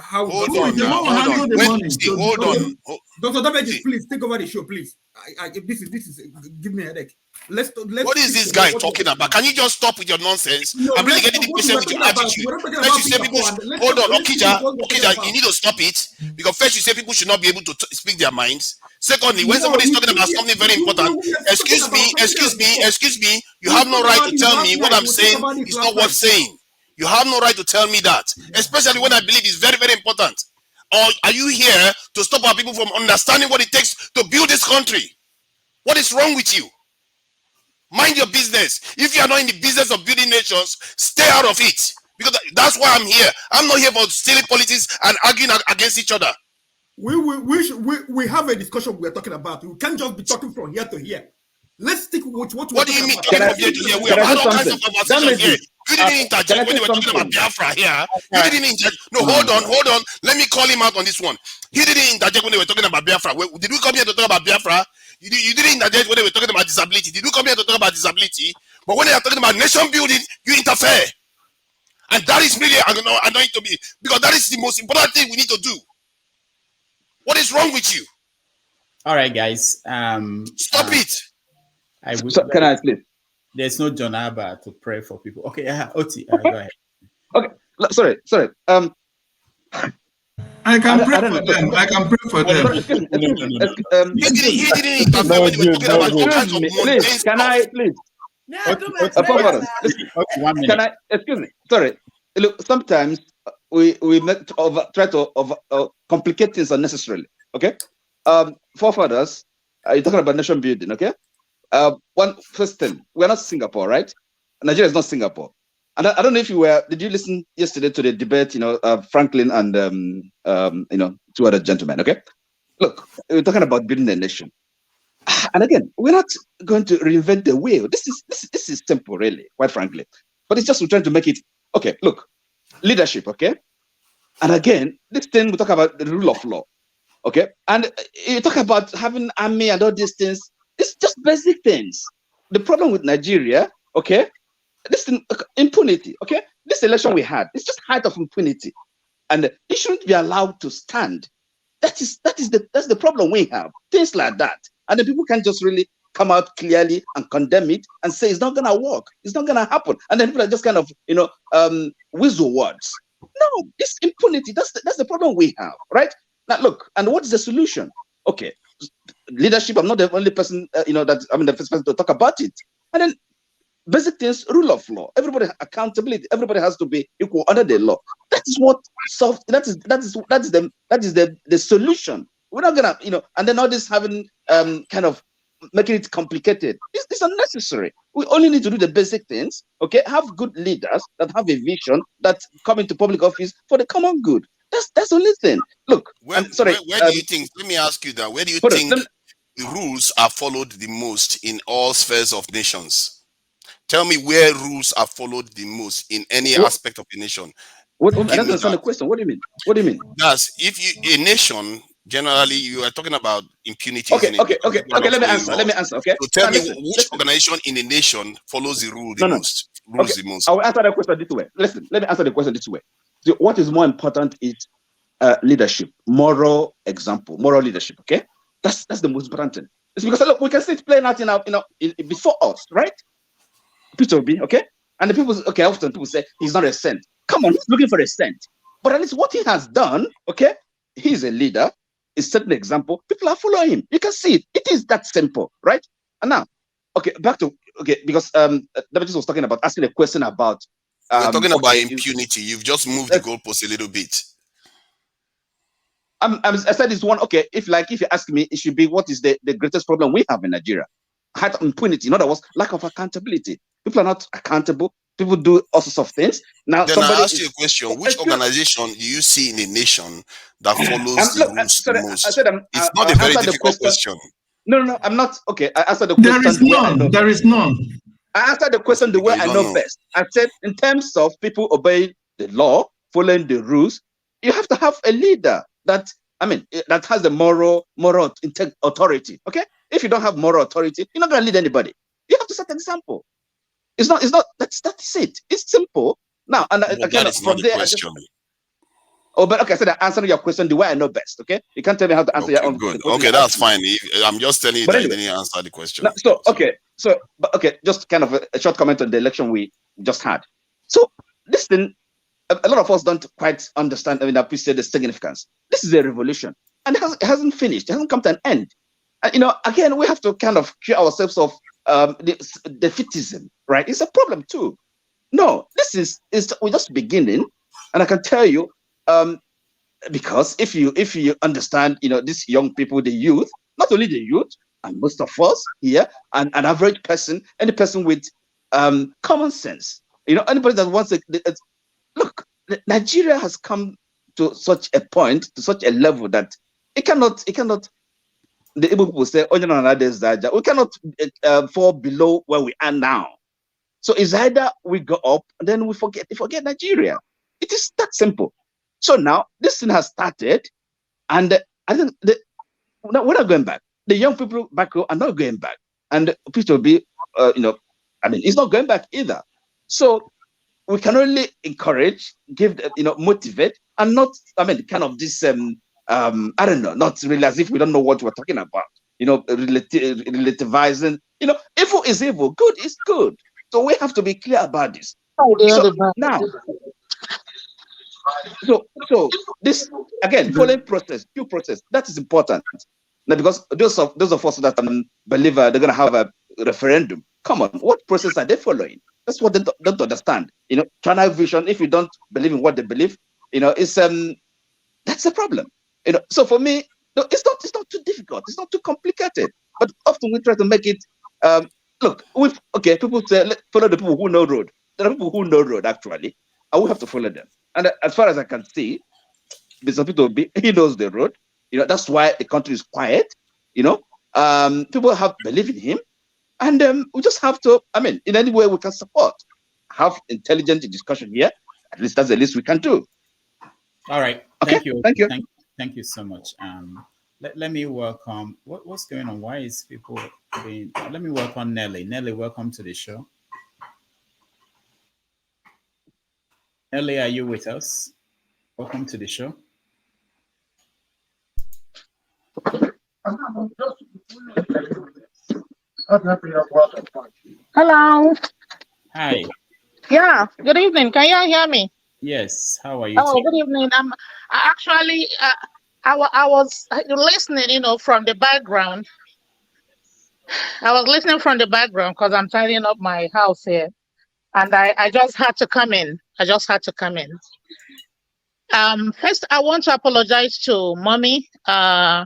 how hold on. Dr. Damage, please take over the show, please. This is give me a headache. Let's what is this guy talking about? Can you just stop with your nonsense? I'm really getting the question with your attitude. First you say people hold on, Okija, you need to stop it, because first you say people should not be able to speak their minds. Secondly, when somebody is talking about something very important, excuse me, you have no right to tell me what I'm saying is not worth saying. You have no right to tell me that, especially when I believe it's very, very important. Or are you here to stop our people from understanding what it takes to build this country? What is wrong with you? Mind your business. If you are not in the business of building nations, stay out of it. Because that's why I'm here. I'm not here for silly politics and arguing against each other. We have a discussion we're talking about. We can't just be talking from here to here. Let's stick with what do you mean talking from here to here? We have had all kinds of conversations here. You didn't interject when they were talking about Biafra here. You didn't interject. No, hold on. Let me call him out on this one. He didn't interject when they were talking about Biafra. Did we come here to talk about Biafra? You didn't interject when they were talking about disability. Did we come here to talk about disability? But when they are talking about nation building, you interfere. And that is really annoying to me, because that is the most important thing we need to do. What is wrong with you? All right, guys. Stop it. Can I please? There's no John Abba to pray for people. Okay, Oti, go ahead. Okay, sorry. I can pray for them. I can pray for them. He didn't interfere when they were talking about all kinds of mundane stuff. Can I please? Can I? Excuse me. Sorry. Look, sometimes we try to complicate things unnecessarily. Okay. Forefathers, you're talking about nation building. Okay. First thing, we're not Singapore, right? Nigeria is not Singapore. And I don't know if did you listen yesterday to the debate, Franklin and, two other gentlemen, okay? Look, we're talking about building a nation. And again, we're not going to reinvent the wheel. This is simple, really, quite frankly. But it's just we're trying to make it, okay, look, leadership, okay? And again, this thing, we talk about the rule of law, okay? And you talk about having army and all these things. It's just basic things. The problem with Nigeria, okay? This thing, impunity, okay? This election we had, it's just height of impunity. And it shouldn't be allowed to stand. That's the problem we have. Things like that. And then people can just really come out clearly and condemn it and say it's not gonna work, it's not gonna happen. And then people are just kind of, whistle words. No, it's impunity. That's the problem we have, right? Now look, and what is the solution? Okay, leadership. I'm not the only person, the first person to talk about it. And then basic things, rule of law, everybody accountability. Everybody has to be equal under the law. That is what solved. That is the solution. We're not gonna, and then all this having kind of making it complicated. It's unnecessary. We only need to do the basic things. Okay, have good leaders that have a vision, that come into public office for the common good. That's the only thing. Look, Where do you think? Let me ask you that. Where do you think the rules are followed the most in all spheres of nations? Tell me where rules are followed the most in any aspect of the nation. I don't understand the question. What do you mean? What do you mean? That's a nation. Generally, you are talking about impunity. Okay. Isn't it? Let me answer. Okay. So tell me which organization in a nation follows the rule the most. Rules the most. I will answer that question this way. Listen, let me answer the question this way. So what is more important is leadership, moral example, moral leadership. Okay, that's the most important thing. It's because look, we can see it playing out before us, right? Peter Obi, okay, and the people, often people say he's not a saint. Come on, he's looking for a saint, but at least what he has done, okay, he's a leader. It's set an example. People are following him. You can see it. It is that simple, right? And now, back to because David was talking about asking a question about. We're talking about impunity. You've just moved the goalpost a little bit. I said it's one. Okay, if you ask me, it should be what is the greatest problem we have in Nigeria? High impunity. In other words, lack of accountability. People are not accountable. People do all sorts of things. Now, then I ask you a question: which organization do you see in a nation that follows the rules the most? It's not a very difficult question. No, I'm not. Okay, I answered the question. There is none. I answered the question the way I know best. I said, in terms of people obeying the law, following the rules, you have to have a leader that has the moral authority. Okay, if you don't have moral authority, you're not going to lead anybody. You have to set an example. It's not. That's it. It's simple. Now, and again, from there, I said I answered your question the way I know best. Okay, you can't tell me how to answer your own. Good. Okay, that's fine. I'm just telling you that you didn't answer the question. Just kind of a short comment on the election we just had. So this thing, a lot of us don't quite understand. Appreciate the significance. This is a revolution, and it hasn't finished. It hasn't come to an end. And again, we have to kind of cure ourselves of defeatism, right? It's a problem too. No, this is we're just beginning, and I can tell you, because if you understand, these young people, the youth, not only the youth, and most of us here, and an average person, any person with common sense, anybody that wants to look, Nigeria has come to such a point, to such a level that it cannot. The Igbo people say, we cannot fall below where we are now. So it's either we go up, and then we forget Nigeria. It is that simple. So now this thing has started, and I think we're not going back. The young people back home are not going back, and Peter Obi, he's not going back either. So we can only encourage, give, motivate, and not, kind of this, not really as if we don't know what we're talking about. Relativizing. Evil is evil, good is good. So we have to be clear about this. So this again, following due process, that is important. Now, because those of us that believe they're going to have a referendum, come on, what process are they following? That's what they don't understand. China vision. If you don't believe in what they believe, it's that's a problem. So for me, it's not too difficult. It's not too complicated. But often we try to make it. People say follow the people who know road. There are people who know road actually, and we have to follow them. And as far as I can see, Mr. Peter Obi, he knows the road. That's why the country is quiet. People have belief in him, and we just have to. In any way we can support, have intelligent discussion here. At least that's the least we can do. All right. Okay. Thank you. Thank you so much. Let me welcome. What's going on? Why is people being? Let me welcome Nelly. Nelly, welcome to the show. Nelly, are you with us? Welcome to the show. Hello. Hi. Yeah. Good evening. Can you hear me? Yes. How are you? Oh, good evening. I was listening, from the background. I was listening from the background because I'm tidying up my house here, and I just had to come in. First, I want to apologize to Mommy. I'm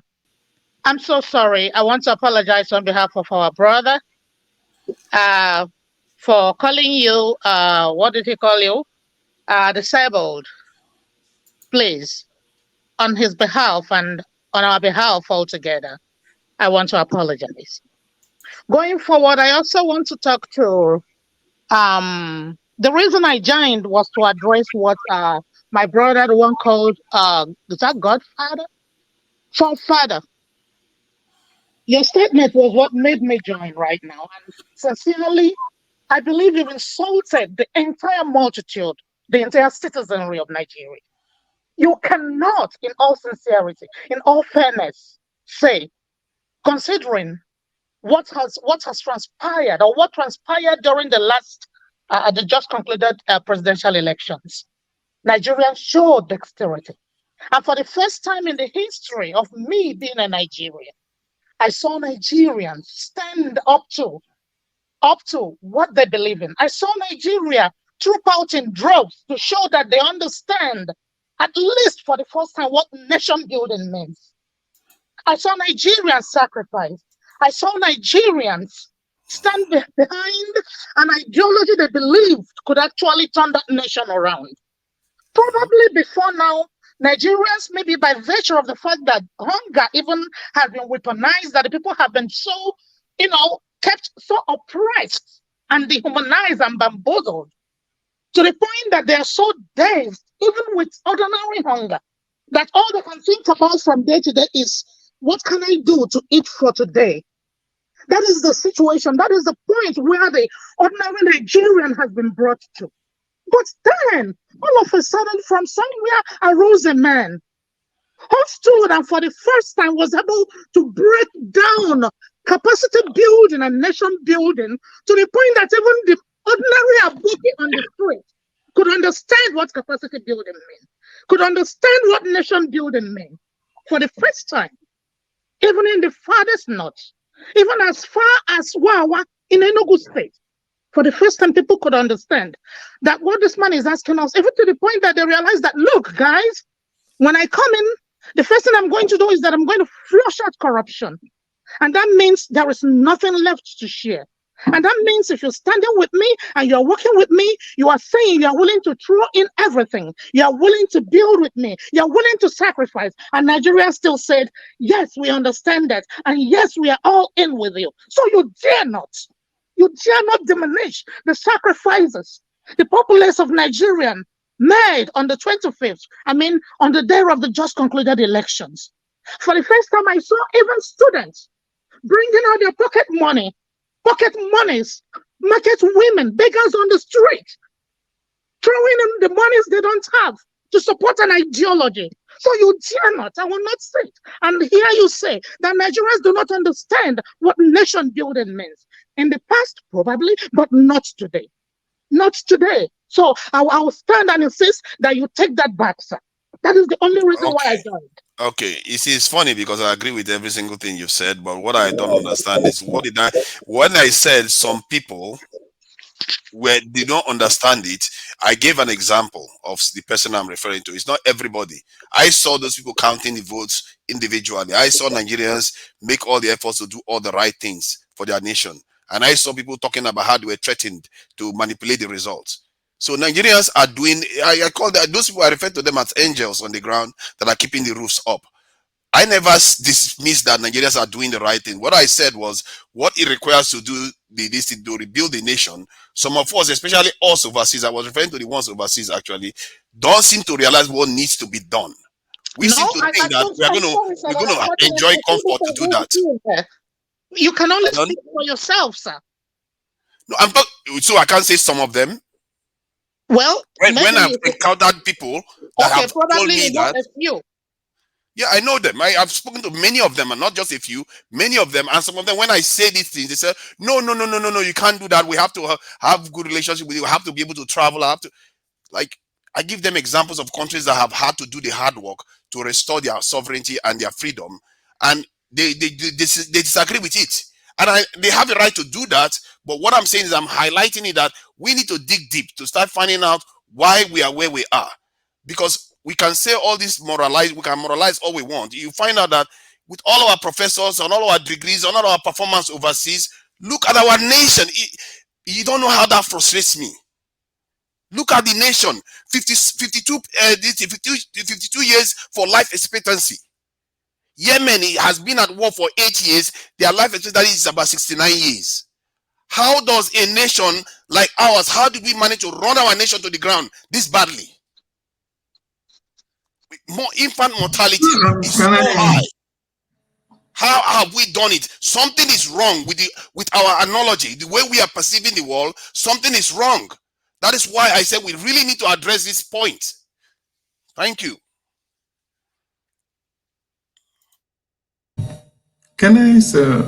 so sorry. I want to apologize on behalf of our brother for calling you, what did he call you? Disabled. Please. on his behalf and on our behalf altogether, I want to apologize. Going forward, I also want to talk to the reason I joined was to address what my brother, the one called is that Godfather? Forefather. Your statement was what made me join right now. And sincerely, I believe you've insulted the entire multitude, the entire citizenry of Nigeria. You cannot, in all sincerity, in all fairness, say, considering what has transpired or what transpired during the just concluded presidential elections, Nigerians showed dexterity. And for the first time in the history of me being a Nigerian, I saw Nigerians stand up to what they believe in. I saw Nigeria troop out in droves to show that they understand, at least for the first time, what nation building means. I saw Nigerians sacrifice. I saw Nigerians stand behind an ideology they believed could actually turn that nation around. Probably before now, Nigerians, maybe by virtue of the fact that hunger even has been weaponized, that the people have been so, kept so oppressed and dehumanized and bamboozled to the point that they are so dazed, even with ordinary hunger, that all they can think about from day to day is, what can I do to eat for today? That is the situation. That is the point where the ordinary Nigerian has been brought to. But then, all of a sudden, from somewhere arose a man who stood and for the first time was able to break down capacity building and nation building to the point that even the ordinary Aboki on the street could understand what capacity building means, could understand what nation building means. For the first time, even in the farthest north, even as far as Wawa in Enugu State, for the first time, people could understand that what this man is asking us, even to the point that they realize that, look, guys, when I come in, the first thing I'm going to do is that I'm going to flush out corruption. And that means there is nothing left to share. And that means if you're standing with me and you're working with me, you are saying you're willing to throw in everything. You're willing to build with me. You're willing to sacrifice. And Nigeria still said, yes, we understand that. And yes, we are all in with you. So you dare not diminish the sacrifices the populace of Nigerian made on the 25th, on the day of the just concluded elections. For the first time, I saw even students bringing out their pocket monies, market women, beggars on the street, throwing in the monies they don't have to support an ideology. So you dare not, I will not say it. And here you say that Nigerians do not understand what nation building means. In the past, probably, but not today. Not today. So I will stand and insist that you take that back, sir. That is the only reason why I joined. Okay, you see, it's funny because I agree with every single thing you've said, but what I don't understand is when I said some people did not understand it, I gave an example of the person I'm referring to. It's not everybody. I saw those people counting the votes individually. I saw Nigerians make all the efforts to do all the right things for their nation. And I saw people talking about how they were threatened to manipulate the results. So Nigerians are doing, I call that, those people, I refer to them as angels on the ground that are keeping the roofs up. I never dismissed that Nigerians are doing the right thing. What I said was what it requires to do this to rebuild the nation. Some of us, especially us overseas, I was referring to the ones overseas actually, don't seem to realize what needs to be done. We seem to think that we're going to enjoy comfort to do that. You can only speak for yourself, sir. No, so I can't say some of them. Well, when I've encountered people that have told me that. A few. Yeah, I know them. I've spoken to many of them, and not just a few, many of them. And some of them, when I say these things, they say, no, you can't do that. We have to have good relationship with you. We have to be able to travel. I give them examples of countries that have had to do the hard work to restore their sovereignty and their freedom. And they disagree with it. And they have a right to do that. But what I'm saying is I'm highlighting it that we need to dig deep to start finding out why we are where we are. Because we can say all this we can moralize all we want. You find out that with all our professors and all our degrees and all our performance overseas, look at our nation. You don't know how that frustrates me. Look at the nation, 52 years for life expectancy. Yemen has been at war for 8 years. Their life expectancy is about 69 years. How does a nation like ours, how did we manage to run our nation to the ground this badly? More infant mortality is so high. How have we done it? Something is wrong with our analogy, the way we are perceiving the world. Something is wrong. That is why I said we really need to address this point. Thank you. Can I say?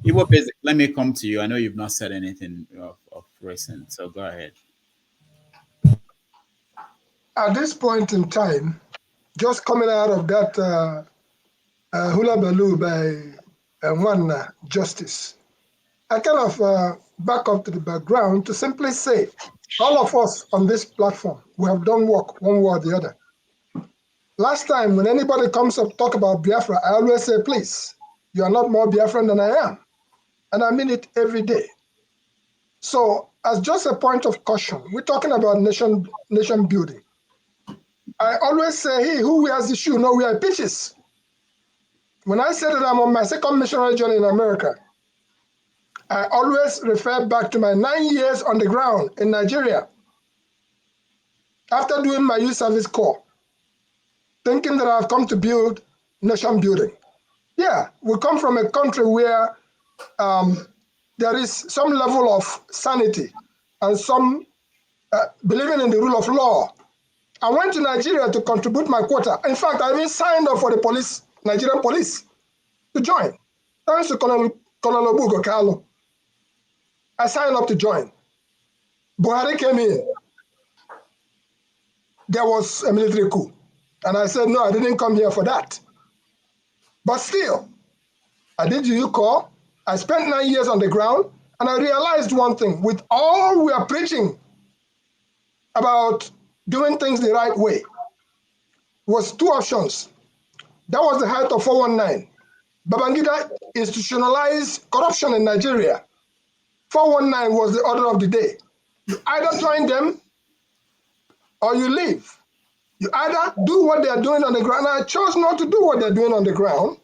Iwo Basic, let me come to you. I know you've not said anything of recent, so go ahead. At this point in time, just coming out of that hula baloo by one justice, I kind of back up to the background to simply say, all of us on this platform, we have done work one way or the other. Last time, when anybody comes up talk about Biafra, I always say, please, you are not more Biafran than I am. And I mean it every day. So as just a point of caution, we're talking about nation building. I always say, he who wears the shoe, no wear pitches. When I say that I'm on my second missionary journey in America, I always refer back to my 9 years on the ground in Nigeria. After doing my youth service corps, thinking that I've come to build nation building. Yeah, we come from a country where there is some level of sanity and some believing in the rule of law. I went to Nigeria to contribute my quota. In fact, I even signed up for the police, Nigerian police, to join. Thanks to Colonel Obugo Kalu. I signed up to join. Buhari came in. There was a military coup. And I said, no, I didn't come here for that. But still, I did the corps. I spent 9 years on the ground, and I realized one thing. With all we are preaching about doing things the right way, was two options. That was the height of 419. Babangida institutionalized corruption in Nigeria. 419 was the order of the day. You either join them or you leave. You either do what they are doing on the ground. And I chose not to do what they're doing on the ground.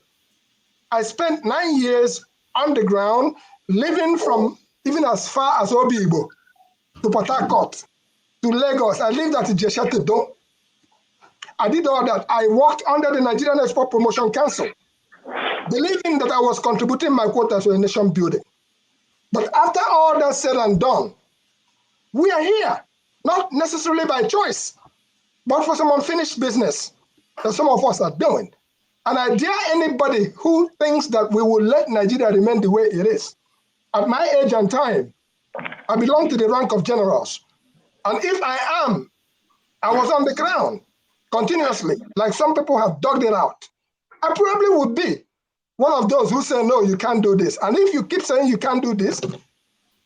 I spent 9 years on the ground, living from even as far as Obibo to Port Harcourt to Lagos. I lived at Ijesha-Tedo. I did all that. I worked under the Nigerian Export Promotion Council, believing that I was contributing my quota to a nation building. But after all that said and done, we are here, not necessarily by choice, but for some unfinished business that some of us are doing. And I dare anybody who thinks that we will let Nigeria remain the way it is. At my age and time, I belong to the rank of generals. And if I was on the ground continuously, like some people have dug it out, I probably would be one of those who say, no, you can't do this. And if you keep saying you can't do this,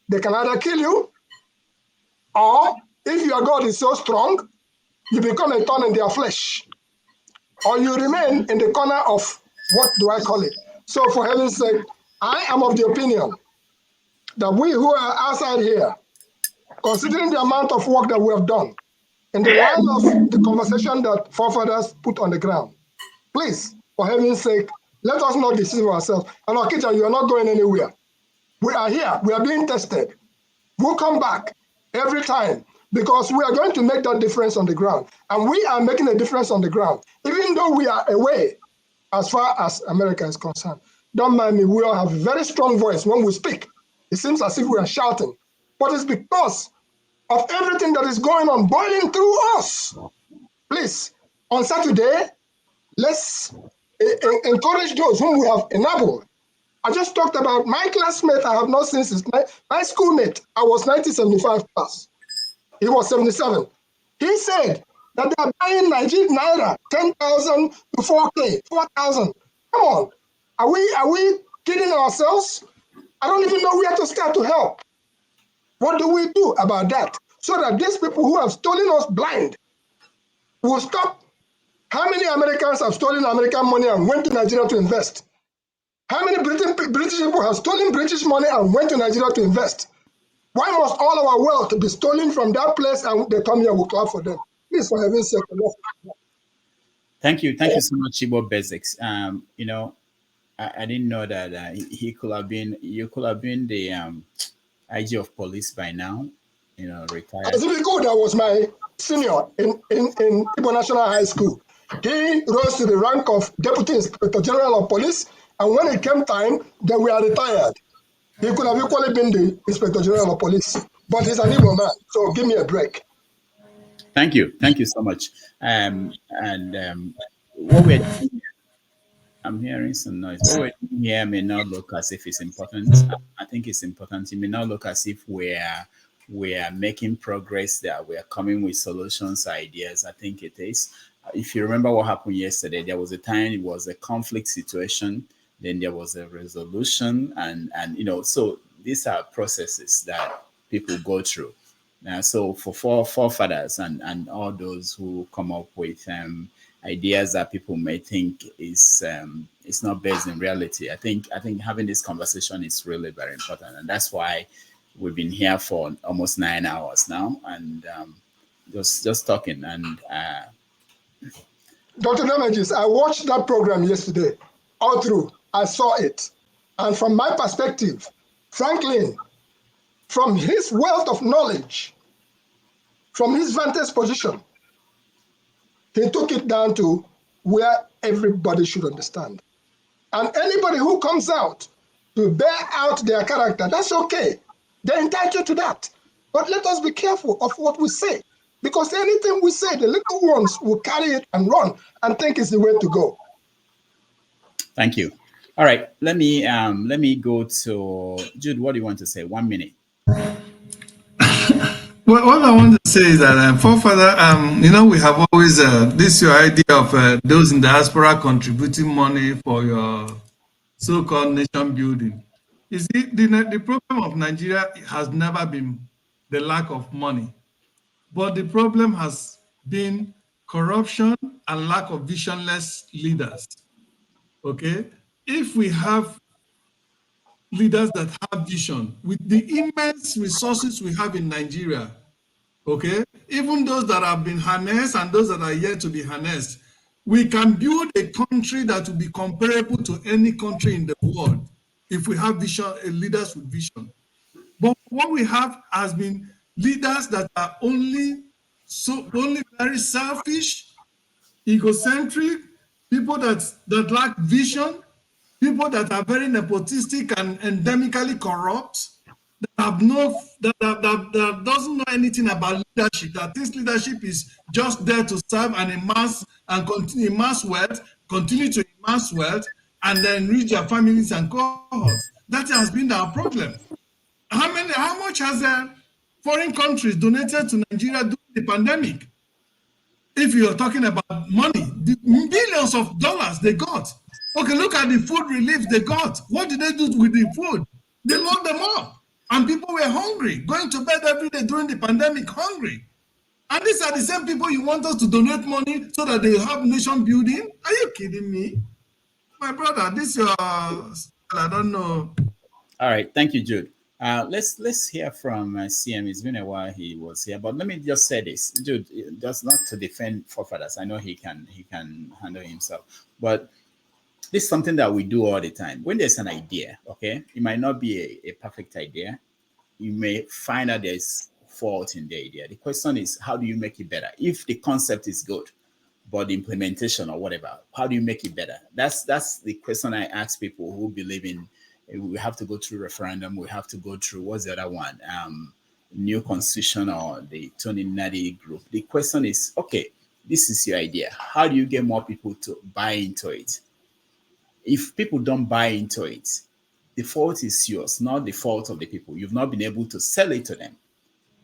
they can either kill you, or if your God is so strong, you become a thorn in their flesh, or you remain in the corner of, what do I call it? So for heaven's sake, I am of the opinion that we who are outside here, considering the amount of work that we have done, in the line of the conversation that forefathers put on the ground, please, for heaven's sake, let us not deceive ourselves. And Okija, you are not going anywhere. We are here. We are being tested. We'll come back every time because we are going to make that difference on the ground. And we are making a difference on the ground, even though we are away as far as America is concerned. Don't mind me. We all have a very strong voice when we speak. It seems as if we are shouting. But it's because of everything that is going on, boiling through us. Please, on Saturday, let's encourage those whom we have enabled. I just talked about my classmate I have not seen since my schoolmate. I was 1975 class. He was 77. He said that they are buying Nigerian naira 10,000 to 4K, 4,000. Come on, are we kidding ourselves? I don't even know where to start to help. What do we do about that so that these people who have stolen us blind will stop? How many Americans have stolen American money and went to Nigeria to invest? How many British people have stolen British money and went to Nigeria to invest? Why must all our wealth be stolen from that place and they come here, we clap for them? Please, for heaven's sake, enough. Thank you so much, Igbo Basics. You know, I didn't know that he could have been, you could have been the IG of police by now. You know, retired. Azubiko, that was my senior in Igbo National High School. He rose to the rank of Deputy Inspector General of Police, and when it came time, they were retired. He could have equally been the Inspector General of Police, but he's an Igbo man, so give me a break. Thank you so much. What we're doing, I'm hearing some noise. What we're doing here may not look as if it's important. I think it's important. It may not look as if we're making progress, that we're coming with solutions, ideas. I think it is. If you remember what happened yesterday, there was a time it was a conflict situation, then there was a resolution, and you know, so these are processes that people go through. So for forefathers and all those who come up with ideas that people may think is not based in reality, I think having this conversation is really very important, and that's why we've been here for almost 9 hours now, and just talking. And Dr. Damages, I watched that program yesterday, all through. I saw it, and from my perspective, Franklin, from his wealth of knowledge, from his vantage position, he took it down to where everybody should understand. And anybody who comes out to bear out their character, that's okay. They're entitled to that. But let us be careful of what we say, because anything we say, the little ones will carry it and run and think it's the way to go. Thank you. All right, let me go to Jude. What do you want to say? 1 minute. Well, what I want to say is that, forefather, you know, we have always this your idea of those in diaspora contributing money for your so-called nation building. You see, the problem of Nigeria has never been the lack of money, but the problem has been corruption and lack of visionless leaders. Okay, if we have leaders that have vision with the immense resources we have in Nigeria, okay, even those that have been harnessed and those that are yet to be harnessed, we can build a country that will be comparable to any country in the world if we have vision, leaders with vision. But what we have has been leaders that are only very selfish, egocentric, people that lack vision, people that are very nepotistic and endemically corrupt, that doesn't know anything about leadership, that this leadership is just there to serve and amass and continue amass wealth, and then reach their families and cohorts. That has been our problem. How much has foreign countries donated to Nigeria during the pandemic? If you're talking about money, the billions of dollars they got. Okay, look at the food relief they got. What did they do with the food? They locked them up. And people were hungry, going to bed every day during the pandemic, hungry. And these are the same people you want us to donate money so that they have nation building? Are you kidding me? My brother, this I don't know. All right, thank you, Jude. Let's hear from CM. It's been a while he was here, but let me just say this, Jude. Just not to defend forefathers. I know he can handle himself, but this is something that we do all the time. When there's an idea, okay, it might not be a perfect idea. You may find out there's fault in the idea. The question is, how do you make it better? If the concept is good, but the implementation or whatever, how do you make it better? That's the question I ask people who believe in we have to go through referendum, we have to go through, what's the other one? New constitution or the Tony Nadi group. The question is, okay, this is your idea. How do you get more people to buy into it? If people don't buy into it, the fault is yours, not the fault of the people. You've not been able to sell it to them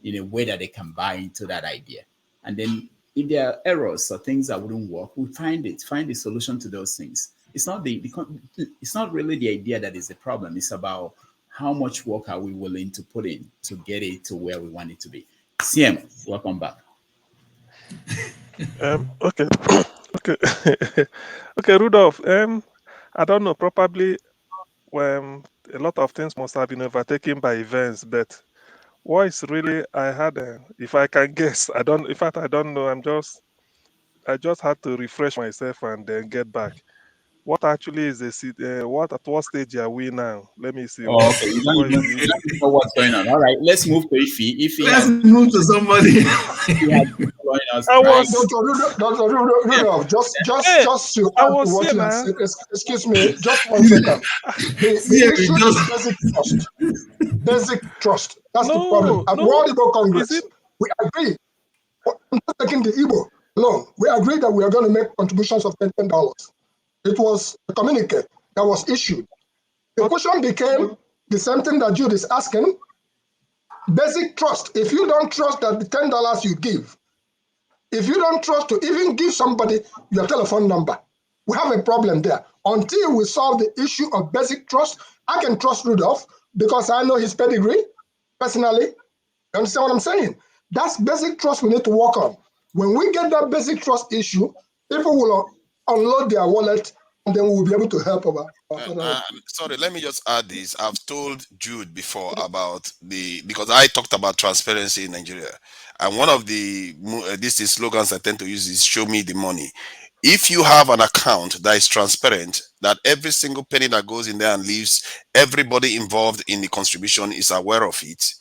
in a way that they can buy into that idea. And then if there are errors or things that wouldn't work, we find the solution to those things. It's not it's not really the idea that is the problem. It's about how much work are we willing to put in to get it to where we want it to be. CM, welcome back. Okay. Okay, Rudolph. I don't know, probably a lot of things must have been overtaken by events, but Voice really, I had a, if I can guess, I don't, in fact, I don't know. I just had to refresh myself and then get back. What actually is the at what stage are we now? Let me see. Oh, okay. What is the You don't issue? even know what's going on. All right, let's move to Ify. Ify Let's has move to somebody. been following us, I right? was, Dr. Rudolph, hey, just to I add to was what here you have now. said, excuse me, just 1 second. The See, we issue just is basic trust. Basic trust. That's the problem. No, At no, World Igbo is it? Congress, we agree. I'm not taking the Igbo alone. We agreed that we are going to make contributions of $10. It was a communique that was issued. The question became the same thing that Jude is asking. Basic trust. If you don't trust that the $10 you give, if you don't trust to even give somebody your telephone number, we have a problem there. Until we solve the issue of basic trust, I can trust Rudolph because I know his pedigree personally. You understand what I'm saying? That's basic trust we need to work on. When we get that basic trust issue, people will unload their wallet and then we'll be able to help our fellow. Sorry, let me just add this. I've told Jude before about because I talked about transparency in Nigeria, and one of the these slogans I tend to use is "Show me the money." If you have an account that is transparent, that every single penny that goes in there and leaves, everybody involved in the contribution is aware of it,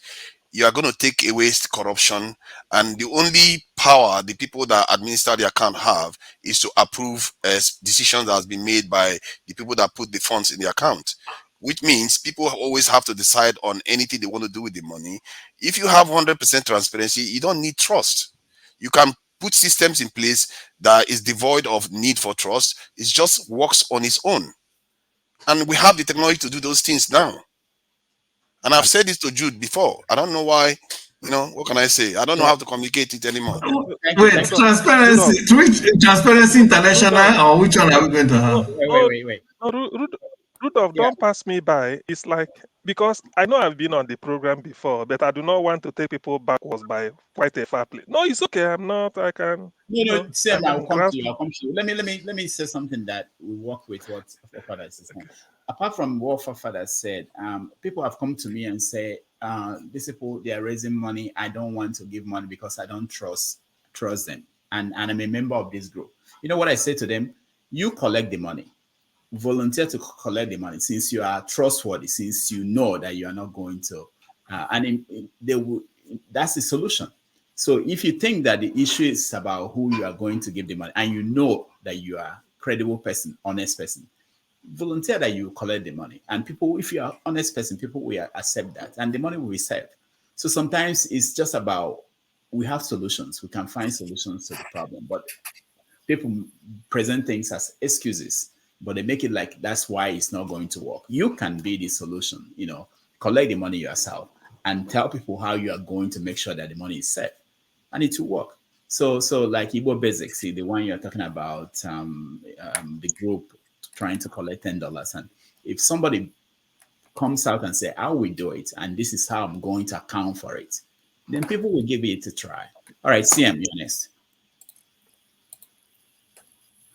you are going to take away corruption, and the only power the people that administer the account have is to approve decisions that has been made by the people that put the funds in the account, which means people always have to decide on anything they want to do with the money. If you have 100% transparency, you don't need trust. You can put systems in place that is devoid of need for trust. It just works on its own, and we have the technology to do those things now. And I've said this to Jude before. I don't know why, what can I say? I don't know how to communicate it anymore. wait, Thank you. transparency. Which Transparency International, or which one are we going to No, have? Wait. no, Rudolph, Yeah. don't pass me by. It's like, because I know I've been on the program before, but I do not want to take people backwards by quite a far place. No, it's okay. I'm not. I can, I Sam, can I'll come to grasp. you. I'll come to you. Let me say something that will work with what Father is saying. Apart from what Father said, people have come to me and say, these people, they are raising money. I don't want to give money because I don't trust them. And I'm a member of this group. You know what I say to them? You collect the money. Volunteer to collect the money since you are trustworthy, since you know that you are not going to, they will. That's the solution. So if you think that the issue is about who you are going to give the money, and you know that you are a credible person, honest person, volunteer that you collect the money. And people, if you are honest person, people will accept that, and the money will be saved. So sometimes it's just about, we have solutions. We can find solutions to the problem, but people present things as excuses, but they make it like that's why it's not going to work. You can be the solution, collect the money yourself and tell people how you are going to make sure that the money is safe, and it will work. So like Igbo Basics, the one you're talking about, the group trying to collect $10, and if somebody comes out and say, "I will do it, and this is how I'm going to account for it," then people will give it a try. All right, CM, you're next.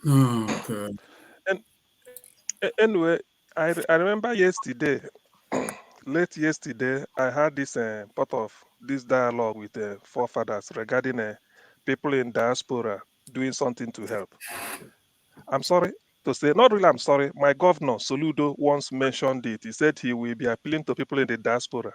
Okay. And anyway, I remember yesterday, late yesterday, I had this part of this dialogue with forefathers regarding people in diaspora doing something to help. I'm sorry to say, not really, I'm sorry. My governor, Soludo, once mentioned it. He said he will be appealing to people in the diaspora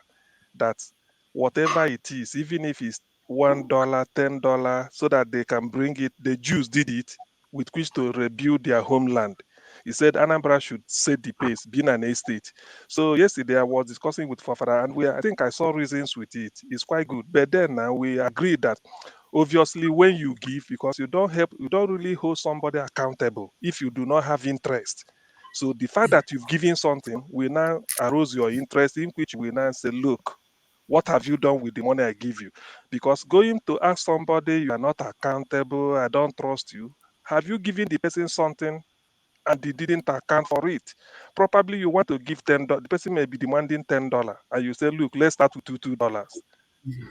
that whatever it is, even if it's $1, $10, so that they can bring it. The Jews did it with which to rebuild their homeland. He said Anambra should set the pace, being an estate. So yesterday I was discussing with Fafara, and I think I saw reasons with it. It's quite good. But then now we agreed that obviously when you give, because you don't really hold somebody accountable if you do not have interest. So the fact that you've given something will now arouse your interest, in which we now say, look, what have you done with the money I give you? Because going to ask somebody you are not accountable, I don't trust you, have you given the person something and they didn't account for it? Probably you want to give $10, the person may be demanding $10, and you say, look, let's start with $2.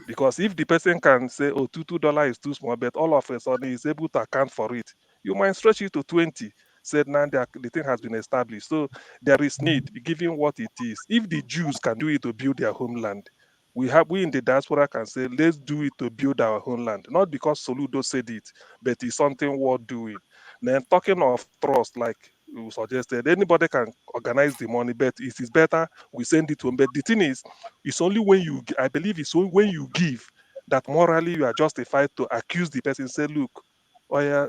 Because if the person can say, oh, $2 is too small, but all of a sudden is able to account for it, you might stretch it to 20. Said now the thing has been established. So there is need, given what it is. If the Jews can do it to build their homeland, we in the diaspora can say, let's do it to build our homeland. Not because Soludo said it, but it's something worth doing. Then talking of trust, like you suggested, anybody can organize the money, but it is better we send it to them. But the thing is, it's only when you, I believe it's only when you give that morally you are justified to accuse the person, say, look, oh yeah,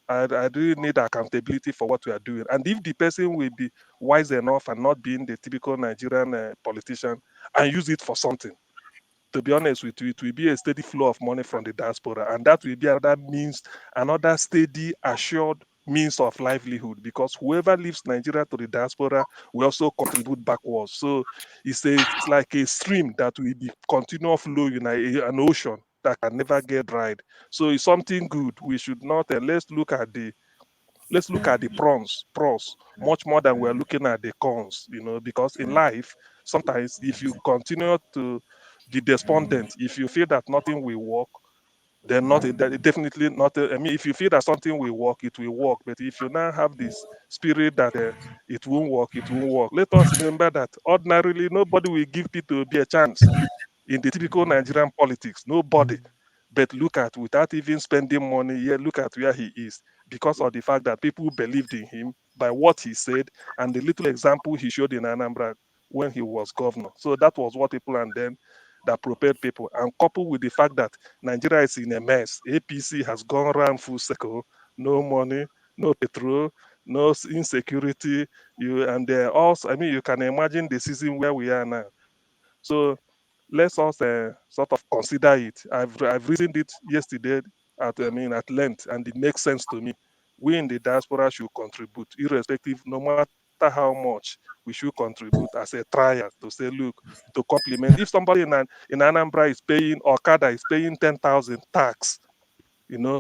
I really need accountability for what we are doing. And if the person will be wise enough and not being the typical Nigerian politician and use it for something, to be honest with you, it will be a steady flow of money from the diaspora. And that will be another steady, assured means of livelihood, because whoever leaves Nigeria to the diaspora will also contribute backwards. So it's like a stream that will be continual flow in an ocean that can never get dried. So it's something good. We should not, let's look at the pros much more than we're looking at the cons, because in life, sometimes if you continue to be despondent, if you feel that nothing will work, then definitely not. I mean, if you feel that something will work, it will work. But if you now have this spirit that it won't work, it won't work. Let us remember that ordinarily nobody will give Peter Obi a chance in the typical Nigerian politics. Nobody. But look at, without even spending money, look at where he is, because of the fact that people believed in him by what he said and the little example he showed in Anambra when he was governor. So that was what people, and then that prepared people. And coupled with the fact that Nigeria is in a mess, APC has gone around full circle, no money, no petrol, no insecurity. And also, I mean, you can imagine the season where we are now. So let's also sort of consider it. I've reasoned it yesterday at length, and it makes sense to me. We in the diaspora should contribute, irrespective, no matter how much, we should contribute as a trial to say, look, to complement. If somebody in Anambra is paying, Okada is paying 10,000 tax,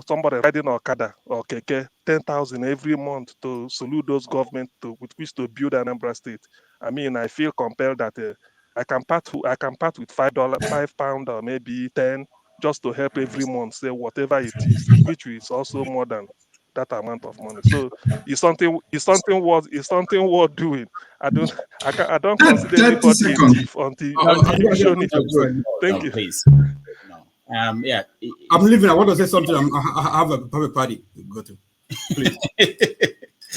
somebody riding Okada or Keke, 10,000 every month to Soludo's government with which to build Anambra State. I mean, I feel compelled that I can part with £5, or maybe 10, just to help every month, say whatever it is, which is also more than that amount of money. So it's something worth doing. I don't consider 30 anybody a seconds. thief until you show me. Thank you. Please. No. Yeah. I'm leaving. I want to say something. I have a party to go to. Please.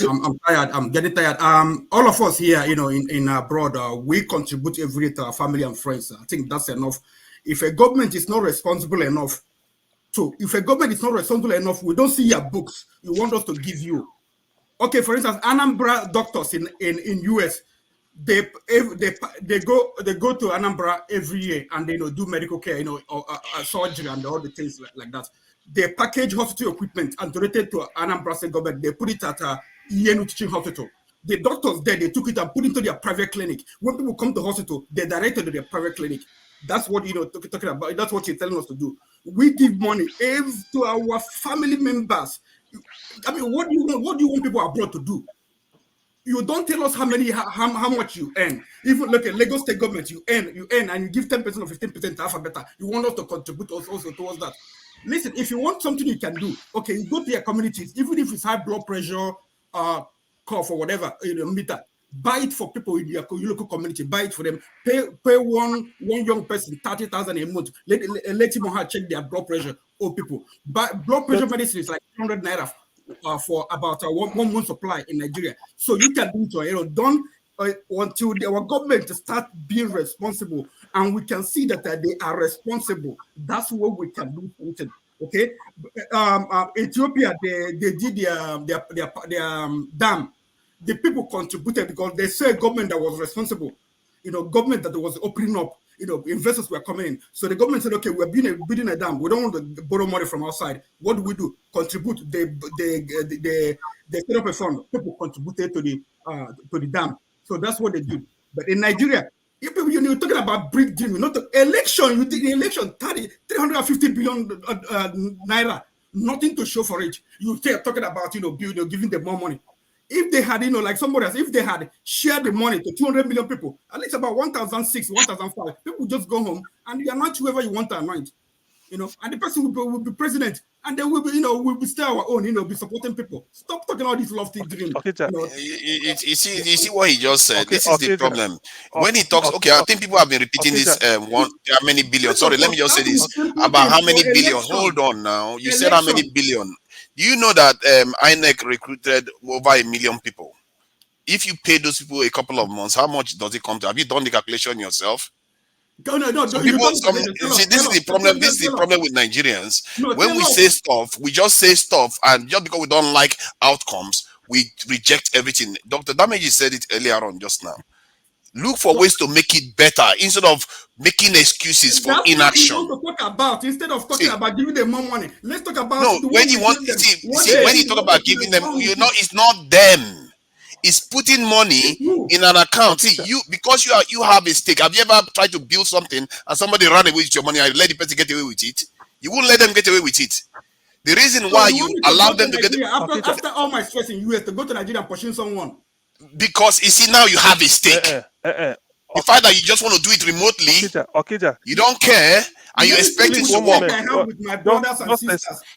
I'm tired. I'm getting tired. All of us here, in abroad, we contribute every day to our family and friends. I think that's enough. If a government is not responsible enough, we don't see your books. You want us to give you. Okay, for instance, Anambra doctors in US, they go to Anambra every year and they do medical care, surgery and all the things like that. They package hospital equipment and donate it to Anambra State government. They put it at INEC teaching hospital. The doctors there, they took it and put it into their private clinic. When people come to hospital, they direct it to their private clinic. That's what talking about. That's what you're telling us to do. We give money to our family members. I mean, what do you want people abroad to do? You don't tell us how much you earn. Even look at Lagos State government, you earn, and you give 10% or 15% to Alphabeta. You want us to contribute also towards that. Listen, if you want something you can do, okay, you go to your communities, even if it's high blood pressure, cough or whatever, meter. Buy it for people in your local community. Buy it for them. Pay one young person 30,000 a month. Let him or her check their blood pressure. Old people. But blood pressure medicine is like 100 naira for about one month supply in Nigeria. So you can do it. Don't until our government start being responsible, and we can see that they are responsible. That's what we can do something. Okay. Ethiopia, they did their dam. The people contributed because they say government that was responsible, government that was opening up, investors were coming in. So the government said, okay, we're building a dam. We don't want to borrow money from outside. What do? Contribute. They set up a fund. People contributed to the dam. So that's what they did. But in Nigeria, you're talking about brick dream, not the election. You did the election, 350 billion naira, nothing to show for it. You talking about, giving them more money. If they had, like somebody else, if they had shared the money to 200 million people, at least about 1,006, 1,005, people just go home and you anoint whoever you want to anoint. and the person will be president, and then we'll be, we'll be stay our own, be supporting people. Stop talking all these lofty dreams. You see what he just said. This is the problem. When he talks, I think people have been repeating this. There are many billions. Sorry, let me just say this about how many billion. Hold on now. You said how many billion? Do you know that INEC recruited over 1 million people? If you pay those people a couple of months, how much does it come to? Have you done the calculation yourself? No. See, this is the problem. This is the problem with Nigerians. When we say stuff, we just say stuff, and just because we don't like outcomes, we reject everything. Dr. Damage said it earlier on just now. Look for ways to make it better instead of making excuses for inaction. That's what we want to talk about. Instead of talking about giving them more money, let's talk about. When you talk about giving them, it's not them. Is putting money in an account. See, because you have a stake. Have you ever tried to build something and somebody ran away with your money and you let the person get away with it? You won't let them get away with it. The reason why you allow them to get after all my stress in US to go to Nigeria and pursue someone. Because you see now you have a stake. The fact that you just want to do it remotely, you don't care, and you expect it to work.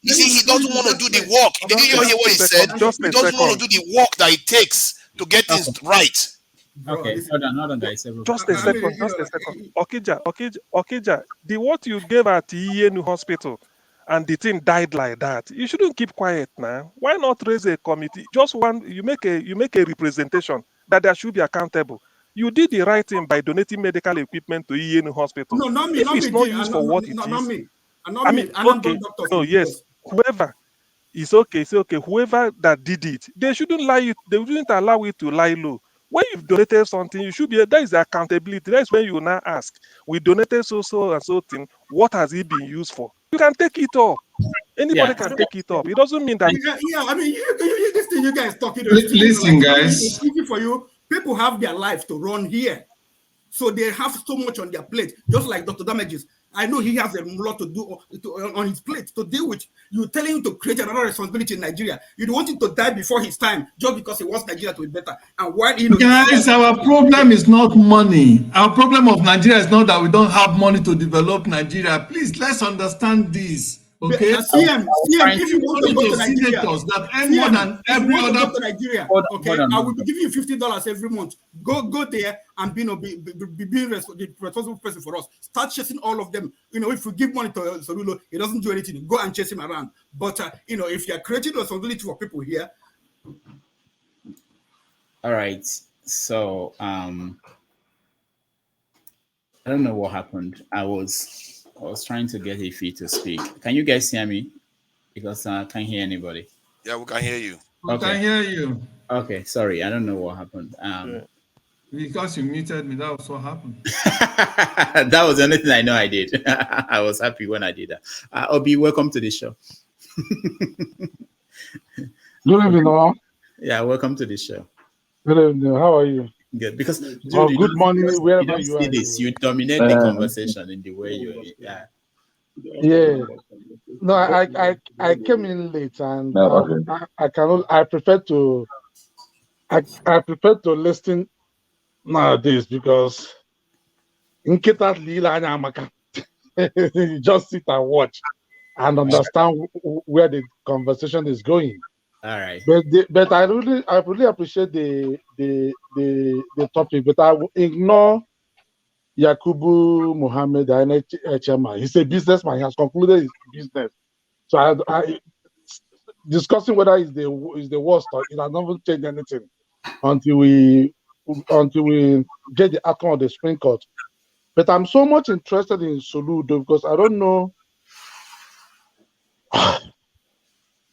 You see, he doesn't want to do the work. Did you hear what he said? He doesn't want to do the work that it takes to get things right. Okay, hold on, guys. Just a second. Okija, the what you gave at INEC hospital and the thing died like that. You shouldn't keep quiet now. Why not raise a committee? Just one, you make a representation that there should be accountable. You did the right thing by donating medical equipment to INEC hospital. No, not me. If it's not used for what it is. I mean, okay. No, yes. Whoever it's okay. Whoever that did it, they shouldn't lie. They shouldn't allow it to lie low. When you've donated something, you should be. That is accountability. That's when you now ask. We donated so and so thing. What has it been used for? You can take it up. Anybody can take it up. It doesn't mean that. I mean, this thing you guys talking. Listen, guys. It's easy for you. People have their life to run here. So they have so much on their plate, just like Dr. Damages. I know he has a lot to do on his plate to deal with. You're telling him to create another responsibility in Nigeria. You don't want him to die before his time just because he wants Nigeria to be better. And why guys, our problem is not money. Our problem of Nigeria is not that we don't have money to develop Nigeria. Please, let's understand this. Okay, CM, if you want to go to Nigeria, that more than every other to Nigeria, okay, I will be giving you $50 every month. Go there and be being the responsible person for us. Start chasing all of them. If we give money to Soludo, he doesn't do anything. Go and chase him around. But if you are creating responsibility for people here. All right. So I don't know what happened. I was trying to get Ife to speak. Can you guys hear me? Because I can't hear anybody. Yeah, we can hear you. We can hear you. Okay, sorry. I don't know what happened. Because you muted me, that was what happened. That was the only thing I know I did. I was happy when I did that. Obi, welcome to the show. Good evening, all. Yeah, welcome to the show. Good evening. How are you? Good, because good morning, wherever you are. You dominate the conversation in the way you. Yeah. No, I came in late, and I prefer to listen nowadays because in you just sit and watch and understand where the conversation is going. All right. But I really appreciate the topic, but I will ignore Yakubu Mohammed, the INEC chairman. He's a businessman. He has concluded his business. So I discussing whether it's the worst or it has not changed anything until we get the outcome of the Supreme Court. But I'm so much interested in Soludo because I don't know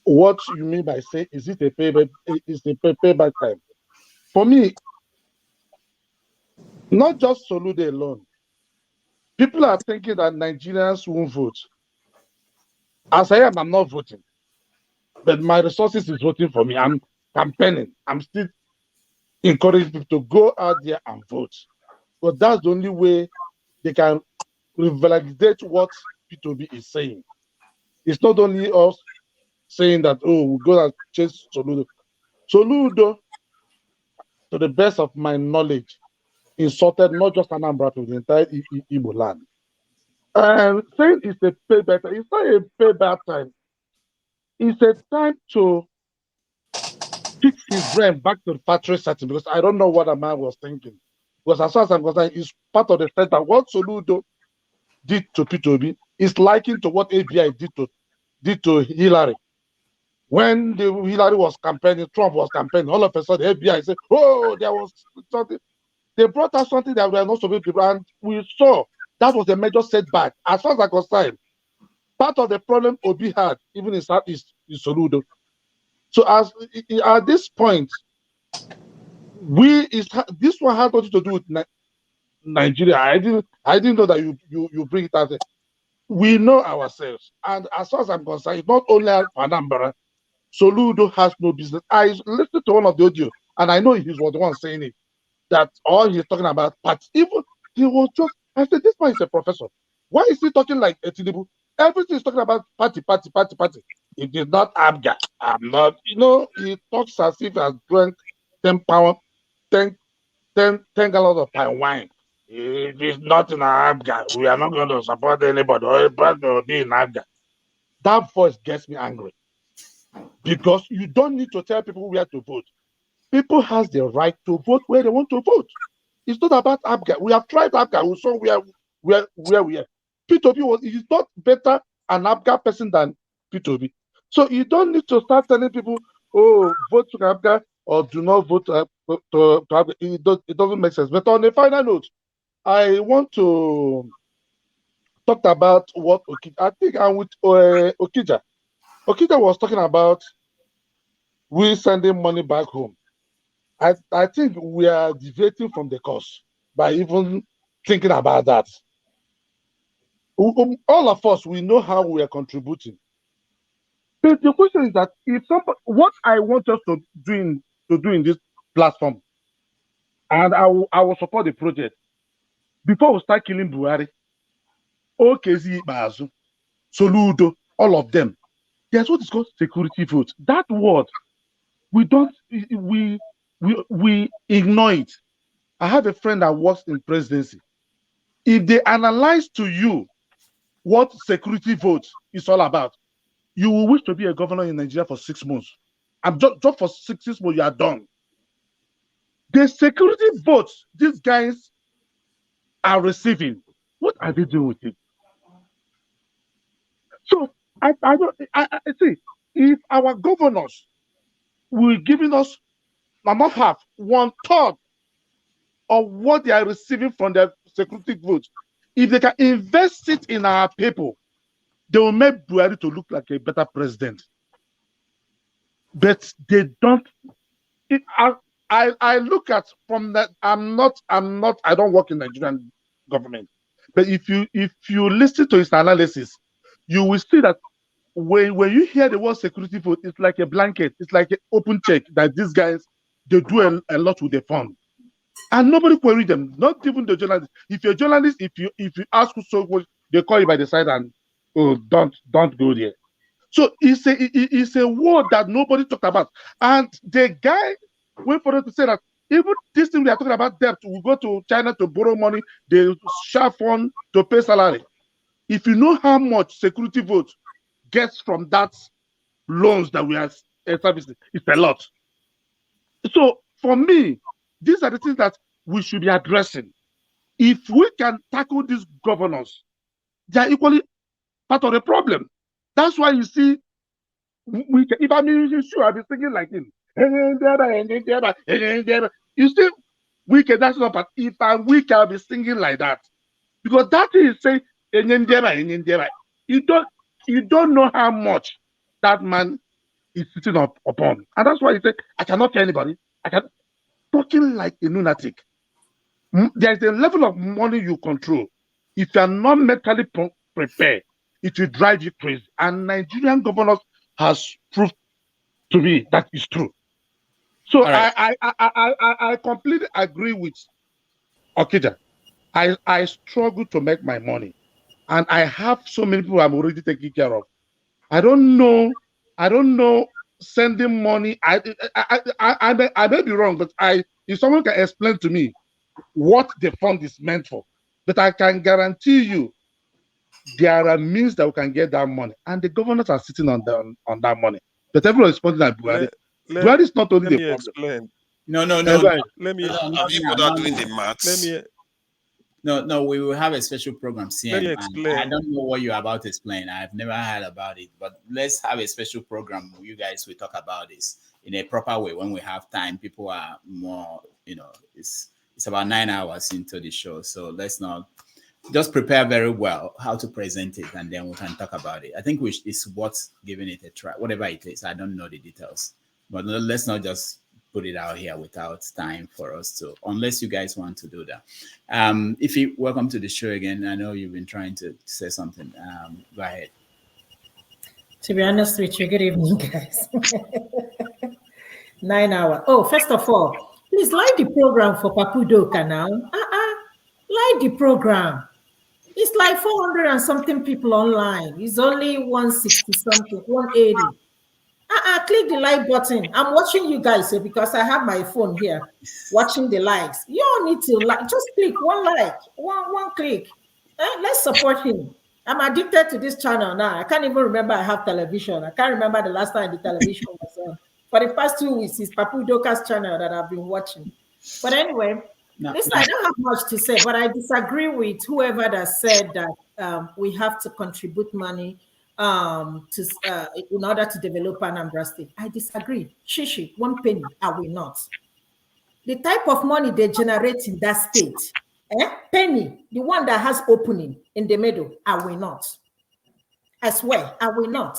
what you mean by say, is it a payback? Is the payback time? For me, not just Soludo alone. People are thinking that Nigerians won't vote. As I am, I'm not voting. But my resources is voting for me. I'm campaigning. I'm still encouraging people to go out there and vote. But that's the only way they can validate what P2B is saying. It's not only us saying that, we'll go and chase Soludo. Soludo, to the best of my knowledge, insulted not just Anambra, to the entire Igbo land. Saying it's a pay better. It's not a pay bad time. It's a time to fix his brain back to the factory setting, because I don't know what a man was thinking. Because as far as I'm concerned, it's part of the fact that what Soludo did to Peter Obi is likened to what ABI did to Hillary. When Hillary was campaigning, Trump was campaigning, all of a sudden the FBI said, oh, there was something. They brought out something that we are not supposed to do, and we saw that was a major setback. As far as I'm concerned, part of the problem Obi had, even in Southeast, is Soludo. So at this point, this one has nothing to do with Nigeria. I didn't know that you bring it out. We know ourselves, and as far as I'm concerned, it's not only Anambra. Soludo has no business. I listened to one of the audio, and I know he was the one saying it, that all he's talking about parts. Even he was just, I said, this man is a professor. Why is he talking like a Tinubu? Everything is talking about party. It is not Abga. I'm not, he talks as if he has drank 10 gallons of pine wine. It is not in Abga. We are not going to support anybody. Everybody will be in Abga. That voice gets me angry. Because you don't need to tell people where to vote. People has the right to vote where they want to vote. It's not about Abga. We have tried Abga. We saw where we are. Peter Obi is not better an Abga person than Peter Obi. So you don't need to start telling people, oh, vote to Abga or do not vote to Abga. It doesn't make sense. But on the final note, I want to talk about what I think I'm with Okija. Okija was talking about we sending money back home. I think we are deviating from the course by even thinking about that. All of us, we know how we are contributing. But the question is that what I want us to do in this platform, and I will support the project. Before we start killing Buhari, OKZ Bazu, Soludo, all of them, there's what is called security vote. That word, we ignore it. I have a friend that works in presidency. If they analyze to you what security vote is all about, you will wish to be a governor in Nigeria for 6 months. And just for 6 months, you are done. The security votes these guys are receiving, what are they doing with it? So I see, if our governors were giving us not half, 1/3 of what they are receiving from their security votes, if they can invest it in our people, they will make Buhari to look like a better president. But they don't. I look at from that. I don't work in the Nigerian government. But if you listen to his analysis, you will see that when you hear the word security vote, it's like a blanket. It's like an open check that these guys, they do a lot with the fund. And nobody query them, not even the journalists. If you're a journalist, if you ask who so much, they call you by the side and, oh, don't go there. So it's a word that nobody talked about. And the guy went for them to say that even this thing we are talking about debt, we go to China to borrow money, they share fund to pay salary. If you know how much security vote gets from that loans that we are establishing, it's a lot. So for me, these are the things that we should be addressing. If we can tackle these governors, they are equally part of the problem. That's why you see, if I'm sure I'll be singing like him. You see, wicked, that's not, but if I'm weak, I'll be singing like that. Because that is saying, you don't know how much that man is sitting upon. And that's why he said, I cannot tell anybody. Talking like a lunatic. There's a level of money you control. If you're not mentally prepared, it will drive you crazy. And Nigerian governors has proved to me that is true. So right. I completely agree with Okija. I struggle to make my money. And I have so many people I'm already taking care of. I don't know sending money. I may be wrong, but if someone can explain to me what the fund is meant for, but I can guarantee you there are means that we can get that money, and the governors are sitting on that money. But everyone is pointing at Buhari. Buhari is not only the problem. Explain. No. Let me. Have you bothered doing the maths? No, we will have a special program, CM. Let me explain. I don't know what you're about to explain. I've never heard about it, but let's have a special program where you guys will talk about this in a proper way when we have time. People are more, it's about 9 hours into the show. So let's not just prepare very well how to present it, and then we can talk about it. I think it's worth giving it a try, whatever it is. I don't know the details, but let's not just put it out here without time for us to, unless you guys want to do that. If you welcome to the show again, I know you've been trying to say something. Go ahead. To be honest with you, good evening, guys. 9 hours. Oh, first of all, please like the program for Papudoka now. Like the program. It's like 400 and something people online. It's only 160 something, 180. Click the like button. I'm watching you guys because I have my phone here watching the likes. You don't need to like, just click one like, one click. Let's support him. I'm addicted to this channel now. I can't even remember I have television. I can't remember the last time the television was on. For the past 2 weeks, it's Papu Doka's channel that I've been watching. But anyway, listen, I don't have much to say, but I disagree with whoever that said that we have to contribute money in order to develop Anambra State. I disagree. Shishi, 1 penny, I will not. The type of money they generate in that state, penny, the one that has opening in the middle, I will not. I swear, I will not.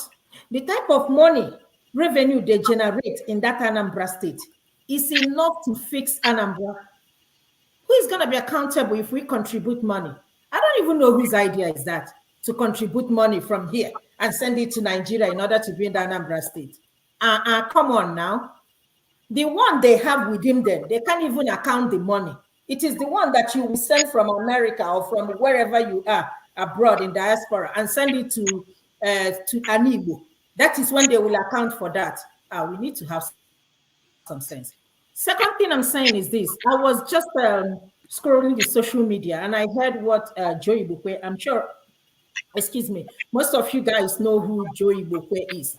The type of money, revenue they generate in that Anambra State is enough to fix Anambra. Who is going to be accountable if we contribute money? I don't even know whose idea is that, to contribute money from here and send it to Nigeria in order to build Anambra State. Come on now. The one they have within them, they can't even account the money. It is the one that you will send from America or from wherever you are abroad in diaspora and send it to Anibo. That is when they will account for that. We need to have some sense. Second thing I'm saying is this. I was just scrolling the social media and I heard what Joey Bukwe, I'm sure, excuse me, most of you guys know who Joey Bukwe is.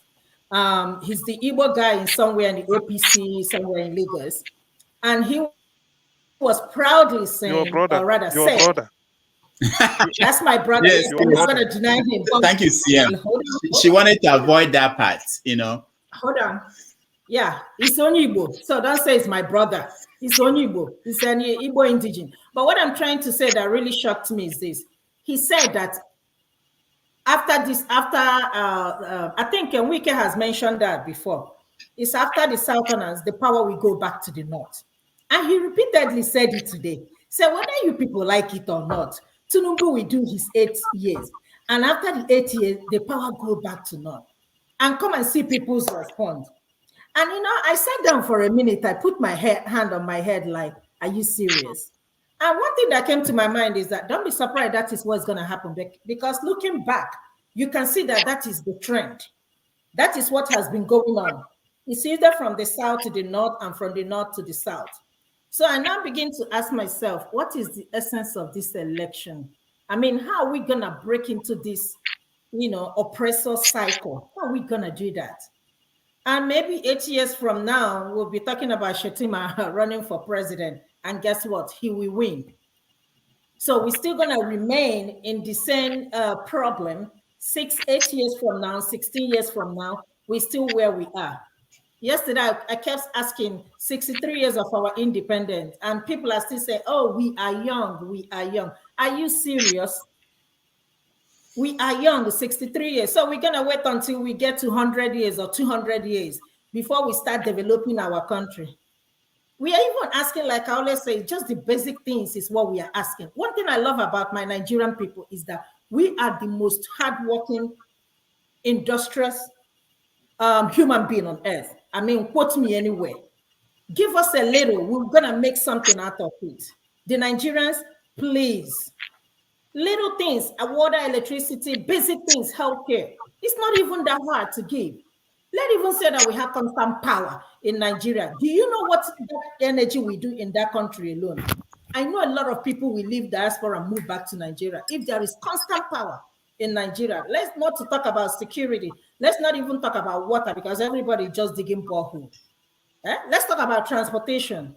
He's the Igbo guy in somewhere in the OPC, somewhere in Lagos. And he was proudly saying, or rather said, that's my brother. Yes, I'm not going to deny him. Thank you, CM. She wanted to avoid that part, Hold on. Yeah, it's Igbo. So don't say it's my brother. It's Igbo. It's an Igbo indigenous. But what I'm trying to say that really shocked me is this. He said that I think Wike has mentioned that before. It's after the Southerners, the power will go back to the North. And he repeatedly said it today. So whether you people like it or not, Tinubu will do his 8 years. And after the 8 years, the power go back to North. And come and see people's response. And I sat down for a minute. I put my hand on my head like, are you serious? And one thing that came to my mind is that don't be surprised that is what's going to happen. Because looking back, you can see that is the trend. That is what has been going on. It's either from the south to the north and from the north to the south. So I now begin to ask myself, what is the essence of this election? I mean, how are we going to break into this, oppressor cycle? How are we going to do that? And maybe 8 years from now, we'll be talking about Shetima running for president. And guess what? He will win. So we're still going to remain in the same problem. 8 years from now, 16 years from now, we're still where we are. Yesterday, I kept asking 63 years of our independence, and people are still saying, oh, we are young, we are young. Are you serious? We are young, 63 years. So we're going to wait until we get to 100 years or 200 years before we start developing our country. We are even asking, like I always say, just the basic things is what we are asking. One thing I love about my Nigerian people is that we are the most hardworking, industrious human being on earth. I mean, quote me anywhere. Give us a little, we're going to make something out of it. The Nigerians, please. Little things, water, electricity, basic things, healthcare. It's not even that hard to give. Let's even say that we have constant power in Nigeria. Do you know what that energy we do in that country alone? I know a lot of people will leave diaspora and move back to Nigeria if there is constant power. in Nigeria. Let's not to talk about security. Let's not even talk about water because everybody just digging borehole. Let's talk about transportation.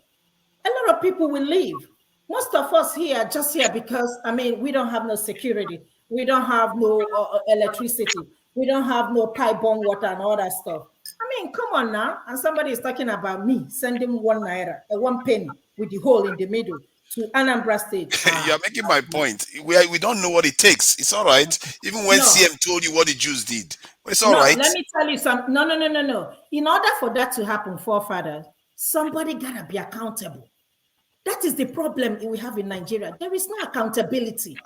A lot of people will leave. Most of us here just here because, I mean, we don't have no security. We don't have no electricity. We don't have no pipe-borne water and all that stuff. I mean, come on now. And somebody is talking about me sending 1 naira, 1 penny with the hole in the middle to Anambra State. You're making my point. We don't know what it takes. It's all right. Even when CM told you what the Jews did. But it's all right. Let me tell you something. No. In order for that to happen, forefathers, somebody got to be accountable. That is the problem we have in Nigeria. There is no accountability.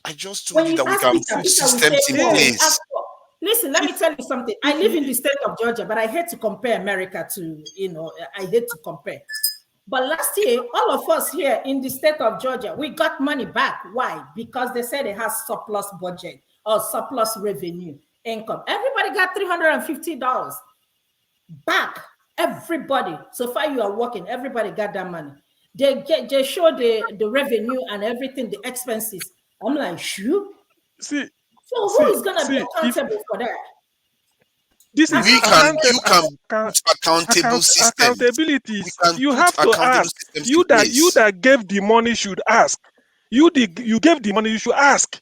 I just told you that we can put systems in place. Listen, let me tell you something. I live in the state of Georgia, but I hate to compare America to, I hate to compare. But last year, all of us here in the state of Georgia, we got money back. Why? Because they said it has surplus budget or surplus revenue income. Everybody got $350 back. Everybody. So far you are working. Everybody got that money. They show the revenue and everything, the expenses. I'm like, shoo. So who is gonna be accountable for that? This is you can put accountable systems. Accountabilities. You have to ask. You that gave the money should ask. You gave the money, you should ask.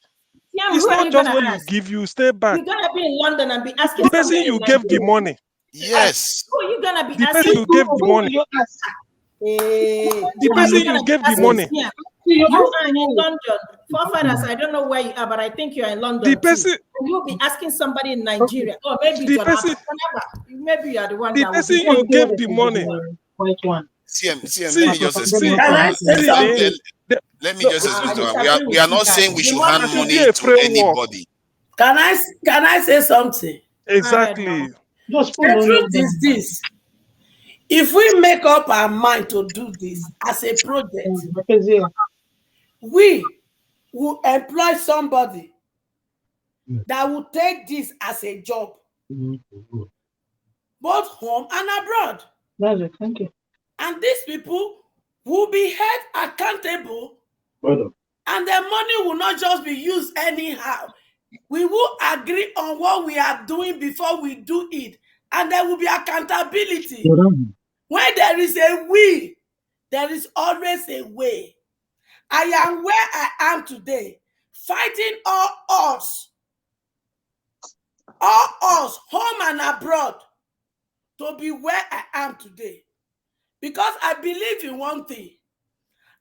Yeah, it's not just when you give, you stay back. You're gonna be in London and be asking the person you gave the money. Yes. Who are you gonna be the asking? person you gave the money. The person you gave the money. You are in London. Forefathers, I don't know where you are, but I think you are in London. The person you'll be asking somebody in Nigeria, or maybe the person, maybe you are the one the that person you gave the money. Let me just explain. We are not saying we should hand money to anybody. Can I say something? Exactly. The truth is this. If we make up our mind to do this as a project, we will employ somebody that will take this as a job, both home and abroad. Thank you. And these people will be held accountable, and their money will not just be used anyhow. We will agree on what we are doing before we do it, and there will be accountability. When there is a will, there is always a way. I am where I am today, fighting all odds, home and abroad, to be where I am today. Because I believe in one thing.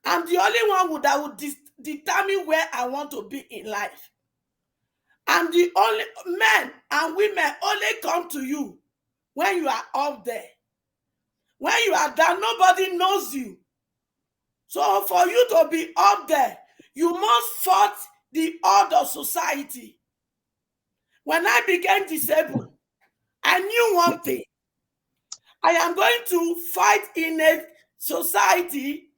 I'm the only one that would determine where I want to be in life. And the only men and women only come to you when you are up there. When you are down, nobody knows you. So for you to be up there, you must fight the order of society. When I became disabled, I knew one thing. I am going to fight in a society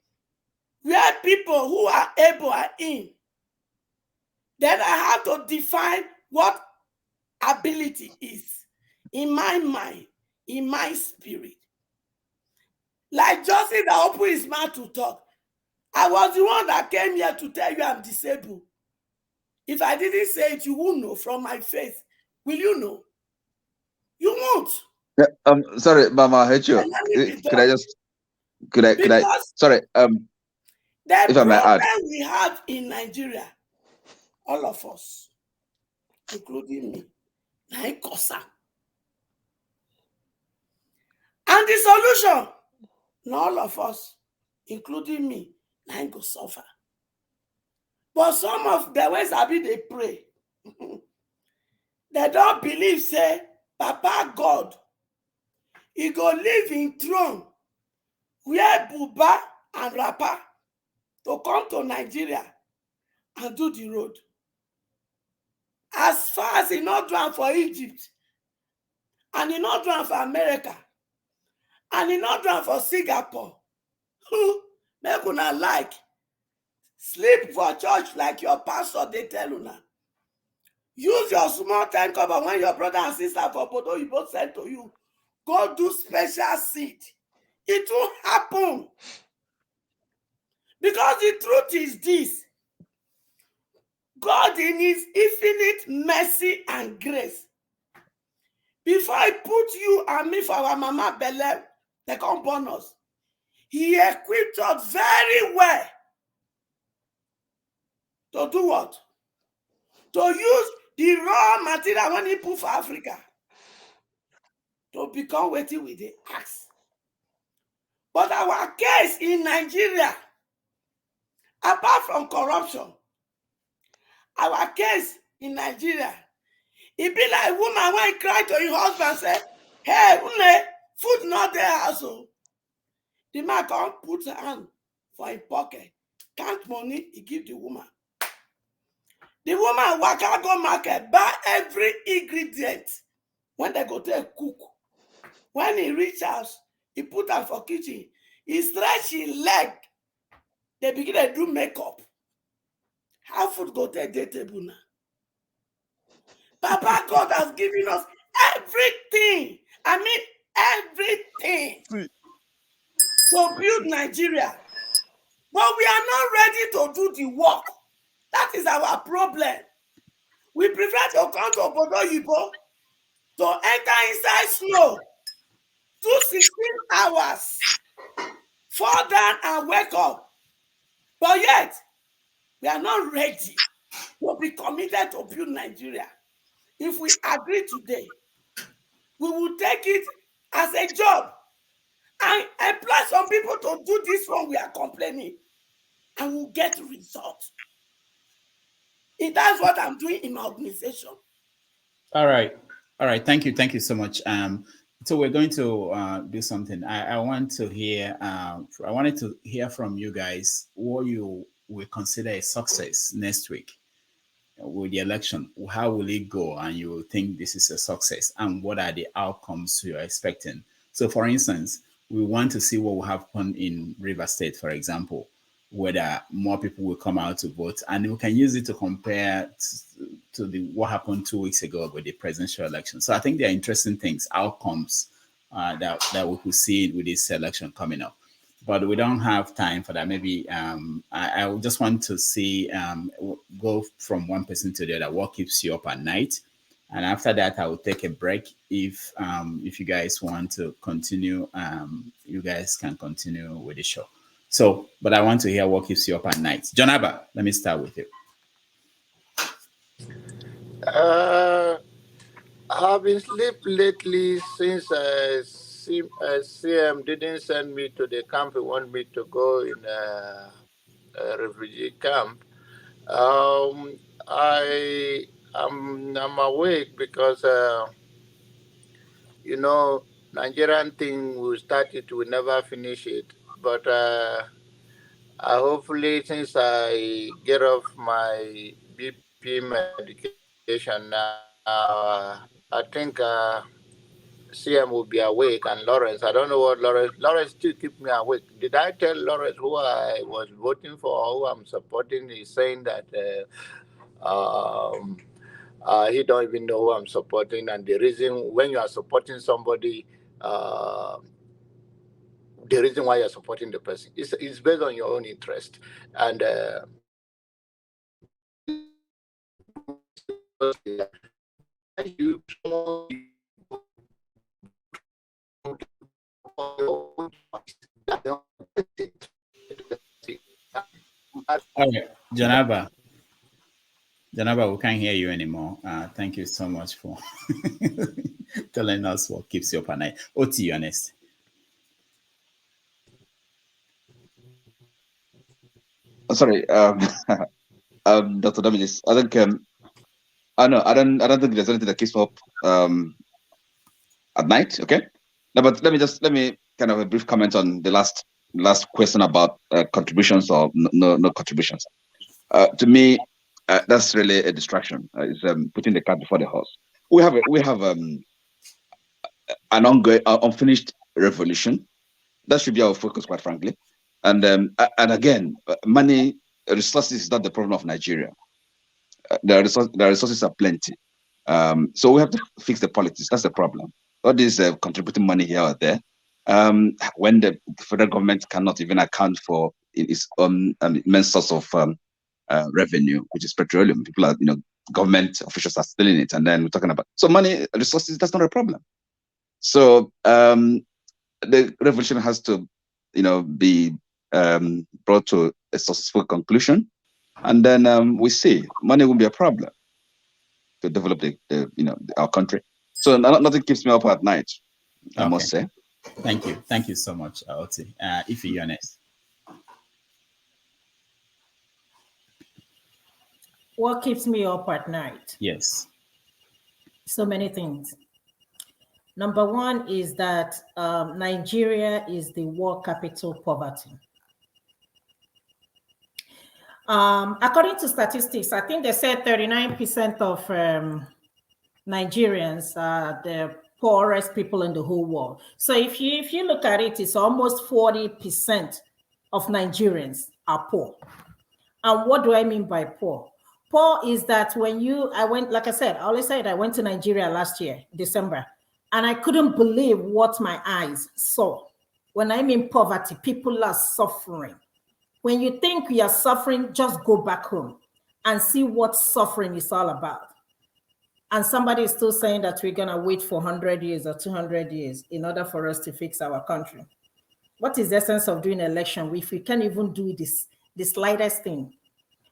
where people who are able are in. Then I have to define what ability is in my mind, in my spirit. Like Joseph that opened his mouth to talk. I was the one that came here to tell you I'm disabled. If I didn't say it, you won't know from my face. Will you know? You won't. Yeah, sorry, Mama, I hate you. Could I sorry, if I may add. We have in Nigeria, all of us, including me, like Kosa. And the solution, not all of us, including me, like go suffer. But some of the ways I be they pray. They don't believe, say, Papa God, he go live in throne where Buba and Rapa to come to Nigeria and do the road. As far as he not done for Egypt, and he not done for America, and he not done for Singapore, make una like sleep for church like your pastor they tell una. Use your small time cover when your brother and sister for Bodo you both send to you. Go do special seed. It will happen. Because the truth is this. God in his infinite mercy and grace, before he put you and me for our mama belle, they come born us, he equipped us very well to do what? To use the raw material when he put for Africa to become waiting with the axe. But our case in Nigeria, apart from corruption, our case in Nigeria, it be like a woman when he cry to her husband, say, hey, food not there also. The man can't put her hand for his pocket, count money, he give the woman. The woman waka go market, buy every ingredient when they go to cook. When he reach house, he put her for kitchen. He stretch his leg. They begin to do makeup. How food go to the table now? Papa God has given us everything. I mean everything to build Nigeria. But we are not ready to do the work. That is our problem. We prefer to come to Obodo Yibo to enter inside snow, do 16 hours, fall down and wake up. But yet, we are not ready to be committed to build Nigeria. If we agree today, we will take it as a job and employ some people to do this one we are complaining, and we'll get results. That's what I'm doing in my organization. All right. Thank you so much. So we're going to do something. I want to hear. I wanted to hear from you guys what you will consider a success next week with the election. How will it go? And you will think this is a success. And what are the outcomes you're expecting? So, for instance, we want to see what will happen in River State, for example, whether more people will come out to vote, and we can use it to compare to what happened 2 weeks ago with the presidential election. So I think there are interesting things, outcomes that we could see with this election coming up. But we don't have time for that. Maybe I just want to see, go from one person to the other, what keeps you up at night. And after that, I will take a break. If you guys want to continue, you guys can continue with the show. So, but I want to hear what keeps you up at night. John Abba, let me start with you. I've been asleep lately since CM didn't send me to the camp he wanted me to go in a refugee camp. I'm awake because Nigerian thing we started, we never finish it. But hopefully, since I get off my BP medication now, I think CM will be awake, and Lawrence. I don't know what Lawrence still keep me awake. Did I tell Lawrence who I was voting for or who I'm supporting? He's saying that he don't even know who I'm supporting, and the reason when you are supporting somebody, the reason why you're supporting the person is based on your own interest. And Okay, Janaba, we can't hear you anymore. Thank you so much for telling us what keeps you up at night. Oti, honest. Sorry, Dr. Dominis. I think I don't think there's anything that keeps me up at night. Okay, no, but let me kind of a brief comment on the last question about contributions or no contributions. To me, that's really a distraction. It's putting the cart before the horse. We have an ongoing unfinished revolution. That should be our focus, quite frankly. And again, money, resources is not the problem of Nigeria. The resources are plenty. So we have to fix the politics. That's the problem. All this contributing money here or there, when the federal government cannot even account for its immense source of revenue, which is petroleum. People are, government officials are stealing it, and then we're talking about money, resources. That's not a problem. So the revolution has to, be brought to a successful conclusion, and then we see money will be a problem to develop our country. So nothing keeps me up at night, I must say. Thank you so much, Oti. If you're honest. What keeps me up at night? Yes. So many things. Number one is that Nigeria is the world capital poverty. According to statistics, I think they said 39% of Nigerians are the poorest people in the whole world. So if you look at it, it's almost 40% of Nigerians are poor. And what do I mean by poor? Poor is that I went to Nigeria last year, December, and I couldn't believe what my eyes saw. When I mean poverty, people are suffering. When you think you are suffering, just go back home and see what suffering is all about. And somebody is still saying that we're going to wait for 100 years or 200 years in order for us to fix our country. What is the essence of doing an election if we can't even do the slightest thing?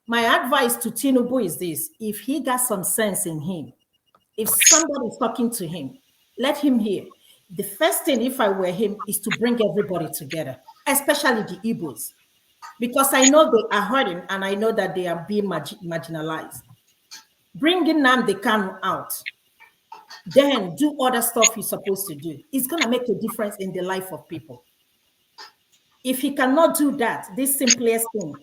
My advice to Tinubu is this: if he got some sense in him, if somebody is talking to him, let him hear. The first thing, if I were him, is to bring everybody together, especially the Igbos, because I know they are hurting and I know that they are being marginalized. Bringing Nnamdi Kanu out, then do other stuff he's supposed to do. It's going to make a difference in the life of people. If he cannot do that, this simplest thing,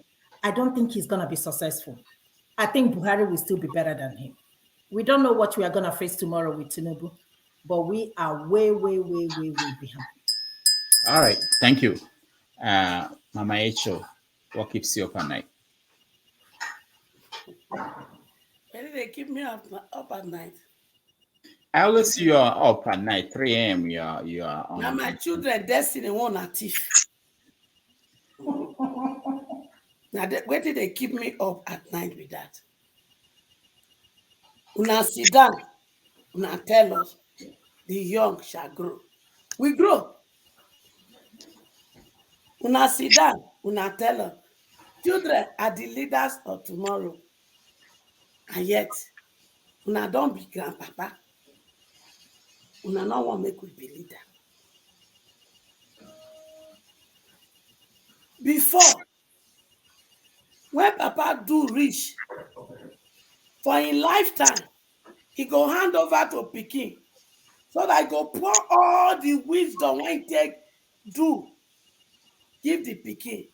I don't think he's going to be successful. I think Buhari will still be better than him. We don't know what we are going to face tomorrow with Tinubu, but we are way, way, way, way, way behind. All right. Thank you. Mama Echo, what keeps you up at night? Why did they keep me up at night? I always see you are up at night, 3 a.m. You are on. Now my children destiny one a thief. Now where did they keep me up at night with that? Una sit down, una tell us the young shall grow. We grow. Una sit down, una tell us children are the leaders of tomorrow. And yet, una don't be grandpapa. Una not want make we be leader. Before, when Papa do reach, for in lifetime, he go hand over to Pikin, so that I go pour all the wisdom when he take do, give the Pikin,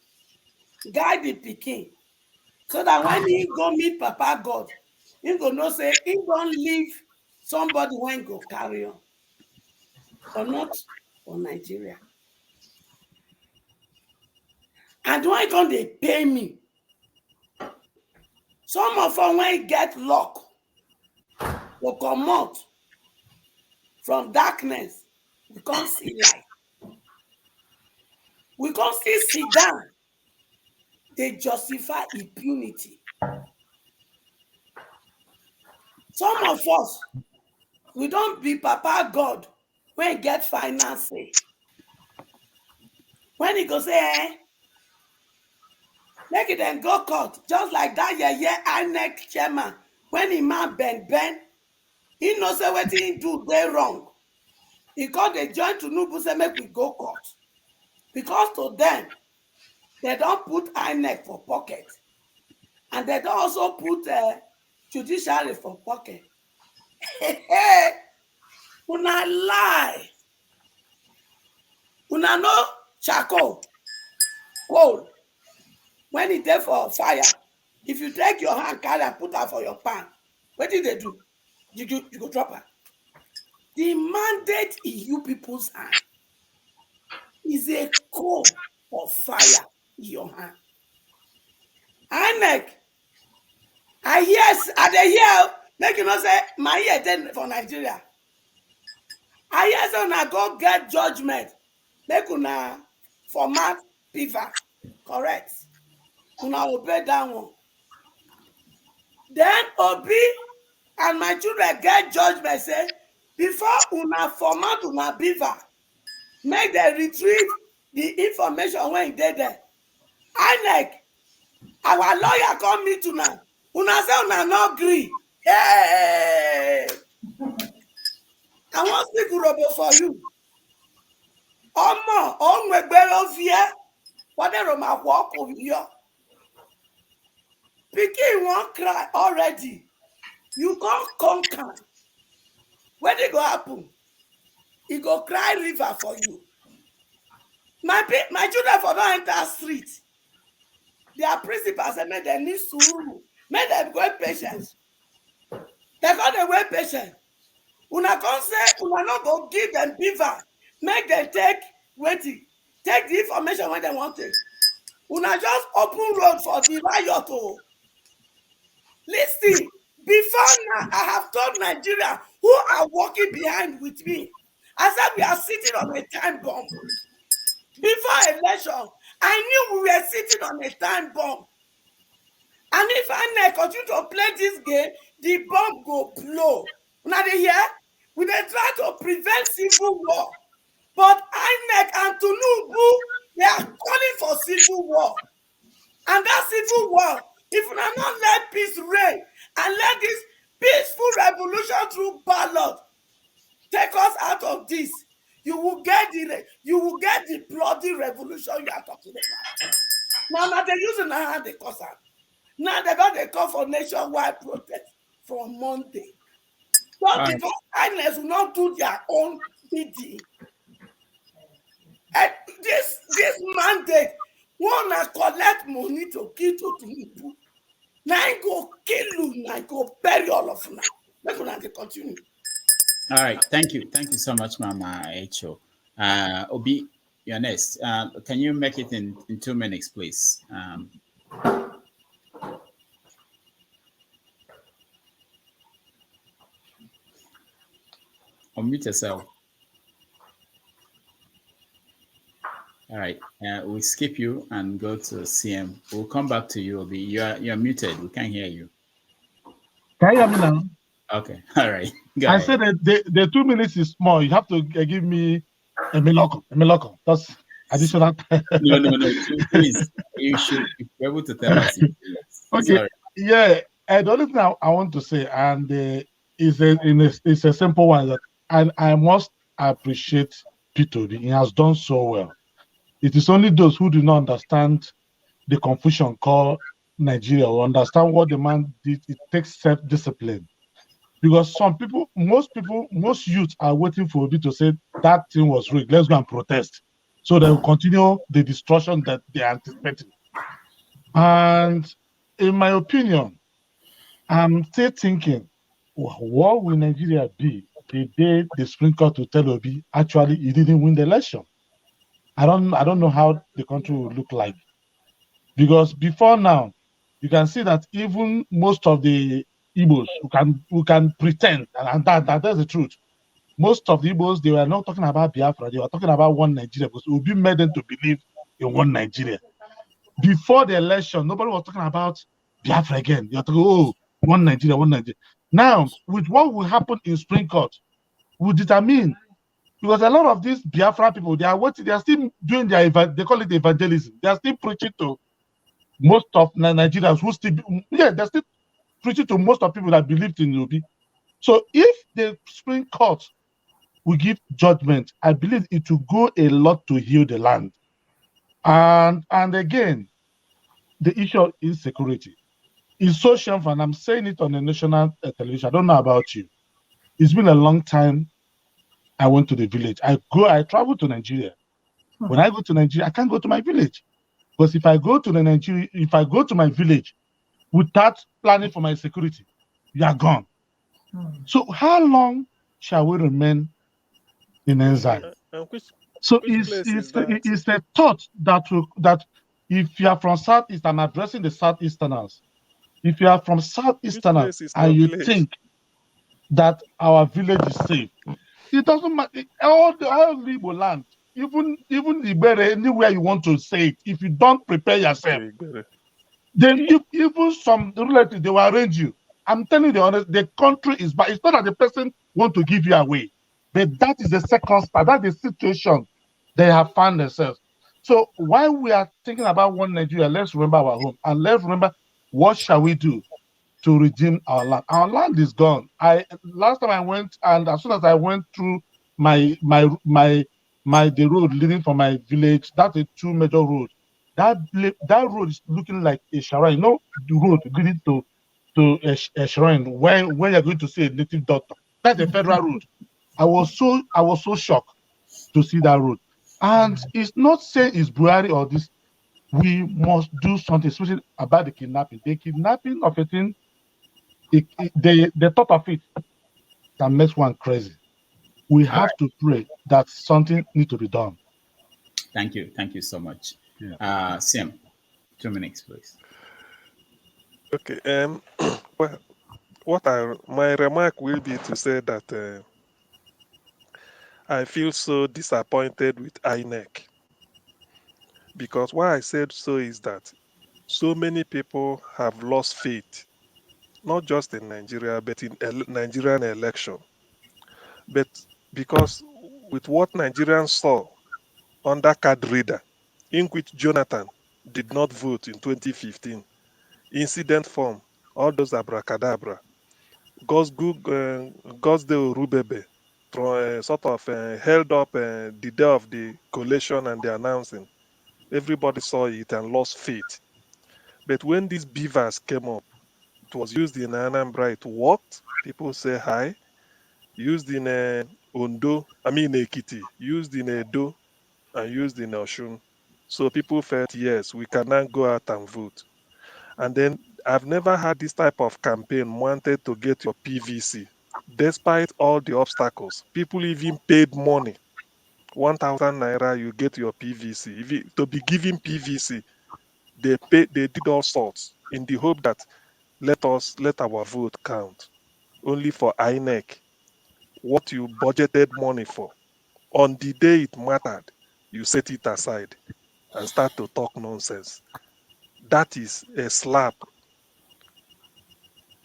guide the Pikin, so that when he go meet Papa God, he go know say he don't leave somebody when go carry on, but not for Nigeria. And when come they pay me, some of them when get luck, will come out from darkness, we can't see light. We can't still sit down. They justify impunity. Some of us, we don't be Papa God when he get financing. When he go say, make it then go court, just like that INEC chairman, when he man Ben, he knows what he do, they wrong. He called the joint to Nubu say make we go court. Because to them, they don't put INEC for pocket. And they don't also put judiciary for pocket. Hey, una lie. Una no charcoal, coal. When it's there for fire, if you take your hand, carry and put her for your pan, what did they do? You go drop her. The mandate in you people's hand is a coal of fire in your hand. INEC, I hear, make you not say, my ear then for Nigeria. I hear say una go get judgment, make una format PIVA, correct. Una obey that one. Then Obi and my children get judgment say, before una format una beaver, make them retrieve the information when they there. INEC, our lawyer come meet una. Una say una no agree. Hey! I want speak Urobo for you. Omo, onwegbero vie. Whatever my work over here. Pikin won't cry already. You can't conquer. When it go happen, it go cry river for you. My children for don't enter street. Their principals say make them need suru. Make them go patience. They got the way patient. Una come say una not go give them beaver. Make them take waiting. Take the information when they want it. Una just open road for the riot. Oh. Listen, before now, I have told Nigeria who are walking behind with me. I said we are sitting on a time bomb. Before election, I knew we were sitting on a time bomb. And if I continue to play this game, the bomb go blow. Now they hear? We dey try to prevent civil war. But INEC and Tinubu, they are calling for civil war. And that civil war, if we are not let peace reign and let this peaceful revolution through ballot take us out of this, you will get the bloody revolution you are talking about. Now they using how they cause it. Now they got the call for nationwide protest from Monday. But because INEC will not do their own bidding. And this mandate wanna collect money to kill to Tinubu. Now I go kill you, now I go bury all of you. Let's go continue. All right, thank you so much, Mama Echo. Obi, you're next. Can you make it in 2 minutes, please? Unmute yourself. All right, we'll skip you and go to CM. We'll come back to you, Obi. You're muted. We can't hear you. Can you hear me now? Okay, all right. I said that the 2 minutes is small. You have to give me a miloko. That's additional. No. Please, you should be able to tell us. Okay. Sorry. Yeah, and the only thing I want to say, and it's a simple one, that I must appreciate Peter Obi. He has done so well. It is only those who do not understand the confusion called Nigeria or understand what the man did. It takes self-discipline. Because most youths are waiting for Obi to say that thing was rigged. Let's go and protest. So they will continue the destruction that they are anticipating. And in my opinion, I'm still thinking, what will Nigeria be the day the Supreme Court to tell Obi actually he didn't win the election? I don't know how the country will look like. Because before now, you can see that even most of the Igbos who can pretend, and that's the truth. Most of the Igbos, they were not talking about Biafra, they were talking about one Nigeria, because Obi made them to believe in one Nigeria. Before the election, nobody was talking about Biafra again. You're talking, oh, one Nigeria, one Nigeria. Now, with what will happen in Supreme Court, will determine, because a lot of these Biafra people, they are waiting, they are still doing they call it evangelism. They are still preaching to most of Nigerians who still, they're still preaching to most of people that believed in Obi. So if the Supreme Court will give judgment, I believe it will go a lot to heal the land. And again, the issue of insecurity is so shameful, and I'm saying it on the national television. I don't know about you. It's been a long time I went to the village. I travel to Nigeria. When I go to Nigeria, I can't go to my village. Because if I go to my village without planning for my security, you are gone. So how long shall we remain in exile? So it's a thought that if you are from Southeast, I'm addressing the Southeasterners. If you are from Southeasterners and you think that our village is safe, it doesn't matter. All the Igbo land, even Ibere, anywhere you want to say it, if you don't prepare yourself, then even some relatives, they will arrange you. I'm telling you the honest, the country is bad. It's not that the person want to give you away, but that is the second start. That's the situation they have found themselves. So while we are thinking about one Nigeria, let's remember our home and let's remember what shall we do to redeem our land. Our land is gone. Last time I went, and as soon as I went through the road leading from my village, that's a two major road. That road is looking like a shrine. You know, the road leading to a shrine when you're going to see a native doctor. That's a federal road. I was so shocked to see that road. And it's not saying it's Buhari or this. We must do something, especially about the kidnapping. The kidnapping of a thing, the thought of it can make one crazy. We have to pray that something needs to be done. Thank you so much. Yeah. Sam, 2 minutes, please. Okay. Well, my remark will be to say that I feel so disappointed with INEC, because why I said so is that so many people have lost faith, not just in Nigeria, but in Nigerian election. But because with what Nigerians saw under card reader, in which Jonathan did not vote in 2015, incident form, all those abracadabra, Gosdale Rubebe sort of held up the day of the collation and the announcing. Everybody saw it and lost faith. But when these beavers came up, it was used in Anambra, it worked. People say hi. Used in Ekiti, used in Edo, and used in Oshun. So people felt, yes, we can now go out and vote. And then I've never had this type of campaign wanted to get your PVC. Despite all the obstacles, people even paid money. 1,000 naira, you get your PVC. To be given PVC, they did all sorts in the hope that let our vote count. Only for INEC, what you budgeted money for, on the day it mattered, you set it aside and start to talk nonsense. That is a slap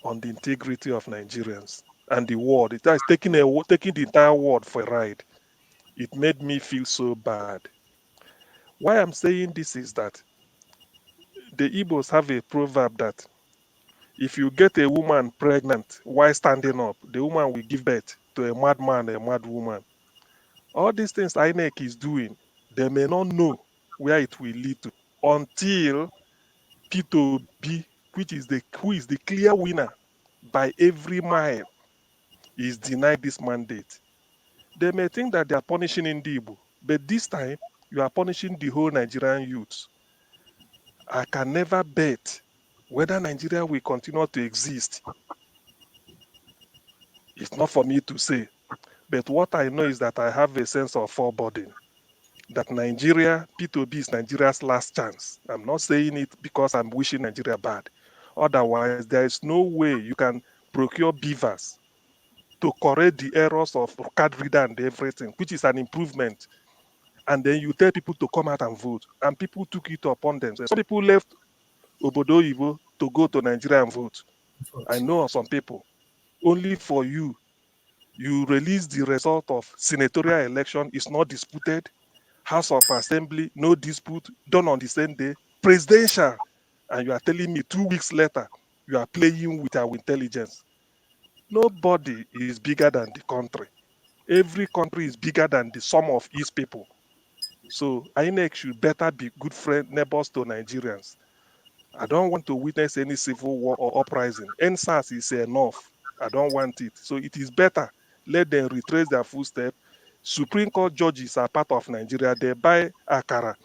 on the integrity of Nigerians and the world. It has taken the entire world for a ride. It made me feel so bad. Why I'm saying this is that the Igbos have a proverb that if you get a woman pregnant while standing up, the woman will give birth to a madman, a mad woman. All these things INEC is doing, they may not know where it will lead to until Peter Obi, who is the clear winner by every mile, is denied this mandate. They may think that they are punishing Igbo, but this time you are punishing the whole Nigerian youth. I can never bet whether Nigeria will continue to exist. It's not for me to say. But what I know is that I have a sense of foreboding. That Nigeria, P2B is Nigeria's last chance. I'm not saying it because I'm wishing Nigeria bad. Otherwise, there is no way you can procure beavers to correct the errors of card reader and everything, which is an improvement. And then you tell people to come out and vote. And people took it upon themselves. Some people left Obodo Ibo to go to Nigeria and vote. I know some people. Only for you release the result of senatorial election is not disputed. House of Assembly, no dispute, done on the same day. Presidential, and you are telling me 2 weeks later, you are playing with our intelligence. Nobody is bigger than the country. Every country is bigger than the sum of its people. So INEC should better be good neighbors to Nigerians. I don't want to witness any civil war or uprising. NSAS is enough. I don't want it. So it is better. Let them retrace their footsteps. Supreme Court judges are part of Nigeria. They buy akara,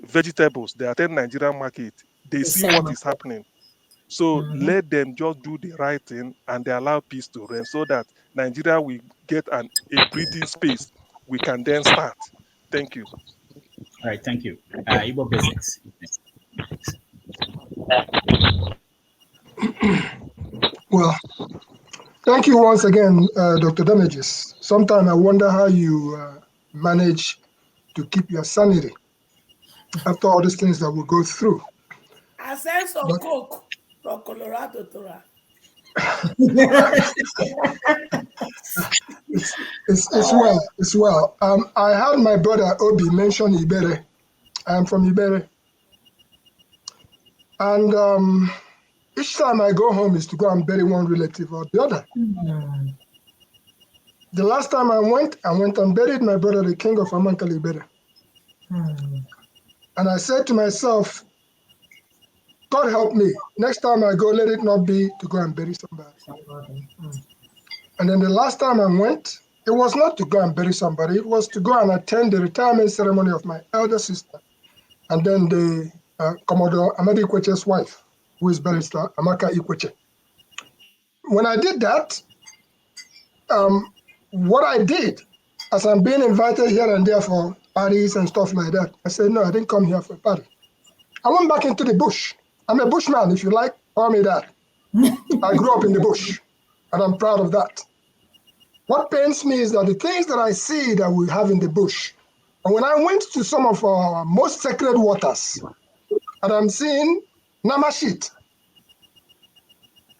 vegetables. They attend Nigerian market. They see what is happening. So let them just do the right thing and they allow peace to reign so that Nigeria will get a breathing space. We can then start. Thank you. All right, thank you. Igbo Basics. Well, thank you once again, Dr. Damages. Sometimes I wonder how you manage to keep your sanity after all these things that we go through. I sent some coke from Colorado to her. It's well. It's well. I had my brother Obi mention Ibere. I'm from Ibere. And each time I go home is to go and bury one relative or the other. The last time I went and buried my brother, the king of Amankali Ibere. And I said to myself, God help me. Next time I go, let it not be to go and bury somebody. And then the last time I went, it was not to go and bury somebody. It was to go and attend the retirement ceremony of my elder sister. And then the Commodore Amadi Ikweche's wife, who is Barrister Amaka Ikweche. When I did that, what I did, as I'm being invited here and there for parties and stuff like that, I said, no, I didn't come here for a party. I went back into the bush. I'm a bushman, if you like, call me that. I grew up in the bush, and I'm proud of that. What pains me is that the things that I see that we have in the bush, and when I went to some of our most sacred waters, and I'm seeing Namashit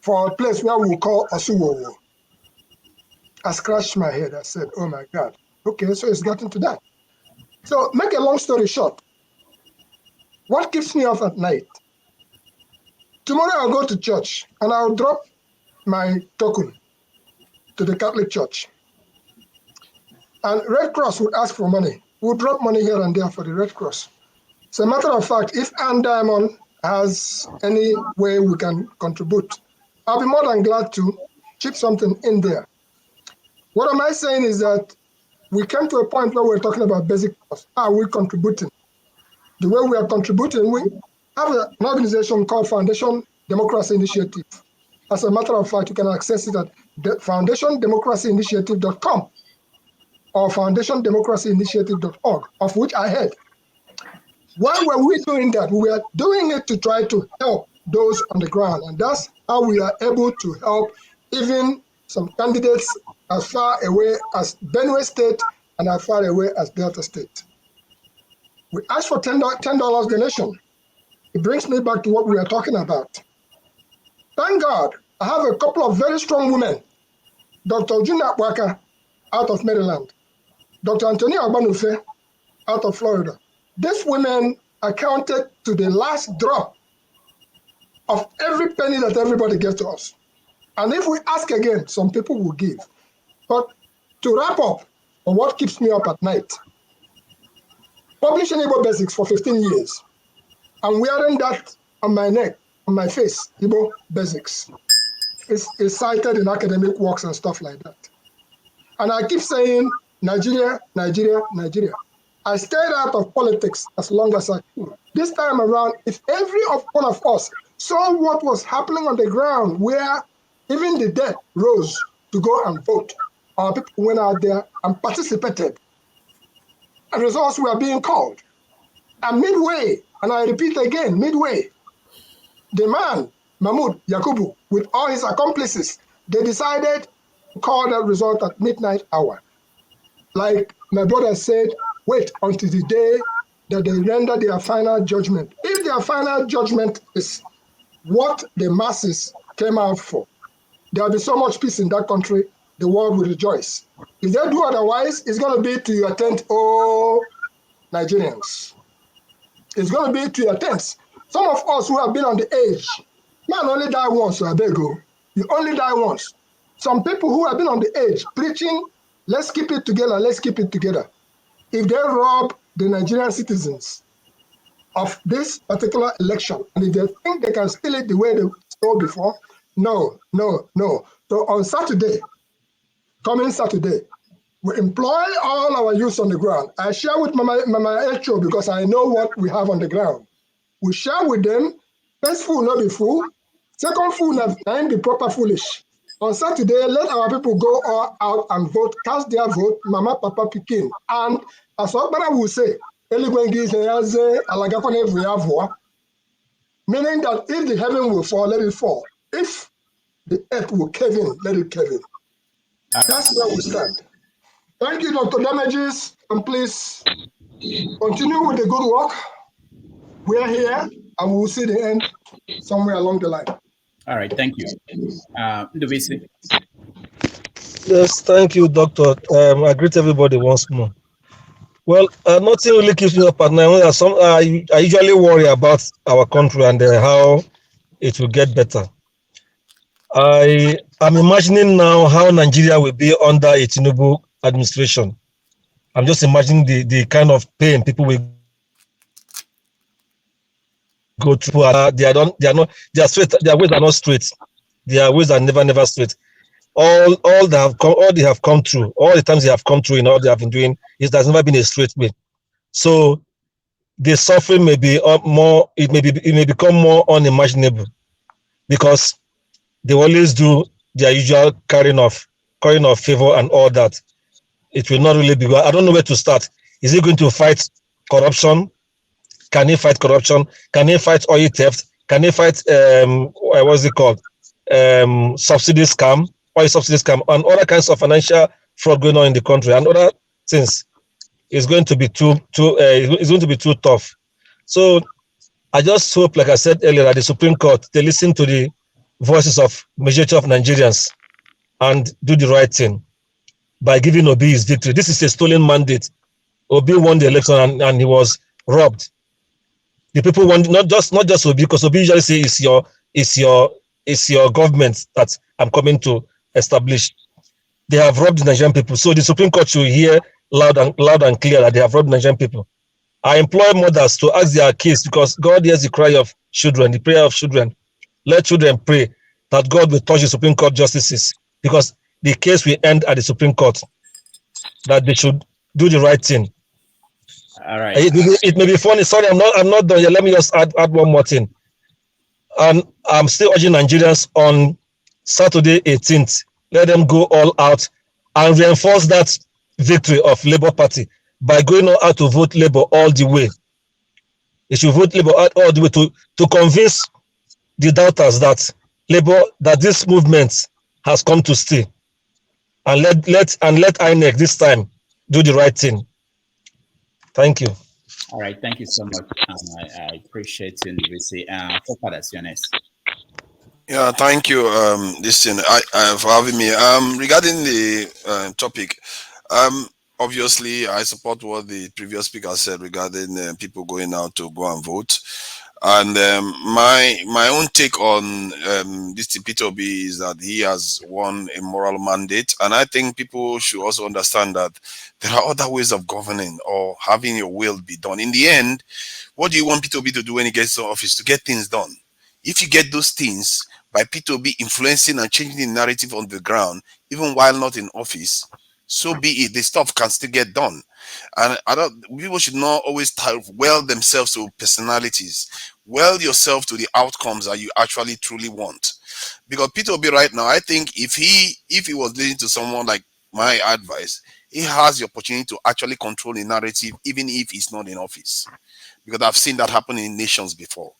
for a place where we call Osuwowo, I scratched my head. I said, oh my God. Okay, so it's gotten to that. So make a long story short, what keeps me up at night? Tomorrow I'll go to church and I'll drop my token to the Catholic Church. And Red Cross would ask for money. We'll drop money here and there for the Red Cross. As a matter of fact, if Ann Diamond has any way we can contribute, I'll be more than glad to chip something in there. What am I saying is that we came to a point where we're talking about basic costs. Are we contributing? The way we are contributing, we have an organization called Foundation Democracy Initiative. As a matter of fact, you can access it at foundationdemocracyinitiative.com or foundationdemocracyinitiative.org, of which I head. Why were we doing that? We were doing it to try to help those on the ground, and that's how we are able to help even some candidates as far away as Benue State and as far away as Delta State. We asked for $10 donation. It brings me back to what we are talking about. Thank God, I have a couple of very strong women. Dr. Juna Waka out of Maryland, Dr. Antonia Ogbanufe out of Florida. These women accounted to the last drop of every penny that everybody gets to us. And if we ask again, some people will give. But to wrap up on what keeps me up at night, publishing Igbo Basics for 15 years. I'm wearing that on my neck, on my face, Igbo Basics. It's cited in academic works and stuff like that. And I keep saying, Nigeria, Nigeria, Nigeria. I stayed out of politics as long as I could. This time around, if every one of us saw what was happening on the ground, where even the dead rose to go and vote, our people went out there and participated. And results were being called. And midway, and I repeat again, midway, the man, Mahmood Yakubu, with all his accomplices, they decided to call that result at midnight hour. Like my brother said, wait until the day that they render their final judgment. If their final judgment is what the masses came out for, there will be so much peace in that country, the world will rejoice. If they do otherwise, it's going to be to your tent, oh, Nigerians. It's going to be to your tents. Some of us who have been on the edge, man only die once, so I beg you. You only die once. Some people who have been on the edge preaching, let's keep it together, let's keep it together. If they rob the Nigerian citizens of this particular election, and if they think they can steal it the way they stole before, no, no, no. So on Saturday, coming Saturday, we employ all our youth on the ground. I share with Mama Echo because I know what we have on the ground. We share with them, first fool not be fool, second fool not be proper foolish. On Saturday, let our people go all out and vote, cast their vote, Mama, Papa, Pikin. And as Okbara will say, meaning that if the heaven will fall, let it fall. If the earth will cave in, let it cave in. That's where we stand. Thank you, Dr. Damages, and please continue with the good work. We are here, and we will see the end somewhere along the line. All right, thank you. Ndubisi. Yes, thank you, Doctor. I greet everybody once more. Well, nothing really keeps me up at night. I usually worry about our country and how it will get better. I am imagining now how Nigeria will be under a Tinubu administration. I'm just imagining the kind of pain people will go through. They are not, they are straight. Their ways are not straight. Their ways are never straight. All they have come through, all the times they have come through in all they have been doing, there's never been a straight way. So the suffering may be more. It may become more unimaginable because they always do their usual carrying of favor and all that. It will not really be. I don't know where to start. Is he going to fight corruption? Can he fight corruption? Can he fight oil theft? Can he fight what's it called? Subsidy scam, oil subsidy scam, and other kinds of financial fraud going on in the country and other things. It's going to be it's going to be too tough. So I just hope, like I said earlier, that the Supreme Court, they listen to the voices of majority of Nigerians and do the right thing by giving Obi his victory. This is a stolen mandate. Obi won the election and he was robbed. The people want not just Obi, because Obi usually say it's your government that I'm coming to establish. They have robbed the Nigerian people. So the Supreme Court should hear loud and clear that they have robbed Nigerian people. I employ mothers to ask their kids, because God hears the cry of children, the prayer of children. Let children pray that God will touch the Supreme Court justices, because the case will end at the Supreme Court, that they should do the right thing. All right. It may be funny. Sorry, I'm not done yet. Let me just add one more thing. And I'm still urging Nigerians on Saturday 18th, let them go all out and reinforce that victory of Labour Party by going out to vote Labour all the way. They should vote Labour all the way to convince the doubters that this movement has come to stay, and let INEC this time do the right thing. Thank you. All right, thank you so much. I appreciate you, Ndubisi. Yeah, thank you, for having me. Regarding the topic, obviously, I support what the previous speaker said regarding people going out to go and vote. And my own take on this Peter Obi is that he has won a moral mandate, and I think people should also understand that there are other ways of governing or having your will be done. In the end, what do you want Peter Obi to do when he gets to office? To get things done. If you get those things by Peter Obi influencing and changing the narrative on the ground, even while not in office, so be it. The stuff can still get done. And people should not always weld themselves to personalities. Weld yourself to the outcomes that you actually truly want. Because Peter Obi right now, I think if he was listening to someone like my advice, he has the opportunity to actually control the narrative even if he's not in office. Because I've seen that happen in nations before.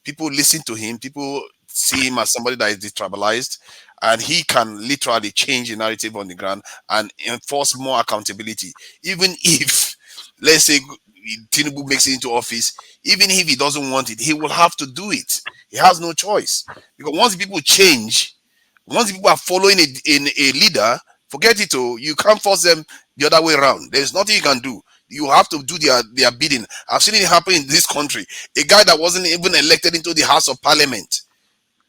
People listen to him, people see him as somebody that is detribalized, and he can literally change the narrative on the ground and enforce more accountability. Even if, let's say, Tinubu makes it into office, even if he doesn't want it, he will have to do it. He has no choice. Because once people change, once people are following a leader, forget it. You can't force them the other way around. There's nothing you can do. You have to do their bidding. I've seen it happen in this country. A guy that wasn't even elected into the House of Parliament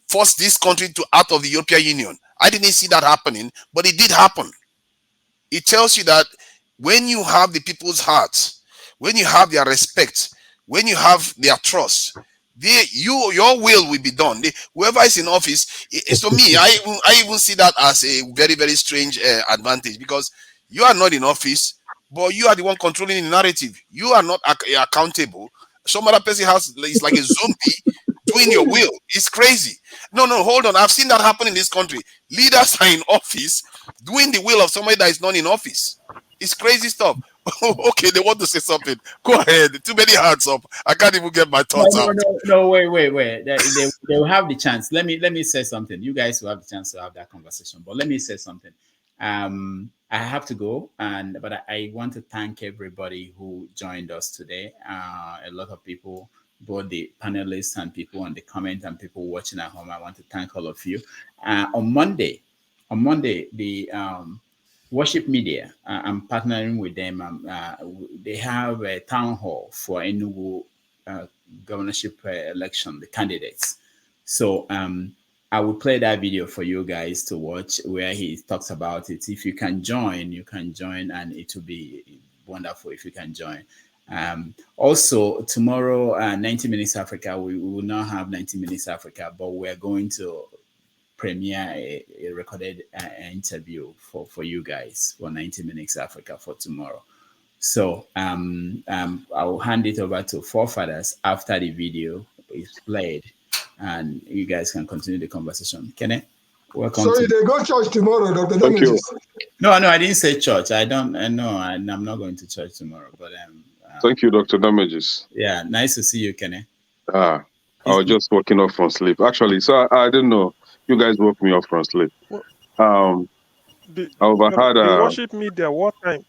forced this country out of the European Union. I didn't see that happening, but it did happen. It tells you that when you have the people's hearts, when you have their respect, when you have their trust, your will be done. Whoever is in office, to me, I even see that as a very, very strange advantage, because you are not in office, but you are the one controlling the narrative. You are not accountable. Some other person is like a zombie doing your will. It's crazy. No, hold on. I've seen that happen in this country. Leaders are in office doing the will of somebody that is not in office. It's crazy stuff. Okay, they want to say something. Go ahead. Too many hands up. I can't even get my thoughts out. No, wait. They will have the chance. Let me say something. You guys will have the chance to have that conversation. But let me say something. I have to go, but I want to thank everybody who joined us today. A lot of people both the panelists and people on the comment and people watching at home. I want to thank all of you. On Monday, the Worship Media, I'm partnering with them. They have a town hall for Enugu governorship election, the candidates. So I will play that video for you guys to watch where he talks about it. If you can join, and it will be wonderful if you can join. Also, tomorrow, 90 Minutes Africa, we will not have 90 Minutes Africa, but we're going to premiere a recorded interview for you guys for 90 Minutes Africa for tomorrow. So I will hand it over to Forefathers after the video is played, and you guys can continue the conversation. Kenneth, welcome. So they go church tomorrow, Dr. Thank you. Damages. No, I didn't say church. I'm not going to church tomorrow. But thank you, Dr. Damages. Yeah, nice to see you, Kenneth. I was just waking up from sleep. Actually, so I didn't know. You guys woke me up from sleep. I overheard the Worship Media. What time?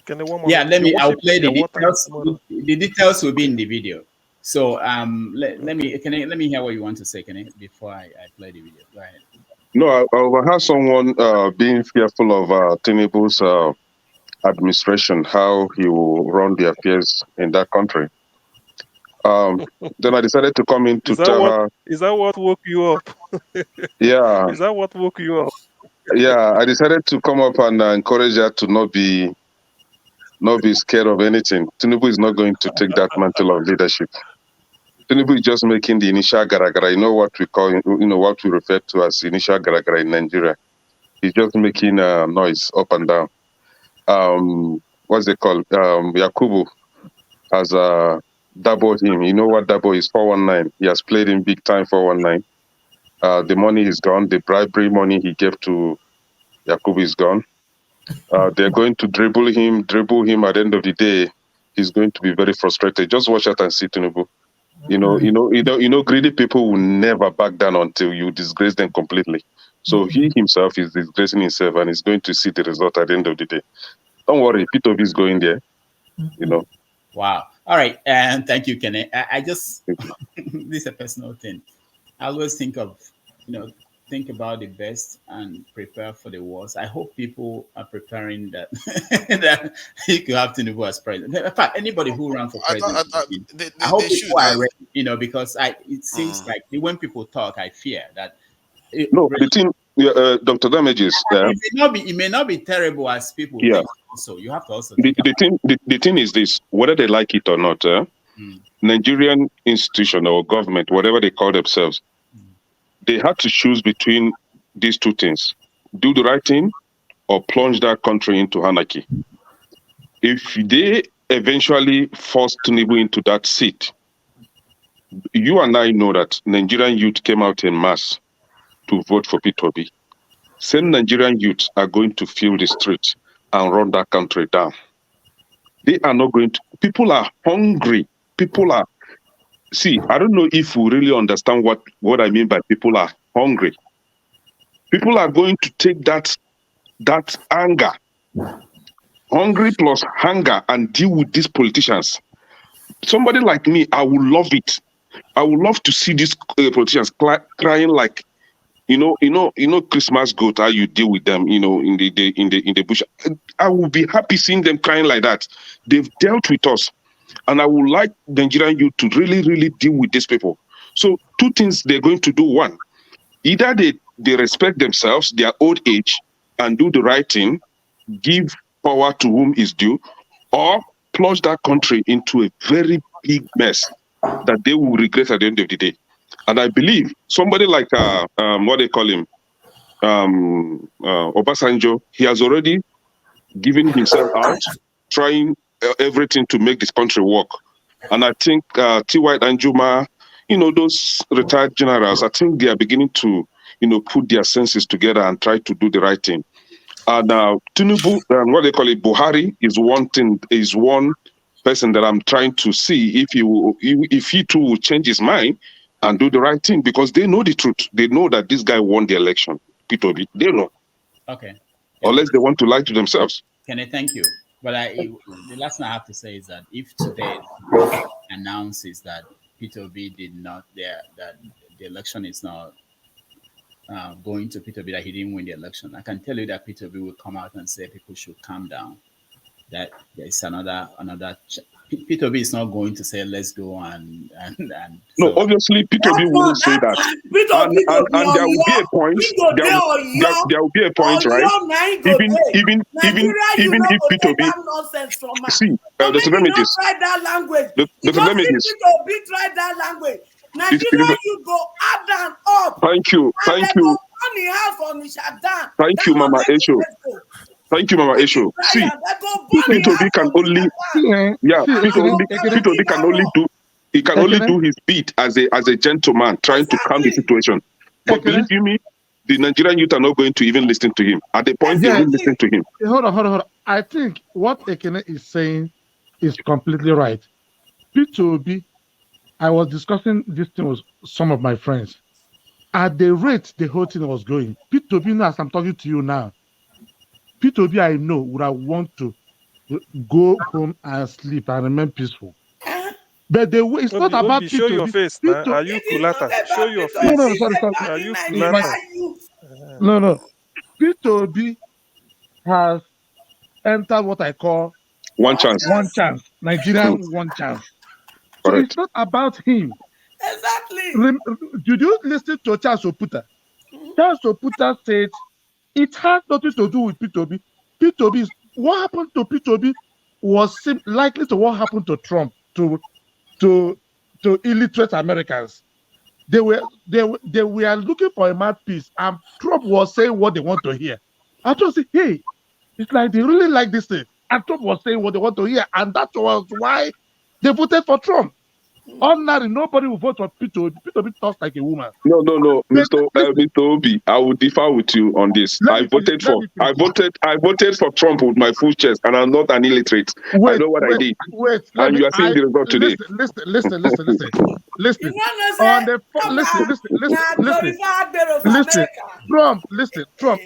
Can I one more? Yeah, I'll play the details. The details will be in the video. So let me hear what you want to say, Kenneth, before I play the video. Go ahead. No, I overheard someone being fearful of Tinubu's administration, how he will run the affairs in that country. Then I decided to come in to tell her. Is that what woke you up? Yeah. Is that what woke you up? Yeah, I decided to come up and encourage her to not be scared of anything. Tinubu is not going to take that mantle of leadership. Tinubu is just making the initial garagara. You know what we call, what we refer to as initial garagara in Nigeria. He's just making noise up and down. What's it called? Yakubu has doubled him. You know what Dabo is? 419. He has played in big time 419. The money is gone. The bribery money he gave to Yakubu is gone. They're going to dribble him. At the end of the day, he's going to be very frustrated. Just watch out and see Tinubu. Greedy people will never back down until you disgrace them completely. So he himself is disgracing himself, and he's going to see the result at the end of the day. Don't worry, Peter Obi is going there. Wow. All right, and thank you, Kenny. I just this is a personal thing. I always think of think about the best and prepare for the worst. I hope people are preparing that that you could have Tinubu as president. In fact, anybody who ran for president, I hope people are ready, because it seems like when people talk, I fear that. Dr. Damages. It may not be terrible as people think. Also, you have to also. The thing is this: whether they like it or not, Nigerian institution or government, whatever they call themselves, they had to choose between these two things: do the right thing or plunge that country into anarchy. If they eventually force Tinubu into that seat, you and I know that Nigerian youth came out in mass to vote for Peter Obi. Same Nigerian youths are going to fill the streets and run that country down. They are not going to. People are hungry. See, I don't know if we really understand what I mean by people are hungry. People are going to take that anger, hungry plus hunger, and deal with these politicians. Somebody like me, I would love it. I would love to see these politicians crying like, Christmas goat, how you deal with them, in the bush. I would be happy seeing them crying like that. They've dealt with us. And I would like Nigerian youth to really, really deal with these people. So two things they're going to do. One, either they respect themselves, their old age, and do the right thing, give power to whom is due, or plunge that country into a very big mess that they will regret at the end of the day. And I believe somebody like, what they call him, Obasanjo, he has already given himself out, trying everything to make this country work. And I think T.Y. Danjuma, those retired generals, I think they are beginning to, put their senses together and try to do the right thing. And Tinubu, what they call it, Buhari, is one person that I'm trying to see if he too will change his mind and do the right thing, because they know the truth. They know that this guy won the election, Peter Obi. They know. Okay. Unless they want to lie to themselves. Kenny, thank you. But the last thing I have to say is that if today announces that Peter Obi did not, that the election is not going to Peter Obi, that he didn't win the election. I can tell you that Peter Obi will come out and say people should calm down. That there's another. Peter Obi is not going to say let's go and No, so obviously Peter Obi wouldn't say that. And there will be a point. There will be a point, right? Even if Peter Obi see, Dr. Damages. Try that language. Dr. Damages. Peter Obi tried that language. Nigeria, you go up and up. Thank you. Thank you, Mama Esho. Thank you, Mama Esho. See, Peter Obi can only, Peter Obi can only do, he can only do his bit as a gentleman trying to calm the situation. But believe you me, the Nigerian youth are not going to even listen to him. At the point they will listen to him. Hold on. I think what Ekene is saying is completely right. Peter Obi, I was discussing this thing with some of my friends. At the rate the whole thing was going, Peter Obi, as I'm talking to you now, Peter Obi, I know, would have want to go home and sleep and remain peaceful. But the way, it's not about Peter Obi. Show your face now. Are you Kulata? Show your face. No, sorry. Are you Kulata? No. Peter Obi has entered what I call one chance. Nigerian one chance. So it's not about him. Exactly. Did you listen to Charles Oputa? Charles Oputa said it has nothing to do with Peter Obi. Peter Obi, what happened to Peter Obi was likely to what happened to Trump, to illiterate Americans. They were looking for a mouthpiece, and Trump was saying what they want to hear. I just say, hey, it's like they really like this thing. And Trump was saying what they want to hear, and that was why they voted for Trump. Ordinary, nobody will vote for Peter Obi. Peter Obi talks like a woman. No, Mr. Obi, I will differ with you on this. I voted for Trump with my full chest, and I'm not an illiterate. I know what I did. And you are seeing the result today. Listen. Trump.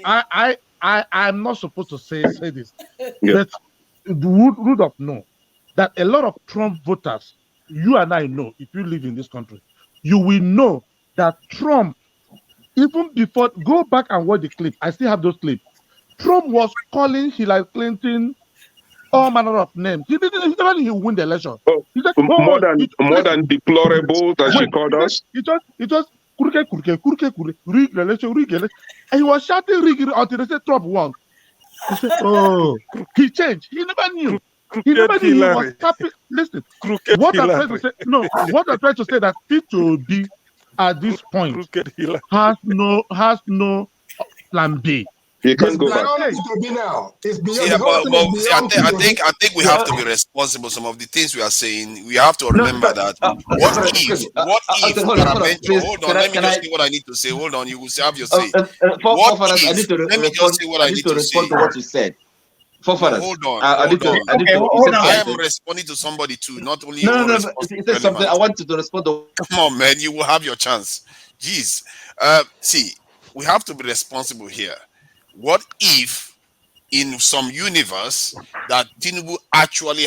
I'm not supposed to say this, but root of no, that a lot of Trump voters, you and I know, if you live in this country, you will know that Trump, even before, go back and watch the clip. I still have those clips. Trump was calling Hillary Clinton all manner of names. He win the election. More than deplorable that she called us. It was rig election. And he was shouting rig until they said Trump won. He said, oh, he changed. He never knew. He never knew he was happy. Listen, what I'm trying to say that Peter Obi at this point has no plan B. You can't go back. I think we have to be responsible. Some of the things we are saying, we have to remember that. What if? Hold on, let me just say what I need to say. Hold on, you will have your say. Let me just say what I need to respond to what you said. Hold on. I am responding to somebody too, not only you. No. He said something. I want you to respond to. Come on, man. You will have your chance. Jeez. See, we have to be responsible here. What if, in some universe, that Tinubu actually